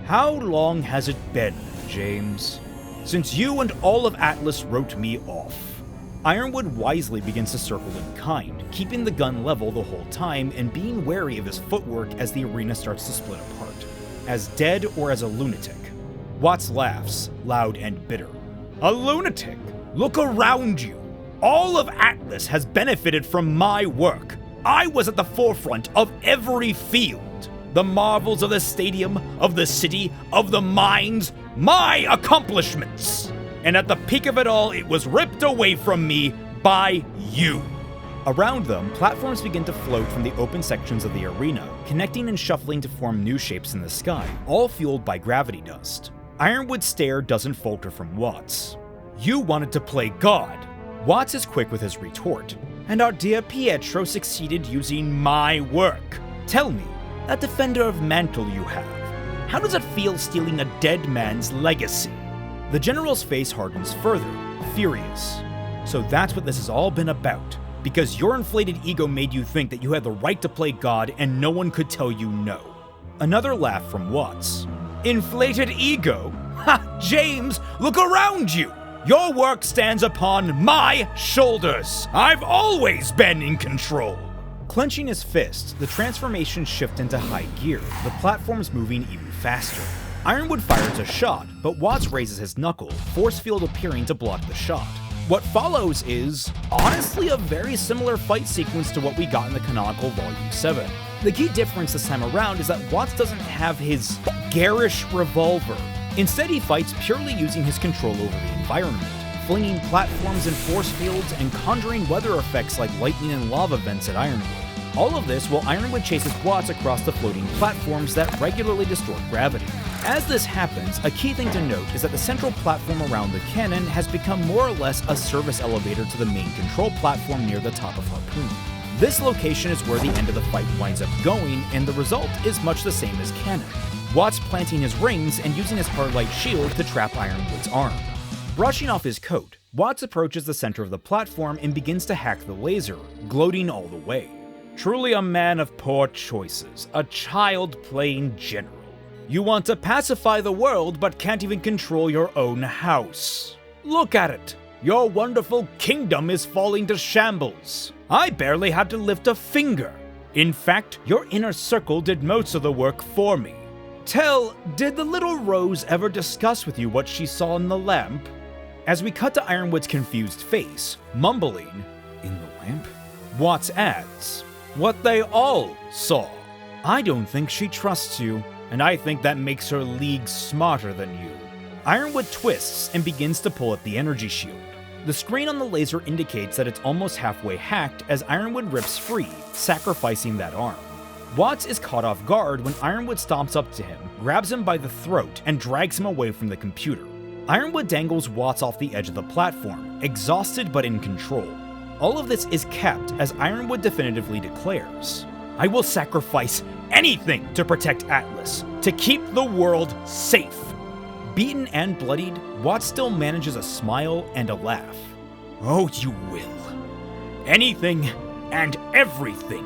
How long has it been, James, since you and all of Atlas wrote me off? Ironwood wisely begins to circle in kind, keeping the gun level the whole time and being wary of his footwork as the arena starts to split apart. As dead or as a lunatic? Watts laughs, loud and bitter. A lunatic? Look around you. All of Atlas has benefited from my work. I was at the forefront of every field. The marvels of the stadium, of the city, of the mines, my accomplishments. And at the peak of it all, it was ripped away from me by you. Around them, platforms begin to float from the open sections of the arena, connecting and shuffling to form new shapes in the sky, all fueled by gravity dust. Ironwood's stare doesn't falter from Watts. You wanted to play God. Watts is quick with his retort. And our dear Pietro succeeded using my work. Tell me, that defender of Mantel you have, how does it feel stealing a dead man's legacy? The general's face hardens further, furious. So that's what this has all been about, because your inflated ego made you think that you had the right to play God and no one could tell you no. Another laugh from Watts. Inflated ego? Ha, James, look around you! Your work stands upon my shoulders. I've always been in control. Clenching his fists, the transformations shift into high gear, the platforms moving even faster. Ironwood fires a shot, but Watts raises his knuckle, force field appearing to block the shot. What follows is, honestly, a very similar fight sequence to what we got in the canonical Volume 7. The key difference this time around is that Watts doesn't have his garish revolver. Instead, he fights purely using his control over the environment, flinging platforms and force fields and conjuring weather effects like lightning and lava vents at Ironwood. All of this while Ironwood chases Watts across the floating platforms that regularly distort gravity. As this happens, a key thing to note is that the central platform around the cannon has become more or less a service elevator to the main control platform near the top of Harpoon. This location is where the end of the fight winds up going, and the result is much the same as Cannon. Watts planting his rings and using his hard light shield to trap Ironwood's arm. Brushing off his coat, Watts approaches the center of the platform and begins to hack the laser, gloating all the way. Truly a man of poor choices, a child playing general. You want to pacify the world but can't even control your own house. Look at it! Your wonderful kingdom is falling to shambles. I barely had to lift a finger. In fact, your inner circle did most of the work for me. Tell, did the little Rose ever discuss with you what she saw in the lamp? As we cut to Ironwood's confused face, mumbling, "In the lamp?" Watts adds, "What they all saw. I don't think she trusts you, and I think that makes her leagues smarter than you." Ironwood twists and begins to pull at the energy shield. The screen on the laser indicates that it's almost halfway hacked as Ironwood rips free, sacrificing that arm. Watts is caught off guard when Ironwood stomps up to him, grabs him by the throat, and drags him away from the computer. Ironwood dangles Watts off the edge of the platform, exhausted but in control. All of this is kept as Ironwood definitively declares, "I will sacrifice anything to protect Atlas, to keep the world safe." Beaten and bloodied, Watts still manages a smile and a laugh. "Oh, you will. Anything and everything,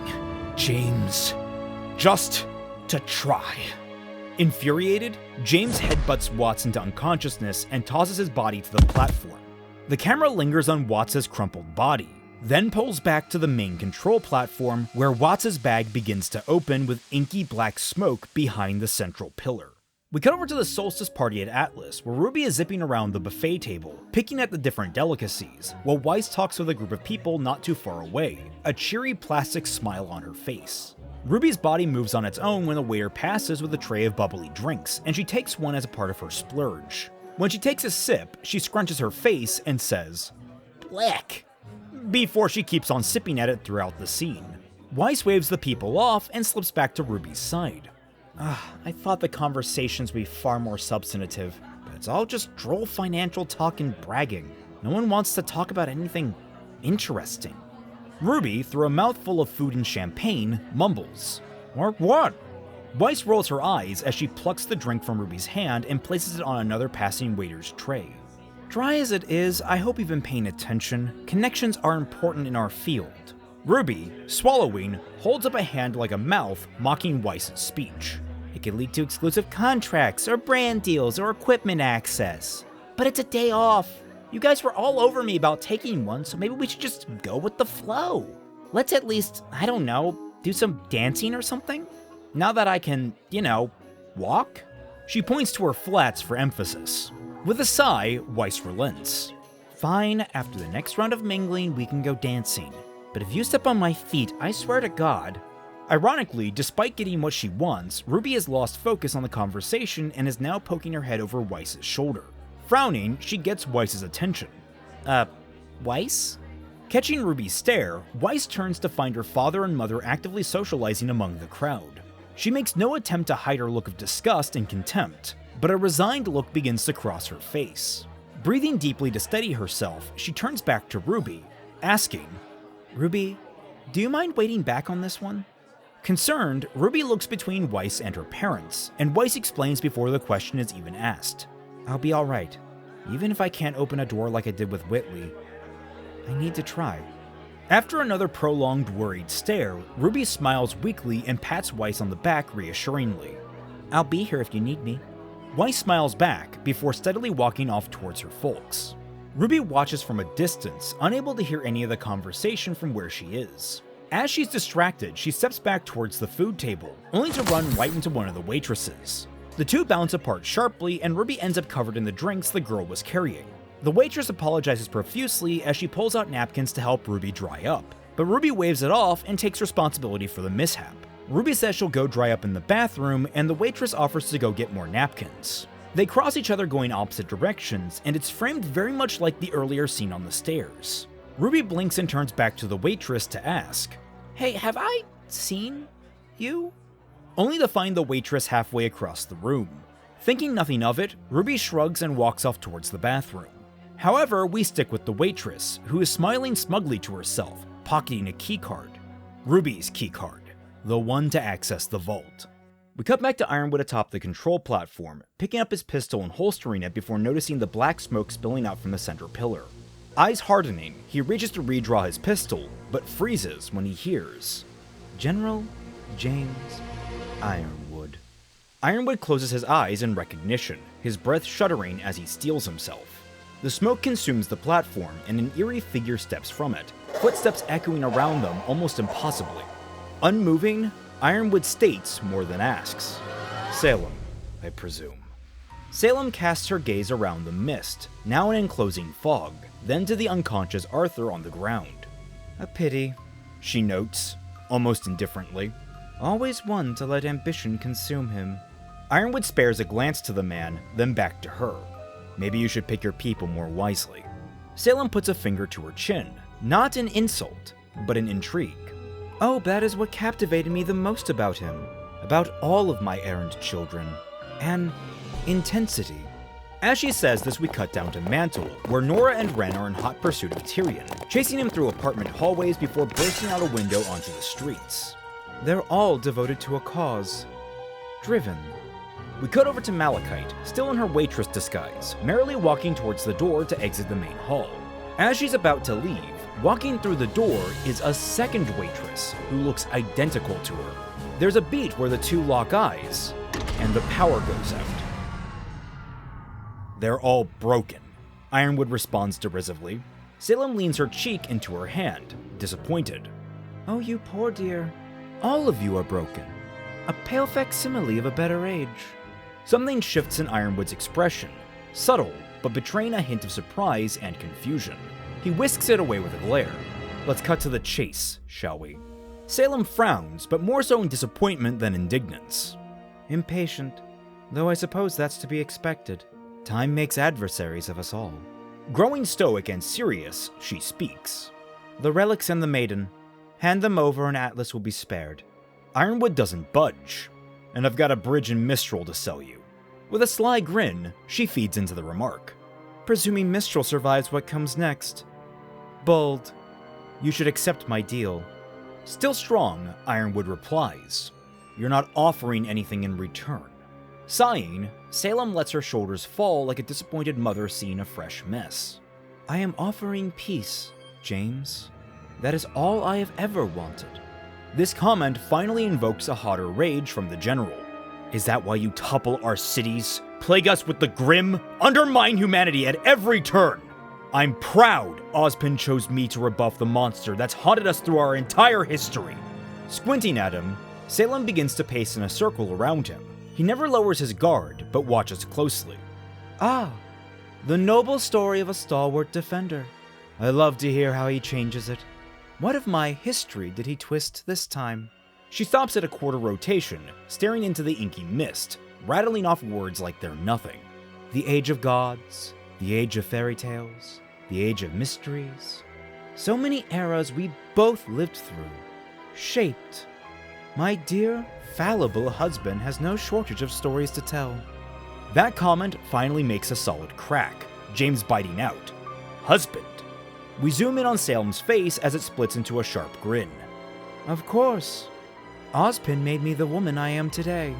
James. Just to try." Infuriated, James headbutts Watts into unconsciousness and tosses his body to the platform. The camera lingers on Watts' crumpled body, then pulls back to the main control platform where Watts' bag begins to open with inky black smoke behind the central pillar. We cut over to the Solstice party at Atlas, where Ruby is zipping around the buffet table, picking at the different delicacies, while Weiss talks with a group of people not too far away, a cheery plastic smile on her face. Ruby's body moves on its own when the waiter passes with a tray of bubbly drinks, and she takes one as a part of her splurge. When she takes a sip, she scrunches her face and says, "Black," before she keeps on sipping at it throughout the scene. Weiss waves the people off and slips back to Ruby's side. I thought the conversations would be far more substantive, but it's all just droll financial talk and bragging. No one wants to talk about anything interesting. Ruby, through a mouthful of food and champagne, mumbles, "Or what?" Weiss rolls her eyes as she plucks the drink from Ruby's hand and places it on another passing waiter's tray. "Dry as it is, I hope you've been paying attention. Connections are important in our field." Ruby, swallowing, holds up a hand like a mouth, mocking Weiss's speech. "It could lead to exclusive contracts, or brand deals, or equipment access. But it's a day off. You guys were all over me about taking one, so maybe we should just go with the flow. Let's at least, I don't know, do some dancing or something? Now that I can, walk?" She points to her flats for emphasis. With a sigh, Weiss relents. "Fine, after the next round of mingling, we can go dancing. But if you step on my feet, I swear to God." Ironically, despite getting what she wants, Ruby has lost focus on the conversation and is now poking her head over Weiss's shoulder. Frowning, she gets Weiss's attention. Weiss?" Catching Ruby's stare, Weiss turns to find her father and mother actively socializing among the crowd. She makes no attempt to hide her look of disgust and contempt, but a resigned look begins to cross her face. Breathing deeply to steady herself, she turns back to Ruby, asking, "Ruby, do you mind waiting back on this one?" Concerned, Ruby looks between Weiss and her parents, and Weiss explains before the question is even asked. "I'll be alright. Even if I can't open a door like I did with Whitley, I need to try." After another prolonged worried stare, Ruby smiles weakly and pats Weiss on the back reassuringly. "I'll be here if you need me." Weiss smiles back before steadily walking off towards her folks. Ruby watches from a distance, unable to hear any of the conversation from where she is. As she's distracted, she steps back towards the food table, only to run right into one of the waitresses. The two bounce apart sharply, and Ruby ends up covered in the drinks the girl was carrying. The waitress apologizes profusely as she pulls out napkins to help Ruby dry up, but Ruby waves it off and takes responsibility for the mishap. Ruby says she'll go dry up in the bathroom, and the waitress offers to go get more napkins. They cross each other going opposite directions, and it's framed very much like the earlier scene on the stairs. Ruby blinks and turns back to the waitress to ask,
Hey, have I seen you?
only to find the waitress halfway across the room. Thinking nothing of it, Ruby shrugs and walks off towards the bathroom. However, we stick with the waitress, who is smiling smugly to herself, pocketing a keycard. Ruby's keycard, the one to access the vault. We cut back to Ironwood atop the control platform, picking up his pistol and holstering it before noticing the black smoke spilling out from the center pillar. Eyes hardening, he reaches to redraw his pistol, but freezes when he hears,
General James Ironwood.
Ironwood closes his eyes in recognition, his breath shuddering as he steels himself. The smoke consumes the platform, and an eerie figure steps from it, footsteps echoing around them almost impossibly. Unmoving, Ironwood states more than asks. Salem, I presume. Salem casts her gaze around the mist, now an enclosing fog, then to the unconscious Arthur on the ground.
A pity,
She notes, almost indifferently.
always one to let ambition consume him.
Ironwood spares a glance to the man, then back to her. Maybe you should pick your people more wisely. Salem puts a finger to her chin, not an insult, but an intrigue.
Oh, that is what captivated me the most about him, about all of my errant children. An intensity.
As she says this, we cut down to Mantel, where Nora and Ren are in hot pursuit of Tyrion, chasing him through apartment hallways before bursting out a window onto the streets.
They're all devoted to a cause. Driven.
We cut over to Malachite, still in her waitress disguise, merrily walking towards the door to exit the main hall. As she's about to leave, walking through the door is a second waitress who looks identical to her. There's a beat where the two lock eyes, and the power goes out. They're all broken, Ironwood responds derisively. Salem leans her cheek into her hand, disappointed.
Oh, you poor dear. All of you are broken. A pale facsimile of a better age.
Something shifts in Ironwood's expression, subtle, but betraying a hint of surprise and confusion. He whisks it away with a glare. Let's cut to the chase, shall we? Salem frowns, but more so in disappointment than indignance.
Impatient, though I suppose that's to be expected. Time makes adversaries of us all.
Growing stoic and serious, she speaks.
The relics and the maiden. Hand them over and Atlas will be spared.
Ironwood doesn't budge. And I've got a bridge in Mistral to sell you. With a sly grin, she feeds into the remark.
Presuming Mistral survives what comes next. Bold. You should accept my deal.
Still strong, Ironwood replies. You're not offering anything in return. Sighing, Salem lets her shoulders fall like a disappointed mother seeing a fresh mess.
I am offering peace, James. That is all I have ever wanted.
This comment finally invokes a hotter rage from the general. Is that why you topple our cities, plague us with the grim, undermine humanity at every turn? I'm proud Ozpin chose me to rebuff the monster that's haunted us through our entire history. Squinting at him, Salem begins to pace in a circle around him. He never lowers his guard, but watches closely.
Ah, the noble story of a stalwart defender. I love to hear how he changes it. What of my history did he twist this time?
She stops at a quarter rotation, staring into the inky mist, rattling off words like they're nothing.
The age of gods, the age of fairy tales, the age of mysteries. So many eras we both lived through, shaped. My dear, fallible husband has no shortage of stories to tell.
That comment finally makes a solid crack, James biting out. Husband. We zoom in on Salem's face as it splits into a sharp grin.
Of course. Ozpin made me the woman I am today.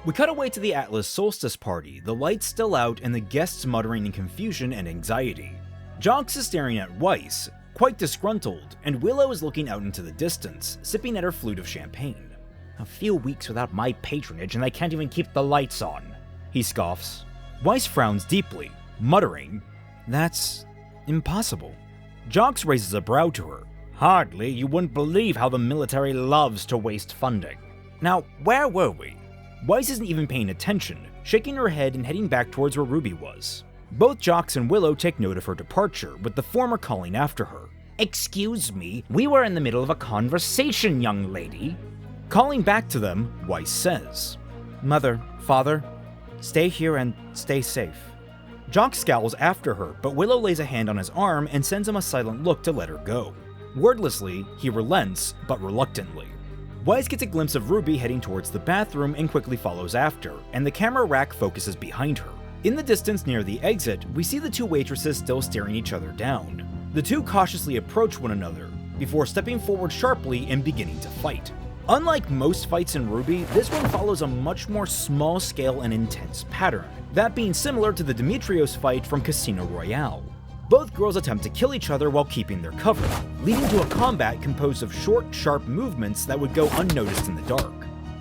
We cut away to the Atlas Solstice party, the lights still out and the guests muttering in confusion and anxiety. Jonks is staring at Weiss, quite disgruntled, and Willow is looking out into the distance, sipping at her flute of champagne. A few weeks without my patronage and I can't even keep the lights on, he scoffs. Weiss frowns deeply, muttering,
That's impossible.
Jonks raises a brow to her. Hardly, you wouldn't believe how the military loves to waste funding. Now, where were we? Weiss isn't even paying attention, shaking her head and heading back towards where RWBY was. Both Jocks and Willow take note of her departure, with the former calling after her.
Excuse me, we were in the middle of a conversation, young lady.
Calling back to them, Weiss says,
Mother, Father, stay here and stay safe.
Jock scowls after her, but Willow lays a hand on his arm and sends him a silent look to let her go. Wordlessly, he relents, but reluctantly. Weiss gets a glimpse of Ruby heading towards the bathroom and quickly follows after, and the camera rack focuses behind her. In the distance near the exit, we see the two waitresses still staring each other down. The two cautiously approach one another, before stepping forward sharply and beginning to fight. Unlike most fights in RWBY, this one follows a much more small-scale and intense pattern, that being similar to the Demetrios fight from Casino Royale. Both girls attempt to kill each other while keeping their cover, leading to a combat composed of short, sharp movements that would go unnoticed in the dark.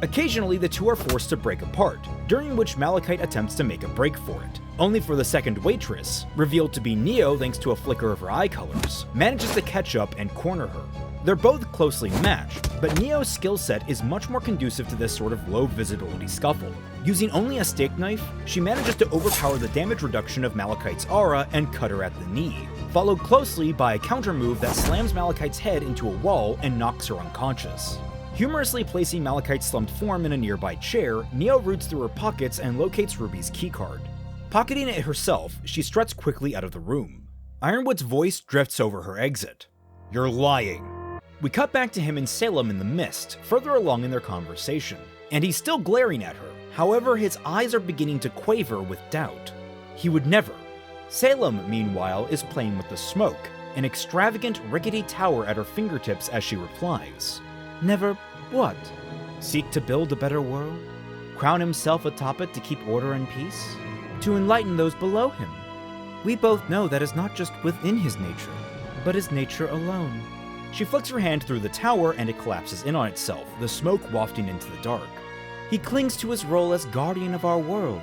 Occasionally, the two are forced to break apart, during which Malachite attempts to make a break for it, only for the second waitress, revealed to be Neo thanks to a flicker of her eye colors, manages to catch up and corner her. They're both closely matched, but Neo's skill set is much more conducive to this sort of low-visibility scuffle. Using only a steak knife, she manages to overpower the damage reduction of Malachite's aura and cut her at the knee, followed closely by a counter move that slams Malachite's head into a wall and knocks her unconscious. Humorously placing Malachite's slumped form in a nearby chair, Neo roots through her pockets and locates Ruby's keycard. Pocketing it herself, she struts quickly out of the room. Ironwood's voice drifts over her exit. "You're lying." We cut back to him in Salem in the mist, further along in their conversation, and he's still glaring at her. However, his eyes are beginning to quaver with doubt. He would never. Salem, meanwhile, is playing with the smoke, an extravagant, rickety tower at her fingertips as she replies.
Never what? Seek to build a better world? Crown himself atop it to keep order and peace? To enlighten those below him? We both know that is not just within his nature, but his nature alone.
She flicks her hand through the tower and it collapses in on itself, the smoke wafting into the dark.
He clings to his role as guardian of our world,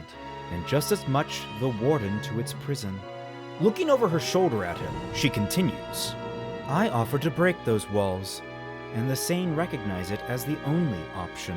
and just as much the warden to its prison.
Looking over her shoulder at him, she continues.
I offer to break those walls, and the sane recognize it as the only option.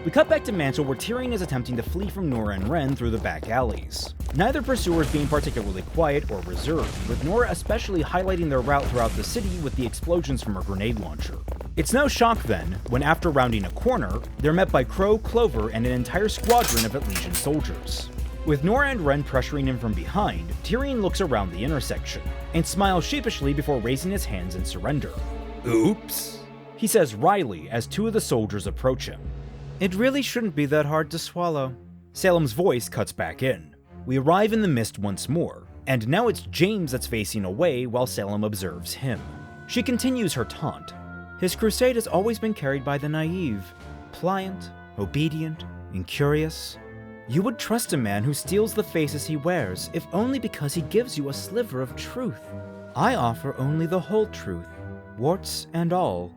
We cut back to Mantel where Tyrion is attempting to flee from Nora and Ren through the back alleys. Neither pursuers being particularly quiet or reserved, with Nora especially highlighting their route throughout the city with the explosions from her grenade launcher. It's no shock then, when after rounding a corner, they're met by Crow, Clover, and an entire squadron of Elysian soldiers. With Nora and Ren pressuring him from behind, Tyrion looks around the intersection, and smiles sheepishly before raising his hands in surrender. "Oops," he says wryly as two of the soldiers approach him.
It really shouldn't be that hard to swallow.
Salem's voice cuts back in. We arrive in the mist once more, and now it's James that's facing away while Salem observes him. She continues her taunt.
His crusade has always been carried by the naive, pliant, obedient, and curious. You would trust a man who steals the faces he wears, if only because he gives you a sliver of truth. I offer only the whole truth, warts and all.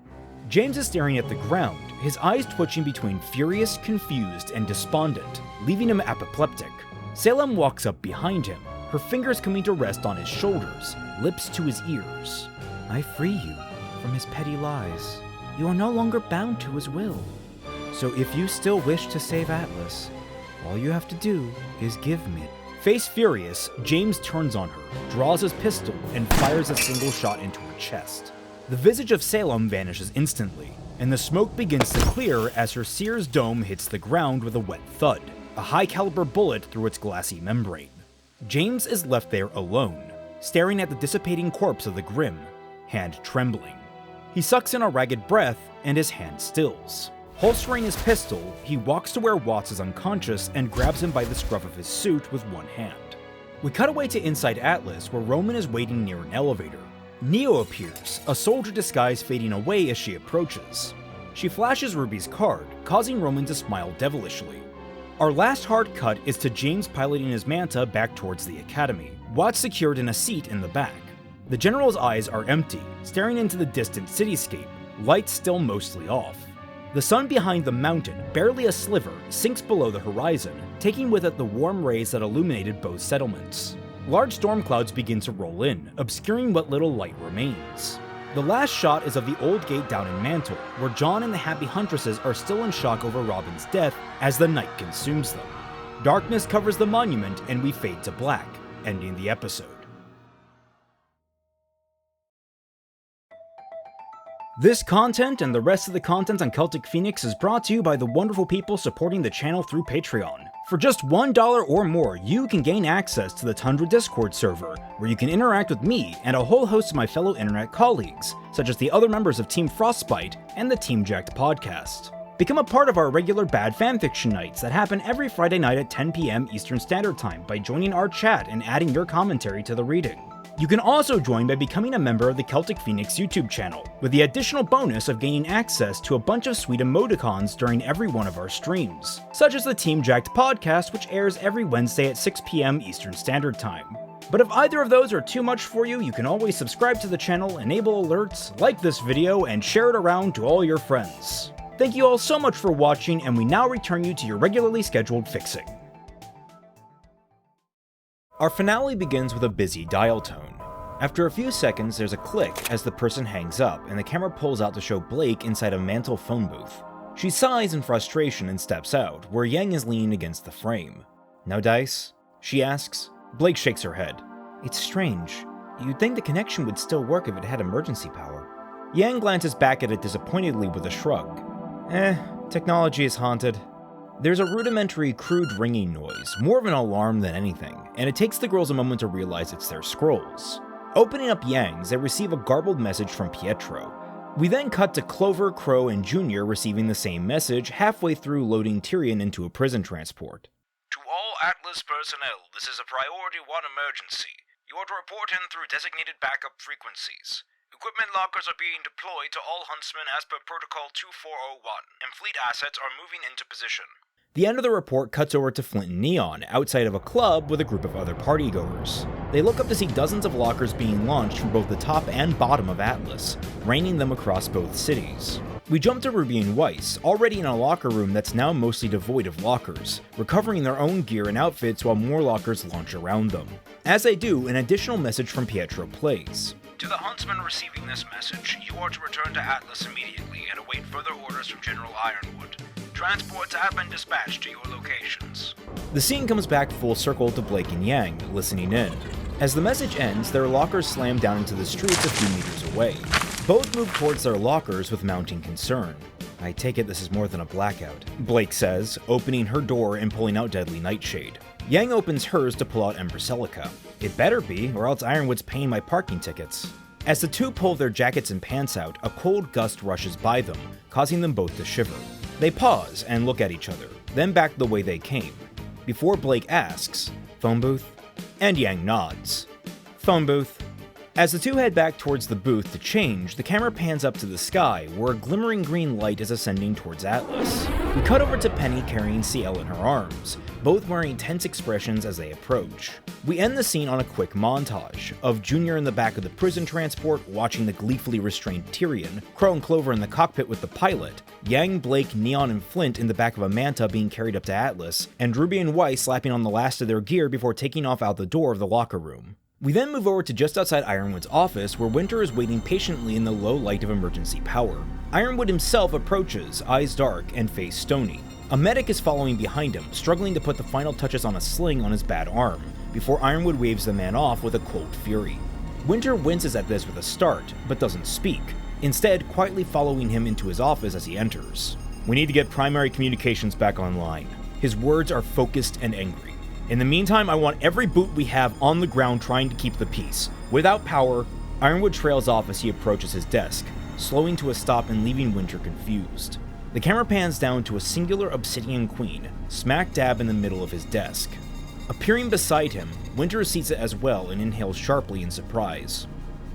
James is staring at the ground, his eyes twitching between furious, confused, and despondent, leaving him apoplectic. Salem walks up behind him, her fingers coming to rest on his shoulders, lips to his ears.
I free you from his petty lies. You are no longer bound to his will. So if you still wish to save Atlas, all you have to do is give me.
Face furious, James turns on her, draws his pistol, and fires a single shot into her chest. The visage of Salem vanishes instantly, and the smoke begins to clear as her seer's dome hits the ground with a wet thud, a high-caliber bullet through its glassy membrane. James is left there alone, staring at the dissipating corpse of the Grim, hand trembling. He sucks in a ragged breath, and his hand stills. Holstering his pistol, he walks to where Watts is unconscious and grabs him by the scruff of his suit with one hand. We cut away to inside Atlas, where Roman is waiting near an elevator. Neo appears, a soldier disguise fading away as she approaches. She flashes Ruby's card, causing Roman to smile devilishly. Our last hard cut is to James piloting his Manta back towards the academy, Watts secured in a seat in the back. The general's eyes are empty, staring into the distant cityscape, lights still mostly off. The sun behind the mountain, barely a sliver, sinks below the horizon, taking with it the warm rays that illuminated both settlements. Large storm clouds begin to roll in, obscuring what little light remains. The last shot is of the old gate down in Mantel, where John and the Happy Huntresses are still in shock over Robin's death as the night consumes them. Darkness covers the monument and we fade to black, ending the episode. This content and the rest of the content on Celtic Phoenix is brought to you by the wonderful people supporting the channel through Patreon. For just $1 or more, you can gain access to the Tundra Discord server, where you can interact with me and a whole host of my fellow internet colleagues, such as the other members of Team Frostbite and the Team Jacked podcast. Become a part of our regular bad fanfiction nights that happen every Friday night at 10 p.m. Eastern Standard Time by joining our chat and adding your commentary to the reading. You can also join by becoming a member of the Celtic Phoenix YouTube channel, with the additional bonus of gaining access to a bunch of sweet emoticons during every one of our streams, such as the Team Jacked podcast, which airs every Wednesday at 6 p.m. Eastern Standard Time. But if either of those are too much for you, you can always subscribe to the channel, enable alerts, like this video, and share it around to all your friends. Thank you all so much for watching, and we now return you to your regularly scheduled fixing. Our finale begins with a busy dial tone. After a few seconds, there's a click as the person hangs up, and the camera pulls out to show Blake inside a Mantel phone booth. She sighs in frustration and steps out, where Yang is leaning against the frame. "No dice?" she asks. Blake shakes her head. "It's strange. You'd think the connection would still work if it had emergency power." Yang glances back at it disappointedly with a shrug. Technology is haunted. There's a rudimentary, crude ringing noise, more of an alarm than anything, and it takes the girls a moment to realize it's their scrolls. Opening up Yang's, they receive a garbled message from Pietro. We then cut to Clover, Crow, and Junior receiving the same message halfway through loading Tyrion into a prison transport.
To all Atlas personnel, this is a Priority 1 emergency. You are to report in through designated backup frequencies. Equipment lockers are being deployed to all huntsmen as per Protocol 2401, and fleet assets are moving into position.
The end of the report cuts over to Flint and Neon, outside of a club with a group of other partygoers. They look up to see dozens of lockers being launched from both the top and bottom of Atlas, raining them across both cities. We jump to Ruby and Weiss, already in a locker room that's now mostly devoid of lockers, recovering their own gear and outfits while more lockers launch around them. As they do, an additional message from Pietro plays.
To the huntsmen receiving this message, you are to return to Atlas immediately and await further orders from General Ironwood. Transports have been dispatched to your locations.
The scene comes back full circle to Blake and Yang, listening in. As the message ends, their lockers slam down into the streets a few meters away. Both move towards their lockers with mounting concern. "I take it this is more than a blackout," Blake says, opening her door and pulling out Deadly Nightshade. Yang opens hers to pull out Embracelica. "It better be, or else Ironwood's paying my parking tickets." As the two pull their jackets and pants out, a cold gust rushes by them, causing them both to shiver. They pause and look at each other, then back the way they came. Before Blake asks, "Phone booth?" And Yang nods. "Phone booth." As the two head back towards the booth to change, the camera pans up to the sky, where a glimmering green light is ascending towards Atlas. We cut over to Penny carrying CL in her arms, both wearing tense expressions as they approach. We end the scene on a quick montage of Junior in the back of the prison transport watching the gleefully restrained Tyrion, Crow and Clover in the cockpit with the pilot, Yang, Blake, Neon, and Flint in the back of a manta being carried up to Atlas, and Ruby and Weiss slapping on the last of their gear before taking off out the door of the locker room. We then move over to just outside Ironwood's office, where Winter is waiting patiently in the low light of emergency power. Ironwood himself approaches, eyes dark and face stony. A medic is following behind him, struggling to put the final touches on a sling on his bad arm, before Ironwood waves the man off with a cold fury. Winter winces at this with a start, but doesn't speak, instead quietly following him into his office as he enters. "We need to get primary communications back online." His words are focused and angry. "In the meantime, I want every boot we have on the ground trying to keep the peace. Without power..." Ironwood trails off as he approaches his desk, slowing to a stop and leaving Winter confused. The camera pans down to a singular obsidian queen, smack dab in the middle of his desk. Appearing beside him, Winter sees it as well and inhales sharply in surprise.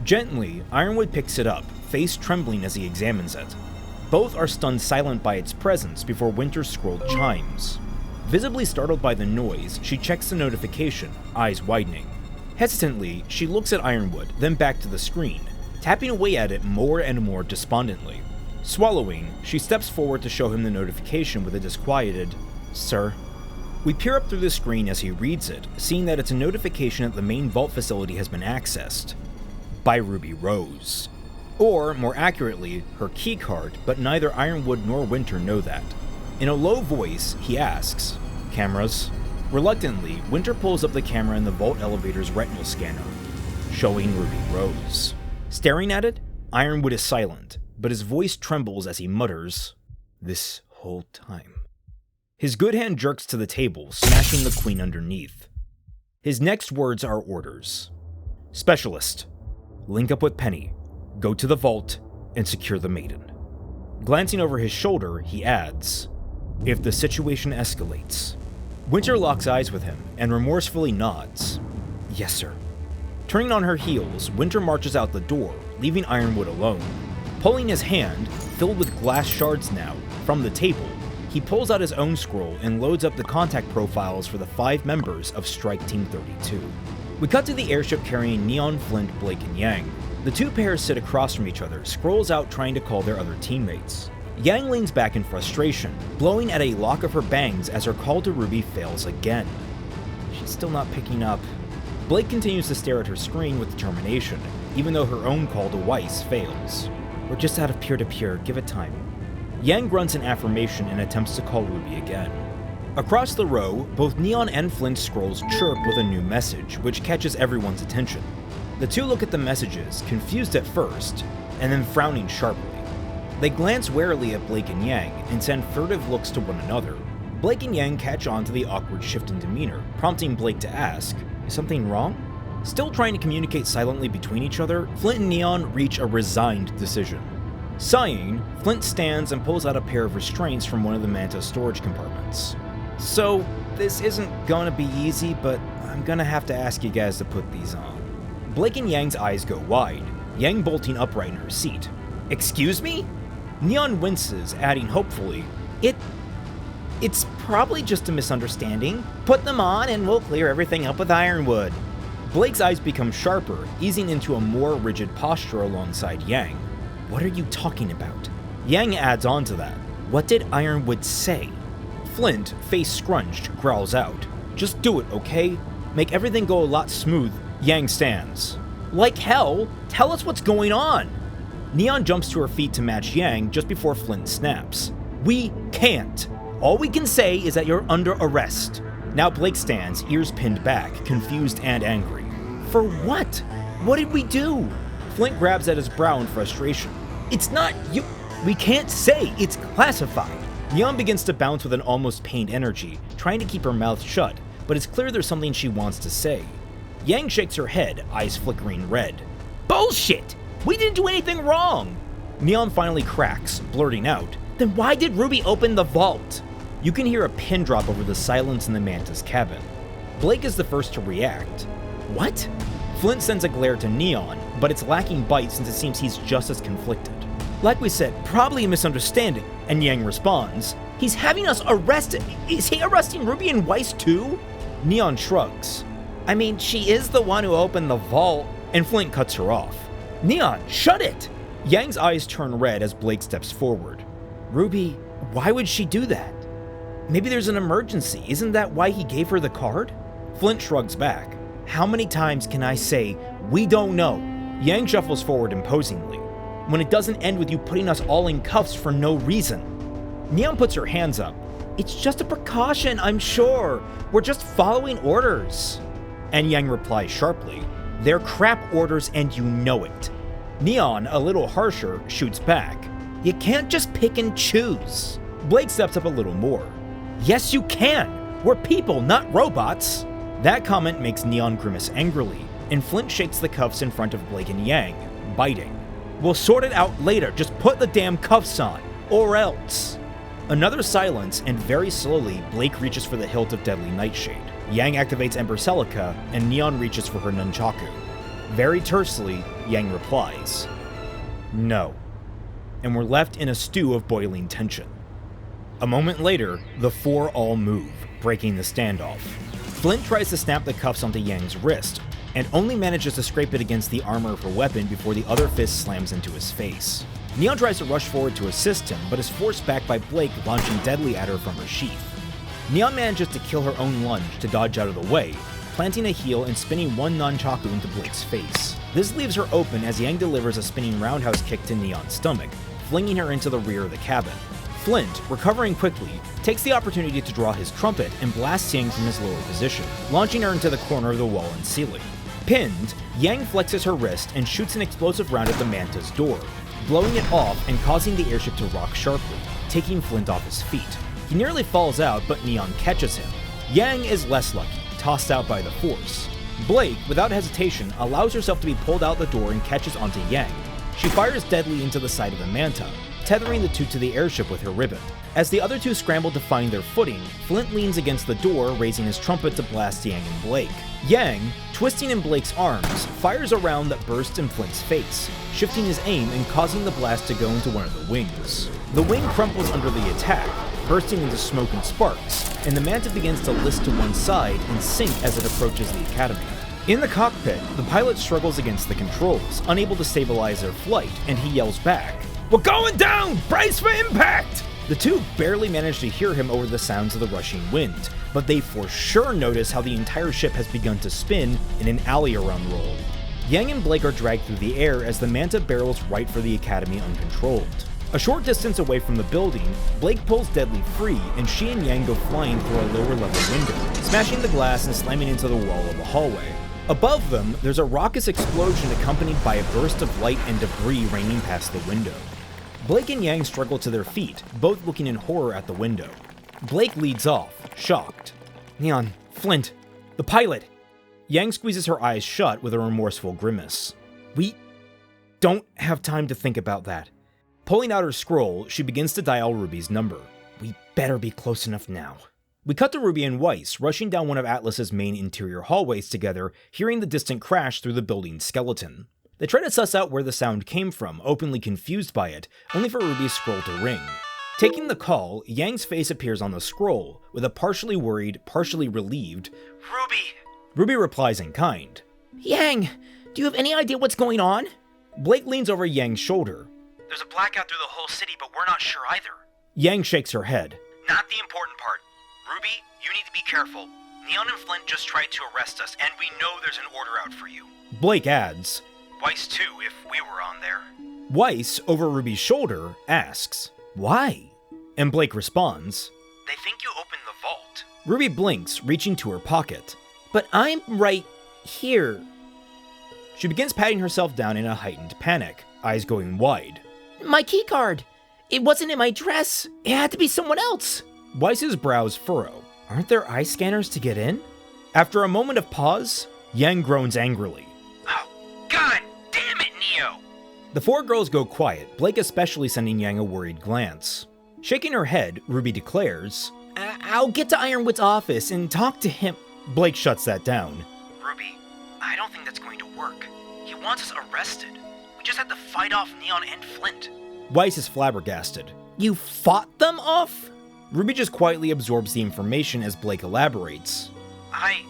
Gently, Ironwood picks it up, face trembling as he examines it. Both are stunned silent by its presence before Winter's scroll chimes. Visibly startled by the noise, she checks the notification, eyes widening. Hesitantly, she looks at Ironwood, then back to the screen, tapping away at it more and more despondently. Swallowing, she steps forward to show him the notification with a disquieted, "Sir?" We peer up through the screen as he reads it, seeing that it's a notification that the main vault facility has been accessed. By Ruby Rose. Or, more accurately, her keycard, but neither Ironwood nor Winter know that. In a low voice, he asks, "Cameras?" Reluctantly, Winter pulls up the camera in the vault elevator's retinal scanner, showing Ruby Rose. Staring at it, Ironwood is silent, but his voice trembles as he mutters, "This whole time." His good hand jerks to the table, smashing the queen underneath. His next words are orders. "Specialist, link up with Penny, go to the vault, and secure the maiden." Glancing over his shoulder, he adds, "If the situation escalates." Winter locks eyes with him and remorsefully nods. "Yes, sir." Turning on her heels, Winter marches out the door, leaving Ironwood alone. Pulling his hand, filled with glass shards now, from the table, he pulls out his own scroll and loads up the contact profiles for the 5 members of Strike Team 32. We cut to the airship carrying Neon, Flint, Blake, and Yang. The two pairs sit across from each other, scrolls out trying to call their other teammates. Yang leans back in frustration, blowing at a lock of her bangs as her call to Ruby fails again. She's still not picking up. Blake continues to stare at her screen with determination, even though her own call to Weiss fails. "We're just out of peer-to-peer, give it time." Yang grunts an affirmation and attempts to call Ruby again. Across the row, both Neon and Flint's scrolls chirp with a new message, which catches everyone's attention. The two look at the messages, confused at first, and then frowning sharply. They glance warily at Blake and Yang and send furtive looks to one another. Blake and Yang catch on to the awkward shift in demeanor, prompting Blake to ask, "Is something wrong?" Still trying to communicate silently between each other, Flint and Neon reach a resigned decision. Sighing, Flint stands and pulls out a pair of restraints from one of the Manta storage compartments. "So, this isn't gonna be easy, but I'm gonna have to ask you guys to put these on." Blake and Yang's eyes go wide, Yang bolting upright in her seat. "Excuse me?" Neon winces, adding hopefully, It's probably just a misunderstanding. Put them on and we'll clear everything up with Ironwood." Blake's eyes become sharper, easing into a more rigid posture alongside Yang. "What are you talking about?" Yang adds on to that. "What did Ironwood say?" Flint, face scrunched, growls out, "Just do it, okay? Make everything go a lot smooth." Yang stands. "Like hell? Tell us what's going on!" Neon jumps to her feet to match Yang just before Flint snaps. "We can't. All we can say is that you're under arrest." Now Blake stands, ears pinned back, confused and angry. "For what? What did we do?" Flint grabs at his brow in frustration. "It's not you. We can't say. It's classified." Neon begins to bounce with an almost pained energy, trying to keep her mouth shut, but it's clear there's something she wants to say. Yang shakes her head, eyes flickering red. "Bullshit! We didn't do anything wrong!" Neon finally cracks, blurting out, "Then why did Ruby open the vault?" You can hear a pin drop over the silence in the Manta's cabin. Blake is the first to react. "What?" Flint sends a glare to Neon, but it's lacking bite since it seems he's just as conflicted. "Like we said, probably a misunderstanding," and Yang responds, "He's having us arrested. Is he arresting Ruby and Weiss too?" Neon shrugs. "I mean, she is the one who opened the vault," and Flint cuts her off. "Neon, shut it!" Yang's eyes turn red as Blake steps forward. "Ruby, why would she do that? Maybe there's an emergency. Isn't that why he gave her the card?" Flint shrugs back. "How many times can I say, we don't know?" Yang shuffles forward imposingly. "When it doesn't end with you putting us all in cuffs for no reason." Neon puts her hands up. "It's just a precaution, I'm sure. We're just following orders." And Yang replies sharply, "They're crap orders and you know it." Neon, a little harsher, shoots back. "You can't just pick and choose." Blake steps up a little more. "Yes, you can! We're people, not robots!" That comment makes Neon grimace angrily, and Flint shakes the cuffs in front of Blake and Yang, biting. "We'll sort it out later, just put the damn cuffs on, or else." Another silence, and very slowly, Blake reaches for the hilt of Deadly Nightshade. Yang activates Ember Celica, and Neon reaches for her nunchaku. Very tersely, Yang replies, "No." And we're left in a stew of boiling tension. A moment later, the four all move, breaking the standoff. Flint tries to snap the cuffs onto Yang's wrist, and only manages to scrape it against the armor of her weapon before the other fist slams into his face. Neon tries to rush forward to assist him, but is forced back by Blake launching deadly at her from her sheath. Neon manages to kill her own lunge to dodge out of the way, planting a heel and spinning one nunchaku into Blake's face. This leaves her open as Yang delivers a spinning roundhouse kick to Neon's stomach, flinging her into the rear of the cabin. Flint, recovering quickly, takes the opportunity to draw his trumpet and blasts Yang from his lower position, launching her into the corner of the wall and ceiling. Pinned, Yang flexes her wrist and shoots an explosive round at the Manta's door, blowing it off and causing the airship to rock sharply, taking Flint off his feet. He nearly falls out, but Neon catches him. Yang is less lucky, tossed out by the force. Blake, without hesitation, allows herself to be pulled out the door and catches onto Yang. She fires deadly into the side of the Manta, tethering the two to the airship with her ribbon. As the other two scramble to find their footing, Flint leans against the door, raising his trumpet to blast Yang and Blake. Yang, twisting in Blake's arms, fires a round that bursts in Flint's face, shifting his aim and causing the blast to go into one of the wings. The wing crumples under the attack, bursting into smoke and sparks, and the Manta begins to list to one side and sink as it approaches the Academy. In the cockpit, the pilot struggles against the controls, unable to stabilize their flight, and he yells back, "We're going down! Brace for impact!" The two barely manage to hear him over the sounds of the rushing wind, but they for sure notice how the entire ship has begun to spin in an alley-around roll. Yang and Blake are dragged through the air as the Manta barrels right for the Academy uncontrolled. A short distance away from the building, Blake pulls Deadly free, and she and Yang go flying through a lower-level window, smashing the glass and slamming into the wall of the hallway. Above them, there's a raucous explosion accompanied by a burst of light and debris raining past the window. Blake and Yang struggle to their feet, both looking in horror at the window. Blake leads off, shocked. "Neon, Flint, the pilot!" Yang squeezes her eyes shut with a remorseful grimace. "We don't have time to think about that." Pulling out her scroll, she begins to dial Ruby's number. "We better be close enough now." We cut to Ruby and Weiss rushing down one of Atlas's main interior hallways together, hearing the distant crash through the building's skeleton. They try to suss out where the sound came from, openly confused by it, only for Ruby's scroll to ring. Taking the call, Yang's face appears on the scroll, with a partially worried, partially relieved,
Ruby!
Ruby replies in kind.
Yang, do you have any idea what's going on?
Blake leans over Yang's shoulder.
There's a blackout through the whole city, but we're not sure either.
Yang shakes her head.
Not the important part. Ruby, you need to be careful. Neon and Flint just tried to arrest us, and we know there's an order out for you.
Blake adds,
Weiss too, if we were on there.
Weiss, over Ruby's shoulder, asks, "Why?" And Blake responds,
They think you opened the vault.
Ruby blinks, reaching to her pocket.
But I'm right here.
She begins patting herself down in a heightened panic, eyes going wide.
My keycard! It wasn't in my dress! It had to be someone else!
Weiss's brows furrow.
Aren't there eye scanners to get in?
After a moment of pause, Yang groans angrily.
Oh, God damn it, Neo!
The four girls go quiet, Blake especially sending Yang a worried glance. Shaking her head, Ruby declares,
I'll get to Ironwood's office and talk to him.
Blake shuts that down.
Ruby, I don't think that's going to work. He wants us arrested. We just had to fight off Neon and Flint.
Weiss is flabbergasted.
You fought them off?
Ruby just quietly absorbs the information as Blake elaborates.
I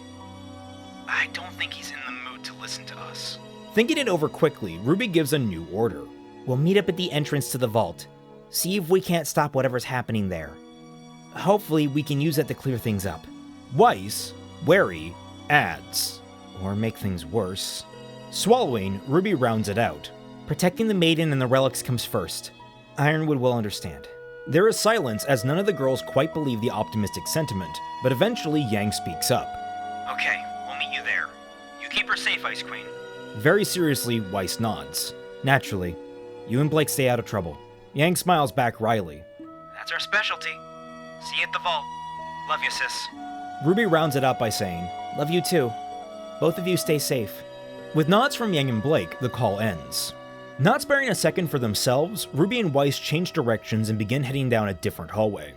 don't think he's in the mood to listen to us.
Thinking it over quickly, Ruby gives a new order.
We'll meet up at the entrance to the vault. See if we can't stop whatever's happening there. Hopefully, we can use that to clear things up.
Weiss, wary, adds.
Or make things worse.
Swallowing, Ruby rounds it out.
Protecting the maiden and the relics comes first. Ironwood will understand.
There is silence as none of the girls quite believe the optimistic sentiment, but eventually Yang speaks up.
Okay, we'll meet you there. You keep her safe, Ice Queen.
Very seriously, Weiss nods.
Naturally. You and Blake stay out of trouble.
Yang smiles back wryly.
That's our specialty. See you at the vault. Love you, sis.
Ruby rounds it out by saying,
Love you too. Both of you stay safe.
With nods from Yang and Blake, the call ends. Not sparing a second for themselves, Ruby and Weiss change directions and begin heading down a different hallway.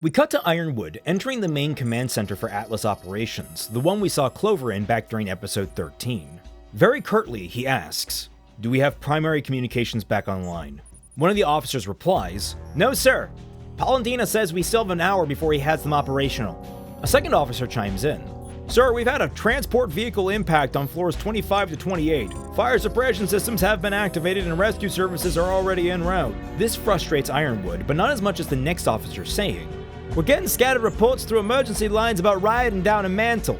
We cut to Ironwood, entering the main command center for Atlas operations, the one we saw Clover in back during episode 13. Very curtly, he asks, "Do we have primary communications back online?" One of the officers replies, "No, sir. Palandina says we still have an hour before he has them operational." A second officer chimes in, "Sir, we've had a transport vehicle impact on floors 25 to 28. Fire suppression systems have been activated and rescue services are already en route." This frustrates Ironwood, but not as much as the next officer saying, "We're getting scattered reports through emergency lines about rioting down in Mantel."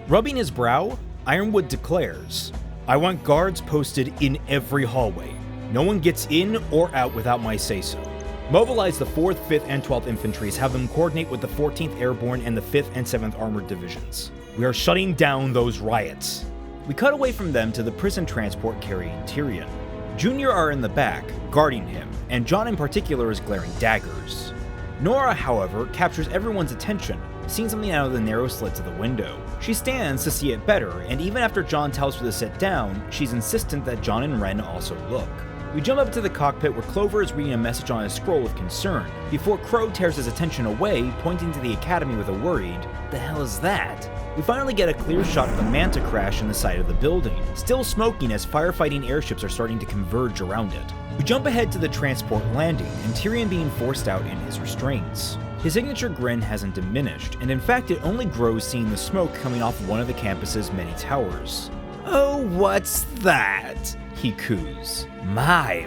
Rubbing his brow, Ironwood declares, "I want guards posted in every hallway. No one gets in or out without my say-so. Mobilize the 4th, 5th, and 12th Infantries, have them coordinate with the 14th Airborne and the 5th and 7th Armored Divisions. We are shutting down those riots. We cut away from them to the prison transport carrying Tyrion. Junior are in the back, guarding him, and Jon in particular is glaring daggers. Nora, however, captures everyone's attention, seeing something out of the narrow slits of the window. She stands to see it better, and even after Jon tells her to sit down, she's insistent that Jon and Ren also look. We jump up to the cockpit where Clover is reading a message on a scroll with concern, before Crow tears his attention away, pointing to the Academy with a worried, "The hell is that?" We finally get a clear shot of the Manta crash in the side of the building, still smoking as firefighting airships are starting to converge around it. We jump ahead to the transport landing, and Tyrion being forced out in his restraints. His signature grin hasn't diminished, and in fact it only grows seeing the smoke coming off one of the campus's many towers. "Oh, what's that?" he coos. My,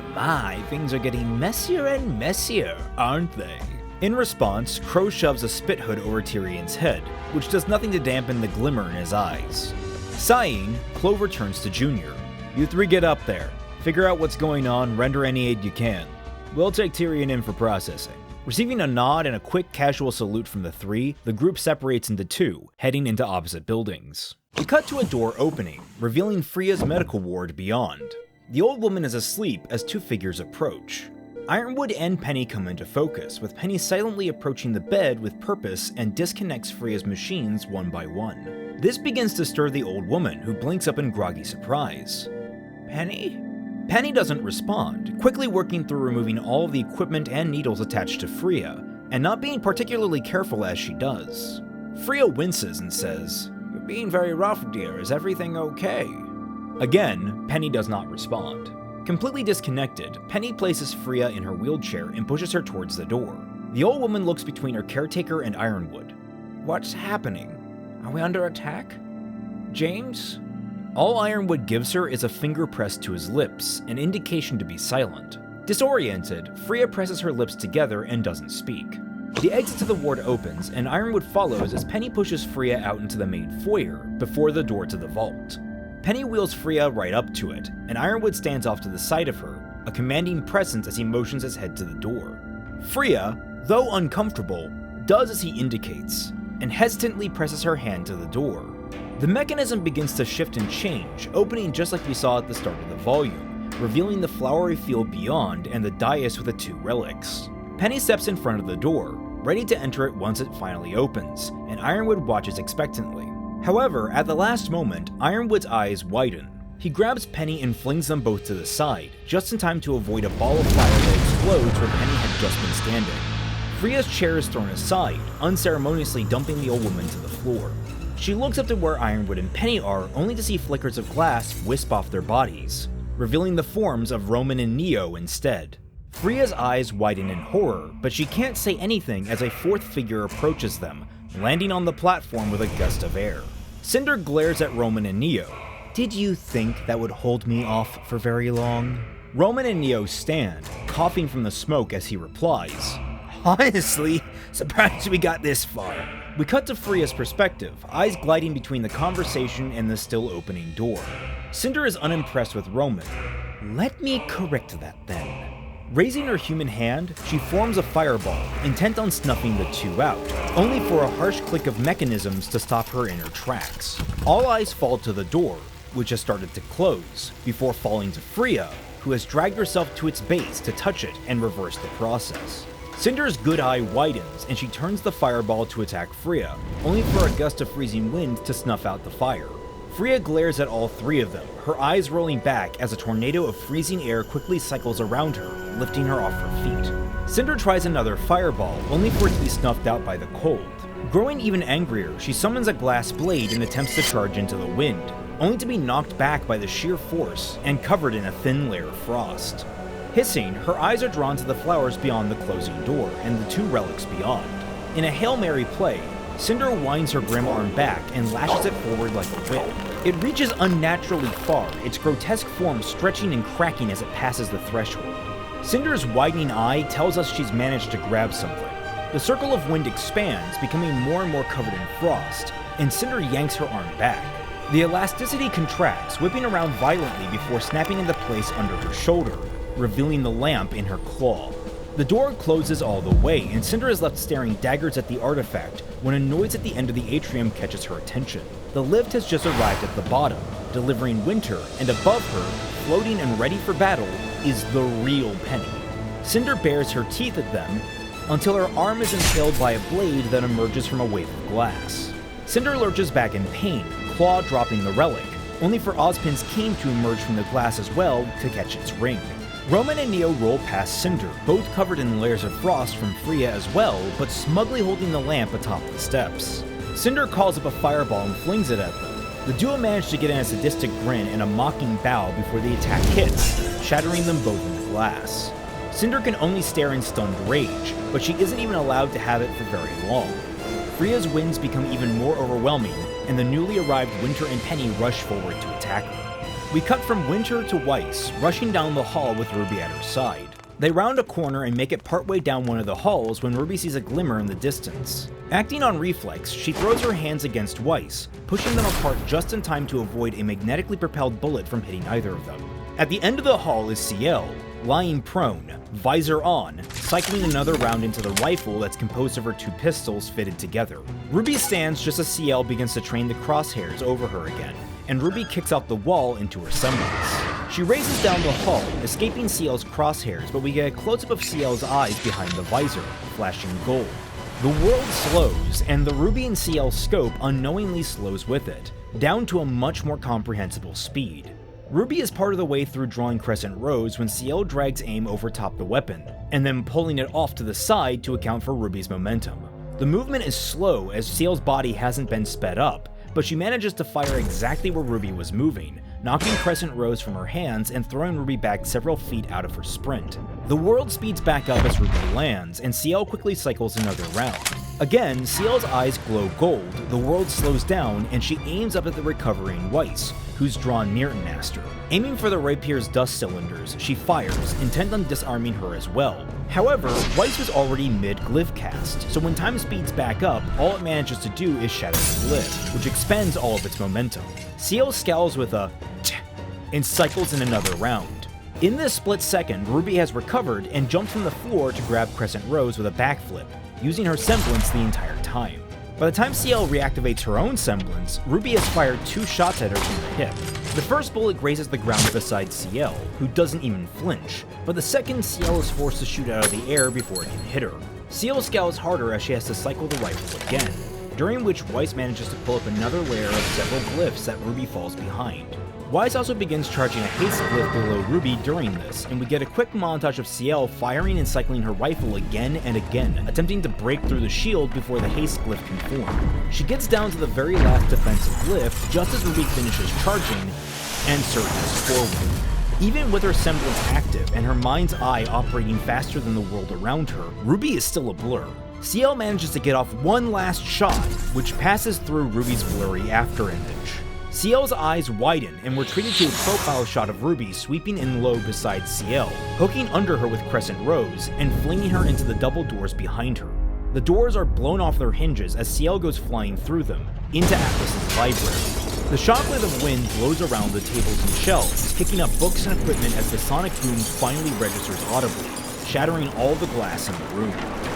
things are getting messier and messier, aren't they? In response, Crow shoves a spit hood over Tyrion's head, which does nothing to dampen the glimmer in his eyes. Sighing, Clover turns to Junior. "You three get up there. Figure out what's going on, render any aid you can. We'll take Tyrion in for processing." Receiving a nod and a quick casual salute from the three, the group separates into two, heading into opposite buildings. We cut to a door opening, revealing Freya's medical ward beyond. The old woman is asleep as two figures approach. Ironwood and Penny come into focus, with Penny silently approaching the bed with purpose and disconnects Freya's machines one by one. This begins to stir the old woman, who blinks up in groggy surprise. "Penny?" Penny doesn't respond, quickly working through removing all of the equipment and needles attached to Freya, and not being particularly careful as she does. Freya winces and says, "You're being very rough, dear. Is everything okay?" Again, Penny does not respond. Completely disconnected, Penny places Freya in her wheelchair and pushes her towards the door. The old woman looks between her caretaker and Ironwood. "What's happening? Are we under attack? James?" All Ironwood gives her is a finger pressed to his lips, an indication to be silent. Disoriented, Freya presses her lips together and doesn't speak. The exit to the ward opens, and Ironwood follows as Penny pushes Freya out into the main foyer, before the door to the vault. Penny wheels Freya right up to it, and Ironwood stands off to the side of her, a commanding presence as he motions his head to the door. Freya, though uncomfortable, does as he indicates, and hesitantly presses her hand to the door. The mechanism begins to shift and change, opening just like we saw at the start of the volume, revealing the flowery field beyond and the dais with the two relics. Penny steps in front of the door, ready to enter it once it finally opens, and Ironwood watches expectantly. However, at the last moment, Ironwood's eyes widen. He grabs Penny and flings them both to the side, just in time to avoid a ball of fire that explodes where Penny had just been standing. Freya's chair is thrown aside, unceremoniously dumping the old woman to the floor. She looks up to where Ironwood and Penny are, only to see flickers of glass wisp off their bodies, revealing the forms of Roman and Neo instead. Freya's eyes widen in horror, but she can't say anything as a fourth figure approaches them, landing on the platform with a gust of air. Cinder glares at Roman and Neo. "Did you think that would hold me off for very long?" Roman and Neo stand, coughing from the smoke as he replies, "Honestly, surprised we got this far." We cut to Freya's perspective, eyes gliding between the conversation and the still opening door. Cinder is unimpressed with Roman. "Let me correct that then." Raising her human hand, she forms a fireball, intent on snuffing the two out, only for a harsh click of mechanisms to stop her in her tracks. All eyes fall to the door, which has started to close, before falling to Freya, who has dragged herself to its base to touch it and reverse the process. Cinder's good eye widens, and she turns the fireball to attack Freya, only for a gust of freezing wind to snuff out the fire. Freya glares at all three of them, her eyes rolling back as a tornado of freezing air quickly cycles around her, lifting her off her feet. Cinder tries another fireball, only for it to be snuffed out by the cold. Growing even angrier, she summons a glass blade and attempts to charge into the wind, only to be knocked back by the sheer force and covered in a thin layer of frost. Hissing, her eyes are drawn to the flowers beyond the closing door and the two relics beyond. In a Hail Mary play, Cinder winds her grim arm back and lashes it forward like a whip. It reaches unnaturally far, its grotesque form stretching and cracking as it passes the threshold. Cinder's widening eye tells us she's managed to grab something. The circle of wind expands, becoming more and more covered in frost, and Cinder yanks her arm back. The elasticity contracts, whipping around violently before snapping into place under her shoulder. revealing the lamp in her claw. The door closes all the way, and Cinder is left staring daggers at the artifact when a noise at the end of the atrium catches her attention. The lift has just arrived at the bottom, delivering Winter, and above her, floating and ready for battle, is the real Penny. Cinder bares her teeth at them until her arm is impaled by a blade that emerges from a wave of glass. Cinder lurches back in pain, claw dropping the relic, only for Ozpin's cane to emerge from the glass as well to catch its ring. Roman and Neo roll past Cinder, both covered in layers of frost from Freya as well, but smugly holding the lamp atop the steps. Cinder calls up a fireball and flings it at them. The duo manage to get in a sadistic grin and a mocking bow before the attack hits, shattering them both in the glass. Cinder can only stare in stunned rage, but she isn't even allowed to have it for very long. Freya's winds become even more overwhelming, and the newly arrived Winter and Penny rush forward to attack her. We cut from Winter to Weiss, rushing down the hall with RWBY at her side. They round a corner and make it partway down one of the halls when RWBY sees a glimmer in the distance. Acting on reflex, she throws her hands against Weiss, pushing them apart just in time to avoid a magnetically propelled bullet from hitting either of them. At the end of the hall is Ciel, lying prone, visor on, cycling another round into the rifle that's composed of her two pistols fitted together. RWBY stands just as Ciel begins to train the crosshairs over her again, and RWBY kicks out the wall into her semblance. She races down the hall, escaping Ciel's crosshairs, but we get a close-up of Ciel's eyes behind the visor, flashing gold. The world slows, and the RWBY and Ciel scope unknowingly slows with it, down to a much more comprehensible speed. RWBY is part of the way through drawing crescent rows when Ciel drags aim over top the weapon, and then pulling it off to the side to account for RWBY's momentum. The movement is slow as Ciel's body hasn't been sped up, but she manages to fire exactly where RWBY was moving, knocking crescent rows from her hands and throwing RWBY back several feet out of her sprint. The world speeds back up as RWBY lands, and Ciel quickly cycles another round. Again, Ciel's eyes glow gold, the world slows down, and she aims up at the recovering Weiss, who's drawn Mirtonmaster. Aiming for the rapier's dust cylinders, she fires, intent on disarming her as well. However, Weiss was already mid-glyph cast, so when time speeds back up, all it manages to do is shatter the glyph, which expends all of its momentum. Ciel scowls with a tch and cycles in another round. In this split second, RWBY has recovered and jumps from the floor to grab Crescent Rose with a backflip, using her semblance the entire time. By the time Ciel reactivates her own semblance, RWBY has fired 2 shots at her from the hip. The first bullet grazes the ground beside Ciel, who doesn't even flinch, but the second Ciel is forced to shoot out of the air before it can hit her. Ciel scowls harder as she has to cycle the rifle again, during which Weiss manages to pull up another layer of several glyphs that RWBY falls behind. Weiss also begins charging a haste glyph below RWBY during this, and we get a quick montage of Ciel firing and cycling her rifle again and again, attempting to break through the shield before the haste glyph can form. She gets down to the very last defensive glyph just as RWBY finishes charging and surges forward. Even with her semblance active and her mind's eye operating faster than the world around her, RWBY is still a blur. Ciel manages to get off one last shot, which passes through RWBY's blurry afterimage. Ciel's eyes widen, and we're treated to a profile shot of RWBY sweeping in low beside Ciel, hooking under her with Crescent Rose, and flinging her into the double doors behind her. The doors are blown off their hinges as Ciel goes flying through them, into Atlas's library. The shockwave of wind blows around the tables and shelves, picking up books and equipment as the sonic boom finally registers audibly, shattering all the glass in the room.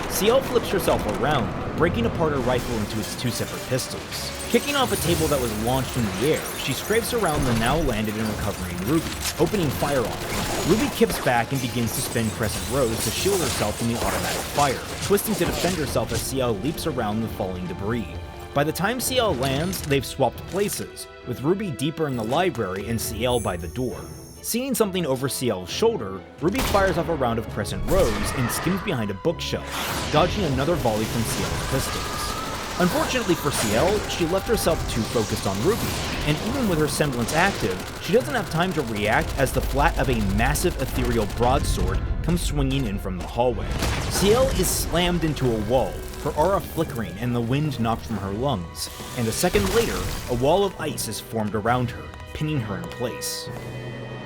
Ciel flips herself around, breaking apart her rifle into its 2 separate pistols. Kicking off a table that was launched in the air, she scrapes around the now landed and recovering RWBY, opening fire on her. RWBY kips back and begins to spin Crescent Rose to shield herself from the automatic fire, twisting to defend herself as Ciel leaps around the falling debris. By the time Ciel lands, they've swapped places, with RWBY deeper in the library and Ciel by the door. Seeing something over Ciel's shoulder, RWBY fires off a round of Crescent Rose and skims behind a bookshelf, dodging another volley from Ciel's pistols. Unfortunately for Ciel, she left herself too focused on RWBY, and even with her semblance active, she doesn't have time to react as the flat of a massive ethereal broadsword comes swinging in from the hallway. Ciel is slammed into a wall, her aura flickering and the wind knocked from her lungs, and a second later, a wall of ice is formed around her, pinning her in place.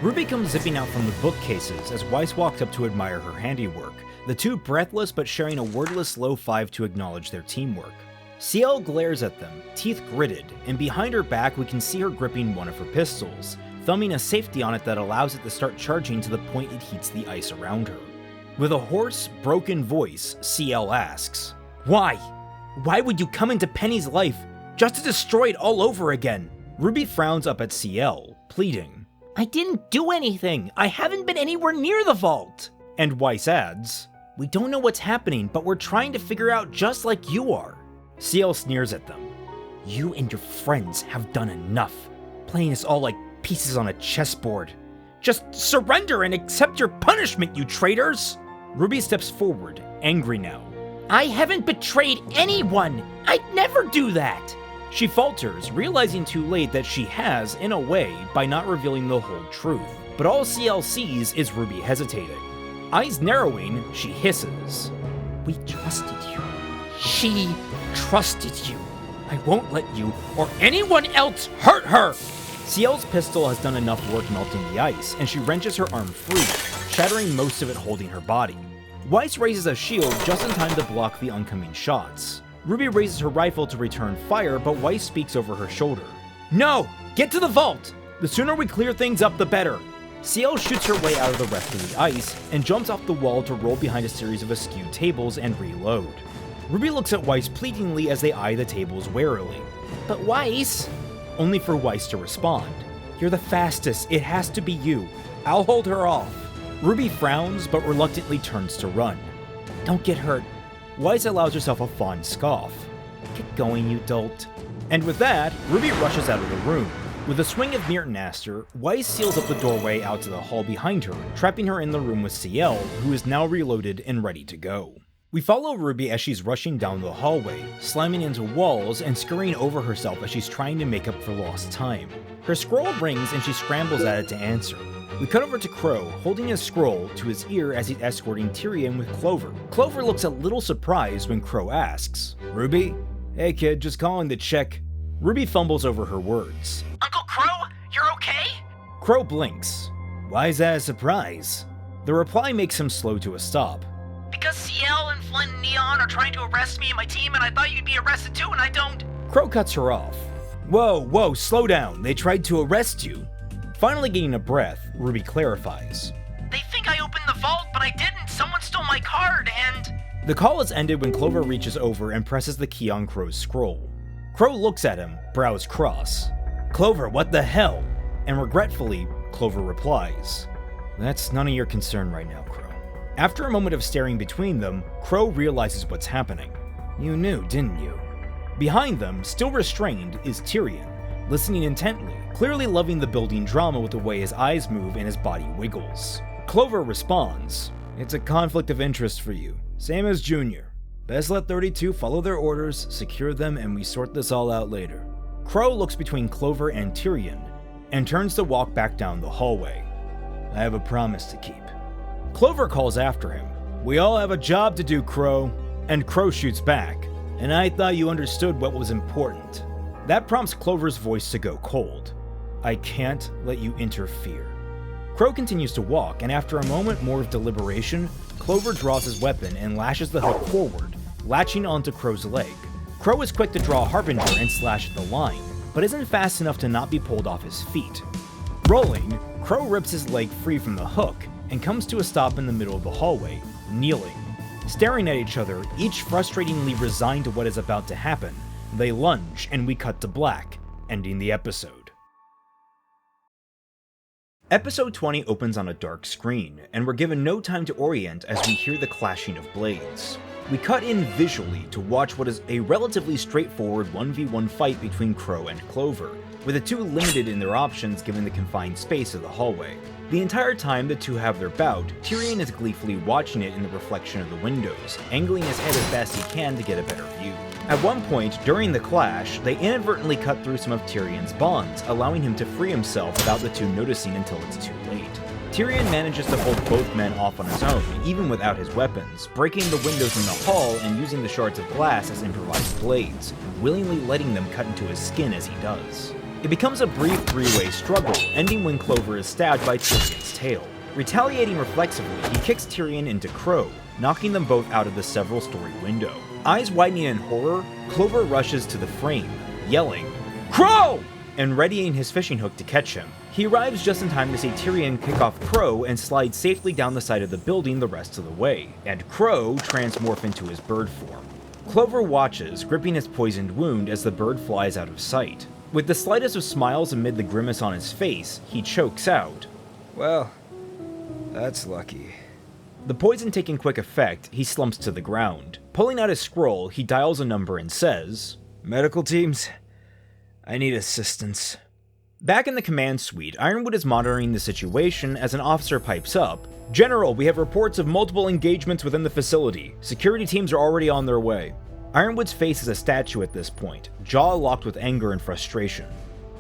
RWBY comes zipping out from the bookcases as Weiss walks up to admire her handiwork, the two breathless but sharing a wordless low five to acknowledge their teamwork. Ciel glares at them, teeth gritted, and behind her back we can see her gripping one of her pistols, thumbing a safety on it that allows it to start charging to the point it heats the ice around her. With a hoarse, broken voice, CL asks,
Why? Why would you come into Penny's life just to destroy it all over again?
Ruby frowns up at CL, pleading,
I didn't do anything. I haven't been anywhere near the vault.
And Weiss adds,
We don't know what's happening, but we're trying to figure out just like you are.
CL sneers at them.
You and your friends have done enough, playing us all like pieces on a chessboard. Just surrender and accept your punishment, you traitors!
Ruby steps forward, angry now.
I haven't betrayed anyone! I'd never do that!
She falters, realizing too late that she has, in a way, by not revealing the whole truth. But all CL sees is Ruby hesitating. Eyes narrowing, she hisses.
We trusted you. She trusted you. I won't let you or anyone else hurt her!
CL's pistol has done enough work melting the ice, and she wrenches her arm free, shattering most of it holding her body. Weiss raises a shield just in time to block the oncoming shots. Ruby raises her rifle to return fire, but Weiss speaks over her shoulder.
No! Get to the vault!
The sooner we clear things up, the better. CL shoots her way out of the rest of the ice, and jumps off the wall to roll behind a series of askew tables and reload. Ruby looks at Weiss pleadingly as they eye the tables warily.
But Weiss?
Only for Weiss to respond. You're the fastest, it has to be you. I'll hold her off. Ruby frowns, but reluctantly turns to run.
Don't get hurt.
Weiss allows herself a fond scoff. Get going, you dolt. And with that, Ruby rushes out of the room. With a swing of Mirtonaster, Weiss seals up the doorway out to the hall behind her, trapping her in the room with CL, who is now reloaded and ready to go. We follow Ruby as she's rushing down the hallway, slamming into walls and scurrying over herself as she's trying to make up for lost time. Her scroll rings and she scrambles at it to answer. We cut over to Crow, holding a scroll to his ear as he's escorting Tyrion with Clover. Clover looks a little surprised when Crow asks, Ruby? Hey kid, just calling to check. Ruby fumbles over her words.
Uncle Crow, you're okay?
Crow blinks. Why is that a surprise? The reply makes him slow to a stop.
Because CL and Flint and Neon are trying to arrest me and my team, and I thought you'd be arrested too, and I don't.
Crow cuts her off. Whoa, slow down. They tried to arrest you. Finally getting a breath, Ruby clarifies.
They think I opened the vault, but I didn't. Someone stole my card, and...
The call is ended when Clover reaches over and presses the key on Crow's scroll. Crow looks at him, brows cross. Clover, what the hell? And regretfully, Clover replies. That's none of your concern right now, Crow. After a moment of staring between them, Crow realizes what's happening. You knew, didn't you? Behind them, still restrained, is Tyrion, listening intently, clearly loving the building drama with the way his eyes move and his body wiggles. Clover responds, It's a conflict of interest for you, same as Junior. Best let 32 follow their orders, secure them, and we sort this all out later. Crow looks between Clover and Tyrion, and turns to walk back down the hallway. I have a promise to keep. Clover calls after him. We all have a job to do, Crow. And Crow shoots back. And I thought you understood what was important. That prompts Clover's voice to go cold. I can't let you interfere. Crow continues to walk, and after a moment more of deliberation, Clover draws his weapon and lashes the hook forward, latching onto Crow's leg. Crow is quick to draw Harbinger and slash at the line, but isn't fast enough to not be pulled off his feet. Rolling, Crow rips his leg free from the hook, and comes to a stop in the middle of the hallway, kneeling. Staring at each other, each frustratingly resigned to what is about to happen, they lunge and we cut to black, ending the episode. Episode 20 opens on a dark screen, and we're given no time to orient as we hear the clashing of blades. We cut in visually to watch what is a relatively straightforward 1v1 fight between Crow and Clover, with the two limited in their options given the confined space of the hallway. The entire time the two have their bout, Tyrion is gleefully watching it in the reflection of the windows, angling his head as best he can to get a better view. At one point, during the clash, they inadvertently cut through some of Tyrion's bonds, allowing him to free himself without the two noticing until it's too late. Tyrion manages to hold both men off on his own, even without his weapons, breaking the windows in the hall and using the shards of glass as improvised blades, willingly letting them cut into his skin as he does. It becomes a brief three-way struggle, ending when Clover is stabbed by Tyrion's tail. Retaliating reflexively, he kicks Tyrion into Crow, knocking them both out of the several-story window. Eyes widening in horror, Clover rushes to the frame, yelling, Crow! and readying his fishing hook to catch him. He arrives just in time to see Tyrion kick off Crow and slide safely down the side of the building the rest of the way, and Crow transmorph into his bird form. Clover watches, gripping his poisoned wound as the bird flies out of sight. With the slightest of smiles amid the grimace on his face, he chokes out,
Well, that's lucky.
The poison taking quick effect, he slumps to the ground. Pulling out his scroll, he dials a number and says,
Medical teams, I need assistance.
Back in the command suite, Ironwood is monitoring the situation as an officer pipes up, General, we have reports of multiple engagements within the facility. Security teams are already on their way. Ironwood's face is a statue at this point, jaw locked with anger and frustration.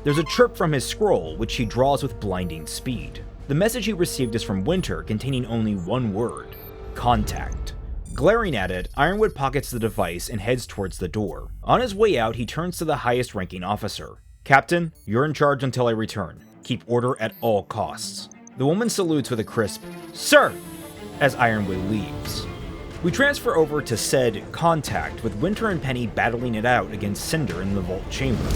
There's a chirp from his scroll, which he draws with blinding speed. The message he received is from Winter, containing only one word, contact. Glaring at it, Ironwood pockets the device and heads towards the door. On his way out, he turns to the highest ranking officer. Captain, you're in charge until I return. Keep order at all costs. The woman salutes with a crisp, Sir, as Ironwood leaves. We transfer over to said contact, with Winter and Penny battling it out against Cinder in the vault chamber.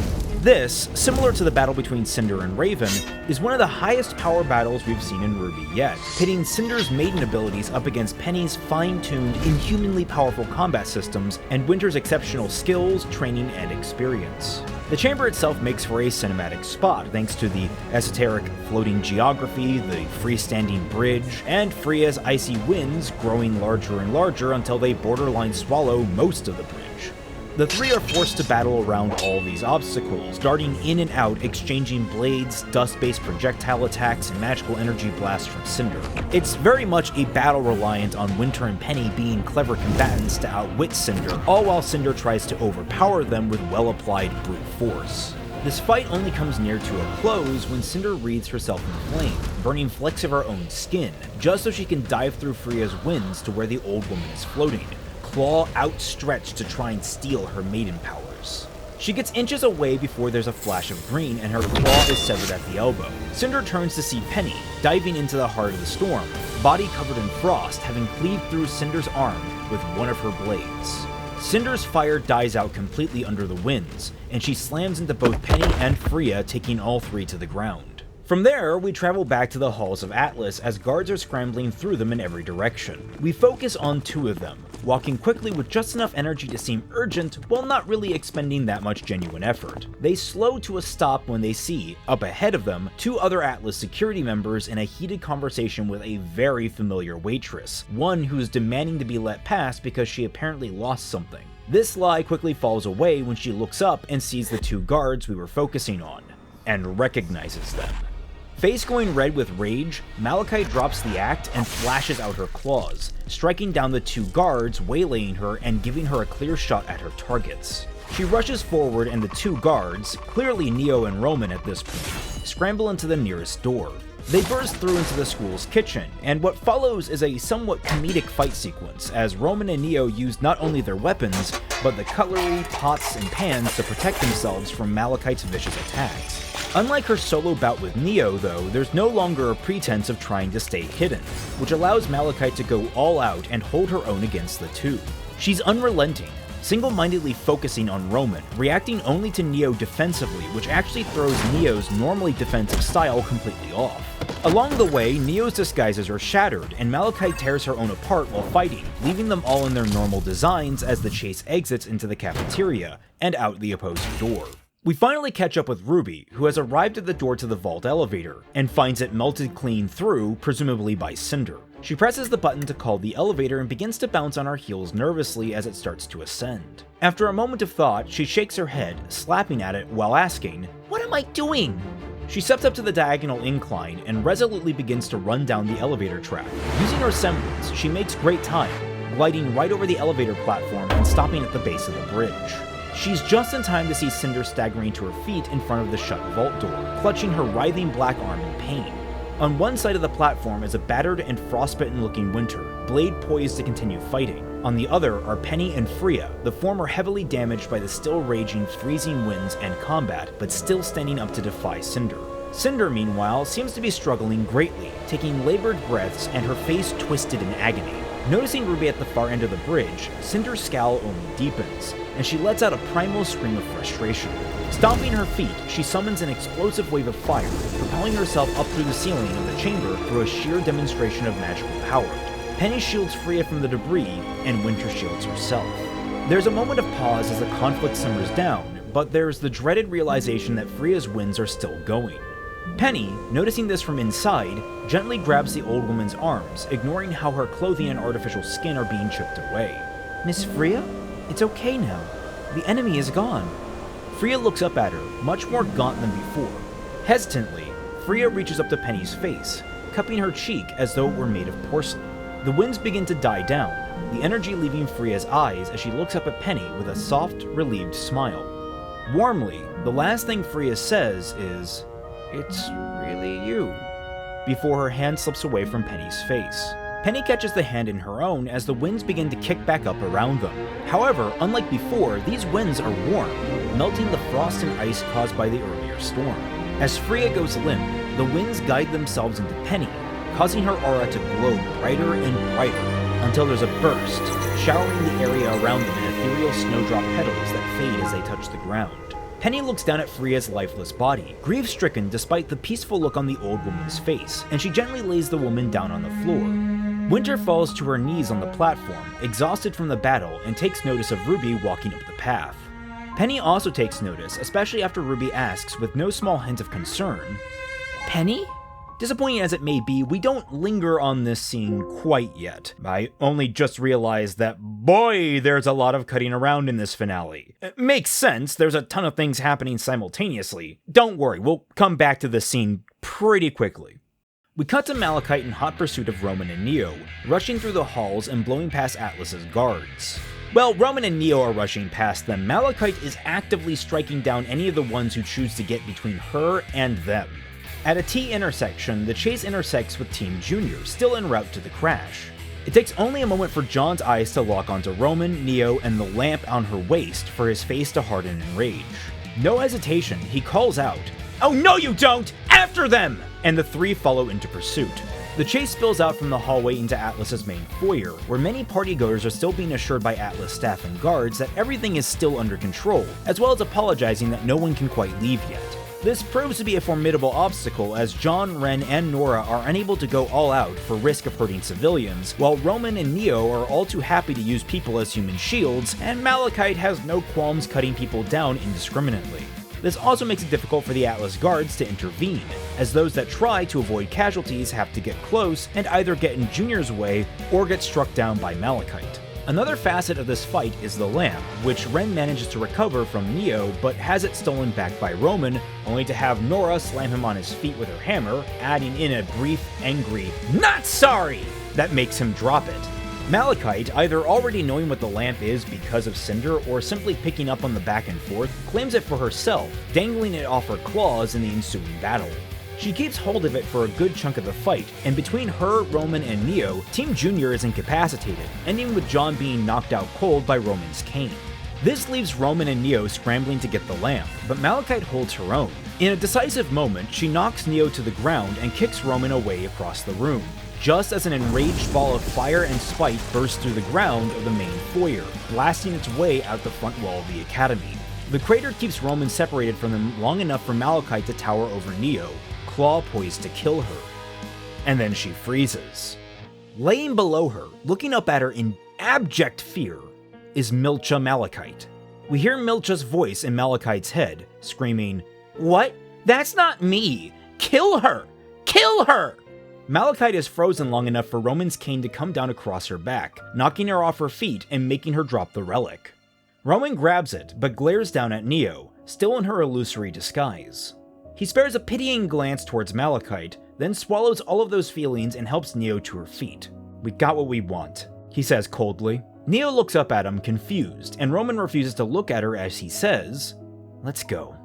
This, similar to the battle between Cinder and Raven, is one of the highest power battles we've seen in RWBY yet, pitting Cinder's maiden abilities up against Penny's fine-tuned, inhumanly powerful combat systems and Winter's exceptional skills, training, and experience. The chamber itself makes for a cinematic spot thanks to the esoteric floating geography, the freestanding bridge, and Freya's icy winds growing larger and larger until they borderline swallow most of the bridge. The three are forced to battle around all these obstacles, darting in and out, exchanging blades, dust-based projectile attacks, and magical energy blasts from Cinder. It's very much a battle reliant on Winter and Penny being clever combatants to outwit Cinder, all while Cinder tries to overpower them with well-applied brute force. This fight only comes near to a close when Cinder wreathes herself in flame, burning flecks of her own skin, just so she can dive through Freya's winds to where the old woman is floating, claw outstretched to try and steal her maiden powers. She gets inches away before there's a flash of green and her claw is severed at the elbow. Cinder turns to see Penny, diving into the heart of the storm, body covered in frost, having cleaved through Cinder's arm with one of her blades. Cinder's fire dies out completely under the winds, and she slams into both Penny and Freya, taking all three to the ground. From there, we travel back to the halls of Atlas as guards are scrambling through them in every direction. We focus on two of them, walking quickly with just enough energy to seem urgent while not really expending that much genuine effort. They slow to a stop when they see, up ahead of them, two other Atlas security members in a heated conversation with a very familiar waitress, one who's demanding to be let pass because she apparently lost something. This lie quickly falls away when she looks up and sees the two guards we were focusing on, and recognizes them. Face going red with rage, Malachite drops the act and flashes out her claws, striking down the two guards, waylaying her and giving her a clear shot at her targets. She rushes forward and the two guards, clearly Neo and Roman at this point, scramble into the nearest door. They burst through into the school's kitchen, and what follows is a somewhat comedic fight sequence as Roman and Neo use not only their weapons, but the cutlery, pots, and pans to protect themselves from Malachite's vicious attacks. Unlike her solo bout with Neo, though, there's no longer a pretense of trying to stay hidden, which allows Malachite to go all out and hold her own against the two. She's unrelenting, single-mindedly focusing on Roman, reacting only to Neo defensively, which actually throws Neo's normally defensive style completely off. Along the way, Neo's disguises are shattered, and Malachite tears her own apart while fighting, leaving them all in their normal designs as the chase exits into the cafeteria, and out the opposing door. We finally catch up with RWBY, who has arrived at the door to the vault elevator, and finds it melted clean through, presumably by Cinder. She presses the button to call the elevator and begins to bounce on her heels nervously as it starts to ascend. After a moment of thought, she shakes her head, slapping at it while asking, "What am I doing?" She steps up to the diagonal incline and resolutely begins to run down the elevator track. Using her semblance, she makes great time, gliding right over the elevator platform and stopping at the base of the bridge. She's just in time to see Cinder staggering to her feet in front of the shut vault door, clutching her writhing black arm in pain. On one side of the platform is a battered and frostbitten-looking Winter, blade poised to continue fighting. On the other are Penny and Freya, the former heavily damaged by the still raging freezing winds and combat, but still standing up to defy Cinder. Cinder, meanwhile, seems to be struggling greatly, taking labored breaths and her face twisted in agony.
Noticing RWBY at the far end of the bridge, Cinder's scowl only deepens, and she lets out a primal scream of frustration. Stomping her feet, she summons an explosive wave of fire, propelling herself up through the ceiling of the chamber through a sheer demonstration of magical power. Penny shields Freya from the debris, and Winter shields herself. There's a moment of pause as the conflict simmers down, but there's the dreaded realization that Freya's winds are still going. Penny, noticing this from inside, gently grabs the old woman's arms, ignoring how her clothing and artificial skin are being chipped away.
Miss Freya? It's okay now. The enemy is gone.
Freya looks up at her, much more gaunt than before. Hesitantly, Freya reaches up to Penny's face, cupping her cheek as though it were made of porcelain. The winds begin to die down, the energy leaving Freya's eyes as she looks up at Penny with a soft, relieved smile. Warmly, the last thing Freya says is, "It's really you," before her hand slips away from Penny's face. Penny catches the hand in her own as the winds begin to kick back up around them. However, unlike before, these winds are warm, melting the frost and ice caused by the earlier storm. As Freya goes limp, the winds guide themselves into Penny, causing her aura to glow brighter and brighter until there's a burst, showering the area around them in ethereal snowdrop petals that fade as they touch the ground. Penny looks down at Freya's lifeless body, grief-stricken despite the peaceful look on the old woman's face, and she gently lays the woman down on the floor. Winter falls to her knees on the platform, exhausted from the battle, and takes notice of RWBY walking up the path. Penny also takes notice, especially after RWBY asks, with no small hint of concern, "Penny?" Disappointing as it may be, we don't linger on this scene quite yet. I only just realized that, boy, there's a lot of cutting around in this finale. It makes sense, there's a ton of things happening simultaneously. Don't worry, we'll come back to this scene pretty quickly. We cut to Malachite in hot pursuit of Roman and Neo, rushing through the halls and blowing past Atlas's guards. While Roman and Neo are rushing past them, Malachite is actively striking down any of the ones who choose to get between her and them. At a T intersection, the chase intersects with Team Junior, still en route to the crash. It takes only a moment for John's eyes to lock onto Roman, Neo, and the lamp on her waist for his face to harden in rage. No hesitation, he calls out, "Oh no you don't! After them!" And the three follow into pursuit. The chase spills out from the hallway into Atlas's main foyer, where many partygoers are still being assured by Atlas staff and guards that everything is still under control, as well as apologizing that no one can quite leave yet. This proves to be a formidable obstacle as John, Ren, and Nora are unable to go all out for risk of hurting civilians, while Roman and Neo are all too happy to use people as human shields, and Malachite has no qualms cutting people down indiscriminately. This also makes it difficult for the Atlas guards to intervene, as those that try to avoid casualties have to get close and either get in Junior's way or get struck down by Malachite. Another facet of this fight is the lamp, which Ren manages to recover from Neo, but has it stolen back by Roman, only to have Nora slam him on his feet with her hammer, adding in a brief, angry, "Not sorry!" that makes him drop it. Malachite, either already knowing what the lamp is because of Cinder or simply picking up on the back and forth, claims it for herself, dangling it off her claws in the ensuing battle. She keeps hold of it for a good chunk of the fight, and between her, Roman, and Neo, Team Junior is incapacitated, ending with John being knocked out cold by Roman's cane. This leaves Roman and Neo scrambling to get the lamp, but Malachite holds her own. In a decisive moment, she knocks Neo to the ground and kicks Roman away across the room, just as an enraged ball of fire and spite bursts through the ground of the main foyer, blasting its way out the front wall of the academy. The crater keeps Roman separated from them long enough for Malachite to tower over Neo, claw poised to kill her. And then she freezes. Laying below her, looking up at her in abject fear, is Milcha Malachite. We hear Milcha's voice in Malachite's head, screaming, "What? That's not me! Kill her! Kill her!" Malachite is frozen long enough for Roman's cane to come down across her back, knocking her off her feet and making her drop the relic. Roman grabs it, but glares down at Neo, still in her illusory disguise. He spares a pitying glance towards Malachite, then swallows all of those feelings and helps Neo to her feet. "We got what we want," he says coldly. Neo looks up at him, confused, and Roman refuses to look at her as he says, "Let's go."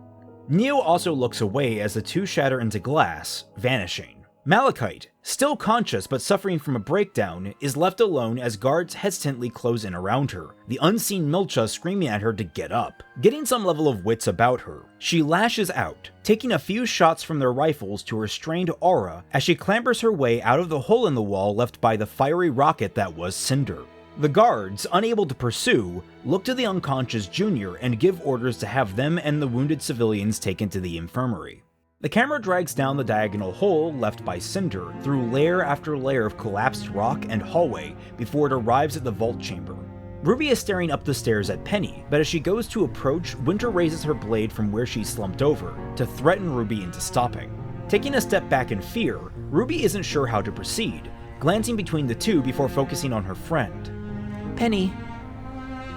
Neo also looks away as the two shatter into glass, vanishing.
Malachite, still conscious but suffering from a breakdown, is left alone as guards hesitantly close in around her, the unseen Milcha screaming at her to get up. Getting some level of wits about her, she lashes out, taking a few shots from their rifles to her strained aura as she clambers her way out of the hole in the wall left by the fiery rocket that was Cinder. The guards, unable to pursue, look to the unconscious Junior and give orders to have them and the wounded civilians taken to the infirmary. The camera drags down the diagonal hole left by Cinder through layer after layer of collapsed rock and hallway before it arrives at the vault chamber. Ruby is staring up the stairs at Penny, but as she goes to approach, Winter raises her blade from where she slumped over to threaten Ruby into stopping. Taking a step back in fear, Ruby isn't sure how to proceed, glancing between the two before focusing on her friend.
Penny,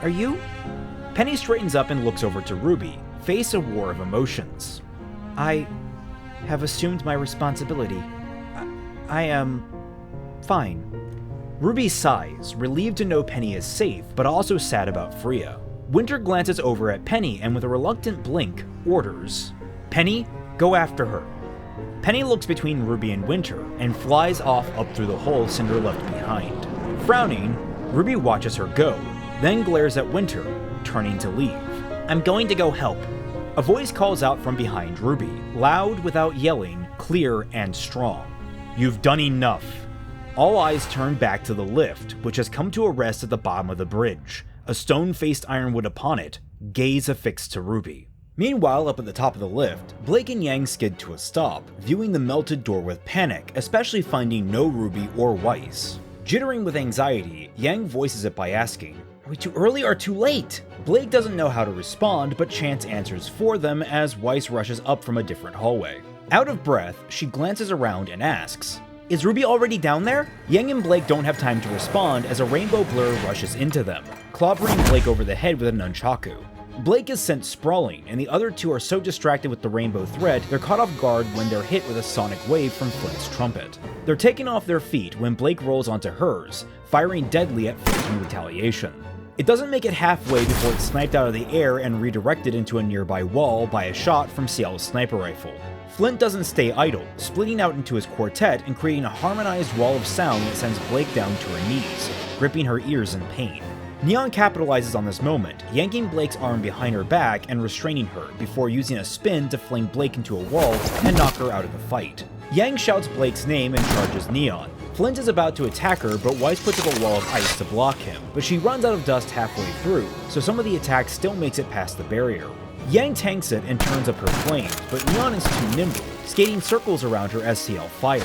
are you?
Penny straightens up and looks over to Ruby, face a war of emotions.
I have assumed my responsibility. I am fine.
Ruby sighs, relieved to know Penny is safe, but also sad about Freya. Winter glances over at Penny and with a reluctant blink, orders, "Penny, go after her." Penny looks between Ruby and Winter and flies off up through the hole Cinder left behind. Frowning, Ruby watches her go, then glares at Winter, turning to leave.
I'm going to go help.
A voice calls out from behind Ruby, loud without yelling, clear and strong. "You've done enough." All eyes turn back to the lift, which has come to a rest at the bottom of the bridge, a stone-faced Ironwood upon it, gaze affixed to Ruby. Meanwhile, up at the top of the lift, Blake and Yang skid to a stop, viewing the melted door with panic, especially finding no Ruby or Weiss. Jittering with anxiety, Yang voices it by asking, "Are we too early or too late?" Blake doesn't know how to respond, but Chance answers for them as Weiss rushes up from a different hallway. Out of breath, she glances around and asks, "Is Ruby already down there?" Yang and Blake don't have time to respond as a rainbow blur rushes into them, clobbering Blake over the head with a nunchaku. Blake is sent sprawling, and the other two are so distracted with the rainbow thread they're caught off guard when they're hit with a sonic wave from Flint's trumpet. They're taken off their feet when Blake rolls onto hers, firing deadly at Flint in retaliation. It doesn't make it halfway before it's sniped out of the air and redirected into a nearby wall by a shot from Ciel's sniper rifle. Flint doesn't stay idle, splitting out into his quartet and creating a harmonized wall of sound that sends Blake down to her knees, gripping her ears in pain. Neon capitalizes on this moment, yanking Blake's arm behind her back and restraining her before using a spin to fling Blake into a wall and knock her out of the fight. Yang shouts Blake's name and charges Neon. Flint is about to attack her, but Weiss puts up a wall of ice to block him, but she runs out of dust halfway through, so some of the attack still makes it past the barrier. Yang tanks it and turns up her flames, but Neon is too nimble, skating circles around her as Ciel fires.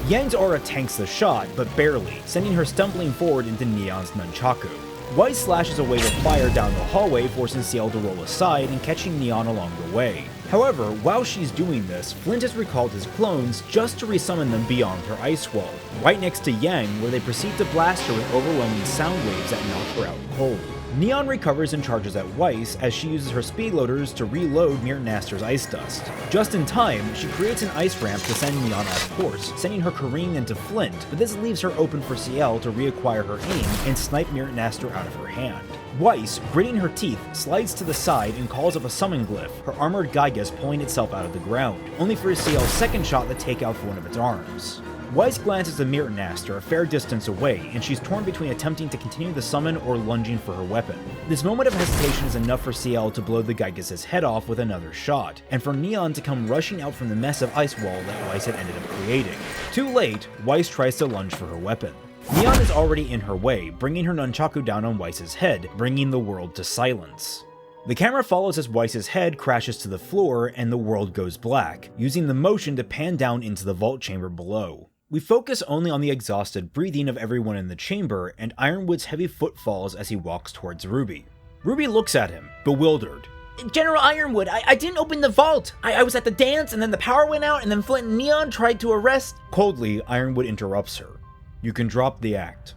Yang's aura tanks the shot, but barely, sending her stumbling forward into Neon's nunchaku. Weiss slashes away the fire down the hallway, forcing Ciel to roll aside and catching Neon along the way. However, while she's doing this, Flint has recalled his clones just to resummon them beyond her ice wall, right next to Yang, where they proceed to blast her with overwhelming sound waves that knock her out cold. Neon recovers and charges at Weiss as she uses her speed loaders to reload Mirtnaster's ice dust. Just in time, she creates an ice ramp to send Neon off course, sending her careening into Flint, but this leaves her open for Ciel to reacquire her aim and snipe Mirtnaster out of her hand. Weiss, gritting her teeth, slides to the side and calls up a summon glyph, her armored Gygas pulling itself out of the ground, only for Ciel's second shot to take out one of its arms. Weiss glances at Mirtnaster a fair distance away, and she's torn between attempting to continue the summon or lunging for her weapon. This moment of hesitation is enough for Ciel to blow the Gygas' head off with another shot, and for Neon to come rushing out from the mess of ice wall that Weiss had ended up creating. Too late, Weiss tries to lunge for her weapon. Neon is already in her way, bringing her nunchaku down on Weiss's head, bringing the world to silence. The camera follows as Weiss's head crashes to the floor and the world goes black, using the motion to pan down into the vault chamber below. We focus only on the exhausted breathing of everyone in the chamber and Ironwood's heavy footfalls as he walks towards Ruby. Ruby looks at him, bewildered.
General Ironwood, I didn't open the vault. I was at the dance and then the power went out and then Flint and Neon tried to arrest...
Coldly, Ironwood interrupts her. You can drop the act.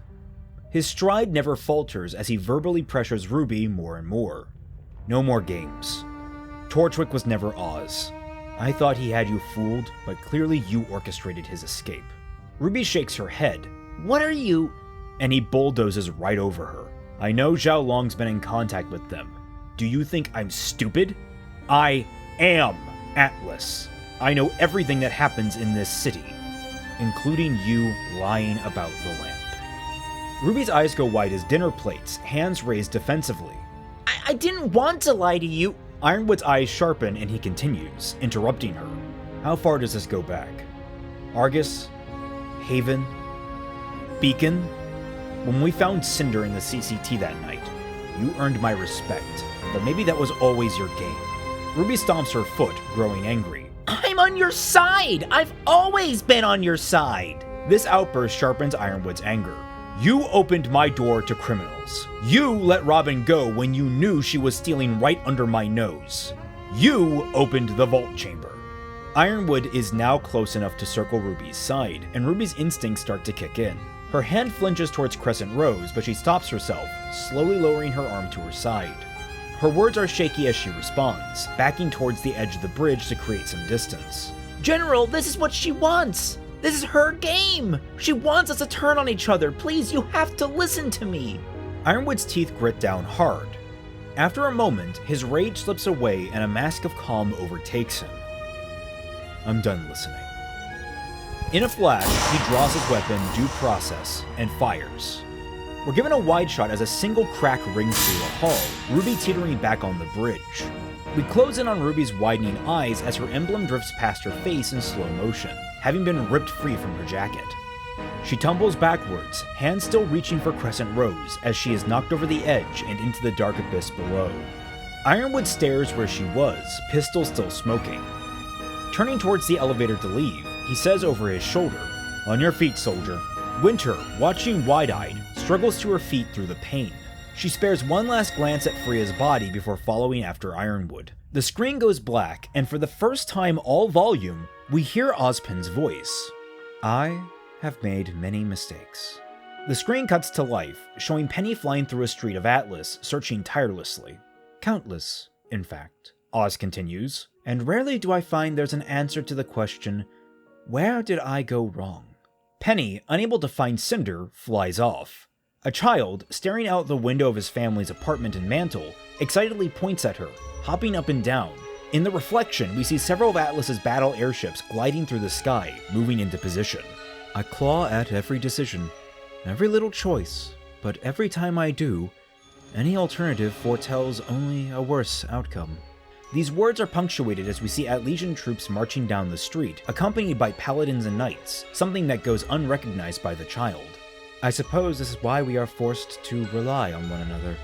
His stride never falters as he verbally pressures Ruby more and more. No more games. Torchwick was never Oz. I thought he had you fooled, but clearly you orchestrated his escape. Ruby shakes her head.
What are you...
And he bulldozes right over her. I know Zhao Long's been in contact with them. Do you think I'm stupid? I am Atlas. I know everything that happens in this city. including you lying about the lamp. Ruby's eyes go wide as dinner plates, hands raised defensively.
I didn't want to lie to you.
Ironwood's eyes sharpen and he continues, interrupting her. How far does this go back? Argus? Haven? Beacon? When we found Cinder in the CCT that night, you earned my respect, but maybe that was always your game. Ruby stomps her foot, growing angry.
I'm on your side! I've always been on your side!
This outburst sharpens Ironwood's anger. You opened my door to criminals. You let Robin go when you knew she was stealing right under my nose. You opened the vault chamber. Ironwood is now close enough to circle Ruby's side, and Ruby's instincts start to kick in. Her hand flinches towards Crescent Rose, but she stops herself, slowly lowering her arm to her side. Her words are shaky as she responds, backing towards the edge of the bridge to create some distance.
General, this is what she wants! This is her game! She wants us to turn on each other. Please, you have to listen to me.
Ironwood's teeth grit down hard. After a moment, his rage slips away and a mask of calm overtakes him. I'm done listening. In a flash, he draws his weapon, due process, and fires. We're given a wide shot as a single crack rings through the hall, Ruby teetering back on the bridge. We close in on Ruby's widening eyes as her emblem drifts past her face in slow motion, having been ripped free from her jacket. She tumbles backwards, hands still reaching for Crescent Rose as she is knocked over the edge and into the dark abyss below. Ironwood stares where she was, pistol still smoking. Turning towards the elevator to leave, he says over his shoulder, "On your feet, soldier." Winter, watching wide-eyed, struggles to her feet through the pain. She spares one last glance at Freya's body before following after Ironwood. The screen goes black, and for the first time all volume, we hear Ozpin's voice. I have made many mistakes. The screen cuts to life, showing Penny flying through a street of Atlas, searching tirelessly. Countless, in fact, Oz continues, and rarely do I find there's an answer to the question, where did I go wrong? Penny, unable to find Cinder, flies off. A child, staring out the window of his family's apartment in Mantel, excitedly points at her, hopping up and down. In the reflection, we see several of Atlas's battle airships gliding through the sky, moving into position. I claw at every decision, every little choice, but every time I do, any alternative foretells only a worse outcome. These words are punctuated as we see Atlesian troops marching down the street, accompanied by paladins and knights, something that goes unrecognized by the child. I suppose this is why we are forced to rely on one another,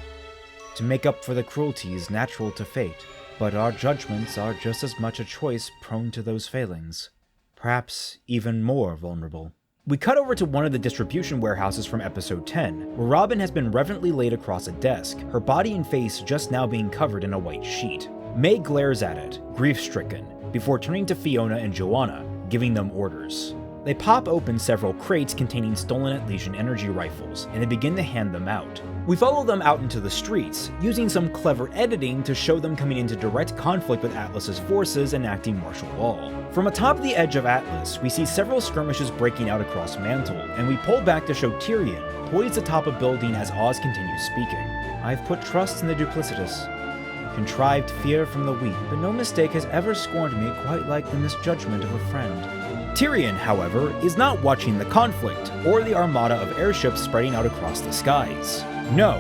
to make up for the cruelties natural to fate, but our judgments are just as much a choice prone to those failings, perhaps even more vulnerable. We cut over to one of the distribution warehouses from episode 10, where Robin has been reverently laid across a desk, her body and face just now being covered in a white sheet. May glares at it, grief-stricken, before turning to Fiona and Joanna, giving them orders. They pop open several crates containing stolen Atlesian energy rifles, and they begin to hand them out. We follow them out into the streets, using some clever editing to show them coming into direct conflict with Atlas's forces enacting martial law. From atop the edge of Atlas, we see several skirmishes breaking out across Mantel, and we pull back to show Tyrion, poised atop a building as Oz continues speaking. I've put trust in the duplicitous, contrived fear from the weak, but no mistake has ever scorned me quite like the misjudgment of a friend. Tyrion, however, is not watching the conflict, or the armada of airships spreading out across the skies. No,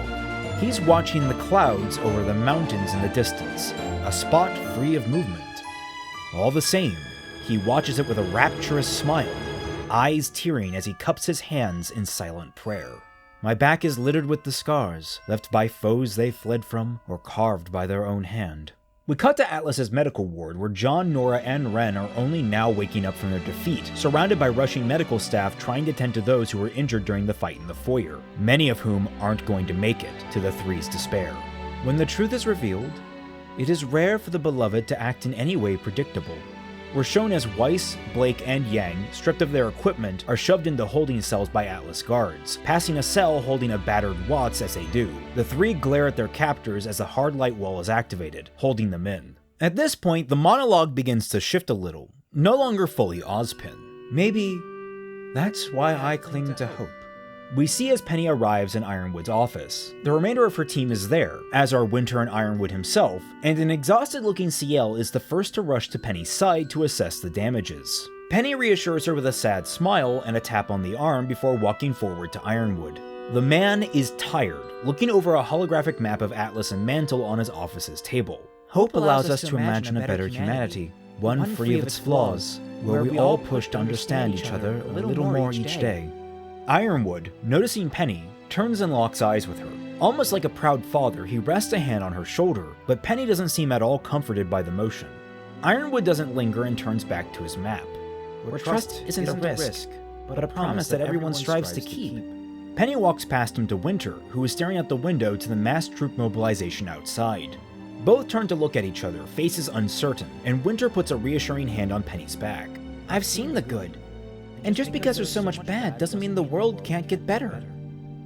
he's watching the clouds over the mountains in the distance, a spot free of movement. All the same, he watches it with a rapturous smile, eyes tearing as he cups his hands in silent prayer. My back is littered with the scars, left by foes they fled from, or carved by their own hand. We cut to Atlas's medical ward, where John, Nora, and Ren are only now waking up from their defeat, surrounded by rushing medical staff trying to tend to those who were injured during the fight in the foyer, many of whom aren't going to make it, to the Three's despair. When the truth is revealed, it is rare for the beloved to act in any way predictable. We're shown as Weiss, Blake, and Yang, stripped of their equipment, are shoved into holding cells by Atlas guards, passing a cell holding a battered Watts as they do. The three glare at their captors as the hard light wall is activated, holding them in. At this point, the monologue begins to shift a little, no longer fully Ozpin. Maybe that's why I cling to hope. We see as Penny arrives in Ironwood's office. The remainder of her team is there, as are Winter and Ironwood himself, and an exhausted-looking CL is the first to rush to Penny's side to assess the damages.
Penny reassures her with a sad smile and a tap on the arm before walking forward to Ironwood. The man is tired, looking over a holographic map of Atlas and Mantel on his office's table. Hope allows us to imagine a better humanity, one free of its flaws, where we all push to understand each other a little more each day. Ironwood, noticing Penny, turns and locks eyes with her. Almost like a proud father, he rests a hand on her shoulder, but Penny doesn't seem at all comforted by the motion. Ironwood doesn't linger and turns back to his map. Where trust isn't a risk, but a promise that everyone strives to keep. Penny walks past him to Winter, who is staring out the window to the mass troop mobilization outside. Both turn to look at each other, faces uncertain, and Winter puts a reassuring hand on Penny's back.
I've seen the good. And just because there's so much bad doesn't mean the world can't get better.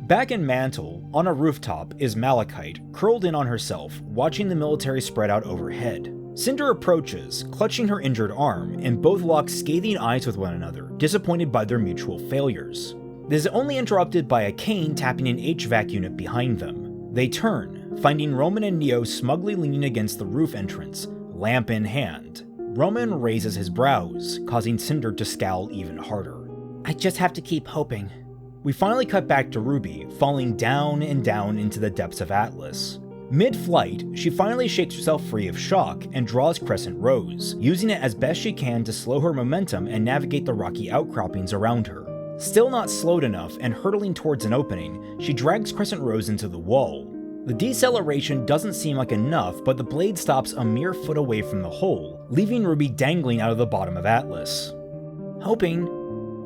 Back in Mantel, on a rooftop, is Malachite, curled in on herself, watching the military spread out overhead. Cinder approaches, clutching her injured arm, and both lock scathing eyes with one another, disappointed by their mutual failures. This is only interrupted by a cane tapping an HVAC unit behind them. They turn, finding Roman and Neo smugly leaning against the roof entrance, lamp in hand. Roman raises his brows, causing Cinder to scowl even harder.
I just have to keep hoping.
We finally cut back to Ruby, falling down and down into the depths of Atlas. Mid-flight, she finally shakes herself free of shock and draws Crescent Rose, using it as best she can to slow her momentum and navigate the rocky outcroppings around her. Still not slowed enough and hurtling towards an opening, she drags Crescent Rose into the wall. The deceleration doesn't seem like enough, but the blade stops a mere foot away from the hole, leaving Ruby dangling out of the bottom of Atlas.
Hoping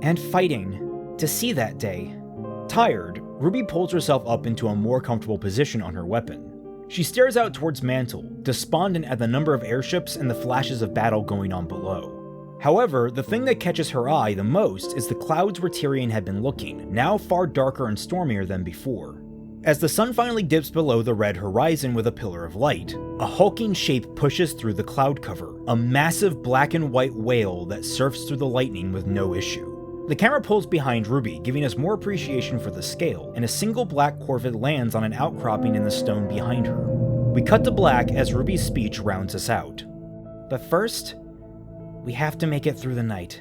and fighting to see that day.
Tired, Ruby pulls herself up into a more comfortable position on her weapon. She stares out towards Mantel, despondent at the number of airships and the flashes of battle going on below. However, the thing that catches her eye the most is the clouds where Tyrion had been looking, now far darker and stormier than before. As the sun finally dips below the red horizon with a pillar of light, a hulking shape pushes through the cloud cover, a massive black and white whale that surfs through the lightning with no issue. The camera pulls behind Ruby, giving us more appreciation for the scale, and a single black corvid lands on an outcropping in the stone behind her. We cut to black as Ruby's speech rounds us out.
But first, we have to make it through the night.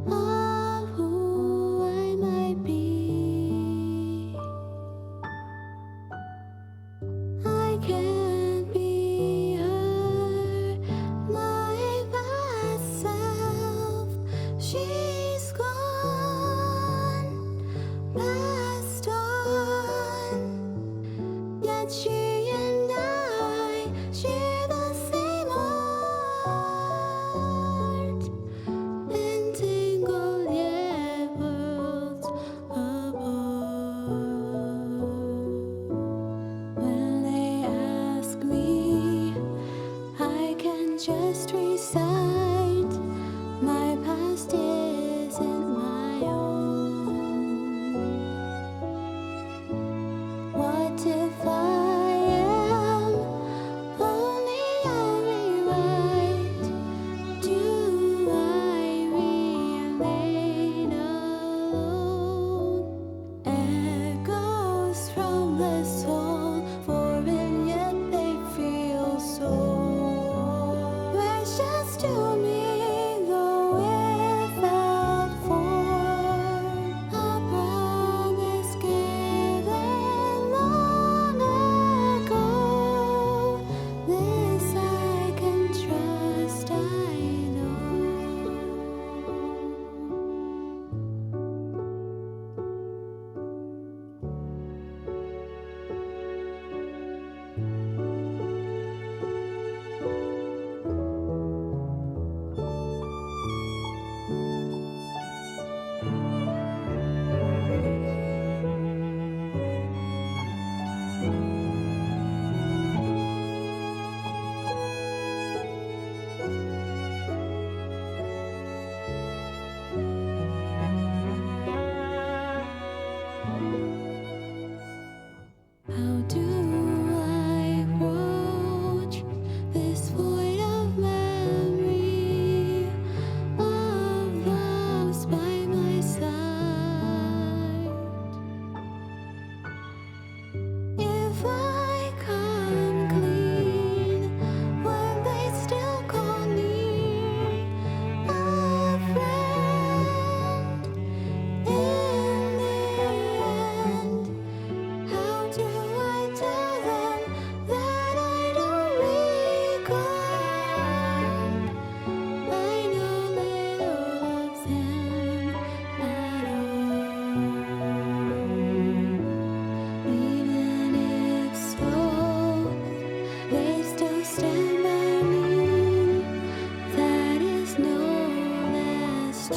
Of who I might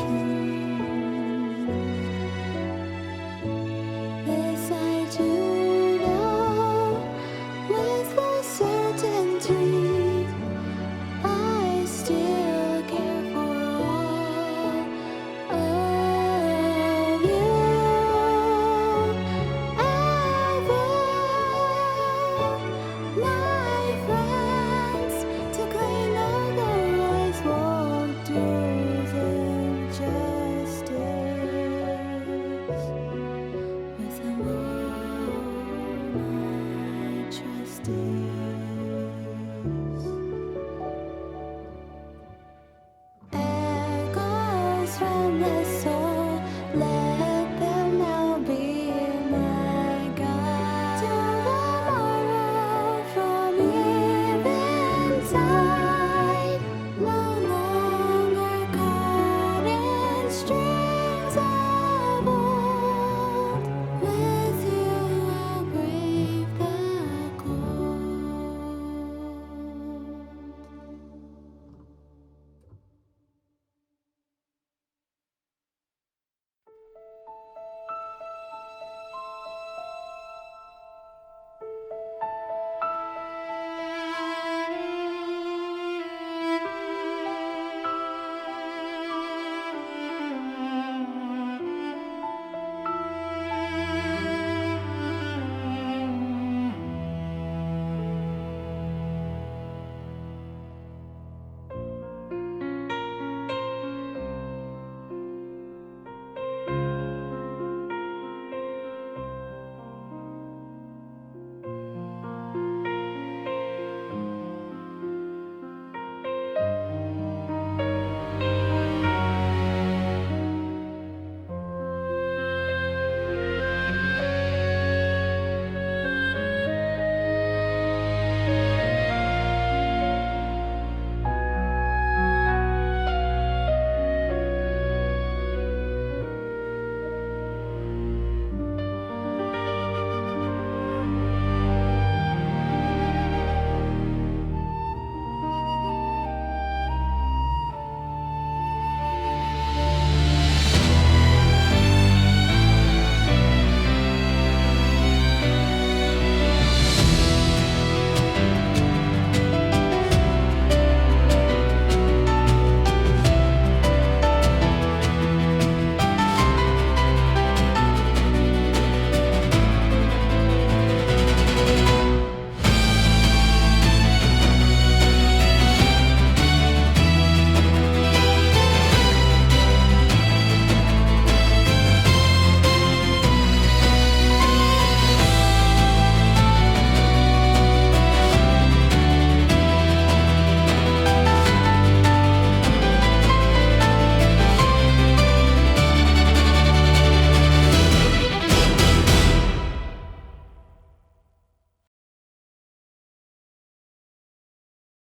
Solstice.